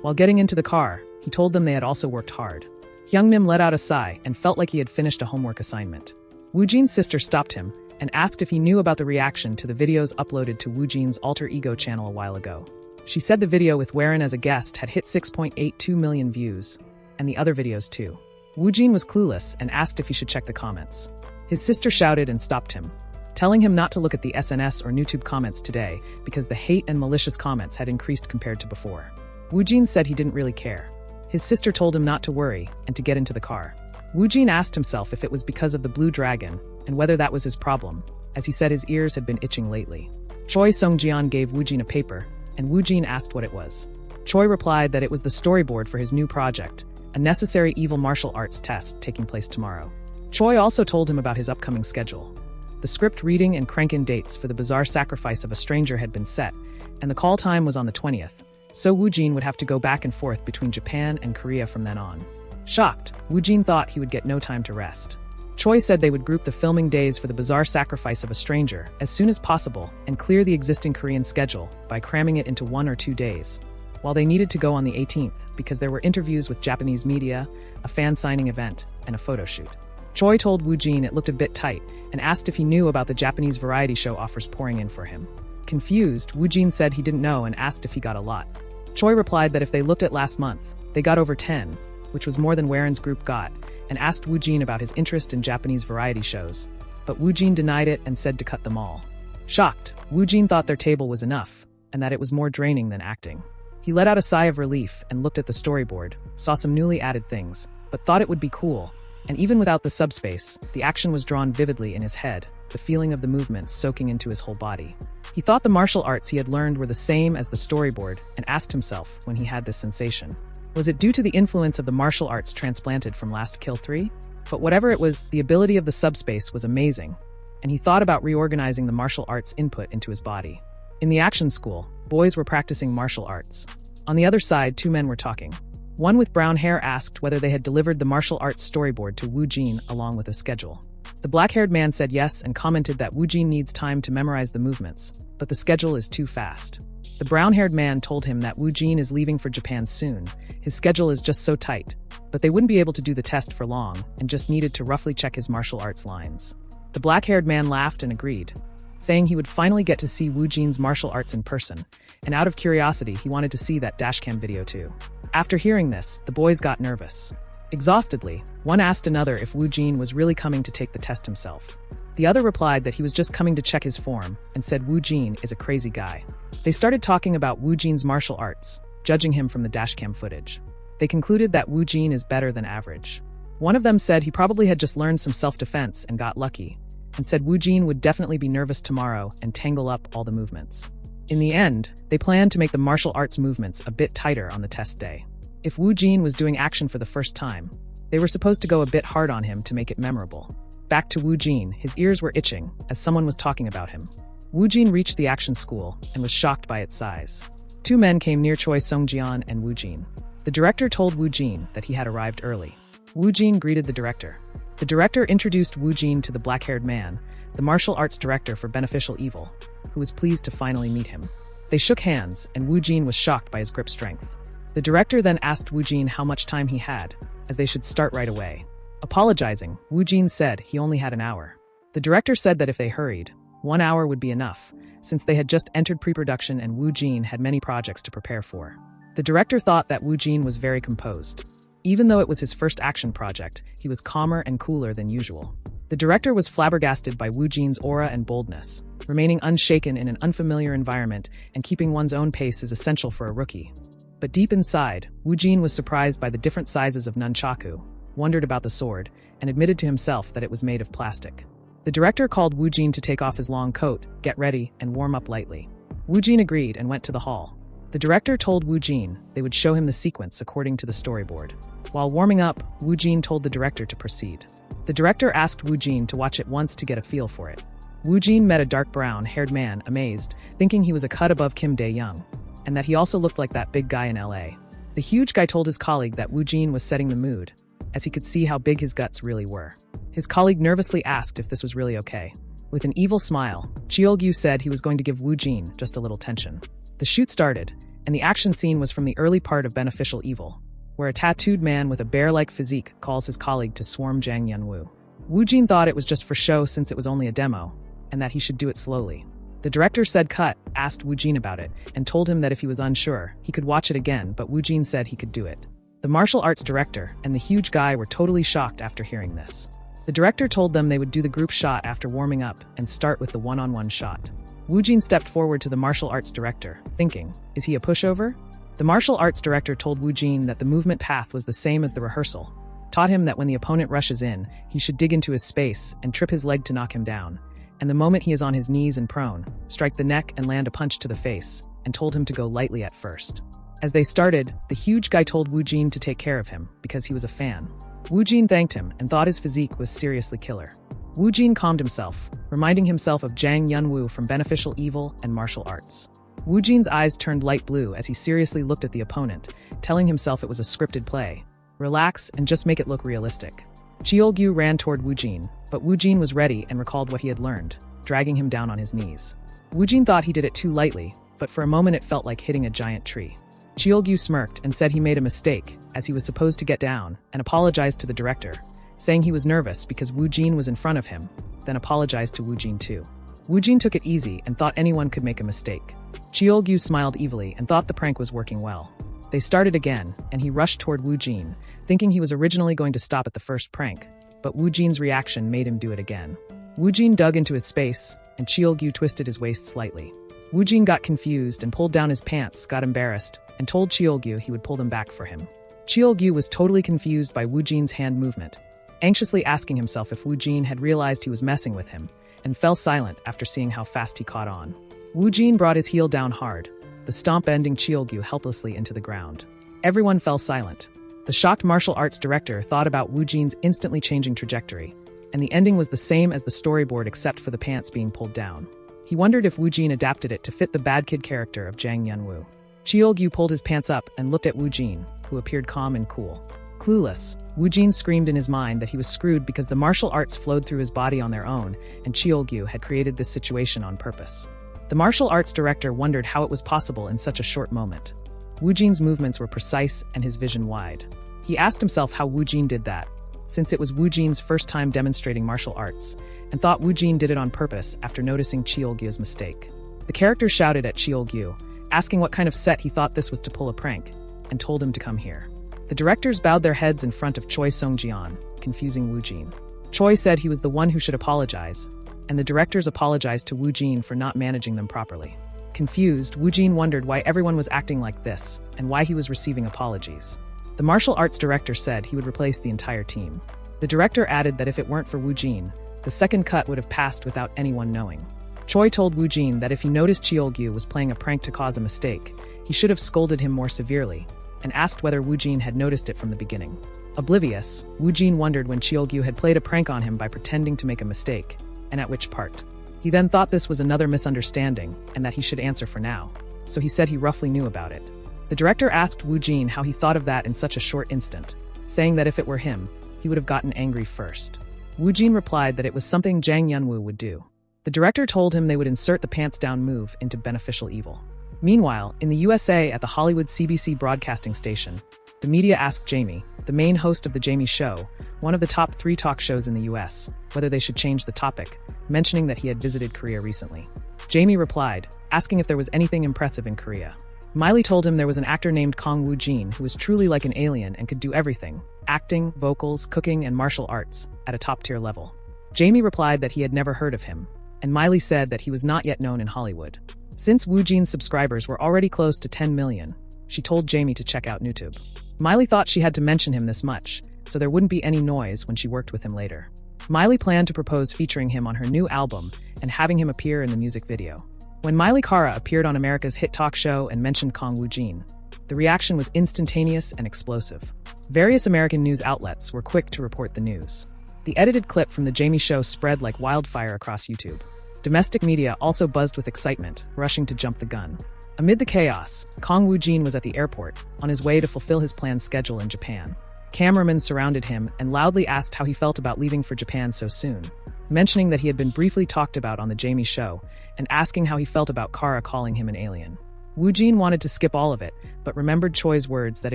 While getting into the car, he told them they had also worked hard. Hyungnim let out a sigh and felt like he had finished a homework assignment. Wu Jin's sister stopped him and asked if he knew about the reaction to the videos uploaded to Wu Jin's alter ego channel a while ago. She said the video with Warren as a guest had hit 6.82 million views, and the other videos too. Wu Jin was clueless and asked if he should check the comments. His sister shouted and stopped him, telling him not to look at the SNS or YouTube comments today because the hate and malicious comments had increased compared to before. Wu Jin said he didn't really care. His sister told him not to worry and to get into the car. Wu Jin asked himself if it was because of the blue dragon and whether that was his problem, as he said his ears had been itching lately. Choi Sung-jian gave Wu Jin a paper, and Wu Jin asked what it was. Choi replied that it was the storyboard for his new project, a necessary evil martial arts test taking place tomorrow. Choi also told him about his upcoming schedule. The script reading and crank-in dates for The Bizarre Sacrifice of a Stranger had been set, and the call time was on the 20th, so Wu Jin would have to go back and forth between Japan and Korea from then on. Shocked, Wu Jin thought he would get no time to rest. Choi said they would group the filming days for The Bizarre Sacrifice of a Stranger as soon as possible and clear the existing Korean schedule by cramming it into 1 or 2 days, while they needed to go on the 18th because there were interviews with Japanese media, a fan signing event, and a photo shoot. Choi told Wu Jin it looked a bit tight and asked if he knew about the Japanese variety show offers pouring in for him. Confused, Wu Jin said he didn't know and asked if he got a lot. Choi replied that if they looked at last month, they got over 10, which was more than Warren's group got, and asked Wu Jin about his interest in Japanese variety shows, but Wu Jin denied it and said to cut them all. Shocked, Wu Jin thought their table was enough, and that it was more draining than acting. He let out a sigh of relief and looked at the storyboard, saw some newly added things, but thought it would be cool. And even without the subspace, the action was drawn vividly in his head, the feeling of the movements soaking into his whole body. He thought the martial arts he had learned were the same as the storyboard and asked himself when he had this sensation. Was it due to the influence of the martial arts transplanted from Last Kill 3? But whatever it was, the ability of the subspace was amazing, and he thought about reorganizing the martial arts input into his body. In the action school, boys were practicing martial arts. On the other side, two men were talking. One with brown hair asked whether they had delivered the martial arts storyboard to Wu Jin along with a schedule. The black-haired man said yes and commented that Wu Jin needs time to memorize the movements, but the schedule is too fast. The brown-haired man told him that Wu Jin is leaving for Japan soon. His schedule is just so tight, but they wouldn't be able to do the test for long and just needed to roughly check his martial arts lines. The black-haired man laughed and agreed, saying he would finally get to see Wu Jin's martial arts in person, and out of curiosity he wanted to see that dashcam video too. After hearing this, the boys got nervous. Exhaustedly, one asked another if Wu Jin was really coming to take the test himself. The other replied that he was just coming to check his form, and said Wu Jin is a crazy guy. They started talking about Wu Jin's martial arts, judging him from the dashcam footage. They concluded that Wu Jin is better than average. One of them said he probably had just learned some self-defense and got lucky, and said Wu Jin would definitely be nervous tomorrow and tangle up all the movements. In the end, they planned to make the martial arts movements a bit tighter on the test day. If Wu Jin was doing action for the first time, they were supposed to go a bit hard on him to make it memorable. Back to Wu Jin, his ears were itching as someone was talking about him. Wu Jin reached the action school and was shocked by its size. Two men came near Choi Sung-jian and Wu Jin. The director told Wu Jin that he had arrived early. Wu Jin greeted the director. The director introduced Wu Jin to the black-haired man, the martial arts director for Beneficial Evil, who was pleased to finally meet him. They shook hands, and Wu Jin was shocked by his grip strength. The director then asked Wu Jin how much time he had, as they should start right away. Apologizing, Wu Jin said he only had an hour. The director said that if they hurried, 1 hour would be enough, since they had just entered pre-production and Wu Jin had many projects to prepare for. The director thought that Wu Jin was very composed. Even though it was his first action project, he was calmer and cooler than usual. The director was flabbergasted by Wu Jin's aura and boldness. Remaining unshaken in an unfamiliar environment and keeping one's own pace is essential for a rookie. But deep inside, Wu Jin was surprised by the different sizes of nunchaku, wondered about the sword, and admitted to himself that it was made of plastic. The director called Wu Jin to take off his long coat, get ready, and warm up lightly. Wu Jin agreed and went to the hall. The director told Wu Jin they would show him the sequence according to the storyboard. While warming up, Wu Jin told the director to proceed. The director asked Wu Jin to watch it once to get a feel for it. Wu Jin met a dark brown-haired man, amazed, thinking he was a cut above Kim Dae-young, and that he also looked like that big guy in LA. The huge guy told his colleague that Wu Jin was setting the mood, as he could see how big his guts really were. His colleague nervously asked if this was really okay. With an evil smile, Cheolgyu said he was going to give Wu Jin just a little tension. The shoot started, and the action scene was from the early part of Beneficial Evil, where a tattooed man with a bear-like physique calls his colleague to swarm Jang Yunwoo. Wu Jin thought it was just for show since it was only a demo, and that he should do it slowly. The director said cut, asked Wu Jin about it, and told him that if he was unsure, he could watch it again, but Wu Jin said he could do it. The martial arts director and the huge guy were totally shocked after hearing this. The director told them they would do the group shot after warming up and start with the one-on-one shot. Wu Jin stepped forward to the martial arts director, thinking, is he a pushover? The martial arts director told Wu Jin that the movement path was the same as the rehearsal, taught him that when the opponent rushes in, he should dig into his space and trip his leg to knock him down, and the moment he is on his knees and prone, strike the neck and land a punch to the face, and told him to go lightly at first. As they started, the huge guy told Wu Jin to take care of him, because he was a fan. Wu Jin thanked him and thought his physique was seriously killer. Wu Jin calmed himself, reminding himself of Jang Yunwoo from Beneficial Evil and martial arts. Wu Jin's eyes turned light blue as he seriously looked at the opponent, telling himself it was a scripted play. Relax and just make it look realistic. Cheolgyu ran toward Wu Jin, but Wu Jin was ready and recalled what he had learned, dragging him down on his knees. Wu Jin thought he did it too lightly, but for a moment it felt like hitting a giant tree. Cheolgyu smirked and said he made a mistake, as he was supposed to get down, and apologized to the director, saying he was nervous because Wu Jin was in front of him, then apologized to Wu Jin too. Wu Jin took it easy and thought anyone could make a mistake. Cheolgyu smiled evilly and thought the prank was working well. They started again, and he rushed toward Wu Jin, thinking he was originally going to stop at the first prank, but Wu Jin's reaction made him do it again. Wu Jin dug into his space, and Cheolgyu twisted his waist slightly. Wu Jin got confused and pulled down his pants, got embarrassed, and told Cheolgyu he would pull them back for him. Cheolgyu was totally confused by Woo Jin's hand movement, anxiously asking himself if Woo Jin had realized he was messing with him, and fell silent after seeing how fast he caught on. Woo Jin brought his heel down hard, the stomp ending Cheolgyu helplessly into the ground. Everyone fell silent. The shocked martial arts director thought about Woo Jin's instantly changing trajectory, and the ending was the same as the storyboard except for the pants being pulled down. He wondered if Woo Jin adapted it to fit the bad kid character of Jang Yeonwoo. Cheolgyu pulled his pants up and looked at Woo Jin, who appeared calm and cool. Clueless, Woo Jin screamed in his mind that he was screwed because the martial arts flowed through his body on their own, and Cheolgyu had created this situation on purpose. The martial arts director wondered how it was possible in such a short moment. Woo Jin's movements were precise and his vision wide. He asked himself how Woo Jin did that, since it was Woo Jin's first time demonstrating martial arts, and thought Woo Jin did it on purpose after noticing Cheolgyu's mistake. The character shouted at Cheolgyu, asking what kind of set he thought this was to pull a prank, and told him to come here. The directors bowed their heads in front of Choi Sung-jian, confusing Woo Jin. Choi said he was the one who should apologize, and the directors apologized to Woo Jin for not managing them properly. Confused, Woo Jin wondered why everyone was acting like this, and why he was receiving apologies. The martial arts director said he would replace the entire team. The director added that if it weren't for Woo Jin, the second cut would have passed without anyone knowing. Choi told Woo Jin that if he noticed Cheolgyu was playing a prank to cause a mistake, he should have scolded him more severely, and asked whether Woo Jin had noticed it from the beginning. Oblivious, Woo Jin wondered when Cheolgyu had played a prank on him by pretending to make a mistake, and at which part. He then thought this was another misunderstanding, and that he should answer for now, so he said he roughly knew about it. The director asked Woo Jin how he thought of that in such a short instant, saying that if it were him, he would have gotten angry first. Woo Jin replied that it was something Jang Yeonwoo would do. The director told him they would insert the pants down move into beneficial evil. Meanwhile, in the USA at the Hollywood CBC broadcasting station, the media asked Jamie, the main host of The Jamie Show, one of the top 3 talk shows in the US, whether they should change the topic, mentioning that he had visited Korea recently. Jamie replied, asking if there was anything impressive in Korea. Miley told him there was an actor named Kong Woo Jin who was truly like an alien and could do everything, acting, vocals, cooking, and martial arts, at a top-tier level. Jamie replied that he had never heard of him, and Miley said that he was not yet known in Hollywood. Since Woo Jin's subscribers were already close to 10 million, she told Jamie to check out YouTube. Miley thought she had to mention him this much, so there wouldn't be any noise when she worked with him later. Miley planned to propose featuring him on her new album and having him appear in the music video. When Miley Cara appeared on America's hit talk show and mentioned Kong Woo Jin, the reaction was instantaneous and explosive. Various American news outlets were quick to report the news. The edited clip from The Jamie Show spread like wildfire across YouTube. Domestic media also buzzed with excitement, rushing to jump the gun. Amid the chaos, Kong Woo Jin was at the airport, on his way to fulfill his planned schedule in Japan. Cameramen surrounded him and loudly asked how he felt about leaving for Japan so soon, mentioning that he had been briefly talked about on The Jamie Show, and asking how he felt about Kara calling him an alien. Woo Jin wanted to skip all of it, but remembered Choi's words that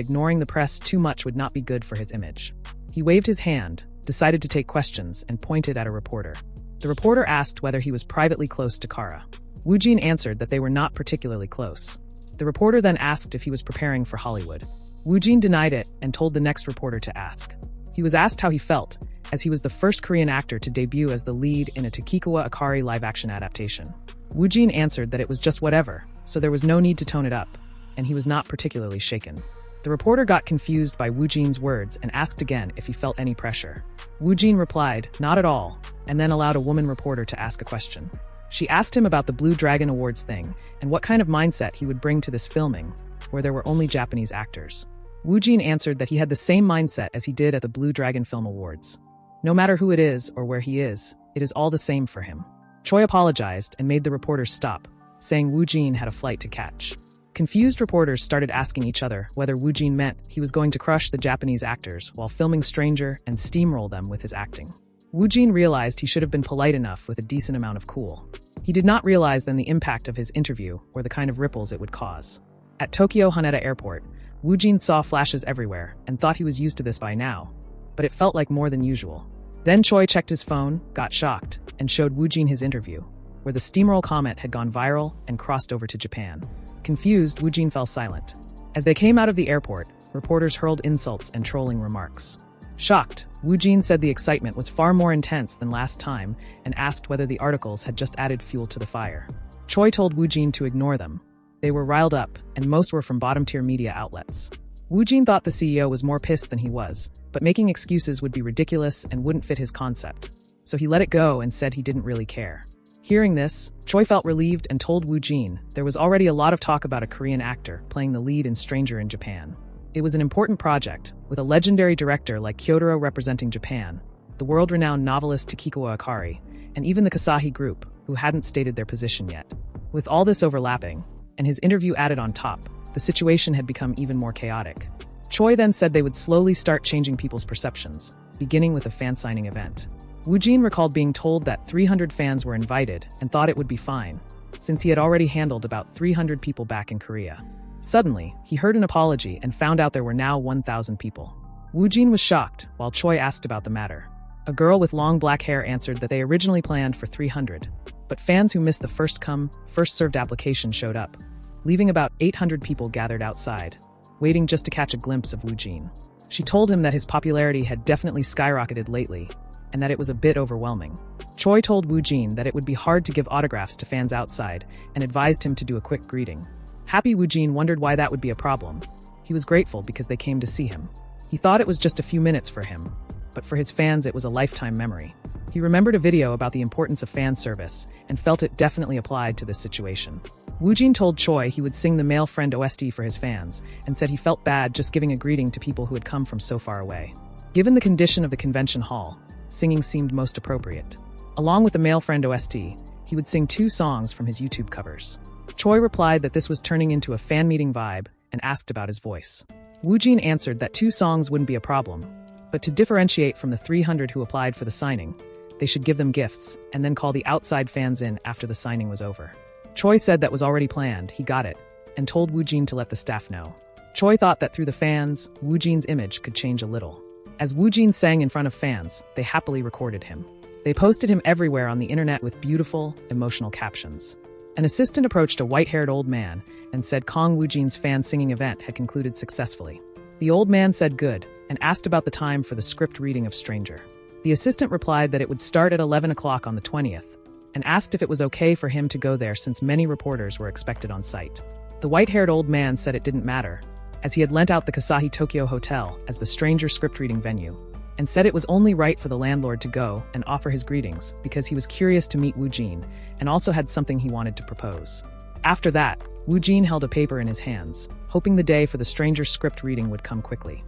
ignoring the press too much would not be good for his image. He waved his hand, decided to take questions, and pointed at a reporter. The reporter asked whether he was privately close to Kara. Woo Jin answered that they were not particularly close. The reporter then asked if he was preparing for Hollywood. Woo Jin denied it and told the next reporter to ask. He was asked how he felt, as he was the first Korean actor to debut as the lead in a Takikawa Akari live-action adaptation. Woo Jin answered that it was just whatever, so there was no need to tone it up, and he was not particularly shaken. The reporter got confused by Woo Jin's words and asked again if he felt any pressure. Woo Jin replied, "Not at all," and then allowed a woman reporter to ask a question. She asked him about the Blue Dragon Awards thing and what kind of mindset he would bring to this filming, where there were only Japanese actors. Woo Jin answered that he had the same mindset as he did at the Blue Dragon Film Awards. No matter who it is or where he is, it is all the same for him. Choi apologized and made the reporters stop, saying Woo Jin had a flight to catch. Confused reporters started asking each other whether Woo Jin meant he was going to crush the Japanese actors while filming Stranger and steamroll them with his acting. Woo Jin realized he should have been polite enough with a decent amount of cool. He did not realize then the impact of his interview or the kind of ripples it would cause. At Tokyo Haneda Airport, Woo Jin saw flashes everywhere and thought he was used to this by now, but it felt like more than usual. Then Choi checked his phone, got shocked, and showed Woo Jin his interview, where the steamroll comment had gone viral and crossed over to Japan. Confused, Woo Jin fell silent. As they came out of the airport, reporters hurled insults and trolling remarks. Shocked, Woo Jin said the excitement was far more intense than last time and asked whether the articles had just added fuel to the fire. Choi told Woo Jin to ignore them, They were riled up, and most were from bottom-tier media outlets. Woo Jin thought the CEO was more pissed than he was, but making excuses would be ridiculous and wouldn't fit his concept. So he let it go and said he didn't really care. Hearing this, Choi felt relieved and told Woo Jin there was already a lot of talk about a Korean actor playing the lead in Stranger in Japan. It was an important project, with a legendary director like Kyotaro representing Japan, the world-renowned novelist Takikawa Akari, and even the Kasahi group, who hadn't stated their position yet. With all this overlapping, and his interview added on top, the situation had become even more chaotic. Choi then said they would slowly start changing people's perceptions, beginning with a fan signing event. Woo Jin recalled being told that 300 fans were invited and thought it would be fine, since he had already handled about 300 people back in Korea. Suddenly, he heard an apology and found out there were now 1,000 people. Woo Jin was shocked, while Choi asked about the matter. A girl with long black hair answered that they originally planned for 300, but fans who missed the first-come, first-served application showed up, leaving about 800 people gathered outside, waiting just to catch a glimpse of Woo Jin. She told him that his popularity had definitely skyrocketed lately, and that it was a bit overwhelming. Choi told Woo Jin that it would be hard to give autographs to fans outside and advised him to do a quick greeting. Happy Woo Jin wondered why that would be a problem. He was grateful because they came to see him. He thought it was just a few minutes for him, but for his fans it was a lifetime memory. He remembered a video about the importance of fan service and felt it definitely applied to this situation. Woo Jin told Choi he would sing the Male Friend OST for his fans and said he felt bad just giving a greeting to people who had come from so far away. Given the condition of the convention hall, singing seemed most appropriate. Along with the Male Friend OST, he would sing 2 songs from his YouTube covers. Choi replied that this was turning into a fan meeting vibe and asked about his voice. Woo Jin answered that 2 songs wouldn't be a problem, but to differentiate from the 300 who applied for the signing, they should give them gifts and then call the outside fans in after the signing was over. Choi said that was already planned, he got it, and told Woo Jin to let the staff know. Choi thought that through the fans, Woo Jin's image could change a little. As Woo Jin sang in front of fans, they happily recorded him. They posted him everywhere on the internet with beautiful, emotional captions. An assistant approached a white-haired old man and said Kong Woo Jin's fan singing event had concluded successfully. The old man said good and asked about the time for the script reading of Stranger. The assistant replied that it would start at 11 o'clock on the 20th and asked if it was okay for him to go there since many reporters were expected on site. The white-haired old man said it didn't matter, as he had lent out the Kasahi Tokyo Hotel as the Stranger script reading venue, and said it was only right for the landlord to go and offer his greetings because he was curious to meet Woo Jin and also had something he wanted to propose. After that, Woo Jin held a paper in his hands, hoping the day for the Stranger script reading would come quickly.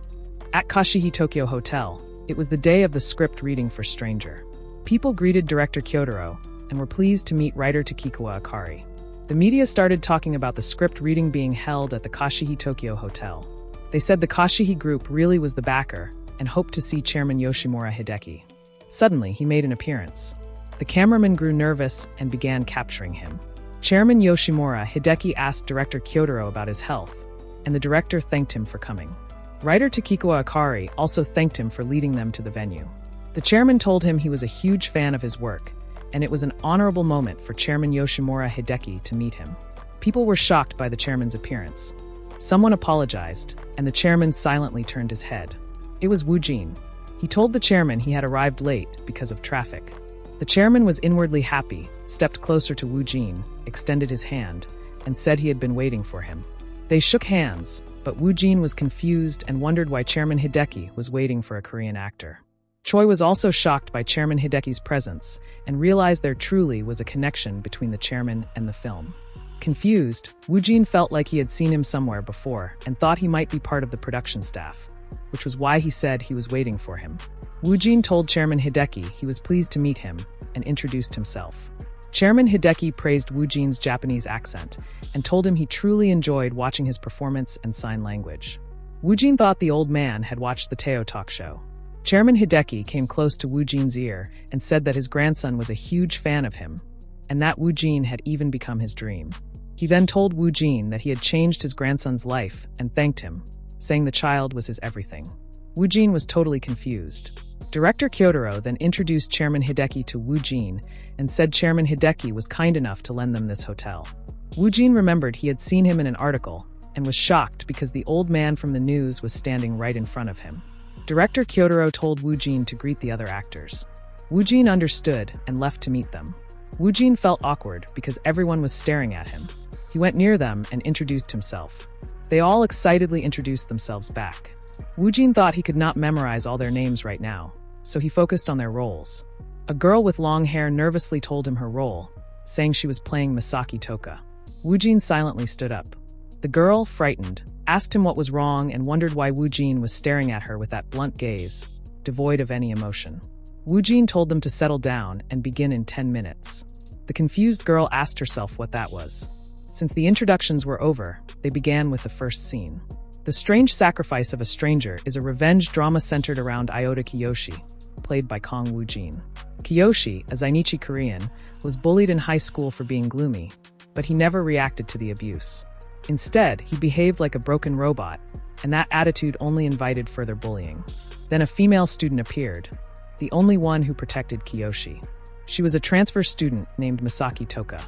At Kashihi Tokyo Hotel, it was the day of the script reading for Stranger. People greeted director Kyotaro and were pleased to meet writer Takikawa Akari. The media started talking about the script reading being held at the Kashihi Tokyo Hotel. They said the Kashihi group really was the backer and hoped to see Chairman Yoshimura Hideki. Suddenly, he made an appearance. The cameraman grew nervous and began capturing him. Chairman Yoshimura Hideki asked director Kyotaro about his health, and the director thanked him for coming. Writer Takikawa Akari also thanked him for leading them to the venue. The chairman told him he was a huge fan of his work, and it was an honorable moment for Chairman Yoshimura Hideki to meet him. People were shocked by the chairman's appearance. Someone apologized, and the chairman silently turned his head. It was Woo Jin. He told the chairman he had arrived late because of traffic. The chairman was inwardly happy, stepped closer to Woo Jin, extended his hand, and said he had been waiting for him. They shook hands, but Woo Jin was confused and wondered why Chairman Hideki was waiting for a Korean actor. Choi was also shocked by Chairman Hideki's presence and realized there truly was a connection between the chairman and the film. Confused, Woo Jin felt like he had seen him somewhere before and thought he might be part of the production staff, which was why he said he was waiting for him. Woo Jin told Chairman Hideki he was pleased to meet him and introduced himself. Chairman Hideki praised Woo Jin's Japanese accent and told him he truly enjoyed watching his performance and sign language. Woo Jin thought the old man had watched the Teo talk show. Chairman Hideki came close to Woo Jin's ear and said that his grandson was a huge fan of him, and that Woo Jin had even become his dream. He then told Woo Jin that he had changed his grandson's life and thanked him, saying the child was his everything. Woo Jin was totally confused. Director Kyotaro then introduced Chairman Hideki to Woo Jin and said Chairman Hideki was kind enough to lend them this hotel. Woo Jin remembered he had seen him in an article and was shocked because the old man from the news was standing right in front of him. Director Kyotaro told Woo Jin to greet the other actors. Woo Jin understood and left to meet them. Woo Jin felt awkward because everyone was staring at him. He went near them and introduced himself. They all excitedly introduced themselves back. Woojin thought he could not memorize all their names right now, so he focused on their roles. A girl with long hair nervously told him her role, saying she was playing Misaki Toka. Woojin silently stood up. The girl, frightened, asked him what was wrong and wondered why Woojin was staring at her with that blunt gaze, devoid of any emotion. Woojin told them to settle down and begin in 10 minutes. The confused girl asked herself what that was. Since the introductions were over, they began with the first scene. The Strange Sacrifice of a Stranger is a revenge drama centered around Iota Kiyoshi, played by Kong Woojin. Kiyoshi, a Zainichi Korean, was bullied in high school for being gloomy, but he never reacted to the abuse. Instead, he behaved like a broken robot, and that attitude only invited further bullying. Then a female student appeared, the only one who protected Kiyoshi. She was a transfer student named Misaki Toka.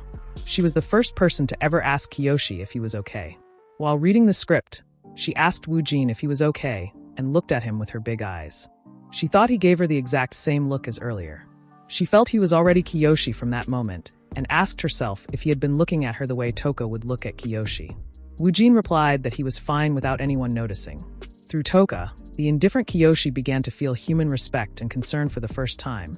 She was the first person to ever ask Kiyoshi if he was okay. While reading the script, she asked Woojin if he was okay and looked at him with her big eyes. She thought he gave her the exact same look as earlier. She felt he was already Kiyoshi from that moment and asked herself if he had been looking at her the way Toka would look at Kiyoshi. Woojin replied that he was fine without anyone noticing. Through Toka, the indifferent Kiyoshi began to feel human respect and concern for the first time.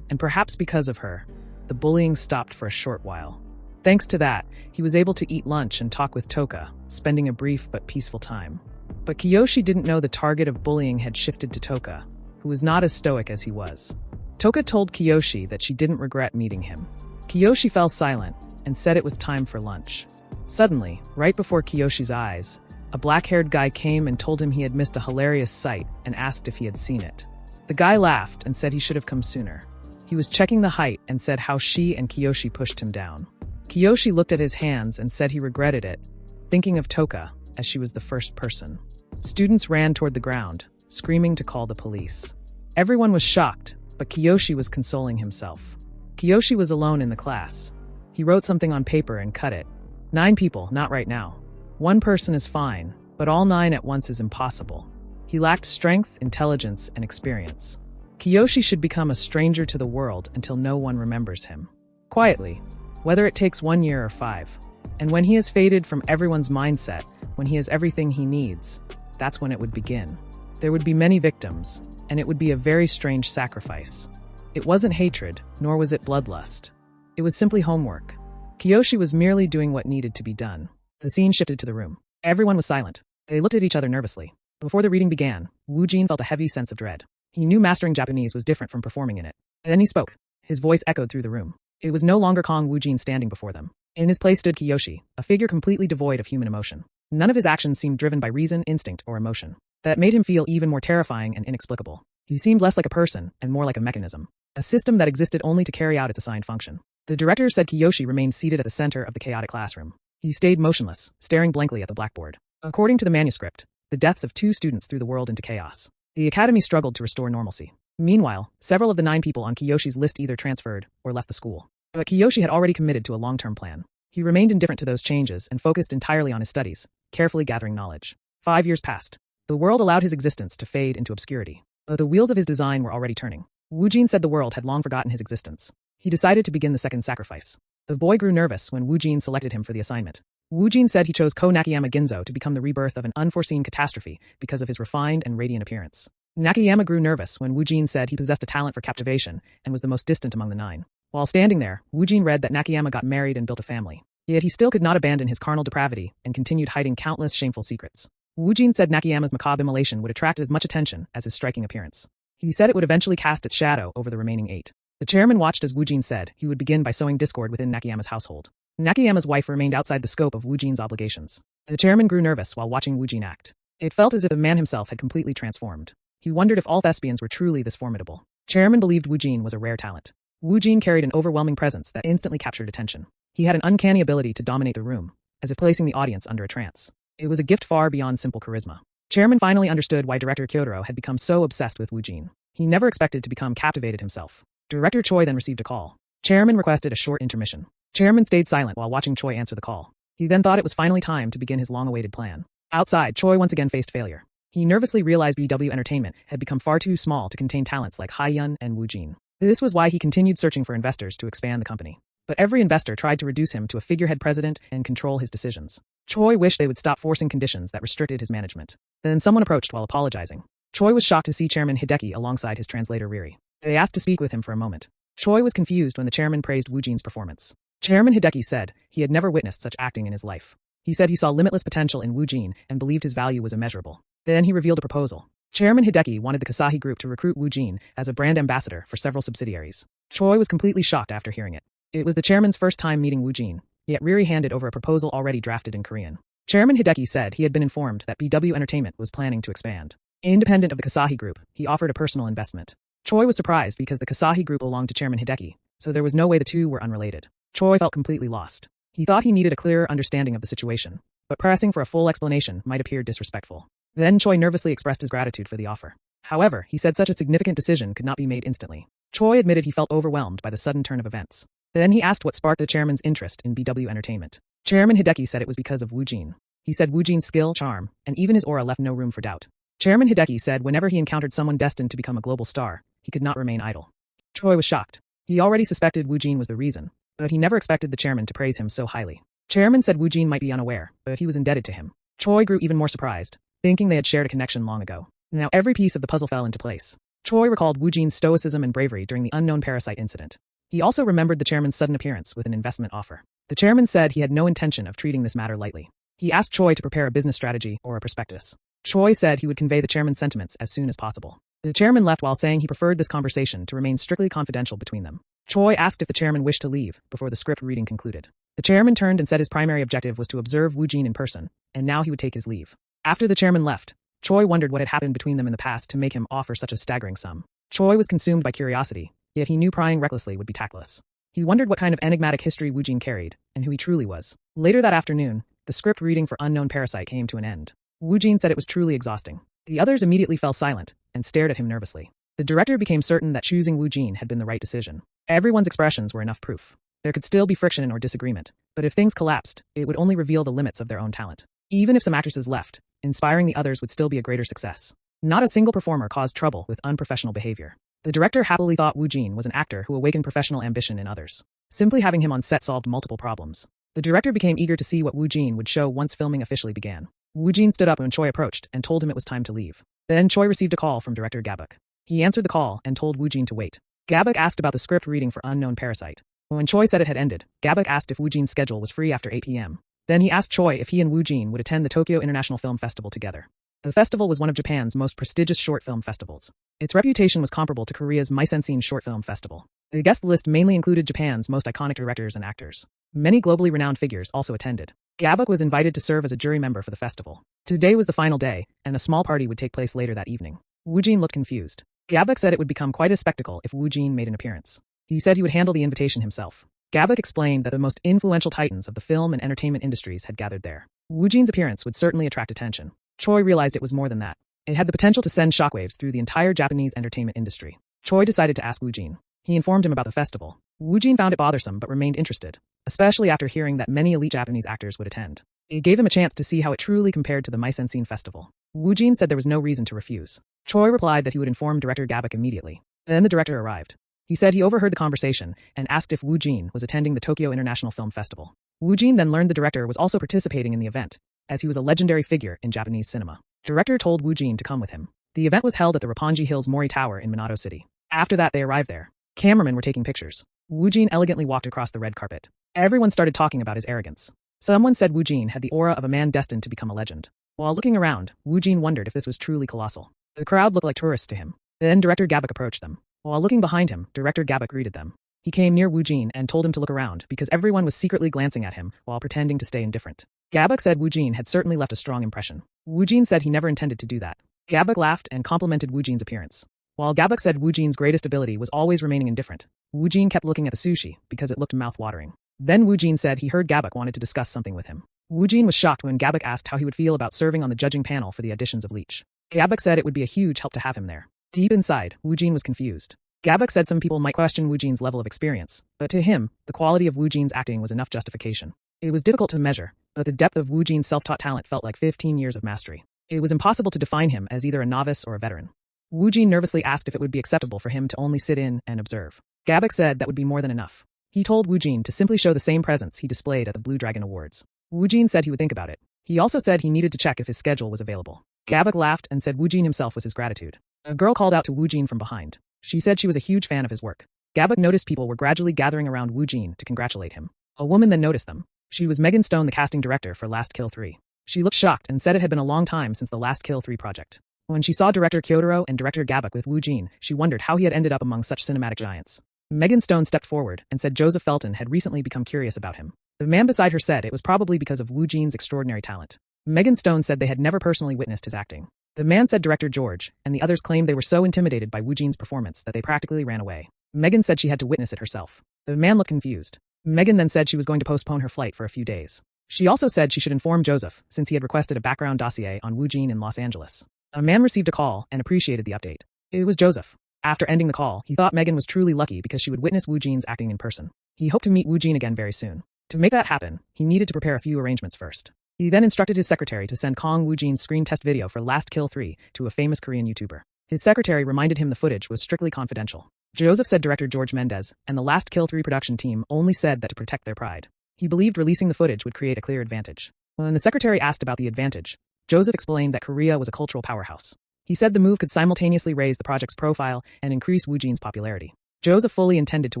And perhaps because of her, the bullying stopped for a short while. Thanks to that, he was able to eat lunch and talk with Toka, spending a brief but peaceful time. But Kiyoshi didn't know the target of bullying had shifted to Toka, who was not as stoic as he was. Toka told Kiyoshi that she didn't regret meeting him. Kiyoshi fell silent and said it was time for lunch. Suddenly, right before Kiyoshi's eyes, a black-haired guy came and told him he had missed a hilarious sight and asked if he had seen it. The guy laughed and said he should have come sooner. He was checking the height and said how she and Kiyoshi pushed him down. Kiyoshi looked at his hands and said he regretted it, thinking of Toka, as she was the first person. Students ran toward the ground, screaming to call the police. Everyone was shocked, but Kiyoshi was consoling himself. Kiyoshi was alone in the class. He wrote something on paper and cut it. 9 people, not right now. 1 person is fine, but all 9 at once is impossible. He lacked strength, intelligence, and experience. Kiyoshi should become a stranger to the world until no one remembers him. Quietly, whether it takes 1 year or 5. And when he has faded from everyone's mindset, when he has everything he needs, that's when it would begin. There would be many victims, and it would be a very strange sacrifice. It wasn't hatred, nor was it bloodlust. It was simply homework. Kiyoshi was merely doing what needed to be done. The scene shifted to the room. Everyone was silent. They looked at each other nervously. Before the reading began, Woojin felt a heavy sense of dread. He knew mastering Japanese was different from performing in it. Then he spoke. His voice echoed through the room. It was no longer Kong Woojin standing before them. In his place stood Kiyoshi, a figure completely devoid of human emotion. None of his actions seemed driven by reason, instinct, or emotion. That made him feel even more terrifying and inexplicable. He seemed less like a person and more like a mechanism. A system that existed only to carry out its assigned function. The director said Kiyoshi remained seated at the center of the chaotic classroom. He stayed motionless, staring blankly at the blackboard. According to the manuscript, the deaths of 2 students threw the world into chaos. The academy struggled to restore normalcy. Meanwhile, several of the 9 people on Kiyoshi's list either transferred or left the school. But Kiyoshi had already committed to a long-term plan. He remained indifferent to those changes and focused entirely on his studies, carefully gathering knowledge. 5 years passed. The world allowed his existence to fade into obscurity. But the wheels of his design were already turning. Woojin said the world had long forgotten his existence. He decided to begin the second sacrifice. The boy grew nervous when Woojin selected him for the assignment. Woojin said he chose Ko Nakayama Ginzo to become the rebirth of an unforeseen catastrophe because of his refined and radiant appearance. Nakayama grew nervous when Woojin said he possessed a talent for captivation and was the most distant among the 9. While standing there, Woojin read that Nakayama got married and built a family. Yet he still could not abandon his carnal depravity and continued hiding countless shameful secrets. Woojin said Nakayama's macabre immolation would attract as much attention as his striking appearance. He said it would eventually cast its shadow over the remaining 8. The chairman watched as Woojin said he would begin by sowing discord within Nakayama's household. Nakayama's wife remained outside the scope of Woojin's obligations. The chairman grew nervous while watching Woojin act. It felt as if the man himself had completely transformed. He wondered if all thespians were truly this formidable. Chairman believed Woojin was a rare talent. Woojin carried an overwhelming presence that instantly captured attention. He had an uncanny ability to dominate the room, as if placing the audience under a trance. It was a gift far beyond simple charisma. Chairman finally understood why director Kyotaro had become so obsessed with Woojin. He never expected to become captivated himself. Director Choi then received a call. Chairman requested a short intermission. Chairman stayed silent while watching Choi answer the call. He then thought it was finally time to begin his long-awaited plan. Outside, Choi once again faced failure. He nervously realized BW Entertainment had become far too small to contain talents like Haiyun and Woojin. This was why he continued searching for investors to expand the company. but every investor tried to reduce him to a figurehead president and control his decisions. Choi wished they would stop forcing conditions that restricted his management. Then someone approached while apologizing. Choi was shocked to see Chairman Hideki alongside his translator Riri. They asked to speak with him for a moment. Choi was confused when the chairman praised Woojin's performance. Chairman Hideki said he had never witnessed such acting in his life. He said he saw limitless potential in Woojin and believed his value was immeasurable. Then he revealed a proposal. Chairman Hideki wanted the Kasahi Group to recruit Woojin as a brand ambassador for several subsidiaries. Choi was completely shocked after hearing it. It was the chairman's first time meeting Woojin, yet Riri handed over a proposal already drafted in Korean. Chairman Hideki said he had been informed that BW Entertainment was planning to expand. Independent of the Kasahi Group, he offered a personal investment. Choi was surprised because the Kasahi Group belonged to Chairman Hideki, so there was no way the two were unrelated. Choi felt completely lost. He thought he needed a clearer understanding of the situation, but pressing for a full explanation might appear disrespectful. Then Choi nervously expressed his gratitude for the offer. However, he said such a significant decision could not be made instantly. Choi admitted he felt overwhelmed by the sudden turn of events. Then he asked what sparked the chairman's interest in BW Entertainment. Chairman Hideki said it was because of Woojin. He said Woojin's skill, charm, and even his aura left no room for doubt. Chairman Hideki said whenever he encountered someone destined to become a global star, he could not remain idle. Choi was shocked. He already suspected Woojin was the reason, but he never expected the chairman to praise him so highly. Chairman said Woojin might be unaware, but he was indebted to him. Choi grew even more surprised, thinking they had shared a connection long ago. Now every piece of the puzzle fell into place. Choi recalled Woojin's stoicism and bravery during the unknown parasite incident. He also remembered the chairman's sudden appearance with an investment offer. The chairman said he had no intention of treating this matter lightly. He asked Choi to prepare a business strategy or a prospectus. Choi said he would convey the chairman's sentiments as soon as possible. The chairman left while saying he preferred this conversation to remain strictly confidential between them. Choi asked if the chairman wished to leave before the script reading concluded. The chairman turned and said his primary objective was to observe Woojin in person, and now he would take his leave. After the chairman left, Choi wondered what had happened between them in the past to make him offer such a staggering sum. Choi was consumed by curiosity, yet he knew prying recklessly would be tactless. He wondered what kind of enigmatic history Woojin carried, and who he truly was. Later that afternoon, the script reading for Unknown Parasite came to an end. Woojin said it was truly exhausting. The others immediately fell silent and stared at him nervously. The director became certain that choosing Woojin had been the right decision. Everyone's expressions were enough proof. There could still be friction or disagreement, but if things collapsed, it would only reveal the limits of their own talent. Even if some actresses left, inspiring the others would still be a greater success. Not a single performer caused trouble with unprofessional behavior. The director happily thought Woojin was an actor who awakened professional ambition in others. Simply having him on set solved multiple problems. The director became eager to see what Woojin would show once filming officially began. Woojin stood up when Choi approached and told him it was time to leave. Then Choi received a call from director Gabuk. He answered the call and told Woojin to wait. Gabuk asked about the script reading for Unknown Parasite. When Choi said it had ended, Gabuk asked if Woojin's schedule was free after 8 p.m. Then he asked Choi if he and Woojin would attend the Tokyo International Film Festival together. The festival was one of Japan's most prestigious short film festivals. Its reputation was comparable to Korea's Meisensein Short Film Festival. The guest list mainly included Japan's most iconic directors and actors. Many globally renowned figures also attended. Gabuk was invited to serve as a jury member for the festival. Today was the final day, and a small party would take place later that evening. Woojin looked confused. Gabuk said it would become quite a spectacle if Woojin made an appearance. He said he would handle the invitation himself. Gabuk explained that the most influential titans of the film and entertainment industries had gathered there. Woojin's appearance would certainly attract attention. Choi realized it was more than that. It had the potential to send shockwaves through the entire Japanese entertainment industry. Choi decided to ask Woojin. He informed him about the festival. Woojin found it bothersome but remained interested, especially after hearing that many elite Japanese actors would attend. It gave him a chance to see how it truly compared to the Meisensein Festival. Woojin said there was no reason to refuse. Choi replied that he would inform director Gabuk immediately. Then the director arrived. He said he overheard the conversation and asked if Woojin was attending the Tokyo International Film Festival. Woojin then learned the director was also participating in the event, as he was a legendary figure in Japanese cinema. Director told Woojin to come with him. The event was held at the Roppongi Hills Mori Tower in Minato City. After that they arrived there. Cameramen were taking pictures. Woojin elegantly walked across the red carpet. Everyone started talking about his arrogance. Someone said Woojin had the aura of a man destined to become a legend. While looking around, Woojin wondered if this was truly colossal. The crowd looked like tourists to him. Then director Gabuk approached them. While looking behind him, director Gabuk greeted them. He came near Woojin and told him to look around because everyone was secretly glancing at him while pretending to stay indifferent. Gabuk said Woojin had certainly left a strong impression. Woojin said he never intended to do that. Gabuk laughed and complimented Woojin's appearance. While Gabuk said Woojin's greatest ability was always remaining indifferent, Woojin kept looking at the sushi because it looked mouth-watering. Then Woojin said he heard Gabuk wanted to discuss something with him. Woojin was shocked when Gabuk asked how he would feel about serving on the judging panel for the auditions of Leech. Gabuk said it would be a huge help to have him there. Deep inside, Woojin was confused. Gabuk said some people might question Woojin's level of experience, but to him, the quality of Woojin's acting was enough justification. It was difficult to measure, but the depth of Woojin's self-taught talent felt like 15 years of mastery. It was impossible to define him as either a novice or a veteran. Woojin nervously asked if it would be acceptable for him to only sit in and observe. Gabuk said that would be more than enough. He told Wu Jin to simply show the same presence he displayed at the Blue Dragon Awards. Wu Jin said he would think about it. He also said he needed to check if his schedule was available. Gabok laughed and said Wu Jin himself was his gratitude. A girl called out to Wu Jin from behind. She said she was a huge fan of his work. Gabok noticed people were gradually gathering around Wu Jin to congratulate him. A woman then noticed them. She was Megan Stone, the casting director for Last Kill 3. She looked shocked and said it had been a long time since the Last Kill 3 project. When she saw director Kyotaro and director Gabok with Wu Jin, she wondered how he had ended up among such cinematic giants. Megan Stone stepped forward and said Joseph Felton had recently become curious about him. The man beside her said it was probably because of Wu Jin's extraordinary talent. Megan Stone said they had never personally witnessed his acting. The man said director George, and the others claimed they were so intimidated by Wu Jin's performance that they practically ran away. Megan said she had to witness it herself. The man looked confused. Megan then said she was going to postpone her flight for a few days. She also said she should inform Joseph, since he had requested a background dossier on Wu Jin in Los Angeles. A man received a call and appreciated the update. It was Joseph. After ending the call, he thought Megan was truly lucky because she would witness Wu Jin's acting in person. He hoped to meet Wu Jin again very soon. To make that happen, he needed to prepare a few arrangements first. He then instructed his secretary to send Kong Wu Jin's screen test video for Last Kill 3 to a famous Korean YouTuber. His secretary reminded him the footage was strictly confidential. Joseph said director George Mendez and the Last Kill 3 production team only said that to protect their pride. He believed releasing the footage would create a clear advantage. When the secretary asked about the advantage, Joseph explained that Korea was a cultural powerhouse. He said the move could simultaneously raise the project's profile and increase Wu Jin's popularity. Joseph fully intended to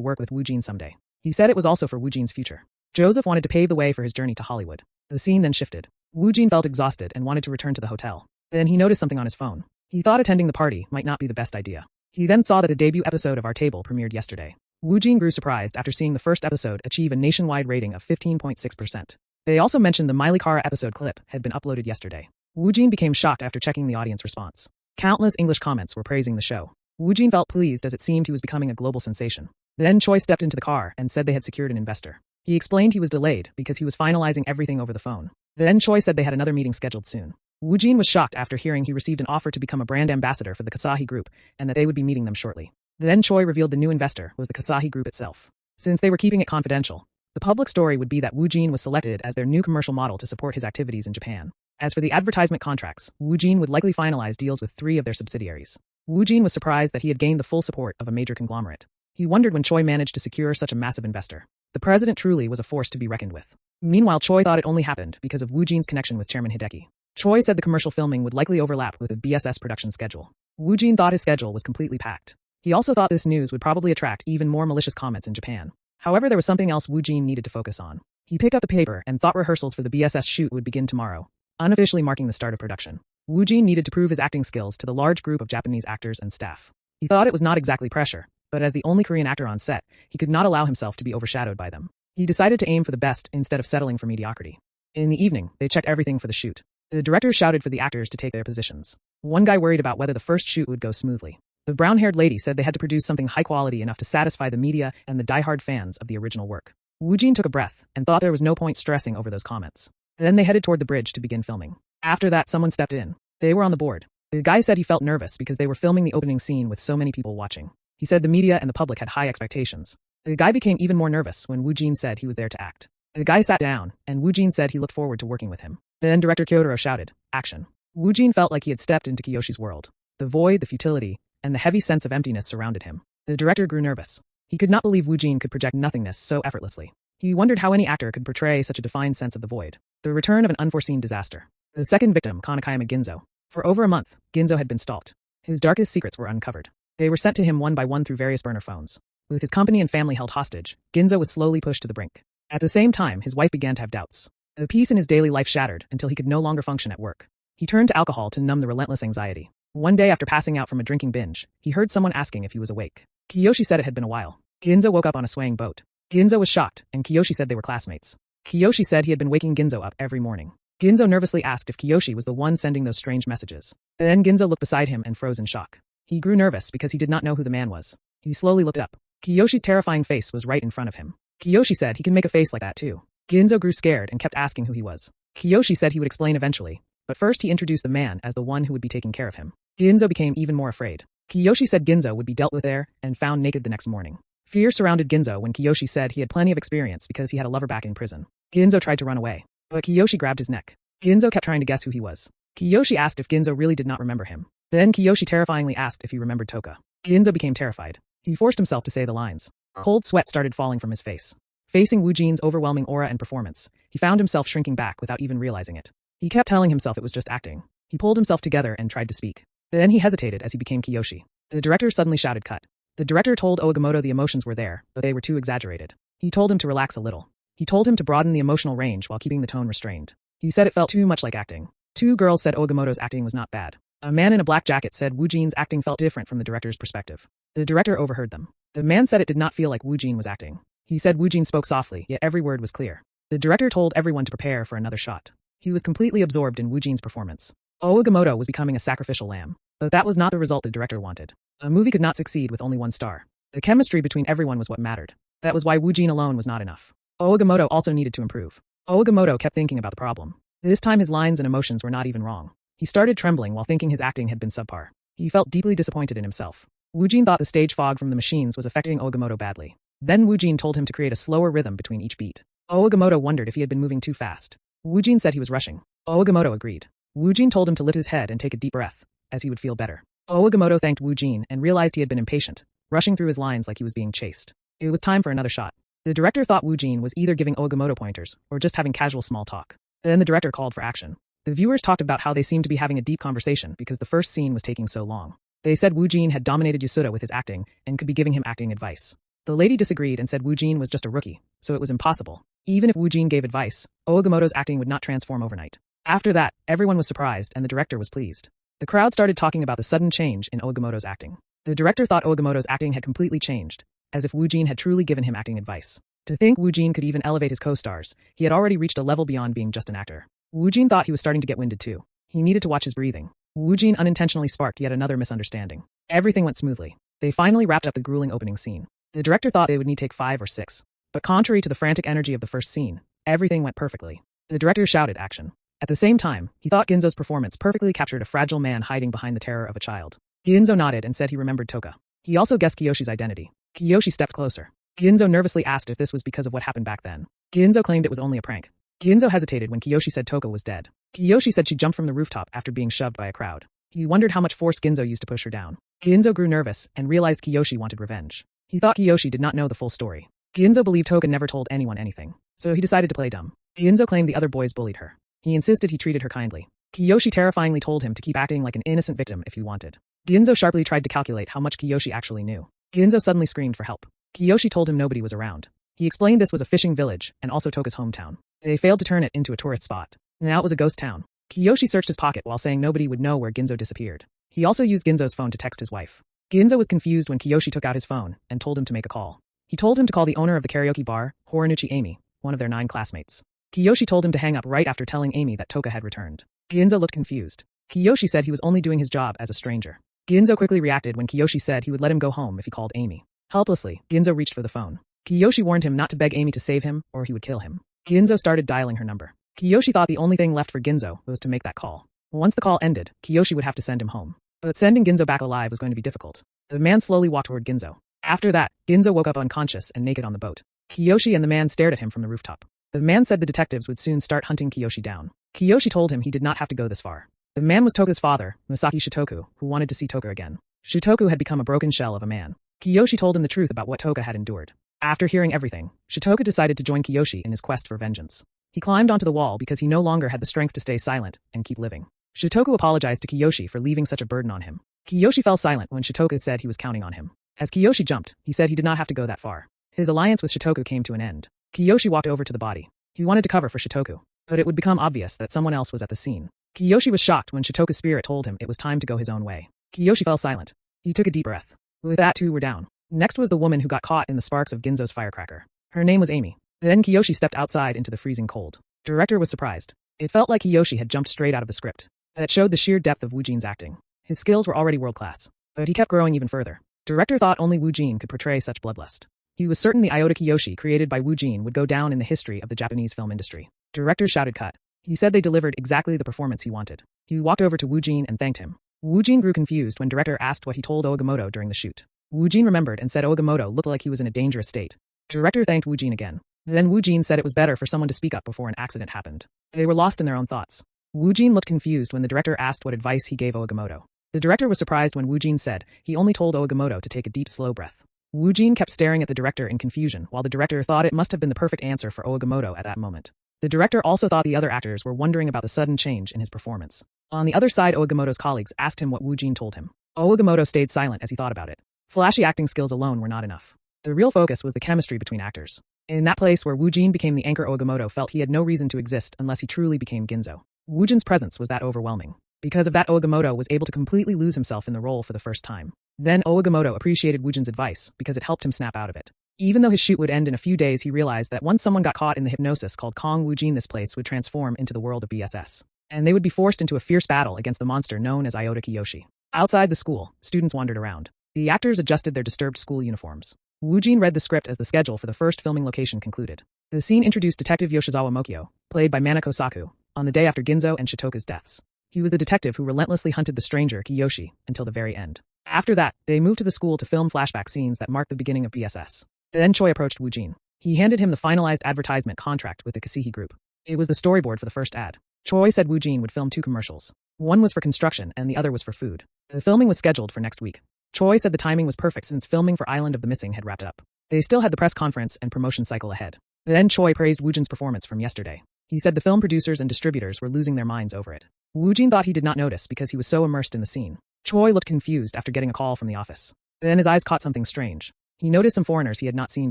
work with Wu Jin someday. He said it was also for Wu Jin's future. Joseph wanted to pave the way for his journey to Hollywood. The scene then shifted. Wu Jin felt exhausted and wanted to return to the hotel. Then he noticed something on his phone. He thought attending the party might not be the best idea. He then saw that the debut episode of Our Table premiered yesterday. Wu Jin grew surprised after seeing the first episode achieve a nationwide rating of 15.6%. They also mentioned the Miley Cara episode clip had been uploaded yesterday. Wu Jin became shocked after checking the audience response. Countless English comments were praising the show. Wu Jin felt pleased as it seemed he was becoming a global sensation. Then Choi stepped into the car and said they had secured an investor. He explained he was delayed because he was finalizing everything over the phone. Then Choi said they had another meeting scheduled soon. Wu Jin was shocked after hearing he received an offer to become a brand ambassador for the Kasahi Group and that they would be meeting them shortly. Then Choi revealed the new investor was the Kasahi Group itself. Since they were keeping it confidential, the public story would be that Wu Jin was selected as their new commercial model to support his activities in Japan. As for the advertisement contracts, Wu Jin would likely finalize deals with 3 of their subsidiaries. Wu Jin was surprised that he had gained the full support of a major conglomerate. He wondered when Choi managed to secure such a massive investor. The president truly was a force to be reckoned with. Meanwhile, Choi thought it only happened because of Wu Jin's connection with Chairman Hideki. Choi said the commercial filming would likely overlap with the BSS production schedule. Wu Jin thought his schedule was completely packed. He also thought this news would probably attract even more malicious comments in Japan. However, there was something else Wu Jin needed to focus on. He picked up the paper and thought rehearsals for the BSS shoot would begin tomorrow, unofficially marking the start of production. Wu Jin needed to prove his acting skills to the large group of Japanese actors and staff. He thought it was not exactly pressure, but as the only Korean actor on set, he could not allow himself to be overshadowed by them. He decided to aim for the best instead of settling for mediocrity. In the evening, they checked everything for the shoot. The director shouted for the actors to take their positions. One guy worried about whether the first shoot would go smoothly. The brown-haired lady said they had to produce something high quality enough to satisfy the media and the die-hard fans of the original work. Wu Jin took a breath and thought there was no point stressing over those comments. Then they headed toward the bridge to begin filming. After that, someone stepped in. They were on the board. The guy said he felt nervous because they were filming the opening scene with so many people watching. He said the media and the public had high expectations. The guy became even more nervous when Wu Jin said he was there to act. The guy sat down, and Wu Jin said he looked forward to working with him. Then director Kyotaro shouted, "Action." Wu Jin felt like he had stepped into Kiyoshi's world. The void, the futility, and the heavy sense of emptiness surrounded him. The director grew nervous. He could not believe Wu Jin could project nothingness so effortlessly. He wondered how any actor could portray such a defined sense of the void. The return of an unforeseen disaster. The second victim, Kanekayama Ginzo. For over a month, Ginzo had been stalked. His darkest secrets were uncovered. They were sent to him one by one through various burner phones. With his company and family held hostage, Ginzo was slowly pushed to the brink. At the same time, his wife began to have doubts. The peace in his daily life shattered until he could no longer function at work. He turned to alcohol to numb the relentless anxiety. One day after passing out from a drinking binge, he heard someone asking if he was awake. Kiyoshi said it had been a while. Ginzo woke up on a swaying boat. Ginzo was shocked, and Kiyoshi said they were classmates. Kiyoshi said he had been waking Ginzo up every morning. Ginzo nervously asked if Kiyoshi was the one sending those strange messages. Then Ginzo looked beside him and froze in shock. He grew nervous because he did not know who the man was. He slowly looked up. Kiyoshi's terrifying face was right in front of him. Kiyoshi said he can make a face like that too. Ginzo grew scared and kept asking who he was. Kiyoshi said he would explain eventually, but first he introduced the man as the one who would be taking care of him. Ginzo became even more afraid. Kiyoshi said Ginzo would be dealt with there and found naked the next morning. Fear surrounded Ginzo when Kiyoshi said he had plenty of experience because he had a lover back in prison. Ginzo tried to run away, but Kiyoshi grabbed his neck. Ginzo kept trying to guess who he was. Kiyoshi asked if Ginzo really did not remember him. Then Kiyoshi terrifyingly asked if he remembered Toka. Ginzo became terrified. He forced himself to say the lines. Cold sweat started falling from his face. Facing Wu Jin's overwhelming aura and performance, he found himself shrinking back without even realizing it. He kept telling himself it was just acting. He pulled himself together and tried to speak. Then he hesitated as he became Kiyoshi. The director suddenly shouted cut. The director told Ogamoto the emotions were there, but they were too exaggerated. He told him to relax a little. He told him to broaden the emotional range while keeping the tone restrained. He said it felt too much like acting. Two girls said Ogamoto's acting was not bad. A man in a black jacket said Wu Jin's acting felt different from the director's perspective. The director overheard them. The man said it did not feel like Wu Jin was acting. He said Wu Jin spoke softly, yet every word was clear. The director told everyone to prepare for another shot. He was completely absorbed in Wu Jin's performance. Ogamoto was becoming a sacrificial lamb. But that was not the result the director wanted. A movie could not succeed with only one star. The chemistry between everyone was what mattered. That was why Wu Jin alone was not enough. Ogamoto also needed to improve. Ogamoto kept thinking about the problem. This time his lines and emotions were not even wrong. He started trembling while thinking his acting had been subpar. He felt deeply disappointed in himself. Wu Jin thought the stage fog from the machines was affecting Ogamoto badly. Then Wu Jin told him to create a slower rhythm between each beat. Ogamoto wondered if he had been moving too fast. Wu Jin said he was rushing. Ogamoto agreed. Wu Jin told him to lift his head and take a deep breath, as he would feel better. Ogamoto thanked Wu Jin and realized he had been impatient, rushing through his lines like he was being chased. It was time for another shot. The director thought Wu Jin was either giving Ogamoto pointers or just having casual small talk. Then the director called for action. The viewers talked about how they seemed to be having a deep conversation because the first scene was taking so long. They said Wu Jin had dominated Yasuda with his acting and could be giving him acting advice. The lady disagreed and said Wu Jin was just a rookie, so it was impossible. Even if Wu Jin gave advice, Ogamoto's acting would not transform overnight. After that, everyone was surprised and the director was pleased. The crowd started talking about the sudden change in Ogamoto's acting. The director thought Ogamoto's acting had completely changed, as if Wu Jin had truly given him acting advice. To think Wu Jin could even elevate his co-stars, he had already reached a level beyond being just an actor. Wu Jin thought he was starting to get winded too. He needed to watch his breathing. Wu Jin unintentionally sparked yet another misunderstanding. Everything went smoothly. They finally wrapped up the grueling opening scene. The director thought they would need take 5 or 6. But contrary to the frantic energy of the first scene, everything went perfectly. The director shouted action. At the same time, he thought Ginzo's performance perfectly captured a fragile man hiding behind the terror of a child. Ginzo nodded and said he remembered Toka. He also guessed Kiyoshi's identity. Kiyoshi stepped closer. Ginzo nervously asked if this was because of what happened back then. Ginzo claimed it was only a prank. Ginzo hesitated when Kiyoshi said Toka was dead. Kiyoshi said she jumped from the rooftop after being shoved by a crowd. He wondered how much force Ginzo used to push her down. Ginzo grew nervous and realized Kiyoshi wanted revenge. He thought Kiyoshi did not know the full story. Ginzo believed Toka never told anyone anything, so he decided to play dumb. Ginzo claimed the other boys bullied her. He insisted he treated her kindly. Kiyoshi terrifyingly told him to keep acting like an innocent victim if he wanted. Ginzo sharply tried to calculate how much Kiyoshi actually knew. Ginzo suddenly screamed for help. Kiyoshi told him nobody was around. He explained this was a fishing village and also Toka's hometown. They failed to turn it into a tourist spot. Now it was a ghost town. Kiyoshi searched his pocket while saying nobody would know where Ginzo disappeared. He also used Ginzo's phone to text his wife. Ginzo was confused when Kiyoshi took out his phone and told him to make a call. He told him to call the owner of the karaoke bar, Horinuchi Amy, one of their 9 classmates. Kiyoshi told him to hang up right after telling Amy that Toka had returned. Ginzo looked confused. Kiyoshi said he was only doing his job as a stranger. Ginzo quickly reacted when Kiyoshi said he would let him go home if he called Amy. Helplessly, Ginzo reached for the phone. Kiyoshi warned him not to beg Amy to save him or he would kill him. Ginzo started dialing her number. Kiyoshi thought the only thing left for Ginzo was to make that call. Once the call ended, Kiyoshi would have to send him home. But sending Ginzo back alive was going to be difficult. The man slowly walked toward Ginzo. After that, Ginzo woke up unconscious and naked on the boat. Kiyoshi and the man stared at him from the rooftop. The man said the detectives would soon start hunting Kiyoshi down. Kiyoshi told him he did not have to go this far. The man was Toka's father, Masaki Shitoku, who wanted to see Toka again. Shitoku had become a broken shell of a man. Kiyoshi told him the truth about what Toka had endured. After hearing everything, Shitoku decided to join Kiyoshi in his quest for vengeance. He climbed onto the wall because he no longer had the strength to stay silent and keep living. Shitoku apologized to Kiyoshi for leaving such a burden on him. Kiyoshi fell silent when Shitoku said he was counting on him. As Kiyoshi jumped, he said he did not have to go that far. His alliance with Shitoku came to an end. Kiyoshi walked over to the body. He wanted to cover for Shitoku, but it would become obvious that someone else was at the scene. Kiyoshi was shocked when Shitoku's spirit told him it was time to go his own way. Kiyoshi fell silent. He took a deep breath. With that, 2 were down. Next was the woman who got caught in the sparks of Ginzo's firecracker. Her name was Amy. Then Kiyoshi stepped outside into the freezing cold. Director was surprised. It felt like Kiyoshi had jumped straight out of the script. That showed the sheer depth of Wu Jin's acting. His skills were already world-class, but he kept growing even further. Director thought only Wu Jin could portray such bloodlust. He was certain the Iota Kiyoshi created by Wu Jin would go down in the history of the Japanese film industry. Director shouted cut. He said they delivered exactly the performance he wanted. He walked over to Wu Jin and thanked him. Wu Jin grew confused when director asked what he told Ogamoto during the shoot. Wu Jin remembered and said Ogamoto looked like he was in a dangerous state. Director thanked Wu Jin again. Then Wu Jin said it was better for someone to speak up before an accident happened. They were lost in their own thoughts. Wu Jin looked confused when the director asked what advice he gave Ogamoto. The director was surprised when Wu Jin said he only told Ogamoto to take a deep, slow breath. Wu Jin kept staring at the director in confusion, while the director thought it must have been the perfect answer for Ogamoto at that moment. The director also thought the other actors were wondering about the sudden change in his performance. On the other side, Ogamoto's colleagues asked him what Wu Jin told him. Ogamoto stayed silent as he thought about it. Flashy acting skills alone were not enough. The real focus was the chemistry between actors. In that place where Wu Jin became the anchor, Ogamoto felt he had no reason to exist unless he truly became Ginzo. Wu Jin's presence was that overwhelming. Because of that, Ogamoto was able to completely lose himself in the role for the first time. Then Ogamoto appreciated Wu Jin's advice because it helped him snap out of it. Even though his shoot would end in a few days, he realized that once someone got caught in the hypnosis called Kong Wu Jin, this place would transform into the world of BSS. And they would be forced into a fierce battle against the monster known as Iota Kiyoshi. Outside the school, students wandered around. The actors adjusted their disturbed school uniforms. Wu Jin read the script as the schedule for the first filming location concluded. The scene introduced Detective Yoshizawa Mokyo, played by Manako Saku, on the day after Ginzo and Shitoka's deaths. He was the detective who relentlessly hunted the stranger, Kiyoshi, until the very end. After that, they moved to the school to film flashback scenes that marked the beginning of BSS. Then Choi approached Wu Jin. He handed him the finalized advertisement contract with the Kasihi Group. It was the storyboard for the first ad. Choi said Wu Jin would film 2 commercials. One was for construction and the other was for food. The filming was scheduled for next week. Choi said the timing was perfect since filming for Island of the Missing had wrapped up. They still had the press conference and promotion cycle ahead. Then Choi praised Wu Jin's performance from yesterday. He said the film producers and distributors were losing their minds over it. Wu Jin thought he did not notice because he was so immersed in the scene. Choi looked confused after getting a call from the office. Then his eyes caught something strange. He noticed some foreigners he had not seen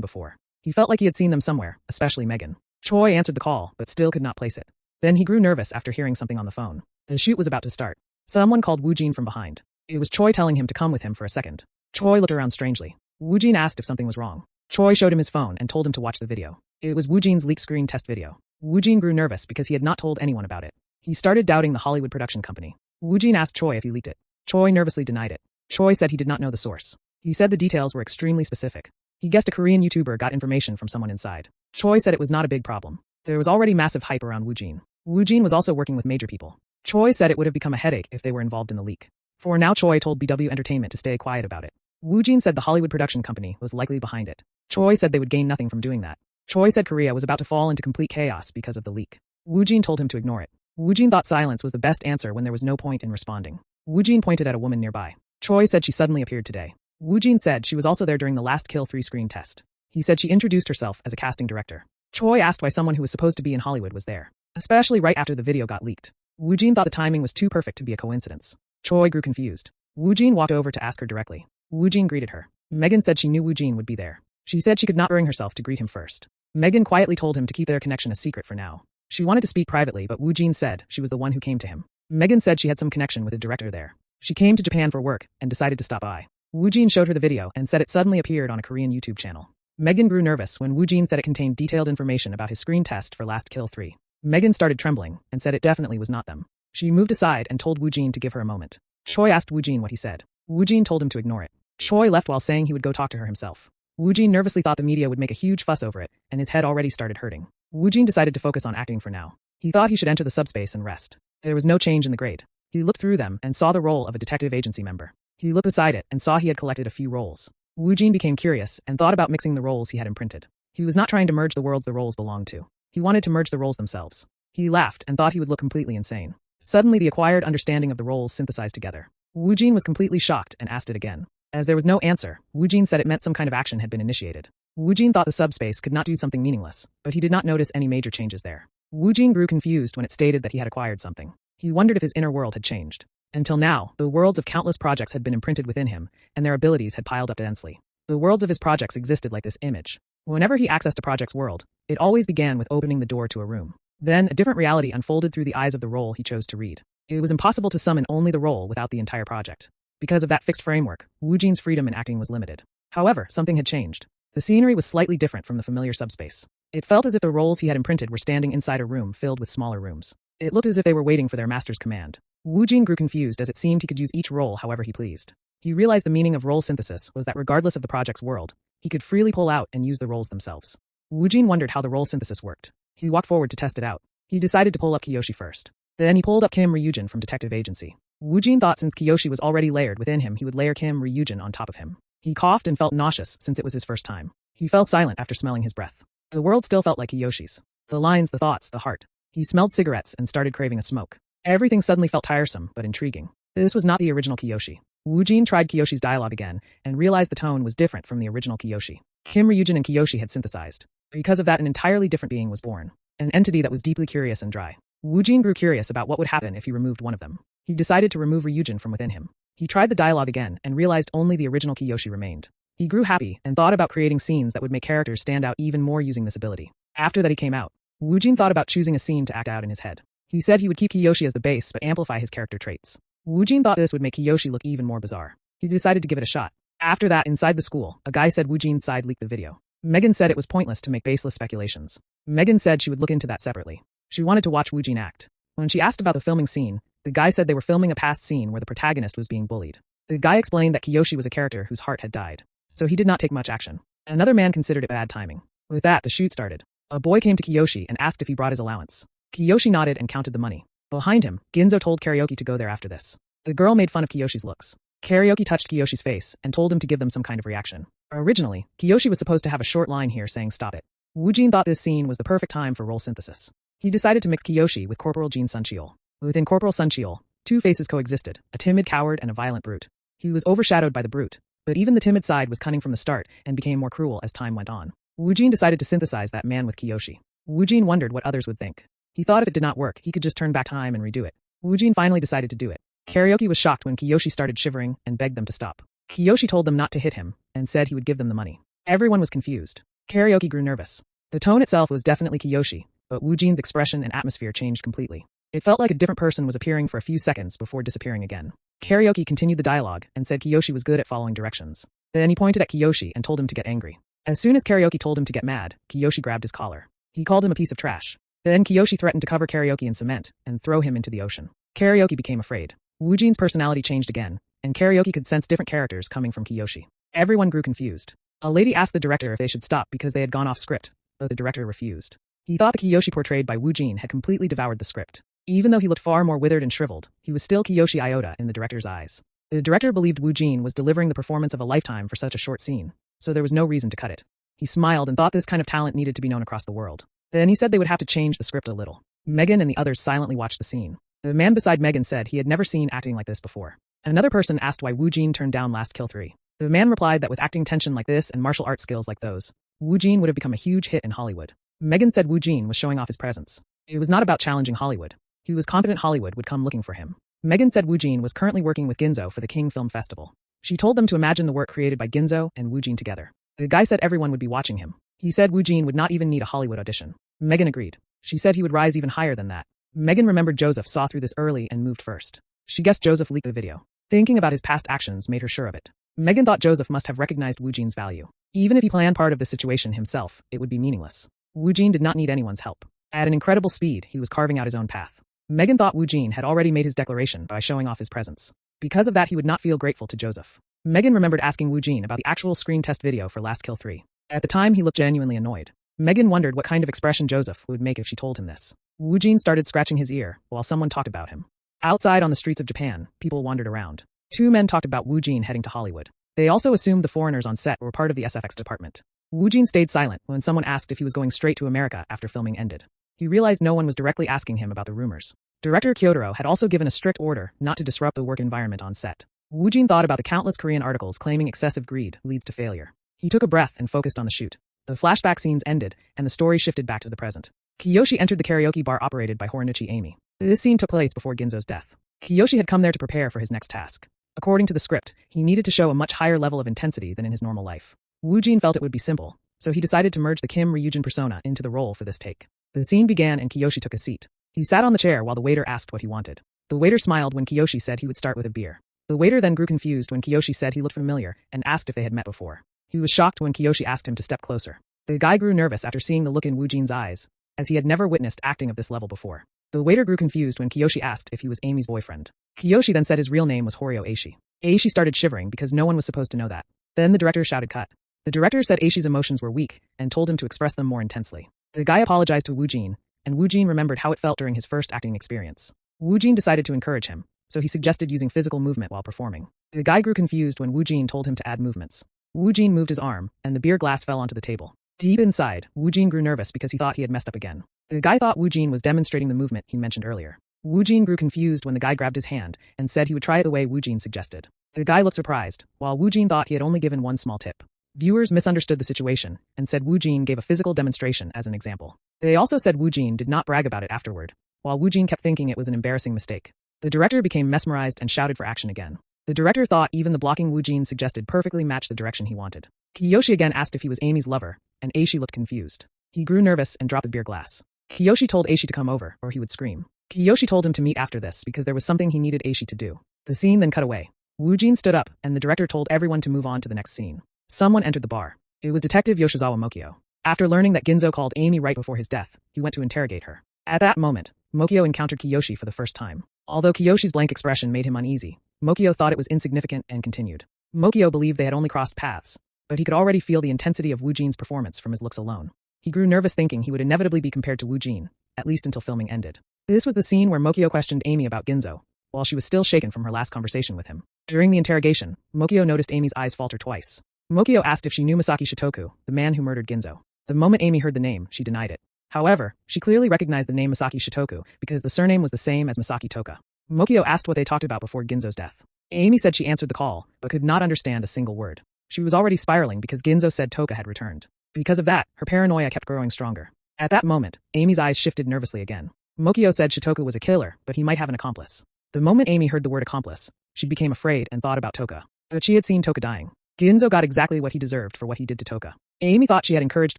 before. He felt like he had seen them somewhere, especially Megan. Choi answered the call, but still could not place it. Then he grew nervous after hearing something on the phone. The shoot was about to start. Someone called Wu Jin from behind. It was Choi telling him to come with him for a second. Choi looked around strangely. Wu Jin asked if something was wrong. Choi showed him his phone and told him to watch the video. It was Wu Jin's leak screen test video. Wu Jin grew nervous because he had not told anyone about it. He started doubting the Hollywood production company. Wu Jin asked Choi if he leaked it. Choi nervously denied it. Choi said he did not know the source. He said the details were extremely specific. He guessed a Korean YouTuber got information from someone inside. Choi said it was not a big problem. There was already massive hype around Wu Jin. Wu Jin was also working with major people. Choi said it would have become a headache if they were involved in the leak. For now, Choi told BW Entertainment to stay quiet about it. Wu Jin said the Hollywood production company was likely behind it. Choi said they would gain nothing from doing that. Choi said Korea was about to fall into complete chaos because of the leak. Wu Jin told him to ignore it. Wu Jin thought silence was the best answer when there was no point in responding. Wu Jin pointed at a woman nearby. Choi said she suddenly appeared today. Wu Jin said she was also there during the last Kill 3 screen test. He said she introduced herself as a casting director. Choi asked why someone who was supposed to be in Hollywood was there, especially right after the video got leaked. Wu Jin thought the timing was too perfect to be a coincidence. Choi grew confused. Wu Jin walked over to ask her directly. Wu Jin greeted her. Megan said she knew Wu Jin would be there. She said she could not bring herself to greet him first. Megan quietly told him to keep their connection a secret for now. She wanted to speak privately, but Wu Jin said she was the one who came to him. Megan said she had some connection with a director there. She came to Japan for work and decided to stop by. Wu Jin showed her the video and said it suddenly appeared on a Korean YouTube channel. Megan grew nervous when Wu Jin said it contained detailed information about his screen test for Last Kill 3. Megan started trembling and said it definitely was not them. She moved aside and told Wu Jin to give her a moment. Choi asked Wu Jin what he said. Wu Jin told him to ignore it. Choi left while saying he would go talk to her himself. Wu Jin nervously thought the media would make a huge fuss over it, and his head already started hurting. Wu Jin decided to focus on acting for now. He thought he should enter the subspace and rest. There was no change in the grade. He looked through them and saw the role of a detective agency member. He looked beside it and saw he had collected a few roles. Wu Jin became curious and thought about mixing the roles he had imprinted. He was not trying to merge the worlds the roles belonged to. He wanted to merge the roles themselves. He laughed and thought he would look completely insane. Suddenly the acquired understanding of the roles synthesized together. Wu Jin was completely shocked and asked it again. As there was no answer, Wu Jin said it meant some kind of action had been initiated. Wu Jin thought the subspace could not do something meaningless, but he did not notice any major changes there. Wu Jin grew confused when it stated that he had acquired something. He wondered if his inner world had changed. Until now, the worlds of countless projects had been imprinted within him, and their abilities had piled up densely. The worlds of his projects existed like this image. Whenever he accessed a project's world, it always began with opening the door to a room. Then, a different reality unfolded through the eyes of the role he chose to read. It was impossible to summon only the role without the entire project. Because of that fixed framework, Wu Jin's freedom in acting was limited. However, something had changed. The scenery was slightly different from the familiar subspace. It felt as if the roles he had imprinted were standing inside a room filled with smaller rooms. It looked as if they were waiting for their master's command. Wu Jin grew confused as it seemed he could use each role however he pleased. He realized the meaning of role synthesis was that regardless of the project's world, he could freely pull out and use the roles themselves. Wu Jin wondered how the role synthesis worked. He walked forward to test it out. He decided to pull up Kiyoshi first. Then he pulled up Kim Ryujin from Detective Agency. Wu Jin thought since Kiyoshi was already layered within him, he would layer Kim Ryujin on top of him. He coughed and felt nauseous since it was his first time. He fell silent after smelling his breath. The world still felt like Kiyoshi's. The lines, the thoughts, the heart. He smelled cigarettes and started craving a smoke. Everything suddenly felt tiresome but intriguing. This was not the original Kiyoshi. Wu Jin tried Kiyoshi's dialogue again and realized the tone was different from the original Kiyoshi. Kim Ryujin and Kiyoshi had synthesized. Because of that, an entirely different being was born, an entity that was deeply curious and dry. Wu Jin grew curious about what would happen if he removed one of them. He decided to remove Ryujin from within him. He tried the dialogue again and realized only the original Kiyoshi remained. He grew happy and thought about creating scenes that would make characters stand out even more using this ability. After that he came out. Wu Jin thought about choosing a scene to act out in his head. He said he would keep Kiyoshi as the base but amplify his character traits. Wu Jin thought this would make Kiyoshi look even more bizarre. He decided to give it a shot. After that, inside the school, a guy said Wu Jin's side leaked the video. Megan said it was pointless to make baseless speculations. Megan said she would look into that separately. She wanted to watch Wu Jin act. When she asked about the filming scene, the guy said they were filming a past scene where the protagonist was being bullied. The guy explained that Kiyoshi was a character whose heart had died, so he did not take much action. Another man considered it bad timing. With that, the shoot started. A boy came to Kiyoshi and asked if he brought his allowance. Kiyoshi nodded and counted the money. Behind him, Ginzo told Karaoke to go there after this. The girl made fun of Kiyoshi's looks. Karaoke touched Kiyoshi's face and told him to give them some kind of reaction. Originally, Kiyoshi was supposed to have a short line here saying stop it. Wu Jin thought this scene was the perfect time for role synthesis. He decided to mix Kiyoshi with Corporal Jin Suncheol. Within Corporal Suncheol, two faces coexisted, a timid coward and a violent brute. He was overshadowed by the brute, but even the timid side was cunning from the start and became more cruel as time went on. Wu Jin decided to synthesize that man with Kiyoshi. Wu Jin wondered what others would think. He thought if it did not work, he could just turn back time and redo it. Wu Jin finally decided to do it. Karaoke was shocked when Kiyoshi started shivering and begged them to stop. Kiyoshi told them not to hit him and said he would give them the money. Everyone was confused. Karaoke grew nervous. The tone itself was definitely Kiyoshi, but Wu Jin's expression and atmosphere changed completely. It felt like a different person was appearing for a few seconds before disappearing again. Karaoke continued the dialogue and said Kiyoshi was good at following directions. Then he pointed at Kiyoshi and told him to get angry. As soon as Karaoke told him to get mad, Kiyoshi grabbed his collar. He called him a piece of trash. Then Kiyoshi threatened to cover Karaoke in cement and throw him into the ocean. Karaoke became afraid. Wu Jin's personality changed again, and Karaoke could sense different characters coming from Kiyoshi. Everyone grew confused. A lady asked the director if they should stop because they had gone off script, though the director refused. He thought the Kiyoshi portrayed by Wu Jin had completely devoured the script. Even though he looked far more withered and shriveled, he was still Kiyoshi Iota in the director's eyes. The director believed Wu Jin was delivering the performance of a lifetime for such a short scene, so there was no reason to cut it. He smiled and thought this kind of talent needed to be known across the world. Then he said they would have to change the script a little. Megan and the others silently watched the scene. The man beside Megan said he had never seen acting like this before. Another person asked why Wu Jin turned down Last Kill 3. The man replied that with acting tension like this and martial arts skills like those, Wu Jin would have become a huge hit in Hollywood. Megan said Wu Jin was showing off his presence. It was not about challenging Hollywood. He was confident Hollywood would come looking for him. Megan said Wu Jin was currently working with Ginzo for the King Film Festival. She told them to imagine the work created by Ginzo and Wu Jin together. The guy said everyone would be watching him. He said Wu Jin would not even need a Hollywood audition. Megan agreed. She said he would rise even higher than that. Megan remembered Joseph saw through this early and moved first. She guessed Joseph leaked the video. Thinking about his past actions made her sure of it. Megan thought Joseph must have recognized Wu Jin's value. Even if he planned part of the situation himself, it would be meaningless. Wu Jin did not need anyone's help. At an incredible speed, he was carving out his own path. Megan thought Wu Jin had already made his declaration by showing off his presence. Because of that, he would not feel grateful to Joseph. Megan remembered asking Wu Jin about the actual screen test video for Last Kill 3. At the time, he looked genuinely annoyed. Megan wondered what kind of expression Joseph would make if she told him this. Wu Jin started scratching his ear while someone talked about him. Outside on the streets of Japan, people wandered around. Two men talked about Wu Jin heading to Hollywood. They also assumed the foreigners on set were part of the SFX department. Wu Jin stayed silent when someone asked if he was going straight to America after filming ended. He realized no one was directly asking him about the rumors. Director Kyotaro had also given a strict order not to disrupt the work environment on set. Wu Jin thought about the countless Korean articles claiming excessive greed leads to failure. He took a breath and focused on the shoot. The flashback scenes ended, and the story shifted back to the present. Kiyoshi entered the karaoke bar operated by Horinuchi Amy. This scene took place before Ginzo's death. Kiyoshi had come there to prepare for his next task. According to the script, he needed to show a much higher level of intensity than in his normal life. Wu Jin felt it would be simple, so he decided to merge the Kim Ryujin persona into the role for this take. The scene began and Kiyoshi took a seat. He sat on the chair while the waiter asked what he wanted. The waiter smiled when Kiyoshi said he would start with a beer. The waiter then grew confused when Kiyoshi said he looked familiar and asked if they had met before. He was shocked when Kiyoshi asked him to step closer. The guy grew nervous after seeing the look in Wu Jin's eyes, as he had never witnessed acting of this level before. The waiter grew confused when Kiyoshi asked if he was Amy's boyfriend. Kiyoshi then said his real name was Horio Aishi. Aishi started shivering because no one was supposed to know that. Then the director shouted cut. The director said Aishi's emotions were weak and told him to express them more intensely. The guy apologized to Wu Jin, and Wu Jin remembered how it felt during his first acting experience. Wu Jin decided to encourage him, so he suggested using physical movement while performing. The guy grew confused when Wu Jin told him to add movements. Wu Jin moved his arm, and the beer glass fell onto the table. Deep inside, Wu Jin grew nervous because he thought he had messed up again. The guy thought Wu Jin was demonstrating the movement he mentioned earlier. Wu Jin grew confused when the guy grabbed his hand and said he would try it the way Wu Jin suggested. The guy looked surprised, while Wu Jin thought he had only given one small tip. Viewers misunderstood the situation and said Wu Jin gave a physical demonstration as an example. They also said Wu Jin did not brag about it afterward, while Wu Jin kept thinking it was an embarrassing mistake. The director became mesmerized and shouted for action again. The director thought even the blocking Wu Jin suggested perfectly matched the direction he wanted. Kiyoshi again asked if he was Amy's lover, and Aishi looked confused. He grew nervous and dropped a beer glass. Kiyoshi told Aishi to come over, or he would scream. Kiyoshi told him to meet after this because there was something he needed Aishi to do. The scene then cut away. Wu Jin stood up, and the director told everyone to move on to the next scene. Someone entered the bar. It was Detective Yoshizawa Mokyo. After learning that Ginzo called Amy right before his death, he went to interrogate her. At that moment, Mokyo encountered Kiyoshi for the first time. Although Kiyoshi's blank expression made him uneasy, Mokyo thought it was insignificant and continued. Mokyo believed they had only crossed paths, but he could already feel the intensity of Wu Jin's performance from his looks alone. He grew nervous thinking he would inevitably be compared to Wu Jin, at least until filming ended. This was the scene where Mokyo questioned Amy about Ginzo, while she was still shaken from her last conversation with him. During the interrogation, Mokyo noticed Amy's eyes falter twice. Mokyo asked if she knew Masaki Shitoku, the man who murdered Ginzo. The moment Amy heard the name, she denied it. However, she clearly recognized the name Masaki Shitoku because the surname was the same as Masaki Toka. Mokyo asked what they talked about before Ginzo's death. Amy said she answered the call, but could not understand a single word. She was already spiraling because Ginzo said Toka had returned. Because of that, her paranoia kept growing stronger. At that moment, Amy's eyes shifted nervously again. Mokyo said Shitoku was a killer, but he might have an accomplice. The moment Amy heard the word accomplice, she became afraid and thought about Toka. But she had seen Toka dying. Ginzo got exactly what he deserved for what he did to Toka. Amy thought she had encouraged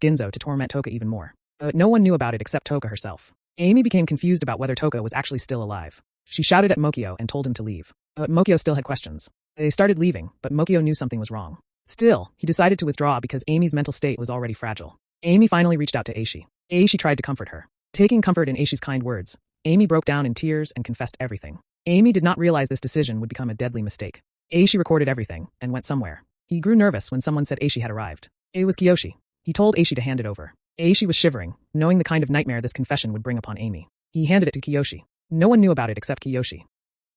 Ginzo to torment Toka even more. But no one knew about it except Toka herself. Amy became confused about whether Toka was actually still alive. She shouted at Mokyo and told him to leave. But Mokyo still had questions. They started leaving, but Mokyo knew something was wrong. Still, he decided to withdraw because Amy's mental state was already fragile. Amy finally reached out to Aishi. Aishi tried to comfort her. Taking comfort in Aishi's kind words, Amy broke down in tears and confessed everything. Amy did not realize this decision would become a deadly mistake. Aishi recorded everything and went somewhere. He grew nervous when someone said Aishi had arrived. It was Kiyoshi. He told Aishi to hand it over. Aishi was shivering, knowing the kind of nightmare this confession would bring upon Amy. He handed it to Kiyoshi. No one knew about it except Kiyoshi.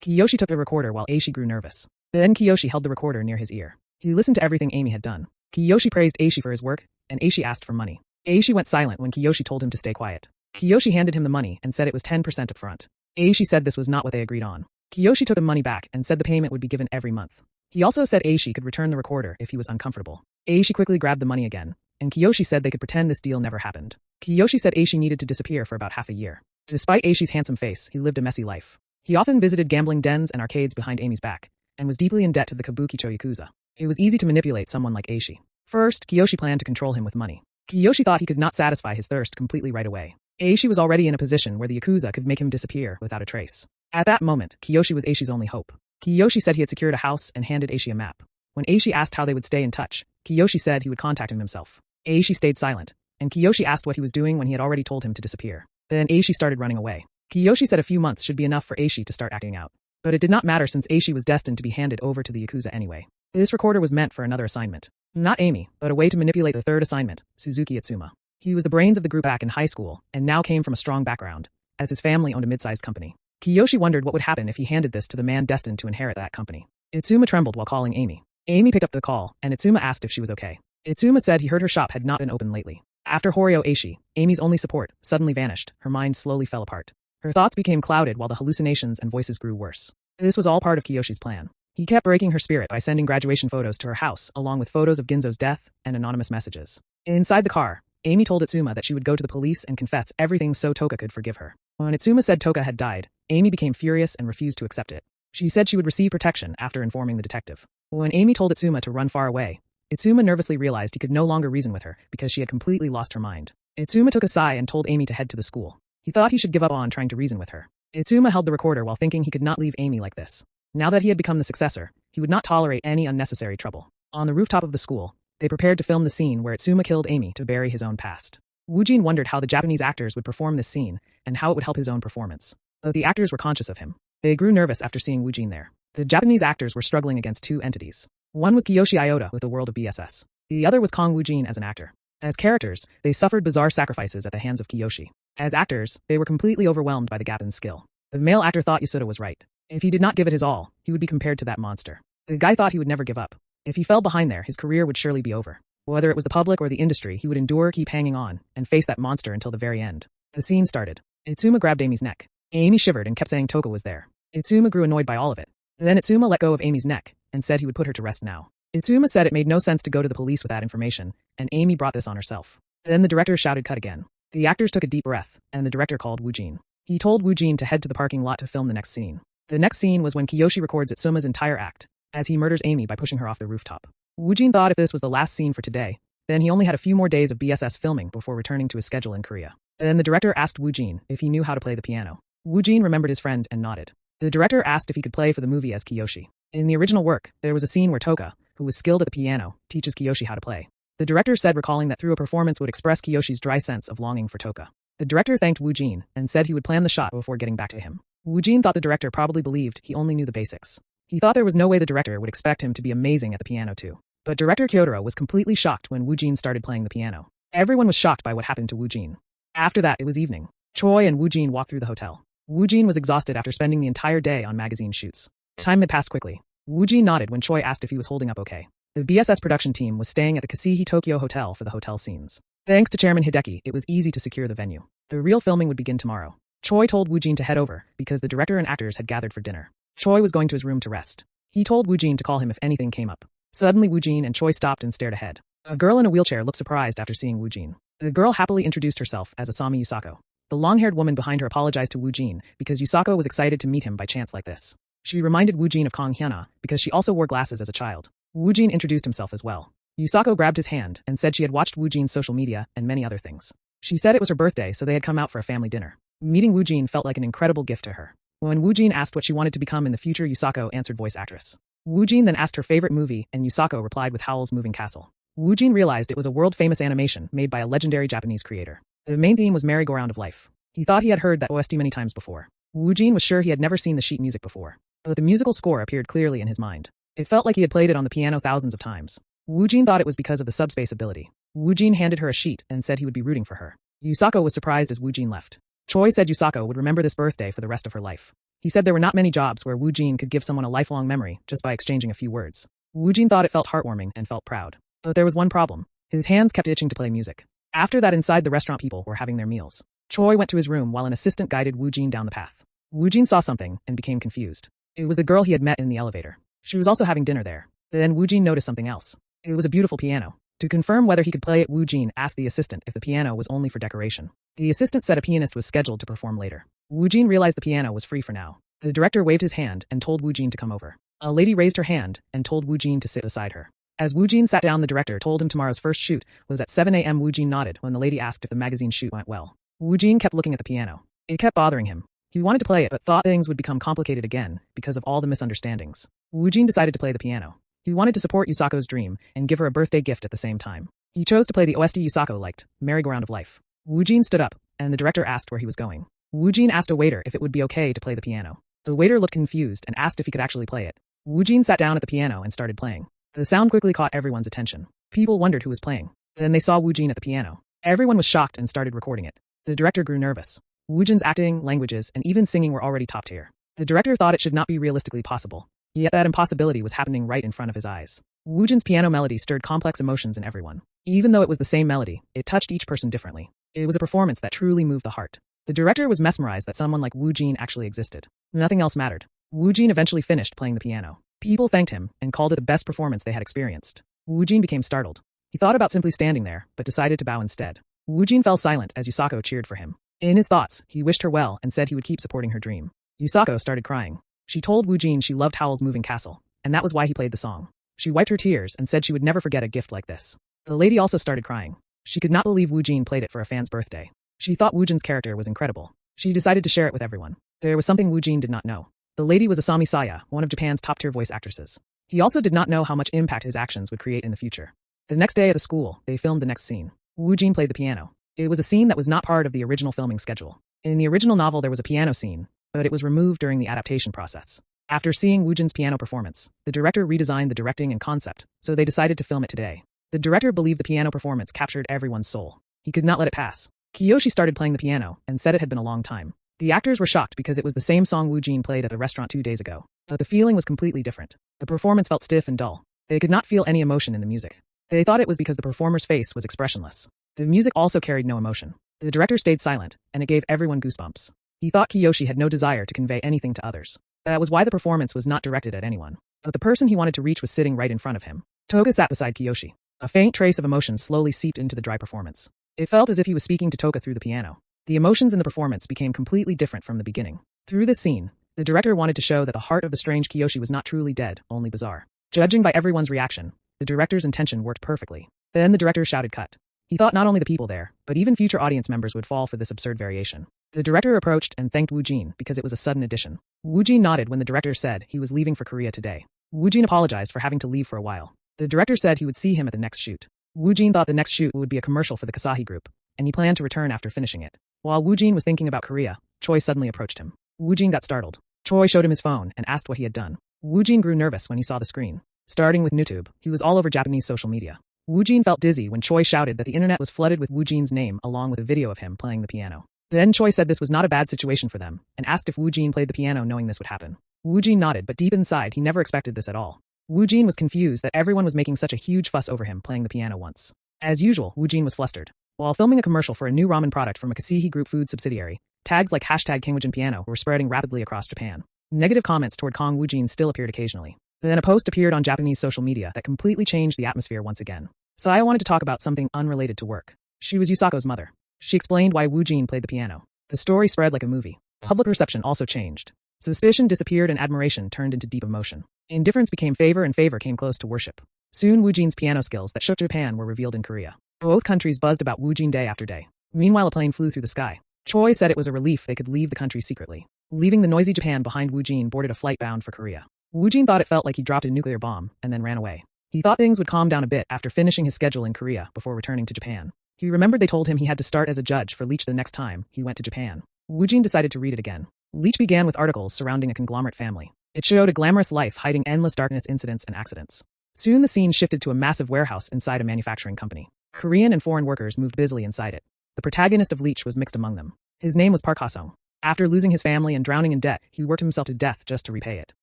Kiyoshi took the recorder while Aishi grew nervous. Then Kiyoshi held the recorder near his ear. He listened to everything Amy had done. Kiyoshi praised Aishi for his work, and Aishi asked for money. Aishi went silent when Kiyoshi told him to stay quiet. Kiyoshi handed him the money and said it was 10% up front. Aishi said this was not what they agreed on. Kiyoshi took the money back and said the payment would be given every month. He also said Aishi could return the recorder if he was uncomfortable. Aishi quickly grabbed the money again, and Kiyoshi said they could pretend this deal never happened. Kiyoshi said Aishi needed to disappear for about half a year. Despite Aishi's handsome face, he lived a messy life. He often visited gambling dens and arcades behind Amy's back, and was deeply in debt to the Kabukicho Yakuza. It was easy to manipulate someone like Aishi. First, Kiyoshi planned to control him with money. Kiyoshi thought he could not satisfy his thirst completely right away. Aishi was already in a position where the Yakuza could make him disappear without a trace. At that moment, Kiyoshi was Aishi's only hope. Kiyoshi said he had secured a house and handed Aishi a map. When Aishi asked how they would stay in touch, Kiyoshi said he would contact him himself. Aishi stayed silent, and Kiyoshi asked what he was doing when he had already told him to disappear. Then Aishi started running away. Kiyoshi said a few months should be enough for Aishi to start acting out. But it did not matter since Aishi was destined to be handed over to the Yakuza anyway. This recorder was meant for another assignment. Not Amy, but a way to manipulate the third assignment, Suzuki Itsuma. He was the brains of the group back in high school, and now came from a strong background, as his family owned a mid-sized company. Kiyoshi wondered what would happen if he handed this to the man destined to inherit that company. Itsuma trembled while calling Amy. Amy picked up the call, and Itsuma asked if she was okay. Itsuma said he heard her shop had not been open lately. After Horio Aishi, Amy's only support, suddenly vanished. Her mind slowly fell apart. Her thoughts became clouded while the hallucinations and voices grew worse. This was all part of Kiyoshi's plan. He kept breaking her spirit by sending graduation photos to her house, along with photos of Ginzo's death and anonymous messages. Inside the car, Amy told Itsuma that she would go to the police and confess everything so Toka could forgive her. When Itsuma said Toka had died, Amy became furious and refused to accept it. She said she would receive protection after informing the detective. When Amy told Itsuma to run far away, Itsuma nervously realized he could no longer reason with her because she had completely lost her mind. Itsuma took a sigh and told Amy to head to the school. He thought he should give up on trying to reason with her. Itsuma held the recorder while thinking he could not leave Amy like this. Now that he had become the successor, he would not tolerate any unnecessary trouble. On the rooftop of the school, they prepared to film the scene where Itsuma killed Amy to bury his own past. Wu Jin wondered how the Japanese actors would perform this scene and how it would help his own performance. Though the actors were conscious of him, they grew nervous after seeing Wu Jin there. The Japanese actors were struggling against two entities. One was Kiyoshi Iota with the world of BSS. The other was Kong Wu Jin as an actor. As characters, they suffered bizarre sacrifices at the hands of Kiyoshi. As actors, they were completely overwhelmed by the gap in skill. The male actor thought Yasuda was right. If he did not give it his all, he would be compared to that monster. The guy thought he would never give up. If he fell behind there, his career would surely be over. Whether it was the public or the industry, he would endure, keep hanging on, and face that monster until the very end. The scene started. Itsuma grabbed Amy's neck. Amy shivered and kept saying Toka was there. Itsuma grew annoyed by all of it. Then Itsuma let go of Amy's neck and said he would put her to rest now. Itsuma said it made no sense to go to the police with that information, and Amy brought this on herself. Then the director shouted cut again. The actors took a deep breath, and the director called Woojin. He told Woojin to head to the parking lot to film the next scene. The next scene was when Kiyoshi records Itsuma's entire act, as he murders Amy by pushing her off the rooftop. Woojin thought if this was the last scene for today, then he only had a few more days of BSS filming before returning to his schedule in Korea. Then the director asked Woojin if he knew how to play the piano. Woojin remembered his friend and nodded. The director asked if he could play for the movie as Kiyoshi. In the original work, there was a scene where Toka, who was skilled at the piano, teaches Kiyoshi how to play. The director said recalling that through a performance would express Kiyoshi's dry sense of longing for Toka. The director thanked Woojin and said he would plan the shot before getting back to him. Woojin thought the director probably believed he only knew the basics. He thought there was no way the director would expect him to be amazing at the piano too. But director Kyotaro was completely shocked when Woojin started playing the piano. Everyone was shocked by what happened to Woojin. After that, it was evening. Choi and Woojin walked through the hotel. Woojin was exhausted after spending the entire day on magazine shoots. Time had passed quickly. Woojin nodded when Choi asked if he was holding up okay. The BSS production team was staying at the Kasihi Tokyo Hotel for the hotel scenes. Thanks to Chairman Hideki, it was easy to secure the venue. The real filming would begin tomorrow. Choi told Woojin to head over because the director and actors had gathered for dinner. Choi was going to his room to rest. He told Woojin to call him if anything came up. Suddenly Woojin and Choi stopped and stared ahead. A girl in a wheelchair looked surprised after seeing Woojin. The girl happily introduced herself as Asami Yusako. The long-haired woman behind her apologized to Woojin because Yusako was excited to meet him by chance like this. She reminded Woojin of Kong Hyuna because she also wore glasses as a child. Woojin introduced himself as well. Yusako grabbed his hand and said she had watched Woojin's social media and many other things. She said it was her birthday, so they had come out for a family dinner. Meeting Woojin felt like an incredible gift to her. When Woojin asked what she wanted to become in the future, Yusako answered voice actress. Woojin then asked her favorite movie, and Yusako replied with Howl's Moving Castle. Woojin realized it was a world-famous animation made by a legendary Japanese creator. The main theme was Merry-Go-Round of Life. He thought he had heard that OST many times before. Woojin was sure he had never seen the sheet music before, but the musical score appeared clearly in his mind. It felt like he had played it on the piano thousands of times. Woojin thought it was because of the subspace ability. Woojin handed her a sheet and said he would be rooting for her. Yusako was surprised as Woojin left. Choi said Yusako would remember this birthday for the rest of her life. He said there were not many jobs where Woojin could give someone a lifelong memory just by exchanging a few words. Woojin thought it felt heartwarming and felt proud. But there was one problem. His hands kept itching to play music. After that, inside the restaurant, people were having their meals. Choi went to his room while an assistant guided Woojin down the path. Woojin saw something and became confused. It was the girl he had met in the elevator. She was also having dinner there. Then Woojin noticed something else. It was a beautiful piano. To confirm whether he could play it, Woojin asked the assistant if the piano was only for decoration. The assistant said a pianist was scheduled to perform later. Woojin realized the piano was free for now. The director waved his hand and told Woojin to come over. A lady raised her hand and told Woojin to sit beside her. As Woojin sat down, the director told him tomorrow's first shoot was at 7 a.m. Woojin nodded when the lady asked if the magazine shoot went well. Woojin kept looking at the piano. It kept bothering him. He wanted to play it but thought things would become complicated again because of all the misunderstandings. Woojin decided to play the piano. He wanted to support Yusako's dream and give her a birthday gift at the same time. He chose to play the OST Yusako liked, Merry-Go-Round of Life. Woojin stood up, and the director asked where he was going. Woojin asked a waiter if it would be okay to play the piano. The waiter looked confused and asked if he could actually play it. Woojin sat down at the piano and started playing. The sound quickly caught everyone's attention. People wondered who was playing. Then they saw Woojin at the piano. Everyone was shocked and started recording it. The director grew nervous. Woojin's acting, languages, and even singing were already top tier. The director thought it should not be realistically possible. Yet that impossibility was happening right in front of his eyes. Woojin's piano melody stirred complex emotions in everyone. Even though it was the same melody, it touched each person differently. It was a performance that truly moved the heart. The director was mesmerized that someone like Woojin actually existed. Nothing else mattered. Woojin eventually finished playing the piano. People thanked him and called it the best performance they had experienced. Woojin became startled. He thought about simply standing there, but decided to bow instead. Woojin fell silent as Yusako cheered for him. In his thoughts, he wished her well and said he would keep supporting her dream. Yusako started crying. She told Woojin she loved Howl's Moving Castle, and that was why he played the song. She wiped her tears and said she would never forget a gift like this. The lady also started crying. She could not believe Woojin played it for a fan's birthday. She thought Woojin's character was incredible. She decided to share it with everyone. There was something Woojin did not know. The lady was Asami Saya, one of Japan's top-tier voice actresses. He also did not know how much impact his actions would create in the future. The next day at the school, they filmed the next scene. Woojin played the piano. It was a scene that was not part of the original filming schedule. In the original novel, there was a piano scene, but it was removed during the adaptation process. After seeing Woojin's piano performance, the director redesigned the directing and concept, so they decided to film it today. The director believed the piano performance captured everyone's soul. He could not let it pass. Kiyoshi started playing the piano and said it had been a long time. The actors were shocked because it was the same song Woojin played at the restaurant 2 days ago, but the feeling was completely different. The performance felt stiff and dull. They could not feel any emotion in the music. They thought it was because the performer's face was expressionless. The music also carried no emotion. The director stayed silent, and it gave everyone goosebumps. He thought Kiyoshi had no desire to convey anything to others. That was why the performance was not directed at anyone. But the person he wanted to reach was sitting right in front of him. Toga sat beside Kiyoshi. A faint trace of emotion slowly seeped into the dry performance. It felt as if he was speaking to Toga through the piano. The emotions in the performance became completely different from the beginning. Through this scene, the director wanted to show that the heart of the strange Kiyoshi was not truly dead, only bizarre. Judging by everyone's reaction, the director's intention worked perfectly. Then the director shouted cut. He thought not only the people there, but even future audience members would fall for this absurd variation. The director approached and thanked Woo Jin because it was a sudden addition. Woo Jin nodded when the director said he was leaving for Korea today. Woo Jin apologized for having to leave for a while. The director said he would see him at the next shoot. Woo Jin thought the next shoot would be a commercial for the Kasahi group, and he planned to return after finishing it. While Woo Jin was thinking about Korea, Choi suddenly approached him. Woo Jin got startled. Choi showed him his phone and asked what he had done. Woo Jin grew nervous when he saw the screen. Starting with YouTube, he was all over Japanese social media. Woo Jin felt dizzy when Choi shouted that the internet was flooded with Woo Jin's name along with a video of him playing the piano. Then Choi said this was not a bad situation for them, and asked if Woo Jin played the piano knowing this would happen. Woo Jin nodded, but deep inside he never expected this at all. Woo Jin was confused that everyone was making such a huge fuss over him playing the piano once. As usual, Woo Jin was flustered. While filming a commercial for a new ramen product from a Kasahi Group food subsidiary, tags like #KingWoojinPiano were spreading rapidly across Japan. Negative comments toward Kong Woo Jin still appeared occasionally. Then a post appeared on Japanese social media that completely changed the atmosphere once again. Saya wanted to talk about something unrelated to work. She was Yusako's mother. She explained why Woo Jin played the piano. The story spread like a movie. Public reception also changed. Suspicion disappeared and admiration turned into deep emotion. Indifference became favor and favor came close to worship. Soon Woo Jin's piano skills that shook Japan were revealed in Korea. Both countries buzzed about Woo Jin day after day. Meanwhile, a plane flew through the sky. Choi said it was a relief they could leave the country secretly. Leaving the noisy Japan behind, Woo Jin boarded a flight bound for Korea. Woo Jin thought it felt like he dropped a nuclear bomb and then ran away. He thought things would calm down a bit after finishing his schedule in Korea before returning to Japan. He remembered they told him he had to start as a judge for Leech the next time he went to Japan. Woo Jin decided to read it again. Leech began with articles surrounding a conglomerate family. It showed a glamorous life hiding endless darkness, incidents, and accidents. Soon the scene shifted to a massive warehouse inside a manufacturing company. Korean and foreign workers moved busily inside it. The protagonist of Leech was mixed among them. His name was Park Ha-sung. After losing his family and drowning in debt, he worked himself to death just to repay it.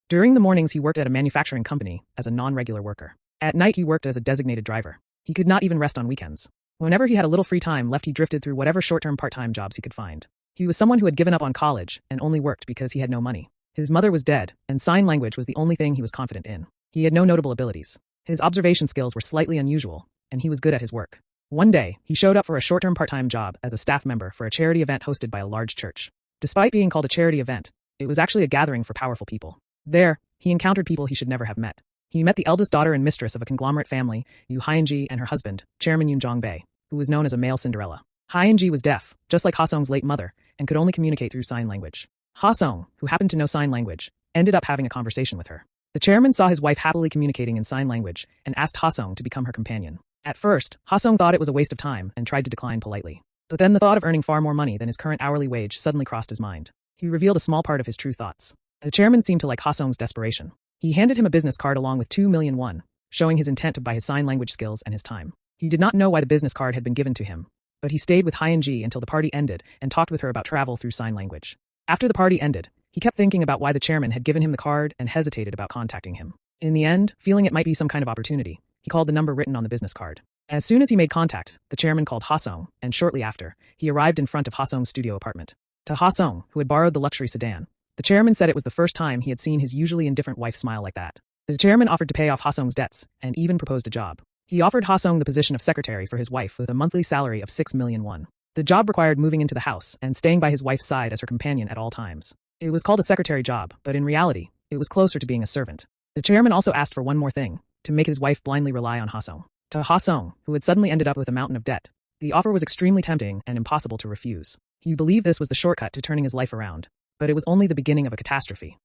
During the mornings he worked at a manufacturing company as a non-regular worker. At night he worked as a designated driver. He could not even rest on weekends. Whenever he had a little free time left, he drifted through whatever short-term part-time jobs he could find. He was someone who had given up on college and only worked because he had no money. His mother was dead, and sign language was the only thing he was confident in. He had no notable abilities. His observation skills were slightly unusual, and he was good at his work. One day, he showed up for a short-term part-time job as a staff member for a charity event hosted by a large church. Despite being called a charity event, it was actually a gathering for powerful people. There, he encountered people he should never have met. He met the eldest daughter and mistress of a conglomerate family, Yu Hyunji, and her husband, Chairman Yoon Jong-bae, who was known as a male Cinderella. Hyunji was deaf, just like Ha-sung's late mother, and could only communicate through sign language. Ha-sung, who happened to know sign language, ended up having a conversation with her. The chairman saw his wife happily communicating in sign language and asked Ha-sung to become her companion. At first, Ha-sung thought it was a waste of time and tried to decline politely. But then the thought of earning far more money than his current hourly wage suddenly crossed his mind. He revealed a small part of his true thoughts. The chairman seemed to like Ha-sung's desperation. He handed him a business card along with 2 million won, showing his intent to buy his sign language skills and his time. He did not know why the business card had been given to him, but he stayed with Hyunji until the party ended and talked with her about travel through sign language. After the party ended, he kept thinking about why the chairman had given him the card and hesitated about contacting him. In the end, feeling it might be some kind of opportunity, he called the number written on the business card. As soon as he made contact, the chairman called Ha-sung, and shortly after, he arrived in front of Ha-sung's studio apartment. To Ha-sung, who had borrowed the luxury sedan, the chairman said it was the first time he had seen his usually indifferent wife smile like that. The chairman offered to pay off Ha-sung's debts and even proposed a job. He offered Ha-sung the position of secretary for his wife with a monthly salary of 6 million won. The job required moving into the house and staying by his wife's side as her companion at all times. It was called a secretary job, but in reality, it was closer to being a servant. The chairman also asked for one more thing, to make his wife blindly rely on Ha-sung. To Ha-sung, who had suddenly ended up with a mountain of debt, the offer was extremely tempting and impossible to refuse. He believed this was the shortcut to turning his life around, but it was only the beginning of a catastrophe.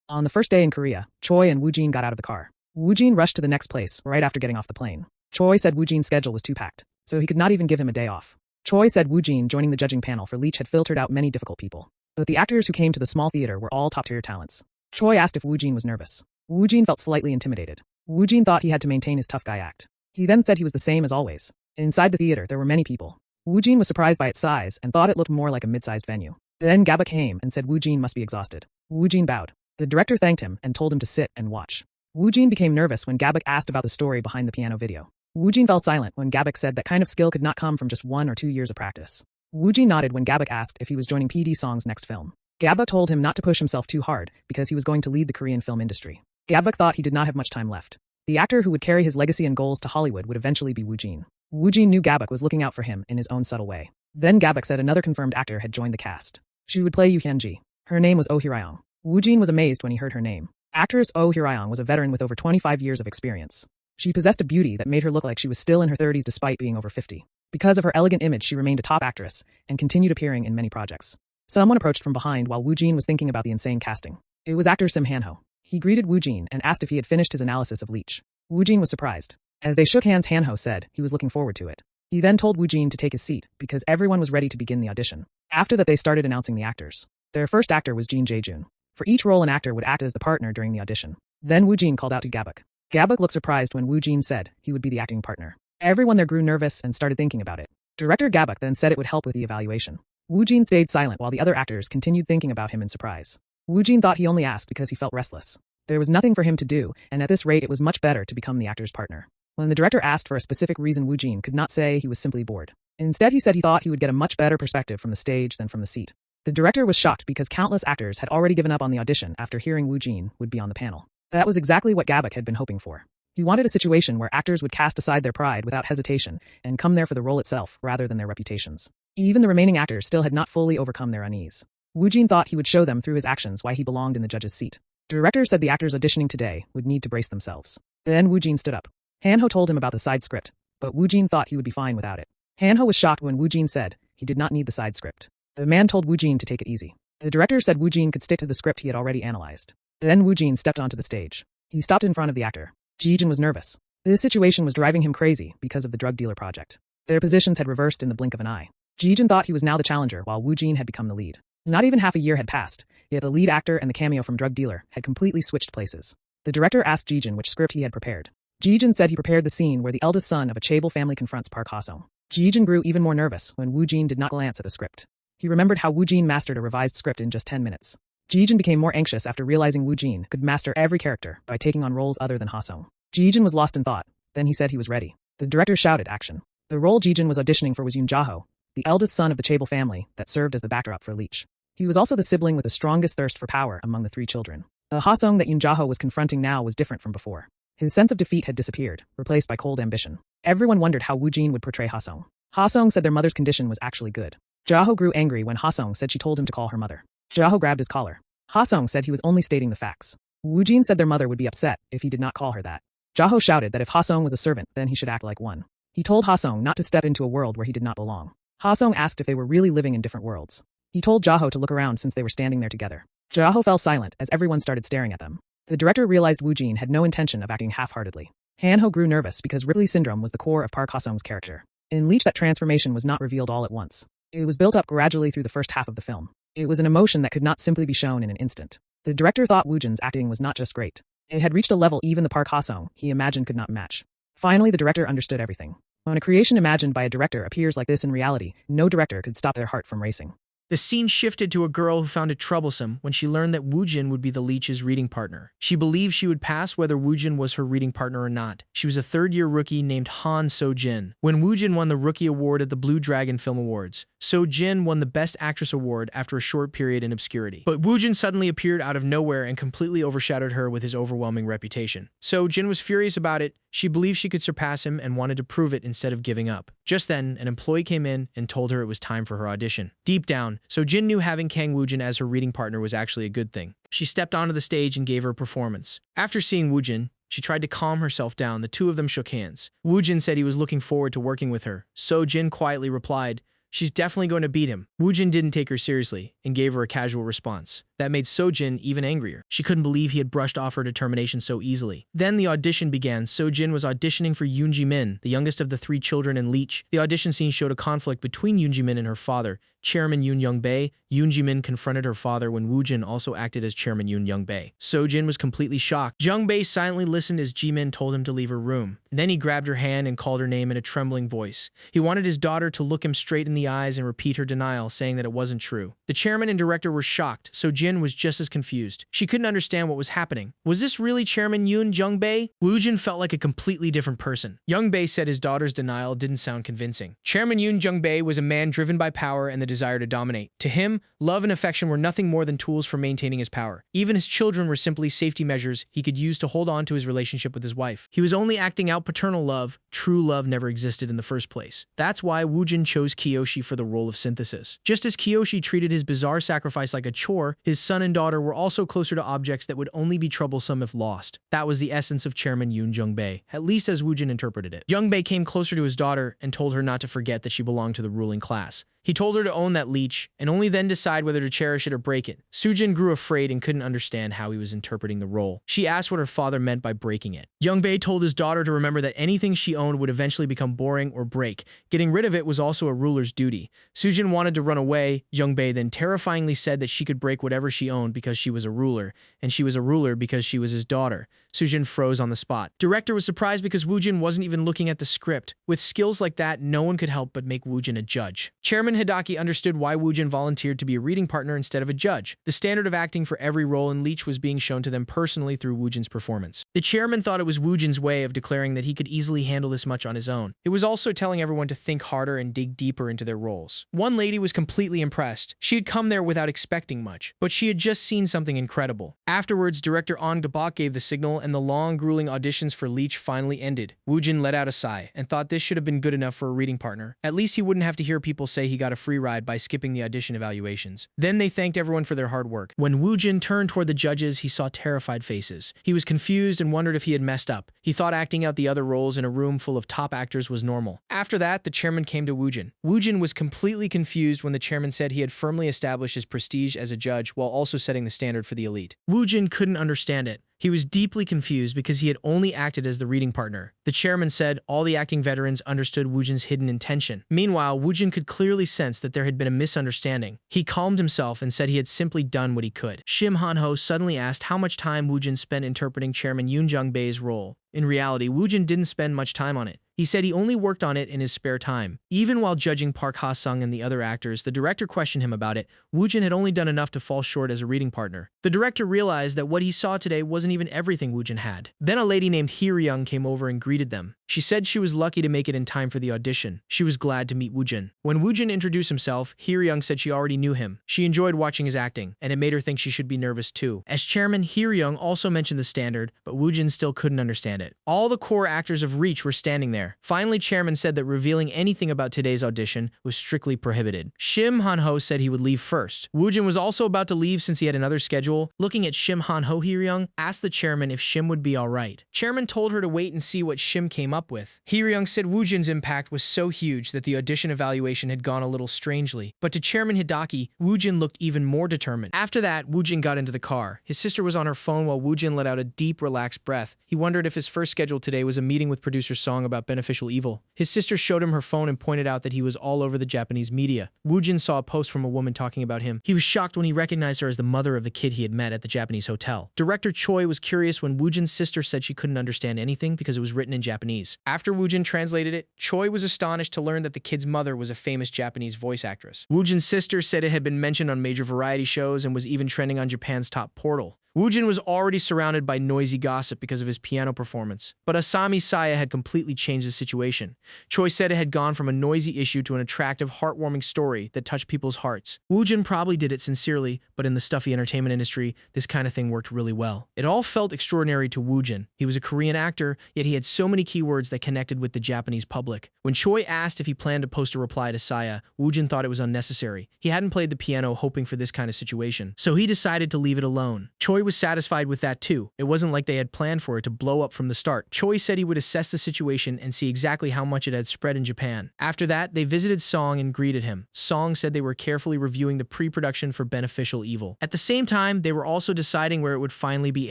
On the first day in Korea, Choi and Woo Jin got out of the car. Woo Jin rushed to the next place right after getting off the plane. Choi said Woo Jin's schedule was too packed, so he could not even give him a day off. Choi said Woo Jin joining the judging panel for Leech had filtered out many difficult people, but the actors who came to the small theater were all top-tier talents. Choi asked if Woo Jin was nervous. Woo Jin felt slightly intimidated. Woo Jin thought he had to maintain his tough guy act. He then said he was the same as always. Inside the theater, there were many people. Woo Jin was surprised by its size and thought it looked more like a mid-sized venue. Then Gaba came and said Woo Jin must be exhausted. Woo Jin bowed. The director thanked him and told him to sit and watch. Woo Jin became nervous when Gabak asked about the story behind the piano video. Woo Jin fell silent when Gabak said that kind of skill could not come from just 1 or 2 years of practice. Woo Jin nodded when Gabak asked if he was joining PD Song's next film. Gabuk told him not to push himself too hard because he was going to lead the Korean film industry. Gabuk thought he did not have much time left. The actor who would carry his legacy and goals to Hollywood would eventually be Woo Jin. Woo Jin knew Gabuk was looking out for him in his own subtle way. Then Gabuk said another confirmed actor had joined the cast. She would play Yoo Hyun-ji. Her name was Oh Hiraeong. Woo Jin was amazed when he heard her name. Actress Oh Hiraeong was a veteran with over 25 years of experience. She possessed a beauty that made her look like she was still in her 30s despite being over 50. Because of her elegant image, she remained a top actress and continued appearing in many projects. Someone approached from behind while Woo Jin was thinking about the insane casting. It was actor Sim Han-ho. He greeted Woo Jin and asked if he had finished his analysis of Leech. Woo Jin was surprised. As they shook hands, Han-ho said he was looking forward to it. He then told Woo Jin to take his seat because everyone was ready to begin the audition. After that, they started announcing the actors. Their first actor was Jin Jae-jun. For each role, an actor would act as the partner during the audition. Then Woo Jin called out to Gabuk. Gabuk looked surprised when Woo Jin said he would be the acting partner. Everyone there grew nervous and started thinking about it. Director Gabuk then said it would help with the evaluation. Woo Jin stayed silent while the other actors continued thinking about him in surprise. Woo Jin thought he only asked because he felt restless. There was nothing for him to do, and at this rate it was much better to become the actor's partner. When the director asked for a specific reason, Woo Jin could not say he was simply bored. Instead, he said he thought he would get a much better perspective from the stage than from the seat. The director was shocked because countless actors had already given up on the audition after hearing Woo Jin would be on the panel. That was exactly what Gabuk had been hoping for. He wanted a situation where actors would cast aside their pride without hesitation and come there for the role itself rather than their reputations. Even the remaining actors still had not fully overcome their unease. Woo Jin thought he would show them through his actions why he belonged in the judge's seat. The director said the actors auditioning today would need to brace themselves. Then Woo Jin stood up. Han-ho told him about the side script, but Woo Jin thought he would be fine without it. Han-ho was shocked when Woo Jin said he did not need the side script. The man told Woo Jin to take it easy. The director said Woo Jin could stick to the script he had already analyzed. Then Woo Jin stepped onto the stage. He stopped in front of the actor. Ji-jin was nervous. This situation was driving him crazy because of the drug dealer project. Their positions had reversed in the blink of an eye. Ji-jin thought he was now the challenger while Woo Jin had become the lead. Not even half a year had passed, yet the lead actor and the cameo from drug dealer had completely switched places. The director asked Ji-jin which script he had prepared. Ji-jin said he prepared the scene where the eldest son of a chaebol family confronts Park Ha-sung. Ji-jin grew even more nervous when Woo Jin did not glance at the script. He remembered how Woo Jin mastered a revised script in just 10 minutes. Ji-jin became more anxious after realizing Woo Jin could master every character by taking on roles other than Ha-sung. Ji-jin was lost in thought. Then he said he was ready. The director shouted action. The role Ji-jin was auditioning for was Yoon Ja-ho, the eldest son of the chaebol family that served as the backdrop for Leech. He was also the sibling with the strongest thirst for power among the three children. The Ha-sung that Yoon Ja-ho was confronting now was different from before. His sense of defeat had disappeared, replaced by cold ambition. Everyone wondered how Woo Jin would portray Ha-sung. Ha-sung said their mother's condition was actually good. Ja-ho grew angry when Ha-sung said she told him to call her mother. Ja-ho grabbed his collar. Ha-sung said he was only stating the facts. Woo Jin said their mother would be upset if he did not call her that. Ja-ho shouted that if Ha-sung was a servant, then he should act like one. He told Ha-sung not to step into a world where he did not belong. Ha-sung asked if they were really living in different worlds. He told Ja-ho to look around since they were standing there together. Ja-ho fell silent as everyone started staring at them. The director realized Woo Jin had no intention of acting half-heartedly. Han-ho grew nervous because Ripley syndrome was the core of Park Ha-sung's character. In Leech, that transformation was not revealed all at once. It was built up gradually through the first half of the film. It was an emotion that could not simply be shown in an instant. The director thought Woo Jin's acting was not just great. It had reached a level even the Park Ha-sung he imagined could not match. Finally, the director understood everything. When a creation imagined by a director appears like this in reality, no director could stop their heart from racing. The scene shifted to a girl who found it troublesome when she learned that Woo Jin would be the Leech's reading partner. She believed she would pass whether Woo Jin was her reading partner or not. She was a third-year rookie named Han So-jin. When Woo Jin won the Rookie Award at the Blue Dragon Film Awards, So-jin won the Best Actress Award after a short period in obscurity. But Woo Jin suddenly appeared out of nowhere and completely overshadowed her with his overwhelming reputation. So-jin was furious about it. She believed she could surpass him and wanted to prove it instead of giving up. Just then, an employee came in and told her it was time for her audition. Deep down, So-jin knew having Kang Woo Jin as her reading partner was actually a good thing. She stepped onto the stage and gave her performance. After seeing Woo Jin, she tried to calm herself down. The two of them shook hands. Woo Jin said he was looking forward to working with her. So-jin quietly replied, "She's definitely going to beat him." Woo Jin didn't take her seriously and gave her a casual response. That made So-jin even angrier. She couldn't believe he had brushed off her determination so easily. Then the audition began. So-jin was auditioning for Yoon Ji-min, the youngest of the three children in Leech. The audition scene showed a conflict between Yoon Ji-min and her father, Chairman Yoon Young-bae. Yoon Ji-min confronted her father when Woo Jin also acted as Chairman Yoon Young-bae. So-jin was completely shocked. Young-bae silently listened as Ji-min told him to leave her room. Then he grabbed her hand and called her name in a trembling voice. He wanted his daughter to look him straight in the eyes and repeat her denial, saying that it wasn't true. The chairman chairman and director were shocked, so Jin was just as confused. She couldn't understand what was happening. Was this really Chairman Yoon Jung-bae? Woojin felt like a completely different person. Young-bae said his daughter's denial didn't sound convincing. Chairman Yoon Jung-bae was a man driven by power and the desire to dominate. To him, love and affection were nothing more than tools for maintaining his power. Even his children were simply safety measures he could use to hold on to his relationship with his wife. He was only acting out paternal love. True love never existed in the first place. That's why Woojin chose Kiyoshi for the role of synthesis. Just as Kiyoshi treated his bizarre sacrifice like a chore, his son and daughter were also closer to objects that would only be troublesome if lost. That was the essence of Chairman Yoon Jung-bae, at least as Woojin interpreted it. Jung-bae came closer to his daughter and told her not to forget that she belonged to the ruling class. He told her to own that leech, and only then decide whether to cherish it or break it. Soojin grew afraid and couldn't understand how he was interpreting the role. She asked what her father meant by breaking it. Young-bae told his daughter to remember that anything she owned would eventually become boring or break. Getting rid of it was also a ruler's duty. Soojin wanted to run away. Young-bae then terrifyingly said that she could break whatever she owned because she was a ruler, and she was a ruler because she was his daughter. Soojin froze on the spot. Director was surprised because Woojin wasn't even looking at the script. With skills like that, no one could help but make Woojin a judge. Chairman Hidaki understood why Woojin volunteered to be a reading partner instead of a judge. The standard of acting for every role in Leech was being shown to them personally through Woojin's performance. The chairman thought it was Woojin's way of declaring that he could easily handle this much on his own. It was also telling everyone to think harder and dig deeper into their roles. One lady was completely impressed. She had come there without expecting much, but she had just seen something incredible. Afterwards, director Ahn Gabok gave the signal and the long, grueling auditions for Leech finally ended. Woojin let out a sigh and thought this should have been good enough for a reading partner. At least he wouldn't have to hear people say he got a free ride by skipping the audition evaluations. Then they thanked everyone for their hard work. When Woojin turned toward the judges, he saw terrified faces. He was confused and wondered if he had messed up. He thought acting out the other roles in a room full of top actors was normal. After that, the chairman came to Woojin. Woojin was completely confused when the chairman said he had firmly established his prestige as a judge while also setting the standard for the elite. Woojin couldn't understand it. He was deeply confused because he had only acted as the reading partner. The chairman said all the acting veterans understood Woojin's hidden intention. Meanwhile, Woojin could clearly sense that there had been a misunderstanding. He calmed himself and said he had simply done what he could. Shim Han-ho suddenly asked how much time Woojin spent interpreting Chairman Yoon Jung-bae's role. In reality, Woojin didn't spend much time on it. He said he only worked on it in his spare time. Even while judging Park Ha-sung and the other actors, the director questioned him about it. Woojin had only done enough to fall short as a reading partner. The director realized that what he saw today wasn't even everything Woojin had. Then a lady named Hee-ryung came over and greeted them. She said she was lucky to make it in time for the audition. She was glad to meet Woojin. When Woojin introduced himself, Hee-ryung said she already knew him. She enjoyed watching his acting, and it made her think she should be nervous too. As chairman, Hee-ryung also mentioned the standard, but Woojin still couldn't understand it. All the core actors of Reach were standing there. Finally, chairman said that revealing anything about today's audition was strictly prohibited. Shim Han-ho said he would leave first. Woojin was also about to leave since he had another schedule. Looking at Shim Han-ho, Hee-ryung asked the chairman if Shim would be alright. Chairman told her to wait and see what Shim came up with. Hee-ryung said Woojin's impact was so huge that the audition evaluation had gone a little strangely. But to Chairman Hidaki, Woojin looked even more determined. After that, Woojin got into the car. His sister was on her phone while Woojin let out a deep, relaxed breath. He wondered if his first schedule today was a meeting with producer Song about beneficial evil. His sister showed him her phone and pointed out that he was all over the Japanese media. Woojin saw a post from a woman talking about him. He was shocked when he recognized her as the mother of the kid he had met at the Japanese hotel. Director Choi was curious when Woojin's sister said she couldn't understand anything because it was written in Japanese. After Woojin translated it, Choi was astonished to learn that the kid's mother was a famous Japanese voice actress. Woojin's sister said it had been mentioned on major variety shows and was even trending on Japan's top portal. Woojin was already surrounded by noisy gossip because of his piano performance, but Asami Saya had completely changed the situation. Choi said it had gone from a noisy issue to an attractive, heartwarming story that touched people's hearts. Woojin probably did it sincerely, but in the stuffy entertainment industry, this kind of thing worked really well. It all felt extraordinary to Woojin. He was a Korean actor, yet he had so many keywords that connected with the Japanese public. When Choi asked if he planned to post a reply to Saya, Woojin thought it was unnecessary. He hadn't played the piano hoping for this kind of situation, so he decided to leave it alone. Choi was satisfied with that too. It wasn't like they had planned for it to blow up from the start. Choi said he would assess the situation and see exactly how much it had spread in Japan. After that, they visited Song and greeted him. Song said they were carefully reviewing the pre-production for Beneficial Evil. At the same time, they were also deciding where it would finally be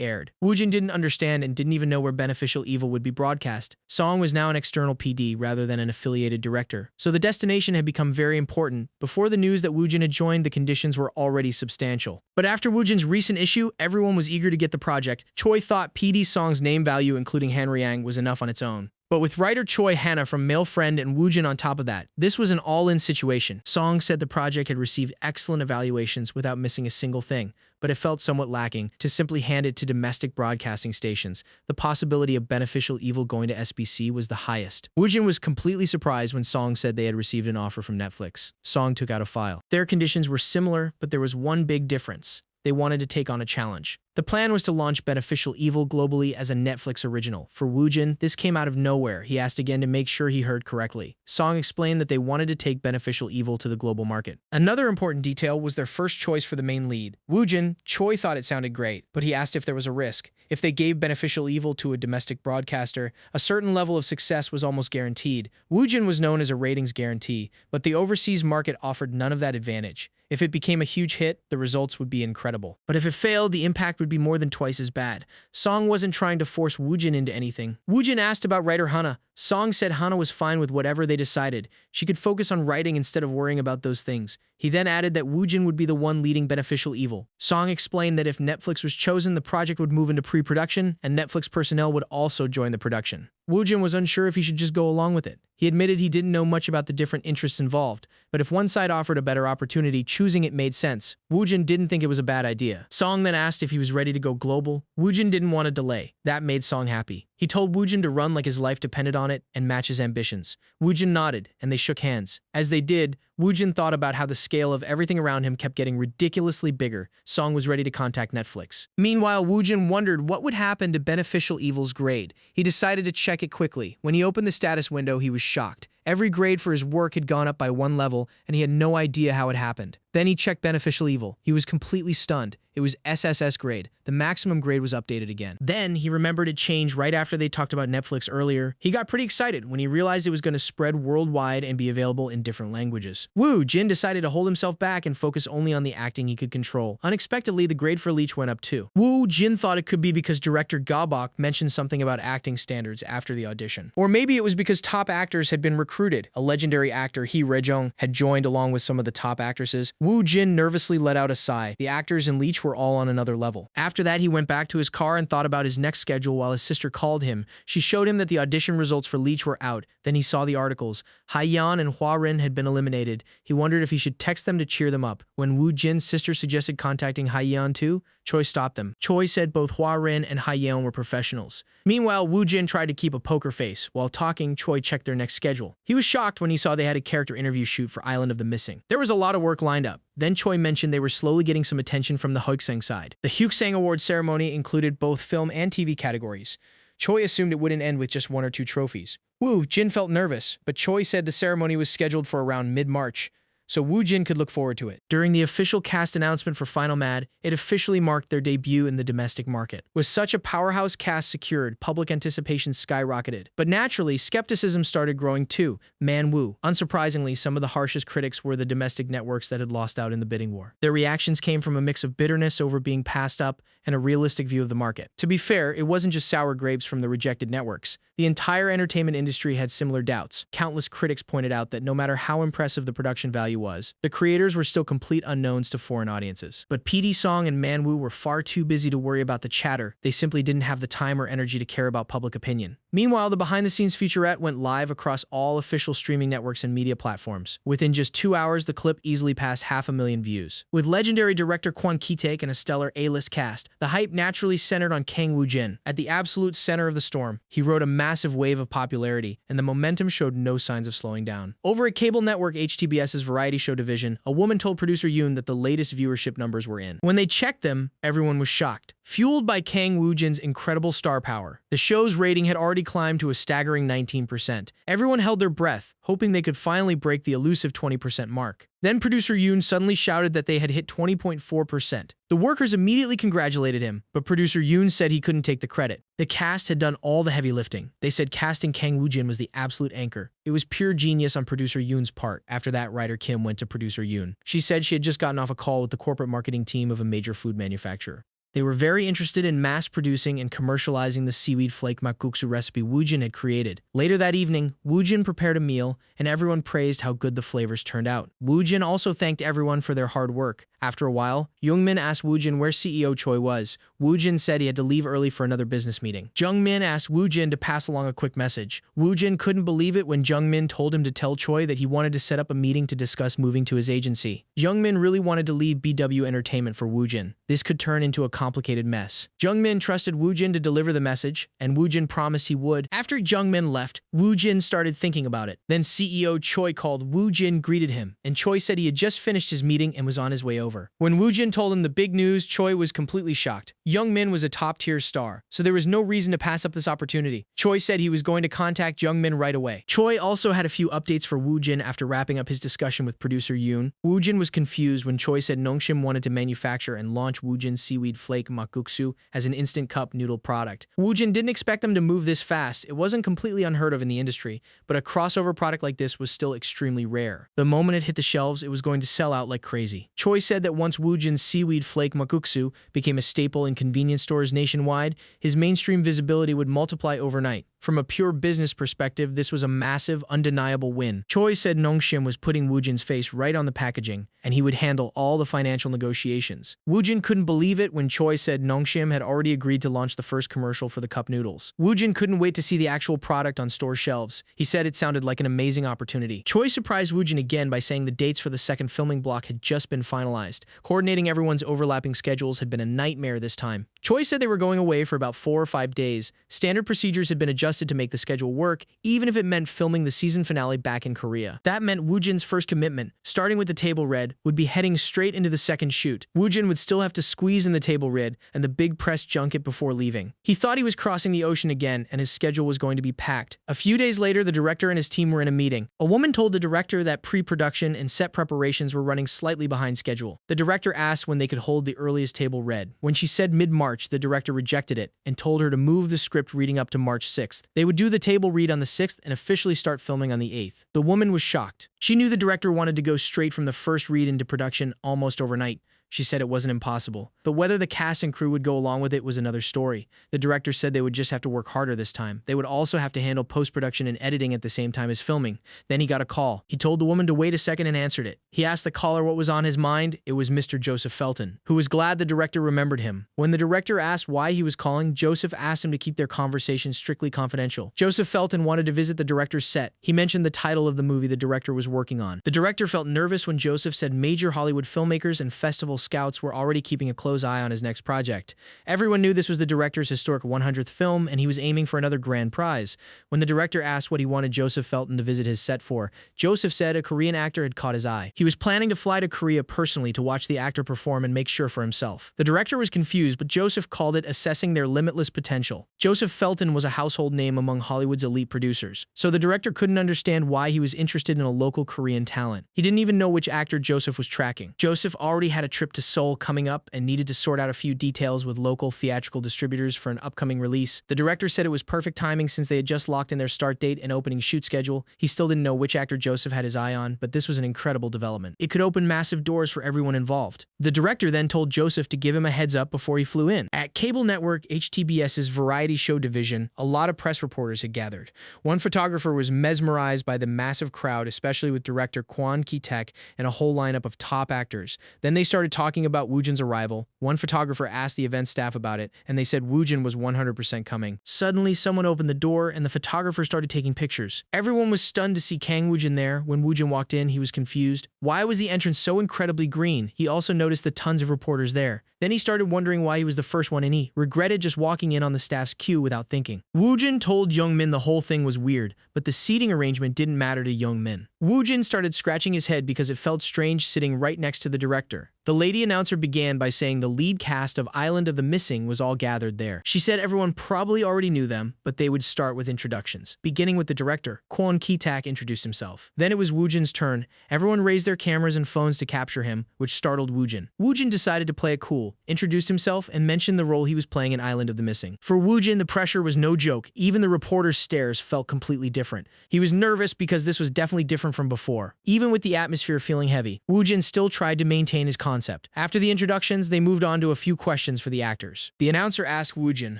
aired. Woojin didn't understand and didn't even know where Beneficial Evil would be broadcast. Song was now an external PD rather than an affiliated director, so the destination had become very important. Before the news that Woojin had joined, the conditions were already substantial. But after Woojin's recent issue, everyone was eager to get the project. Choi thought PD Song's name value, including Han Ryang, was enough on its own. But with writer Choi Hana from Male Friend and Woojin on top of that, this was an all-in situation. Song said the project had received excellent evaluations without missing a single thing, but it felt somewhat lacking to simply hand it to domestic broadcasting stations. The possibility of beneficial evil going to SBC was the highest. Woojin was completely surprised when Song said they had received an offer from Netflix. Song took out a file. Their conditions were similar, but there was one big difference. They wanted to take on a challenge. The plan was to launch Beneficial Evil globally as a Netflix original. For Woojin, this came out of nowhere. He asked again to make sure he heard correctly. Song explained that they wanted to take Beneficial Evil to the global market. Another important detail was their first choice for the main lead. Woojin, Choi thought it sounded great, but he asked if there was a risk. If they gave Beneficial Evil to a domestic broadcaster, a certain level of success was almost guaranteed. Woojin was known as a ratings guarantee, but the overseas market offered none of that advantage. If it became a huge hit, the results would be incredible. But if it failed, the impact would be more than twice as bad. Song wasn't trying to force Woojin into anything. Woojin asked about writer Hana. Song said Hana was fine with whatever they decided. She could focus on writing instead of worrying about those things. He then added that Woojin would be the one leading Beneficial Evil. Song explained that if Netflix was chosen, the project would move into pre-production, and Netflix personnel would also join the production. Woojin was unsure if he should just go along with it. He admitted he didn't know much about the different interests involved, but if one side offered a better opportunity, choosing it made sense. Woojin didn't think it was a bad idea. Song then asked if he was ready to go global. Woojin didn't want to delay. That made Song happy. He told Woojin to run like his life depended on it and match his ambitions. Woojin nodded, and they shook hands. As they did, Woojin thought about how the scale of everything around him kept getting ridiculously bigger. Song was ready to contact Netflix. Meanwhile, Woojin wondered what would happen to Beneficial Evil's grade. He decided to check it quickly. When he opened the status window, he was shocked. Every grade for his work had gone up by one level, and he had no idea how it happened. Then he checked Beneficial Evil. He was completely stunned. It was SSS grade. The maximum grade was updated again. Then he remembered it changed right after they talked about Netflix earlier. He got pretty excited when he realized it was going to spread worldwide and be available in different languages. Woojin decided to hold himself back and focus only on the acting he could control. Unexpectedly, the grade for Leech went up too. Woojin thought it could be because director Gabok mentioned something about acting standards after the audition. Or maybe it was because top actors had been recruited. A legendary actor, Hee Rejong, had joined along with some of the top actresses. Woojin nervously let out a sigh. The actors in Leech were all on another level. After that, he went back to his car and thought about his next schedule while his sister called him. She showed him that the audition results for Leech were out. Then he saw the articles. Haiyan and Hua-rin had been eliminated. He wondered if he should text them to cheer them up. When Woojin's sister suggested contacting Haiyan too, Choi stopped them. Choi said both Hua-rin and Haiyan were professionals. Meanwhile, Woojin tried to keep a poker face. While talking, Choi checked their next schedule. He was shocked when he saw they had a character interview shoot for Island of the Missing. There was a lot of work lined up. Then Choi mentioned they were slowly getting some attention from the Hoiksang side. The Hoiksang Award ceremony included both film and TV categories. Choi assumed it wouldn't end with just 1 or 2 trophies. Woojin felt nervous, but Choi said the ceremony was scheduled for around mid-March, so Woojin could look forward to it. During the official cast announcement for Final Mad, it officially marked their debut in the domestic market. With such a powerhouse cast secured, public anticipation skyrocketed. But naturally, skepticism started growing too. Manhwa. Unsurprisingly, some of the harshest critics were the domestic networks that had lost out in the bidding war. Their reactions came from a mix of bitterness over being passed up and a realistic view of the market. To be fair, it wasn't just sour grapes from the rejected networks. The entire entertainment industry had similar doubts. Countless critics pointed out that no matter how impressive the production value was, the creators were still complete unknowns to foreign audiences. But PD Song and Manhwa were far too busy to worry about the chatter. They simply didn't have the time or energy to care about public opinion. Meanwhile, the behind-the-scenes featurette went live across all official streaming networks and media platforms. Within just 2 hours, the clip easily passed 500,000 views. With legendary director Kwon Ki-taek and a stellar A-list cast, the hype naturally centered on Kang Woo-jin. At the absolute center of the storm, he rode a massive wave of popularity, and the momentum showed no signs of slowing down. Over at cable network HTBS's variety show division, a woman told producer Yoon that the latest viewership numbers were in. When they checked them, everyone was shocked. Fueled by Kang Woo-jin's incredible star power, the show's rating had already climbed to a staggering 19%. Everyone held their breath, hoping they could finally break the elusive 20% mark. Then producer Yoon suddenly shouted that they had hit 20.4%. The workers immediately congratulated him, but producer Yoon said he couldn't take the credit. The cast had done all the heavy lifting. They said casting Kang Woo-jin was the absolute anchor. It was pure genius on producer Yoon's part. After that, writer Kim went to producer Yoon. She said she had just gotten off a call with the corporate marketing team of a major food manufacturer. They were very interested in mass-producing and commercializing the seaweed flake makguksu recipe Woojin had created. Later that evening, Woojin prepared a meal, and everyone praised how good the flavors turned out. Woojin also thanked everyone for their hard work. After a while, Youngmin asked Woojin where CEO Choi was. Woojin said he had to leave early for another business meeting. Jungmin asked Woojin to pass along a quick message. Woojin couldn't believe it when Jungmin told him to tell Choi that he wanted to set up a meeting to discuss moving to his agency. Jungmin really wanted to leave BW Entertainment for Woojin. This could turn into a complicated mess. Jungmin trusted Woojin to deliver the message, and Woojin promised he would. After Jungmin left, Woojin started thinking about it. Then CEO Choi called. Woojin greeted him, and Choi said he had just finished his meeting and was on his way over. When Woojin told him the big news, Choi was completely shocked. Youngmin was a top-tier star, so there was no reason to pass up this opportunity. Choi said he was going to contact Youngmin right away. Choi also had a few updates for Woojin after wrapping up his discussion with producer Yoon. Woojin was confused when Choi said Nongshim wanted to manufacture and launch Woojin's seaweed flake makguksu as an instant cup noodle product. Woojin didn't expect them to move this fast. It wasn't completely unheard of in the industry, but a crossover product like this was still extremely rare. The moment it hit the shelves, it was going to sell out like crazy. Choi said that once Woojin's seaweed flake makguksu became a staple in convenience stores nationwide, his mainstream visibility would multiply overnight. From a pure business perspective, this was a massive, undeniable win. Choi said Nongshim was putting Woojin's face right on the packaging, and he would handle all the financial negotiations. Woojin couldn't believe it when Choi said Nongshim had already agreed to launch the first commercial for the cup noodles. Woojin couldn't wait to see the actual product on store shelves. He said it sounded like an amazing opportunity. Choi surprised Woojin again by saying the dates for the second filming block had just been finalized. Coordinating everyone's overlapping schedules had been a nightmare this time. Choi said they were going away for about 4 or 5 days. Standard procedures had been adjusted to make the schedule work, even if it meant filming the season finale back in Korea. That meant Woojin's first commitment, starting with the table read, would be heading straight into the second shoot. Woojin would still have to squeeze in the table read and the big press junket before leaving. He thought he was crossing the ocean again, and his schedule was going to be packed. A few days later, the director and his team were in a meeting. A woman told the director that pre-production and set preparations were running slightly behind schedule. The director asked when they could hold the earliest table read. When she said mid-March, the director rejected it and told her to move the script reading up to March 6th. They would do the table read on the 6th and officially start filming on the 8th. The woman was shocked. She knew the director wanted to go straight from the first read into production almost overnight. She said it wasn't impossible. But whether the cast and crew would go along with it was another story. The director said they would just have to work harder this time. They would also have to handle post-production and editing at the same time as filming. Then he got a call. He told the woman to wait a second and answered it. He asked the caller what was on his mind. It was Mr. Joseph Felton, who was glad the director remembered him. When the director asked why he was calling, Joseph asked him to keep their conversation strictly confidential. Joseph Felton wanted to visit the director's set. He mentioned the title of the movie the director was working on. The director felt nervous when Joseph said major Hollywood filmmakers and festival scouts were already keeping a close eye on his next project. Everyone knew this was the director's historic 100th film, and he was aiming for another grand prize. When the director asked what he wanted Joseph Felton to visit his set for, Joseph said a Korean actor had caught his eye. He was planning to fly to Korea personally to watch the actor perform and make sure for himself. The director was confused, but Joseph called it assessing their limitless potential. Joseph Felton was a household name among Hollywood's elite producers, so the director couldn't understand why he was interested in a local Korean talent. He didn't even know which actor Joseph was tracking. Joseph already had a trip to Seoul coming up and needed to sort out a few details with local theatrical distributors for an upcoming release. The director said it was perfect timing since they had just locked in their start date and opening shoot schedule. He still didn't know which actor Joseph had his eye on, but this was an incredible development. It could open massive doors for everyone involved. The director then told Joseph to give him a heads up before he flew in. At cable network HTBS's variety show division, a lot of press reporters had gathered. One photographer was mesmerized by the massive crowd, especially with director Kwon Ki-taek and a whole lineup of top actors. Then they started talking about Woojin's arrival. One photographer asked the event staff about it, and they said Woojin was 100% coming. Suddenly, someone opened the door, and the photographer started taking pictures. Everyone was stunned to see Kang Woojin there. When Woojin walked in, he was confused. Why was the entrance so incredibly green? He also noticed the tons of reporters there. Then he started wondering why he was the first one, and he regretted just walking in on the staff's cue without thinking. Woojin told Youngmin the whole thing was weird, but the seating arrangement didn't matter to Youngmin. Woojin started scratching his head because it felt strange sitting right next to the director. The lady announcer began by saying the lead cast of Island of the Missing was all gathered there. She said everyone probably already knew them, but they would start with introductions. Beginning with the director, Kwon Ki-taek introduced himself. Then it was Woojin's turn. Everyone raised their cameras and phones to capture him, which startled Woojin. Woojin decided to play it cool. table, introduced himself, and mentioned the role he was playing in Island of the Missing. For Woojin, the pressure was no joke. Even the reporter's stares felt completely different. He was nervous because this was definitely different from before. Even with the atmosphere feeling heavy, Woojin still tried to maintain his concept. After the introductions, they moved on to a few questions for the actors. The announcer asked Woojin,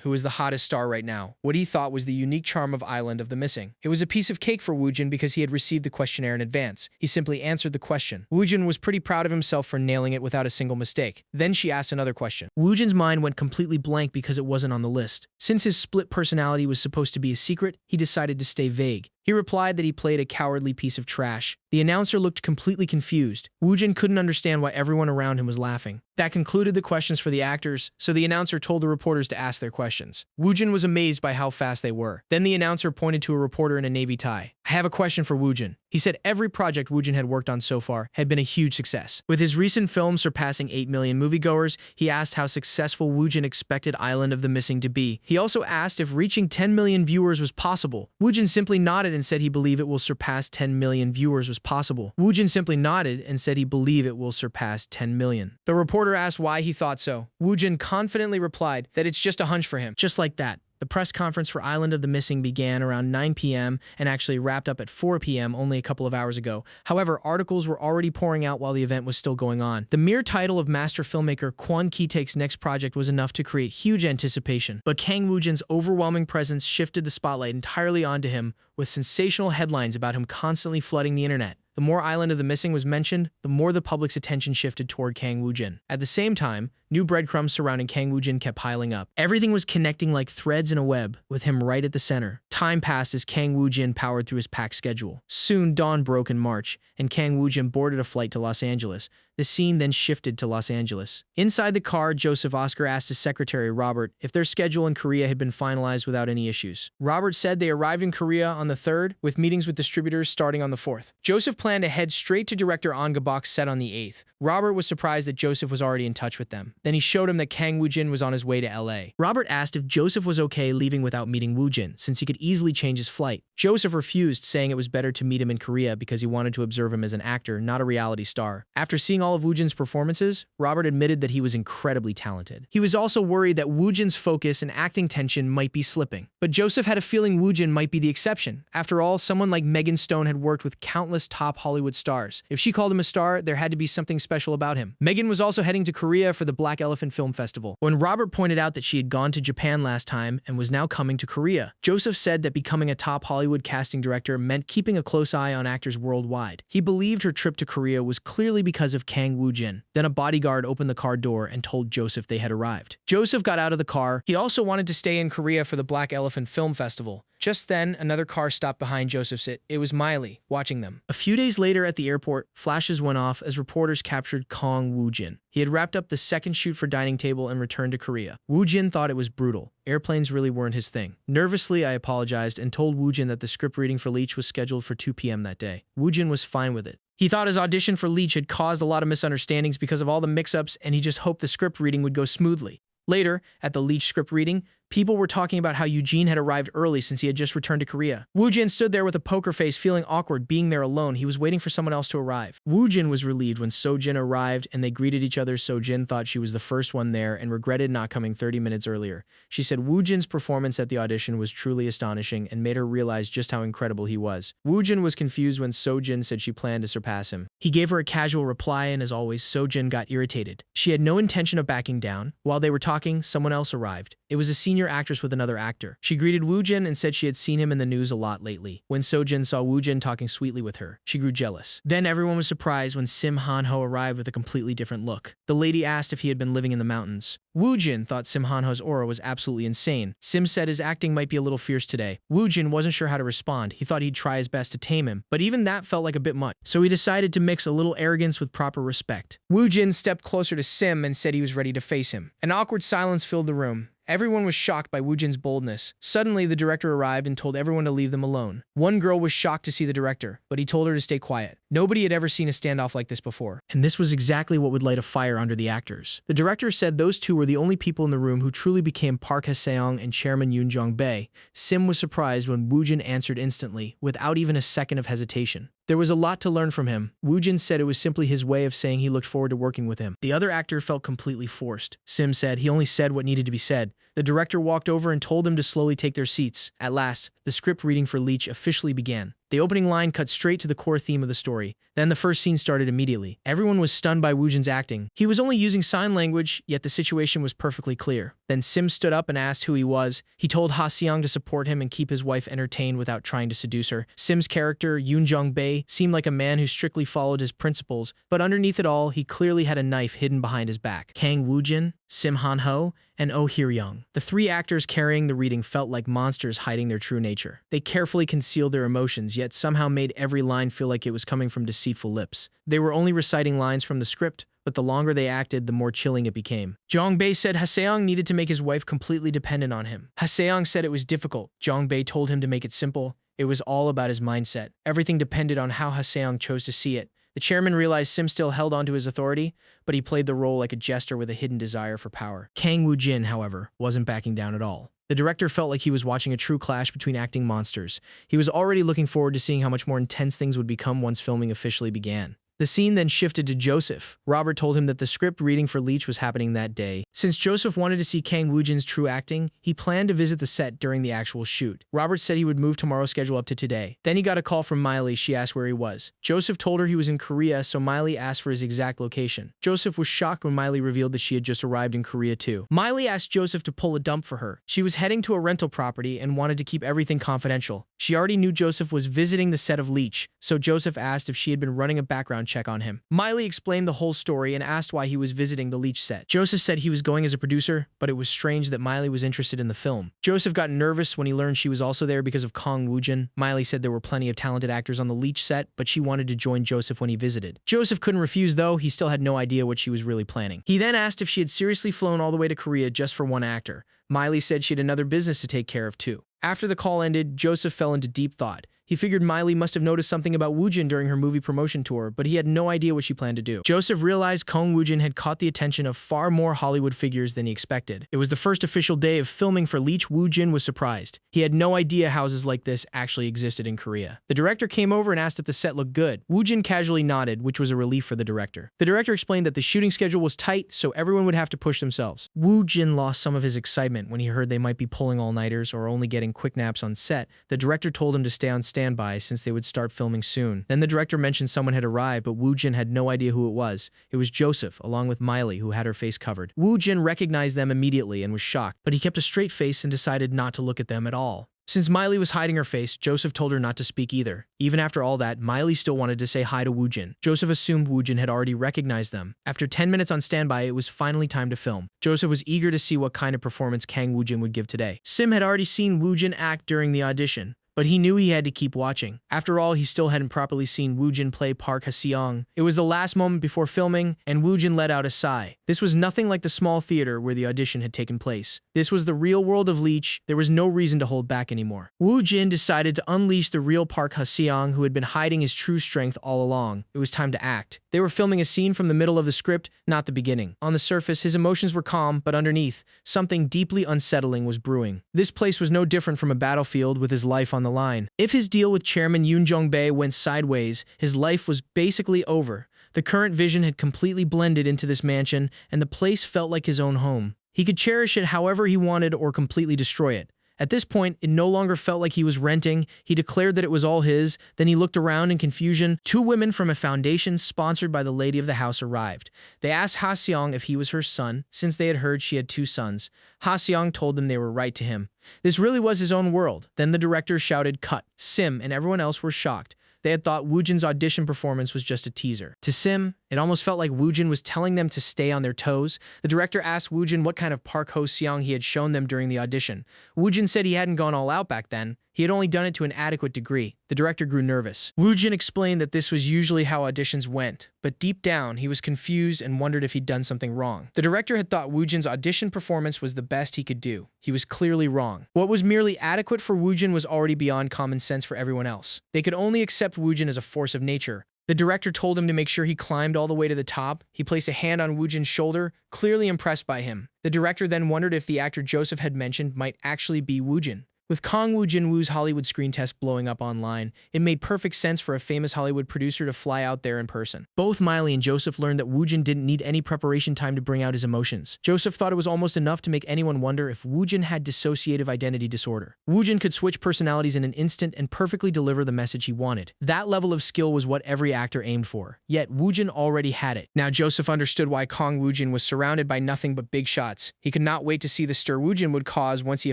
who is the hottest star right now, what he thought was the unique charm of Island of the Missing. It was a piece of cake for Woojin because he had received the questionnaire in advance. He simply answered the question. Woojin was pretty proud of himself for nailing it without a single mistake. Then she asked another question. Woojin's mind went completely blank because it wasn't on the list. Since his split personality was supposed to be a secret, he decided to stay vague. He replied that he played a cowardly piece of trash. The announcer looked completely confused. Woojin couldn't understand why everyone around him was laughing. That concluded the questions for the actors, so the announcer told the reporters to ask their questions. Woojin was amazed by how fast they were. Then the announcer pointed to a reporter in a navy tie. I have a question for Woojin. He said every project Woojin had worked on so far had been a huge success. With his recent film surpassing 8 million moviegoers, he asked how successful Woojin expected Island of the Missing to be. He also asked if reaching 10 million viewers was possible. Woojin simply nodded and said he believed it will surpass 10 million viewers was possible. Woojin simply nodded and said he believed it will surpass 10 million. The reporter asked why he thought so. Woojin confidently replied that it's just a hunch for him. Just like that. The press conference for Island of the Missing began around 9 p.m. and actually wrapped up at 4 p.m. only a couple of hours ago. However, articles were already pouring out while the event was still going on. The mere title of master filmmaker Kwon Ki-taek's next project was enough to create huge anticipation, but Kang Woojin's overwhelming presence shifted the spotlight entirely onto him, with sensational headlines about him constantly flooding the internet. The more Island of the Missing was mentioned, the more the public's attention shifted toward Kang Woojin. At the same time, new breadcrumbs surrounding Kang Woojin kept piling up. Everything was connecting like threads in a web, with him right at the center. Time passed as Kang Woojin powered through his packed schedule. Soon, dawn broke in March, and Kang Woojin boarded a flight to Los Angeles. The scene then shifted to Los Angeles. Inside the car, Joseph Oscar asked his secretary, Robert, if their schedule in Korea had been finalized without any issues. Robert said they arrived in Korea on the 3rd, with meetings with distributors starting on the 4th. Joseph planned to head straight to director Ahn Ga-bak's set on the 8th. Robert was surprised that Joseph was already in touch with them. Then he showed him that Kang Woojin was on his way to LA. Robert asked if Joseph was okay leaving without meeting Woojin, since he could easily change his flight. Joseph refused, saying it was better to meet him in Korea because he wanted to observe him as an actor, not a reality star. After seeing all of Woojin's performances, Robert admitted that he was incredibly talented. He was also worried that Woojin's focus and acting tension might be slipping. But Joseph had a feeling Woojin might be the exception. After all, someone like Megan Stone had worked with countless top Hollywood stars. If she called him a star, there had to be something special about him. Megan was also heading to Korea for the Black Elephant Film Festival. When Robert pointed out that she had gone to Japan last time and was now coming to Korea, Joseph said that becoming a top Hollywood casting director meant keeping a close eye on actors worldwide. He believed her trip to Korea was clearly because of Kang Woojin. Then a bodyguard opened the car door and told Joseph they had arrived. Joseph got out of the car. He also wanted to stay in Korea for the Black Elephant Film Festival. Just then, another car stopped behind Joseph's. It was Miley, watching them. A few days later at the airport, flashes went off as reporters captured Kang Woojin. He had wrapped up the second shoot for Dining Table and returned to Korea. Woojin thought it was brutal. Airplanes really weren't his thing. Nervously, I apologized and told Woojin that the script reading for Leech was scheduled for 2 p.m. that day. Woojin was fine with it. He thought his audition for Leech had caused a lot of misunderstandings because of all the mix-ups, and he just hoped the script reading would go smoothly. Later, at the Leech script reading, people were talking about how Eugene had arrived early since he had just returned to Korea. Woojin stood there with a poker face, feeling awkward being there alone. He was waiting for someone else to arrive. Woojin was relieved when Sojin arrived and they greeted each other. Sojin thought she was the first one there and regretted not coming 30 minutes earlier. She said Woojin's performance at the audition was truly astonishing and made her realize just how incredible he was. Woojin was confused when Sojin said she planned to surpass him. He gave her a casual reply, and as always, Sojin got irritated. She had no intention of backing down. While they were talking, someone else arrived. It was a senior actress with another actor. She greeted Woojin and said she had seen him in the news a lot lately. When Sojin saw Woojin talking sweetly with her, she grew jealous. Then everyone was surprised when Sim Han-ho arrived with a completely different look. The lady asked if he had been living in the mountains. Woojin thought Sim Han-ho's aura was absolutely insane. Sim said his acting might be a little fierce today. Woojin wasn't sure how to respond. He thought he'd try his best to tame him, but even that felt like a bit much. So he decided to mix a little arrogance with proper respect. Woojin stepped closer to Sim and said he was ready to face him. An awkward silence filled the room. Everyone was shocked by Woojin's boldness. Suddenly, the director arrived and told everyone to leave them alone. One girl was shocked to see the director, but he told her to stay quiet. Nobody had ever seen a standoff like this before, and this was exactly what would light a fire under the actors. The director said those two were the only people in the room who truly became Park Ha-seong and Chairman Yoon Jong-bae. Sim was surprised when Woojin answered instantly, without even a second of hesitation. There was a lot to learn from him. Woojin said it was simply his way of saying he looked forward to working with him. The other actor felt completely forced. Sim said he only said what needed to be said. The director walked over and told them to slowly take their seats. At last, the script reading for Leech officially began. The opening line cut straight to the core theme of the story. Then the first scene started immediately. Everyone was stunned by Woojin's acting. He was only using sign language, yet the situation was perfectly clear. Then Sim stood up and asked who he was. He told Ha-seong to support him and keep his wife entertained without trying to seduce her. Sim's character, Yoon Jong-bae, seemed like a man who strictly followed his principles, but underneath it all, he clearly had a knife hidden behind his back. Kang Woojin, Sim Han-ho, and Oh Hir-young. The three actors carrying the reading felt like monsters hiding their true nature. They carefully concealed their emotions, yet somehow made every line feel like it was coming from deceitful lips. They were only reciting lines from the script, but the longer they acted, the more chilling it became. Jong-bae said Ha-seong needed to make his wife completely dependent on him. Ha-seong said it was difficult. Jong-bae told him to make it simple. It was all about his mindset. Everything depended on how Ha-seong chose to see it. The chairman realized Sim still held on to his authority, but he played the role like a jester with a hidden desire for power. Kang Woo-jin, however, wasn't backing down at all. The director felt like he was watching a true clash between acting monsters. He was already looking forward to seeing how much more intense things would become once filming officially began. The scene then shifted to Joseph. Robert told him that the script reading for Leech was happening that day. Since Joseph wanted to see Kang Woo-jin's true acting, he planned to visit the set during the actual shoot. Robert said he would move tomorrow's schedule up to today. Then he got a call from Miley. She asked where he was. Joseph told her he was in Korea, so Miley asked for his exact location. Joseph was shocked when Miley revealed that she had just arrived in Korea too. Miley asked Joseph to pull a dump for her. She was heading to a rental property and wanted to keep everything confidential. She already knew Joseph was visiting the set of Leech, so Joseph asked if she had been running a background check on him. Miley explained the whole story and asked why he was visiting the Leech set. Joseph said he was going as a producer, but it was strange that Miley was interested in the film. Joseph got nervous when he learned she was also there because of Kang Woo-jin. Miley said there were plenty of talented actors on the Leech set, but she wanted to join Joseph when he visited. Joseph couldn't refuse though, he still had no idea what she was really planning. He then asked if she had seriously flown all the way to Korea just for one actor. Miley said she had another business to take care of too. After the call ended, Joseph fell into deep thought. He figured Miley must have noticed something about Woojin during her movie promotion tour, but he had no idea what she planned to do. Joseph realized Kang Woojin had caught the attention of far more Hollywood figures than he expected. It was the first official day of filming for Leech. Woojin was surprised. He had no idea houses like this actually existed in Korea. The director came over and asked if the set looked good. Woojin casually nodded, which was a relief for the director. The director explained that the shooting schedule was tight, so everyone would have to push themselves. Woojin lost some of his excitement when he heard they might be pulling all-nighters or only getting quick naps on set. The director told him to stay on standby since they would start filming soon. Then the director mentioned someone had arrived, but Woojin had no idea who it was. It was Joseph, along with Miley, who had her face covered. Woojin recognized them immediately and was shocked, but he kept a straight face and decided not to look at them at all. Since Miley was hiding her face, Joseph told her not to speak either. Even after all that, Miley still wanted to say hi to Woojin. Joseph assumed Woojin had already recognized them. After 10 minutes on standby, it was finally time to film. Joseph was eager to see what kind of performance Kang Woojin would give today. Sim had already seen Woojin act during the audition, but he knew he had to keep watching. After all, he still hadn't properly seen Woojin play Park Ha-seong. It was the last moment before filming, and Woojin let out a sigh. This was nothing like the small theater where the audition had taken place. This was the real world of Leech. There was no reason to hold back anymore. Woojin decided to unleash the real Park Ha-seong, who had been hiding his true strength all along. It was time to act. They were filming a scene from the middle of the script, not the beginning. On the surface, his emotions were calm, but underneath, something deeply unsettling was brewing. This place was no different from a battlefield with his life on the line. If his deal with Chairman Yoon Jong-bae went sideways, his life was basically over. The current vision had completely blended into this mansion, and the place felt like his own home. He could cherish it however he wanted or completely destroy it. At this point, it no longer felt like he was renting. He declared that it was all his. Then he looked around in confusion. Two women from a foundation sponsored by the lady of the house arrived. They asked Ha-seong if he was her son, since they had heard she had two sons. Ha-seong told them they were right to him. This really was his own world. Then the director shouted, "Cut." Sim and everyone else were shocked. They had thought Woojin's audition performance was just a teaser. To Sim, it almost felt like Woojin was telling them to stay on their toes. The director asked Woojin what kind of Park Ha-seong he had shown them during the audition. Woojin said he hadn't gone all out back then. He had only done it to an adequate degree. The director grew nervous. Woojin explained that this was usually how auditions went, but deep down, he was confused and wondered if he'd done something wrong. The director had thought Woojin's audition performance was the best he could do. He was clearly wrong. What was merely adequate for Woojin was already beyond common sense for everyone else. They could only accept Woojin as a force of nature. The director told him to make sure he climbed all the way to the top. He placed a hand on Woojin's shoulder, clearly impressed by him. The director then wondered if the actor Joseph had mentioned might actually be Woojin. With Kang Woo-jin Woo's Hollywood screen test blowing up online, it made perfect sense for a famous Hollywood producer to fly out there in person. Both Miley and Joseph learned that Woojin didn't need any preparation time to bring out his emotions. Joseph thought it was almost enough to make anyone wonder if Woojin had dissociative identity disorder. Woojin could switch personalities in an instant and perfectly deliver the message he wanted. That level of skill was what every actor aimed for. Yet Woojin already had it. Now Joseph understood why Kang Woo-jin was surrounded by nothing but big shots. He could not wait to see the stir Woojin would cause once he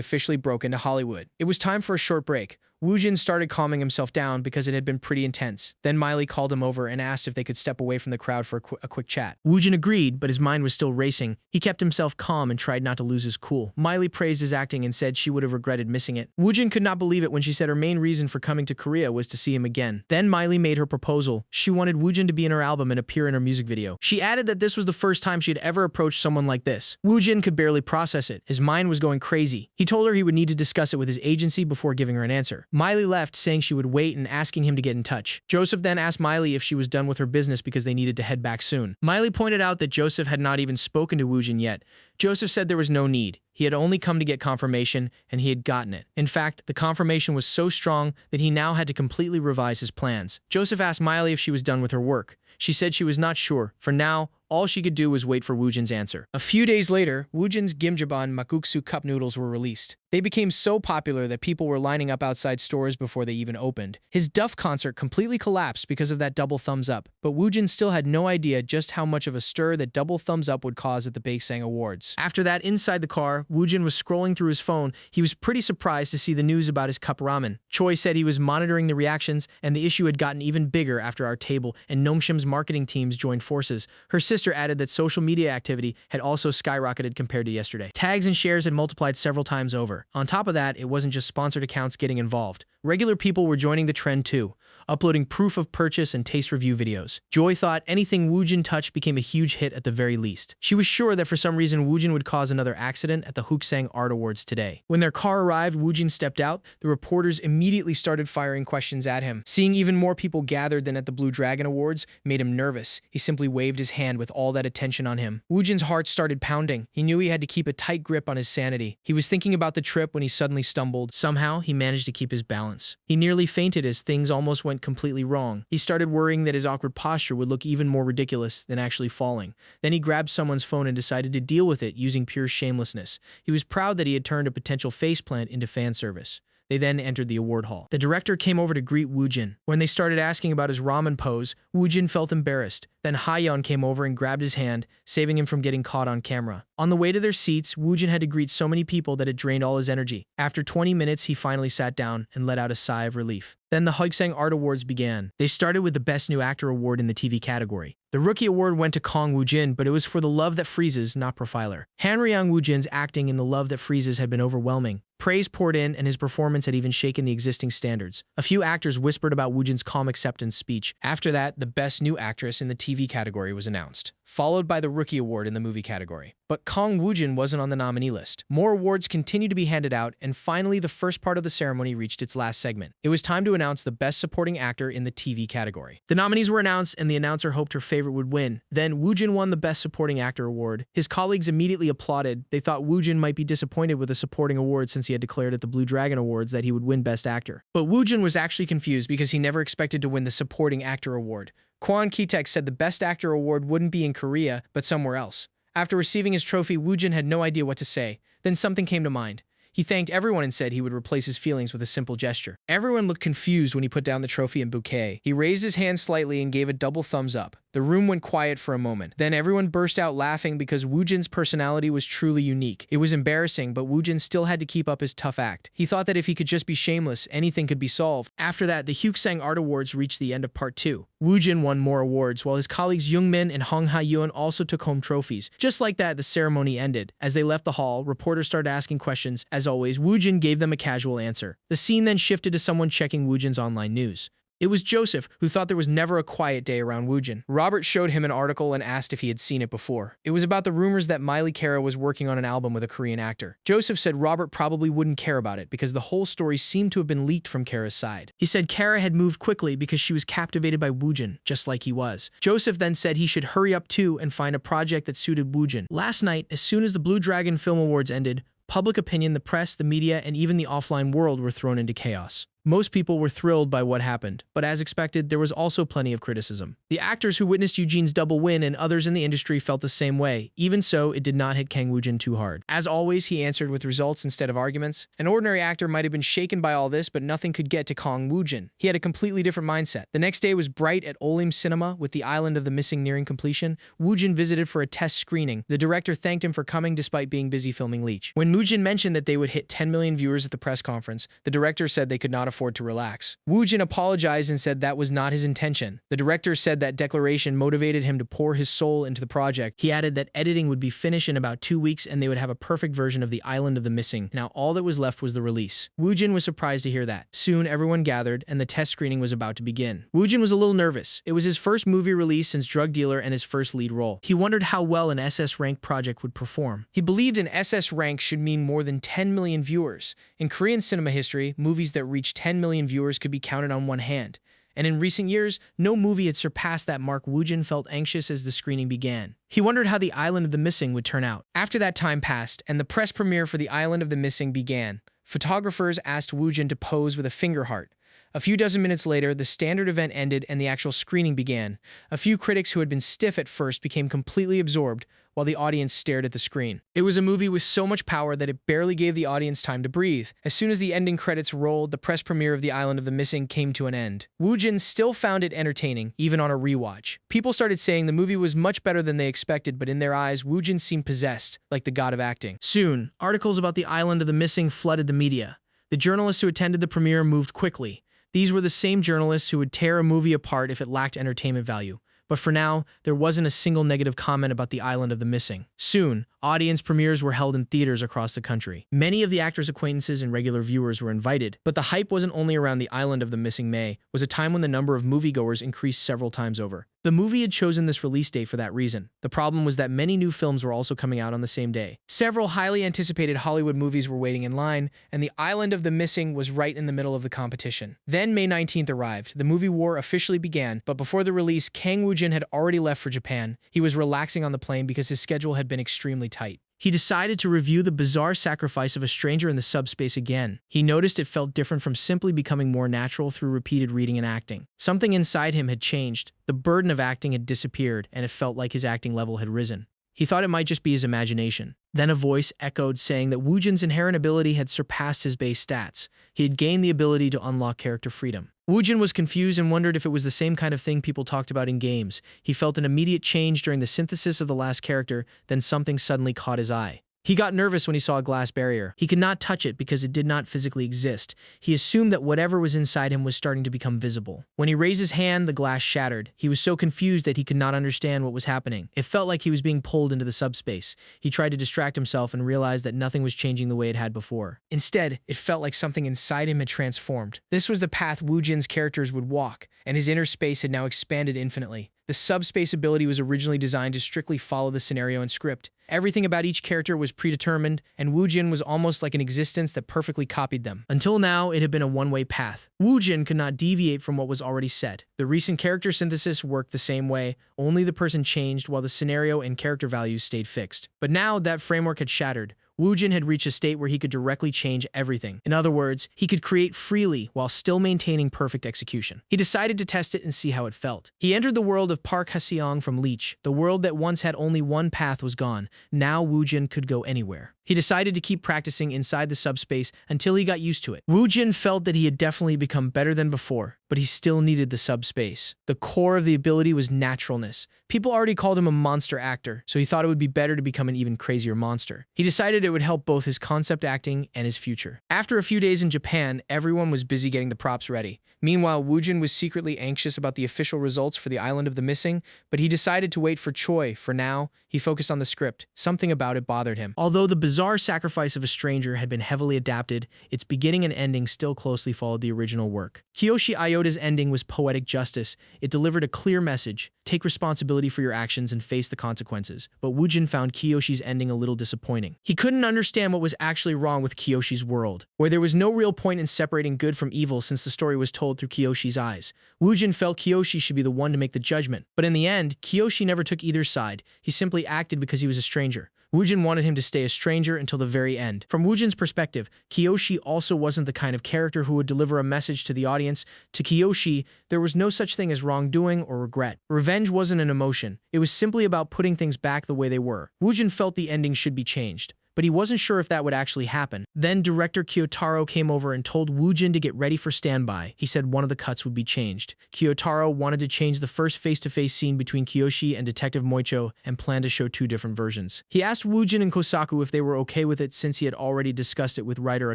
officially broke into Hollywood. It was time for a short break. Woojin started calming himself down because it had been pretty intense. Then Miley called him over and asked if they could step away from the crowd for a quick chat. Woojin agreed, but his mind was still racing. He kept himself calm and tried not to lose his cool. Miley praised his acting and said she would have regretted missing it. Woojin could not believe it when she said her main reason for coming to Korea was to see him again. Then Miley made her proposal. She wanted Woojin to be in her album and appear in her music video. She added that this was the first time she had ever approached someone like this. Woojin could barely process it. His mind was going crazy. He told her he would need to discuss it with his agency before giving her an answer. Miley left, saying she would wait and asking him to get in touch. Joseph then asked Miley if she was done with her business because they needed to head back soon. Miley pointed out that Joseph had not even spoken to Woojin yet. Joseph said there was no need. He had only come to get confirmation, and he had gotten it. In fact, the confirmation was so strong that he now had to completely revise his plans. Joseph asked Miley if she was done with her work. She said she was not sure. For now, all she could do was wait for Woojin's answer. A few days later, Woojin's Gimjaban Makuksu cup noodles were released. They became so popular that people were lining up outside stores before they even opened. His Duff concert completely collapsed because of that double thumbs up, but Woojin still had no idea just how much of a stir that double thumbs up would cause at the Baeksang Awards. After that, inside the car, Woojin was scrolling through his phone. He was pretty surprised to see the news about his cup ramen. Choi said he was monitoring the reactions, and the issue had gotten even bigger after our table and Nongshim's marketing teams joined forces. Her sister added that social media activity had also skyrocketed compared to yesterday. Tags and shares had multiplied several times over. On top of that, it wasn't just sponsored accounts getting involved. Regular people were joining the trend too, uploading proof of purchase and taste review videos. Joy thought anything Woojin touched became a huge hit at the very least. She was sure that for some reason Woojin would cause another accident at the Hoeksang Art Awards today. When their car arrived, Woojin stepped out. The reporters immediately started firing questions at him. Seeing even more people gathered than at the Blue Dragon Awards made him nervous. He simply waved his hand with all that attention on him. Woojin's heart started pounding. He knew he had to keep a tight grip on his sanity. He was thinking about the trip when he suddenly stumbled. Somehow, he managed to keep his balance. He nearly fainted as things almost went completely wrong. He started worrying that his awkward posture would look even more ridiculous than actually falling. Then he grabbed someone's phone and decided to deal with it using pure shamelessness. He was proud that he had turned a potential faceplant into fan service. They then entered the award hall. The director came over to greet Woojin. When they started asking about his ramen pose, Woojin felt embarrassed. Then Hayeon came over and grabbed his hand, saving him from getting caught on camera. On the way to their seats, Woojin had to greet so many people that it drained all his energy. After 20 minutes, he finally sat down and let out a sigh of relief. Then the Hoeksang Art Awards began. They started with the Best New Actor award in the TV category. The Rookie Award went to Kang Woo-jin, but it was for The Love That Freezes, not Profiler. Hanryang Woo-jin's acting in The Love That Freezes had been overwhelming. Praise poured in, and his performance had even shaken the existing standards. A few actors whispered about Woojin's calm acceptance speech. After that, the Best New Actress in the TV category was announced, followed by the Rookie Award in the movie category. But Kang Woo-jin wasn't on the nominee list. More awards continued to be handed out, and finally the first part of the ceremony reached its last segment. It was time to announce the Best Supporting Actor in the TV category. The nominees were announced, and the announcer hoped her favorite would win. Then Woojin won the Best Supporting Actor award. His colleagues immediately applauded. They thought Woojin might be disappointed with the supporting award since he had declared at the Blue Dragon Awards that he would win Best Actor. But Woojin was actually confused because he never expected to win the Supporting Actor award. Kwon Ki-taek said the Best Actor award wouldn't be in Korea, but somewhere else. After receiving his trophy, Woojin had no idea what to say. Then something came to mind. He thanked everyone and said he would replace his feelings with a simple gesture. Everyone looked confused when he put down the trophy and bouquet. He raised his hand slightly and gave a double thumbs up. The room went quiet for a moment. Then everyone burst out laughing because Woojin's personality was truly unique. It was embarrassing, but Woojin still had to keep up his tough act. He thought that if he could just be shameless, anything could be solved. After that, the Hoeksang Art Awards reached the end of part 2. Woojin won more awards, while his colleagues Jungmin and Hong Ha-yeon also took home trophies. Just like that, the ceremony ended. As they left the hall, reporters started asking questions. As always, Woojin gave them a casual answer. The scene then shifted to someone checking Woojin's online news. It was Joseph, who thought there was never a quiet day around Woojin. Robert showed him an article and asked if he had seen it before. It was about the rumors that Miley Kara was working on an album with a Korean actor. Joseph said Robert probably wouldn't care about it because the whole story seemed to have been leaked from Kara's side. He said Kara had moved quickly because she was captivated by Woojin, just like he was. Joseph then said he should hurry up too and find a project that suited Woojin. Last night, as soon as the Blue Dragon Film Awards ended, public opinion, the press, the media, and even the offline world were thrown into chaos. Most people were thrilled by what happened, but as expected, there was also plenty of criticism. The actors who witnessed Eugene's double win and others in the industry felt the same way. Even so, it did not hit Kang Woojin too hard. As always, he answered with results instead of arguments. An ordinary actor might have been shaken by all this, but nothing could get to Kang Woojin. He had a completely different mindset. The next day was bright at Olim Cinema, with The Island of the Missing nearing completion. Woojin visited for a test screening. The director thanked him for coming despite being busy filming Leech. When Woojin mentioned that they would hit 10 million viewers at the press conference, the director said they could not afford to relax. Woojin apologized and said that was not his intention. The director said that declaration motivated him to pour his soul into the project. He added that editing would be finished in about 2 weeks and they would have a perfect version of The Island of the Missing. Now all that was left was the release. Woojin was surprised to hear that. Soon everyone gathered and the test screening was about to begin. Woojin was a little nervous. It was his first movie release since Drug Dealer and his first lead role. He wondered how well an SS rank project would perform. He believed an SS rank should mean more than 10 million viewers. In Korean cinema history, movies that reach 10 million viewers could be counted on one hand. And in recent years, no movie had surpassed that mark. Woojin felt anxious as the screening began. He wondered how The Island of the Missing would turn out. After that time passed, and the press premiere for The Island of the Missing began, photographers asked Woojin to pose with a finger heart. A few dozen minutes later, the standard event ended and the actual screening began. A few critics who had been stiff at first became completely absorbed, while the audience stared at the screen. It was a movie with so much power that it barely gave the audience time to breathe. As soon as the ending credits rolled, the press premiere of The Island of the Missing came to an end. Woojin still found it entertaining, even on a rewatch. People started saying the movie was much better than they expected, but in their eyes, Woojin seemed possessed, like the god of acting. Soon, articles about The Island of the Missing flooded the media. The journalists who attended the premiere moved quickly. These were the same journalists who would tear a movie apart if it lacked entertainment value. But for now, there wasn't a single negative comment about The Island of the Missing. Soon, audience premieres were held in theaters across the country. Many of the actors' acquaintances and regular viewers were invited, but the hype wasn't only around The Island of the Missing. May was a time when the number of moviegoers increased several times over. The movie had chosen this release date for that reason. The problem was that many new films were also coming out on the same day. Several highly anticipated Hollywood movies were waiting in line, and The Island of the Missing was right in the middle of the competition. Then May 19th arrived. The movie war officially began, but before the release, Kang Woojin had already left for Japan. He was relaxing on the plane because his schedule had been extremely tight. He decided to review the bizarre sacrifice of a stranger in the subspace again. He noticed it felt different from simply becoming more natural through repeated reading and acting. Something inside him had changed. The burden of acting had disappeared, and it felt like his acting level had risen. He thought it might just be his imagination. Then a voice echoed saying that Woojin's inherent ability had surpassed his base stats. He had gained the ability to unlock character freedom. Woojin was confused and wondered if it was the same kind of thing people talked about in games. He felt an immediate change during the synthesis of the last character, then something suddenly caught his eye. He got nervous when he saw a glass barrier. He could not touch it because it did not physically exist. He assumed that whatever was inside him was starting to become visible. When he raised his hand, the glass shattered. He was so confused that he could not understand what was happening. It felt like he was being pulled into the subspace. He tried to distract himself and realized that nothing was changing the way it had before. Instead, it felt like something inside him had transformed. This was the path Woojin's characters would walk, and his inner space had now expanded infinitely. The subspace ability was originally designed to strictly follow the scenario and script. Everything about each character was predetermined, and Woojin was almost like an existence that perfectly copied them. Until now, it had been a one-way path. Woojin could not deviate from what was already set. The recent character synthesis worked the same way, only the person changed while the scenario and character values stayed fixed. But now that framework had shattered. Woojin had reached a state where he could directly change everything. In other words, he could create freely while still maintaining perfect execution. He decided to test it and see how it felt. He entered the world of Park Ha-seong from Leech. The world that once had only one path was gone. Now Woojin could go anywhere. He decided to keep practicing inside the subspace until he got used to it. Woojin felt that he had definitely become better than before, but he still needed the subspace. The core of the ability was naturalness. People already called him a monster actor, so he thought it would be better to become an even crazier monster. He decided it would help both his concept acting and his future. After a few days in Japan, everyone was busy getting the props ready. Meanwhile, Woojin was secretly anxious about the official results for the Island of the Missing, but he decided to wait for Choi. For now, he focused on the script. Something about it bothered him. Although the bizarre sacrifice of a stranger had been heavily adapted, its beginning and ending still closely followed the original work. Kiyoshi Iota's ending was poetic justice. It delivered a clear message: take responsibility for your actions and face the consequences. But Woojin found Kiyoshi's ending a little disappointing. He couldn't understand what was actually wrong with Kiyoshi's world, where there was no real point in separating good from evil since the story was told through Kiyoshi's eyes. Woojin felt Kiyoshi should be the one to make the judgment, but in the end, Kiyoshi never took either side. He simply acted because he was a stranger. Woojin wanted him to stay a stranger until the very end. From Woojin's perspective, Kiyoshi also wasn't the kind of character who would deliver a message to the audience. To Kiyoshi, there was no such thing as wrongdoing or regret. Revenge wasn't an emotion. It was simply about putting things back the way they were. Woojin felt the ending should be changed, but he wasn't sure if that would actually happen. Then director Kiyotaro came over and told Woojin to get ready for standby. He said one of the cuts would be changed. Kiyotaro wanted to change the first face-to-face scene between Kiyoshi and Detective Moicho and planned to show two different versions. He asked Woojin and Kosaku if they were okay with it since he had already discussed it with writer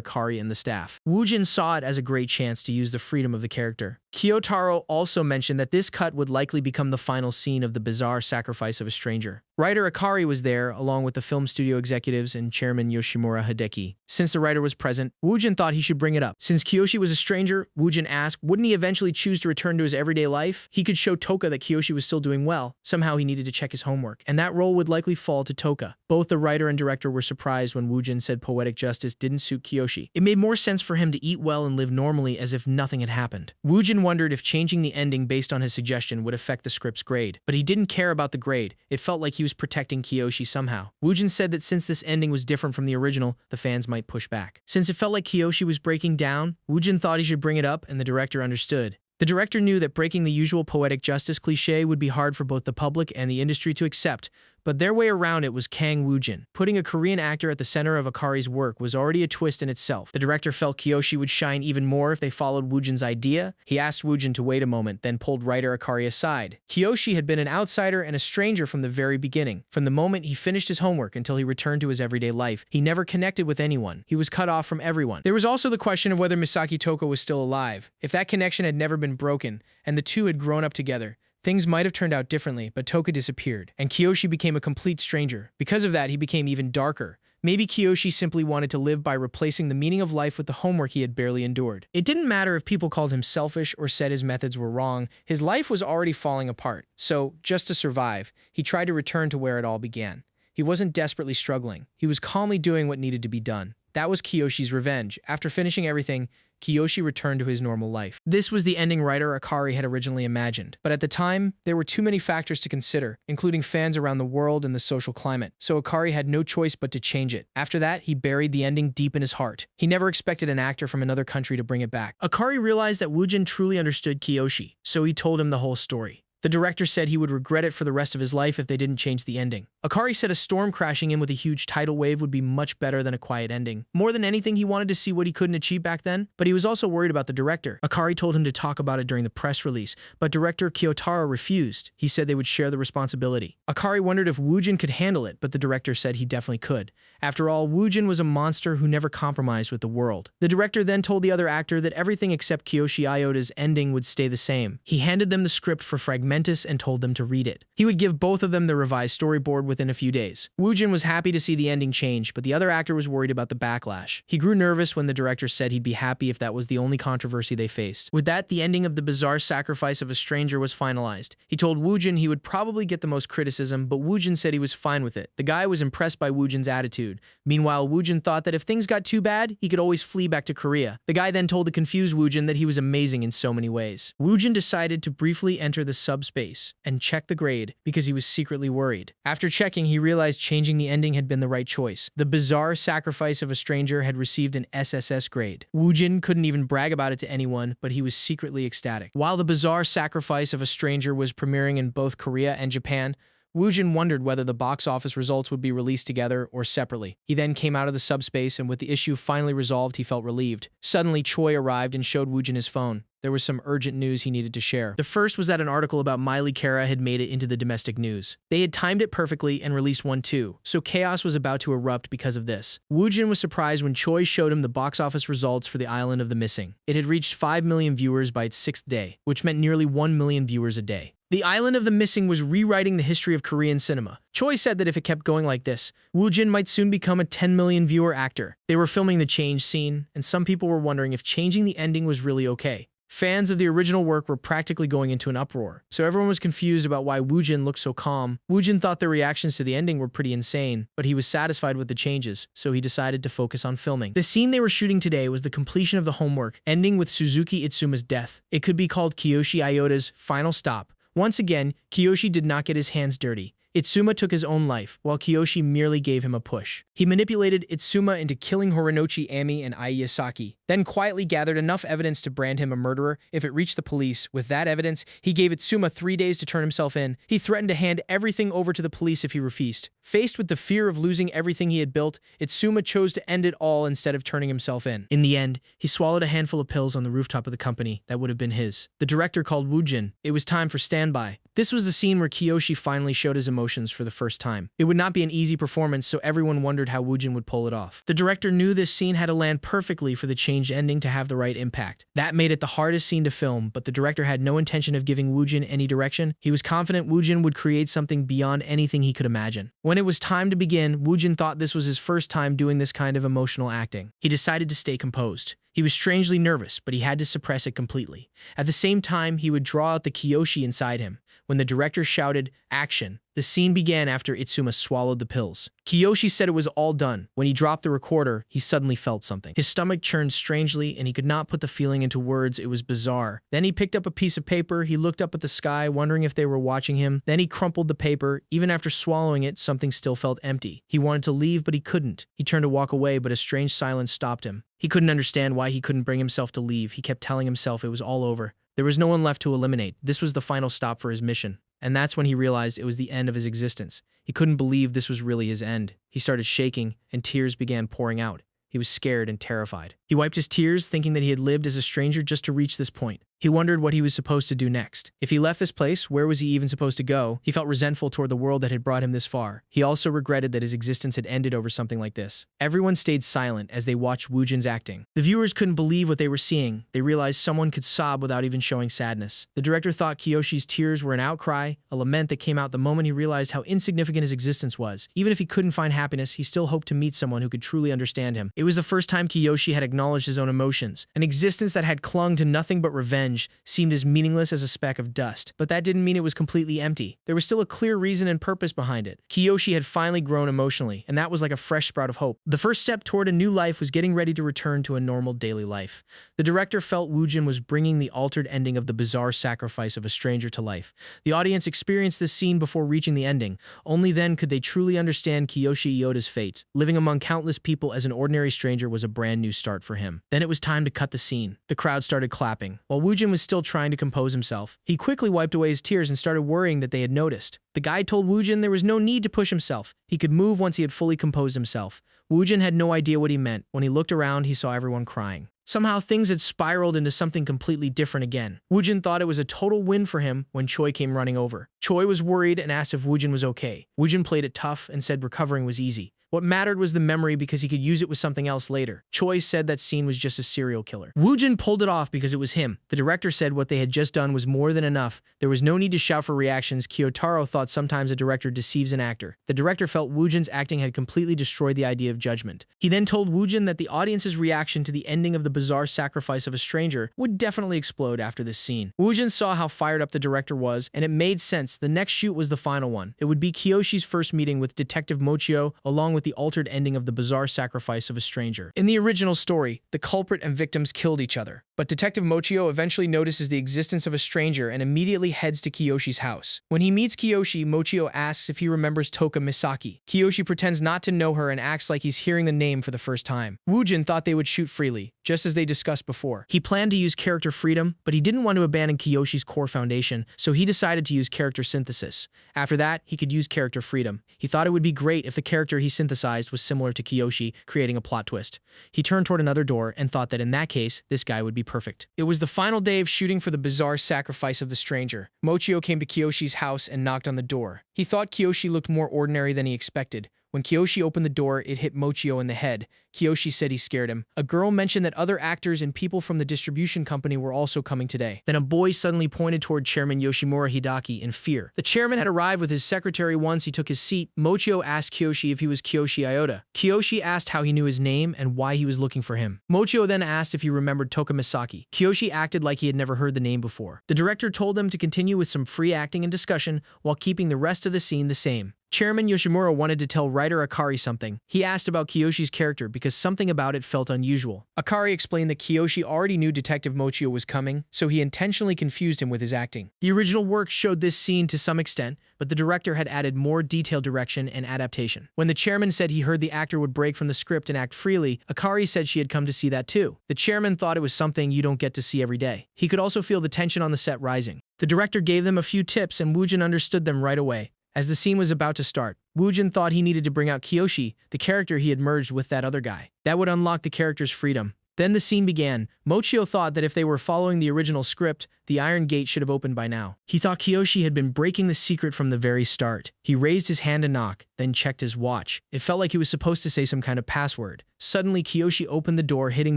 Akari and the staff. Woojin saw it as a great chance to use the freedom of the character. Kiyotaro also mentioned that this cut would likely become the final scene of the bizarre sacrifice of a stranger. Writer Akari was there, along with the film studio executives and chairman Yoshimura Hideki. Since the writer was present, Woojin thought he should bring it up. Since Kiyoshi was a stranger, Woojin asked, wouldn't he eventually choose to return to his everyday life? He could show Toka that Kiyoshi was still doing well. Somehow he needed to check his homework, and that role would likely fall to Toka. Both the writer and director were surprised when Woojin said poetic justice didn't suit Kiyoshi. It made more sense for him to eat well and live normally as if nothing had happened. Woojin wondered if changing the ending based on his suggestion would affect the script's grade, but he didn't care about the grade. It felt like he was protecting Kiyoshi somehow. Woojin said that since this ending was different from the original, the fans might push back. Since it felt like Kiyoshi was breaking down, Woojin thought he should bring it up, and the director understood. The director knew that breaking the usual poetic justice cliché would be hard for both the public and the industry to accept, but their way around it was Kang Woojin. Putting a Korean actor at the center of Akari's work was already a twist in itself. The director felt Kiyoshi would shine even more if they followed Woojin's idea. He asked Woojin to wait a moment, then pulled writer Akari aside. Kiyoshi had been an outsider and a stranger from the very beginning. From the moment he finished his homework until he returned to his everyday life, he never connected with anyone. He was cut off from everyone. There was also the question of whether Misaki Toka was still alive. If that connection had never been broken, and the two had grown up together, things might have turned out differently, but Toka disappeared, and Kiyoshi became a complete stranger. Because of that, he became even darker. Maybe Kiyoshi simply wanted to live by replacing the meaning of life with the homework he had barely endured. It didn't matter if people called him selfish or said his methods were wrong. His life was already falling apart. So, just to survive, he tried to return to where it all began. He wasn't desperately struggling. He was calmly doing what needed to be done. That was Kiyoshi's revenge. After finishing everything, Kiyoshi returned to his normal life. This was the ending writer Akari had originally imagined, but at the time, there were too many factors to consider, including fans around the world and the social climate, so Akari had no choice but to change it. After that, he buried the ending deep in his heart. He never expected an actor from another country to bring it back. Akari realized that Woojin truly understood Kiyoshi, so he told him the whole story. The director said he would regret it for the rest of his life if they didn't change the ending. Akari said a storm crashing in with a huge tidal wave would be much better than a quiet ending. More than anything, he wanted to see what he couldn't achieve back then, but he was also worried about the director. Akari told him to talk about it during the press release, but director Kiyotaro refused. He said they would share the responsibility. Akari wondered if Woojin could handle it, but the director said he definitely could. After all, Woojin was a monster who never compromised with the world. The director then told the other actor that everything except Kiyoshi Iota's ending would stay the same. He handed them the script for Fragmentus and told them to read it. He would give both of them the revised storyboard within a few days. Woojin was happy to see the ending change, but the other actor was worried about the backlash. He grew nervous when the director said he'd be happy if that was the only controversy they faced. With that, the ending of the bizarre sacrifice of a stranger was finalized. He told Woojin he would probably get the most criticism, but Woojin said he was fine with it. The guy was impressed by Woojin's attitude. Meanwhile, Woojin thought that if things got too bad, he could always flee back to Korea. The guy then told the confused Woojin that he was amazing in so many ways. Woojin decided to briefly enter the subspace and check the grade because he was secretly worried. After checking, he realized changing the ending had been the right choice. The bizarre sacrifice of a stranger had received an SSS grade. Woojin couldn't even brag about it to anyone, but he was secretly ecstatic. While the bizarre sacrifice of a stranger was premiering in both Korea and Japan, Woojin wondered whether the box office results would be released together or separately. He then came out of the subspace, and with the issue finally resolved, he felt relieved. Suddenly, Choi arrived and showed Woojin his phone. There was some urgent news he needed to share. The first was that an article about Miley Cara had made it into the domestic news. They had timed it perfectly and released one too, so chaos was about to erupt because of this. Woojin was surprised when Choi showed him the box office results for The Island of the Missing. It had reached 5 million viewers by its 6th day, which meant nearly 1 million viewers a day. The Island of the Missing was rewriting the history of Korean cinema. Choi said that if it kept going like this, Woojin might soon become a 10 million viewer actor. They were filming the change scene, and some people were wondering if changing the ending was really okay. Fans of the original work were practically going into an uproar, so everyone was confused about why Woojin looked so calm. Woojin thought their reactions to the ending were pretty insane, but he was satisfied with the changes, so he decided to focus on filming. The scene they were shooting today was the completion of the homework, ending with Suzuki Itsuma's death. It could be called Kiyoshi Iota's final stop. Once again, Kiyoshi did not get his hands dirty. Itsuma took his own life, while Kiyoshi merely gave him a push. He manipulated Itsuma into killing Horinochi Ami and Ai Yasaki, then quietly gathered enough evidence to brand him a murderer if it reached the police. With that evidence, he gave Itsuma 3 days to turn himself in. He threatened to hand everything over to the police if he refused. Faced with the fear of losing everything he had built, Itsuma chose to end it all instead of turning himself in. In the end, he swallowed a handful of pills on the rooftop of the company that would have been his. The director called Woojin. It was time for standby. This was the scene where Kiyoshi finally showed his emotions for the first time. It would not be an easy performance, so everyone wondered how Woojin would pull it off. The director knew this scene had to land perfectly for the changed ending to have the right impact. That made it the hardest scene to film, but the director had no intention of giving Woojin any direction. He was confident Woojin would create something beyond anything he could imagine. When it was time to begin, Woojin thought this was his first time doing this kind of emotional acting. He decided to stay composed. He was strangely nervous, but he had to suppress it completely. At the same time, he would draw out the Kiyoshi inside him. When the director shouted, "Action!" the scene began after Itsuma swallowed the pills. Kiyoshi said it was all done. When he dropped the recorder, he suddenly felt something. His stomach churned strangely, and he could not put the feeling into words. It was bizarre. Then he picked up a piece of paper. He looked up at the sky, wondering if they were watching him. Then he crumpled the paper. Even after swallowing it, something still felt empty. He wanted to leave, but he couldn't. He turned to walk away, but a strange silence stopped him. He couldn't understand why he couldn't bring himself to leave. He kept telling himself it was all over. There was no one left to eliminate. This was the final stop for his mission. And that's when he realized it was the end of his existence. He couldn't believe this was really his end. He started shaking, and tears began pouring out. He was scared and terrified. He wiped his tears, thinking that he had lived as a stranger just to reach this point. He wondered what he was supposed to do next. If he left this place, where was he even supposed to go? He felt resentful toward the world that had brought him this far. He also regretted that his existence had ended over something like this. Everyone stayed silent as they watched Woojin's acting. The viewers couldn't believe what they were seeing. They realized someone could sob without even showing sadness. The director thought Kiyoshi's tears were an outcry, a lament that came out the moment he realized how insignificant his existence was. Even if he couldn't find happiness, he still hoped to meet someone who could truly understand him. It was the first time Kiyoshi had acknowledged his own emotions. An existence that had clung to nothing but revenge seemed as meaningless as a speck of dust. But that didn't mean it was completely empty. There was still a clear reason and purpose behind it. Kiyoshi had finally grown emotionally, and that was like a fresh sprout of hope. The first step toward a new life was getting ready to return to a normal daily life. The director felt Woojin was bringing the altered ending of the bizarre sacrifice of a stranger to life. The audience experienced this scene before reaching the ending. Only then could they truly understand Kiyoshi Iota's fate. Living among countless people as an ordinary stranger was a brand new start for him. Then it was time to cut the scene. The crowd started clapping. While Woojin was still trying to compose himself, he quickly wiped away his tears and started worrying that they had noticed. The guide told Woojin there was no need to push himself. He could move once he had fully composed himself. Woojin had no idea what he meant. When he looked around, he saw everyone crying. Somehow things had spiraled into something completely different again. Woojin thought it was a total win for him when Choi came running over. Choi was worried and asked if Woojin was okay. Woojin played it tough and said recovering was easy. What mattered was the memory because he could use it with something else later. Choi said that scene was just a serial killer. Woojin pulled it off because it was him. The director said what they had just done was more than enough. There was no need to shout for reactions. Kyotaro thought sometimes a director deceives an actor. The director felt Woojin's acting had completely destroyed the idea of judgment. He then told Woojin that the audience's reaction to the ending of the bizarre sacrifice of a stranger would definitely explode after this scene. Woojin saw how fired up the director was, and it made sense. The next shoot was the final one. It would be Kiyoshi's first meeting with Detective Mochio, along with the altered ending of the bizarre sacrifice of a stranger. In the original story, the culprit and victims killed each other, but Detective Mochio eventually notices the existence of a stranger and immediately heads to Kiyoshi's house. When he meets Kiyoshi, Mochio asks if he remembers Toka Misaki. Kiyoshi pretends not to know her and acts like he's hearing the name for the first time. Woojin thought they would shoot freely, just as they discussed before. He planned to use character freedom, but he didn't want to abandon Kiyoshi's core foundation, so he decided to use character synthesis. After that, he could use character freedom. He thought it would be great if the character he synthesized was similar to Kiyoshi, creating a plot twist. He turned toward another door and thought that in that case, this guy would be perfect. It was the final day of shooting for the bizarre sacrifice of the stranger. Mochio came to Kiyoshi's house and knocked on the door. He thought Kiyoshi looked more ordinary than he expected. When Kiyoshi opened the door, it hit Mochio in the head. Kiyoshi said he scared him. A girl mentioned that other actors and people from the distribution company were also coming today. Then a boy suddenly pointed toward Chairman Yoshimura Hidaki in fear. The chairman had arrived with his secretary. Once he took his seat, Mochio asked Kiyoshi if he was Kiyoshi Iota. Kiyoshi asked how he knew his name and why he was looking for him. Mochio then asked if he remembered Toka Misaki. Kiyoshi acted like he had never heard the name before. The director told them to continue with some free acting and discussion while keeping the rest of the scene the same. Chairman Yoshimura wanted to tell writer Akari something. He asked about Kiyoshi's character because something about it felt unusual. Akari explained that Kiyoshi already knew Detective Mochio was coming, so he intentionally confused him with his acting. The original work showed this scene to some extent, but the director had added more detailed direction and adaptation. When the chairman said he heard the actor would break from the script and act freely, Akari said she had come to see that too. The chairman thought it was something you don't get to see every day. He could also feel the tension on the set rising. The director gave them a few tips and Woojin understood them right away. As the scene was about to start, Woojin thought he needed to bring out Kiyoshi, the character he had merged with that other guy. That would unlock the character's freedom. Then the scene began. Mochio thought that if they were following the original script, the Iron Gate should have opened by now. He thought Kiyoshi had been breaking the secret from the very start. He raised his hand to knock, then checked his watch. It felt like he was supposed to say some kind of password. Suddenly, Kiyoshi opened the door, hitting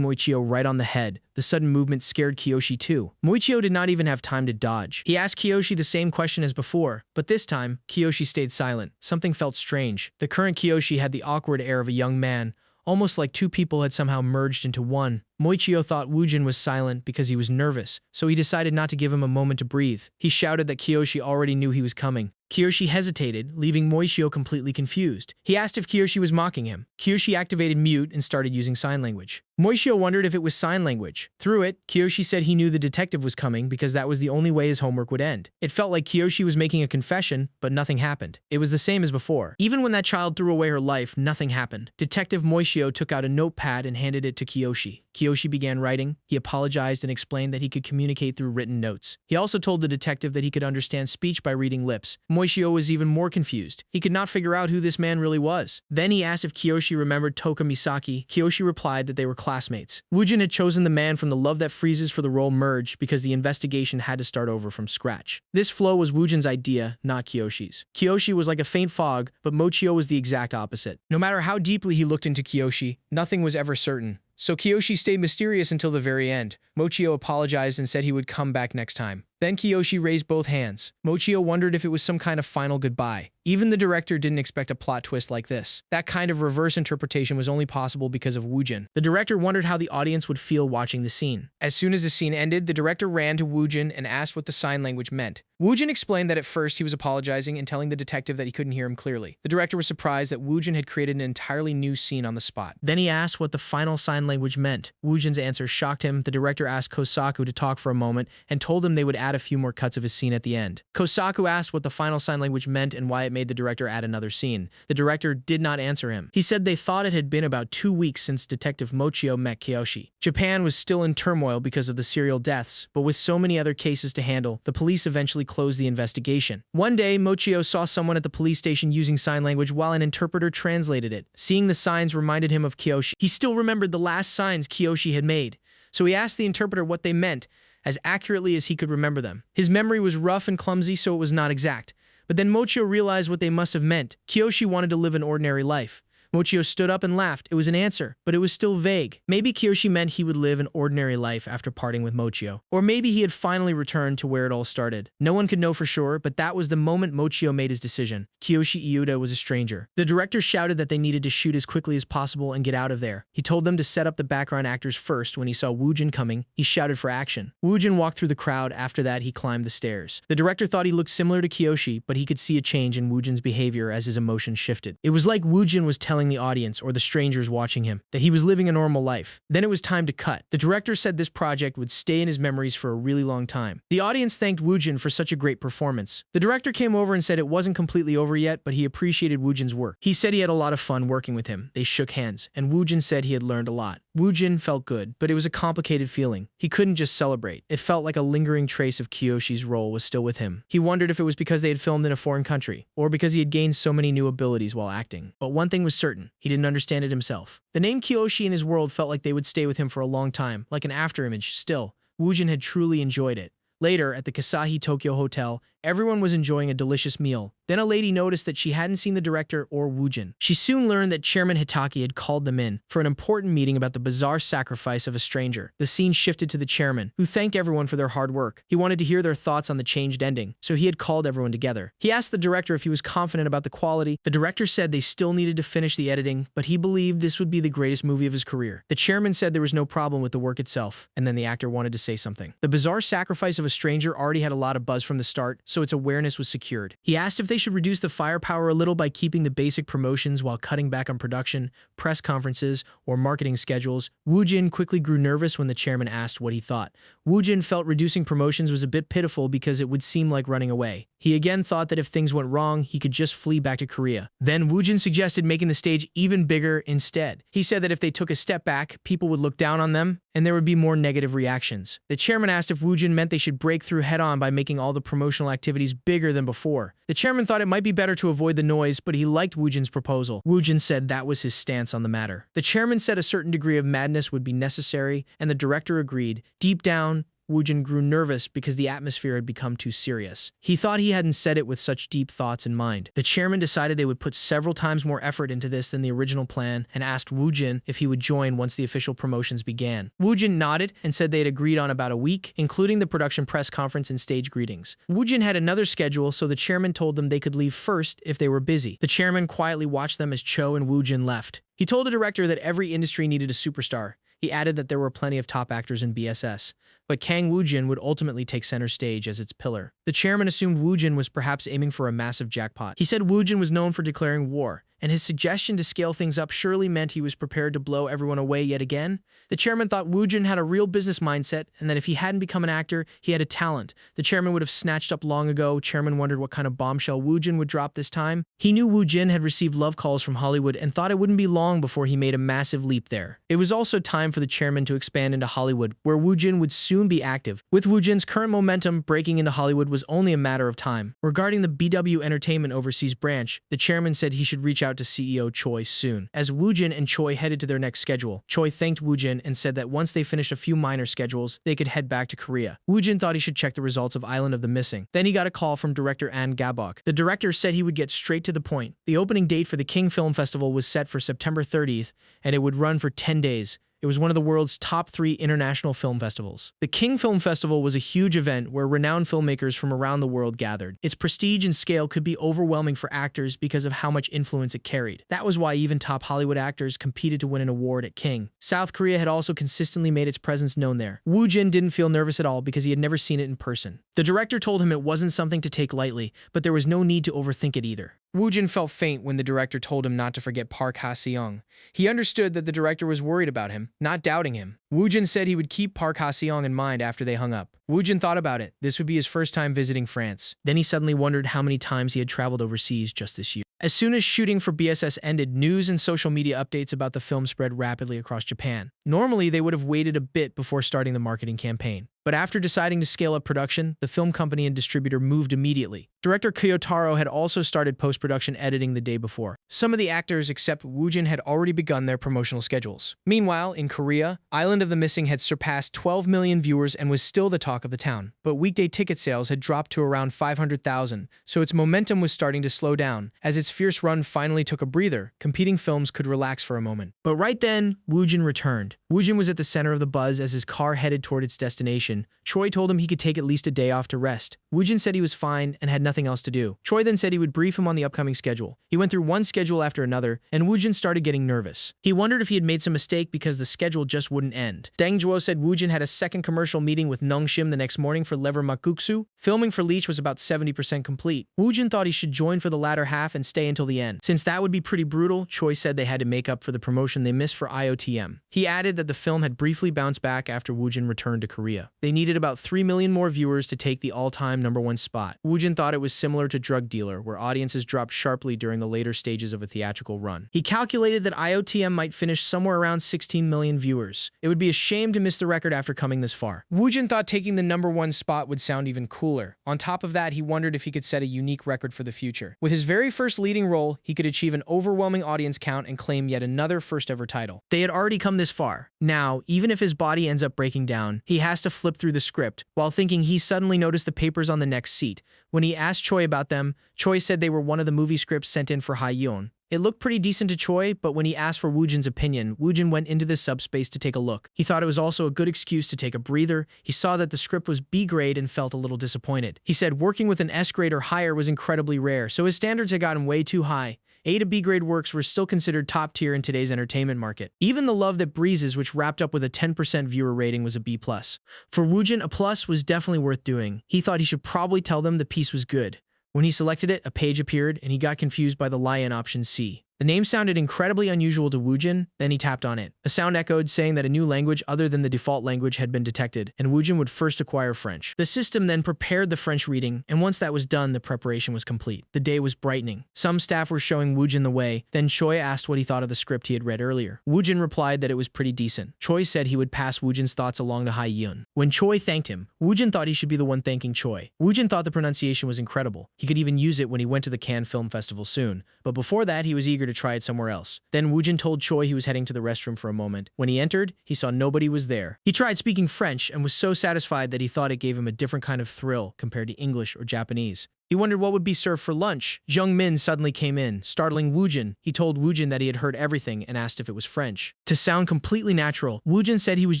Mochio right on the head. The sudden movement scared Kiyoshi too. Mochio did not even have time to dodge. He asked Kiyoshi the same question as before, but this time, Kiyoshi stayed silent. Something felt strange. The current Kiyoshi had the awkward air of a young man, almost like two people had somehow merged into one. Mochio thought Woojin was silent because he was nervous, so he decided not to give him a moment to breathe. He shouted that Kiyoshi already knew he was coming. Kiyoshi hesitated, leaving Mochio completely confused. He asked if Kiyoshi was mocking him. Kiyoshi activated mute and started using sign language. Mochio wondered if it was sign language. Through it, Kiyoshi said he knew the detective was coming because that was the only way his homework would end. It felt like Kiyoshi was making a confession, but nothing happened. It was the same as before. Even when that child threw away her life, nothing happened. Detective Mochio took out a notepad and handed it to Kiyoshi. Kiyoshi began writing. He apologized and explained that he could communicate through written notes. He also told the detective that he could understand speech by reading lips. Mochio was even more confused. He could not figure out who this man really was. Then he asked if Kiyoshi remembered Toka Misaki. Kiyoshi replied that they were classmates. Woojin had chosen the man from the Love That Freezes for the role Merge because the investigation had to start over from scratch. This flow was Woojin's idea, not Kiyoshi's. Kiyoshi was like a faint fog, but Mochio was the exact opposite. No matter how deeply he looked into Kiyoshi, nothing was ever certain. So Kiyoshi stayed mysterious until the very end. Mochio apologized and said he would come back next time. Then Kiyoshi raised both hands. Mochio wondered if it was some kind of final goodbye. Even the director didn't expect a plot twist like this. That kind of reverse interpretation was only possible because of Woojin. The director wondered how the audience would feel watching the scene. As soon as the scene ended, the director ran to Woojin and asked what the sign language meant. Woojin explained that at first he was apologizing and telling the detective that he couldn't hear him clearly. The director was surprised that Woojin had created an entirely new scene on the spot. Then he asked what the final sign language meant. Woojin's answer shocked him. The director asked Kosaku to talk for a moment and told him they would add a few more cuts of his scene at the end. Kosaku asked what the final sign language meant and why it made the director add another scene. The director did not answer him. He said they thought it had been about 2 weeks since Detective Mochio met Kiyoshi. Japan was still in turmoil because of the serial deaths, but with so many other cases to handle, the police eventually closed the investigation. One day, Mochio saw someone at the police station using sign language while an interpreter translated it. Seeing the signs reminded him of Kiyoshi. He still remembered the last signs Kiyoshi had made, so he asked the interpreter what they meant, as accurately as he could remember them. His memory was rough and clumsy, so it was not exact. But then Mochio realized what they must have meant. Kiyoshi wanted to live an ordinary life. Mochio stood up and laughed. It was an answer, but it was still vague. Maybe Kiyoshi meant he would live an ordinary life after parting with Mochio. Or maybe he had finally returned to where it all started. No one could know for sure, but that was the moment Mochio made his decision. Kiyoshi Iuta was a stranger. The director shouted that they needed to shoot as quickly as possible and get out of there. He told them to set up the background actors first. When he saw Woojin coming, he shouted for action. Woojin walked through the crowd. After that, he climbed the stairs. The director thought he looked similar to Kiyoshi, but he could see a change in Woojin's behavior as his emotions shifted. It was like Woojin was telling telling the audience or the strangers watching him that he was living a normal life. Then it was time to cut. The director said this project would stay in his memories for a really long time. The audience thanked Woojin for such a great performance. The director came over and said it wasn't completely over yet, but he appreciated Woojin's work. He said he had a lot of fun working with him. They shook hands, and Woojin said he had learned a lot. Woojin felt good, but it was a complicated feeling. He couldn't just celebrate. It felt like a lingering trace of Kyoshi's role was still with him. He wondered if it was because they had filmed in a foreign country, or because he had gained so many new abilities while acting. But one thing was certain, he didn't understand it himself. The name Kyoshi in his world felt like they would stay with him for a long time, like an afterimage. Still, Woojin had truly enjoyed it. Later, at the Kasahi Tokyo Hotel, everyone was enjoying a delicious meal. Then a lady noticed that she hadn't seen the director or Woojin. She soon learned that Chairman Hitaki had called them in for an important meeting about the bizarre sacrifice of a stranger. The scene shifted to the chairman, who thanked everyone for their hard work. He wanted to hear their thoughts on the changed ending, so he had called everyone together. He asked the director if he was confident about the quality. The director said they still needed to finish the editing, but he believed this would be the greatest movie of his career. The chairman said there was no problem with the work itself, and then the actor wanted to say something. The bizarre sacrifice of a stranger already had a lot of buzz from the start, so its awareness was secured. He asked if they should reduce the firepower a little by keeping the basic promotions while cutting back on production, press conferences, or marketing schedules. Woojin quickly grew nervous when the chairman asked what he thought. Woojin felt reducing promotions was a bit pitiful because it would seem like running away. He again thought that if things went wrong, he could just flee back to Korea. Then Woojin suggested making the stage even bigger instead. He said that if they took a step back, people would look down on them, and there would be more negative reactions. The chairman asked if Woojin meant they should break through head-on by making all the promotional activities bigger than before. The chairman thought it might be better to avoid the noise, but he liked Woojin's proposal. Woojin said that was his stance on the matter. The chairman said a certain degree of madness would be necessary, and the director agreed. Deep down, Woojin grew nervous because the atmosphere had become too serious. He thought he hadn't said it with such deep thoughts in mind. The chairman decided they would put several times more effort into this than the original plan and asked Woojin if he would join once the official promotions began. Woojin nodded and said they had agreed on about a week, including the production press conference and stage greetings. Woojin had another schedule, so the chairman told them they could leave first if they were busy. The chairman quietly watched them as Cho and Woojin left. He told the director that every industry needed a superstar. He added that there were plenty of top actors in BSS, but Kang Woojin would ultimately take center stage as its pillar. The chairman assumed Woojin was perhaps aiming for a massive jackpot. He said Woojin was known for declaring war, and his suggestion to scale things up surely meant he was prepared to blow everyone away yet again. The chairman thought Woojin had a real business mindset, and that if he hadn't become an actor, he had a talent the chairman would have snatched up long ago. Chairman wondered what kind of bombshell Woojin would drop this time. He knew Woojin had received love calls from Hollywood and thought it wouldn't be long before he made a massive leap there. It was also time for the chairman to expand into Hollywood, where Woojin would soon be active. With Woojin's current momentum, breaking into Hollywood was only a matter of time. Regarding the BW Entertainment overseas branch, the chairman said he should reach out to CEO Choi soon. As Woojin and Choi headed to their next schedule, Choi thanked Woojin and said that once they finished a few minor schedules, they could head back to Korea. Woojin thought he should check the results of Island of the Missing. Then he got a call from director An Gabok. The director said he would get straight to the point. The opening date for the King Film Festival was set for September 30th, and it would run for 10 days. It was one of the world's top 3 international film festivals. The King Film Festival was a huge event where renowned filmmakers from around the world gathered. Its prestige and scale could be overwhelming for actors because of how much influence it carried. That was why even top Hollywood actors competed to win an award at King. South Korea had also consistently made its presence known there. Woojin didn't feel nervous at all because he had never seen it in person. The director told him it wasn't something to take lightly, but there was no need to overthink it either. Woojin felt faint when the director told him not to forget Park Ha-seong. He understood that the director was worried about him, not doubting him. Woojin said he would keep Park Ha-seong in mind after they hung up. Woojin thought about it. This would be his first time visiting France. Then he suddenly wondered how many times he had traveled overseas just this year. As soon as shooting for BSS ended, news and social media updates about the film spread rapidly across Japan. Normally, they would have waited a bit before starting the marketing campaign. But after deciding to scale up production, the film company and distributor moved immediately. Director Kiyotaro had also started post-production editing the day before. Some of the actors, except Woojin, had already begun their promotional schedules. Meanwhile, in Korea, Island of the Missing had surpassed 12 million viewers and was still the talk of the town. But weekday ticket sales had dropped to around 500,000, so its momentum was starting to slow down. As its fierce run finally took a breather, competing films could relax for a moment. But right then, Woojin returned. Woojin was at the center of the buzz as his car headed toward its destination. Choi told him he could take at least a day off to rest. Woojin said he was fine and had nothing else to do. Choi then said he would brief him on the upcoming schedule. He went through one schedule after another, and Woojin started getting nervous. He wondered if he had made some mistake because the schedule just wouldn't end. Dang Juo said Woojin had a second commercial meeting with Nung Shim the next morning for Lever Makuksu. Filming for Leech was about 70% complete. Woojin thought he should join for the latter half and stay until the end. Since that would be pretty brutal, Choi said they had to make up for the promotion they missed for IOTM. He added that the film had briefly bounced back after Woojin returned to Korea. They needed about 3 million more viewers to take the all-time #1 spot. Woojin thought it was similar to Drug Dealer, where audiences dropped sharply during the later stages of a theatrical run. He calculated that IOTM might finish somewhere around 16 million viewers. It would be a shame to miss the record after coming this far. Woojin thought taking the #1 spot would sound even cooler. On top of that, he wondered if he could set a unique record for the future. With his very first leading role, he could achieve an overwhelming audience count and claim yet another first-ever title. They had already come this far. Now, even if his body ends up breaking down, he has to flip through the script. While thinking, he suddenly noticed the papers on the next seat. When he asked Choi about them, Choi said they were one of the movie scripts sent in for Ha-yeon. It looked pretty decent to Choi, but when he asked for Woojin's opinion, Woojin went into the subspace to take a look. He thought it was also a good excuse to take a breather. He saw that the script was B grade and felt a little disappointed. He said working with an S grade or higher was incredibly rare, so his standards had gotten way too high. A to B grade works were still considered top tier in today's entertainment market. Even The Love That Breezes, which wrapped up with a 10% viewer rating, was a B+. For Woojin, a plus was definitely worth doing. He thought he should probably tell them the piece was good. When he selected it, a page appeared, and he got confused by the lie in option C. The name sounded incredibly unusual to Woojin, then he tapped on it. A sound echoed, saying that a new language other than the default language had been detected, and Woojin would first acquire French. The system then prepared the French reading, and once that was done, the preparation was complete. The day was brightening. Some staff were showing Woojin the way, then Choi asked what he thought of the script he had read earlier. Woojin replied that it was pretty decent. Choi said he would pass Woojin's thoughts along to Ha-yeon. When Choi thanked him, Woojin thought he should be the one thanking Choi. Woojin thought the pronunciation was incredible. He could even use it when he went to the Cannes Film Festival soon, but before that, he was eager to try it somewhere else. Then Woojin told Choi he was heading to the restroom for a moment. When he entered, he saw nobody was there. He tried speaking French and was so satisfied that he thought it gave him a different kind of thrill compared to English or Japanese. He wondered what would be served for lunch. Jung Min suddenly came in, startling Woojin. He told Woojin that he had heard everything and asked if it was French. To sound completely natural, Woojin said he was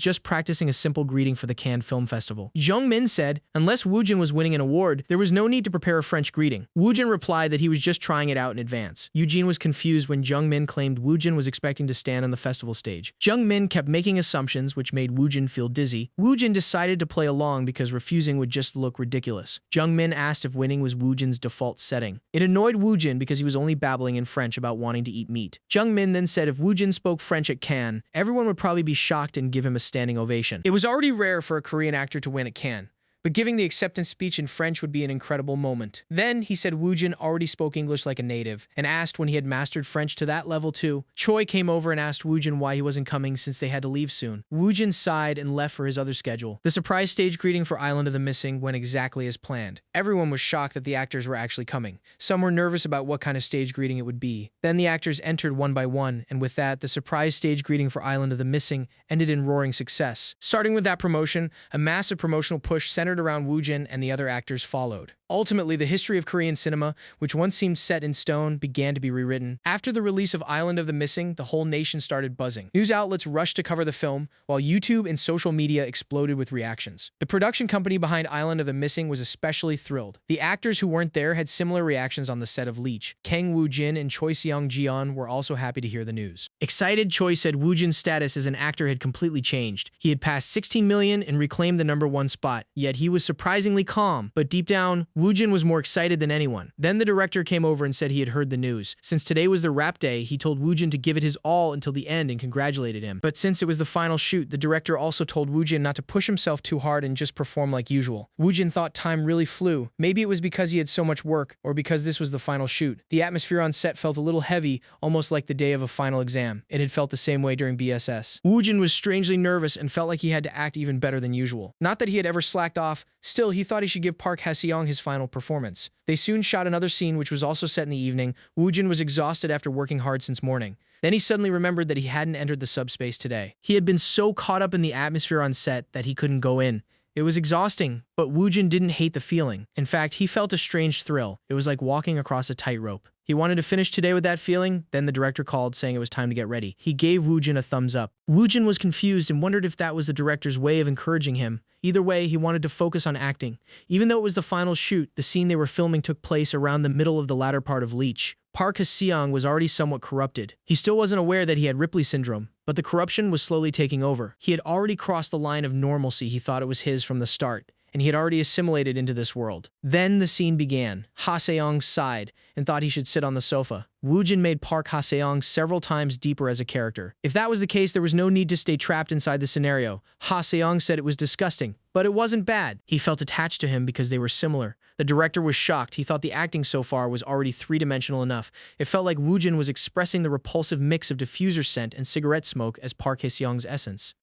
just practicing a simple greeting for the Cannes Film Festival. Jung Min said, unless Woojin was winning an award, there was no need to prepare a French greeting. Woojin replied that he was just trying it out in advance. Eugene was confused when Jung Min claimed Woojin was expecting to stand on the festival stage. Jung Min kept making assumptions, which made Woojin feel dizzy. Woojin decided to play along because refusing would just look ridiculous. Jung Min asked if winning was Woojin's default setting. It annoyed Woojin because he was only babbling in French about wanting to eat meat. Jung Min then said if Woojin spoke French at Cannes, everyone would probably be shocked and give him a standing ovation. It was already rare for a Korean actor to win at Cannes, but giving the acceptance speech in French would be an incredible moment. Then, he said Woojin already spoke English like a native, and asked when he had mastered French to that level too. Choi came over and asked Woojin why he wasn't coming since they had to leave soon. Woojin sighed and left for his other schedule. The surprise stage greeting for Island of the Missing went exactly as planned. Everyone was shocked that the actors were actually coming. Some were nervous about what kind of stage greeting it would be. Then the actors entered one by one, and with that, the surprise stage greeting for Island of the Missing ended in roaring success. Starting with that promotion, a massive promotional push centered around Woojin and the other actors followed. Ultimately, the history of Korean cinema, which once seemed set in stone, began to be rewritten. After the release of Island of the Missing, the whole nation started buzzing. News outlets rushed to cover the film, while YouTube and social media exploded with reactions. The production company behind Island of the Missing was especially thrilled. The actors who weren't there had similar reactions on the set of Leech. Kang Woo-jin and Choi Seong-jeon were also happy to hear the news. Excited, Choi said Woojin's status as an actor had completely changed. He had passed 16 million and reclaimed the #1 spot, yet he was surprisingly calm, but deep down, Woojin was more excited than anyone. Then the director came over and said he had heard the news. Since today was the wrap day, he told Woojin to give it his all until the end and congratulated him. But since it was the final shoot, the director also told Woojin not to push himself too hard and just perform like usual. Woojin thought time really flew. Maybe it was because he had so much work, or because this was the final shoot. The atmosphere on set felt a little heavy, almost like the day of a final exam. It had felt the same way during BSS. Woojin was strangely nervous and felt like he had to act even better than usual. Not that he had ever slacked off, still he thought he should give Park Ha-seong his final performance. They soon shot another scene which was also set in the evening. Woojin was exhausted after working hard since morning. Then he suddenly remembered that he hadn't entered the subspace today. He had been so caught up in the atmosphere on set that he couldn't go in. It was exhausting, but Woojin didn't hate the feeling. In fact, he felt a strange thrill. It was like walking across a tightrope. He wanted to finish today with that feeling, then the director called saying it was time to get ready. He gave Woojin a thumbs up. Woojin was confused and wondered if that was the director's way of encouraging him. Either way, he wanted to focus on acting. Even though it was the final shoot, the scene they were filming took place around the middle of the latter part of Leech. Park Ha-seong was already somewhat corrupted. He still wasn't aware that he had Ripley syndrome, but the corruption was slowly taking over. He had already crossed the line of normalcy he thought it was his from the start, and he had already assimilated into this world. Then the scene began. Ha-seong sighed and thought he should sit on the sofa. Woojin made Park Ha-seong several times deeper as a character. If that was the case, there was no need to stay trapped inside the scenario. Ha-seong said it was disgusting, but it wasn't bad. He felt attached to him because they were similar. The director was shocked. He thought the acting so far was already three-dimensional enough. It felt like Woojin was expressing the repulsive mix of diffuser scent and cigarette smoke as Park Ha-seong's essence.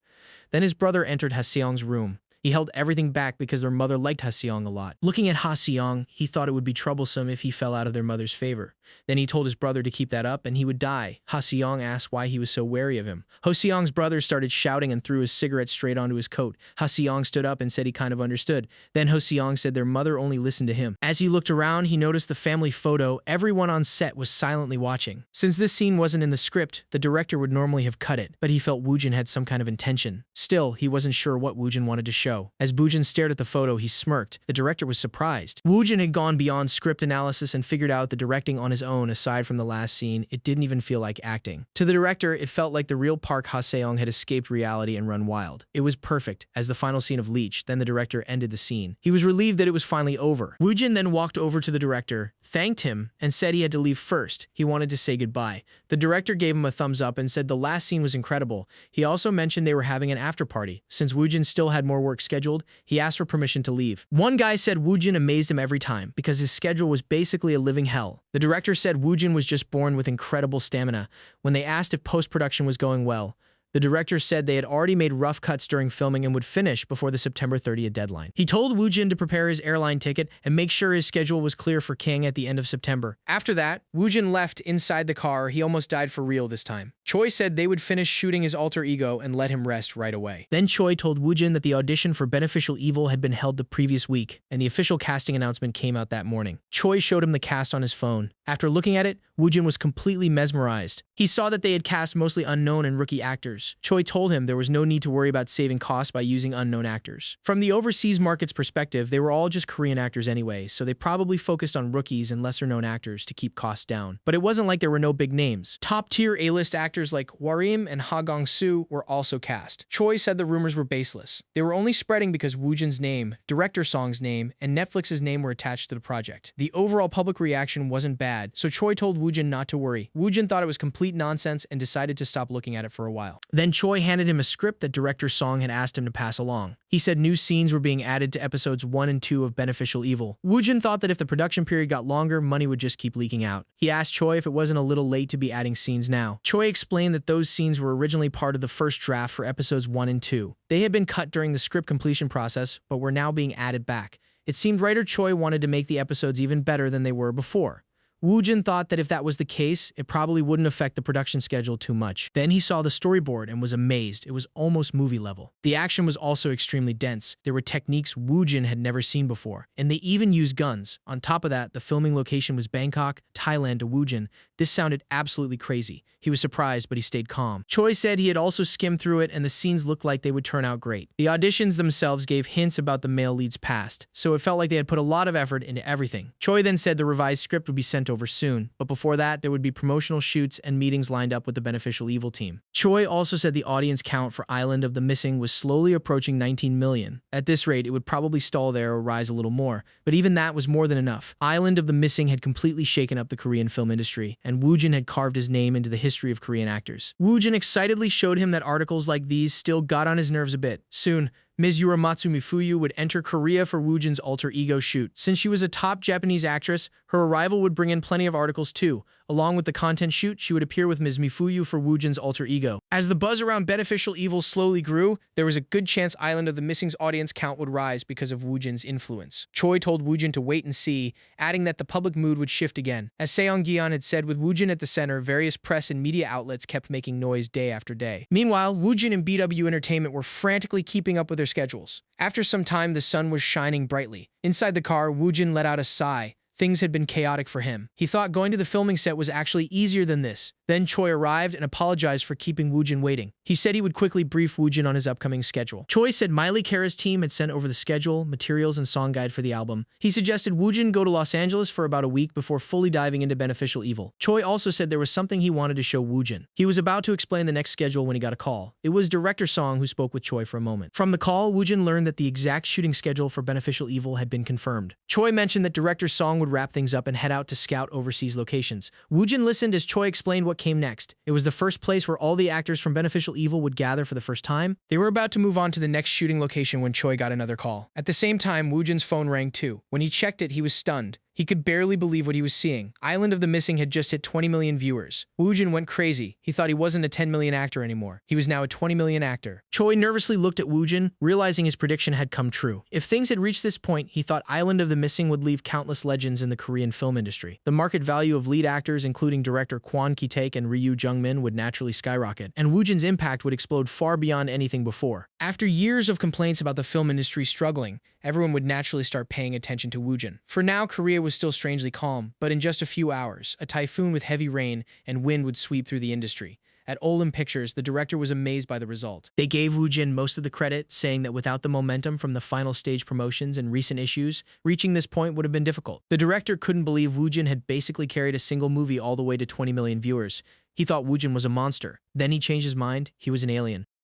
Then his brother entered Ha-seong's room. He held everything back because their mother liked Ha-seong a lot. Looking at Ha-seong, he thought it would be troublesome if he fell out of their mother's favor. Then he told his brother to keep that up and he would die. Ha-seong asked why he was so wary of him. Ha-seong's brother started shouting and threw his cigarette straight onto his coat. Ha-seong stood up and said he kind of understood. Then Ha-seong said their mother only listened to him. As he looked around, he noticed the family photo. Everyone on set was silently watching. Since this scene wasn't in the script, the director would normally have cut it, but he felt Woojin had some kind of intention. Still, he wasn't sure what Woojin wanted to show. As Woojin stared at the photo, he smirked. The director was surprised. Woojin had gone beyond script analysis and figured out the directing on his own. Aside from the last scene, it didn't even feel like acting. To the director, it felt like the real Park Ha-seong had escaped reality and run wild. It was perfect. As the final scene of Leech, then the director ended the scene. He was relieved that it was finally over. Woojin then walked over to the director, thanked him, and said he had to leave first. He wanted to say goodbye. The director gave him a thumbs up and said the last scene was incredible. He also mentioned they were having an after party. Since Woojin still had more work scheduled, he asked for permission to leave. One guy said Woojin amazed him every time because his schedule was basically a living hell. The director said Woojin was just born with incredible stamina. When they asked if post-production was going well, the director said they had already made rough cuts during filming and would finish before the September 30th deadline. He told Woojin to prepare his airline ticket and make sure his schedule was clear for King at the end of September. After that, Woojin left inside the car. He almost died for real this time. Choi said they would finish shooting his alter ego and let him rest right away. Then Choi told Woojin that the audition for Beneficial Evil had been held the previous week, and the official casting announcement came out that morning. Choi showed him the cast on his phone. After looking at it, Woojin was completely mesmerized. He saw that they had cast mostly unknown and rookie actors. Choi told him there was no need to worry about saving costs by using unknown actors. From the overseas market's perspective, they were all just Korean actors anyway, so they probably focused on rookies and lesser-known actors to keep costs down. But it wasn't like there were no big names. Top-tier A-list actors like Warim and Ha Gong-soo were also cast. Choi said the rumors were baseless. They were only spreading because Woojin's name, director Song's name, and Netflix's name were attached to the project. The overall public reaction wasn't bad, so Choi told Woojin not to worry. Woojin thought it was complete nonsense and decided to stop looking at it for a while. Then Choi handed him a script that director Song had asked him to pass along. He said new scenes were being added to episodes 1 and 2 of Beneficial Evil. Woojin thought that if the production period got longer, money would just keep leaking out. He asked Choi if it wasn't a little late to be adding scenes now. Choi explained that those scenes were originally part of the first draft for episodes 1 and 2. They had been cut during the script completion process, but were now being added back. It seemed writer Choi wanted to make the episodes even better than they were before. Woojin thought that if that was the case, it probably wouldn't affect the production schedule too much. Then he saw the storyboard and was amazed. It was almost movie level. The action was also extremely dense. There were techniques Woojin had never seen before, and they even used guns. On top of that, the filming location was Bangkok, Thailand to Woojin. This sounded absolutely crazy. He was surprised, but he stayed calm. Choi said he had also skimmed through it and the scenes looked like they would turn out great. The auditions themselves gave hints about the male lead's past, so it felt like they had put a lot of effort into everything. Choi then said the revised script would be sent over soon, but before that, there would be promotional shoots and meetings lined up with the Beneficial Evil team. Choi also said the audience count for Island of the Missing was slowly approaching 19 million. At this rate, it would probably stall there or rise a little more, but even that was more than enough. Island of the Missing had completely shaken up the Korean film industry, and Woojin had carved his name into the history of Korean actors. Woojin excitedly showed him that articles like these still got on his nerves a bit. Soon, Ms. Uramatsu Mifuyu would enter Korea for Woojin's alter ego shoot. Since she was a top Japanese actress, her arrival would bring in plenty of articles too. Along with the content shoot, she would appear with Ms. Mifuyu for Woojin's alter ego. As the buzz around Beneficial Evil slowly grew, there was a good chance Island of the Missing's audience count would rise because of Woojin's influence. Choi told Woojin to wait and see, adding that the public mood would shift again. As Seong-gyeon had said, with Woojin at the center, various press and media outlets kept making noise day after day. Meanwhile, Woojin and BW Entertainment were frantically keeping up with their schedules. After some time, the sun was shining brightly. Inside the car, Woojin let out a sigh. things had been chaotic for him. He thought going to the filming set was actually easier than this. Then Choi arrived and apologized for keeping Woojin waiting. He said he would quickly brief Woojin on his upcoming schedule. Choi said Miley Kara's team had sent over the schedule, materials, and song guide for the album. He suggested Woojin go to Los Angeles for about a week before fully diving into Beneficial Evil. Choi also said there was something he wanted to show Woojin. He was about to explain the next schedule when he got a call. It was director Song who spoke with Choi for a moment. From the call, Woojin learned that the exact shooting schedule for Beneficial Evil had been confirmed. Choi mentioned that director Song would wrap things up and head out to scout overseas locations. Woojin listened as Choi explained what came next. It was the first place where all the actors from Beneficial Evil would gather for the first time. They were about to move on to the next shooting location when Choi got another call. At the same time, Woojin's phone rang too. When he checked it, he was stunned. He could barely believe what he was seeing. Island of the Missing had just hit 20 million viewers. Woojin went crazy. He thought he wasn't a 10 million actor anymore. He was now a 20 million actor. Choi nervously looked at Woojin, realizing his prediction had come true. If things had reached this point, he thought Island of the Missing would leave countless legends in the Korean film industry. The market value of lead actors, including director Kwon Ki-taek and Ryu Jung-min, would naturally skyrocket, and Woojin's impact would explode far beyond anything before. After years of complaints about the film industry struggling, everyone would naturally start paying attention to Woojin. For now, Korea was still strangely calm, but in just a few hours, a typhoon with heavy rain and wind would sweep through the industry. At Olim Pictures, the director was amazed by the result. They gave Woojin most of the credit, saying that without the momentum from the final stage promotions and recent issues, reaching this point would have been difficult. The director couldn't believe Woojin had basically carried a single movie all the way to 20 million viewers. He thought Woojin was a monster. Then he changed his mind. He was an alien.